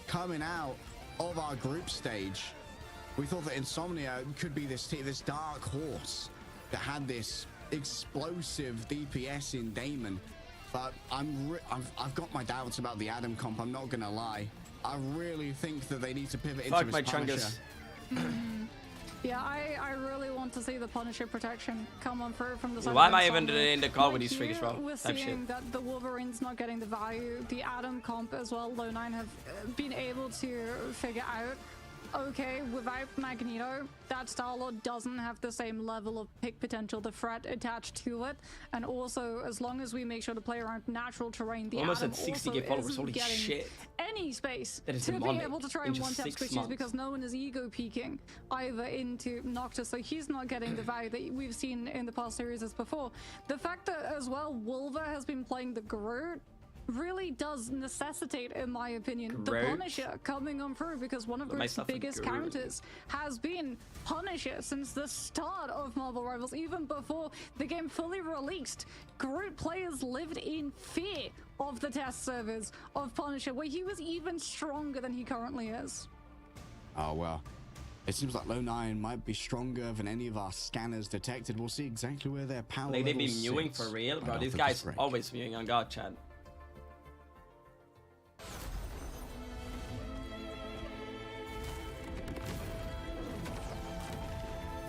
Coming out of our group stage, we thought that Insomnia could be this dark horse that had this explosive DPS in Damon. But I've got my doubts about the Adam comp. I'm not gonna lie. I really think that they need to pivot into fuck my Punisher. Chungus. Yeah, I really want to see the Punisher protection come on through from the side. Why of am I even Insomnia. in the call Like with these triggers, bro? We're Type shit. seeing that the Wolverine's not getting the value. The Adam comp as well, Low 9 have been able to figure out, okay, without Magneto, that Star-Lord doesn't have the same level of pick potential, the threat attached to it. And also, as long as we make sure to play around natural terrain, the Almost Adam at 60 also followers, isn't holy getting shit. any space That is to be demonic. able to try In and just one-tap 6 squishes months. because no one is ego peeking either into Noctis, so he's not getting the value that we've seen in the past series as before. The fact that as well Wolver has been playing the Groot really does necessitate, in my opinion, the Groot? Punisher coming on through, because one of But Groot's myself a biggest Groot. counters has been Punisher since the start of Marvel Rivals, even before the game fully released. Groot players lived in fear of the test servers of Punisher, where he was even stronger than he currently is. Oh, well. It seems like Low 9 might be stronger than any of our scanners detected. We'll see exactly where their power Like, they be level mewing sits for real, bro. right These after guys this break. always mewing on God, Chad.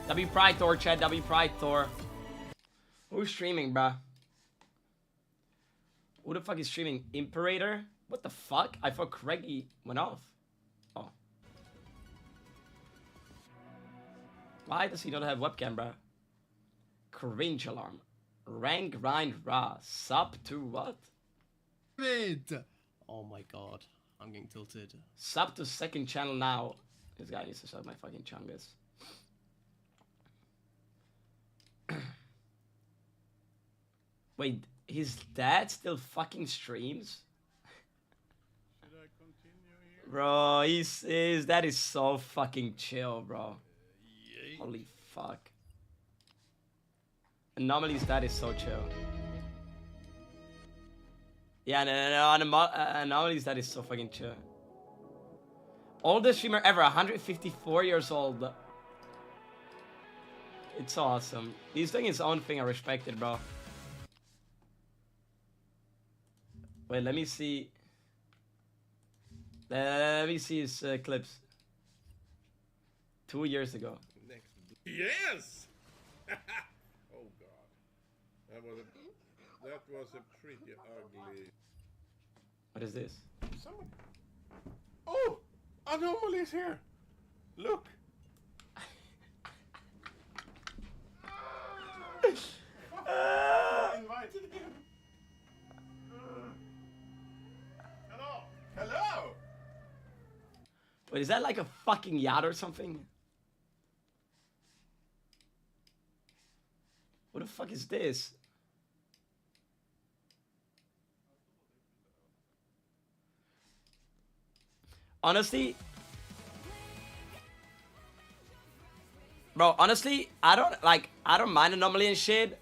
W Pride Thor, Chad. W Pride Thor. Who's streaming, bruh? Who the fuck is streaming? Imperator? What the fuck? I thought Craigie went off. Oh. Why does he not have webcam, bruh? Cringe alarm. Rank grind raw. Sub to what? Oh my god. I'm getting tilted. Sub to second channel now. This guy needs to suck my fucking chungus. Wait, his dad still fucking streams? Should I continue here? Bro, his dad is so fucking chill, bro. Holy fuck. Anomaly's dad is so chill. Yeah, no, Anomaly's dad is so fucking chill. Oldest streamer ever, 154 years old. It's awesome. He's doing his own thing, I respect it, bro. Wait, let me see. Let me see his clips. 2 years ago. Next. Yes! Oh god. That was a pretty ugly. What is this? Someone. Oh! Anomaly is here! Look! I invited him. Hello! Hello! Wait, is that like a fucking yacht or something? What the fuck is this? Honestly, bro, honestly, I don't mind Anomaly and shit.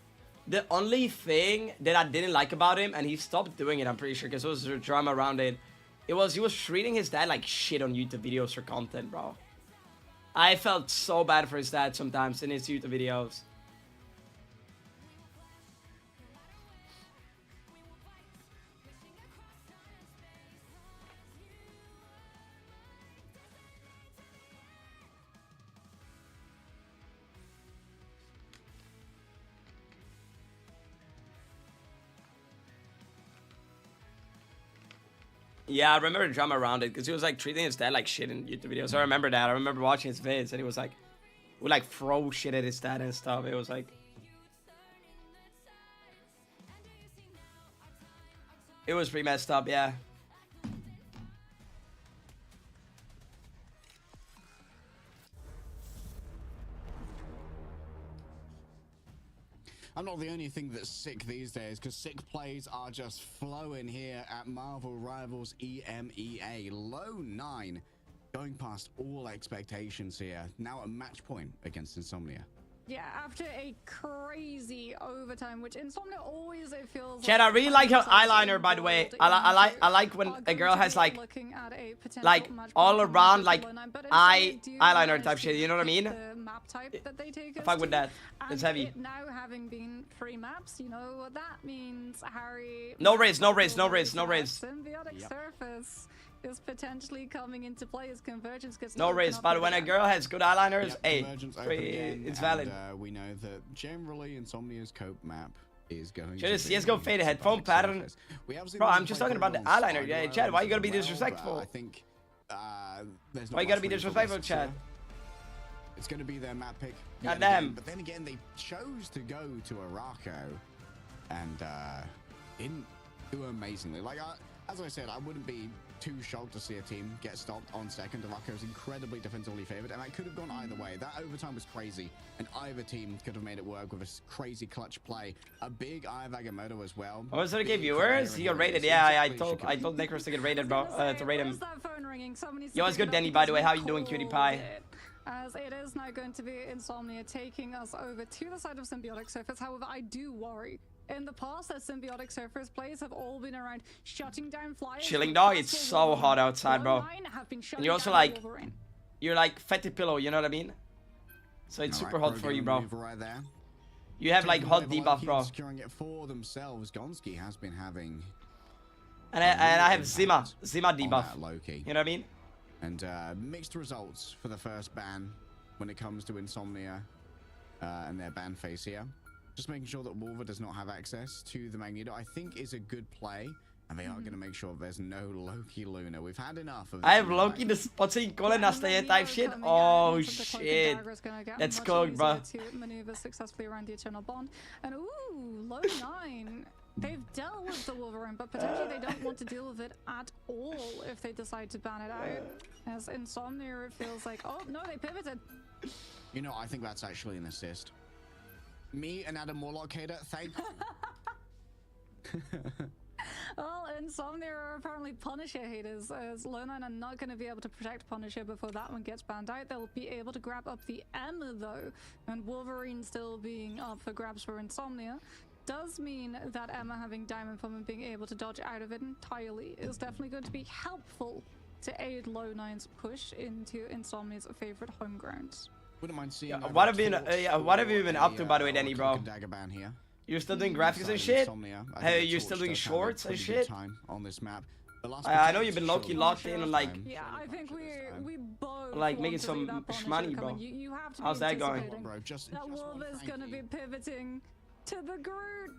The only thing that I didn't like about him, and he stopped doing it, I'm pretty sure, because there was a drama around it, he was treating his dad like shit on YouTube videos for content, bro. I felt so bad for his dad sometimes in his YouTube videos. Yeah, I remember the drama around it because he was like treating his dad like shit in YouTube videos. I remember that. I remember watching his vids and he was like, would like throw shit at his dad and stuff. It was like, it was pretty messed up, yeah. I'm not the only thing that's sick these days, because sick plays are just flowing here at Marvel Rivals EMEA. Low 9 going past all expectations here. Now at match point against Insomnia. Yeah, after a crazy overtime, which Insomnia always, it feels Chad, I really like her eyeliner, by the way. I like when a girl has like all around like eyeliner type shit. You know what I mean? The map type that they take I fuck with that. And It's heavy. it now having been 3 maps, you know what that means, Harry. No raids, no raids, no raids, no raids. Symbiotic surface is potentially coming into play as Convergence gets No risk, but when a girl has good eyeliners, hey, Convergence open again, it's valid. And, we know that generally Insomnia's cope map is going Should a to be CSGO faded headphone pattern? Bro, I'm just talking about the eyeliner. Yeah, Chad, why you gotta be disrespectful? I think there's why you gotta be disrespectful, Chad? It's going to be their map pick. Goddamn. But then again, they chose to go to Araco and didn't do amazingly. Like, as I said, I wouldn't be too shocked to see a team get stopped on second. Araco is incredibly defensively favored, and that could have gone either way. That overtime was crazy, and either team could have made it work with a crazy clutch play. A big eye of Agamotto as well. Oh, is it okay, viewers? He got rated. Yeah, I told Nicholas to get rated, bro. To rate him. Yo, what's good, Denny? By the way, how you doing, cutie pie? As it is now going to be Insomnia taking us over to the side of Symbiotic Surfers. However, I do worry. In the past, that Symbiotic Surfers plays have all been around shutting down flyers. Chilling dog, it's so hot outside, bro. And you're also like, you're like fatty pillow, you know what I mean? So it's super hot for you, bro. You have like hot debuff, bro. Securing it for themselves. Gonski has been having, and I have Zima debuff. You know what I mean? And mixed results for the first ban when it comes to Insomnia and their ban phase here. Just making sure that Wolver does not have access to the Magneto, I think, is a good play. And they are going to make sure there's no Loki Luna. We've had enough of this. I have Loki the spotsing calling us the type shit. Oh shit. That's cooked, bro. To maneuver successfully around the Eternal Bond. And ooh, low 9. They've dealt with the Wolverine, but potentially they don't want to deal with it at all if they decide to ban it out. As Insomnia, it feels like, oh no, they pivoted. You know, I think that's actually an assist. Me and Adam Warlock hater, thank you. Well, Insomnia are apparently Punisher haters, as Low9 are not going to be able to protect Punisher before that one gets banned out. They'll be able to grab up the Emma though, and Wolverine still being up for grabs for Insomnia. Does mean that Emma having Diamond Form and being able to dodge out of it entirely is definitely going to be helpful to aid Low9's push into Insomnia's favorite home grounds. Wouldn't mind seeing. What have you been up to, by the way, Danny, bro? You're still doing graphics and shit? Hey, you're still doing shorts and shit? On this map. I know you've been low-key locked in on like, yeah, I think we both like making some shmoney, bro. You have to How's that going? That Wolf is gonna be pivoting to the Groot.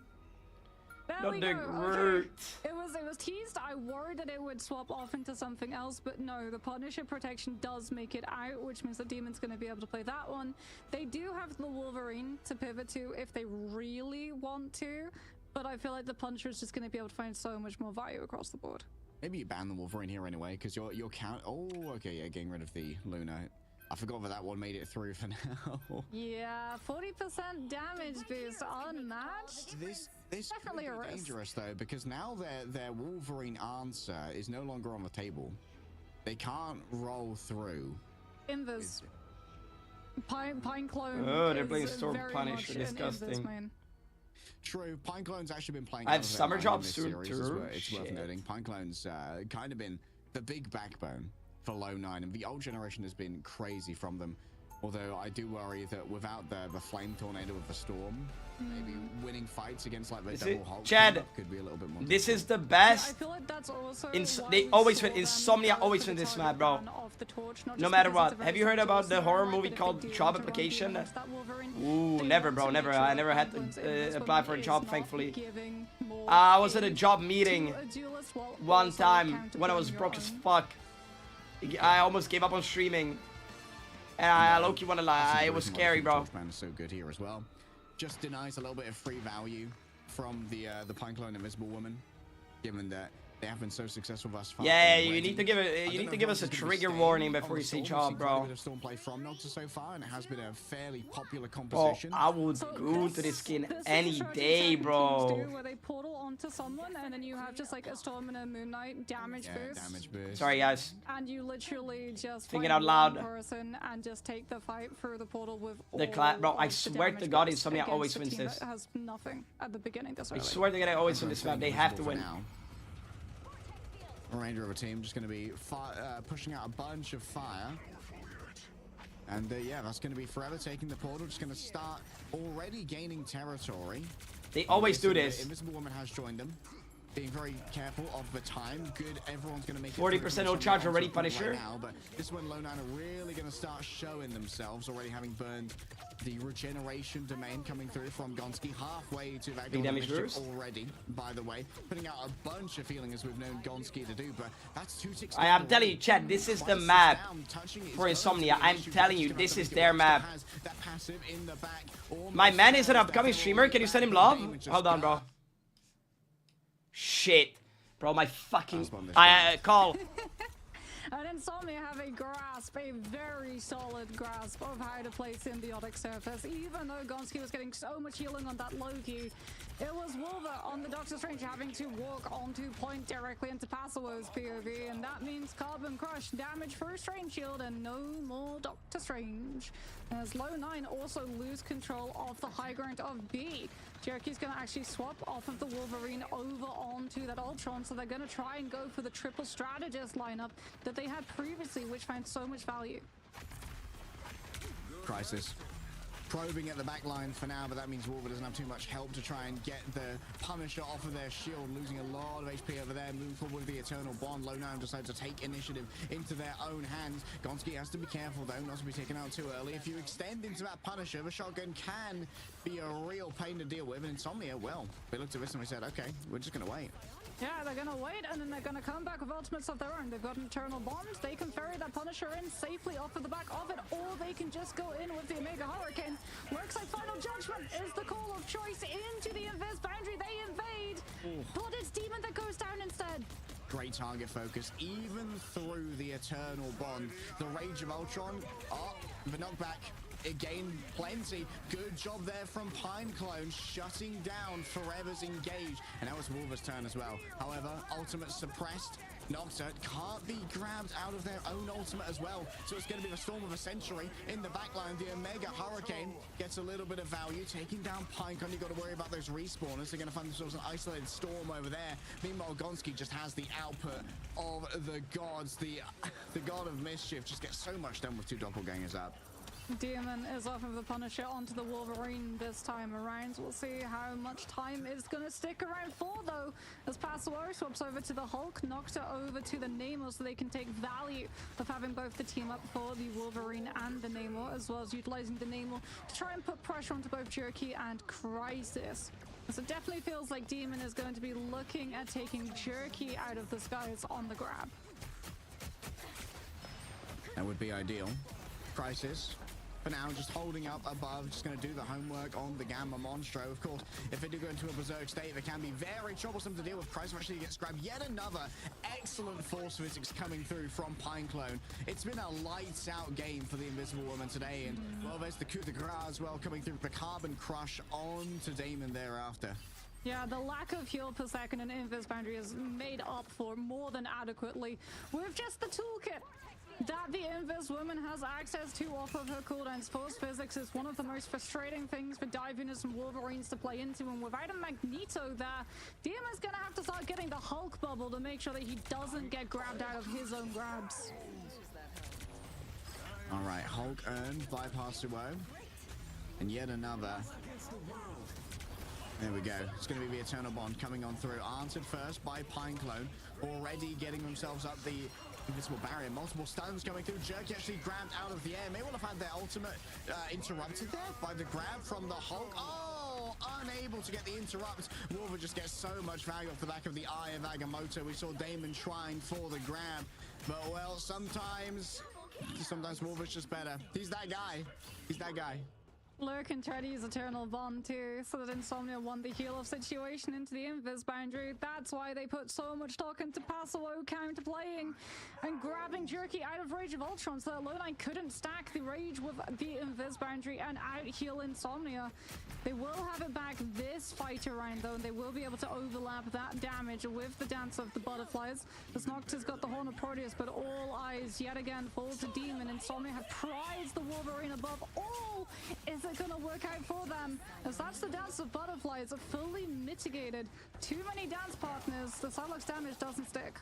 Not the Groot. Okay. It was teased. I worried that it would swap off into something else, but no, the Punisher protection does make it out, which means the Demon's going to be able to play that one. They do have the Wolverine to pivot to if they really want to, but I feel like the Punisher is just going to be able to find so much more value across the board. Maybe you ban the Wolverine here anyway, because your count. Oh, okay, yeah, getting rid of the Luna. I forgot that one made it through for now. Yeah, 40% damage boost unmatched. This definitely could be dangerous though, because now their Wolverine answer is no longer on the table. They can't roll through. Invis. Pine Clone. Oh, they're playing Storm Punish. Disgusting. True, Pine Clone's actually been playing. I have Summer Drop soon too. It's worth noting. Pine Clone's kind of been the big backbone for Low9, and the old generation has been crazy from them. Although I do worry that without the flame tornado of the storm, maybe winning fights against like the double Hulk Chad, could be a little bit more. This is the best. Yeah, I feel like that's also they always win. Insomnia always win this map, bro. No matter what. Have you heard about the horror movie called Job Application? Ooh, never, bro, never. I never had to apply for a job, thankfully. I was at a job meeting one time when I was broke as fuck. I almost gave up on streaming. And I low-key wanna lie, it was scary, bro. Man is so good here as well. Just denies a little bit of free value from the Pine Clone Invisible Woman, given that they have been so successful thus far. Yeah, you need to give us a trigger warning before you say job, bro. Stormplay from Noctis so far, and it has been a fairly popular composition. Oh, I would go to this skin any day, bro. Where they portal onto someone, and then you have just like a Storm and a Moon Knight damage boost. Sorry, guys. And you literally just thinking out loud. Person and just take the fight through the portal with the class, bro. I swear to God, Insomnia always wins this. Has nothing at the beginning. I swear to God, I always win this map. They have to win. Ranger of a team just going to be pushing out a bunch of fire. And yeah, that's going to be Forever taking the portal. Just going to start already gaining territory. They always do this. Invisible Woman has joined them. being very careful of the time. Good, everyone's going to make 40% ult charge already, Punisher. Right now, but this is when Lone Nine are really going to start showing themselves, already having burned the regeneration domain coming through from Gonski halfway to that big damage already, by the way. Putting out a bunch of healing as we've known Gonski to do, but that's 2 ticks. I am telling you, Chad, this is the map for Insomnia. I'm telling you, this is their map. My man is an upcoming streamer. Can you send him love? Hold on, bro. Shit. Bro, my fucking... call. And Insomnia have a grasp, a very solid grasp of how to play symbiotic surface. Even though Gonski was getting so much healing on that Loki, it was Wolver on the Doctor Strange having to walk onto point directly into Passo's POV, and that means Carbon Crush, damage for a Strange Shield, and no more Doctor Strange. As Lone Nine also lose control of the high ground of B. Cherokee's going to actually swap off of the Wolverine over onto that Ultron, so they're going to try and go for the triple strategist lineup that they had previously, which found so much value. Crisis. Probing at the back line for now, but that means Wolver doesn't have too much help to try and get the Punisher off of their shield, losing a lot of HP over there. Moving forward with the Eternal Bond, Lone Nine decides to take initiative into their own hands. Gonski has to be careful though, not to be taken out too early. If you extend into that Punisher, the shotgun can be a real pain to deal with, and Insomnia, well, they looked at this and we said, okay, we're just gonna wait. Yeah, they're gonna wait, and then they're gonna come back with ultimates of their own. They've got an Eternal Bond. They can ferry that Punisher in safely off of the back of it, or they can just go in with the Omega Hurricane. Looks like Final Judgment is the call of choice into the Invis boundary. They invade, but it's Demon that goes down instead. Great target focus, even through the Eternal Bond. The Rage of Ultron, the knockback. Again, plenty. Good job there from Pineclone, shutting down Forever's engage. And now it's Wolver's turn as well. However, ultimate suppressed. Nocta can't be grabbed out of their own ultimate as well. So it's going to be the Storm of a Century in the backline. The Omega Hurricane gets a little bit of value, taking down Pinecone. You've got to worry about those respawners. They're going to find themselves an isolated Storm over there. Meanwhile, Gonski just has the output of the gods. The God of Mischief just gets so much done with 2 doppelgangers up. Demon is off of the Punisher onto the Wolverine this time around. We'll see how much time it's going to stick around for, though, as Paso swaps over to the Hulk, Nocta over to the Namor, so they can take value of having both the team up for the Wolverine and the Namor, as well as utilizing the Namor to try and put pressure onto both Jerky and Crisis. So it definitely feels like Demon is going to be looking at taking Jerky out of the skies on the grab. That would be ideal. Crisis. For now, just holding up above, just going to do the homework on the Gamma Monstro. Of course, if they do go into a berserk state, they can be very troublesome to deal with. Crisis actually gets grabbed. Yet another excellent force physics coming through from Pineclone. It's been a lights-out game for the Invisible Woman today, and well, there's the coup de grace as well coming through. The Carbon Crush on to Damon thereafter. Yeah, the lack of heal per second in Invis Boundary is made up for more than adequately with just the toolkit that the Invis woman has access to off of her cooldowns. Force physics is one of the most frustrating things for Divinus and Wolverines to play into, and without a Magneto there, Demon's gonna have to start getting the Hulk bubble to make sure that he doesn't get grabbed out of his own grabs. Alright, Hulk earned by Pasuo. And yet another. There we go. It's going to be the Eternal Bond coming on through. Answered first by Pineclone. Already getting themselves up the invisible barrier. Multiple stuns coming through. Jerky actually grabbed out of the air. May well have had their ultimate interrupted there by the grab from the Hulk. Oh, unable to get the interrupt. Wolver just gets so much value off the back of the Eye of Agamotto. We saw Damon trying for the grab. But, well, sometimes Wolver's just better. He's that guy. He's that guy. Lurk and try to use Eternal Bond too, so that Insomnia won the heal-off situation into the Invis boundary. That's why they put so much stock into Paso counter-playing and grabbing Jerky out of Rage of Ultron, so that Lone Nine couldn't stack the Rage with the Invis boundary and out-heal Insomnia. They will have it back this fight around though, and they will be able to overlap that damage with the Dance of the Butterflies. As Noctis got the Horn of Proteus, but all eyes yet again fall to Demon. Insomnia have prized the Wolverine above all. Is it gonna work out for them? As that's the Dance of Butterflies fully mitigated. Too many dance partners. The Psylocke damage doesn't stick.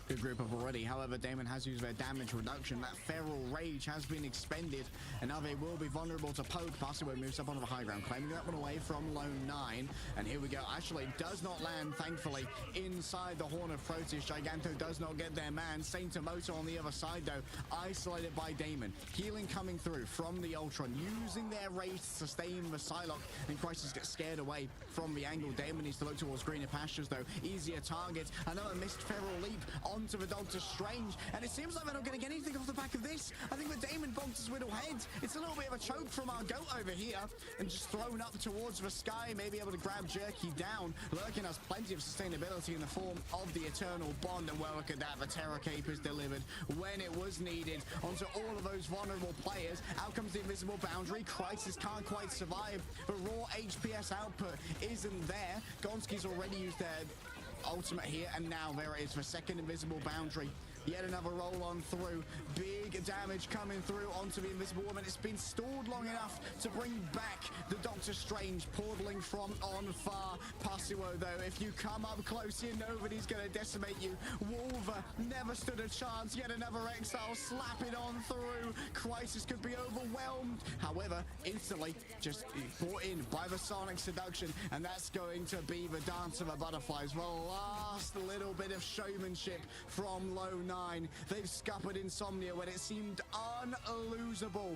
good group up already. However, Damon has used their damage reduction. That feral rage has been expended, and now they will be vulnerable to poke. Passaway moves up onto the high ground, claiming that one away from Lone 9. And here we go. Actually, does not land, thankfully, inside the Horn of Proteus. Giganto does not get their man. Saint Tomoto on the other side, though, isolated by Damon. Healing coming through from the Ultron, using their rage to sustain the Psylocke, and Crisis gets scared away from the angle. Damon needs to look towards greener pastures, though. Easier target. Another missed feral leap onto the Doctor Strange, and it seems like they're not going to get anything off the back of this. I think the Damon bonked his little head. It's a little bit of a choke from our goat over here, and just thrown up towards the sky, maybe able to grab Jerky down. Lurkin has plenty of sustainability in the form of the Eternal Bond, and well, look at that. The Terror Cape is delivered when it was needed onto all of those vulnerable players. Out comes the invisible boundary. Crisis can't quite survive. The raw HPS output isn't there. Gonski's already used their ultimate here, and now there it is, the second invisible boundary. Yet another roll on through. Big damage coming through onto the Invisible Woman. It's been stalled long enough to bring back the Doctor Strange, portaling from on far. Pasuo, though, if you come up close here, nobody's going to decimate you. Wolver never stood a chance. Yet another Exile slapping on through. Crisis could be overwhelmed. However, instantly just brought in by the Sonic Seduction, and that's going to be the Dance of the Butterflies. The last little bit of showmanship from Low 9. They've scuppered Insomnia when it seemed unlosable.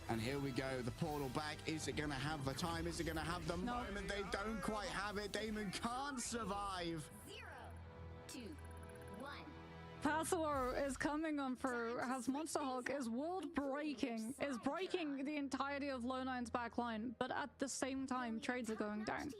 And here we go, the portal back. Is it going to have the time? Is it going to have the moment? They don't quite have it. Damon can't survive. 0, 2, 1. Pasuo is coming on through, has Monster Hulk, is world breaking, is breaking the entirety of Low 9's back line, but at the same time, trades are going down.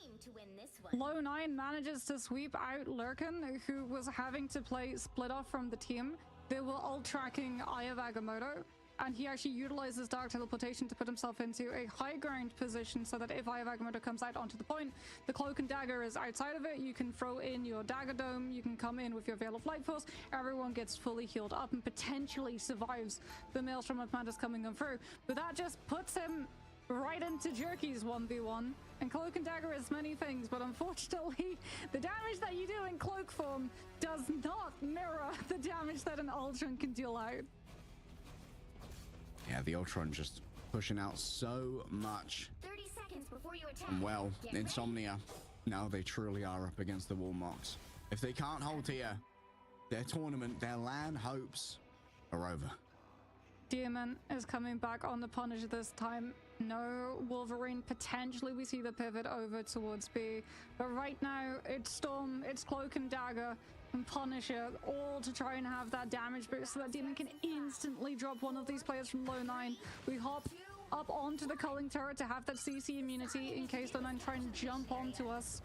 Low 9 manages to sweep out Lurkin, who was having to play split off from the team. They were all tracking Eye of Agamotto, and he actually utilizes Dark Teleportation to put himself into a high ground position so that if Eye of Agamotto comes out onto the point, the Cloak and Dagger is outside of it. You can throw in your Dagger Dome, you can come in with your Veil of Light Force, everyone gets fully healed up and potentially survives the Maelstrom of Madness coming on through. But that just puts him right into Jerky's 1v1. And Cloak and Dagger is many things, but unfortunately, the damage that you do in Cloak form does not mirror the damage that an Ultron can deal out. Yeah, the Ultron just pushing out so much. 30 seconds before you attack. And well, Insomnia, now they truly are up against the Warmocks. If they can't hold here, their tournament, their LAN hopes are over. Demon is coming back on the Punisher this time. No Wolverine. Potentially we see the pivot over towards B. But right now, it's Storm, it's Cloak and Dagger, and Punisher, all to try and have that damage boost so that Demon can instantly drop one of these players from Low 9. We hop up onto the culling turret to have that CC immunity in case Low 9 try and jump onto us.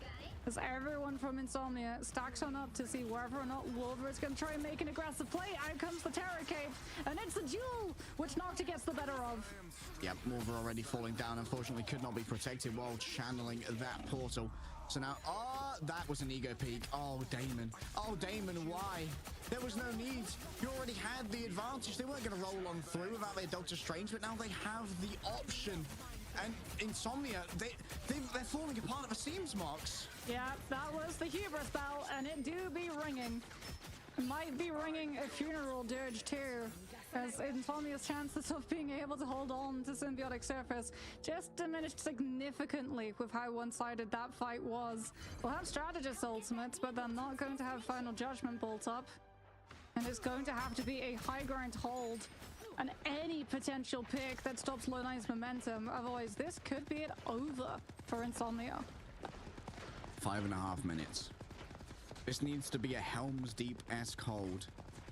As everyone from Insomnia stacks on up to see whether or not Wolver is going to try and make an aggressive play. Out comes the Terror Cape, and it's a duel, which Nocta gets the better of. Yep, Wolver already falling down. Unfortunately, could not be protected while channeling that portal. So now, that was an ego peek. Oh, Damon. Oh, Damon, why? There was no need. You already had the advantage. They weren't going to roll on through without their Doctor Strange, but now they have the option. And Insomnia, they're falling apart at the seams, Marks. Yeah, that was the hubris bell, and it do be ringing. It might be ringing a funeral dirge too, as Insomnia's chances of being able to hold on to Symbiotic Surface just diminished significantly with how one-sided that fight was. We'll have Strategist ultimates, but they're not going to have Final Judgment bolt up. And it's going to have to be a high ground hold and any potential pick that stops Low 9's momentum. Otherwise, this could be it over for Insomnia. 5.5 minutes. This needs to be a Helm's Deep-esque hold.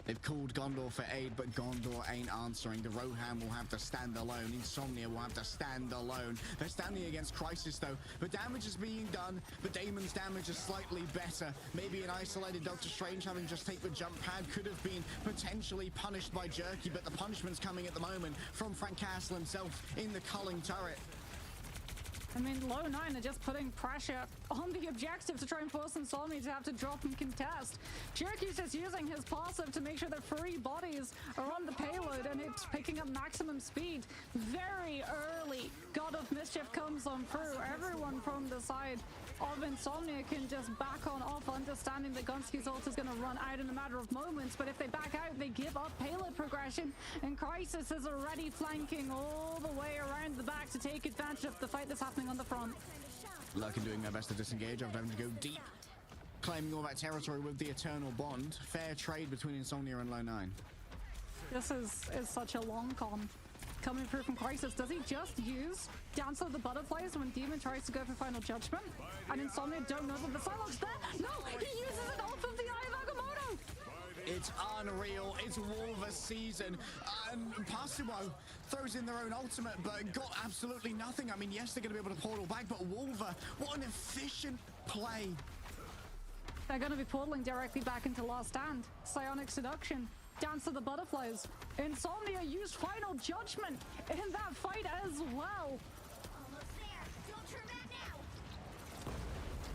They've called Gondor for aid, but Gondor ain't answering. The Rohan will have to stand alone. Insomnia will have to stand alone. They're standing against Crisis, though. The damage is being done, but Damon's damage is slightly better. Maybe an isolated Doctor Strange having just take the jump pad could have been potentially punished by Jerky, but the punishment's coming at the moment from Frank Castle himself in the culling turret. I mean, low 9 are just putting pressure on the objective to try and force Insomnia to have to drop and contest. Jerky's just using his passive to make sure that 3 bodies are on the payload and it's picking up maximum speed. Very early, God of Mischief comes on through. Everyone from the side of Insomnia can just back on off, understanding that Gonski's ult is going to run out in a matter of moments. But if they back out, they give up payload progression, and Crisis is already flanking all the way around the back to take advantage of the fight that's happening on the front. Lurkin doing their best to disengage after having to go deep, claiming all that territory with the Eternal Bond. Fair trade between Insomnia and Low 9. This is such a long con. Coming through from Crisis, does he just use Dance of the Butterflies when Demon tries to go for Final Judgment? And Insomnia don't know that the Psylocke's there? No, he uses it off of the Eye of Agamotto! It's unreal. It's Wolver's season. And Passimo throws in their own ultimate, but got absolutely nothing. I mean, yes, they're going to be able to portal back, but Wolver, what an efficient play. They're going to be portaling directly back into Last Stand. Psionic Seduction. Dance of the Butterflies. Insomnia used Final Judgment in that fight as well.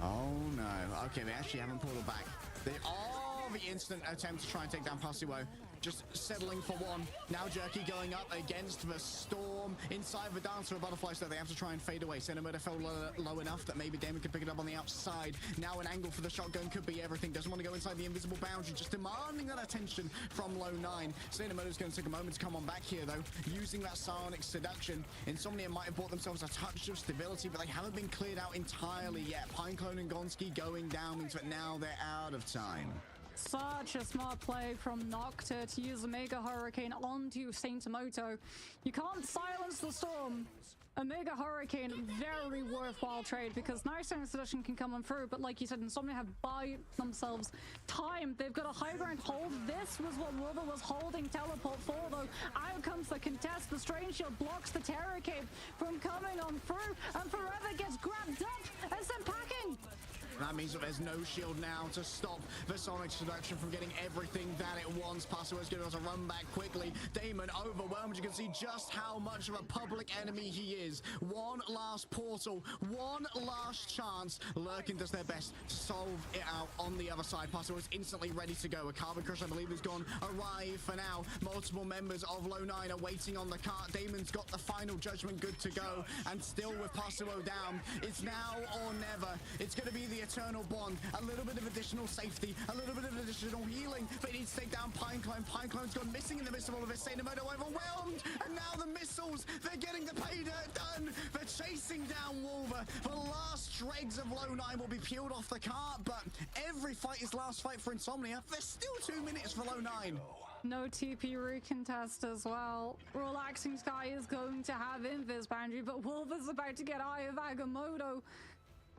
Oh no. Okay, they actually haven't portaled back. They are the instant attempt to try and take down Passimo. Just settling for one. Now Jerky going up against the Storm. Inside the Dancer of Butterflies, so they have to try and fade away. Cinemoda fell low enough that maybe Damon could pick it up on the outside. Now an angle for the shotgun could be everything. Doesn't want to go inside the invisible boundary, just demanding that attention from Low 9. Cinemoda's going to take a moment to come on back here, though. Using that Psionic Seduction. Insomnia might have bought themselves a touch of stability, but they haven't been cleared out entirely yet. Pineclone and Gonski going down means that now they're out of time. Such a smart play from Nocta to use a Mega Hurricane onto Saint Moto. You can't silence the Storm. A Mega Hurricane, very worthwhile trade, because now Psionic Seduction can come on through, but like you said, Insomnia have buy themselves time. They've got a high ground hold. This was what Wolver was holding Teleport for, though. Out comes the contest. The Strange Shield blocks the Terror Cape from coming on through, and Forever gets grabbed up and sent packing. That means that there's no shield now to stop the Sonic Seduction from getting everything that it wants. Passimo's going to run back quickly. Damon overwhelmed. You can see just how much of a public enemy he is. One last portal, one last chance. Lurkin does their best to solve it out on the other side. Passimo is instantly ready to go. A Carbon Crush, I believe, is gone. Arrive for now. Multiple members of Low 9 are waiting on the cart. Damon's got the Final Judgment good to go. And still with Passimo down, it's now or never. It's going to be the Eternal Bond, a little bit of additional safety, a little bit of additional healing, but he needs to take down Pineclone. Pineclone's gone missing in the midst of all of this. Sainamoto overwhelmed, and now the missiles, they're getting the pay dirt done. They're chasing down Wolver. The last dregs of Low 9 will be peeled off the cart, but every fight is last fight for Insomnia. There's still 2 minutes for Low 9. No TP recontest as well. Relaxing Sky is going to have Invis boundary, but Wolver's about to get Eye of Agamotto.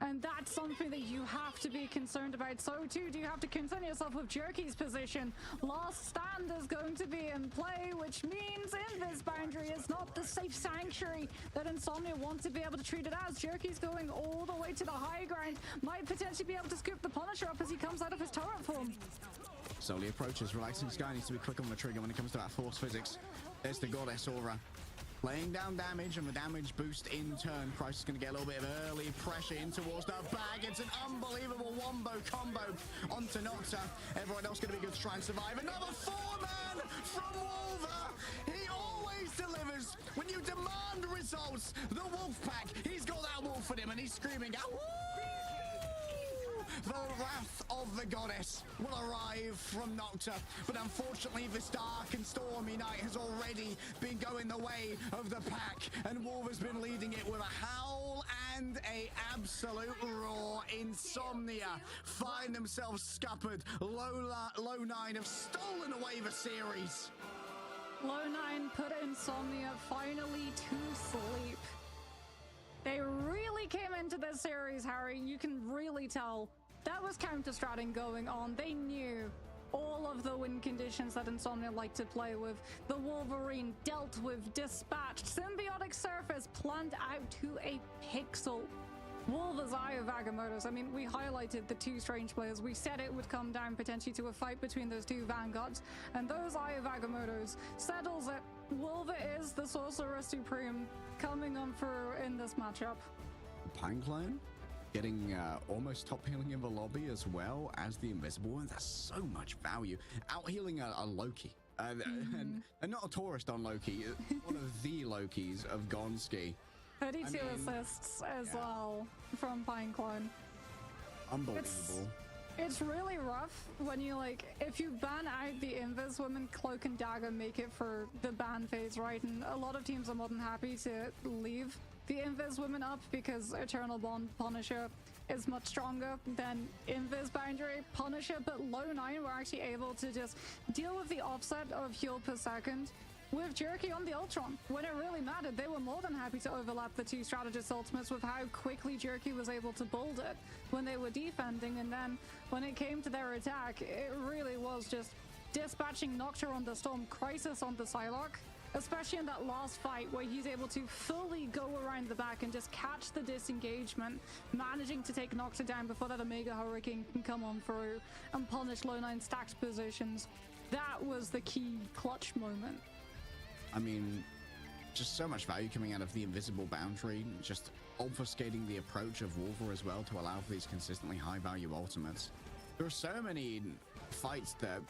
And that's something that you have to be concerned about. So too do you have to concern yourself with Jerky's position. Last Stand is going to be in play, which means in this boundary is not the safe sanctuary that Insomnia want to be able to treat it as. Jerky's going all the way to the high ground. Might potentially be able to scoop the Punisher up as he comes out of his turret form. Slowly approaches. Relaxing Sky needs to be quick on the trigger when it comes to that force physics. There's the Goddess Aura. Laying down damage, and the damage boost in turn. Price is going to get a little bit of early pressure in towards the bag. It's an unbelievable wombo combo onto Nocta. Everyone else going to be good to try and survive. Another 4-man from Wolver. He always delivers. When you demand results, the Wolfpack, he's got that wolf in him, and he's screaming out, "Woo!" The wrath of the goddess will arrive from Nocta, but unfortunately this dark and stormy night has already been going the way of the pack, and Wolver's been leading it with a howl and a absolute roar. Insomnia find themselves scuppered. Low 9 have stolen away the series. Low 9 put Insomnia finally to sleep. They really came into this series, Harry. You can really tell. That was counter-stratting going on. They knew all of the win conditions that Insomnia like to play with. The Wolverine dealt with, dispatched. Symbiotic Surface planned out to a pixel. Wolver's Eye of Agamotto's. I mean, we highlighted the 2 strange players. We said it would come down potentially to a fight between those 2 vanguards. And those Eye of Agamotto's settles it. Wolver is the Sorcerer Supreme coming on through in this matchup. Pineclone getting almost top healing in the lobby as well as the Invisible One. That's so much value. Out healing a Loki. And not a tourist on Loki, one of the Lokis of Gonski. 32 assists as well from Pineclone. Unbelievable. It's really rough when you if you ban out the Invis women, Cloak and Dagger make it for the ban phase, right? And a lot of teams are more than happy to leave the Invis women up because Eternal Bond Punisher is much stronger than Invis Boundary Punisher, but low 9 were actually able to just deal with the offset of heal per second with Jerky on the Ultron. When it really mattered, they were more than happy to overlap the two strategist ultimates with how quickly Jerky was able to build it when they were defending, and then when it came to their attack, it really was just dispatching Nocturne on the Storm, Crisis on the Psylocke, especially in that last fight where he's able to fully go around the back and just catch the disengagement, managing to take Nocturne down before that Omega Hurricane can come on through and punish low 9 stacked positions. That was the key clutch moment. I mean, just so much value coming out of the Invisible Boundary, just obfuscating the approach of Wolver as well to allow for these consistently high value ultimates. There are so many fights that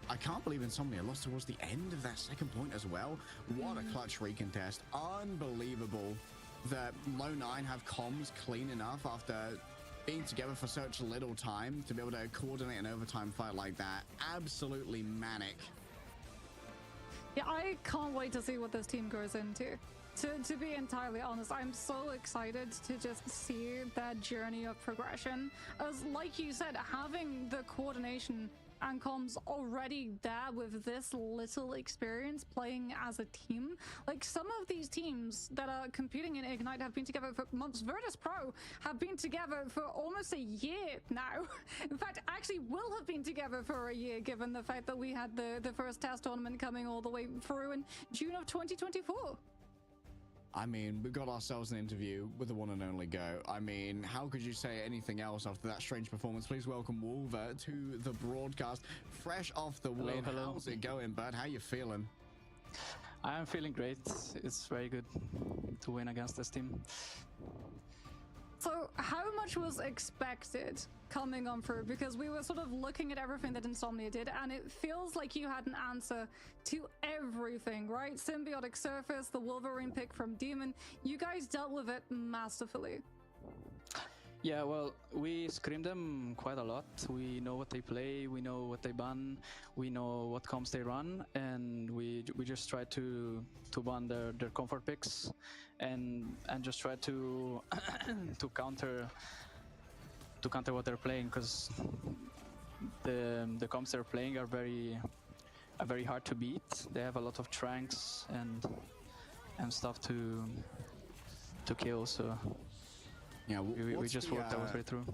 I can't believe Insomnia lost towards the end of that second point as well. What a clutch recontest. Unbelievable that low 9 have comms clean enough after being together for such little time to be able to coordinate an overtime fight like that. Absolutely manic. Yeah, I can't wait to see what this team goes into. To be entirely honest, I'm so excited to just see that journey of progression. As like you said, having the coordination and comms already there with this little experience playing as a team. Like some of these teams that are competing in Ignite have been together for months. Virtus Pro have been together for almost a year now. In fact, actually will have been together for a year given the fact that we had the first test tournament coming all the way through in June of 2024. I mean, we got ourselves an interview with the one and only Go. I mean, how could you say anything else after that strange performance? Please welcome Wolver to the broadcast. Fresh off the win. Hello. How's it going, bud? How you feeling? I am feeling great. It's very good to win against this team. So how much was expected coming on through? Because we were sort of looking at everything that Insomnia did, and it feels like you had an answer to everything, right? Symbiotic Surface, the Wolverine pick from Demon, you guys dealt with it masterfully. Yeah, well, we scream them quite a lot. We know what they play, we know what they ban, we know what comps they run, and we just try to ban their comfort picks and just try to to counter what they're playing, because the comps they're playing are very hard to beat. They have a lot of tranks and stuff to kill, so yeah, we just worked our way through.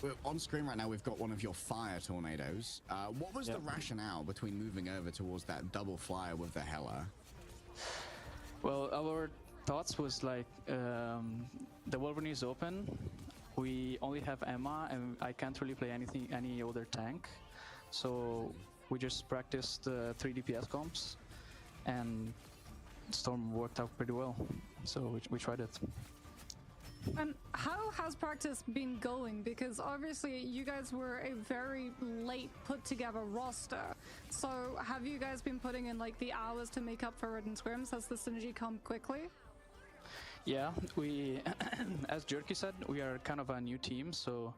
We're on screen right now, we've got one of your fire tornadoes. What was the rationale between moving over towards that double flyer with the Hela? Well, our thoughts was like, the Wolverine is open, we only have Emma, and I can't really play any other tank, so we just practiced 3 DPS comps, and Storm worked out pretty well, so we tried it. And how has practice been going? Because obviously you guys were a very late put together roster. So have you guys been putting in like the hours to make up for it in scrims? Has the synergy come quickly? Yeah, we, as Jerky said, we are kind of a new team, so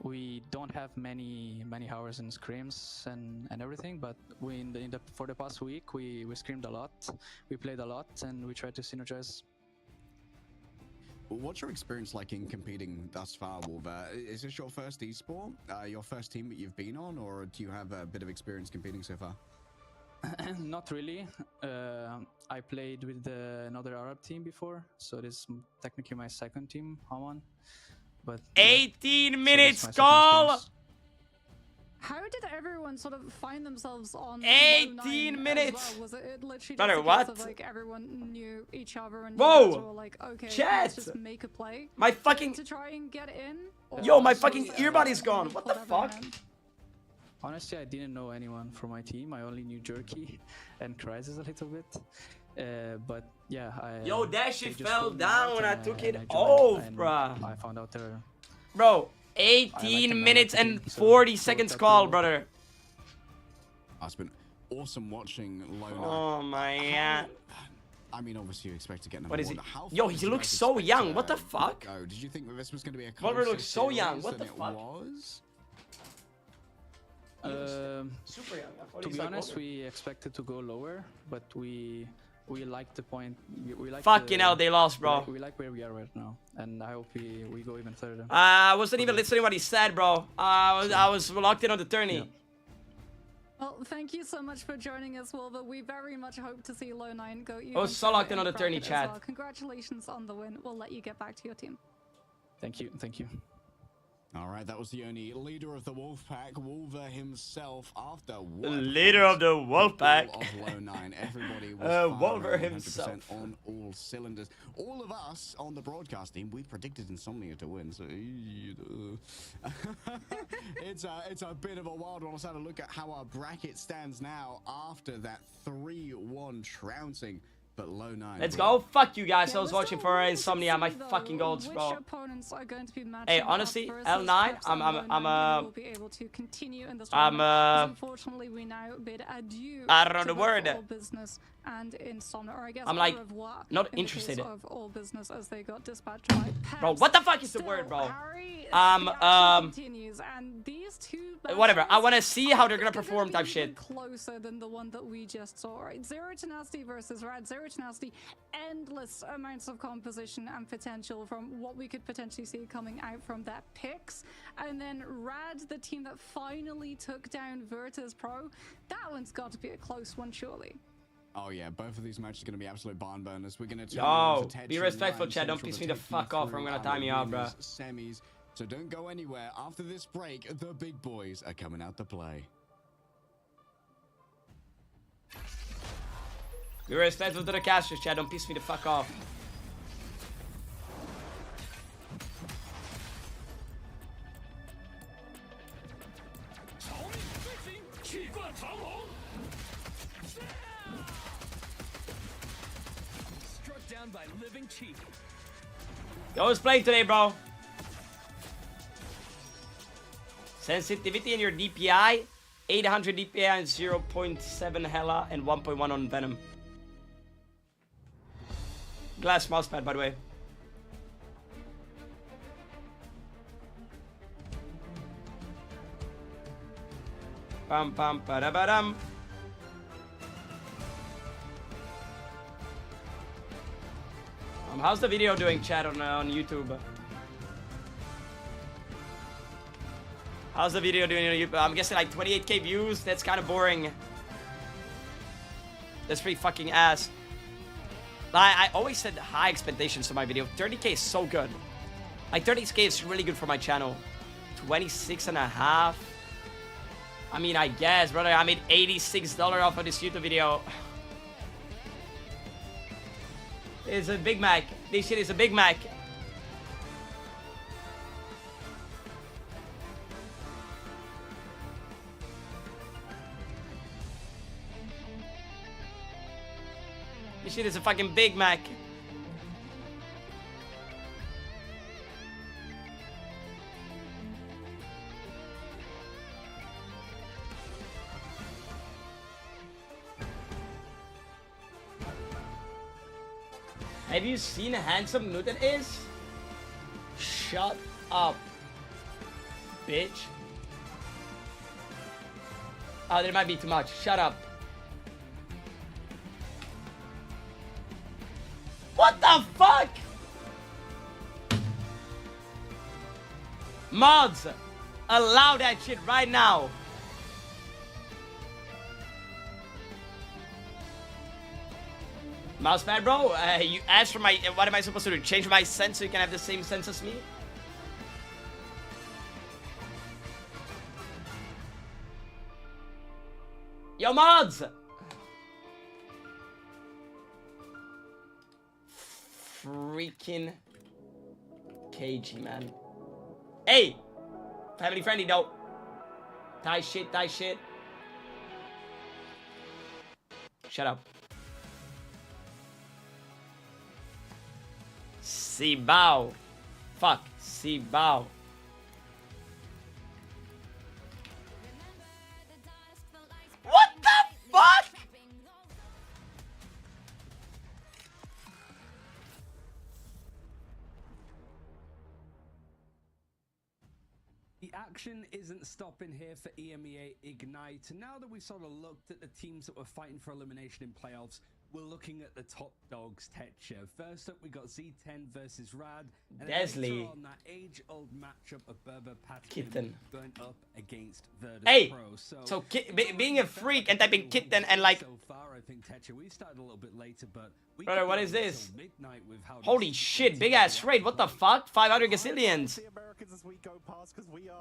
we don't have many hours in scrims and everything. But we for the past week we scrimmed a lot, we played a lot, and we tried to synergize. What's your experience like in competing thus far, Wolver? Is this your first esport, your first team that you've been on, or do you have a bit of experience competing so far? Not really. I played with another Arab team before, so this is technically my second team I'm on. But 18 minutes goal! How did everyone sort of find themselves on 18 minutes? Well? Was it literally Brother, just what? of, like everyone knew each other and Whoa! you guys were like, okay, Chat! let's just make a play? My fucking... To try and get in? Yo, my fucking earbud is gone. What the fuck? Honestly, I didn't know anyone from my team. I only knew Jerky and Crisis a little bit. But yeah, Yo, that shit they just fell called me down out when I and took and it I off, joined, and bruh. I found out they're. Bro, I like 18 them, I minutes like the and team, so 40 it seconds worked out call, pretty well. brother. It's been awesome watching Lona. Oh my god. I mean, obviously you expect to get number What is one. he? How Yo, far he did you looks guys so expect young. What the fuck? go? Did you think that this was going to be a Volver closer looks so young. series What than the it fuck? was? Super young. I thought To he's be like honest, older. we expected to go lower, but we like the point. We like. Fucking hell, they lost, bro. We like where we are right now, and I hope we go even further. I wasn't even listening to what he said, bro. I was locked in on the tourney. Yeah. Well, thank you so much for joining us, Wolver. We very much hope to see Low 9 go even I was so locked in further on the tourney bracket as chat. well. Congratulations on the win. We'll let you get back to your team. Thank you. Thank you. All right, that was the only leader of the Wolfpack, Wolver himself. After The leader of the Wolfpack. of Low 9, everybody was Wolver firing 100% himself. on all cylinders. All of us on the broadcast team, we predicted Insomnia to win. So it's a bit of a wild one. Let's have a look at how our bracket stands now after that 3-1 trouncing. But Low 9. Let's go. Fuck you guys. I was watching for Insomnia. My fucking goals, bro. Which opponents are going to be matching Hey, up honestly, versus L9, perhaps I'm will be able to continue in this I'm tournament. Unfortunately, we now bid adieu. I don't know to the both word. All Business and Insomnia, or I guess I'm like au revoir not in the interested. case of All Business as they got dispatched by Peps. Bro, what the fuck is the word, bro? Harry, the action continues, and these two whatever. I want to matches see how they're gonna are perform be type even shit. closer than the one that we just saw, right? Zero Tenacity versus Rad. Zero Tenacity, endless amounts of composition and potential from what we could potentially see coming out from that picks. And then Rad, the team that finally took down Virtus Pro, that one's got to be a close one, surely. Oh yeah, both of these matches are going to be absolute barn burners. We're going to Yo, be respectful, Chad. Don't piss me the fuck off or I'm going to time you out, bro. Semis. So don't go anywhere. After this break, the big boys are coming out to play. Be respectful to the casters, Chad. Don't piss me the fuck off. Struck down by living cheek. Yo, who's playing today, bro? Sensitivity in your DPI, 800 DPI and 0.7 Hella and 1.1 on Venom. Glass mousepad, by the way. Pam pam padabadam. How's the video doing, chat, on YouTube? How's the video doing on YouTube? I'm guessing like 28k views. That's kind of boring. That's pretty fucking ass. I always said high expectations for my video. 30k is so good. Like 30k is really good for my channel. 26.5. I mean, I guess, brother. I made $86 off of this YouTube video. It's a Big Mac. This shit is a Big Mac. This shit is a fucking Big Mac. Have you seen how handsome Newton is? Shut up, bitch. Oh, there might be too much. Shut up. What the fuck? Mods, allow that shit right now. Mousepad, bro. You asked for my. What am I supposed to do? Change my sense so you can have the same sense as me? Yo, mods! Freaking KG, man. Hey! Family friendly, though. Die shit, die shit. Shut up. Sibao. Fuck. Sibao. What the fuck? The action isn't stopping here for EMEA Ignite. Now that we've sort of looked at the teams that were fighting for elimination in playoffs, we're looking at the top dogs, Tetra. First up, we got Z10 versus Rad. And Desley. on that age-old matchup of Berber Kitten. going up against Virtus Hey, Pro. so being a freak and typing kitten and like... So far, I think Tetra, we started a little bit later, but... Brother, what is this? Holy shit, big ass raid, what the fuck? 500 gazillions.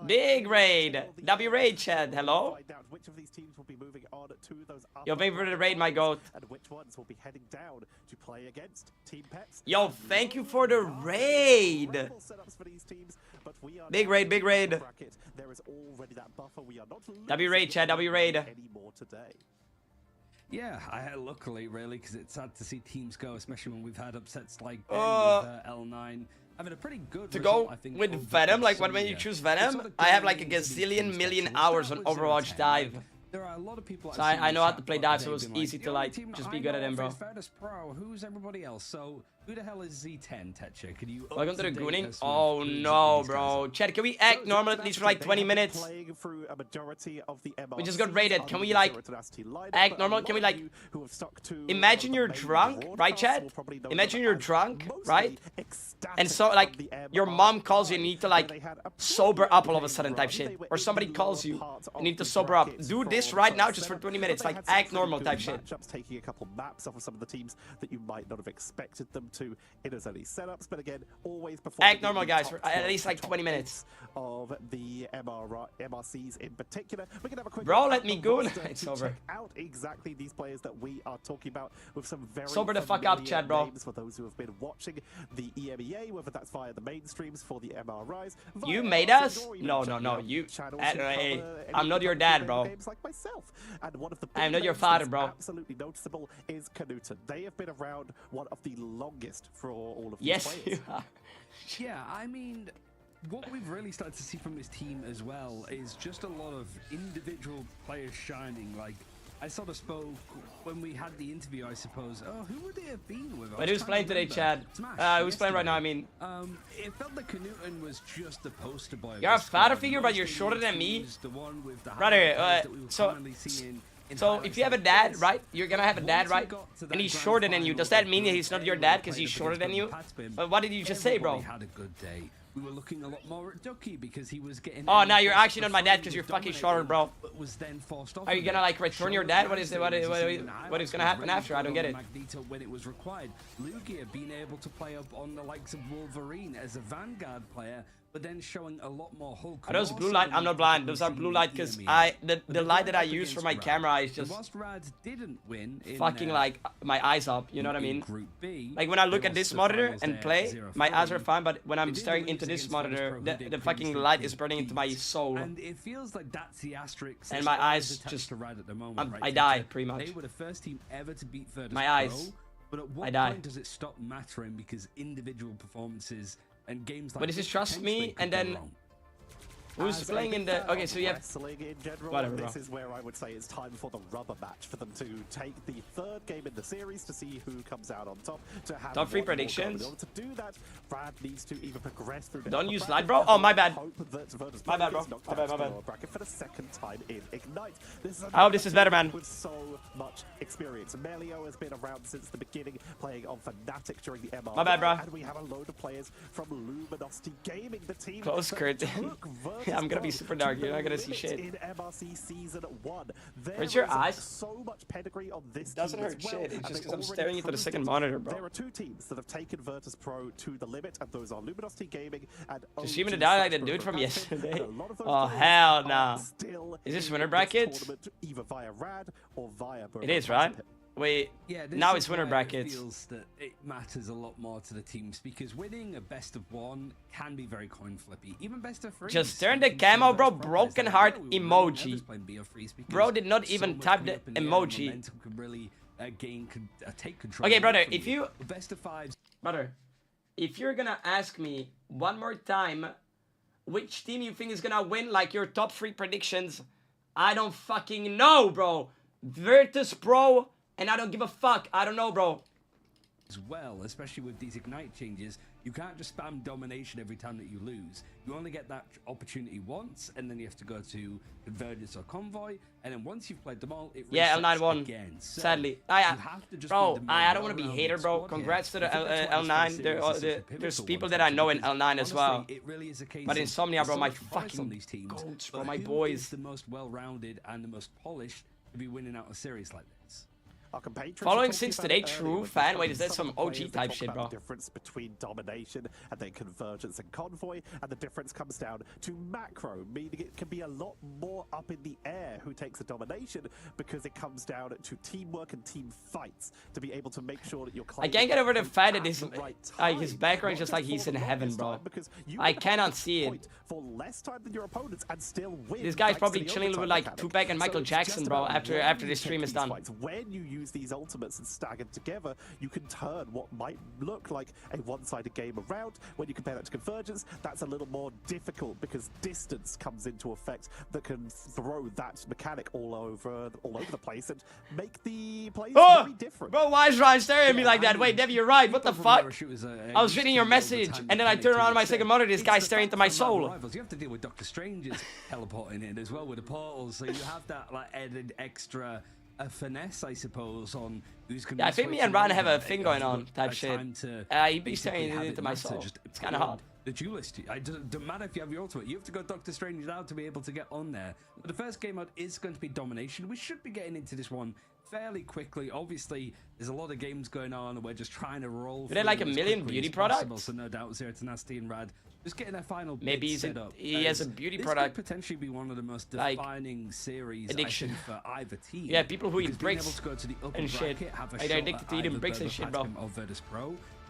Big raid. W raid, Chad, hello? Yo, pay for the raid, my goat. Yo, thank you for the raid. Big raid, big raid. W raid, Chad, W raid. Yeah, luckily, really, because it's sad to see teams go, especially when we've had upsets like with L9. Having a pretty good to result, go I think, with Venom, like when you choose Venom, I have like a gazillion million hours on Overwatch dive. There are a lot of people. So I know how to play dive, so it was easy to like just be good at him, bro. Virtus Pro, who's everybody else? So who the hell is Z10, Tetra? Can you? Welcome to the gooning. Oh no, bro. Chad, can we act normal at least for like 20 minutes? We just got raided. Can we like act normal? Can we like imagine you're drunk, right, Chad? Imagine you're drunk, right? And so like your mom calls you and you need to like sober up all of a sudden type shit. Or somebody calls you and you need to sober up. Do this right now just for 20 minutes, like act normal type shit. Taking a couple maps off of some of the teams that you might not have expected them to in as early setups, but again, always act normal, guys, for at least like 20 minutes. Of the MRCs in particular, we can have a quick bro. Let me go. It's over. Check out exactly these players that we are talking about with some very sober the fuck up, Chad, bro. For those who have been watching the EMEA, whether that's via the mainstreams for the MRIs. You made us? No. You. I'm not your dad, bro. Like myself. And one of the I am not your father, bro. Absolutely noticeable is Canuta. They have been around one of the longest for all of these yes, players. You are. Yeah, I mean, what we've really started to see from this team as well is just a lot of individual players shining. Like, I sort of spoke when we had the interview, I suppose. Oh, who would they have been with? But who's playing today, Chad? Who's playing right now, I mean? It felt like Canuton was just the poster boy. You're a father figure, but you're shorter than me. Brother, so if you have a dad, right? You're gonna have a dad, right? And he's shorter than you. Does that mean that he's not your dad because he's shorter than you? But what did you just say, bro? Had a good day. We were looking a lot more at Ducky because he was getting. Oh, now you're actually not my dad because you're fucking shorter, bro. Was then forced off. Are you gonna like return your dad? What is gonna happen after? I don't get it. Magneto when it was required. Lugia being able to play up on the likes of Wolverine as a Vanguard player, but then showing a lot more Hulk. Are those blue light? I'm not blind. Those are blue light because the light that I use for my camera is just fucking like my eyes up. You know what I mean? Like when I look at this monitor and play, my eyes are fine. But when I'm staring into this monitor, the fucking light is burning into my soul. And it feels like that's the asterisk. And my eyes just, I die pretty much. They were the first team ever to beat Virtus my eyes. But at what point does it stop mattering because individual performances and games like but this is trust me and then who's playing in the okay so you have wrestling in general, whatever, this is where I would say it's time for the rubber match for them to take the third game in the series to see who comes out on top. To have top 3 predictions. In order to do that, Brad needs to either progress through. Don't use slide, bro. Oh, my bad. My bad, bro. My bad. Bracket for the second time in Ignite. I hope this is better, man. With so much experience, Melio has been around since the beginning, playing on Fnatic during the MR. My bad, bro. And we have a load of players from Luminosity Gaming, the team. Close, Kurt. Yeah, I'm gonna be super dark. You're not gonna see shit. In MRC season 1. Where's your eyes? So much pedigree on this it doesn't hurt shit. It's just because I'm staring into the second monitor, bro. There are 2 teams that have taken Virtus Pro to the limit, and those are Luminosity Gaming and just see me to die like the dude from yesterday. Oh hell no! Is this winner brackets? Either via Rad or via it is, right? Wait, yeah, now it's winner brackets. It feels that it matters a lot more to the teams because winning a best of 1 can be very coin flippy. Even best of 3. Just turn the camo, bro. Broken heart emoji. Bro did not even type the emoji. Really take control. Okay, brother, if you best of 5s. Brother, if you're gonna ask me one more time which team you think is gonna win, like your top 3 predictions, I don't fucking know, bro. Virtus, bro, and I don't give a fuck. I don't know, bro. As well, especially with these Ignite changes, you can't just spam domination every time that you lose. You only get that opportunity once, and then you have to go to Convergence or Convoy, and then once you've played them all, it yeah, resets L9 won. Again. So sadly. Bro, I don't want to be hater, bro. Congrats to the L9. There's people that I know in L9 as well. But Insomnia, bro, my fucking goats, bro, my boys. The most well-rounded and the most polished to be winning out a series like this. Following since today, true fan. Wait, is that some OG type shit, bro? The difference between domination and then convergence and convoy, and the difference comes down to macro, meaning it can be a lot more up in the air who takes the domination, because it comes down to teamwork and team fights to be able to make sure that you're. I can't get over the fact that his background is just like he's in heaven, bro. I cannot see it. For less time than your opponents and still win. This guy's probably chilling with like Tupac and Michael Jackson, bro. After this stream is done. When you use these ultimates and staggered together, you can turn what might look like a one-sided game around. When you compare that to convergence, that's a little more difficult because distance comes into effect that can throw that mechanic all over the place and make the plays very different. Bro, why is Ryan staring at me like that? Wait, Dev, you're right. What the fuck? I was reading your message, and then I turn around on my second monitor. This guy's staring into my soul. You have to deal with Doctor Strange's teleporting in as well with the portals, so you have that like added extra finesse, I suppose, on who's going to. Yeah, I think me and Ryan have a thing going on, type shit. He'd be staring into my soul. It's kind of hard. The duelist, it doesn't matter if you have your ultimate, you have to go Doctor Strange out to be able to get on there. But the first game mode is going to be domination. We should be getting into this one fairly quickly. Obviously, there's a lot of games going on, and we're just trying to roll. Are there like a million beauty products? So no doubt, Zero to Nasty and Rad just getting their final. Maybe he has a beauty this product. Could potentially be one of the most defining series addiction for either team. Yeah, people who eat bricks able to go to the upper and shit. They're addicted to eating bricks and shit, bro.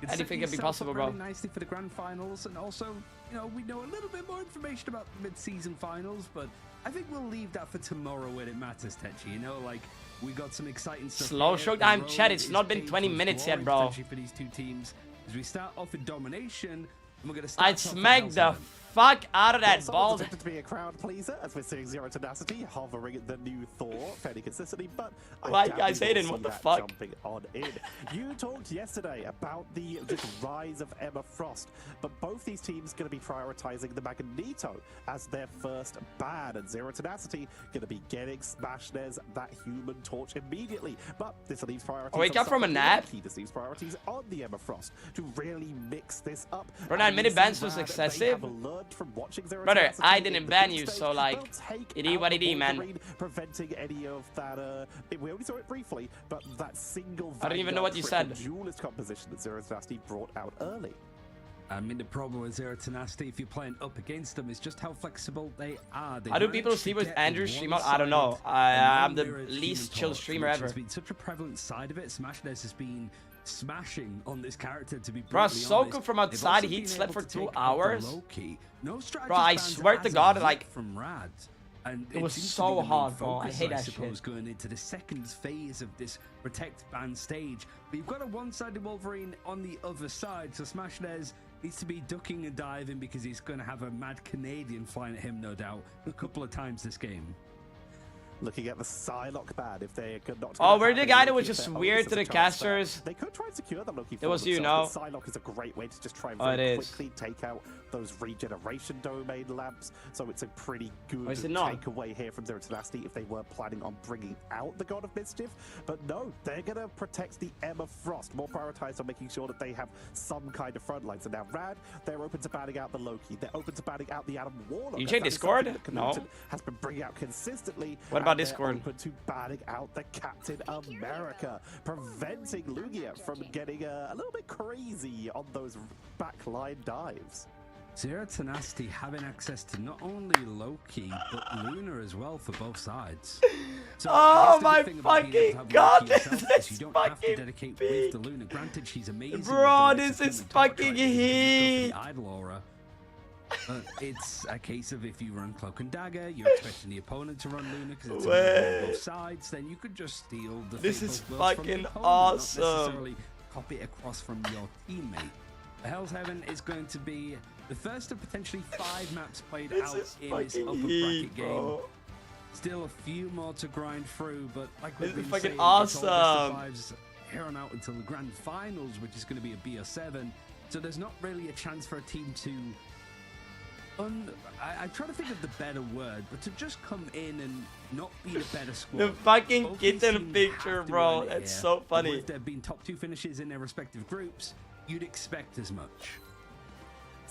Anything can be possible, bro. Nicely for the grand finals, and also, you know, we know a little bit more information about the mid-season finals, but I think we'll leave that for tomorrow when it matters, Techi. You know, like we got some exciting stuff. Slow showtime, chat. It's not been 20 minutes yet, bro. For these two teams, as we start off with domination, and we're gonna I'd smack the fuck out of that ball. To be a crowd pleaser, as we're seeing Zero Tenacity hovering the new Thor fairly consistently, but like guys hating, what the fuck? Jumping on in. You talked yesterday about the just rise of Emma Frost, but both these teams going to be prioritizing the Magneto as their first ban, and Zero Tenacity going to be getting Smashnez that Human Torch immediately. But this leaves priorities. Wake up from a nap. This leaves priorities on the Emma Frost to really mix this up. Bro, that minute bans was excessive. Brother, I didn't ban you, so like, it is what it is, man. Preventing any of that, we only saw it briefly, but that single I don't even know what you said. Duelist composition that Zero Tenacity brought out early. I mean, the problem with Zero Tenacity, if you're playing up against them, is just how flexible they are. How do people see with Andrew stream out? I don't know. I'm the least chill streamer ever. It's been such a prevalent side of it. Smashnez has been smashing on this character, to be bro. Soku from outside, he'd slept for 2 hours. Bro, I swear to God, like, from Rad. And it was so hard, bro. I hate that shit. Going into the second phase of this protect ban stage, but you've got a one-sided Wolverine on the other side, so Smashnez needs to be ducking and diving because he's going to have a mad Canadian flying at him, no doubt, a couple of times this game. Looking at the Psylocke ban, if they could not. Oh, we're the guy that was just weird to the casters. They could try and secure the Loki. It was you, no? Psylocke is a great way to just try and very quickly take out those regeneration domain lamps. So it's a pretty good takeaway here from Zero Tenacity if they were planning on bringing out the God of Mischief. But no, they're going to protect the Emma Frost, more prioritized on making sure that they have some kind of front line. So now Rad, they're open to banning out the Loki. They're open to banning out the Adam Warlock. You check Discord? No. Has been bringing out consistently. What about Discord? Open to banning out the Captain America, preventing Lugia from getting a little bit crazy on those backline dives. Zero Tenacity having access to not only Loki but Luna as well for both sides. So oh my fucking god, this is you don't have to dedicate with the Luna. Granted, she's amazing. Bro, this is fucking heat. Idol aura. It's a case of if you run Cloak and Dagger, you're expecting the opponent to run Luna because it's on both sides, then you could just steal the This is fucking awesome. Not necessarily copy it across from your teammate. Hell's Heaven is going to be the first of potentially 5 maps played This out is in this upper fucking heat, bracket game. bro. Still a few more to grind through, but like This we've is been fucking saying, it's all awesome. best of 5s here on out until the grand finals, which is going to be a BO7. So there's not really a chance for a team to I'm trying to think of the better word, but to just come in and not be the better squad. The fucking Both these kitten teams picture, have to bro. earn it That's here. so And funny. with there being top 2 finishes in their respective groups, you'd expect as much.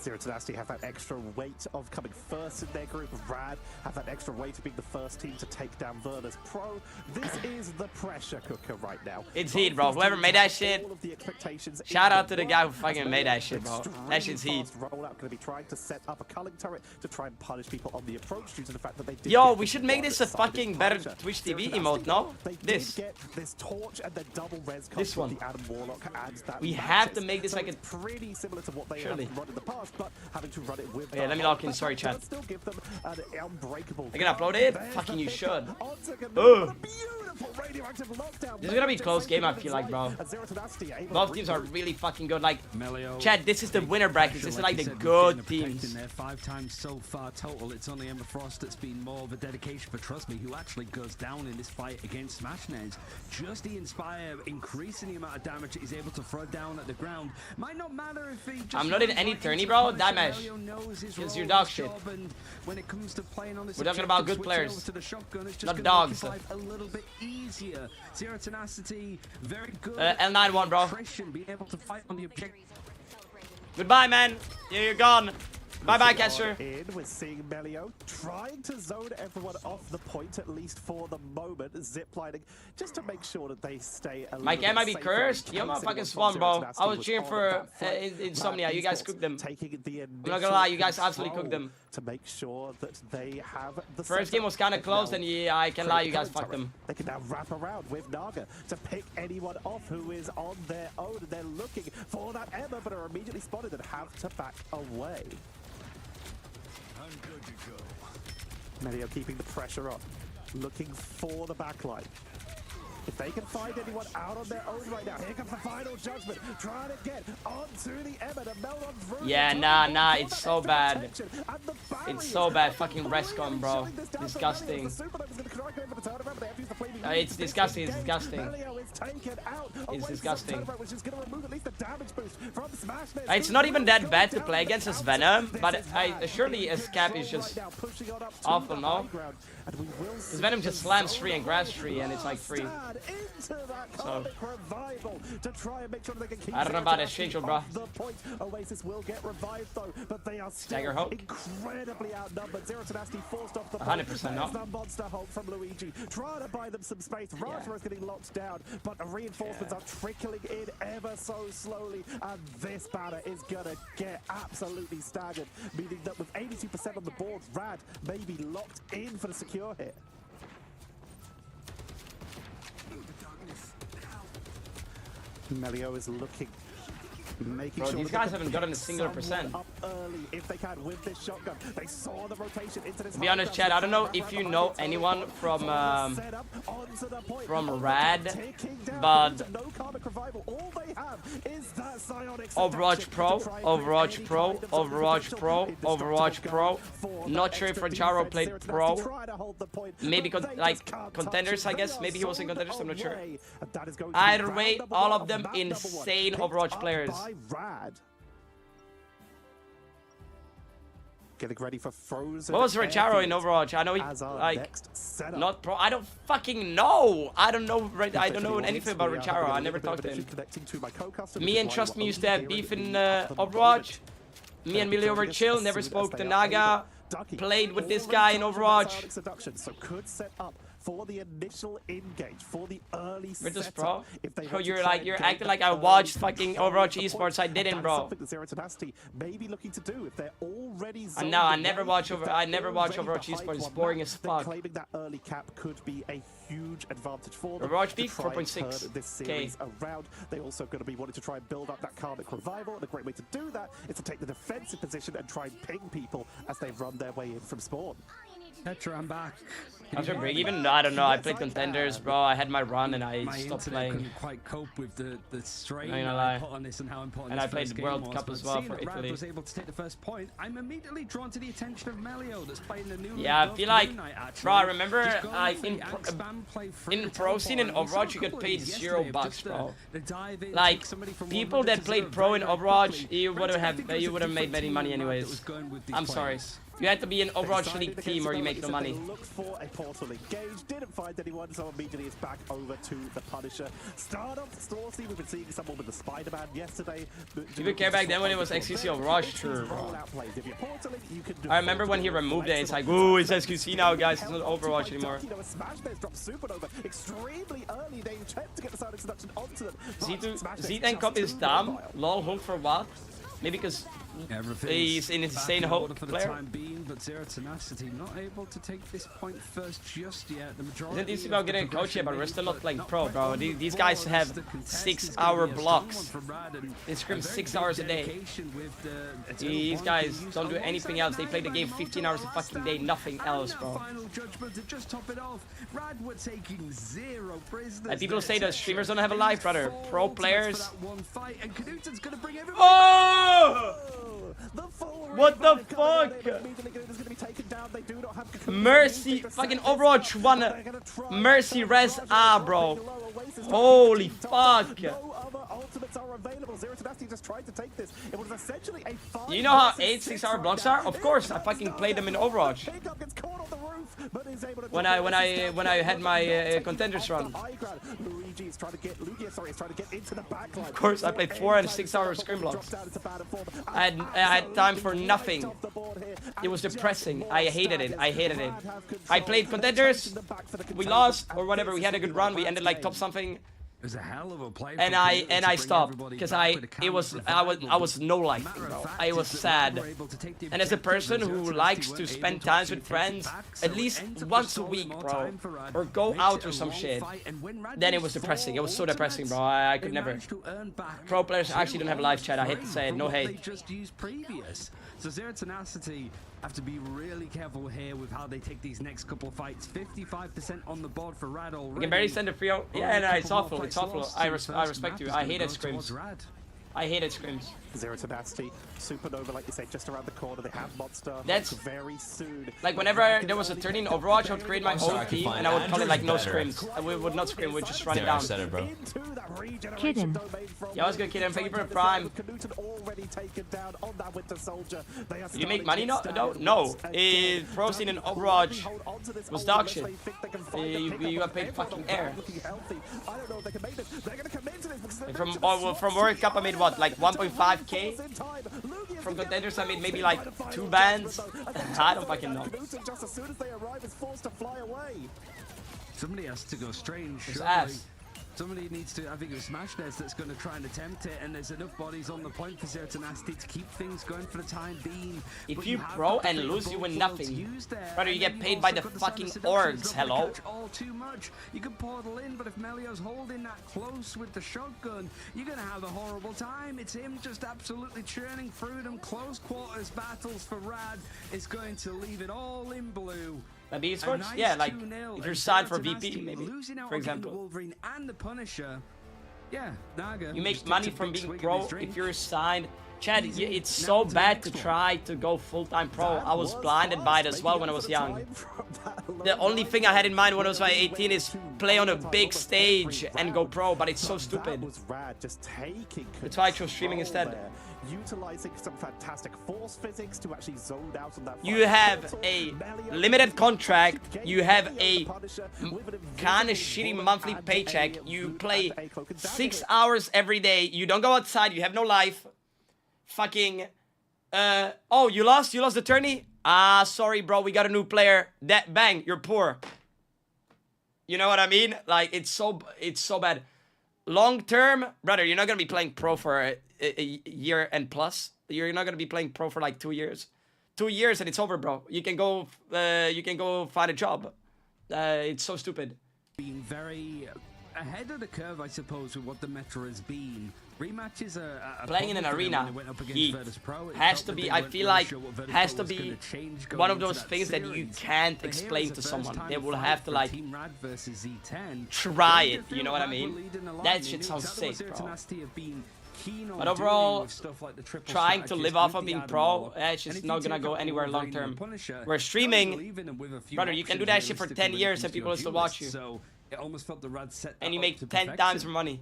Zero Tenacity have that extra weight of coming first in their group. Rad have that extra weight of being the first team to take down Werner's Pro. This is the pressure cooker right now. It's heat, bro. Whoever made that shit, shout out to the guy who fucking made that shit, bro. That shit's heat. Rollout going to be trying to set up a culling turret to try and punish people on the approach due to the fact that they did Yo, get we this should make one this a sided fucking better pressure. Twitch Zero TV Tenacity, emote, no? They This. did get this torch and then double res This one. the Adam Warlock and that We have to Mantis. make this So like a... it's pretty similar to what they Surely. have run in the past, but having to run it with Okay, let me lock in. Sorry, chat. still give them an unbreakable. I can upload it? There's Fucking the you pick should. onto Gnu. Ugh. Beautiful radioactive lockdown. This is gonna be a close game, I feel like, bro. And Zero Tenacity able to Both teams are really fucking good. Like, Melio, Chad, this is the winner bracket. This is like the you said, good we've been teams. in there 5 times so far total. It's only Emma Frost that's been more of a dedication, but trust me, who actually goes down in this fight against Smashnez. Just the Inspire increasing the amount of damage he's able to throw down at the ground. Might not matter if he just I'm not in any tourney, bro. That match is your dog shit. When it comes to playing on this, We're talking about good switching players, over to the shotgun, it's just not gonna dogs. make his life a little bit easier. Zero Tenacity, very good. L91, bro. Attrition, being able to fight on the objective. Goodbye, man. Yeah, you're gone. Bye-bye, Kester. We're seeing Melio trying to zone everyone off the point, at least for the moment, ziplining, just to make sure that they stay a Mike little M might bit be safer cursed. in Yo, case motherfucking anyone swan, from bro. Zero I was Tenacity cheering on for that front. Insomnia. You guys Esports cooked them. taking the I'm not gonna lie, you guys absolutely control cooked them. to make sure that they have the First game was kind of close, and yeah, I can lie, you guys Critical fucked them. They can now wrap around with Naga to pick anyone off who is on their own, and they're looking for that Emma, but are immediately spotted and have to back away. I'm good to go. Melio keeping the pressure up, looking for the backline. If they can find anyone out on their own right now, here comes the final judgment, trying to get onto the Emma to meld on through. Yeah, nah, it's so bad. It's so bad. Fucking Rescom, bro. Disgusting. It's disgusting, it's disgusting. It's disgusting. It's not even that bad to play against as Venom, but surely as Cap is just awful, no? Because Venom just slams free and grabs free, and it's like free. So I don't know about that schedule, bro. Oasis will get revived though, but they are still Stagger Hulk. incredibly outnumbered. Zero Tenacity forced off the 100% not. the Monster Hulk from Luigi, trying to buy them some space. Raja is getting locked down, but the reinforcements are trickling in ever so slowly, and this banner is gonna get absolutely staggered, meaning that with 82% on the board, Rad may be locked in for the secure hit. Melio is looking, making Bro, sure these that guys they haven't can gotten a pick single someone percent. up early if they can with this shotgun. They saw the rotation into this. To be honest, Chad, I don't know if you know anyone from Rad, but Overwatch Pro, Overwatch Pro, Overwatch Pro, Overwatch Pro. Not sure if Racharo played Pro. Maybe contenders, I guess. Maybe he was in contenders, I'm not sure. Either way, all of them insane Overwatch players. Getting ready for Frozen. What was Racharo in Overwatch? I know he not pro. I don't fucking know. I don't know. I don't know anything about Racharo. I never talked to him. Me and Trust Me used to have beef in Overwatch. Me and Millie were chill. Never spoke to Naga. Played with this guy in Overwatch. So could set up for the initial engage, for the early Virtus setup. Pro? If they Bro, want to you're try like, and you're get acting that like I early watched start fucking on Overwatch the Esports. I didn't, That is bro. something that Zero Tenacity may be looking to do if they're already zoned No, I away, never watch if over. they're I never watch already Overwatch behind Esports. It's one boring map, as then fuck. claiming that early cap could be a huge advantage for them. Overwatch to peak, try and 4.6K. turn this series around. They also going to be wanting to try and build up that karmic revival, and a great way to do that is to take the defensive position and try and ping people as they run their way in from spawn. Petra, I'm back. After break even, I don't know. I played contenders, bro. I had my run and I stopped playing. Couldn't quite cope with the strain Not gonna I lie. put on this and how important. And this I played first the game World was, Cup but as well seeing for that Rad Italy. was able to take the first point. I'm immediately drawn to the attention of Melio, that's playing the new. Yeah, I feel like, bro, I remember in pro scene in Overwatch you get paid $0, bro. Like people that played pro in Overwatch, you wouldn't made many money anyways. I'm sorry. You had to be an Overwatch League team or you make no money. Look for a portal engage, didn't find anyone, so immediately it's back over to the Punisher. Start off Storsy, we've been seeing someone with the Spider-Man yesterday. People care back then when it was XQC Overwatch, true, bro. I remember when he removed it, it's like, ooh, it's XQC now, guys, it's not Overwatch anymore. Z10 Cup is dumb. Lol, hook for what? Maybe because he's an insane Hulk player. But Zero Tenacity not able to take this point first just yet. The majority Isn't this about getting a coach here, but we're still not playing pro, bro. These guys have 6-hour blocks. They scrim 6 hours a day. These guys don't do anything else. They play the game 15 hours a fucking day, nothing else, bro. And people say that streamers don't have a life, brother. Pro players. Oh! What the fuck? Mercy, fucking Overwatch 1 Mercy res bro. Holy fuck. You know how 8 6-hour blocks are? Of course, I fucking played them in Overwatch. When I had my contenders run. Of course, I played 4 and 6-hour scrim blocks. I had time for nothing. It was depressing. I hated it. I hated it. I played contenders. We lost or whatever. We had a good run. We ended like top something. It was a hell of a play. And I stopped because I was no life, bro. I was sad. And as a person who likes to spend time with friends at least once a week, bro, or go out or some shit, then it was depressing. It was so depressing, bro. I could never. Pro players actually don't have a live chat. I hate to say it. No hate. So Zero Tenacity have to be really careful here with how they take these next couple of fights. 55% on the board for Rad already. You can barely send a free out. Yeah, no, it's awful. It's awful. I respect you. I hated scrims. I hated scrims. Zero Tenacity, Supernova, like you say, just around the corner. They have Monster. That's very soon. Like whenever there was a turn in Overwatch, I would create my own team and I would call it like no scrims. We would not scrim. We'd just run it down. Said it, bro. Kitten. Yeah, what's good, Kitten? Thank you for the prime. Did you make money? No. Pro scene in Overwatch was dog shit. You got paid fucking air. From World Cup I made what, like 1.5k? From contenders I made maybe like 2 bands. I don't fucking know. Somebody has to go strange. Somebody needs to, I think it was Smashnez that's going to try and attempt it, and there's enough bodies on the point for Zero Tenacity to keep things going for the time being. If you pro and lose, you win nothing. Brother, you get paid by the fucking orgs, hello? All too much. You can portal in, but if Melio's holding that close with the shotgun, you're going to have a horrible time. It's him just absolutely churning through them. Close quarters battles for Rad is going to leave it all in blue. Maybe Esports? Yeah, like if you're signed for VP, maybe, for example. Wolverine and the Punisher. Yeah, Naga. You make money from being pro if you're signed. Chad, it's so bad to try to go full-time pro. I was blinded by it as well when I was young. The only thing I had in mind when I was 18 is play on a big stage and go pro, but it's so stupid. That's why I chose streaming instead. Utilizing some fantastic force physics to actually zone out on that. You have a limited contract. You have a kind of shitty monthly paycheck. You play 6 hours every day. You don't go outside. You have no life. Fucking. Oh, you lost the tourney? Sorry, bro. We got a new player. That bang. You're poor. You know what I mean? Like it's so bad. Long term, brother, you're not gonna be playing pro for a year and plus. You're not gonna be playing pro for like 2 years. 2 years and it's over, bro. You can go find a job. It's so stupid. Being very ahead of the curve, I suppose, with what the meta has been. Rematches are playing in an arena. He has to be. I feel like has to be one of those things that you can't explain to someone. They will have to like try it. You know what I mean? That shit sounds sick, bro. But overall, trying to live off of being pro, it's just not gonna go anywhere long term. We're streaming, brother. You can do that shit for 10 years and people will still watch you. And you make 10 times more money.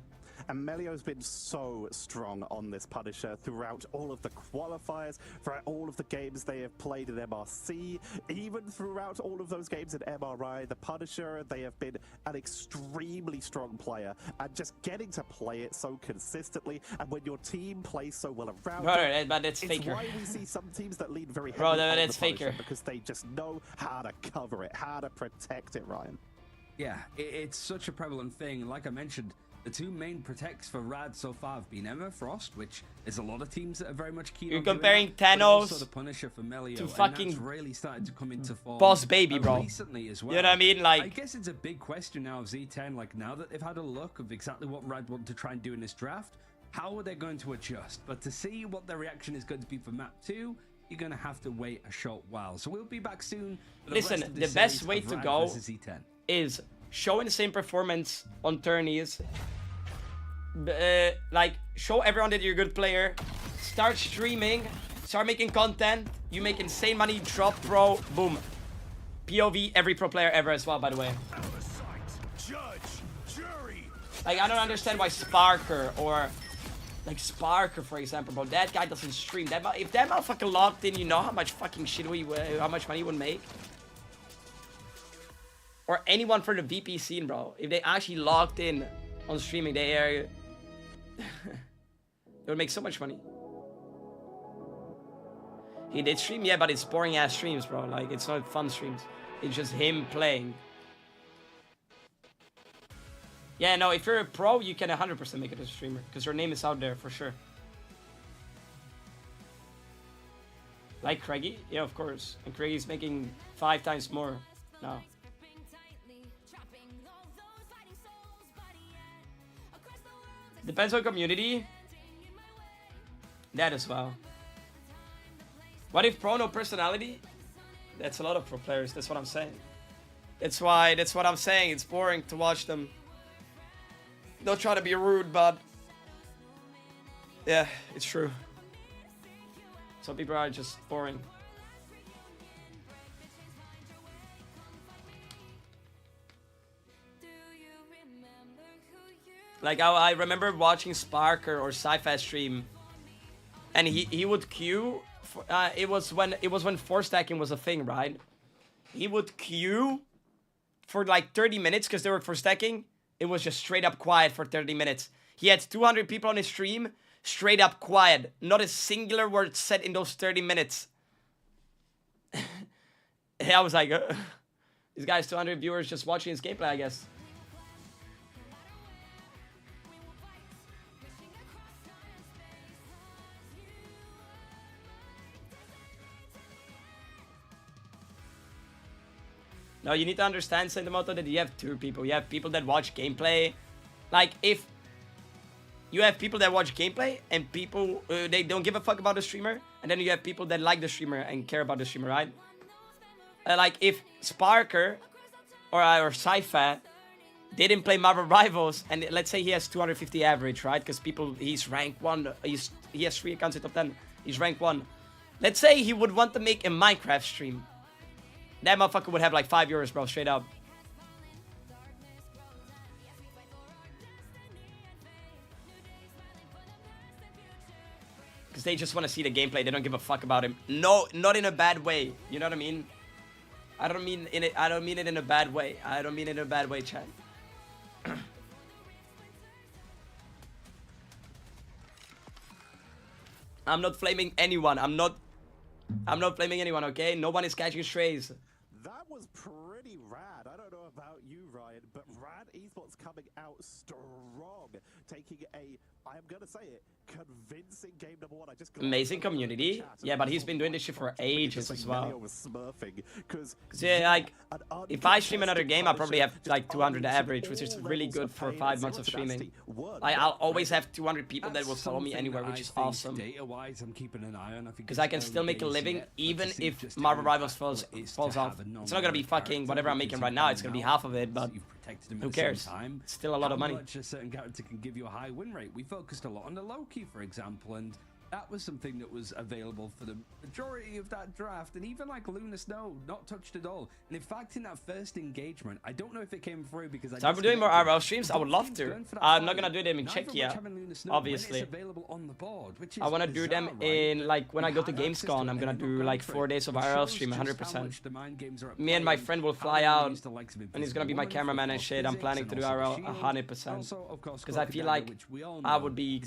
And Melio's been so strong on this Punisher throughout all of the qualifiers, throughout all of the games they have played in MRC, even throughout all of those games in MRI. The Punisher, they have been an extremely strong player, and just getting to play it so consistently, and when your team plays so well around it, but it's faker. Why we see some teams that lean very heavily on the Punisher, because they just know how to cover it, how to protect it, Ryan. Yeah, it's such a prevalent thing. Like I mentioned, the two main protects for Rad so far have been Emma Frost, which is a lot of teams that are very much keen on comparing that, Thanos the Punisher for Melio, to fucking really started to come into form Boss Baby, bro. Recently as well. You know what I mean? Like, I guess it's a big question now of Z10. Like, now that they've had a look of exactly what Rad want to try and do in this draft, how are they going to adjust? But to see what their reaction is going to be for map 2, you're going to have to wait a short while. So we'll be back soon. Listen, the best way to go is showing the same performance on tourneys. Like, show everyone that you're a good player. Start streaming. Start making content. You make insane money. Drop pro. Boom. POV every pro player ever as well, by the way. Like, I don't understand why Sparker or like Sparker, for example, bro. That guy doesn't stream. If that motherfucker logged in, you know how much fucking shit how much money he would make. Or anyone for the VP scene, bro. If they actually logged in on streaming, they would make so much money. He did stream, yeah, but it's boring ass streams, bro. Like, it's not fun streams. It's just him playing. Yeah, no, if you're a pro, you can 100% make it as a streamer, because your name is out there for sure. Like Craigie? Yeah, of course. And Craigie's making 5 times more now. Depends on community. That as well. What if pro no personality? That's a lot of pro players. That's what I'm saying. That's what I'm saying. It's boring to watch them. Don't try to be rude, but yeah, it's true. Some people are just boring. Like, I remember watching Sparker or Sci-Fi stream, and he would queue. For, it was when 4 stacking was a thing, right? He would queue for like 30 minutes because they were 4 stacking. It was just straight up quiet for 30 minutes. He had 200 people on his stream, straight up quiet. Not a singular word said in those 30 minutes. I was like, this guy's 200 viewers just watching his gameplay, I guess. No, you need to understand, Sendemoto, that you have 2 people. You have people that watch gameplay. Like, if you have people that watch gameplay and people, they don't give a fuck about the streamer. And then you have people that like the streamer and care about the streamer, right? Like, if Sparker or Sci-Fi didn't play Marvel Rivals, and let's say he has 250 average, right? Because he's rank 1. He has 3 accounts in top 10. He's rank 1. Let's say he would want to make a Minecraft stream. That motherfucker would have like 5 viewers, bro, straight up. Because they just want to see the gameplay. They don't give a fuck about him. No, not in a bad way. You know what I mean? I don't mean it in a bad way. I don't mean it in a bad way, chat. I'm not flaming anyone. I'm not blaming anyone, okay? No one is catching strays. That was pretty rad. I don't know about you, Ryan, But Rad Esports coming out strong, taking a, I am gonna say it, convincing game number 1. I just amazing community. Yeah, but he's been doing this shit for ages as well. Because yeah, like if I stream another game, I'll probably have like 200 average, which is really good for 5 months of streaming. Like I'll always have 200 people that will follow me anywhere, which is awesome. Data-wise, I'm keeping an eye on because I can still make a living even if Marvel Rivals falls off. It's not gonna be fucking whatever I'm making right now. It's gonna be half of it, but who cares? It's still a lot of money. How much a certain character can give you a high win rate. We focused a lot on the Loki, for example, and that was something that was available for the majority of that draft, and even like Luna Snow, not touched at all. And in fact, in that first engagement, I don't know if it came through because so we're doing more IRL streams. I would love to. I'm not gonna do them in Czechia, obviously. I wanna do them in like when I go to Gamescom. I'm gonna do like 4 days of IRL stream, 100%. Me and my friend will fly out, and he's gonna be my cameraman and shit. I'm planning to do IRL 100% because I feel like I would be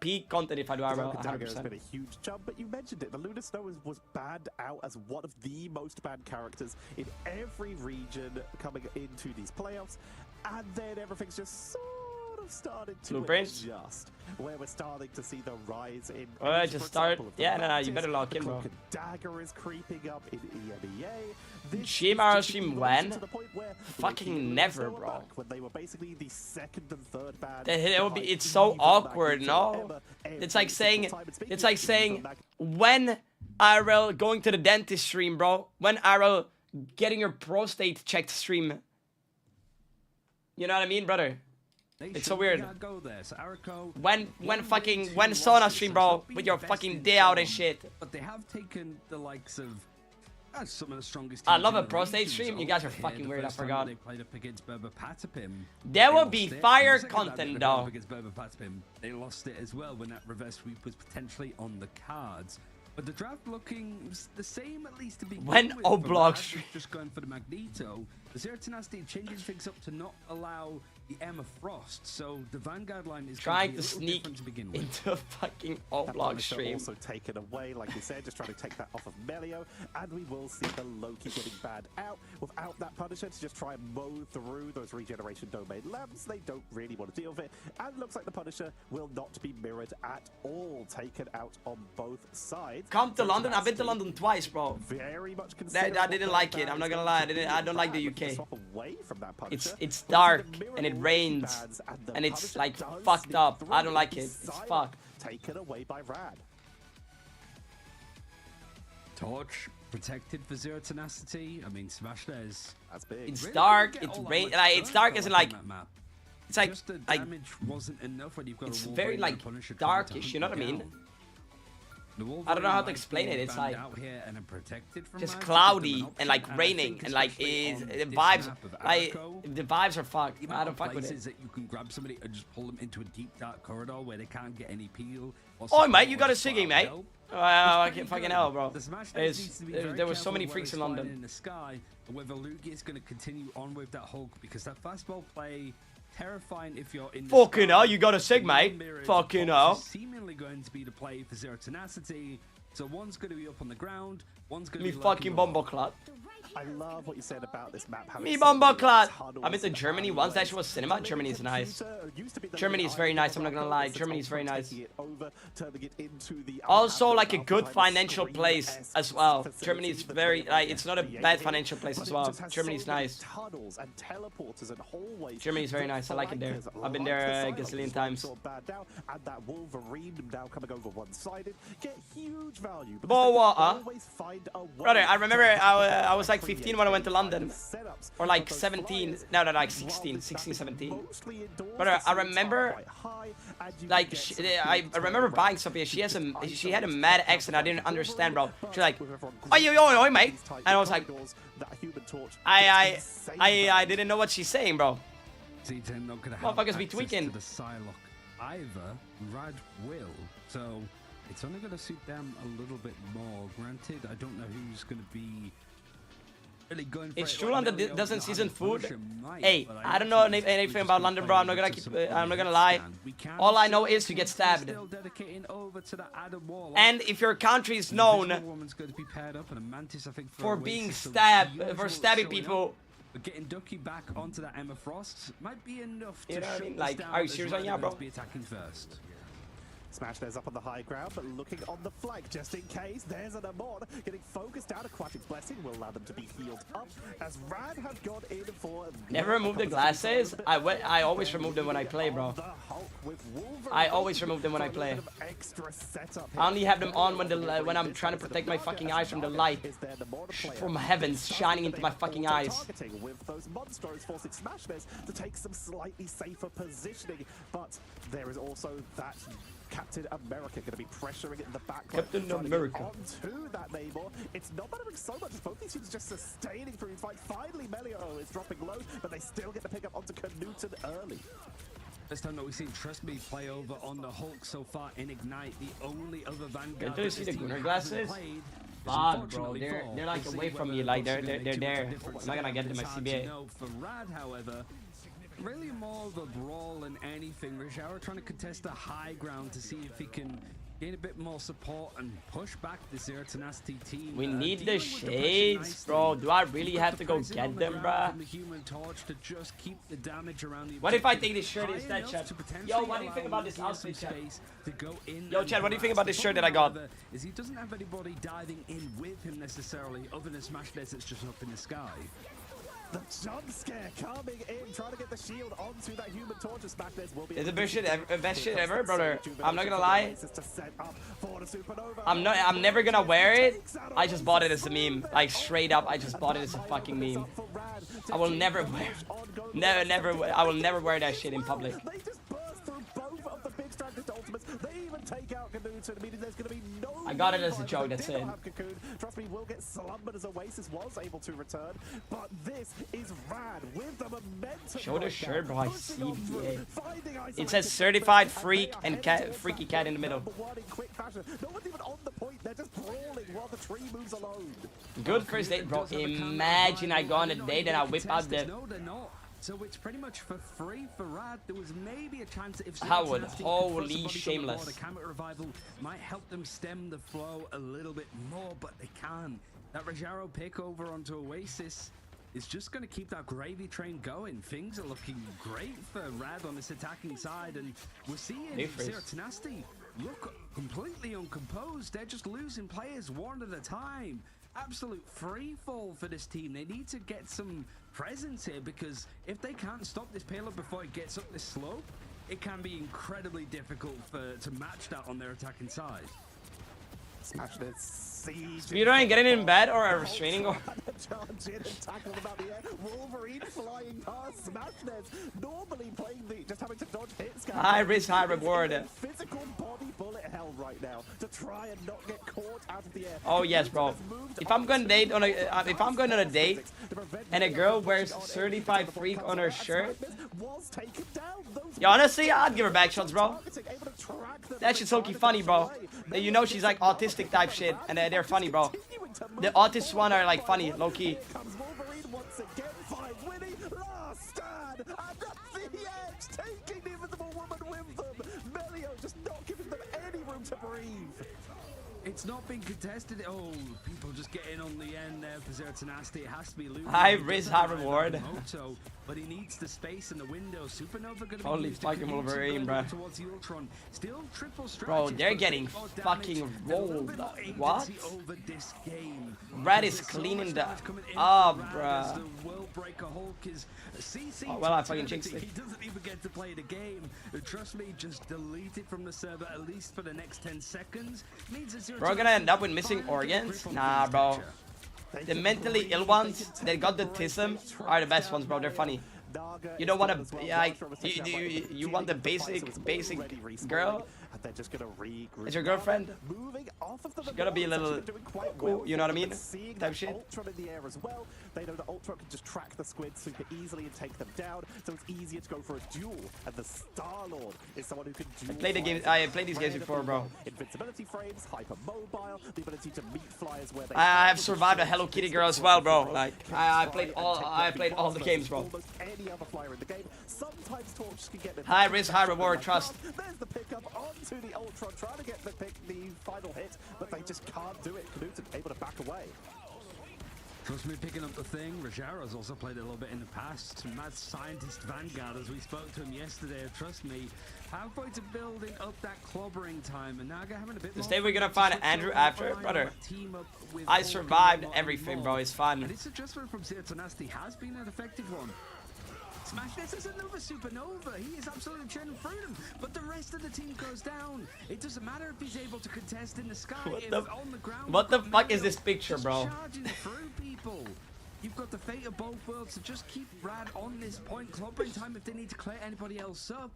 peak content if I do IRL 100%. Has been a huge jump, but you mentioned it. The Luna Snow was banned out as one of the most banned characters in every region coming into these playoffs, and then everything's just sort of started to adjust, where we're starting to see the rise in. I just start. Yeah, no, you better lock in, bro. Dagger is creeping up in EMEA. Stream IRL stream when? Fucking never, bro. When they were basically the second and third band. It's so awkward, no? It's like saying when IRL going to the dentist stream, bro. When IRL getting your prostate checked stream. You know what I mean, brother? It's so weird. When sauna stream, bro, with your fucking day out and shit. But they have taken the likes of some of the strongest. I love a prostate stream. You guys are fucking weird. I forgot. They played up against there will be fire content though. They lost it as well when that reverse sweep was potentially on the cards. But the draft looking the same, at least to be when Oblog stream. Just going for the Magneto. The Zero Tenacity changing things up to not allow the Emma Frost, so the Vanguard line is trying to sneak into a fucking Oblog stream. Also taken away, like you said, just trying to take that off of Melio, and we will see the Loki getting banned out without that Punisher to just try and mow through those regeneration domain lamps. They don't really want to deal with it, and it looks like the Punisher will not be mirrored at all, taken out on both sides. Come to London. I've been to London twice, bro. Very much I didn't like it. I'm not gonna lie. I don't like the UK. It's dark and it rains and it's like fucked up. I don't like it. It's fucked. Taken away by Rad. Torch protected for Zero Tenacity. I mean, Smash is that's big. It's dark. It's rain. Like it's dark as in like. It's like damage wasn't enough when you've got. It's very like darkish. You know what I mean? I don't know how to explain it. It's like just cloudy and like raining and like the vibes. Like the vibes are fucked. I don't fuck with it. That you can grab somebody and just pull them into a deep dark corridor where they can't get any peel. Oh mate, you got a Siggy, mate. I can't fucking hell, bro. There were so many freaks in London. In the sky, whether Lugi is going to continue on with that Hulk because that fastball play. Terrifying if you're in. Fucking hell, you got a Sig, mate. Fucking hell. Seemingly going to be the play for Zero Tenacity. So one's going to be up on the ground, one's going to be fucking Bomboclat. I love what you said about this map. Me Bomboclat. I've been to Germany once. That was cinema. Germany is nice. Germany is very nice. I'm not gonna lie. Germany is very nice. Also, like a good financial place as well. Germany is very like it's not a bad financial place as well. Germany is nice. Germany is very nice. I like it there. I've been there a gazillion times. And that Wolverine now coming over one-sided get huge value. Brother, I remember I was like 15 when I went to London, or like 17, no, like 16, 17. But I remember, like, I remember buying Sophia. She had a mad accent. I didn't understand, bro. She's like, oi, mate, and I was like, I didn't know what she's saying, bro. Motherfuckers be tweaking. Either Rad will, so it's only going to suit them a little bit more. Granted, I don't know who's going to be. It's true London doesn't season food. Hey, I don't know anything about London, bro. I'm not gonna lie. All I know is to get stabbed. And if your country is known for being stabbed, for stabbing people, But getting Ducky back onto that Emma Frost might be enough to You know what I shut mean? this Like, down are you as serious Red right now, are going bro? to be attacking first. Smashers up on the high ground, but looking on the flank just in case. There's an Amon getting focused out. Aquatic Blessing will allow them to be healed up as Rad have gone in for. Never remove the glasses. I always remove them when I play, bro. I always remove them when I play. I only have them on when I'm trying to protect my fucking eyes from the light from heavens shining into my fucking eyes. With those monsters forcing Smashers to take some slightly safer positioning, but there is also that Captain America going to be pressuring in the back. Captain America. Onto that Namor. It's not mattering so much. Both these teams just sustaining through his fight. Finally, Melio is dropping low, but they still get to pick up onto Knuten early. First time that we've seen Trust Me play over on the Hulk so far in Ignite. The only other Vanguard. Did you see the Gunnar glasses? God, bro, they're like away from me. Like they're there. I'm not gonna get to my CBA. For Rad, however, really more of a brawl than anything. Rajara trying to contest the high ground to see if he can gain a bit more support and push back the Zero Tenacity team. We need the shades, bro. Do I really have to go get them, bruh? What if I take this shirt instead, Chad? Yo, what do you think about this outfit, Chad? Yo, Chad, what do you think about this shirt that I got? Is he doesn't have anybody diving in with him necessarily, other than Smash Death that's just up in the sky. The jump scare coming in, trying to get the shield onto that Human Torch. It's the best shit ever, brother. I'm not gonna lie. I'm never gonna wear it. I just bought it as a meme. Like straight up, I just bought it as a fucking meme. I will never wear. I will never wear that shit in public. I got it as a joke, that's it. Trust me, will get slumbered as Oasis was able to return, but this is Rad with the momentum. Show the shirt, bro. I see it. It says certified freak and freaky cat in the middle. No one's even on the point. They're just brawling while the tree moves alone. Good first date, bro. Imagine I go on a date and I whip out the. No, they're not. So it's pretty much for free for Rad. There was maybe a chance if Howard, holy shameless. The Camera Revival might help them stem the flow a little bit more, but they can. That Rajaro pick over onto Oasis is just going to keep that gravy train going. Things are looking great for Rad on this attacking side, and we're seeing Zero Tenacity look completely uncomposed. They're just losing players one at a time. Absolute free fall for this team. They need to get some presence here, because if they can't stop this payload before it gets up this slope, it can be incredibly difficult to match that on their attacking side. Smash this. Speedrunning, getting in bed or a restraining order? Wolverine flying past Smashness, normally playing the just having to dodge hits. High risk, high reward. Physical body bullet hell right now to try and not get caught out of the air. Oh yes, bro. If I'm going on a date and a girl wears certified freak on her shirt, yeah, honestly, I'd give her back shots, bro. That shit's so funny, bro. You know she's like autistic type shit, and they're funny, bro. The autists one are like funny, low key. Taking the Invisible Woman with them. Melio just not giving them any room to breathe. It's not been contested. Oh, people just getting on the end there for Zero Tenacity. It has to be Luke. High risk, high reward. But he needs the space in the window. Supernova gonna be holy fucking Wolverine, bro. Towards the Ultron. Still triple bro, they're getting fucking rolled. What? Over this game. Rad is cleaning the up, bruh. Oh, well, I fucking jinxed it. He doesn't even get to play the game. Trust me, just delete it from the server at least for the next 10 seconds. Bro, gonna end up with missing organs? Nah, bro. The mentally ill ones that got the tism are the best ones, bro. They're funny. You don't want to, like, you want the basic girl? They're just gonna regroup. Is your girlfriend? Moving off of She's gotta be a little cool, you know what I mean? Type shit. Ultron in the air as well. They know that Ultron can just track the squid super easily and take them down, so it's easier to go for a duel. And the Star-Lord is someone who can duel. I played these games before, bro. Invincibility frames, hyper mobile, the ability to meet flyers where they. I have survived a Hello Kitty girl as well, bro. Like I played all the games, bro. Almost any other flyer in the game. Sometimes Torch can get them. High risk, high reward, trust. There's the pickup onto the Ultron, trying to get the final hit, but they just can't do it. Knuten able to back away. Trust me, picking up the thing. Rogero's also played a little bit in the past. Mad Scientist Vanguard, as we spoke to him yesterday. Trust me, halfway to building up that clobbering time, and now having a bit more. This day we're gonna find Andrew after, brother. I survived everything, bro. It's fun. And this adjustment from Zero to Nasty has been an effective one. Smash this is another supernova. He is absolutely churning through them, but the rest of the team goes down. It doesn't matter if he's able to contest in the sky. On the ground, what the fuck is this picture, bro? Charging through people. You've got the fate of both worlds to just keep Rad on this point. Clobbering time if they need to clear anybody else up.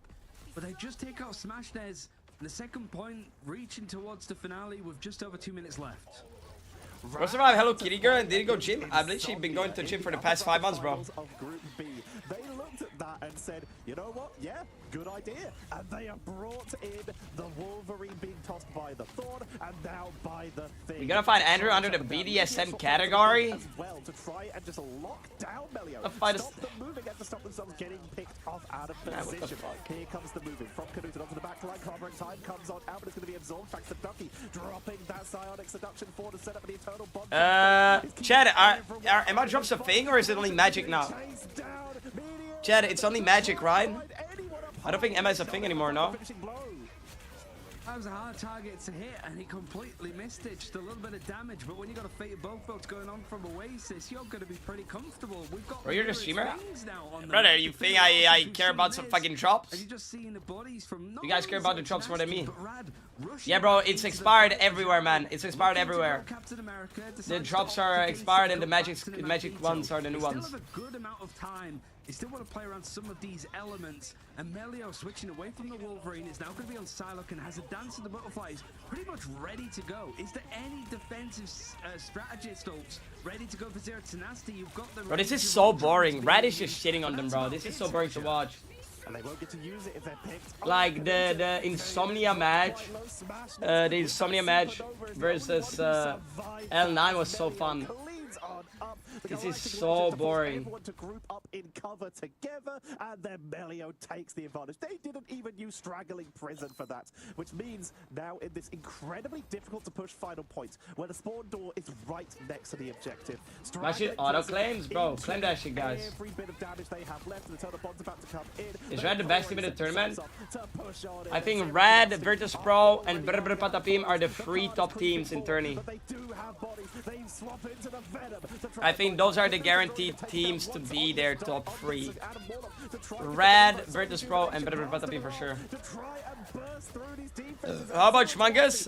But they just take out Smash Des. And the second point reaching towards the finale with just over 2 minutes left. What's about Hello Kitty girl and didn't go gym? I've literally been going to the gym for the past 5 months, bro. They looked at that and said, you know what? Yeah, good idea. And they have brought in the Wolverine being tossed by the Thorn and now by the Thing. We gotta find Andrew under the BDSM category. As well to try and just lock down Melio. Stop them moving and to stop themselves getting picked off out of position. Here comes the moving from Knut onto the back line. Clobbering time comes on out, but it's going to be absorbed. Thanks to Ducky dropping that psionic seduction for to set up an eternal bond. Chad, am I drops a thing or is it only magic now? Chad, it's only magic, right? I don't think Emma is a thing anymore, no? That was a hard target to hit, and he completely missed it. Just a little bit of damage, but when you got a fate of both votes going on from Oasis, you're going to be pretty comfortable. We've got. Bro, you're the streamer? Brother, you think I care about some fucking drops? You just seeing the bodies from. You guys care about the drops more than me. Yeah, bro, it's expired everywhere, man. It's expired everywhere. The drops are expired, and the magic ones are the new ones. Still have a good amount of time. You still want to play around some of these elements, and Melio switching away from the Wolverine is now going to be on Psylocke and has a Dance of the Butterflies pretty much ready to go. Is there any defensive strategist ready to go for Zero to Nasty? You've got the. Bro, this is so boring. Rad is just shitting on them, bro. This is so boring to watch. And they won't get to use it if they're picked. Like the Insomnia match, versus L9 was so fun. This is so boring. Everyone to group up in cover together, and then Melio takes the advantage. They didn't even use straggling prison for that, which means now in this incredibly difficult to push final point, where the spawn door is right next to the objective. My shit auto claims, bro. Claim that shit, guys. Every bit of damage they have left, and the total bond's about to come in. Is Rad the best team in the tournament? I think Rad, Virtus Pro, and Brr Patapim are the 3 top teams in tourney. I think those are the guaranteed teams to be their top 3. Rad, Virtus Pro, and Brr Patapim for sure. How about Schmangus?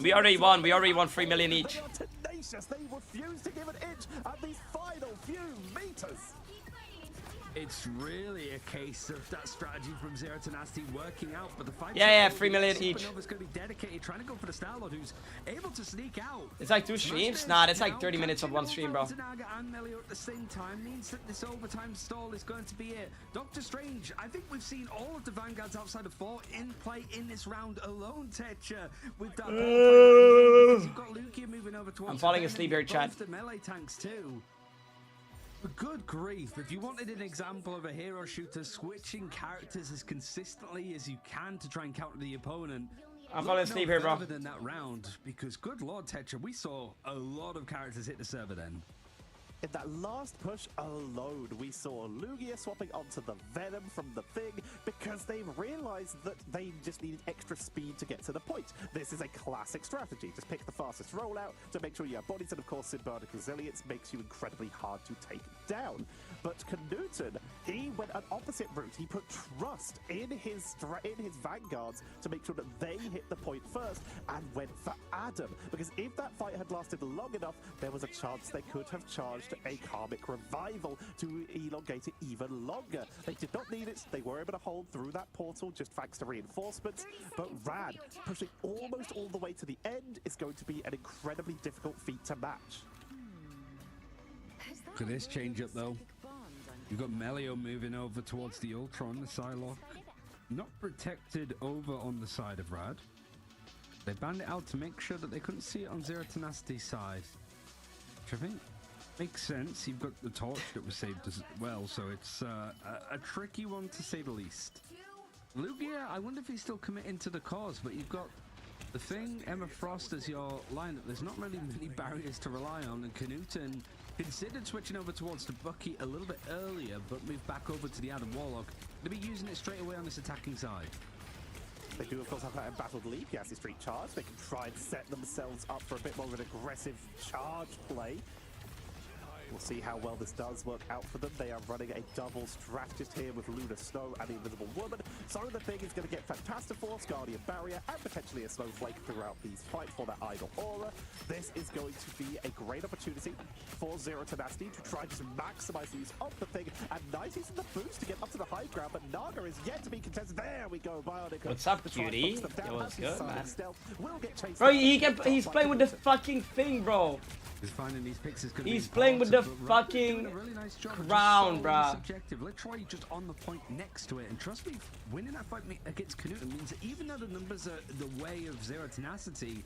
We already won. We already won 3 million each. They refuse to give an inch at these final few meters. It's really a case of that strategy from Zero to Nasty working out, but the fight. Yeah, 3 million each. Supernova's going to be dedicated, trying to go for the Star-Lord, who's able to sneak out. It's like 2 streams? Nah, that's like 30 minutes of 1 stream, bro. And Melio at the same time means that this overtime stall is going to be it. Doctor Strange, I think we've seen all of the Vanguards outside of 4 in play in this round alone, Tetcher, with that. You've got Lugia moving over towards. I'm falling asleep here, chat. The melee tanks too. Good grief, if you wanted an example of a hero shooter switching characters as consistently as you can to try and counter the opponent, I'm falling asleep here, bro. Than that round, because good lord, Tetra, we saw a lot of characters hit the server then. In that last push alone, we saw Lugia swapping onto the Venom from the Thing because they realized that they just needed extra speed to get to the point. This is a classic strategy. Just pick the fastest rollout to make sure you have bodies, and of course Symbiotic Resilience makes you incredibly hard to take down. But Knuten, he went an opposite route. He put trust in his Vanguards to make sure that they hit the point first and went for Adam. Because if that fight had lasted long enough, there was a chance they could have charged a Karmic Revival to elongate it even longer. They did not need it. They were able to hold through that portal just thanks to reinforcements. But Rad, pushing almost all the way to the end, is going to be an incredibly difficult feat to match. For this change up though, you've got Melio moving over towards the Ultron, the Psylocke. Not protected over on the side of Rad. They banned it out to make sure that they couldn't see it on Zero to Nasty's side. Which I think makes sense. You've got the torch that was saved as well, so it's a tricky one to say the least. Lugia, I wonder if he's still committing to the cause, but you've got The thing, Emma Frost, as your lineup, there's not really many barriers to rely on, and Knuten considered switching over towards the Bucky a little bit earlier, but moved back over to the Adam Warlock. They'll be using it straight away on this attacking side. They do, of course, have that embattled leap, the Acid Street charge. They can try and set themselves up for a bit more of an aggressive charge play. We'll see how well this does work out for them. They are running a double strategist here with Luna Snow and the Invisible Woman. So the thing is going to get Fantastic Force, Guardian Barrier, and potentially a Snowflake throughout these fights for that Idol Aura. This is going to be a great opportunity for Zero Tenacity to try to maximize the use of the thing. And nice using the boost to get up to the high ground, but Naga is yet to be contested. There we go, Bionic. What's up, cutie? It was good, man. Will get chased bro, he's playing with the fucking thing, bro. He's playing with the fucking crown, bruh. Subjective. Literally just on the point next to it, and trust me, winning that fight against Knuten means that even though the numbers are the way of Zero Tenacity,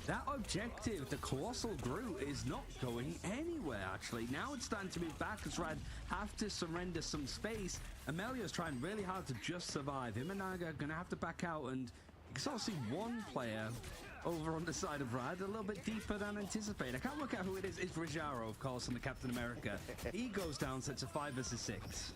that objective, the Colossal Groot, is not going anywhere, actually. Now it's starting to move back as Rad have to surrender some space. Amelio's trying really hard to just survive. Him and Naga are going to have to back out, and you can sort of see one player over on the side of Rad, a little bit deeper than anticipated. I can't work out who it is. It's Rajaro, of course, on the Captain America. He goes down, so it's a 5 versus 6.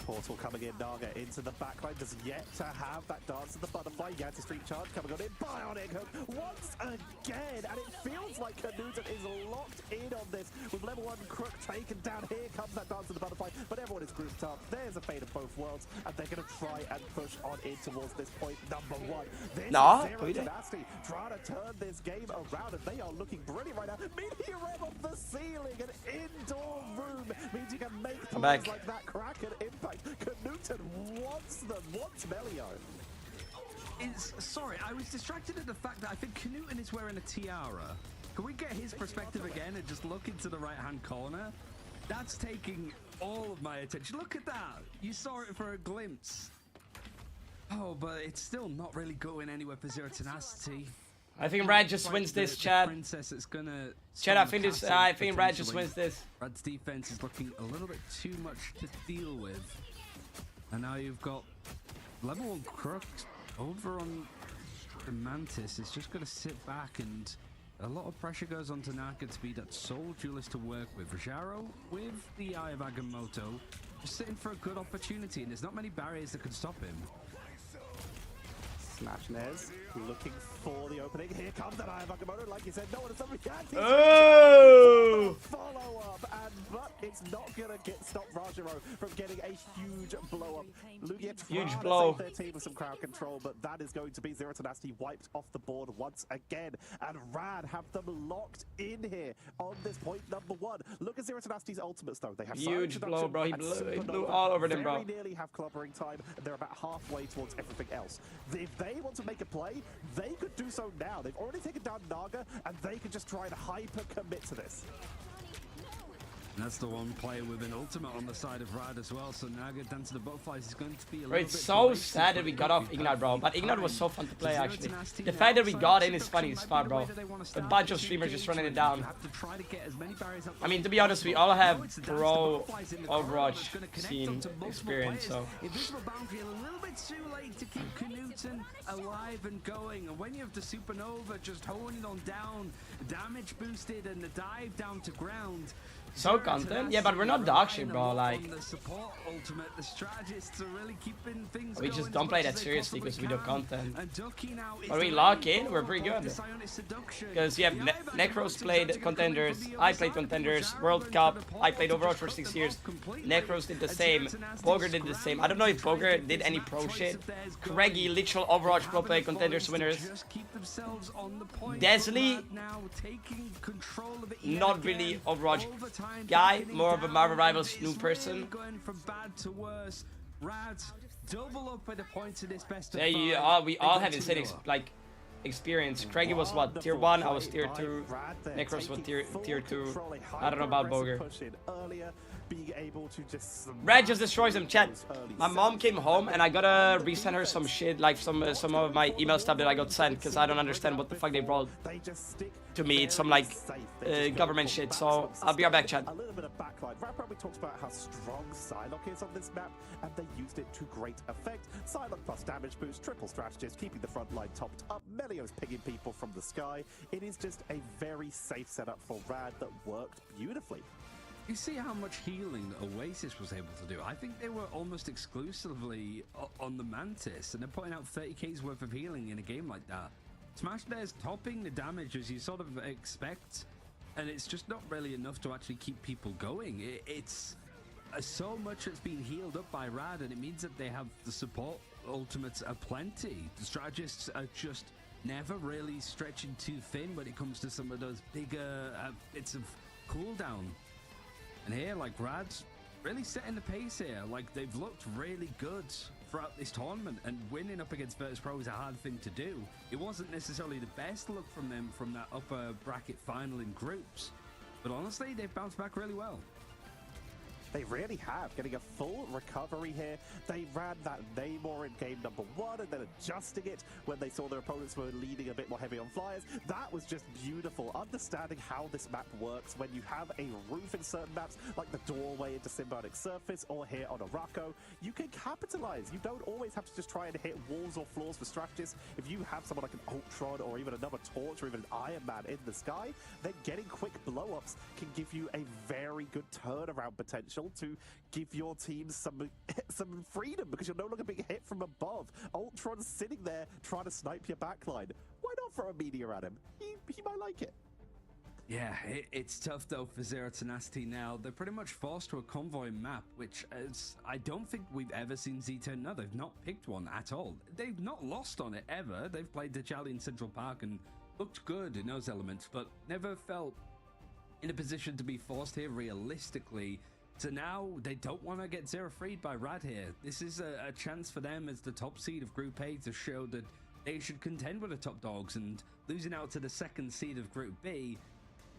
Portal coming in, Naga into the backline, does yet to have that dance of the butterfly. Yanti Street charge coming on in, Bionic Hook once again, and it feels like Knuten is locked in on this with level 1 Crook taken down. Here comes that dance of the butterfly, but everyone is grouped up. There's a fate of both worlds, and they're going to try and push on in towards this point number 1. This is Zero Tenacity trying to turn this game around, and they are looking brilliant right now. Meteor off the ceiling, an indoor room means you can make plays like that crack and impact. Knuten wants Melio. Sorry, I was distracted at the fact that I think Knuten is wearing a tiara. Can we get his perspective again and just look into the right-hand corner? That's taking all of my attention. Look at that. You saw it for a glimpse. Oh, but it's still not really going anywhere for Zero Tenacity. I think Rad just wins this, Chad. Chad, I think Rad just wins this. Rad's defense is looking a little bit too much to deal with. And now you've got level 1 Crook over on the Mantis. It's just going to sit back, and a lot of pressure goes onto Naga to be that sole duelist to work with. Rajaro with the Eye of Agamotto just sitting for a good opportunity, and there's not many barriers that can stop him. Smash Nez looking for the opening. Here comes that Eye of Agamotto. Like you said, no one has somebody can. Oh! Follow up, but it's not gonna stop Rajaro from getting a huge blow up. Lugia huge blow. Their team with some crowd control, but that is going to be Zero Tenacity wiped off the board once again. And Rad have them locked in here on this point number 1. Look at Zero Tenacity's ultimates though. They have huge blow, bro. He blew all over them, bro. Very nearly have clobbering time, and they're about halfway towards everything else. If they want to make a play, they could do so now. They've already taken down Naga, and they can just try and hyper commit to this. And that's the one player with an ultimate on the side of Rad as well, so Naga Dance of the Butterflies is going to be a little bit... It's so sad that we got off Ignite, bro, but Ignite was so fun to play, actually. The fact that we got in is funny as fuck, bro. A bunch of streamers just running it down. I mean, to be honest, we all have pro Overwatch scene experience, so... Invisible Boundary a little bit too late to keep Knuten alive and going, and when you have the Supernova just honing on down, damage boosted, and the dive down to ground... So content? Yeah, but we're not dog shit, bro. Like, we just don't play that seriously because we do content. But we lock in, we're pretty good. Because you have Necros played contenders, I played contenders, World Cup, I played Overwatch for 6 years. Necros did the same, Boger did the same. I don't know if Boger did any pro shit. Craigie, literal Overwatch pro play contenders winners. Desley, not really Overwatch guy, more of a Marvel Rivals new person. Yeah, we all have insane experience. Craigie was what, tier 1, I was tier 2, Necros was tier 2. I don't know about Boger. being able to just Red just destroys him, chat. My mom came home and I gotta resend her some shit, like some of my email stuff that I got sent, because I don't understand what the fuck they brought to me. It's some like government shit. So I'll be right back, chat. A little bit of backline. Right, we talked about how strong Psylocke is on this map, and they used it to great effect. Psylocke plus damage boost, triple strategist, keeping the front line topped up. Melio's pinging people from the sky. It is just a very safe setup for Rad that worked beautifully. You see how much healing Oasis was able to do. I think they were almost exclusively on the Mantis, and they're putting out 30k's worth of healing in a game like that. Smash there's topping the damage as you sort of expect, and it's just not really enough to actually keep people going. It's so much that's being healed up by Rad, and it means that they have the support ultimates aplenty. The strategists are just never really stretching too thin when it comes to some of those bigger bits of cooldown. And here, like, Rad's really setting the pace here. Like, they've looked really good throughout this tournament, and winning up against Virtus Pro is a hard thing to do. It wasn't necessarily the best look from them from that upper bracket final in groups, but honestly, they've bounced back really well. They really have, getting a full recovery here. They ran that Namor in game number 1 and then adjusting it when they saw their opponents were leaning a bit more heavy on flyers. That was just beautiful. Understanding how this map works when you have a roof in certain maps, like the doorway into Symbiotic Surface or here on Araco, you can capitalize. You don't always have to just try and hit walls or floors for strategists. If you have someone like an Ultron or even another Torch or even an Iron Man in the sky, then getting quick blow-ups can give you a very good turnaround potential to give your team some freedom, because you're no longer being hit from above. Ultron's sitting there trying to snipe your backline. Why not throw a meteor at him? He might like it. Yeah, it's tough though for Zero Tenacity now. They're pretty much forced to a convoy map, which is, I don't think we've ever seen Z10. No, they've not picked one at all. They've not lost on it ever. They've played Dajali in Central Park and looked good in those elements, but never felt in a position to be forced here realistically. So now they don't want to get Zero freed by Rad here. This is a chance for them as the top seed of Group A to show that they should contend with the top dogs, and losing out to the second seed of Group B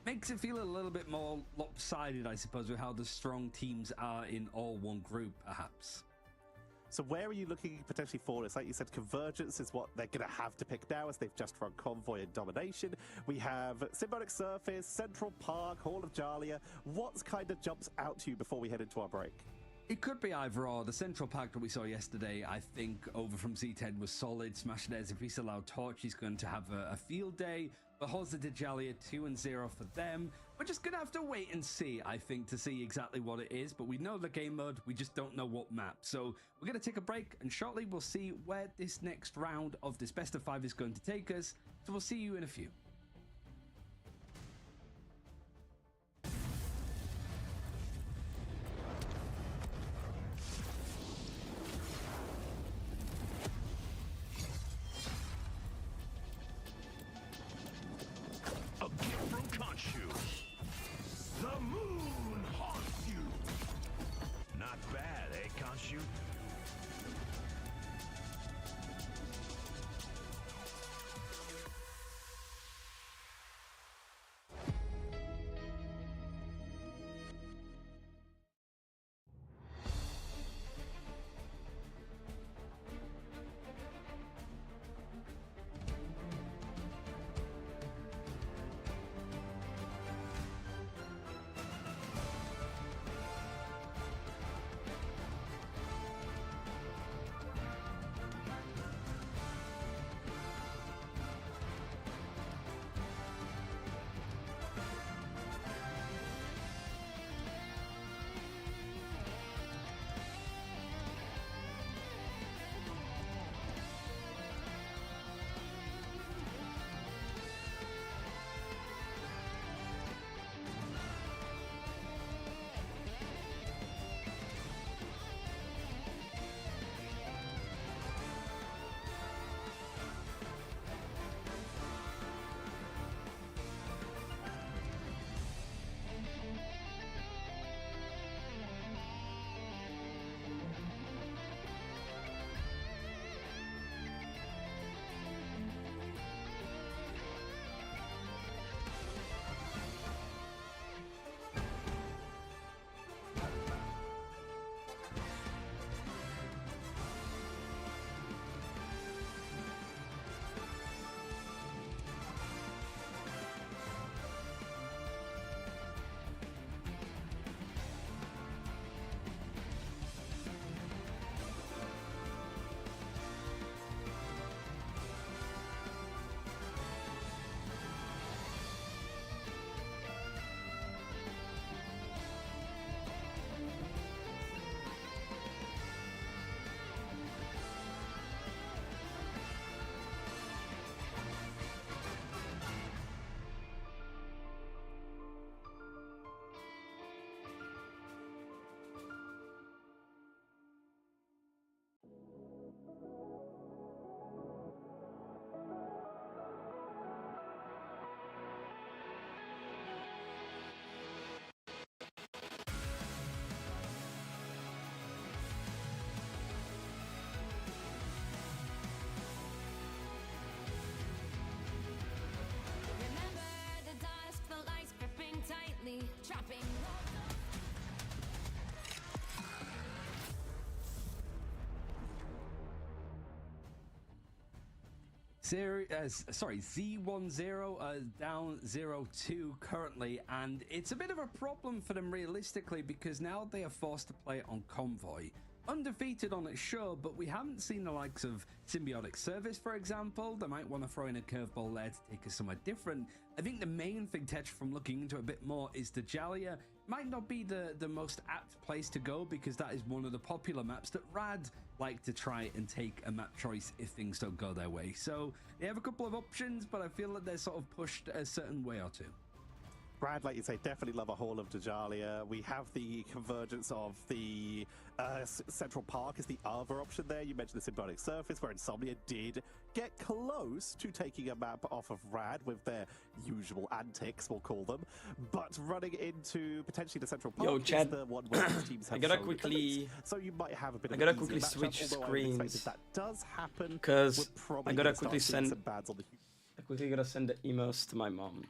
makes it feel a little bit more lopsided, I suppose, with how the strong teams are in all one group, perhaps. So where are you looking potentially for this? Like you said, Convergence is what they're going to have to pick now, as they've just run Convoy and Domination. We have Symbiotic Surface, Central Park, Hall of Jalia. What kind of jumps out to you before we head into our break? It could be either or. The Central Park that we saw yesterday, I think, over from Z10 was solid. Smashdares, if he's allowed Torch, he's going to have a field day. But Horza Dijalia 2-0 for them. We're just going to have to wait and see, I think, to see exactly what it is. But we know the game mode, we just don't know what map. So we're going to take a break, and shortly we'll see where this next round of this best of 5 is going to take us. So we'll see you in a few. The moon haunts you. Not bad, eh, Khonshu? Z10 down 0-2 currently, and it's a bit of a problem for them realistically because now they are forced to play on Convoy. Undefeated on it, sure, but we haven't seen the likes of Symbiotic Service, for example. They might want to throw in a curveball there to take us somewhere different. I think the main thing, Tetch, from looking into it a bit more is the Jalia. Might not be the most apt place to go because that is one of the popular maps that Rad like to try and take a map choice if things don't go their way. So they have a couple of options, but I feel that they're sort of pushed a certain way or two. Brad, like you say, definitely love a Hall of Dajalia. We have the convergence of the Central Park is the other option there. You mentioned the Symbiotic Surface, where Insomnia did get close to taking a map off of Rad with their usual antics, we'll call them. But running into potentially the Central Park is the one where the teams have so you might have a bit of I gotta quickly switch screens. That does happen because I gotta quickly send. I quickly gotta send the emails to my mom.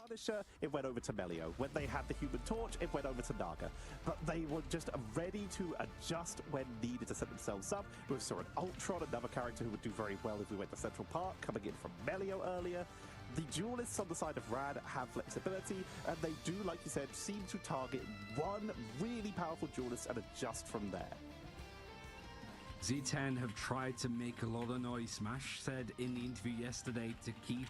Punisher, it went over to Melio. When they had the Human Torch, it went over to Naga. But they were just ready to adjust when needed to set themselves up. We saw an Ultron, another character who would do very well if we went to Central Park, coming in from Melio earlier. The duelists on the side of Rad have flexibility, and they do, like you said, seem to target one really powerful duelist and adjust from there. Z10 have tried to make a lot of noise. Smash said in the interview yesterday to keep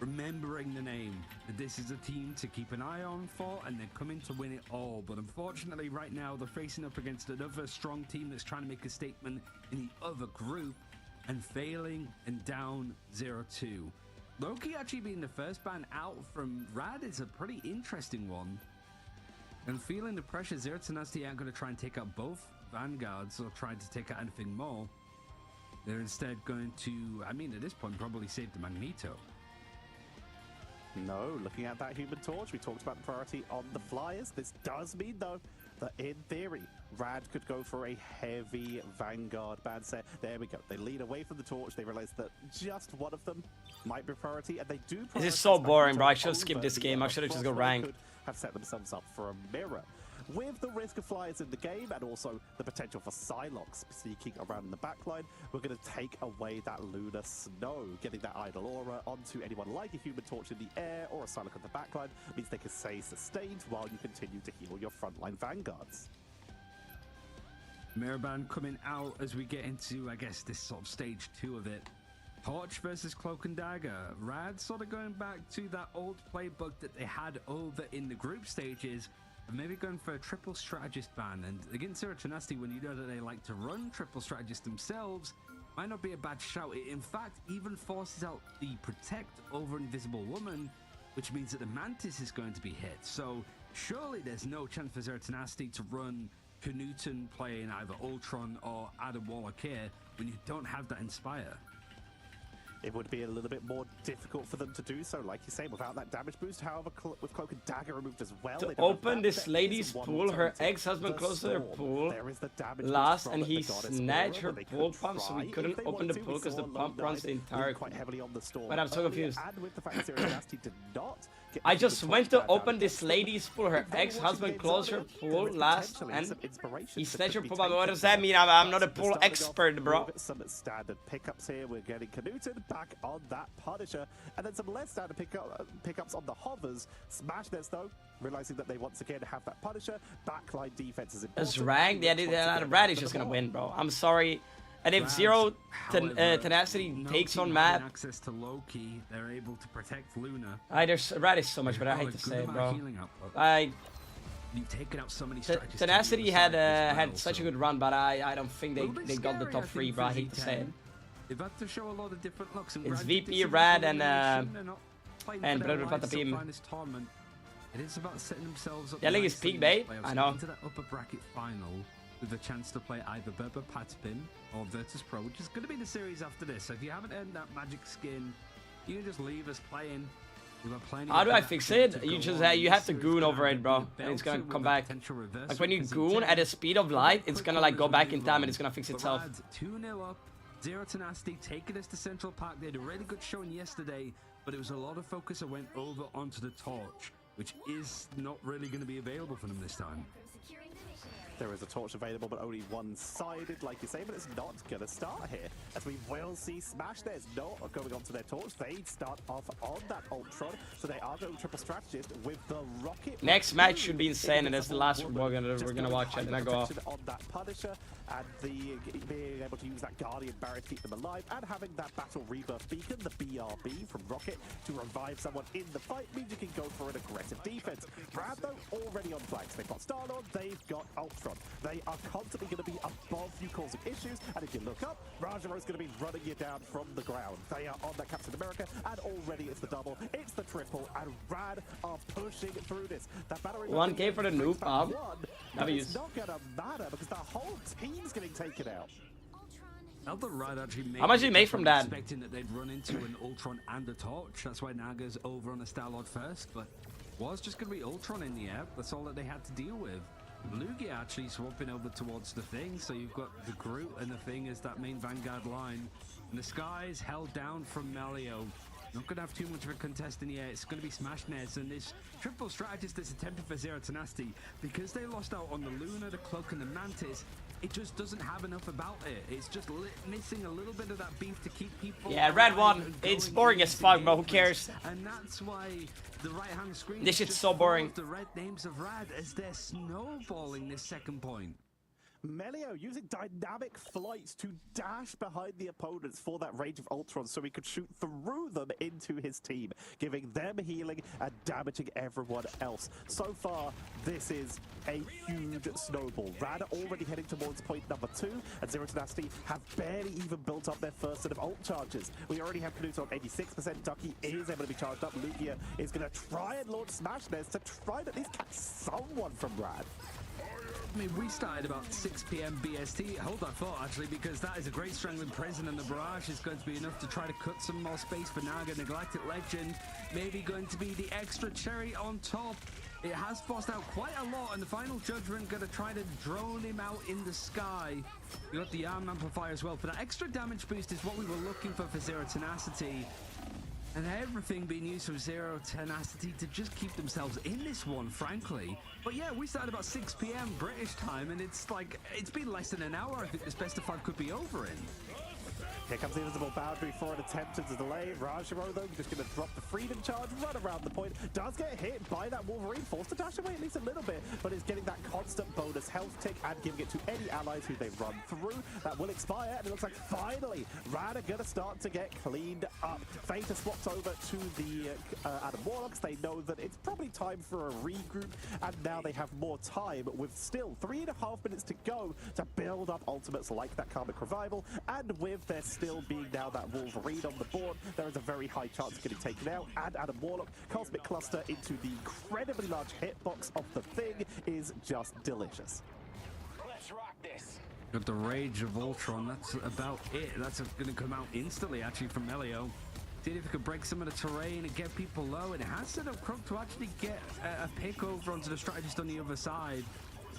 remembering the name, that this is a team to keep an eye on for, and they're coming to win it all. But unfortunately right now they're facing up against another strong team that's trying to make a statement in the other group and failing and down 0-2. Loki actually being the first ban out from Rad is a pretty interesting one. And feeling the pressure, Zero Tenacity aren't going to try and take out both Vanguards or try to take out anything more. They're instead going to, I mean, at this point, probably save the Magneto. No, looking at that Human Torch, we talked about the priority on the Flyers. This does mean, though, that in theory, Rad could go for a heavy Vanguard ban set. There we go. They lean away from the Torch. They realize that just one of them might be priority, and they do. This is so boring, bro. I should have skipped this game. I should have just go ranked. Have set themselves up for a mirror. With the risk of Flyers in the game and also the potential for Psylocke sneaking around in the backline, we're going to take away that Lunar Snow. Getting that Idol Aura onto anyone like a Human Torch in the air or a Psylocke on the backline means they can stay sustained while you continue to heal your frontline Vanguards. Mirror ban coming out as we get into, I guess, this sort of stage 2 of it. Torch versus Cloak and Dagger. Rad sort of going back to that old playbook that they had over in the group stages, and maybe going for a triple strategist ban. And against Zero Tenacity, when you know that they like to run triple strategist themselves, might not be a bad shout. It in fact even forces out the Protect over Invisible Woman, which means that the Mantis is going to be hit. So surely there's no chance for Zero Tenacity to run Knuten playing either Ultron or Adam Warlock here when you don't have that Inspire. It would be a little bit more difficult for them to do so, like you say, without that damage boost. However, with Cloak and Dagger removed as well. To open this lady's pool, her ex-husband closed her pool last, and he snatched her pool pump, so we couldn't open the pool because the pump runs the entire. But I'm so confused. I just went to open this lady's pool. Her ex-husband closed her pool last, and he snatched her pool pump. What does that mean? I'm not a pool expert, bro. Some standard pickups here. We're getting Knuten back on that Punisher, and then some less standard pickups on the hovers. Smash this though, realizing that they once again have that Punisher. Backline defense is important. It's ragged. Yeah, Rad is just gonna win, bro. I'm sorry. And if Zero Tenacity takes on map, access to Loki, they're able to protect Luna. Rad is so much better. I hate to say it, bro. You've taken out so many strategies. Tenacity had such a good run, but I don't think they got the top 3, bro. I hate to say it. They've had to show a lot of different looks. It's VP, Rad, and Brother Patapim. It is about setting themselves up. Yeah, like it's peak bait. I know. Into that upper bracket final with a chance to play either Berber Patapim or Virtus Pro, which is going to be the series after this. So if you haven't earned that Magik skin, you can just leave us playing. How do I fix it? You have to goon over it, bro, and it's gonna come back. Like when you goon at the speed of light, it's gonna like go back in time and it's gonna fix itself. 2-0 up. Zero Tenacity taking us to Central Park. They had a really good showing yesterday, but it was a lot of focus that went over onto the torch, which is not really going to be available for them this time. There is a torch available, but only one-sided, like you say, but it's not going to start here. As we will see Smash, there's not going onto their torch. They start off on that Ultron, so they are going triple strategist with the rocket. Next match should be insane, and that's the last we're gonna watch it, and I go off. On that Punisher, and being able to use that Guardian Barrier to keep them alive, and having that Battle Rebirth Beacon, the BRB from Rocket, to revive someone in the fight, means you can go for an aggressive defense. Brad, though, already on flanks. They've got Star-Lord, they've got Ultron. They are constantly going to be above you, causing issues, and if you look up, Rajaro is going to be running you down from the ground. They are on that Captain America, and already it's the double, it's the triple, and Rad are pushing through this. That battery 1K for the noob, it's not going to matter because the whole team's getting taken out. How much did he make from that? Expecting that they'd run into an Ultron and a torch. That's why Naga's over on the Star-Lord first, but was just going to be Ultron in the air. That's all that they had to deal with. Lugia actually swapping over towards the Thing, so you've got the Groot and the Thing as that main Vanguard line. And the Skies held down from Melio. Not going to have too much of a contest in the air. It's going to be Smash Nez, and this triple strategist that's attempted for Zero Tenacity, because they lost out on the Luna, the Cloak, and the Mantis, it just doesn't have enough about it. It's just missing a little bit of that beef to keep people. Yeah, Red 1. It's boring as fuck, bro. Who cares? And that's why the right-hand screen. This shit's so boring. The red names of Rad as they're snowballing this second point. Melio using dynamic flights to dash behind the opponents for that range of Ultrons so he could shoot through them into his team, giving them healing and damaging everyone else. So far, this is a huge snowball. Rad already heading towards point number 2, and Zero Tenacity have barely even built up their first set of ult charges. We already have Knut on 86%. Ducky is able to be charged up. Lugia is going to try and launch Smash Nez to try and at least catch someone from Rad. I mean, we started about 6 p.m. BST. Hold that thought, actually, because that is a great strangling prison, and the barrage is going to be enough to try to cut some more space for Naga. Neglected Legend maybe going to be the extra cherry on top. It has forced out quite a lot, and the final judgment going to try to drone him out in the sky. You got the arm amplifier as well, but that extra damage boost is what we were looking for Zero Tenacity. And everything being used from Zero Tenacity to just keep themselves in this one, frankly. But yeah, we started about 6 p.m. British time, and it's like, it's been less than an hour I think this best of 5 could be over in. Here comes the invisible boundary for an attempt to delay. Rajaro, though, just going to drop the freedom charge, run around the point. Does get hit by that Wolverine, forced to dash away at least a little bit, but is getting that constant bonus health tick and giving it to any allies who they run through. That will expire, and it looks like finally Rad are going to start to get cleaned up. Fate has swapped over to the Adam Warlocks. They know that it's probably time for a regroup, and now they have more time with still 3.5 minutes to go to build up ultimates like that Karmic Revival, and with their still being now that Wolverine on the board, there is a very high chance of getting taken out, and Adam Warlock, Cosmic Cluster into the incredibly large hitbox of the Thing is just delicious. Let's rock this. Got the Rage of Ultron, that's about it. That's going to come out instantly, actually, from Melio. See if it could break some of the terrain and get people low, and it has set up Crook to actually get a pick over onto the strategist on the other side.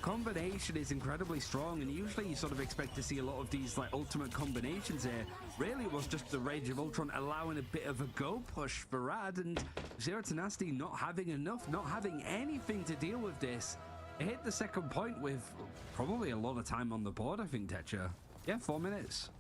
Combination is incredibly strong, and usually you sort of expect to see a lot of these like ultimate combinations here. Really, it was just the Rage of Ultron allowing a bit of a go push for Rad, and Zero Tenacity not having enough, not having anything to deal with this. It hit the second point with probably a lot of time on the board, I think, Tetra. Yeah, 4 minutes.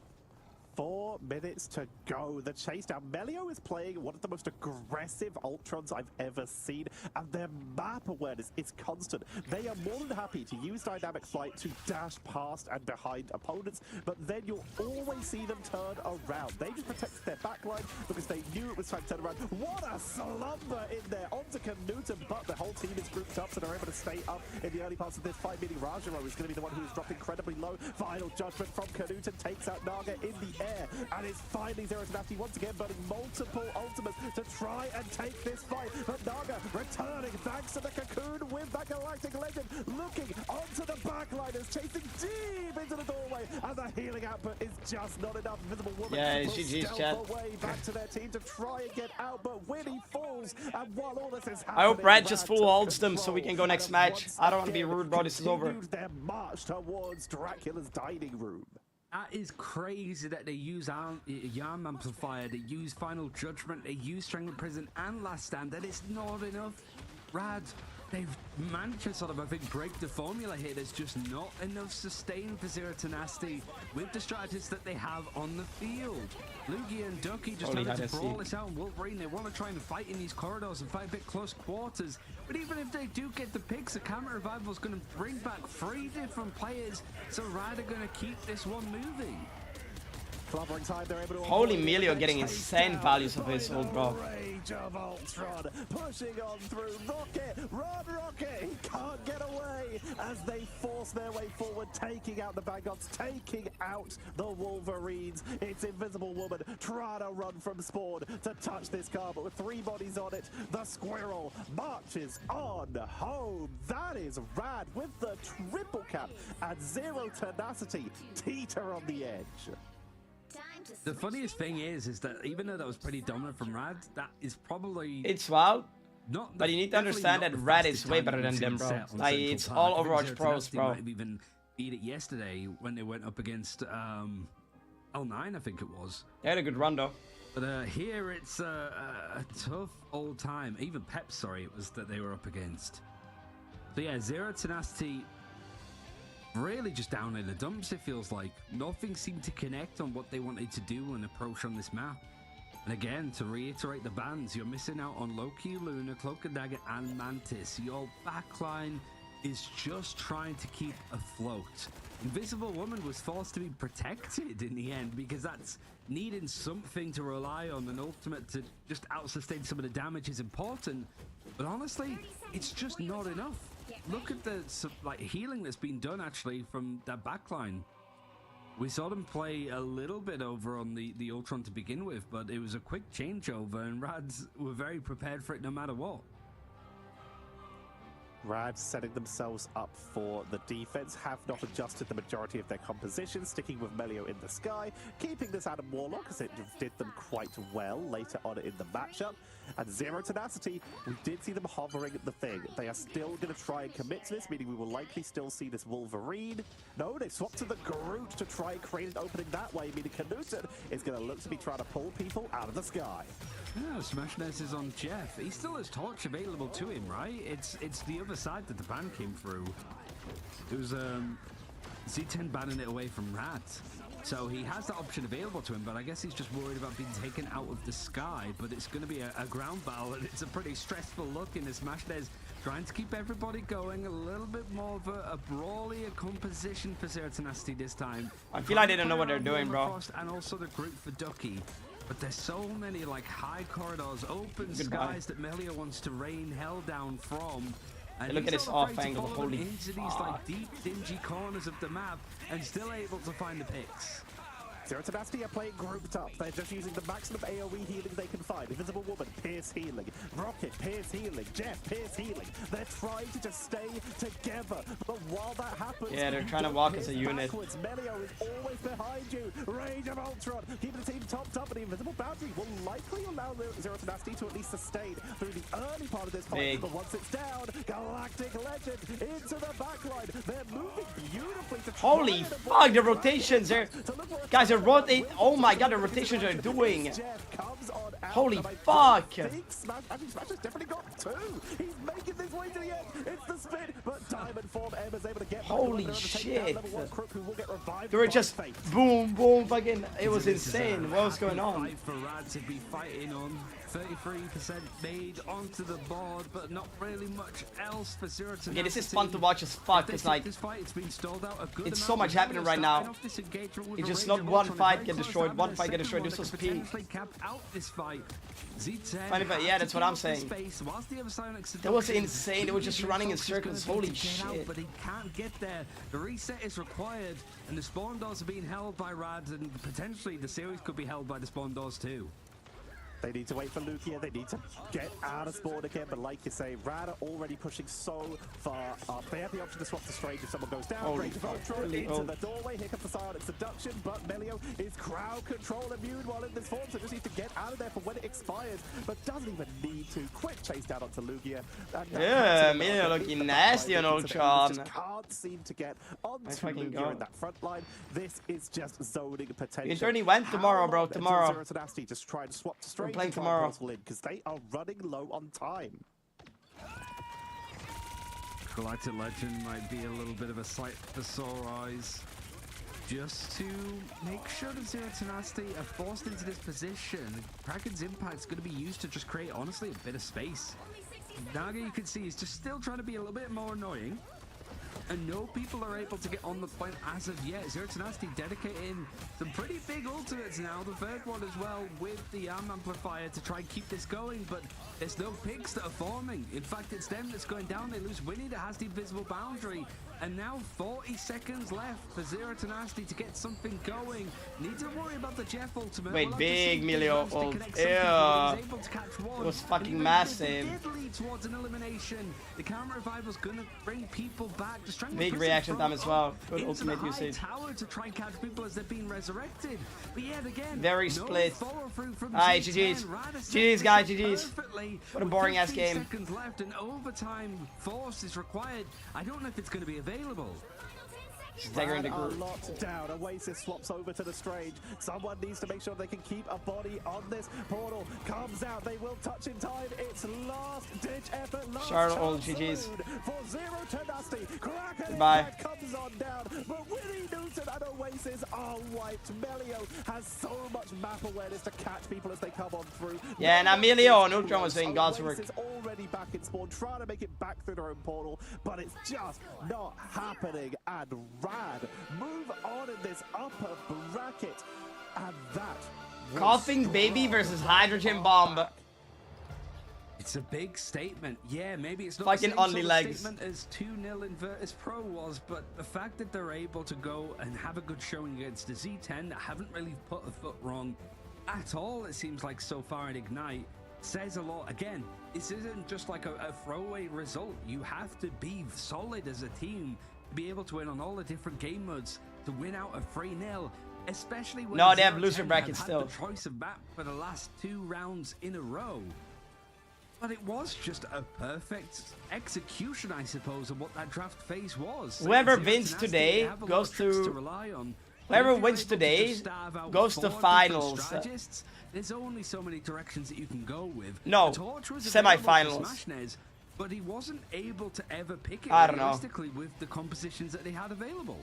4 minutes to go. The chase down. Melio is playing one of the most aggressive Ultrons I've ever seen, and their map awareness is constant. They are more than happy to use dynamic flight to dash past and behind opponents, but then you'll always see them turn around. They just protected their backline because they knew it was time to turn around. What a slumber in there onto Canuton, but the whole team is grouped up, so they're able to stay up in the early parts of this fight, meaning Rajaro is going to be the one who is dropped incredibly low. Final judgment from Canuton takes out Naga in the air, and it's finally Zero Tenacity once again burning multiple ultimates to try and take this fight. But Naga returning thanks to the cocoon with that Galactic Legend, looking onto the backliners, chasing deep into the doorway, and the healing output is just not enough. Invisible Woman will GG's, chat. away back to their team to try and get out, but Winnie falls, and while all this is happening, I hope Brad just full ults them so we can go next match. I don't want to be rude, bro. This is over. Their march towards Dracula's dining room. That is crazy that they use Yarm Amplifier, they use Final Judgment, they use Strength in Prison and Last Stand. That is not enough. Rad, they've managed to sort of, I think, break the formula here. There's just not enough sustain for Zero Tenacity with the strategists that they have on the field. Lugia and Ducky just trying to brawl this out, and Wolverine, they want to try and fight in these corridors and fight a bit close quarters. But even if they do get the picks, the Counter Revival is going to bring back 3 different players, so Rad are going to keep this one moving. Time, they're able to Holy Melio getting insane values of his ult, bro. Rage of Ultron, pushing on through. Rocket, run Rocket, he can't get away as they force their way forward, taking out the Vanguards, taking out the Wolverines. It's Invisible Woman trying to run from spawn to touch this car, but with 3 bodies on it, the Squirrel marches on home. That is Rad with the triple cap and Zero Tenacity teeter on the edge. The funniest thing is that even though that was pretty dominant from Rad, that is probably... It's wild, but you need to understand that Rad is way better than them, bro. Like, it's all Overwatch pros, bro. Might have even beat it yesterday when they went up against L9, I think it was. They had a good run, though. But here it's a tough old time. Even Pep, sorry, it was that they were up against. So yeah, Zero Tenacity... really just down in the dumps, it feels like. Nothing seemed to connect on what they wanted to do and approach on this map. And again, to reiterate the bans, you're missing out on Loki, Luna, Cloak and Dagger, and Mantis. Your backline is just trying to keep afloat. Invisible Woman was forced to be protected in the end because that's needing something to rely on. An ultimate to just out-sustain some of the damage is important. But honestly, it's just not enough. Look at the healing that's been done actually from that backline. We saw them play a little bit over on the Ultron to begin with, but it was a quick changeover and Rads were very prepared for it no matter what. Rad setting themselves up for the defense, have not adjusted the majority of their composition, sticking with Melio in the sky, keeping this Adam Warlock as it did them quite well later on in the matchup. And Zero Tenacity, we did see them hovering the thing. They are still going to try and commit to this, meaning we will likely still see this Wolverine. No, they swapped to the Groot to try and create an opening that way, meaning Canuton is going to look to be trying to pull people out of the sky. Yeah, Smashness is on Jeff. He still has Torch available to him, right? It's the other side that the ban came through. It was Z10 banning it away from Rat. So he has that option available to him, but I guess he's just worried about being taken out of the sky. But it's going to be a ground battle, and it's a pretty stressful look in this match. There's trying to keep everybody going, a little bit more of a brawlier composition for Zero Tenacity this time. I feel like they don't know what they're doing, bro. And also the group for Ducky. But there's so many like high corridors, open skies that Melio wants to rain hell down from. And look at this off angle, holy into these like deep, dingy corners of the map and still able to find the picks. Zero Tenacity are playing grouped up. They're just using the maximum AoE healing they can find. Invisible Woman, Pierce healing. Rocket, Pierce healing. Jeff, Pierce healing. They're trying to just stay together. But while that happens... yeah, they're trying to walk as a unit. Melio is always behind you. Rage of Ultron, keeping the team topped up, and the Invisible Boundary will likely allow Zero Tenacity to at least sustain through the early part of this fight. But once it's down, Galactic Legend into the backline. They're moving beautifully to holy fuck, the rotations are... guys, rotate. Oh my god, the rotations are doing. Jeff comes on out. Holy And I fuck! think Smash has definitely got 2. He's making this way to the end. It's the spin, but Diamond Form M is able to get holy shit! Crook, who will get revived. They were just boom, boom, fucking. It was insane. What was going on? For Rad to be fighting on 33% made onto the board, but not really much else for Zero to. Yeah, this is fun to watch as fuck. It's like it's so much happening right now. It's just not one fight get destroyed, one fight get destroyed. This was peak. Funny, but yeah, that's what I'm saying. That was insane. They were just running in circles. Holy shit! But he can't get there. The reset is required, and the spawn doors are being held by Rad, and potentially the series could be held by the spawn doors too. They need to wait for Lugia, they need to get out of spawn again, but like you say, Rad are already pushing so far up. They have the option to swap to Strange if someone goes down. Holy into the doorway, here comes the silent seduction, but Melio is crowd control immune while in this form, so just needs to get out of there for when it expires, but doesn't even need to. Quick chase down onto Lugia. Yeah, Melio looking nasty on Ultron. Just can't seem to get onto Lugia in that front line. This is just zoning potential. It only went tomorrow, bro, tomorrow. Just try to swap to Strange. Playing tomorrow because they are running low on time. Galactic Legend might be a little bit of a sight for sore eyes. Just to make sure that Zero Tenacity are forced into this position. Kraken's impact is going to be used to just create, honestly, a bit of space. Naga, you can see, is just still trying to be a little bit more annoying. And no people are able to get on the point as of yet. Zero Tenacity dedicating some pretty big ultimates now. The third one as well with the arm amplifier to try and keep this going. But there's no pigs that are forming. In fact, it's them that's going down. They lose Winnie that has the invisible boundary. And now 40 seconds left for Zero Tenacity to get something going. Need to worry about the Jeff ultimate. Wait, big Melio ult. Yeah. It was fucking massive. Towards an elimination. The camera revival's gonna bring people back. Big reaction time as well. Good ultimate usage. Tower to try and catch people as they're being resurrected. But yet again, very split. Alright, GG's. GG's, guys, GG's. What a boring ass game. Seconds left and overtime force is required. I don't know if it's going to be available. Staggering the group. Locked down. Oasis swaps over to the Strange. Someone needs to make sure they can keep a body on this. Portal comes out. They will touch in time. It's last ditch effort. Charlotte all GG's. For Zero Tenacity. Kraken Goodbye. Comes on down. But Winnie Newton and Oasis are wiped. Melio has so much map awareness to catch people as they come on through. Yeah, and Melio and Ultron was doing God's work. Oasis already back in spawn, trying to make it back through their own portal, but it's just not happening. And Rad move on in this upper bracket, and that Coughing Baby versus Hydrogen Bomb. It's a big statement. Yeah, maybe it's not fucking the same only sort legs. of statement as 2-0 in Virtus Pro was, but the fact that they're able to go and have a good showing against the Z10 that haven't really put a foot wrong at all, it seems like so far in Ignite, says a lot. Again, this isn't just like a throwaway result. You have to be solid as a team to be able to win on all the different game modes, to win out a 3-0, especially when no, they have loser brackets still. The choice of map for the last 2 rounds in a row. But it was just a perfect execution, I suppose, of what that draft phase was. Whoever wins today goes to whoever wins today goes to finals. There's only so many directions that you can go with. No, semifinals. But he wasn't able to ever pick it realistically with the compositions that they had available.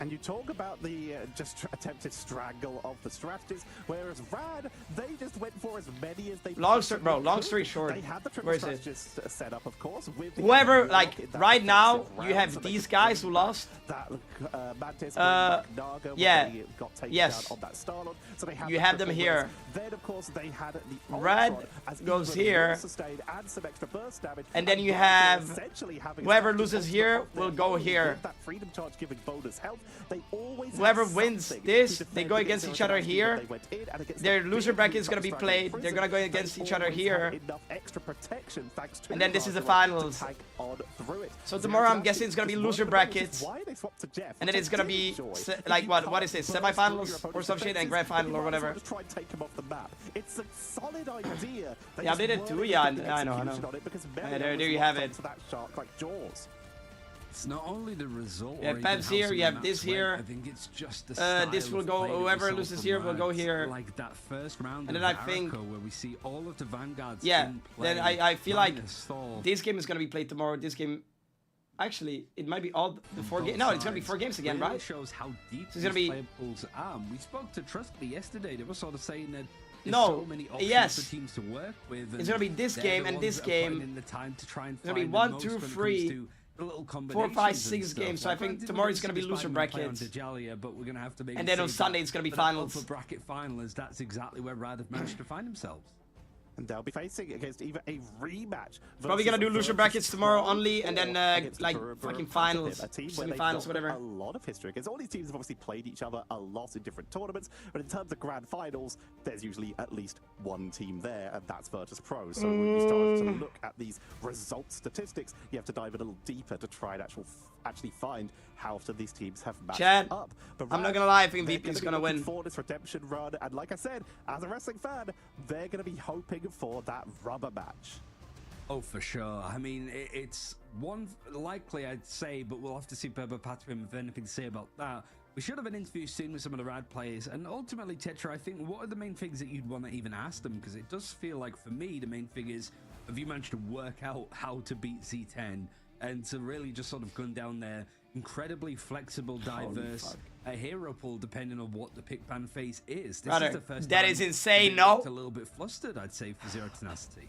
And you talk about the just attempted strangle of the strategies, whereas Rad, they just went for as many as they long story short, they had the triple strategies set up, of course. With whoever, like, right now, you have these guys who lost. That, Mantis, Naga, yeah, got taken yes. down on that Starlord, so they you have them here. Then, of course, they had the Red goes here, and some extra burst damage, and then you have whoever loses here will go here. That freedom charge giving bonus health. They always whoever wins this, they go against each other here. Their loser bracket is going to be played. They're going to go against each other here. And then this is the finals. So tomorrow I'm guessing it's going to be loser brackets. And then it's going to be, like, what is it, semifinals or some shit, and grand final or whatever. It's a solid idea. Yeah, they did too, yeah, I know. Yeah, there you have it. it's not only the result. You have Pebs here, you have this here. I think it's just the this will go, whoever loses here will go here. Like that first round and of then I think, where we see all of the vanguards. Yeah, then I feel like this game is gonna be played tomorrow. This game, actually, it might be all the 4 games. No, it's gonna be 4 games again, right? Shows how deep so it's gonna be. Pools are. We spoke to Trust Me yesterday. They were sort of saying that. No, so many options yes, for teams to work with, it's gonna be this game and this game. In the time to try and it's gonna be 1, 2, 3, 4, 5, 6 games. So I think tomorrow it's gonna be loser brackets, but we're gonna have to and then on Sunday it's gonna be finals. For bracket finals, that's exactly where Rad have managed to find themselves. And they'll be facing against either a rematch. Probably gonna do loser brackets tomorrow only, and then like fucking finals, semi-finals, whatever. A lot of history because all these teams have obviously played each other a lot in different tournaments, but in terms of grand finals, there's usually at least one team there, and that's Virtus Pro. So when you start to look at these result statistics, you have to dive a little deeper to try and actually find how often these teams have matched up. But I'm not gonna lie, I think MVP is gonna win for this redemption run, and like I said, as a wrestling fan, they're gonna be hoping for that rubber match. Oh, for sure. I mean, it's one likely, I'd say, but we'll have to see Berber Patwin if anything to say about that. We should have an interview soon with some of the Rad players, and ultimately, Tetra, I think, what are the main things that you'd want to even ask them? Because it does feel like, for me, the main thing is, have you managed to work out how to beat Z10? And to really just sort of gun down their incredibly flexible, diverse hero pool, depending on what the pick ban phase is. This is the first that is insane, no? A little bit flustered, I'd say, for Zero Tenacity.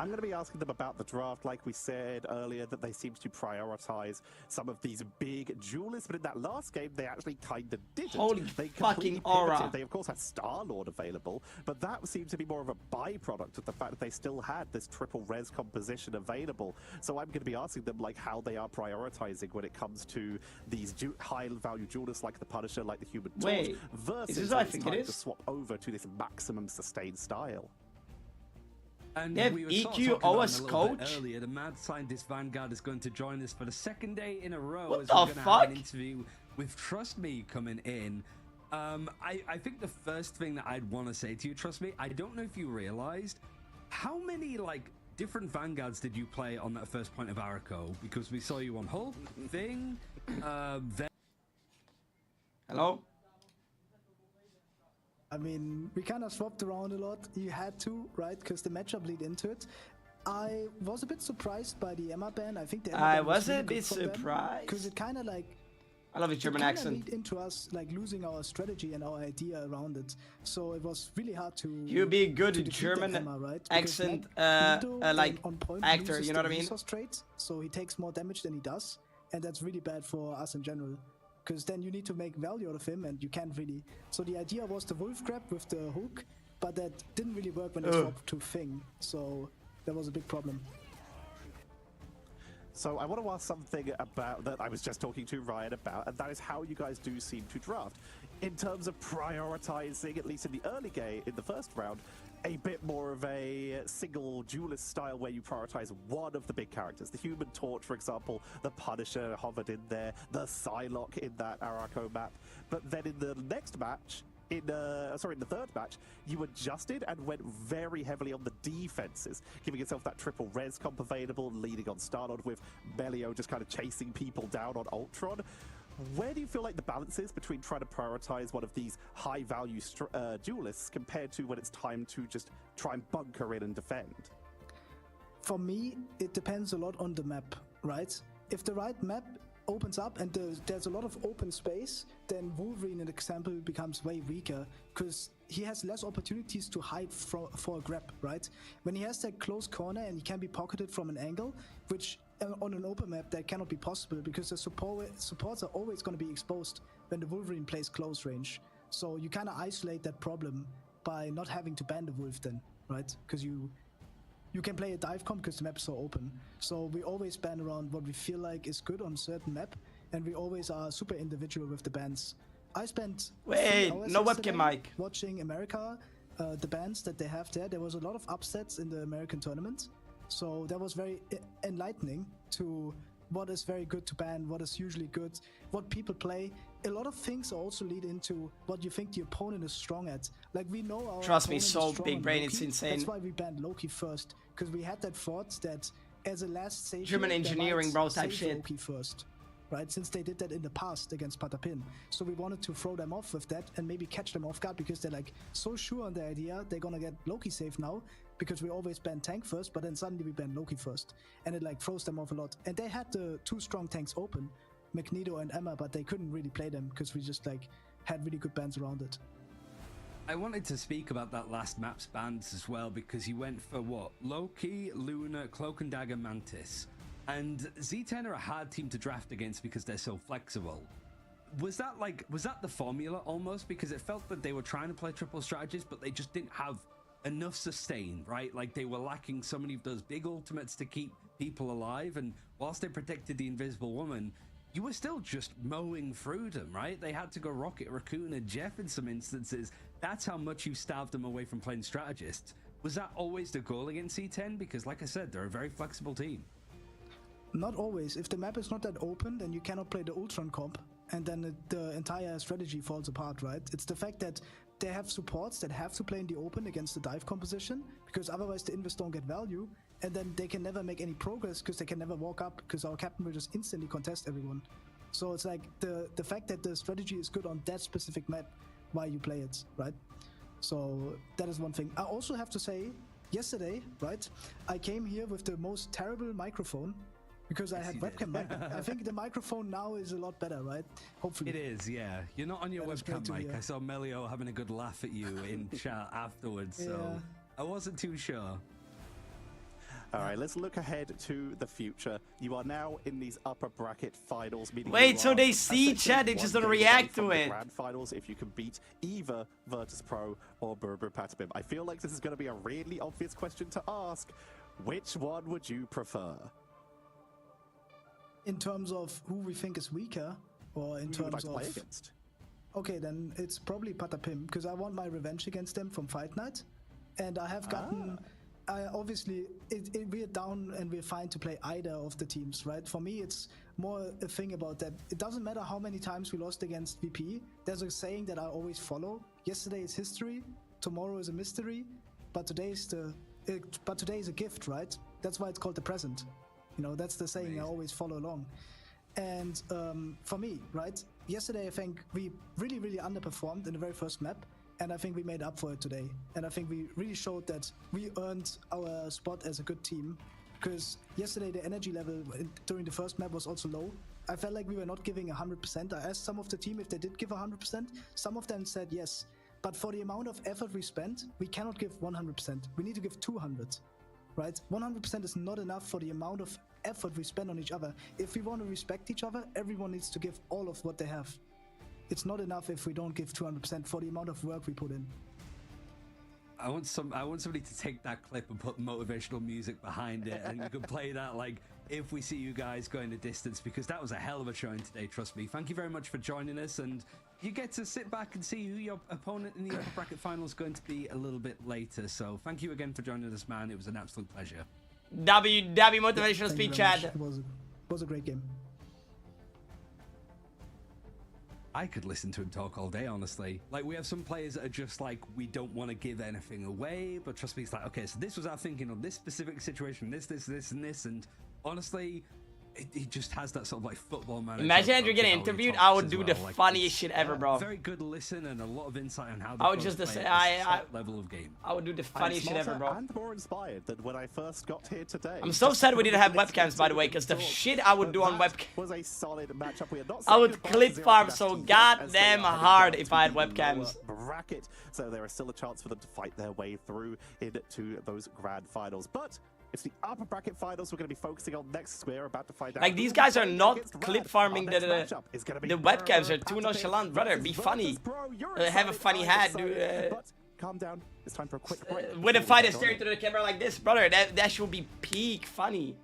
I'm going to be asking them about the draft. Like we said earlier, that they seem to prioritize some of these big duelists, but in that last game, they actually kind of didn't. Holy fucking aura. They, of course, had Star-Lord available, but that seemed to be more of a byproduct of the fact that they still had this triple res composition available. So I'm going to be asking them, like, how they are prioritizing when it comes to these high-value duelists like the Punisher, like the Human Torch, versus I think it is to swap over to this maximum sustained style. And they have we were EQ OS coach earlier. The mad scientist Vanguard is going to join us for the 2nd day in a row. What as the we're going to fuck? have an interview with Trust Me coming in. I think the first thing that I'd want to say to you, Trust Me, I don't know if you realized how many like different Vanguards did you play on that first point of Araco? Because we saw you on Hulk, Thing, Hello? I mean, we kind of swapped around a lot. You had to, right? Because the matchup lead into it. I was a bit surprised by the Emma ban. I think the Emma ban was really a bit surprised. Because it kind of like... I love his German accent. Lead into us like losing our strategy and our idea around it. So it was really hard to... You'd be good in German Emma, right? accent, like actor, you know what I mean? Trait, so he takes more damage than he does. And that's really bad for us in general. Because then you need to make value out of him, and you can't really. So the idea was the wolf grab with the hook, but that didn't really work when they swapped to Thing. So that was a big problem. So I want to ask something about that I was just talking to Ryan about, and that is how you guys do seem to draft. In terms of prioritizing, at least in the early game, in the first round, a bit more of a single duelist style where you prioritize one of the big characters. The Human Torch, for example, the Punisher hovered in there, the Psylocke in that Araco map. But then in the next match, in the third match, you adjusted and went very heavily on the defenses, giving yourself that triple res comp available, leading on Star-Lord with Melio just kind of chasing people down on Ultron. Where do you feel like the balance is between trying to prioritize one of these high-value duelists compared to when it's time to just try and bunker in and defend? For me, it depends a lot on the map, right? If the right map opens up and there's a lot of open space, then Wolverine, an example, becomes way weaker because he has less opportunities to hide for a grab, right? When he has that close corner and he can be pocketed from an angle, which on an open map that cannot be possible because the supports are always going to be exposed when the Wolverine plays close range. So you kind of isolate that problem by not having to ban the Wolf then, right? Because you can play a dive comp because the map is so open. So we always ban around what we feel like is good on a certain map, and we always are super individual with the bans. I spent no webcam mic watching America, the bans that they have there. There was a lot of upsets in the American tournament. So that was very enlightening to what is very good to ban, what is usually good, what people play. A lot of things also lead into what you think the opponent is strong at. Like we know our Trust me, opponent so is strong big on brain, Loki. it's insane. That's why we banned Loki first, because we had that thought that as a last station, German engineering, bro, type shit. Loki first, right? Since they did that in the past against Patapin. So we wanted to throw them off with that and maybe catch them off guard because they're like so sure on the idea they're gonna get Loki safe now because we always ban tank first, but then suddenly we ban Loki first. And it like throws them off a lot. And they had the 2 strong tanks open, Magneto and Emma, but they couldn't really play them because we just like had really good bans around it. I wanted to speak about that last map's bans as well because he went for what? Loki, Luna, Cloak and Dagger, Mantis. And Z10 are a hard team to draft against because they're so flexible. Was that the formula almost? Because it felt that they were trying to play triple strategies, but they just didn't have enough sustain, right? Like they were lacking so many of those big ultimates to keep people alive. And whilst they protected the Invisible Woman, you were still just mowing through them, right? They had to go Rocket, Raccoon, and Jeff in some instances. That's how much you starved them away from playing strategists. Was that always the goal against C10? Because like I said, they're a very flexible team. Not always. If the map is not that open, then you cannot play the Ultron comp, and then the entire strategy falls apart, right? It's the fact that they have supports that have to play in the open against the dive composition, because otherwise the invis don't get value, and then they can never make any progress because they can never walk up because our captain will just instantly contest everyone. So it's like the fact that the strategy is good on that specific map, why you play it, right? So that is one thing. I also have to say, yesterday, right, I came here with the most terrible microphone because I had webcam mic. I think the microphone now is a lot better, right? Hopefully. It is, yeah. You're not on your webcam mic. I saw Melio having a good laugh at you in chat afterwards, so I wasn't too sure. All right, let's look ahead to the future. You are now in these upper bracket finals. Wait till they see chat, they just don't react to it. Grand finals if you can beat either Virtus Pro or Berber Patapim. I feel like this is going to be a really obvious question to ask. Which one would you prefer? In terms of who we think is weaker, or in terms of... play against? Okay, then it's probably Patapim, because I want my revenge against them from Fight Night. And I have gotten... obviously, we're down and we're fine to play either of the teams, right? For me, it's more a thing about that. It doesn't matter how many times we lost against VP. There's a saying that I always follow. Yesterday is history, tomorrow is a mystery, but today is a gift, right? That's why it's called the present. You know, that's the saying I always follow along. And for me, right, yesterday I think we really, really underperformed in the very first map. And I think we made up for it today. And I think we really showed that we earned our spot as a good team. Because yesterday the energy level during the first map was also low. I felt like we were not giving 100%. I asked some of the team if they did give 100%. Some of them said yes. But for the amount of effort we spent, we cannot give 100%. We need to give 200, right? 100% is not enough for the amount of effort we spend on each other. If we want to respect each other, everyone needs to give all of what they have. It's not enough if we don't give 200% for the amount of work we put in. I want somebody to take that clip and put motivational music behind it, and you can play that like if we see you guys going the distance, because that was a hell of a showing today, trust me. Thank you very much for joining us, and you get to sit back and see who your opponent in the upper bracket final is going to be a little bit later. So thank you again for joining us, man. It was an absolute pleasure. W motivational speech, Chad. It was a great game. I could listen to him talk all day, honestly. Like, we have some players that are just like, we don't want to give anything away, but trust me, it's like, okay, so this was our thinking on this specific situation, this, and this, and honestly, he just has that sort of like football manager. Imagine Andrew getting interviewed, I would do the funniest shit ever, bro. Very good listen and a lot of insight on how I would just say, level of game. I would do the funniest shit ever, bro. And more inspired than when I first got here today. I'm so sad we didn't have webcams, by the way, because the shit I would do on webcam was a solid matchup. We had not I would clip farm so goddamn hard if I had webcams. Bracket, so there is still a chance for them to fight their way through into those grand finals, but it's the upper bracket finals we're going to be focusing on next. We're about to find out. Like, these guys are not clip farming the webcams. Are too nonchalant, brother. Be funny. Have a funny hat, dude. Calm down. It's time for a quick break. When a fighter staring to the camera like this, brother, that should be peak funny.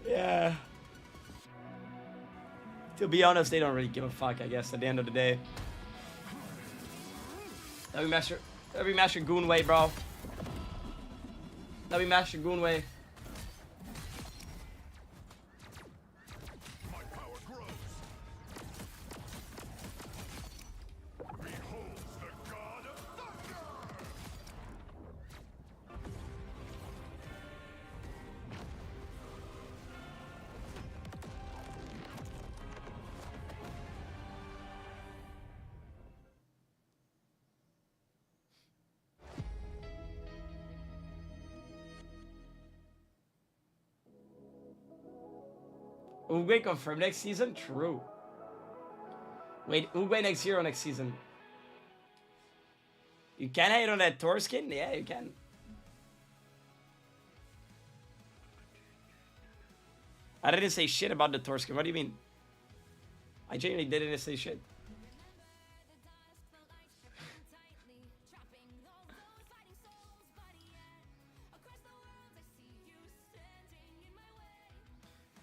Yeah. To be honest, they don't really give a fuck, I guess, at the end of the day. Let me master Goonway, bro. Let me master Goonway. Uruguay confirmed next season? True. Wait, Uruguay next year or next season? You can hate on that Tor skin? Yeah, you can. I didn't say shit about the Tor skin. What do you mean? I genuinely didn't say shit.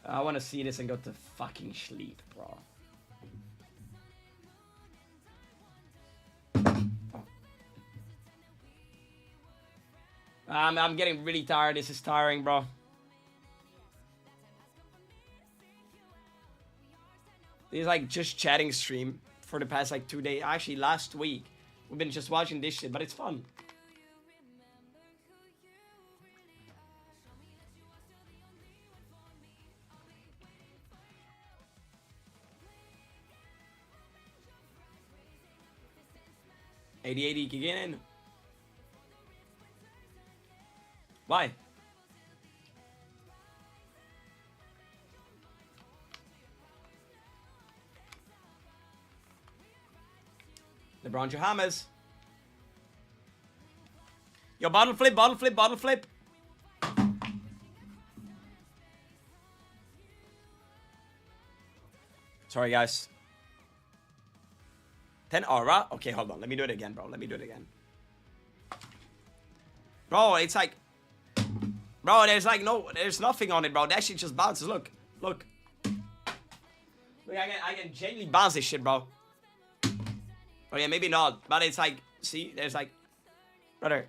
I want to see this and go to fucking sleep, bro. I'm getting really tired. This is tiring, bro. This is like just chatting stream for the past like 2 days. Actually, last week. We've been just watching this shit, but it's fun. $80 again. Why? LeBron James. Yo, bottle flip, bottle flip, bottle flip. Sorry, guys. 10 aura? Okay, hold on. Let me do it again, bro. Let me do it again. Bro, it's like... Bro, there's like no... There's nothing on it, bro. That shit just bounces. Look. Look. Look, I can genuinely bounce this shit, bro. Oh, yeah, maybe not. But it's like... See? There's like... Brother.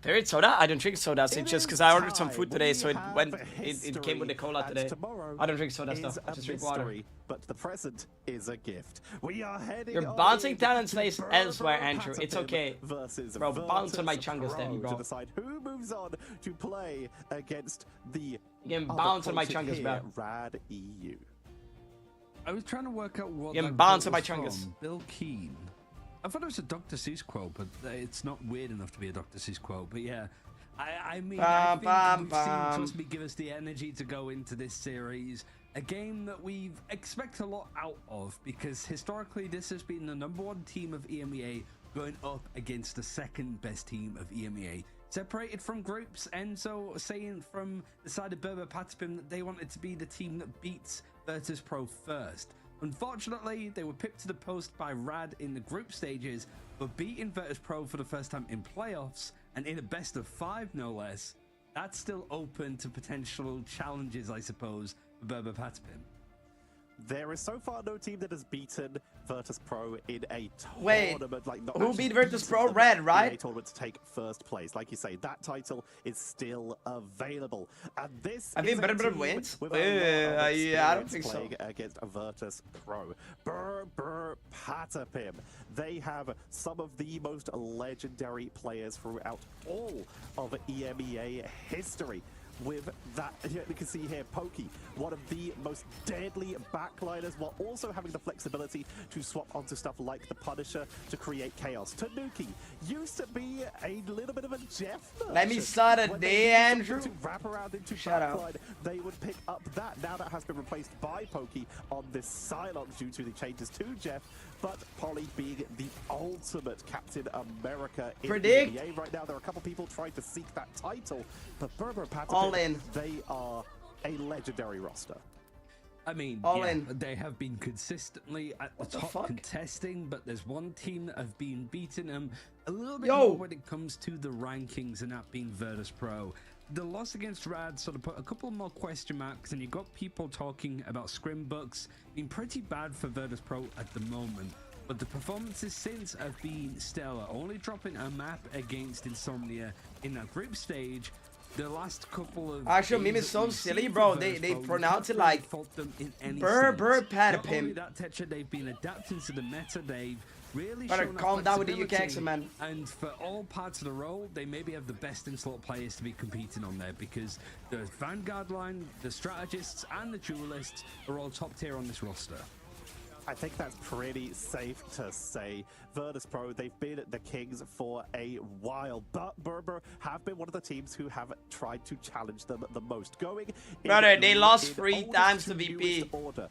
Favorite soda? I don't drink sodas. It's just because I ordered some food today, so it went. It came with the cola today. I don't drink soda stuff. I just drink water. But the present is a gift. We are heading. You're bouncing talent space elsewhere, Andrew. It's okay, bro. Bounce on my chungus, then, bro. To decide who moves on to play against the. You can bounce on my chungus, bro. Rad EU. I was trying to work out what. You can bounce on my chungus. Bill Keane. I thought it was a Dr. Seuss quote, but it's not weird enough to be a Dr. Seuss quote. But yeah, I mean, I think we've seen Trust Me give us the energy to go into this series. A game that we expect a lot out of, because historically this has been the #1 team of EMEA going up against the second best team of EMEA. Separated from groups, and so saying from the side of Berber Patapim that they wanted to be the team that beats Virtus Pro first. Unfortunately, they were picked to the post by Rad in the group stages, but beating Virtus Pro for the first time in playoffs, and in a best of 5 no less, that's still open to potential challenges, I suppose, for Berber Patapim. There is so far no team that has beaten Virtus Pro in a tournament. Wait, like, not who beat Virtus Pro? Red, right? In a tournament to take first place. Like you say, that title is still available. And this I think Berber wins. Yeah, I don't think so. Against Virtus Pro. Berber Patapim. They have some of the most legendary players throughout all of EMEA history. With that, you can see here, Pokey, one of the most deadly backliners, while also having the flexibility to swap onto stuff like the Punisher to create chaos. Tanuki used to be a little bit of a Jeff merchant. Let me start a day, Andrew. To wrap around into Shut backline, they would pick up that. Now that has been replaced by Pokey on this Cylon due to the changes to Jeff. But Polly being the ultimate Captain America in the NBA right now. There are a couple people trying to seek that title, but Berber Patapim, they are a legendary roster. I mean, they have been consistently at the top contesting, but there's one team that have been beating them a little bit more when it comes to the rankings, and that being Virtus Pro. The loss against Rad sort of put a couple more question marks, and you got people talking about scrim bucks being pretty bad for Virtus Pro at the moment. But the performances since have been stellar, only dropping a map against Insomnia in that group stage. The last couple of actually, meme is so silly, bro. They pronounce it like Berber Patapim. That Tetra, they've been adapting to the meta. They've really better calm down with the UK accent, man. And for all parts of the role, they maybe have the best in-slot players to be competing on there, because the Vanguard line, the strategists, and the duelists are all top tier on this roster. I think that's pretty safe to say. Virtus Pro, they've been the kings for a while, but Berber have been one of the teams who have tried to challenge them the most. Going Brother, they lost 3 times to VP. Order.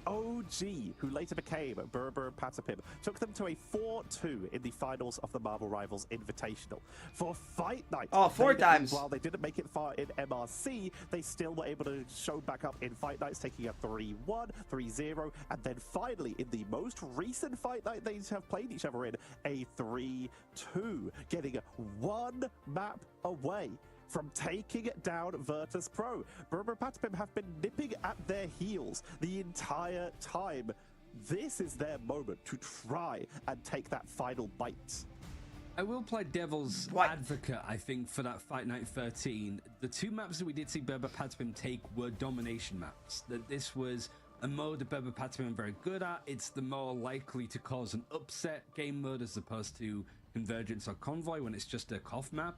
OG, who later became Berber Patapim, took them to a 4-2 in the finals of the Marvel Rivals Invitational. For Fight Night, 4 times. While they didn't make it far in MRC, they still were able to show back up in Fight Nights, taking a 3-1, 3-0, and then finally, in the most recent Fight Night they have played each other in, a 3-2, getting 1 map away from taking down Virtus Pro. Berber Patapim have been nipping at their heels the entire time. This is their moment to try and take that final bite. I will play devil's advocate, I think, for that Fight Night 13. The 2 maps that we did see Berber Patapim take were domination maps. That this was a mode that Berber Patapim are very good at. It's the more likely to cause an upset game mode as opposed to Convergence or Convoy when it's just a cough map.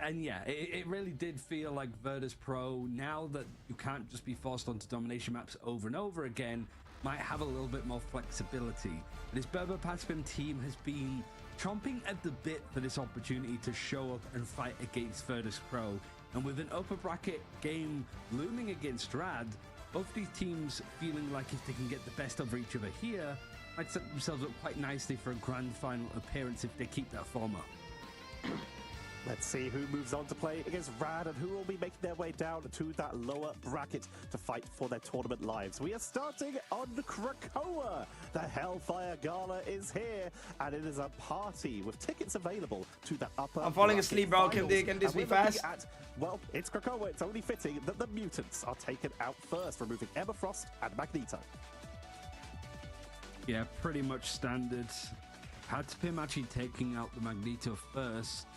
And yeah, it really did feel like Virtus Pro, now that you can't just be forced onto domination maps over and over again, might have a little bit more flexibility. This Berber Patapim team has been chomping at the bit for this opportunity to show up and fight against Virtus Pro. And with an upper bracket game looming against Rad, both these teams feeling like if they can get the best of each other here, might set themselves up quite nicely for a grand final appearance if they keep that form up. Let's see who moves on to play against Rad and who will be making their way down to that lower bracket to fight for their tournament lives. We are starting on Krakoa. The Hellfire Gala is here, and it is a party with tickets available to the upper I'm falling asleep, bro. Can this be fast? Well, it's Krakoa. It's only fitting that the mutants are taken out first, removing Emma Frost and Magneto. Yeah, pretty much standard. Patapim actually taking out the Magneto first.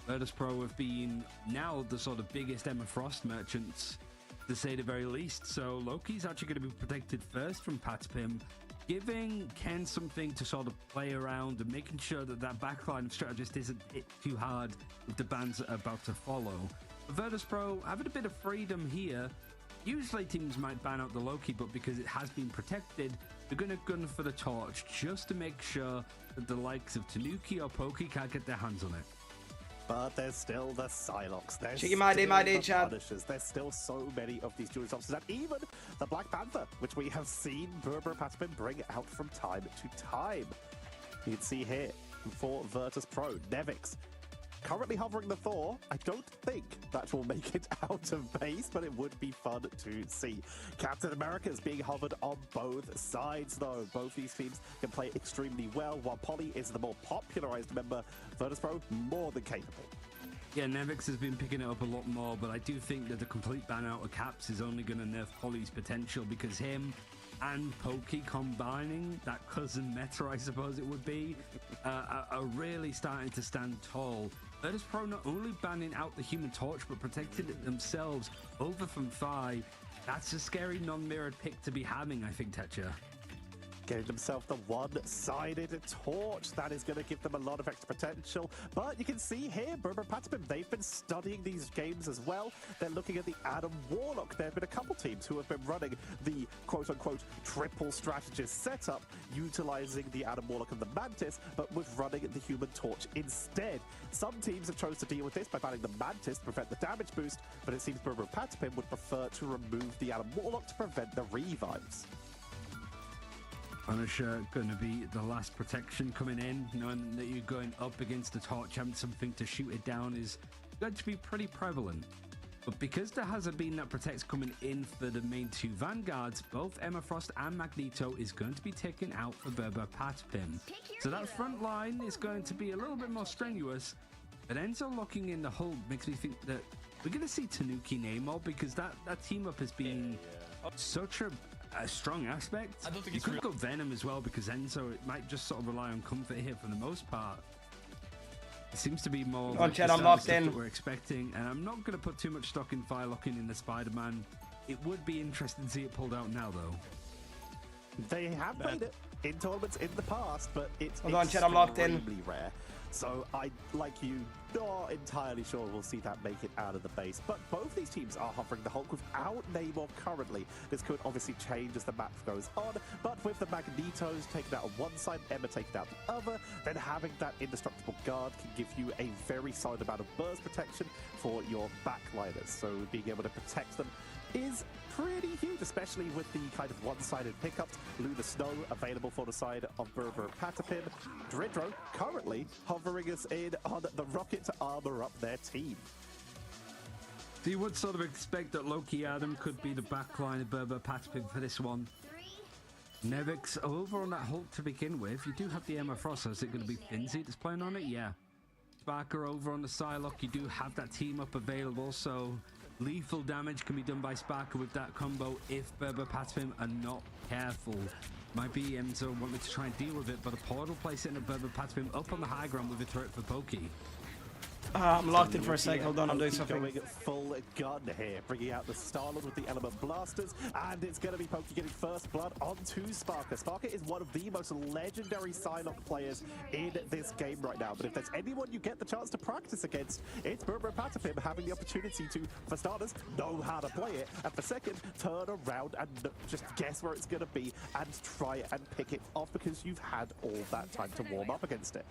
Virtus Pro have been now the sort of biggest Emma Frost merchants, to say the very least. So Loki's actually going to be protected first from Patapim, giving Ken something to sort of play around and making sure that that backline of strategist isn't hit too hard with the bans that are about to follow. But Virtus Pro having a bit of freedom here. Usually teams might ban out the Loki, but because it has been protected, they're going to gun for the torch just to make sure that the likes of Tanuki or Pokey can't get their hands on it. But there's still the Psylocke, there's Cheeky my day, the Chad. Punishers, there's still so many of these jewelry officers, and even the Black Panther, which we have seen Berber Patapim bring out from time to time. You can see here for Virtus Pro, Nevix currently hovering the Thor. I don't think that will make it out of base, but it would be fun to see. Captain America is being hovered on both sides, though. Both these teams can play extremely well, while Polly is the more popularized member. Virtus Pro, more than capable. Yeah, Nevix has been picking it up a lot more, but I do think that the complete ban out of Caps is only going to nerf Polly's potential, because him and Pokey combining, that cousin meta, I suppose it would be, are really starting to stand tall. Virtus Pro not only banning out the Human Torch, but protecting it themselves over from Phi. That's a scary non-mirrored pick to be having, I think, Tetcher. Getting themselves the one-sided torch. That is going to give them a lot of extra potential. But you can see here, Berber Patapim, they've been studying these games as well. They're looking at the Adam Warlock. There have been a couple teams who have been running the quote-unquote triple strategist setup, utilizing the Adam Warlock and the Mantis, but with running the Human Torch instead. Some teams have chosen to deal with this by banning the Mantis to prevent the damage boost, but it seems Berber Patapim would prefer to remove the Adam Warlock to prevent the revives. Punisher going to be the last protection coming in, knowing that you're going up against the torch, having something to shoot it down is going to be pretty prevalent. But because there hasn't been that protect coming in for the main 2 Vanguards, both Emma Frost and Magneto is going to be taken out for Berber Patapim. So that front line is going to be a little bit more strenuous, but Enzo locking in the hold makes me think that we're going to see Tanuki Namor, because that team up has been such a strong aspect. I don't think you could go Venom as well, because Enzo, it might just sort of rely on comfort here for the most part. It seems to be more like Chad, I'm locked in. That we're expecting, and I'm not going to put too much stock in Fire locking in the Spider-Man. It would be interesting to see it pulled out now, though. They have made it in tournaments in the past, but it's Hold on, Chad, I'm locked in. extremely rare. So I, like you, not entirely sure we'll see that make it out of the base. But both these teams are hovering the Hulk without Namor currently. This could obviously change as the map goes on, but with the Magnetos taken out on one side, Emma taken out the other, then having that indestructible guard can give you a very solid amount of burst protection for your backliners. So being able to protect them is pretty huge, especially with the kind of one-sided pickups. Lunar Snow available for the side of Berber Patapim. Dridro currently hovering us in on the Rocket to armor up their team. So you would sort of expect that Loki Adam could be the backline of Berber Patapim for this one. Nevix over on that Hulk to begin with. You do have the Emma Frost, so is it going to be Finzi that's playing on it? Yeah. Sparker over on the Psylocke. You do have that team up available, so lethal damage can be done by Sparker with that combo if Berber Patapim are not careful. Might be Enzo wanting to try and deal with it, but a portal placing a Berber Patapim up on the high ground with a turret for Pokey. I'm locked in for a sec. Hold on, I'm doing something. Going full gun here, bringing out the Star-Lord with the Element Blasters, and it's going to be Pokey getting first blood onto Sparker. Sparker is one of the most legendary Psylocke players in this game right now, but if there's anyone you get the chance to practice against, it's Berber Patapim having the opportunity to, for starters, know how to play it, and for second, turn around and just guess where it's going to be and try and pick it off because you've had all that time to warm up against it.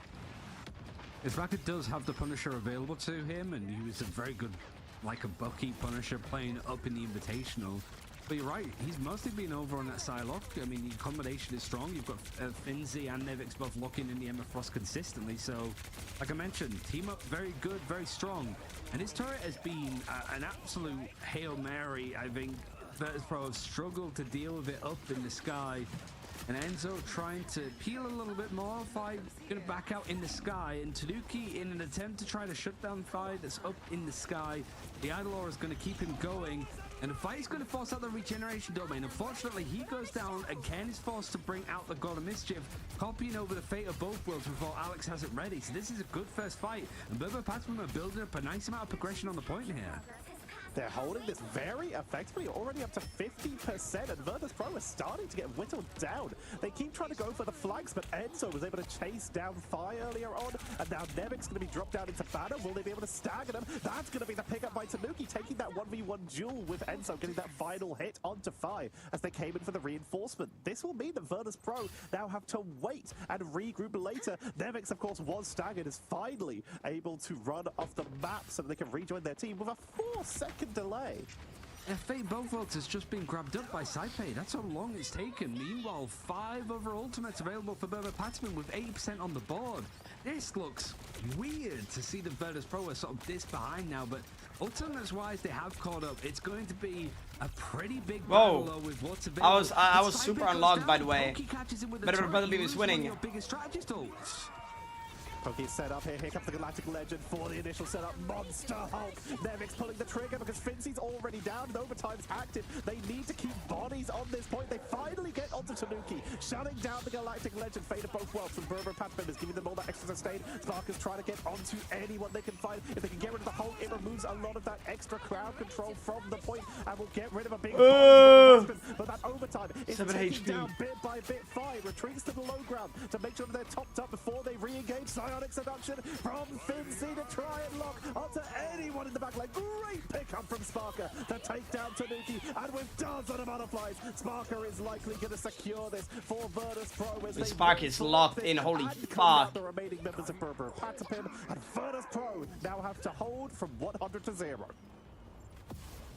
Sparker does have the Punisher available to him, and he was a very good, like a Bucky Punisher playing up in the Invitational. But you're right, he's mostly been over on that Psylocke. I mean, the combination is strong. You've got Finzi and Nevix both locking in the Emma Frost consistently. So, like I mentioned, team up very good, very strong. And his turret has been an absolute Hail Mary. I think Virtus Pro have struggled to deal with it up in the sky. And Enzo trying to peel a little bit more. Fi going to back out in the sky. And Tanuki, in an attempt to try to shut down Fi that's up in the sky, the Idolor is going to keep him going. And Fi is going to force out the regeneration domain. Unfortunately, he goes down and Ken is forced to bring out the God of Mischief, copying over the fate of both worlds before Alex has it ready. So this is a good first fight. And Berber Patapim are building up a nice amount of progression on the point here. They're holding this very effectively, already up to 50%, and Virtus Pro is starting to get whittled down. They keep trying to go for the flanks, but Enzo was able to chase down Fi earlier on, and now Nevix going to be dropped down into Banner. Will they be able to stagger them? That's going to be the pickup by Tanuki, taking that 1v1 duel with Enzo, getting that final hit onto Fi as they came in for the reinforcement. This will mean that Virtus Pro now have to wait and regroup later. Nevix, of course, was staggered, is finally able to run off the map so that they can rejoin their team with a 4-second delay. Fate both worlds has just been grabbed up by Saipei. That's how long it's taken. Meanwhile, 5 other ultimates available for Berber Patapim with 80% on the board. This looks weird to see the Virtus Pro are sort of this behind now, but ultimates-wise, they have caught up. It's going to be a pretty big battle though with what's available. I was super unlocked, by the way. Better believe he's winning. Your biggest strategist ults. Pokey set up here. Here comes the Galactic Legend for the initial setup. Monster Hulk. Nevix pulling the trigger because Finzi's already down and overtime's active. They need to keep bodies on this point. They finally get onto Tanuki, shutting down the Galactic Legend. Fate of both worlds from Berber Patapim is giving them all that extra sustain. Sparker's trying to get onto anyone they can find. If they can get rid of the Hulk, it removes a lot of that extra crowd control from the point and will get rid of a big but that overtime is taking down bit by bit. Fi retreats to the low ground to make sure that they're topped up before they re-engage. Psionic Seduction from Finzi to try and lock onto anyone in the back line. Great pickup from Sparker to take down Tanuki, and with dozens of butterflies, Sparker is likely going to secure this for Virtus Pro. As Spark is locked in, holy fuck. The remaining members of Berber Patapim, and Virtus Pro now have to hold from 100 to 0.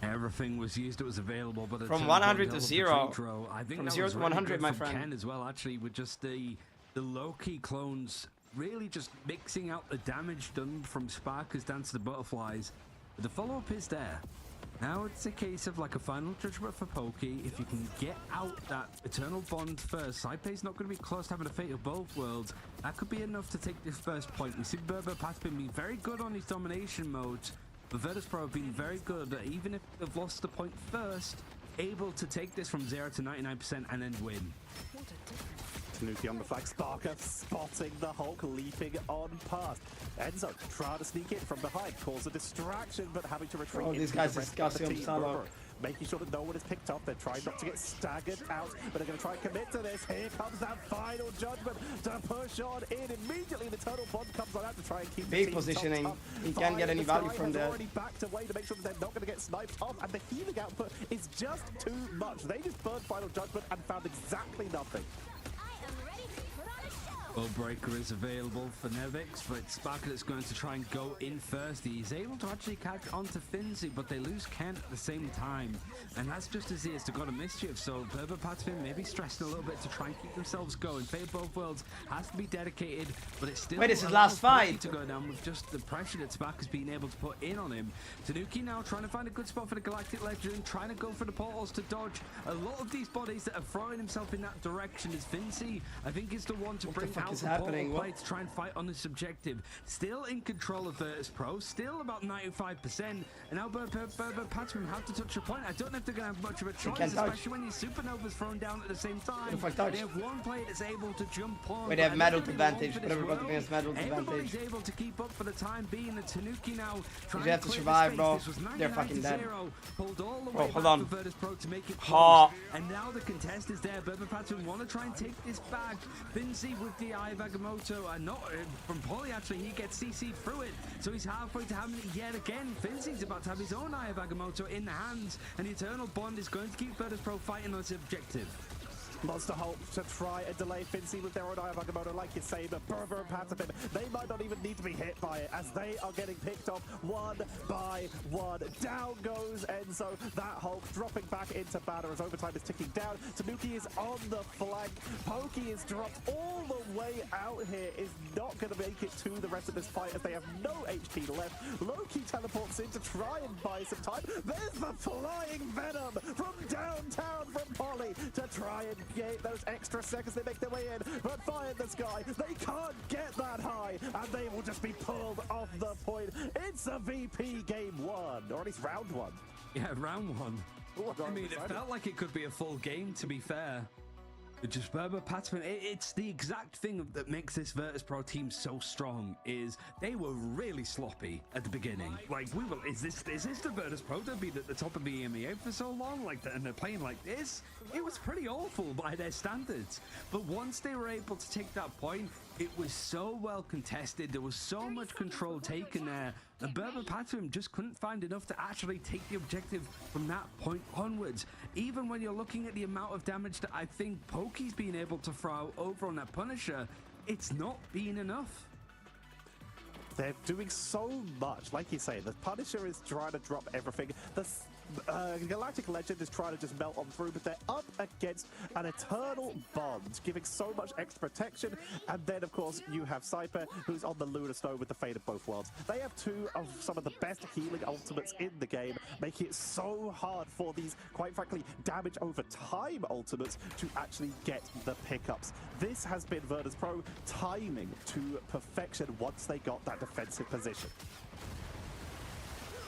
Everything was used that was available, but from 100 to 0. I think from 0 to 100, my friend. Ken as well, actually, with just the low-key clones really just mixing out the damage done from Sparkers down to the butterflies. But the follow-up is there. Now it's a case of like a final judgment for Pokey. If you can get out that Eternal Bond first, Saipei's not going to be close to having a fate of both worlds. That could be enough to take this first point. We see Berber Patapim being very good on his domination modes, but Virtus Pro have been very good, even if they've lost the point first, able to take this from 0 to 99% and then win. What a difference. Tanuki on the flag, Sparker spotting the Hulk, leaping on past. Enzo trying to sneak in from behind, cause a distraction, but having to retreat. Oh, these guys discussing on solo. Making sure that no one is picked up. They're trying not to get staggered out, but they're going to try and commit to this. Here comes that final judgment to push on in. Immediately, the Eternal Bond comes on out to try and keep big the team positioning. top. He can't get any value from there. Already backed away to make sure that they're not going to get sniped off, and the healing output is just too much. They just burned final judgment and found exactly nothing. Breaker is available for Nevix, but Sparker is going to try and go in first. He's able to actually catch onto Finzi, but they lose Kent at the same time. And that's just as he is to go to Mischief, so Berber Patvin maybe stressed a little bit to try and keep themselves going. Fate of both worlds has to be dedicated, but it's still... Wait, this is last fight! ...to go down with just the pressure that Sparker's been able to put in on him. Tanuki now trying to find a good spot for the Galactic Legend, trying to go for the portals to dodge. A lot of these bodies that are throwing himself in that direction is Finzi. I think is the one to bring out the portal play to try and fight on this objective. Still in control of Virtus Pro, still about 95%, and now Berber Patvin have to touch the point. I don't know if they're going to have much of a choice, especially when these supernovas thrown down at the same time. They have one player that's able to jump on. Wait, they have medal advantage. Whatever got against medal advantage. Everybody's able to keep up for the time being. The Tanuki now trying you have to survive, bro. They're fucking dead. Pulled all the way hold back on. for Virtus Pro to make it close. And now the contest is there. Berber Patvin want to try and take this back. Finzi with the Eye of Agamotto, not from Polly actually, he gets CC'd through it, so he's halfway to having it yet again. Finzi's about to have his own Eye of Agamotto in the hands, and the Eternal Bond is going to keep Virtus Pro fighting on this objective. Monster Hulk to try and delay Finzi with their own Eye of Agamotto, like you say, but Berber and Patvin, they might not even need to be hit by it, as they are getting picked off one by one. Down goes Enzo, that Hulk dropping back into banter as overtime is ticking down. Tanuki is on the flank, Pokey is dropped all the way out here, is not going to make it to the rest of this fight as they have no HP left. Loki teleports in to try and buy some time. There's the flying Venom from downtown from Polly to try and get those extra seconds they make their way in, but fire in the sky, they can't get that high, and they will just be pulled off the point. It's a VP game one, or at least round one. Yeah, round one. I mean, it felt like it could be a full game, to be fair. Just Berber Patvin, it's the exact thing that makes this Virtus Pro team so strong, is they were really sloppy at the beginning. Like, we were, is this the Virtus Pro that have been at the top of the EMEA for so long? Like, and they're playing like this? It was pretty awful by their standards. But once they were able to take that point, it was so well contested, there was so much control taken there, and Berber Patvin just couldn't find enough to actually take the objective from that point onwards. Even when you're looking at the amount of damage that I think Pokey's been able to throw over on that Punisher, it's not been enough. They're doing so much. Like you say, the Punisher is trying to drop everything. The Galactic Legend is trying to just melt on through, but they're up against an Eternal Bond, giving so much extra protection. And then, of course, you have Cyper, who's on the Lunar Stone with the Fate of both worlds. They have two of some of the best healing ultimates in the game, making it so hard for these, quite frankly, damage over time ultimates to actually get the pickups. This has been Virtus Pro timing to perfection once they got that defensive position.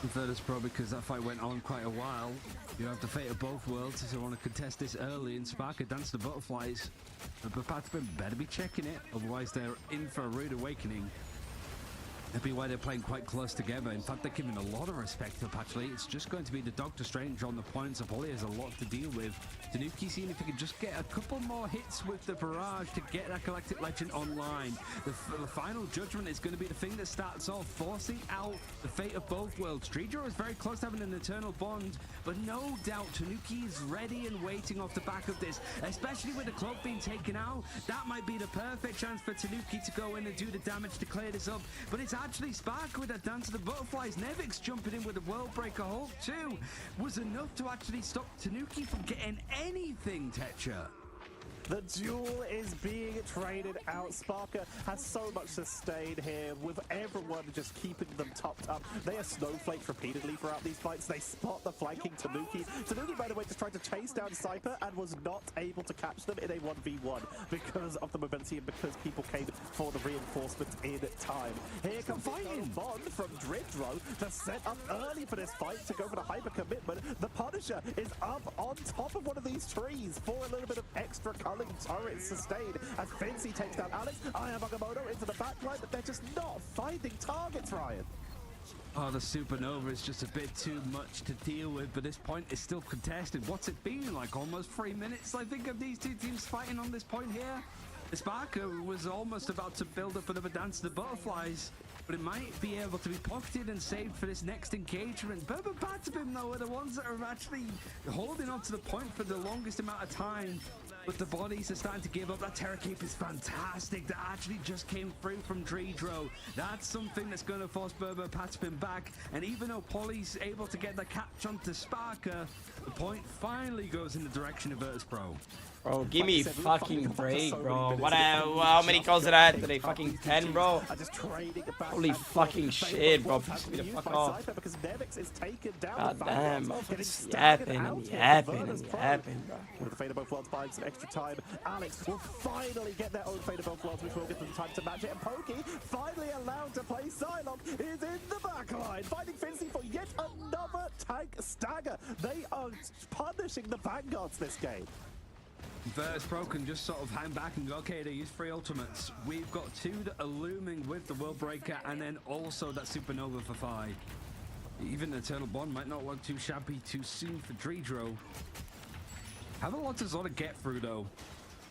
Virtus Pro, because that fight went on quite a while. You have the Fate of both worlds if you want to contest this early, and Sparker dance the butterflies. But Patvin better be checking it, otherwise they're in for a rude awakening. That'd be why they're playing quite close together. In fact, they're giving a lot of respect up, actually. It's just going to be the Doctor Strange on the points. Apollo has a lot to deal with. Tanuki seeing if he can just get a couple more hits with the barrage to get that Galactic Legend online. The final judgment is going to be the thing that starts off, forcing out the Fate of both worlds. Streeter is very close to having an Eternal Bond, but no doubt Tanuki is ready and waiting off the back of this, especially with the cloak being taken out. That might be the perfect chance for Tanuki to go in and do the damage to clear this up, but it's actually Spark with that dance of the butterflies. Nevix jumping in with a World Breaker Hulk too was enough to actually stop Tanuki from getting anything, Tetcher. The duel is being traded out. Sparker has so much sustain here with everyone just keeping them topped up. They are snowflaked repeatedly throughout these fights. They spot the flanking Tanuki. Tanuki, by the way, just tried to chase down Cyper and was not able to catch them in a 1v1 because of the mobility and because people came for the reinforcements in time. Here comes the Bond from Dridro to set up early for this fight to go for the hyper commitment. The Punisher is up on top of one of these trees for a little bit of extra cover. Culling turret sustained as Fincy takes down Alex. Iron Agamotto into the backline, but they're just not finding targets, Ryan. Oh, the Supernova is just a bit too much to deal with, but this point is still contested. What's it been like? Almost 3 minutes, I think, of these two teams fighting on this point here. The Sparker was almost about to build up another Dance of the Butterflies, but it might be able to be pocketed and saved for this next engagement. Berber Patapim, though, are the ones that are actually holding on to the point for the longest amount of time. But the bodies are starting to give up. That Terra Cape is fantastic. That actually just came through from Dreedro. That's something that's going to force Berber Patapim back. And even though Polly's able to get the catch onto Sparker, the point finally goes in the direction of Virtus.pro. Bro, give me fucking break, bro. How many calls did I have today? Fucking 10, bro. Holy fucking shit, bro. Piss me the fuck off. God damn, motherfuckers yapping and yapping and yapping, bro. With the Fate of both worlds buying some extra time, Alex will finally get their own Fate of both worlds, which will give them time to match it. And Pokey, finally allowed to play Psylocke, is in the backline, finding Fincy for yet another tank stagger. They are punishing the Vanguards this game. Virtus.pro can just sort of hang back and go, okay, they use 3 ultimates. We've got 2 that are looming with the World Breaker and then also that Supernova for 5. Even Eternal Bond might not look too shabby too soon for Dreedro. Have a lot to sort of get through, though.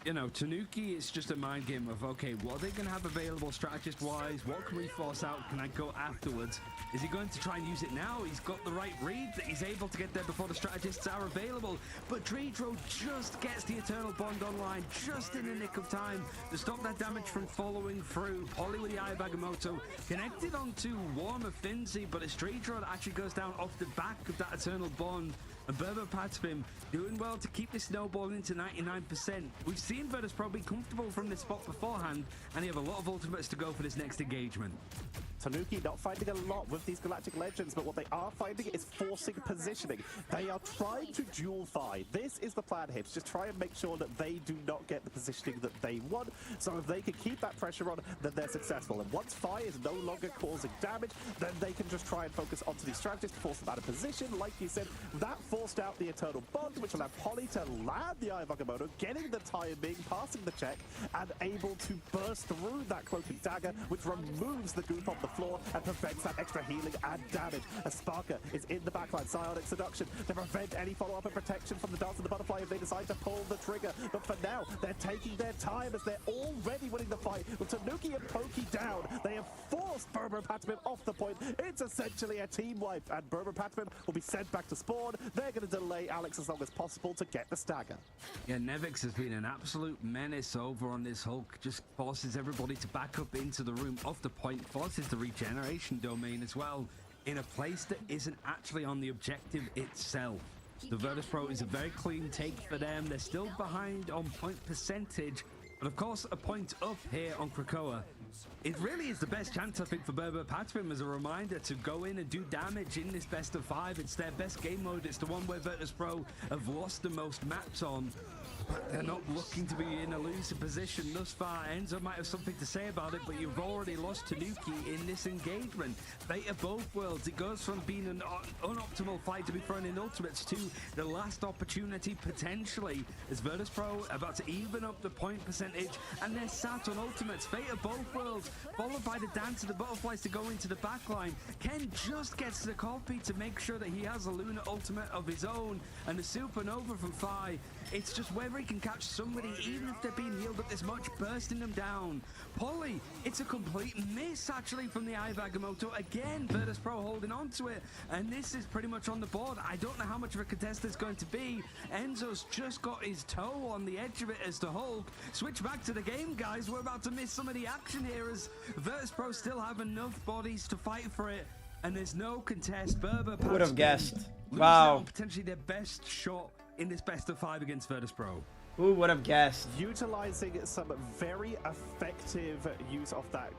You know, Tanuki is just a mind game of, okay, what are they going to have available strategist-wise? What can we force out? Can I go afterwards? Is he going to try and use it now? He's got the right read that he's able to get there before the strategists are available. But Dreedro just gets the Eternal Bond online just in the nick of time to stop that damage from following through. Polly with the Eye of Agamotto connected onto Warmer Finzi, but it's Dreedro that actually goes down off the back of that Eternal Bond. And Berber Patapim doing well to keep this snowballing into 99%. We've seen Virtus.pro be comfortable from this spot beforehand, and they have a lot of ultimates to go for this next engagement. Tanuki not finding a lot with these Galactic Legends, but what they are finding is forcing positioning. They are trying to dual fight. This is the plan here, to just try and make sure that they do not get the positioning that they want. So if they can keep that pressure on, then they're successful. And once Fi is no longer causing damage, then they can just try and focus onto these strategists to force them out of position. Like you said, that forced out the Eternal Bond, which allowed Polly to land the Eye of Agamotto, getting the timing, passing the check, and able to burst through that Cloak and Dagger, which removes the goop off the floor and prevents that extra healing and damage. A Sparker is in the backline, Psionic Seduction to prevent any follow-up and protection from the Dance of the Butterfly if they decide to pull the trigger. But for now, they're taking their time as they're already winning the fight. With Tanuki and Pokey down, they have forced Berber Patapim off the point. It's essentially a team wipe, and Berber Patapim will be sent back to spawn. They're going to delay Alex as long as possible to get the stagger. Yeah, Nevix has been an absolute menace over on this Hulk. Just forces everybody to back up into the room off the point, forces the regeneration domain as well in a place that isn't actually on the objective itself. The Virtus.pro is a very clean take for them. They're still behind on point percentage, but of course a point up here on Krakoa. It really is the best chance, I think, for Berber Patapim as a reminder to go in and do damage in this best of 5. It's their best game mode. It's the one where Virtus.pro have lost the most maps on. But they're not looking to be in a losing position thus far. Enzo might have something to say about it, but you've already lost Tanuki in this engagement. Fate of both worlds. It goes from being an unoptimal fight to be thrown in ultimates to the last opportunity potentially as Virtus.pro about to even up the point percentage, and they're sat on ultimates. Fate of both worlds, followed by the Dance of the Butterflies to go into the backline. Ken just gets the copy to make sure that he has a Luna ultimate of his own, and the Supernova from Phi. It's just whether he can catch somebody, even if they're being healed up this much, bursting them down. Polly, it's a complete miss actually from the Eye of Agamotto. Again, Virtus.pro holding on to it, and this is pretty much on the board. I don't know how much of a contest it's going to be. Enzo's just got his toe on the edge of it as the Hulk. Switch back to the game, guys. We're about to miss some of the action here as Virtus.pro still have enough bodies to fight for it, and there's no contest. Berber would have guessed. Wow. Potentially their best shot in this best of 5 against Virtus.pro. Who would have guessed? Utilizing some very effective use of that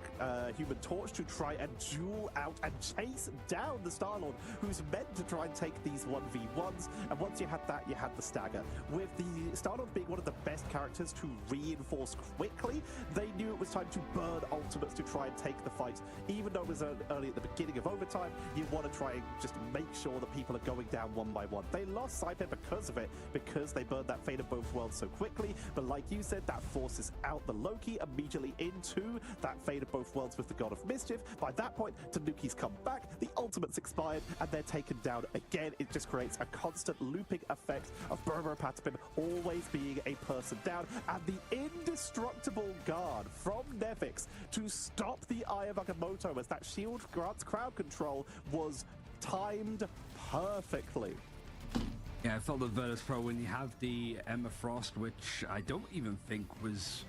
Human Torch to try and duel out and chase down the Star-Lord, who's meant to try and take these 1v1s. And once you had that, you had the stagger. With the Star-Lord being one of the best characters to reinforce quickly, they knew it was time to burn ultimates to try and take the fight. Even though it was early at the beginning of overtime, you want to try and just make sure that people are going down one by one. They lost Saipe because of it, because they burned that Fate of Both Worlds so so quickly, but like you said, that forces out the Loki immediately into that Fate of Both Worlds with the God of Mischief. By that point, Tanuki's come back, the ultimate's expired, and they're taken down again. It just creates a constant looping effect of Burma Patapim always being a person down, and the indestructible guard from Nevix to stop the Eye of Agamotto as that shield grants crowd control was timed perfectly. Yeah, I felt the Virtus Pro when you have the Emma Frost, which I don't even think was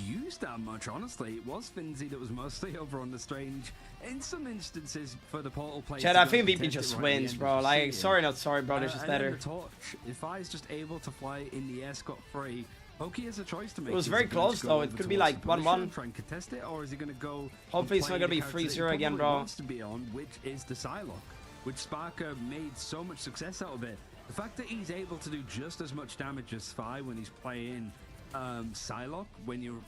used that much, honestly. It was Finzi that was mostly over on the Strange. In some instances, for the portal play. Chad, I think VP just wins, bro. Like, sorry, not sorry, bro. This is better. The torch. If I is just able to fly in the air scot-free, Loki has a choice to make. It was very close, though. It could be like 1-1. Try and contest it, or is he going to go? Hopefully, it's not going to be 3-0 again, bro. Wants to be on, which is the Psylocke, which Sparker made so much success out of it. The fact that he's able to do just as much damage as Spy when he's playing Psylocke, when you're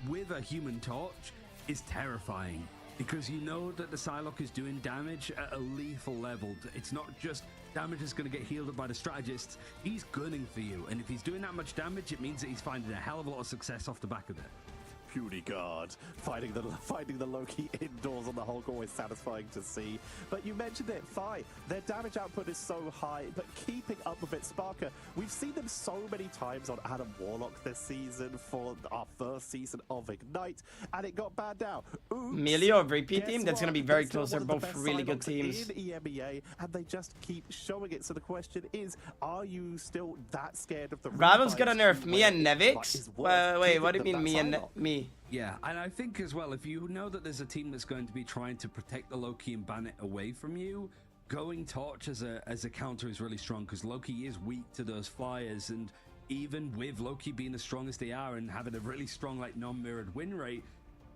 with a human torch, is terrifying. Because you know that the Psylocke is doing damage at a lethal level. It's not just damage that's going to get healed up by the strategists. He's gunning for you. And if he's doing that much damage, it means that he's finding a hell of a lot of success off the back of it. Puny guard finding the Loki indoors on the Hulk, always satisfying to see. But you mentioned it, Fi. Their damage output is so high, but keeping up with it, Sparker, we've seen them so many times on Adam Warlock this season for our first season of Ignite, and it got banned out. Melio, VP team, that's going to be very close. They're both really good teams. In EMEA, and they just keep showing it. So the question is, are you still that scared of the Rival's going to nerf me and Nevix? Wait, what do you mean me and me? Yeah, and I think as well, if you know that there's a team that's going to be trying to protect the Loki and ban it away from you, going Torch as a counter is really strong, because Loki is weak to those flyers, and even with Loki being as strong as they are and having a really strong like non-mirrored win rate,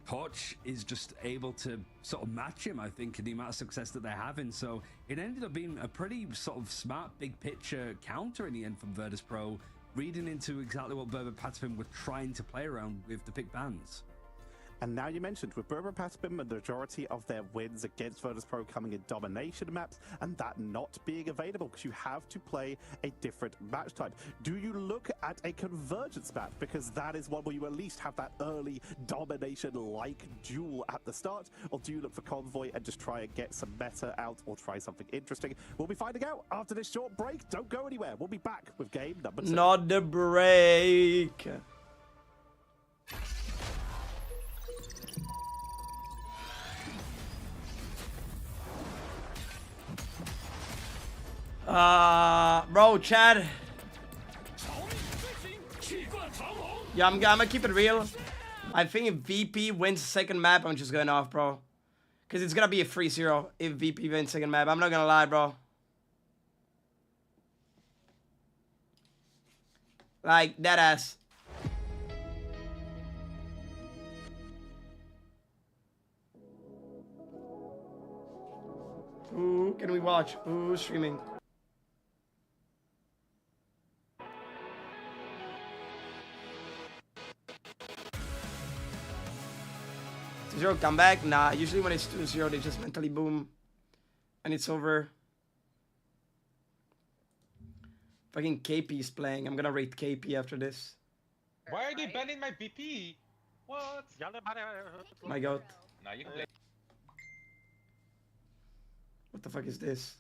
Torch is just able to sort of match him, I think, in the amount of success that they're having. So it ended up being a pretty sort of smart big picture counter in the end from Virtus Pro, reading into exactly what Burma Patapim were trying to play around with the pick bans. And now you mentioned, with Burma Patapim, the majority of their wins against Virtus Pro coming in domination maps, and that not being available because you have to play a different match type. Do you look at a convergence map? Because that is one where you at least have that early domination-like duel at the start. Or do you look for Convoy and just try and get some meta out or try something interesting? We'll be finding out after this short break. Don't go anywhere. We'll be back with game number 2. Not the break. Bro, Chad. Yeah, I'm gonna keep it real. I think if VP wins second map, I'm just going off, bro. Because it's gonna be a 3-0 if VP wins second map. I'm not gonna lie, bro. Like, that ass. Ooh, can we watch? Ooh, streaming. Zero comeback? Nah, usually when it's 2-0, they just mentally boom. And it's over. Fucking KP is playing. I'm gonna rate KP after this. Why are they banning my BP? What? My god. Now you can play. What the fuck is this?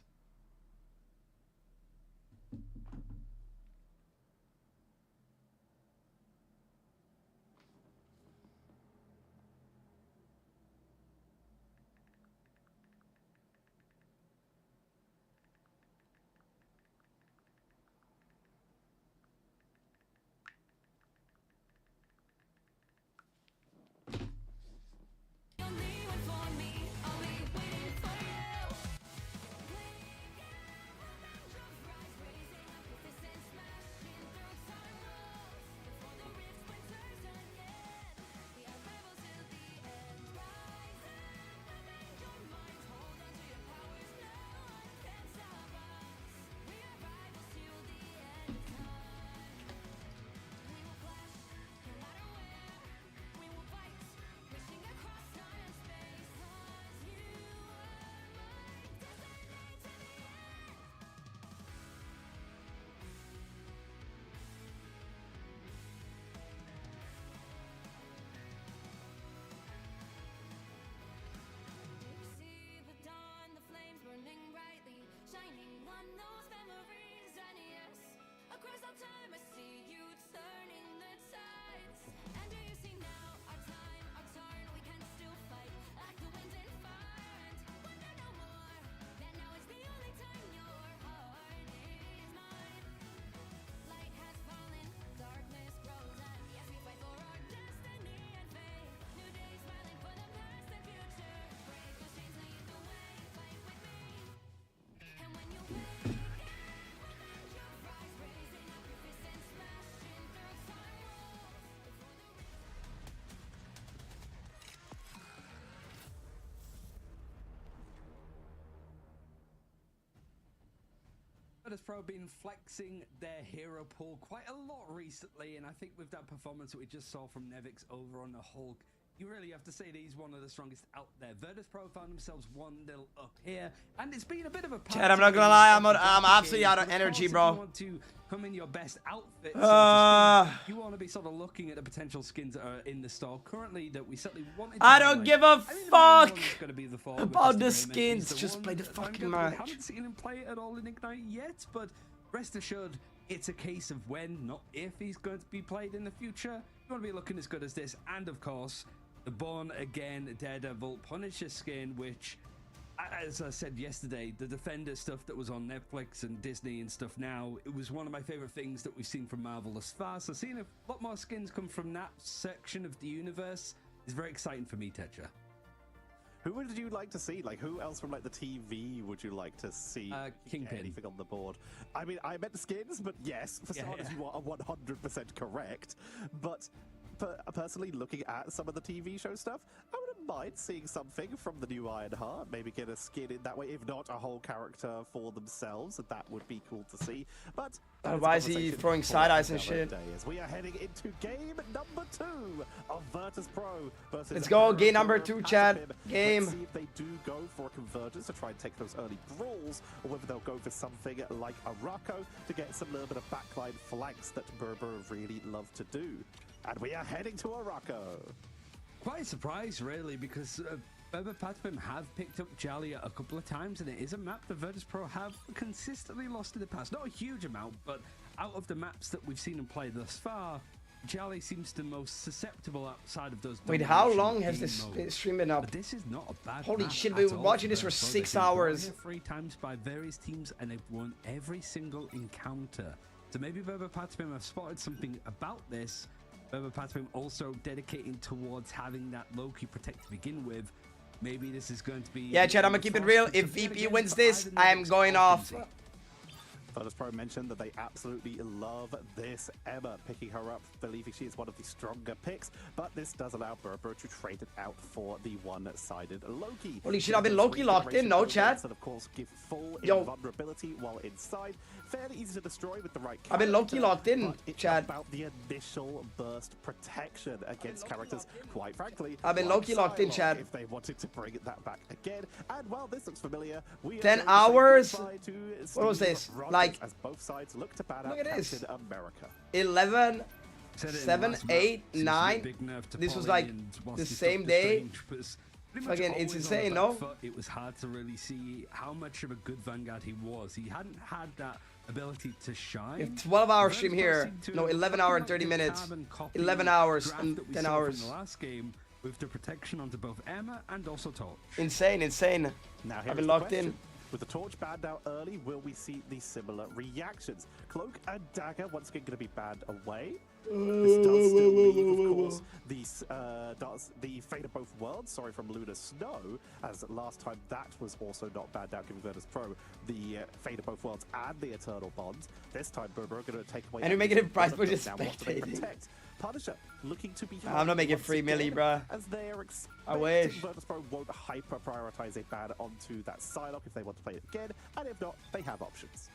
Virtus Pro been flexing their hero pool quite a lot recently, and I think with that performance that we just saw from Nevix over on the Hulk, you really have to say that he's one of the strongest out there. Virtus Pro found themselves 1-0 up here, and it's been a bit of a... Chad, I'm not gonna lie, I'm absolutely out of energy, bro. You want to come in your best outfit, so you want to be sort of looking at the potential skins that are in the store currently that we certainly wanted to I don't give a fuck about the skins. Just play the fucking match. I haven't seen him play it at all in Ignite yet, but rest assured, it's a case of when, not if, he's going to be played in the future. You want to be looking as good as this, and of course, the Born Again Daredevil Punisher skin, which, as I said yesterday, the Defender stuff that was on Netflix and Disney and stuff now, it was one of my favorite things that we've seen from Marvel thus far. So seeing a lot more skins come from that section of the universe is very exciting for me, Tetcher. Who would you like to see? Like, who else from like the TV would you like to see? Kingpin. Anything on the board? I mean, I meant skins, but yes, for starters, you are 100% correct. But personally, looking at some of the TV show stuff, I wouldn't mind seeing something from the new Ironheart. Maybe get a skin in that way, if not a whole character for themselves. That would be cool to see. But why is he throwing side eyes and shit? As we are heading into game number 2 of Virtus Pro versus. Let's go, game number 2, Chad. Game. Let's see if they do go for a convergence to try and take those early brawls, or whether they'll go for something like a Rocco to get some little bit of backline flanks that Berber really love to do. And we are heading to a Rocco. Quite surprised, really, because Berber Patfim have picked up Jalia a couple of times, and it is a map the Virtus Pro have consistently lost in the past. Not a huge amount, but out of the maps that we've seen them play thus far, Jali seems the most susceptible outside of those. Wait, how long has this stream been up? But this is not a bad. Holy shit, we've been watching this for 6 hours. 3 times by various teams, and they've won every single encounter. So maybe Berber Patfim have spotted something about this. Berber Patfim also dedicating towards having that Loki protect to begin with. Maybe this is going to be... Yeah, Chad, I'm gonna keep it real. If VP wins this, I am going off. Virtus Pro mentioned that they absolutely love this Emma, picking her up, believing she is one of the stronger picks, but this does allow Berber to trade it out for the one-sided Loki. Holy shit, I've been Loki locked in, no, Chad? And of course, give full invulnerability while inside. Fairly easy to destroy with the right character. I've been Loki locked in, Chad. About the initial burst protection against characters, quite frankly. I've been Loki locked in, Chad. If they wanted to bring that back again, and well, this looks familiar. 10 hours? What was this? Like, as both sides look to bat out look at this. Captain America. 11, 7, 8, 9. This was like the same day. Fucking, it's insane, no? It was hard to really see how much of a good Vanguard he was. He hadn't had that ability to shine. 12-hour stream here. No, 11 hour and 30 minutes. 11 hours and 10 hours. In the last game, with the protection onto both Emma and also Torch. Insane, insane. Now, I've been locked in. With the Torch banned out early, will we see these similar reactions? Cloak and Dagger once again going to be banned away. This does still leave, of course, the Fate of Both Worlds, from Lunar Snow, as last time that was also not banned out, giving Virtus Pro the Fate of Both Worlds and the Eternal Bonds. This time, Berber are going to take away... And you're making it price for just spectating. Punisher looking to be... I'm not making free milli, bruh. As they're I wish. Virtus Pro won't hyper-prioritize a ban onto that Psylocke if they want to play it again, and if not, they have options.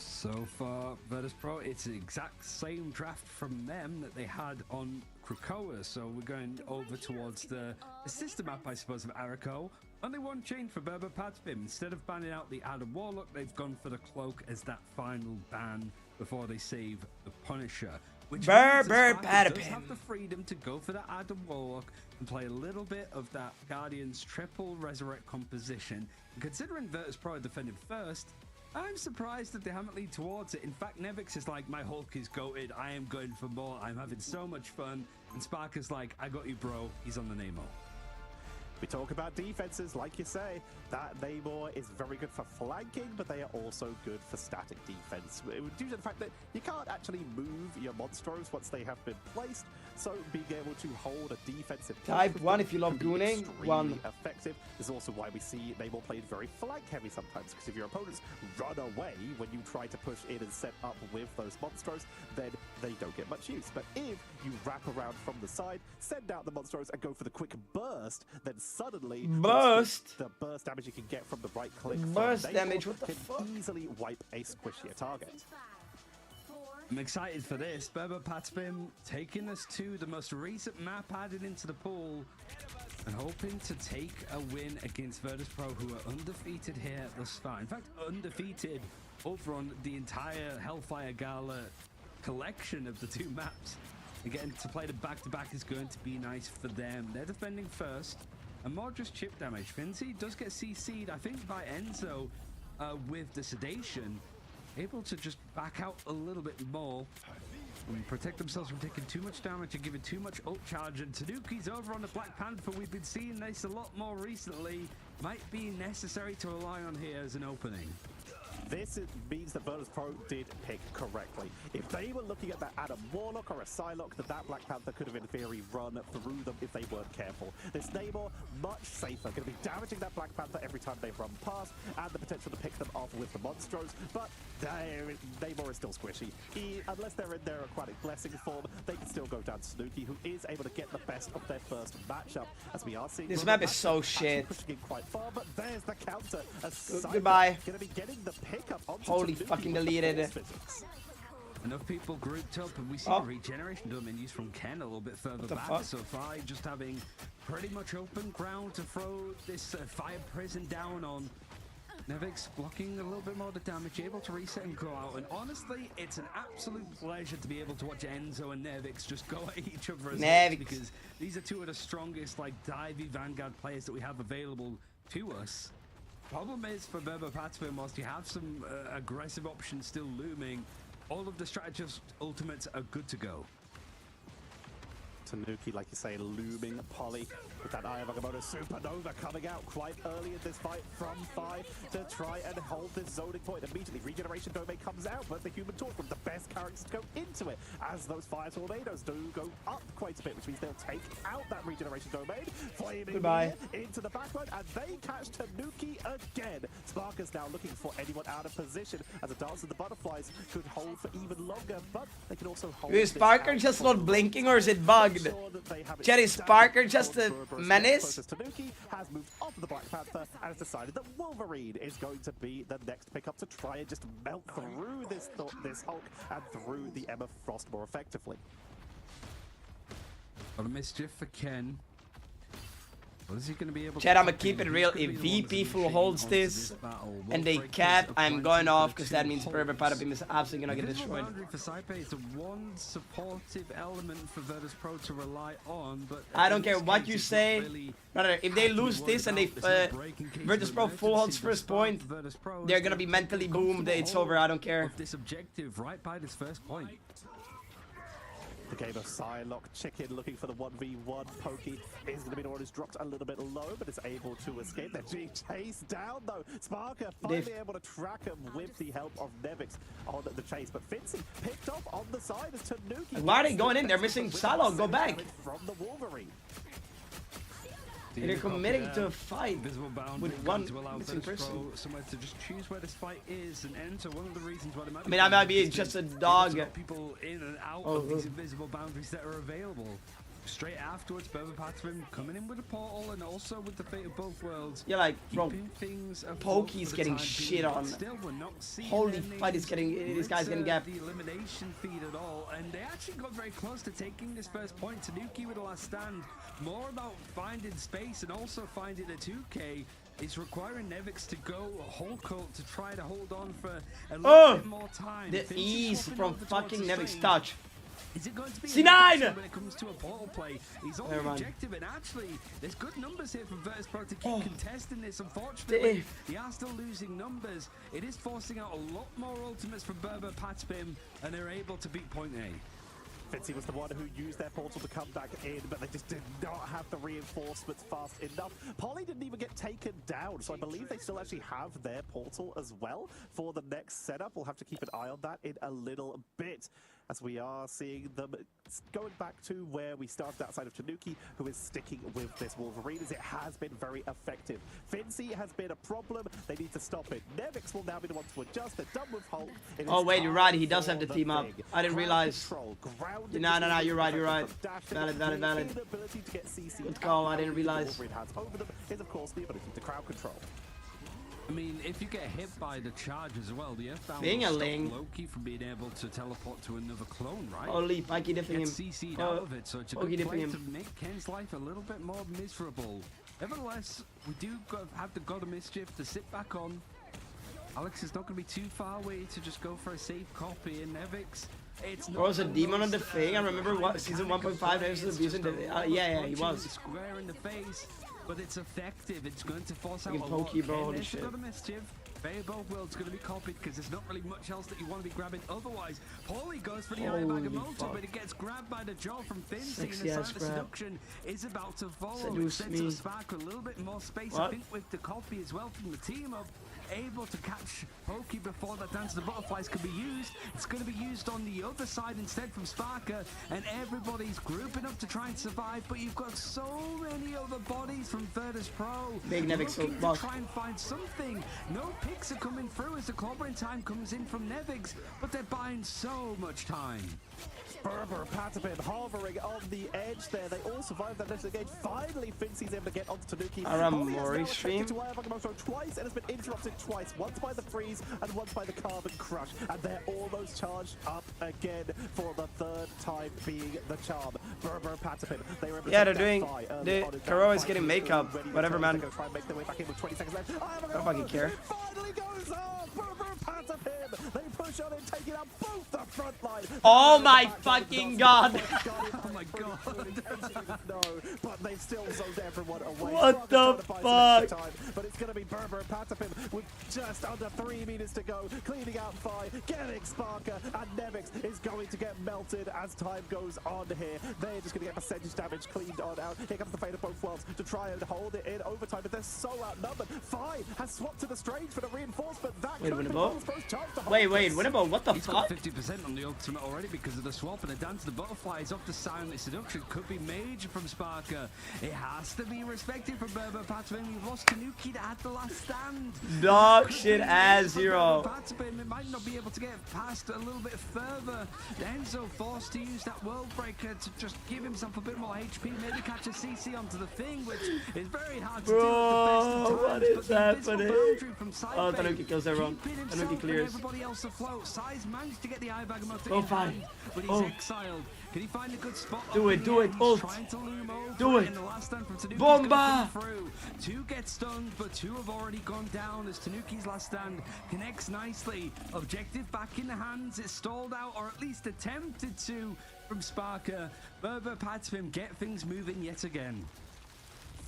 So far, Virtus Pro, it's the exact same draft from them that they had on Krakoa. So we're going over towards the sister map, I suppose, of Arako. Only one change for Berber Patfim. Instead of banning out the Adam Warlock, they've gone for the Cloak as that final ban before they save the Punisher. Which Berber Patfim does have the freedom to go for the Adam Warlock and play a little bit of that Guardian's triple resurrect composition. And considering Virtus Pro defended first, I'm surprised that they haven't leaned towards it. In fact, Nevix is like, my Hulk is goated. I am going for more. I'm having so much fun. And Spark is like, I got you, bro. He's on the Nemo. We talk about defenses, like you say, that Namor is very good for flanking, but they are also good for static defense. Due to the fact that you can't actually move your monstros once they have been placed, so being able to hold a defensive type 1 if you love gooning, 1 effective. This is also why we see Namor played very flank heavy sometimes, because if your opponents run away when you try to push in and set up with those monstros, then they don't get much use. But if you wrap around from the side, send out the monstros and go for the quick burst, then suddenly the burst damage you can get from the right click burst damage, what the can fuck? easily wipe a squishier target. I'm excited for this. Berber Patspin taking us to the most recent map added into the pool and hoping to take a win against Virtus Pro, who are undefeated here thus far. In fact, undefeated over on the entire Hellfire Gala collection of the two maps. And getting to play the back-to-back is going to be nice for them. They're defending first, and more just chip damage. Finzi does get CC'd, I think, by Enzo with the sedation. Able to just back out a little bit more and protect themselves from taking too much damage and giving too much ult charge. And Tanuki's over on the Black Panther. We've been seeing this a lot more recently. Might be necessary to rely on here as an opening. This means that Virtus Pro did pick correctly. If they were looking at that Adam Warlock or a Psylocke, that Black Panther could have in theory run through them if they weren't careful. This Namor, much safer, going to be damaging that Black Panther every time they run past, and the potential to pick them off with the Monstros, but Namor is still squishy. Unless they're in their Aquatic Blessing form, they can still go down to Snooki, who is able to get the best of their first matchup, as we are seeing. This map is so shit. Pushing in quite far, but there's the counter. Goodbye. Going to be getting the pick up onto Holy Tanuki fucking with the deleted. force physics. Enough people grouped up, and we see regeneration domain used from Ken a little bit further back. So far, just having pretty much open ground to throw this fire prison down on. Nevix blocking a little bit more of the damage, able to reset and go out. And honestly, it's an absolute pleasure to be able to watch Enzo and Nevix just go at each other as well, because these are two of the strongest, like, divey Vanguard players that we have available to us. Problem is for Berber Patspin, whilst you have some aggressive options still looming, all of the strategist ultimates are good to go. Tanuki, like you say, looming. Polly with that Eye of Agamotto Supernova coming out quite early in this fight from 5 to try and hold this zoning point. Immediately, Regeneration Domain comes out, but the Human Torch, one of the best characters to go into it, as those Fire Tornadoes do go up quite a bit, which means they'll take out that Regeneration Domain, flaming into the backline, and they catch Tanuki again. Sparker's now looking for anyone out of position, as a Dance of the Butterflies could hold for even longer, but they can also hold. Is Sparker just not blinking, or is it bugged? Chat, is Sparker just a menace? Tanuki has moved off the Black Panther and has decided that Wolverine is going to be the next pickup to try and just melt through this Hulk and through the Emma Frost more effectively. Got a mischief for Ken. What is he going to be able Chat, to I'm gonna keep it real. If VP full holds this and they cap, I'm going off, because that means Berber Patspin is absolutely gonna get destroyed. For Saipe is the one supportive element for Virtus Pro to rely on, but I don't care what you say. Brother, if they lose this and they Virtus Pro full holds first point, they're gonna be mentally boomed. It's over. I don't care. This objective right by this first point. The game of Psylocke Chicken looking for the 1v1. Pokey is going to be the one who's dropped a little bit low, but is able to escape. They're being chased down, though. Sparker finally able to track him with the help of Nevix on the chase. But Finzi picked up on the side as Tanuki. Why are they going in? They're missing Psylocke. Go back. From the Wolverine. They're committing to a fight with one missing person. Somewhere to just choose where this fight is and enter. One of the reasons why I mean, I might be just a dog. People in and out of these invisible boundaries that are available. Straight afterwards, Berber Patspin coming in with a portal and also with the fate of both worlds. Yeah, like, bro, Pokey's getting shit on. Holy fight, this guy's getting gapped. The elimination feed at all, and they actually got very close to taking this first point. Tanuki with the last stand. More about finding space and also finding a 2K. It's requiring Nevix to go whole cult to try to hold on for a little bit more time. The ease from fucking Nevix touch. Is it going to be C9 when it comes to a portal play? He's on the objective, and actually, there's good numbers here from Virtus Pro to keep contesting this. Unfortunately, they are still losing numbers. It is forcing out a lot more ultimates from Berber Patspin, and they're able to beat point A. Finzi was the one who used their portal to come back in, but they just did not have the reinforcements fast enough. Polly didn't even get taken down, so I believe they still actually have their portal as well for the next setup. We'll have to keep an eye on that in a little bit. as we are seeing them going back to where we started outside of Tanuki, who is sticking with this Wolverine, as it has been very effective. Fincy has been a problem. They need to stop it. Nevix will now be the one to adjust. They're done with Hulk. Oh, wait, you're right. He does have the team up. I didn't realize. No, you're right. Valid. Let's go. I didn't realize. Over them is, of course, the ability to crowd control. I mean, if you get hit by the charge as well, the Earthbound Being will a stop Ling. Loki from being able to teleport to another clone, right? Holy, Pikey dipping him. CC'd out of it, so it's a good dipping play him. to make Ken's life a little bit more miserable. Nevertheless, we do have the God of Mischief to sit back on. Alex is not going to be too far away to just go for a safe copy, and Nevix. There was a demon on the thing. I remember what season 1.5 Nevix was abusing the. Yeah, he was. Square in the face. But it's effective. It's going to force out Fucking a lot. pokey, bro. Holy shit. God of Mischief. Fate of both worlds going to be copied because there's not really much else that you want to be grabbing. Otherwise, Paulie goes for the eye bag of motor, but it gets grabbed by the jaw from Fincy, and the sign of seduction is about to follow. It sets up Spark with a little bit more space. I think with the copy as well from the team up, able to catch Pokey before that Dance of the Butterflies could be used. It's going to be used on the other side instead from Sparker, and everybody's grouping up to try and survive, but you've got so many other bodies from Virtus Pro Big Nevix looking to try and find something. No picks are coming through as the clobbering time comes in from Nevix, but they're buying so much time. Berber, Patapin hovering on the edge there. They all survived that engage. Finally, Fincy's able to get onto Tanuki. Mori stream. Twice and has been interrupted twice. Once by the freeze and once by the carbon crush. And they're almost charged up again for the third time being the charm. Berber, Patapin. Yeah, they're doing. Karo is getting makeup. Whatever, man. Try and make their way back in with 20 seconds left. I don't fucking care. Finally goes off. Berber, Patapin. They push on and taking out both the front line. Oh my fucking god. Oh my god. No, but they've still zoned everyone away. What the fuck? But it's going to be Berber and Patapin with just under 3 meters to go, cleaning out Fi, getting Sparker, and Nevix is going to get melted as time goes on here. They're just going to get percentage damage cleaned on out. Here comes the Fate of both worlds to try and hold it in overtime, but they're so outnumbered. Fi has swapped to the Strange for the reinforcement. That Wait, could be Winnable? Paul's first chance to hold Wait, this. Winnable, what the He's fuck? got 50% on the ultimate already because of the swap, and the Dance of the Butterflies off the silent seduction could be major from Sparker. It has to be respected from Berber Patapin. We've lost Tanuki that had the last stand. Dog shit ass zero. Patapin might not be able to get past a little bit further. Enzo forced to use that World Breaker to just give himself a bit more HP, maybe catch a CC onto the thing, which is very hard to do at the best of times. What is happening? From Oh, Tanuki kills everyone. Tanuki clears. Everybody else afloat. Size managed to get the eye bag of Oh, fine. but he's exiled. Can he find a good spot? Do it, ult. Do it. Bomba! Bomba! Two get stunned, but two have already gone down as Tanuki's last stand connects nicely. Objective back in the hands. It's stalled out, or at least attempted to, from Sparker. Berber Patapin get things moving yet again.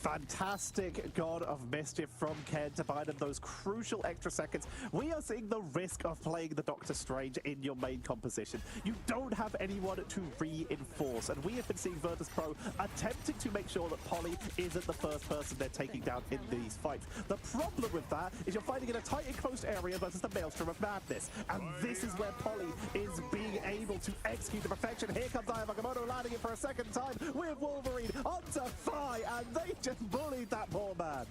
Fantastic God of Mischief from Ken to buy them those crucial extra seconds. We are seeing the risk of playing the Doctor Strange in your main composition. You don't have anyone to reinforce, and we have been seeing Virtus Pro attempting to make sure that Polly isn't the first person they're taking down in these fights. The problem with that is you're fighting in a tight enclosed area versus the Maelstrom of Madness, and this is where Polly is being able to execute the perfection. Here comes Aya Magamoto landing it for a second time with Wolverine onto Fi, and they just bullied that poor man.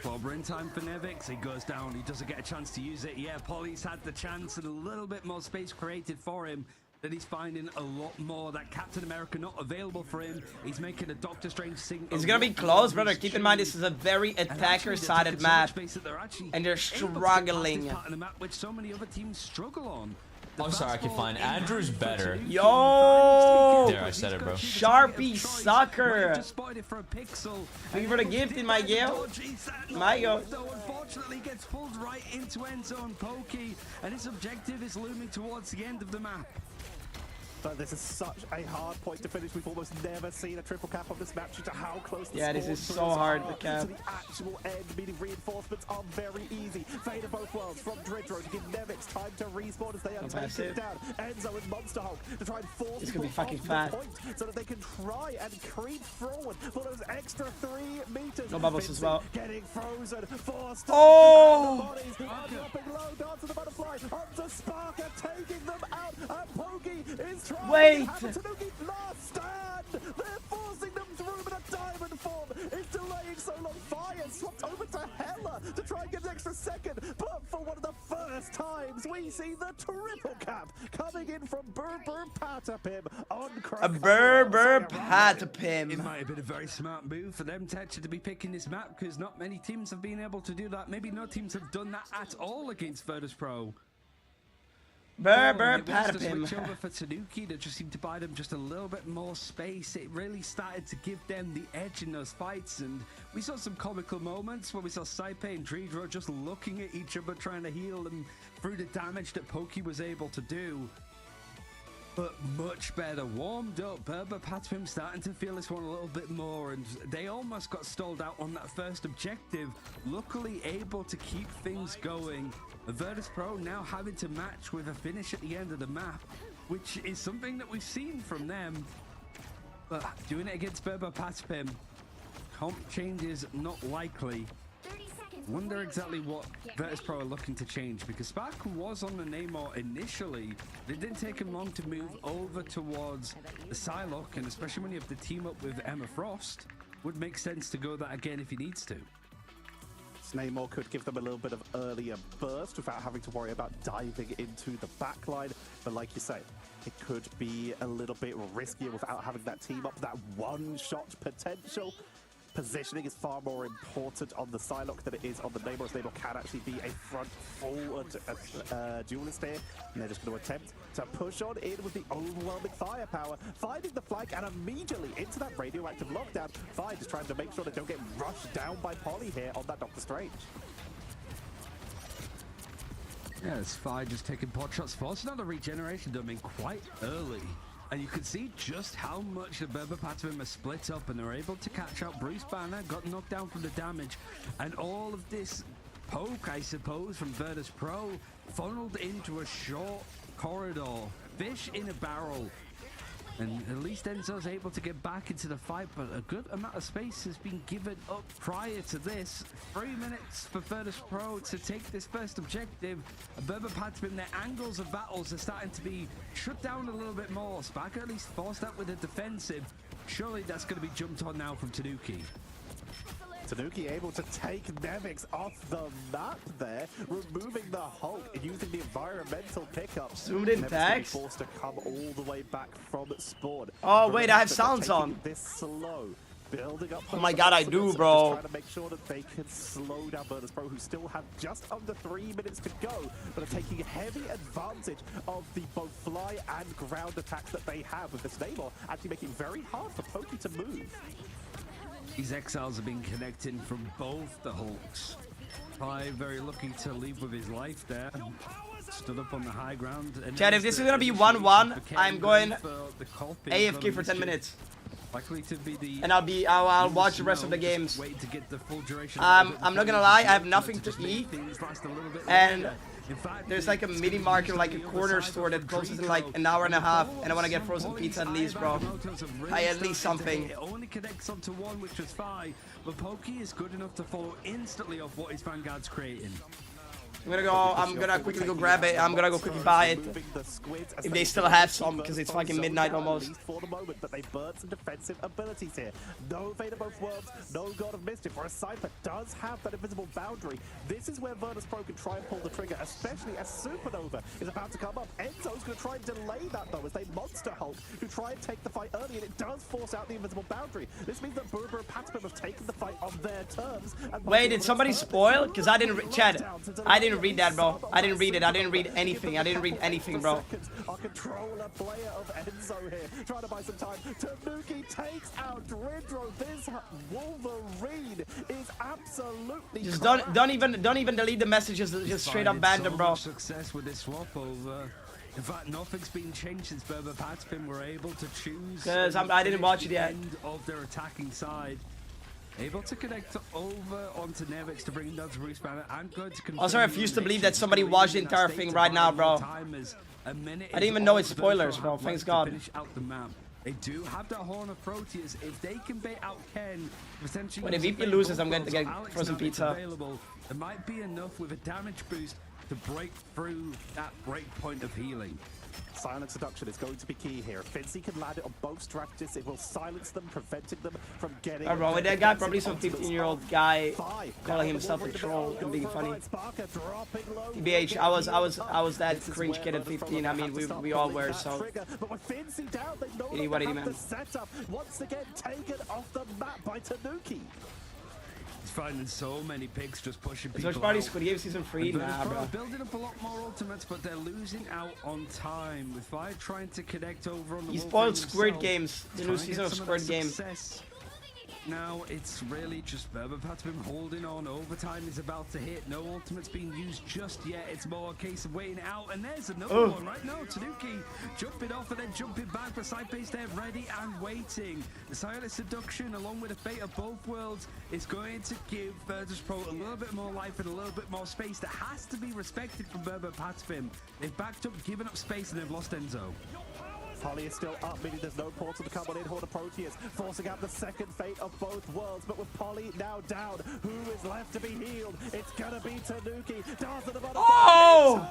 Clobbering time for Nevix. He goes down. He doesn't get a chance to use it. Yeah, Polly's had the chance and a little bit more space created for him. That he's finding a lot more. That Captain America not available for him. He's making a Doctor Strange thing. It's gonna be close, brother. Keep in mind this is a very attacker-sided map, and they're struggling. Part of the map which so many other teams struggle on. I'm sorry, I can find Andrew's better. Yo! There, I said it, bro. Sharpie sucker! Just spotted it for a pixel. Thank you for the gift in my Gale. My go. Unfortunately, gets pulled right into end zone Pokey, and his objective is looming towards the end of the map. But this is such a hard point to finish. We've almost never seen a triple cap on this map due to how close the this is so hard to cap. to the actual end, meaning reinforcements are very easy. Fate of both worlds from Dridro to give Nevix time to respawn as they are taken down. Enzo and Monster Hulk to try and force this could be fucking off fat. the point so that they can try and creep forward for those extra 3 meters. No bubbles as well. Getting frozen, forced. Oh! The bodies are dropping low, down to the butterfly, up to Sparker, taking them out, and Pokey is trying Wait! to have a Tanuki last stand! They're forcing them through, but a diamond form is delaying so long. Fire swapped over to Hella to try and get an extra second, but for one of the first times, we see the triple cap coming in from Berber Patapim on A Berber Patapim. It might have been a very smart move for them to actually be picking this map, because not many teams have been able to do that. Maybe no teams have done that at all against Virtus Pro. Berber Patapim. Patapim. Switch over for Tanuki that just seemed to buy them just a little bit more space. It really started to give them the edge in those fights, and we saw some comical moments where we saw Saipe and Dridro just looking at each other, trying to heal them through the damage that Pokey was able to do. But much better warmed up. Berber Patapim starting to feel this one a little bit more, and they almost got stalled out on that first objective. Luckily able to keep things going. Virtus Pro now having to match with a finish at the end of the map, which is something that we've seen from them. But doing it against Berber Patapim, comp changes not likely. Wonder exactly what Virtus Pro are looking to change, because Spark was on the Namor initially. It didn't take him long to move over towards the Psylocke, and especially when you have the team up with Emma Frost, would make sense to go that again if he needs to. Namor could give them a little bit of earlier burst without having to worry about diving into the backline. But like you say, it could be a little bit riskier without having that team up, that one-shot potential. Positioning is far more important on the Psylocke than it is on the Namor, as Namor can actually be a front-forward duelist here. And they're just going to attempt to push on in with the overwhelming firepower, finding the flank and immediately into that radioactive lockdown. Fine, just trying to make sure they don't get rushed down by Polly here on that Doctor Strange. Yeah, it's fine, just taking pot shots. Force another regeneration done in quite early. And you can see just how much the Berber Patapim are split up, and they're able to catch up. Bruce Banner got knocked down from the damage, and all of this poke, I suppose, from Virtus Pro funneled into a short corridor. Fish in a barrel. And at least Enzo's able to get back into the fight, but a good amount of space has been given up prior to this. 3 minutes for Virtus Pro to take this first objective. Berber Patapim, their angles of battles are starting to be shut down a little bit more. Sparker at least forced out with a defensive. Surely that's going to be jumped on now from Tanuki. Tanuki able to take Nevix off the map there, removing the Hulk and using the environmental pickup. Zoomed in tags. Forced to come all the way back from spawn. Oh wait, I have sounds on. This slow. Building up. Oh my god, I do, bro. Trying to make sure that they can slow down Virtus Pro, who still have just under 3 minutes to go, but are taking heavy advantage of the both fly and ground attacks that they have with this Namor, actually making it very hard for Pokey to move. These exiles have been connecting from both the Hulks. Pi very lucky to leave with his life there. Stood up on the high ground. Chad, if this is gonna be 1-1, I'm going AFK for 10 minutes. Likely to be the and I'll watch the rest of the games. Wait to get the full duration. I'm not gonna lie, I have nothing to eat, and there's like a mini market, like a corner store that closes in like an hour and a half, and I want to get frozen pizza at least, bro. At least something. It only connects onto one, which was fine, but Pokey is good enough to follow instantly off what his Vanguard's creating. I'm gonna quickly go grab it. I'm gonna go quickly buy it. If they still have some, because it's fucking midnight almost. For the moment, but they burn some defensive abilities here. No Fate of both worlds, no God of Mischief, whereas Cypher does have that invisible boundary. This is where Virtus Pro can try and pull the trigger, especially as Supernova is about to come up. Enzo's going to try and delay that though, as they Monster Hulk, who try and take the fight early, and it does force out the invisible boundary. This means that Berber and Patapim have taken the fight on their terms. Wait, did somebody spoil? Because I didn't, Chad, I didn't read that, bro. I didn't read it. I didn't read anything. I didn't read anything, bro. Our controller player of Enzo here, trying to buy some time. Tanuki takes out Dridro. This Wolverine is absolutely just don't even delete the messages. Just straight up ban them, bro. Success with this swap over. In fact, nothing's been changed since Berber Patspin were able to choose. Because I didn't watch it yet. End of their attacking side. Able to connect over onto Nevix to bring down to Bruce Banner and good to confirm. Also, I refuse to believe that somebody watched the entire thing right now, bro. I didn't even know it's spoilers, bro. Thanks God. Finish out the map. They do have that Horn of Proteus. If they can bait out Ken, potentially. When if VP loses, I'm going to get frozen pizza. There might be enough with a damage boost to break through that break point of healing. Silent Seduction is going to be key here. Finzi can land it on both strategies. It will silence them, preventing them from getting... Oh, bro, with that guy, probably some 15-year-old guy calling himself a troll and being funny. TBH, I was that cringe kid at 15. I mean, we all were, so... Anybody, man. Once again taken off the map by Tanuki. He's finding so many picks just pushing people Search Party Squid Game Season 3? Nah, bro. Building up a lot more ultimates, but they're losing out on time. With Fire trying to connect over on the He spoiled Squid Games, the new season of Squid Game. Now it's really just Berber Patspin holding on. Overtime is about to hit. No ultimates being used just yet. It's more a case of waiting out. And there's another one right now. Tanuki jumping off and then jumping back. The side base there ready and waiting. The Silent Seduction along with the fate of both worlds is going to give Virtus Pro a little bit more life and a little bit more space that has to be respected from Berber Patspin. They've backed up, given up space, and they've lost Enzo. Polly is still up, meaning there's no portal to come on in. Horn of Proteus forcing out the second fate of both worlds. But with Polly now down, who is left to be healed? It's gonna be Tanuki. Down to the bottom. Oh!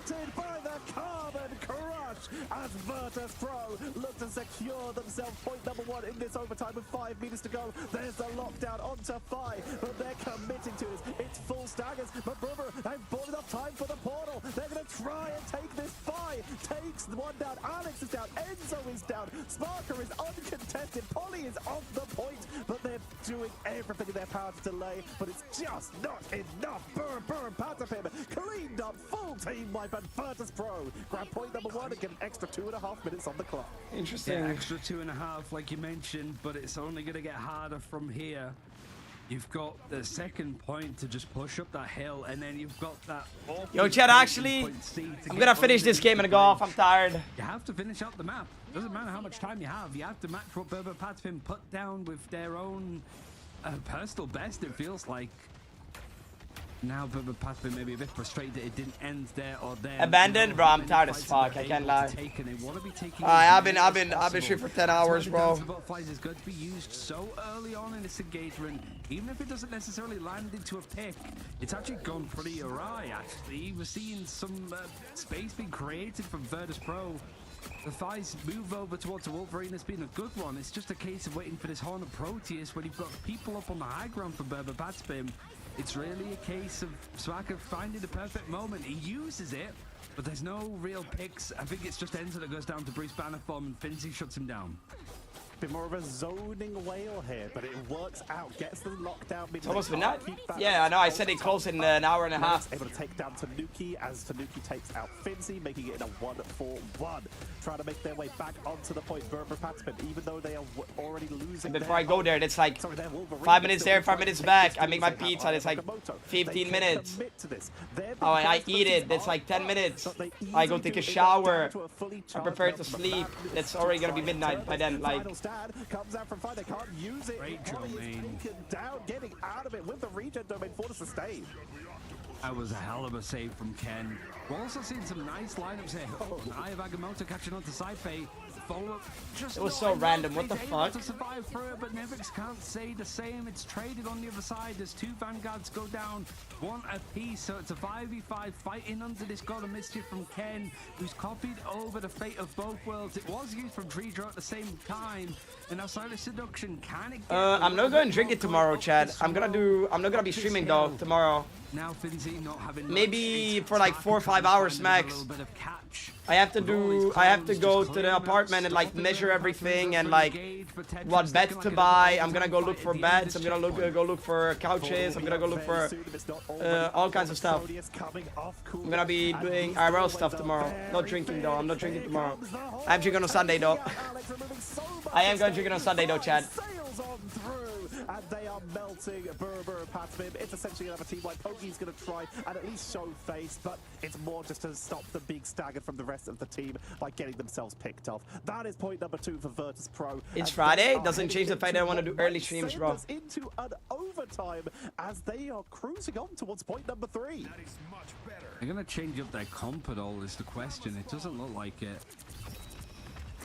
Interrupted by the Carbon Crush as Virtus Pro look to secure themselves point number one in this overtime with 5 meters to go. There's the lockdown onto Phi, but they're committing to this. It's full staggers, but Brummer, they've bought enough time for the portal. They're gonna try and take this. Phi takes one down. Alex is down. Enzo is down. Sparker is uncontested. Polly is off the point, but they're doing everything in their power to delay, but it's just not enough. Burn, Patapim cleaned up, full team wipe, and Virtus Pro grab point number one and get an extra 2.5 minutes on the clock. Interesting. Yeah, extra 2.5, like you mentioned, but it's only going to get harder from here. You've got the second point to just push up that hill, and then you've got that... Yo, Chad, actually, I'm gonna finish this game and go off. I'm tired. You have to finish out the map. Doesn't matter how much time you have. You have to match what Berber Patspin put down with their own personal best, it feels like. Now Berber Patspin may be a bit frustrated that it didn't end there or there. Abandoned, bro. I'm tired as fuck. I can't lie. I've been streaming for 10 hours, bro. Butterflies is going to be used so early on in this engagement, even if it doesn't necessarily land into a pick. It's actually gone pretty awry. Actually, we're seeing some space being created from Virtus Pro. The Thighs move over towards the Wolverine has been a good one. It's just a case of waiting for this Horn of Proteus when you've got people up on the high ground for Berber Patspin. It's really a case of Swaka finding the perfect moment. He uses it, but there's no real picks. I think it's just Enzo that goes down to Bruce Bannerform and Finzi shuts him down. Bit more of a zoning whale here, but it works out. Gets the lockdown. It's almost midnight. Yeah, I know. I said it closed in an hour and a half. Able to take down Tanuki as Tanuki takes out Finzi, making it in a 1-4-1. Trying to make their way back onto the point. Berber Patspin, even though they are already losing. Before I go there, it's like 5 minutes there, 5 minutes back. I make my pizza. It's like 15 minutes. Oh, I eat it. It's like 10 minutes. I go take a shower. I prepare to sleep. It's already gonna be midnight by then. Like. Comes out from 5, they can't use it. Great domain. Down, getting out of it with the regen domain for the sustain. That was a hell of a save from Ken. We're also seeing some nice lineups here. Eye of Agamotto catching on to Saipei. Follow-up just it was so random. What the fuck? To survive through it, but Nevix can't say the same. It's traded on the other side. There's 2 Vanguards go down, 1 apiece. So it's a 5v5 fighting under this God of Mischief from Ken, who's copied over the fate of both worlds. It was used from Treedraw at the same time. And now Silent Seduction, can it get I'm not going to drink it tomorrow, Chad. I'm not gonna be streaming though tomorrow. Now Finzi not having maybe for like 4 or 5 hours max. I have to go to the apartment and like measure everything and like what beds to buy. I'm gonna go look for beds. I'm gonna go look for couches. I'm gonna go look for all kinds of stuff. I'm gonna be doing IRL stuff tomorrow. Not drinking though. I'm not drinking tomorrow. I'm drinking on Sunday though. I am gonna drink it on Sunday though, Chad. And They are melting Burr and Patmim. It's essentially another team like Pokey's going to try and at least show face, but it's more just to stop them being staggered from the rest of the team by getting themselves picked off. That is point number 2 for Virtus Pro. It's Friday. Doesn't change the fact that I want to do early streams, bro. Into an overtime as they are cruising on towards point number 3. That is much better. They're going to change up their comp at all is the question. It doesn't look like it.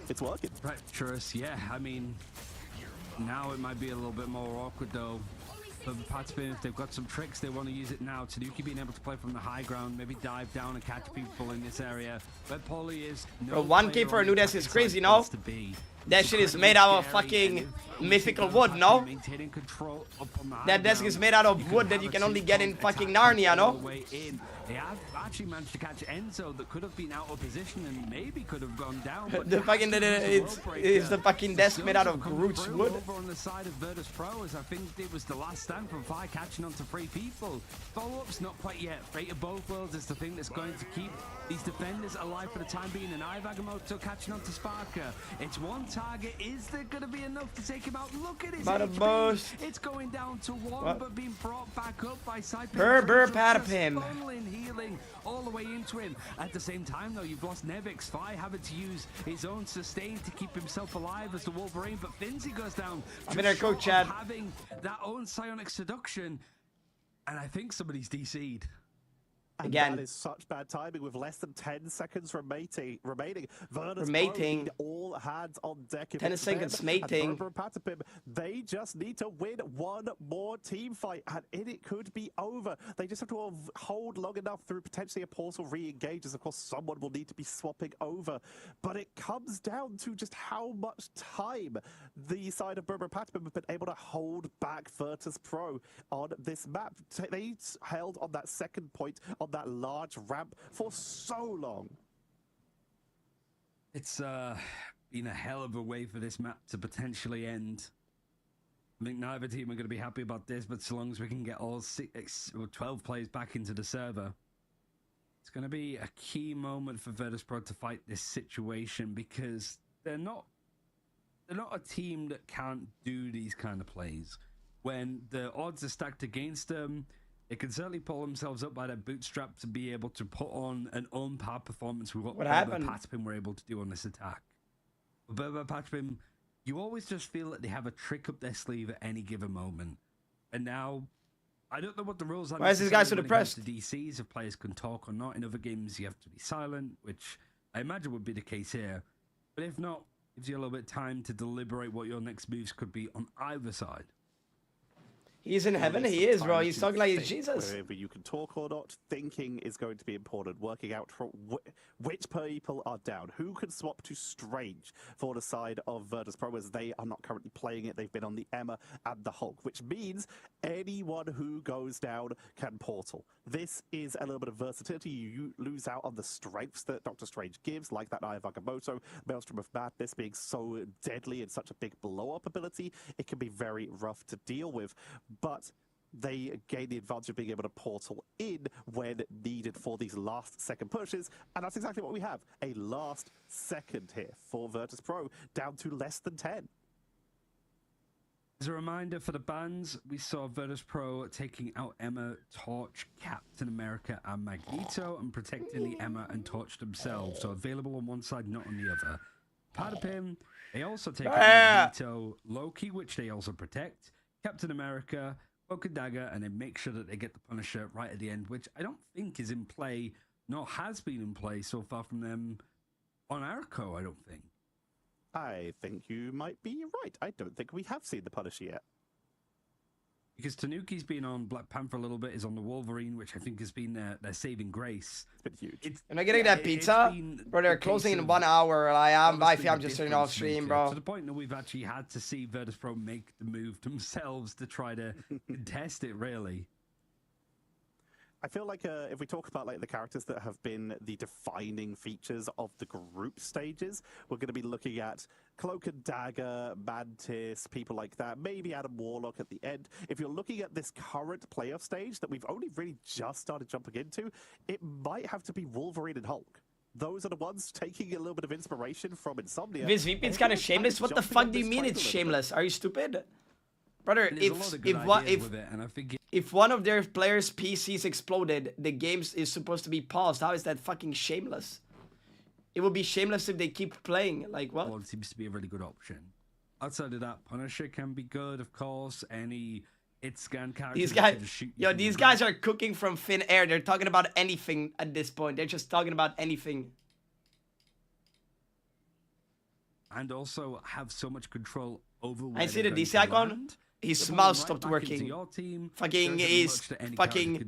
It's working. Treacherous, yeah. I mean, now it might be a little bit more awkward though. For Patspin, if they've got some tricks, they want to use it now. Tanuki being able to play from the high ground, maybe dive down and catch people in this area. But Polly is no. Bro, 1K for a new desk is crazy, no? That shit is made out of fucking mythical wood, no? That desk is made out of wood that you can only get in fucking Narnia, no? They have actually managed to catch Enzo that could have been out of position and maybe could have gone down. The fucking it's the fucking desk made out of Groot's wood. Over on the side of Virtus Pro, as I think it was the last stand from Fire catching on to 3 people. Follow-ups not quite yet. Fate of both worlds is the thing that's going to keep these defenders alive for the time being. And Ivagamoto catching on to Sparker. It's one target. Is there going to be enough to take him out? Look at his HP. It's going down to 1, but being brought back up by Cypher. Patapim. Healing all the way into him. At the same time, though, you've lost Nevix. Fi having to use his own sustain to keep himself alive as the Wolverine, but Finzi goes down. I'm in there, coach Chad. Having that own psionic seduction, and I think somebody's DC'd. And again, that is such bad timing with less than 10 seconds remaining. Virtus Pro all hands on deck. 10 seconds mating. They just need to win one more team fight, and it could be over. They just have to hold long enough through potentially a portal re-engages. Of course, someone will need to be swapping over, but it comes down to just how much time the side of Berber Patapim have been able to hold back Virtus Pro on this map. They held on that second point on that large ramp for so long. It's been a hell of a way for this map to potentially end. I think neither team are going to be happy about this, but so long as we can get all 12 players back into the server, it's going to be a key moment for Virtus Pro to fight this situation, because they're not a team that can't do these kind of plays. When the odds are stacked against them, they can certainly pull themselves up by their bootstraps to be able to put on an on-par performance with what happened? Patapim were able to do on this attack. But Patapim, you always just feel that they have a trick up their sleeve at any given moment. And now, I don't know what the rules are. Why is this guy so depressed? The DCs, if players can talk or not. In other games, you have to be silent, which I imagine would be the case here. But if not, it gives you a little bit of time to deliberate what your next moves could be on either side. He's in heaven. He is, bro. He's talking like he's Jesus. Whether you can talk or not, thinking is going to be important. Working out which people are down. Who can swap to Strange for the side of Virtus Pro, as they are not currently playing it. They've been on the Emma and the Hulk, which means anyone who goes down can portal. This is a little bit of versatility. You lose out on the strengths that Doctor Strange gives, like that Eye of Agamotto, Maelstrom of Madness being so deadly and such a big blow-up ability. It can be very rough to deal with. But they gain the advantage of being able to portal in when needed for these last-second pushes, and that's exactly what we have. A last second here for Virtus Pro, down to less than 10. As a reminder for the bans, we saw Virtus Pro taking out Emma, Torch, Captain America, and Magneto, and protecting the Emma and Torch themselves. So available on one side, not on the other. Patapim, they also take out Magneto, Loki, which they also protect, Captain America, Poke Dagger, and then make sure that they get the Punisher right at the end, which I don't think is in play, nor has been in play so far from them on Arco, I don't think. I think you might be right. I don't think we have seen the Punisher yet. Because Tanuki's been on Black Panther a little bit, is on the Wolverine, which I think has been their saving grace. It's been huge. Am I getting that pizza? Bro, they're closing in 1 hour. I'm just turning off stream, bro. To the point that we've actually had to see Virtus Pro make the move themselves to try to contest it, really. I feel like if we talk about like the characters that have been the defining features of the group stages, we're going to be looking at Cloak and Dagger, Mantis, people like that, maybe Adam Warlock at the end. If you're looking at this current playoff stage that we've only really just started jumping into, it might have to be Wolverine and Hulk. Those are the ones taking a little bit of inspiration from Insomnia. This VP is kind of shameless. What the fuck do you mean it's shameless? Are you stupid? Brother, And there's a lot of good ideas with it, and I think if one of their players' PCs exploded, the game is supposed to be paused. How is that fucking shameless? It would be shameless if they keep playing. Like, what? Well, it seems to be a really good option. Outside of that, Punisher can be good, of course. Any scan character. These guys, these guys are cooking from thin air. They're talking about anything at this point. They're just talking about anything. And also have so much control over. I see the DC icon. His mouse stopped working. Fucking his fucking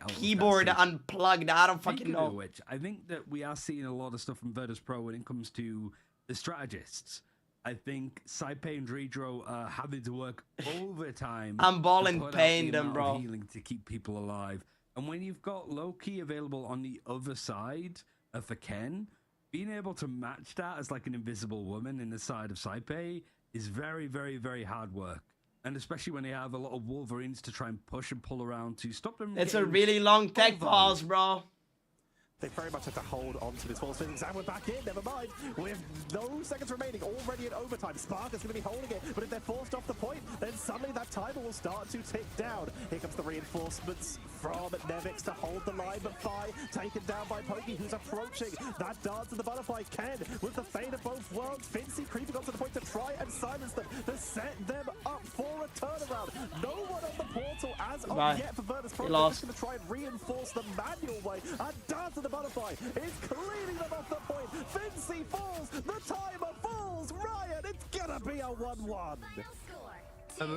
keyboard unplugged. I don't fucking know. Which I think that we are seeing a lot of stuff from Virtus Pro when it comes to the strategists. I think Saipe and Redro are having to work overtime. I'm balling pain them, bro. Healing to keep people alive. And when you've got Loki available on the other side for Ken, being able to match that as like an invisible woman in the side of Saipe is very, very, very hard work. And especially when they have a lot of Wolverines to try and push and pull around to stop them. It's a really long tech pause, bro. They very much have to hold on to this false finish, and we're back in, never mind. With no seconds remaining, already in overtime. Spark is going to be holding it, but if they're forced off the point, then suddenly that timer will start to tick down. Here comes the reinforcements from Nevix to hold the line, but Fi taken down by Pokey, who's approaching that dance of the butterfly. Ken with the fate of both worlds. Fincy creeping onto the point to try and silence them, to set them up for a turnaround. No one on the portal as of yet for Virtus Pro. They're just going to try and reinforce the manual way. A dance of the butterfly is cleaning them off the point. Fincy falls, the timer falls. Ryan, it's gonna be a 1-1.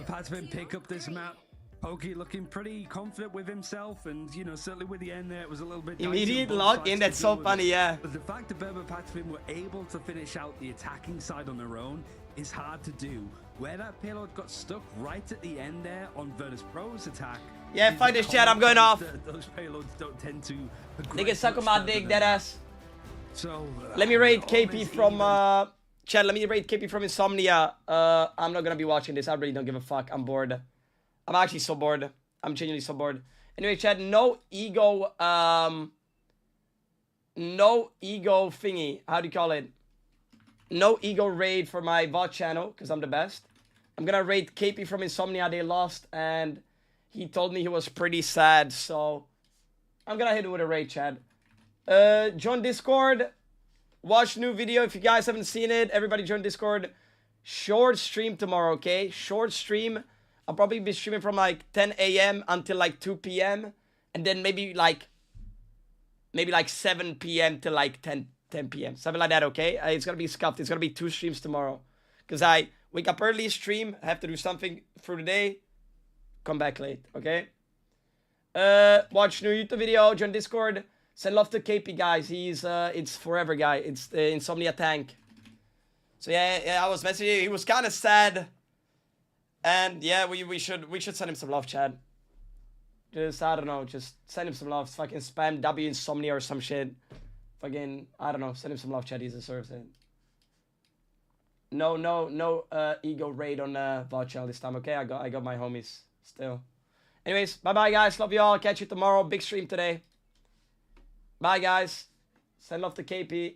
Patman pick up this map. Pokey looking pretty confident with himself, and you know, certainly with the end there, it was a little bit immediate log in. That's so funny, yeah. But the fact that Berber Patman were able to finish out the attacking side on their own is hard to do. Where that payload got stuck right at the end there on Virtus Pro's attack. Yeah, fight this chat. I'm going off. Those payloads don't tend to. Nigga, suck on my dick, deadass. So let me raid KP from chat. Let me raid KP from Insomnia. I'm not gonna be watching this. I really don't give a fuck. I'm bored. I'm actually so bored. I'm genuinely so bored. Anyway, chat. No ego. No ego thingy. How do you call it? No ego raid for my VOD channel because I'm the best. I'm gonna raid KP from Insomnia. They lost and he told me he was pretty sad, so I'm gonna hit it with a raid, chat. Join Discord. Watch new video if you guys haven't seen it. Everybody join Discord. Short stream tomorrow, okay? Short stream. I'll probably be streaming from like 10 a.m. until like 2 p.m. And then maybe like 7 p.m. to like 10 p.m. Something like that, okay? It's gonna be scuffed. It's gonna be 2 streams tomorrow. Because I wake up early, stream, have to do something for the day. Come back late, okay? Watch new YouTube video, join Discord. Send love to KP, guys. He's it's forever guy. It's the Insomnia tank. So yeah, I was messaging. He was kind of sad, and yeah, we should send him some love, Chad. Just I don't know, just send him some love. Fucking spam W Insomnia or some shit. Fucking I don't know. Send him some love, Chad. He deserves it. No ego raid on VOD channel this time. Okay, I got my homies still. Anyways, bye guys. Love you all. Catch you tomorrow. Big stream today. Bye guys. Send love to KP.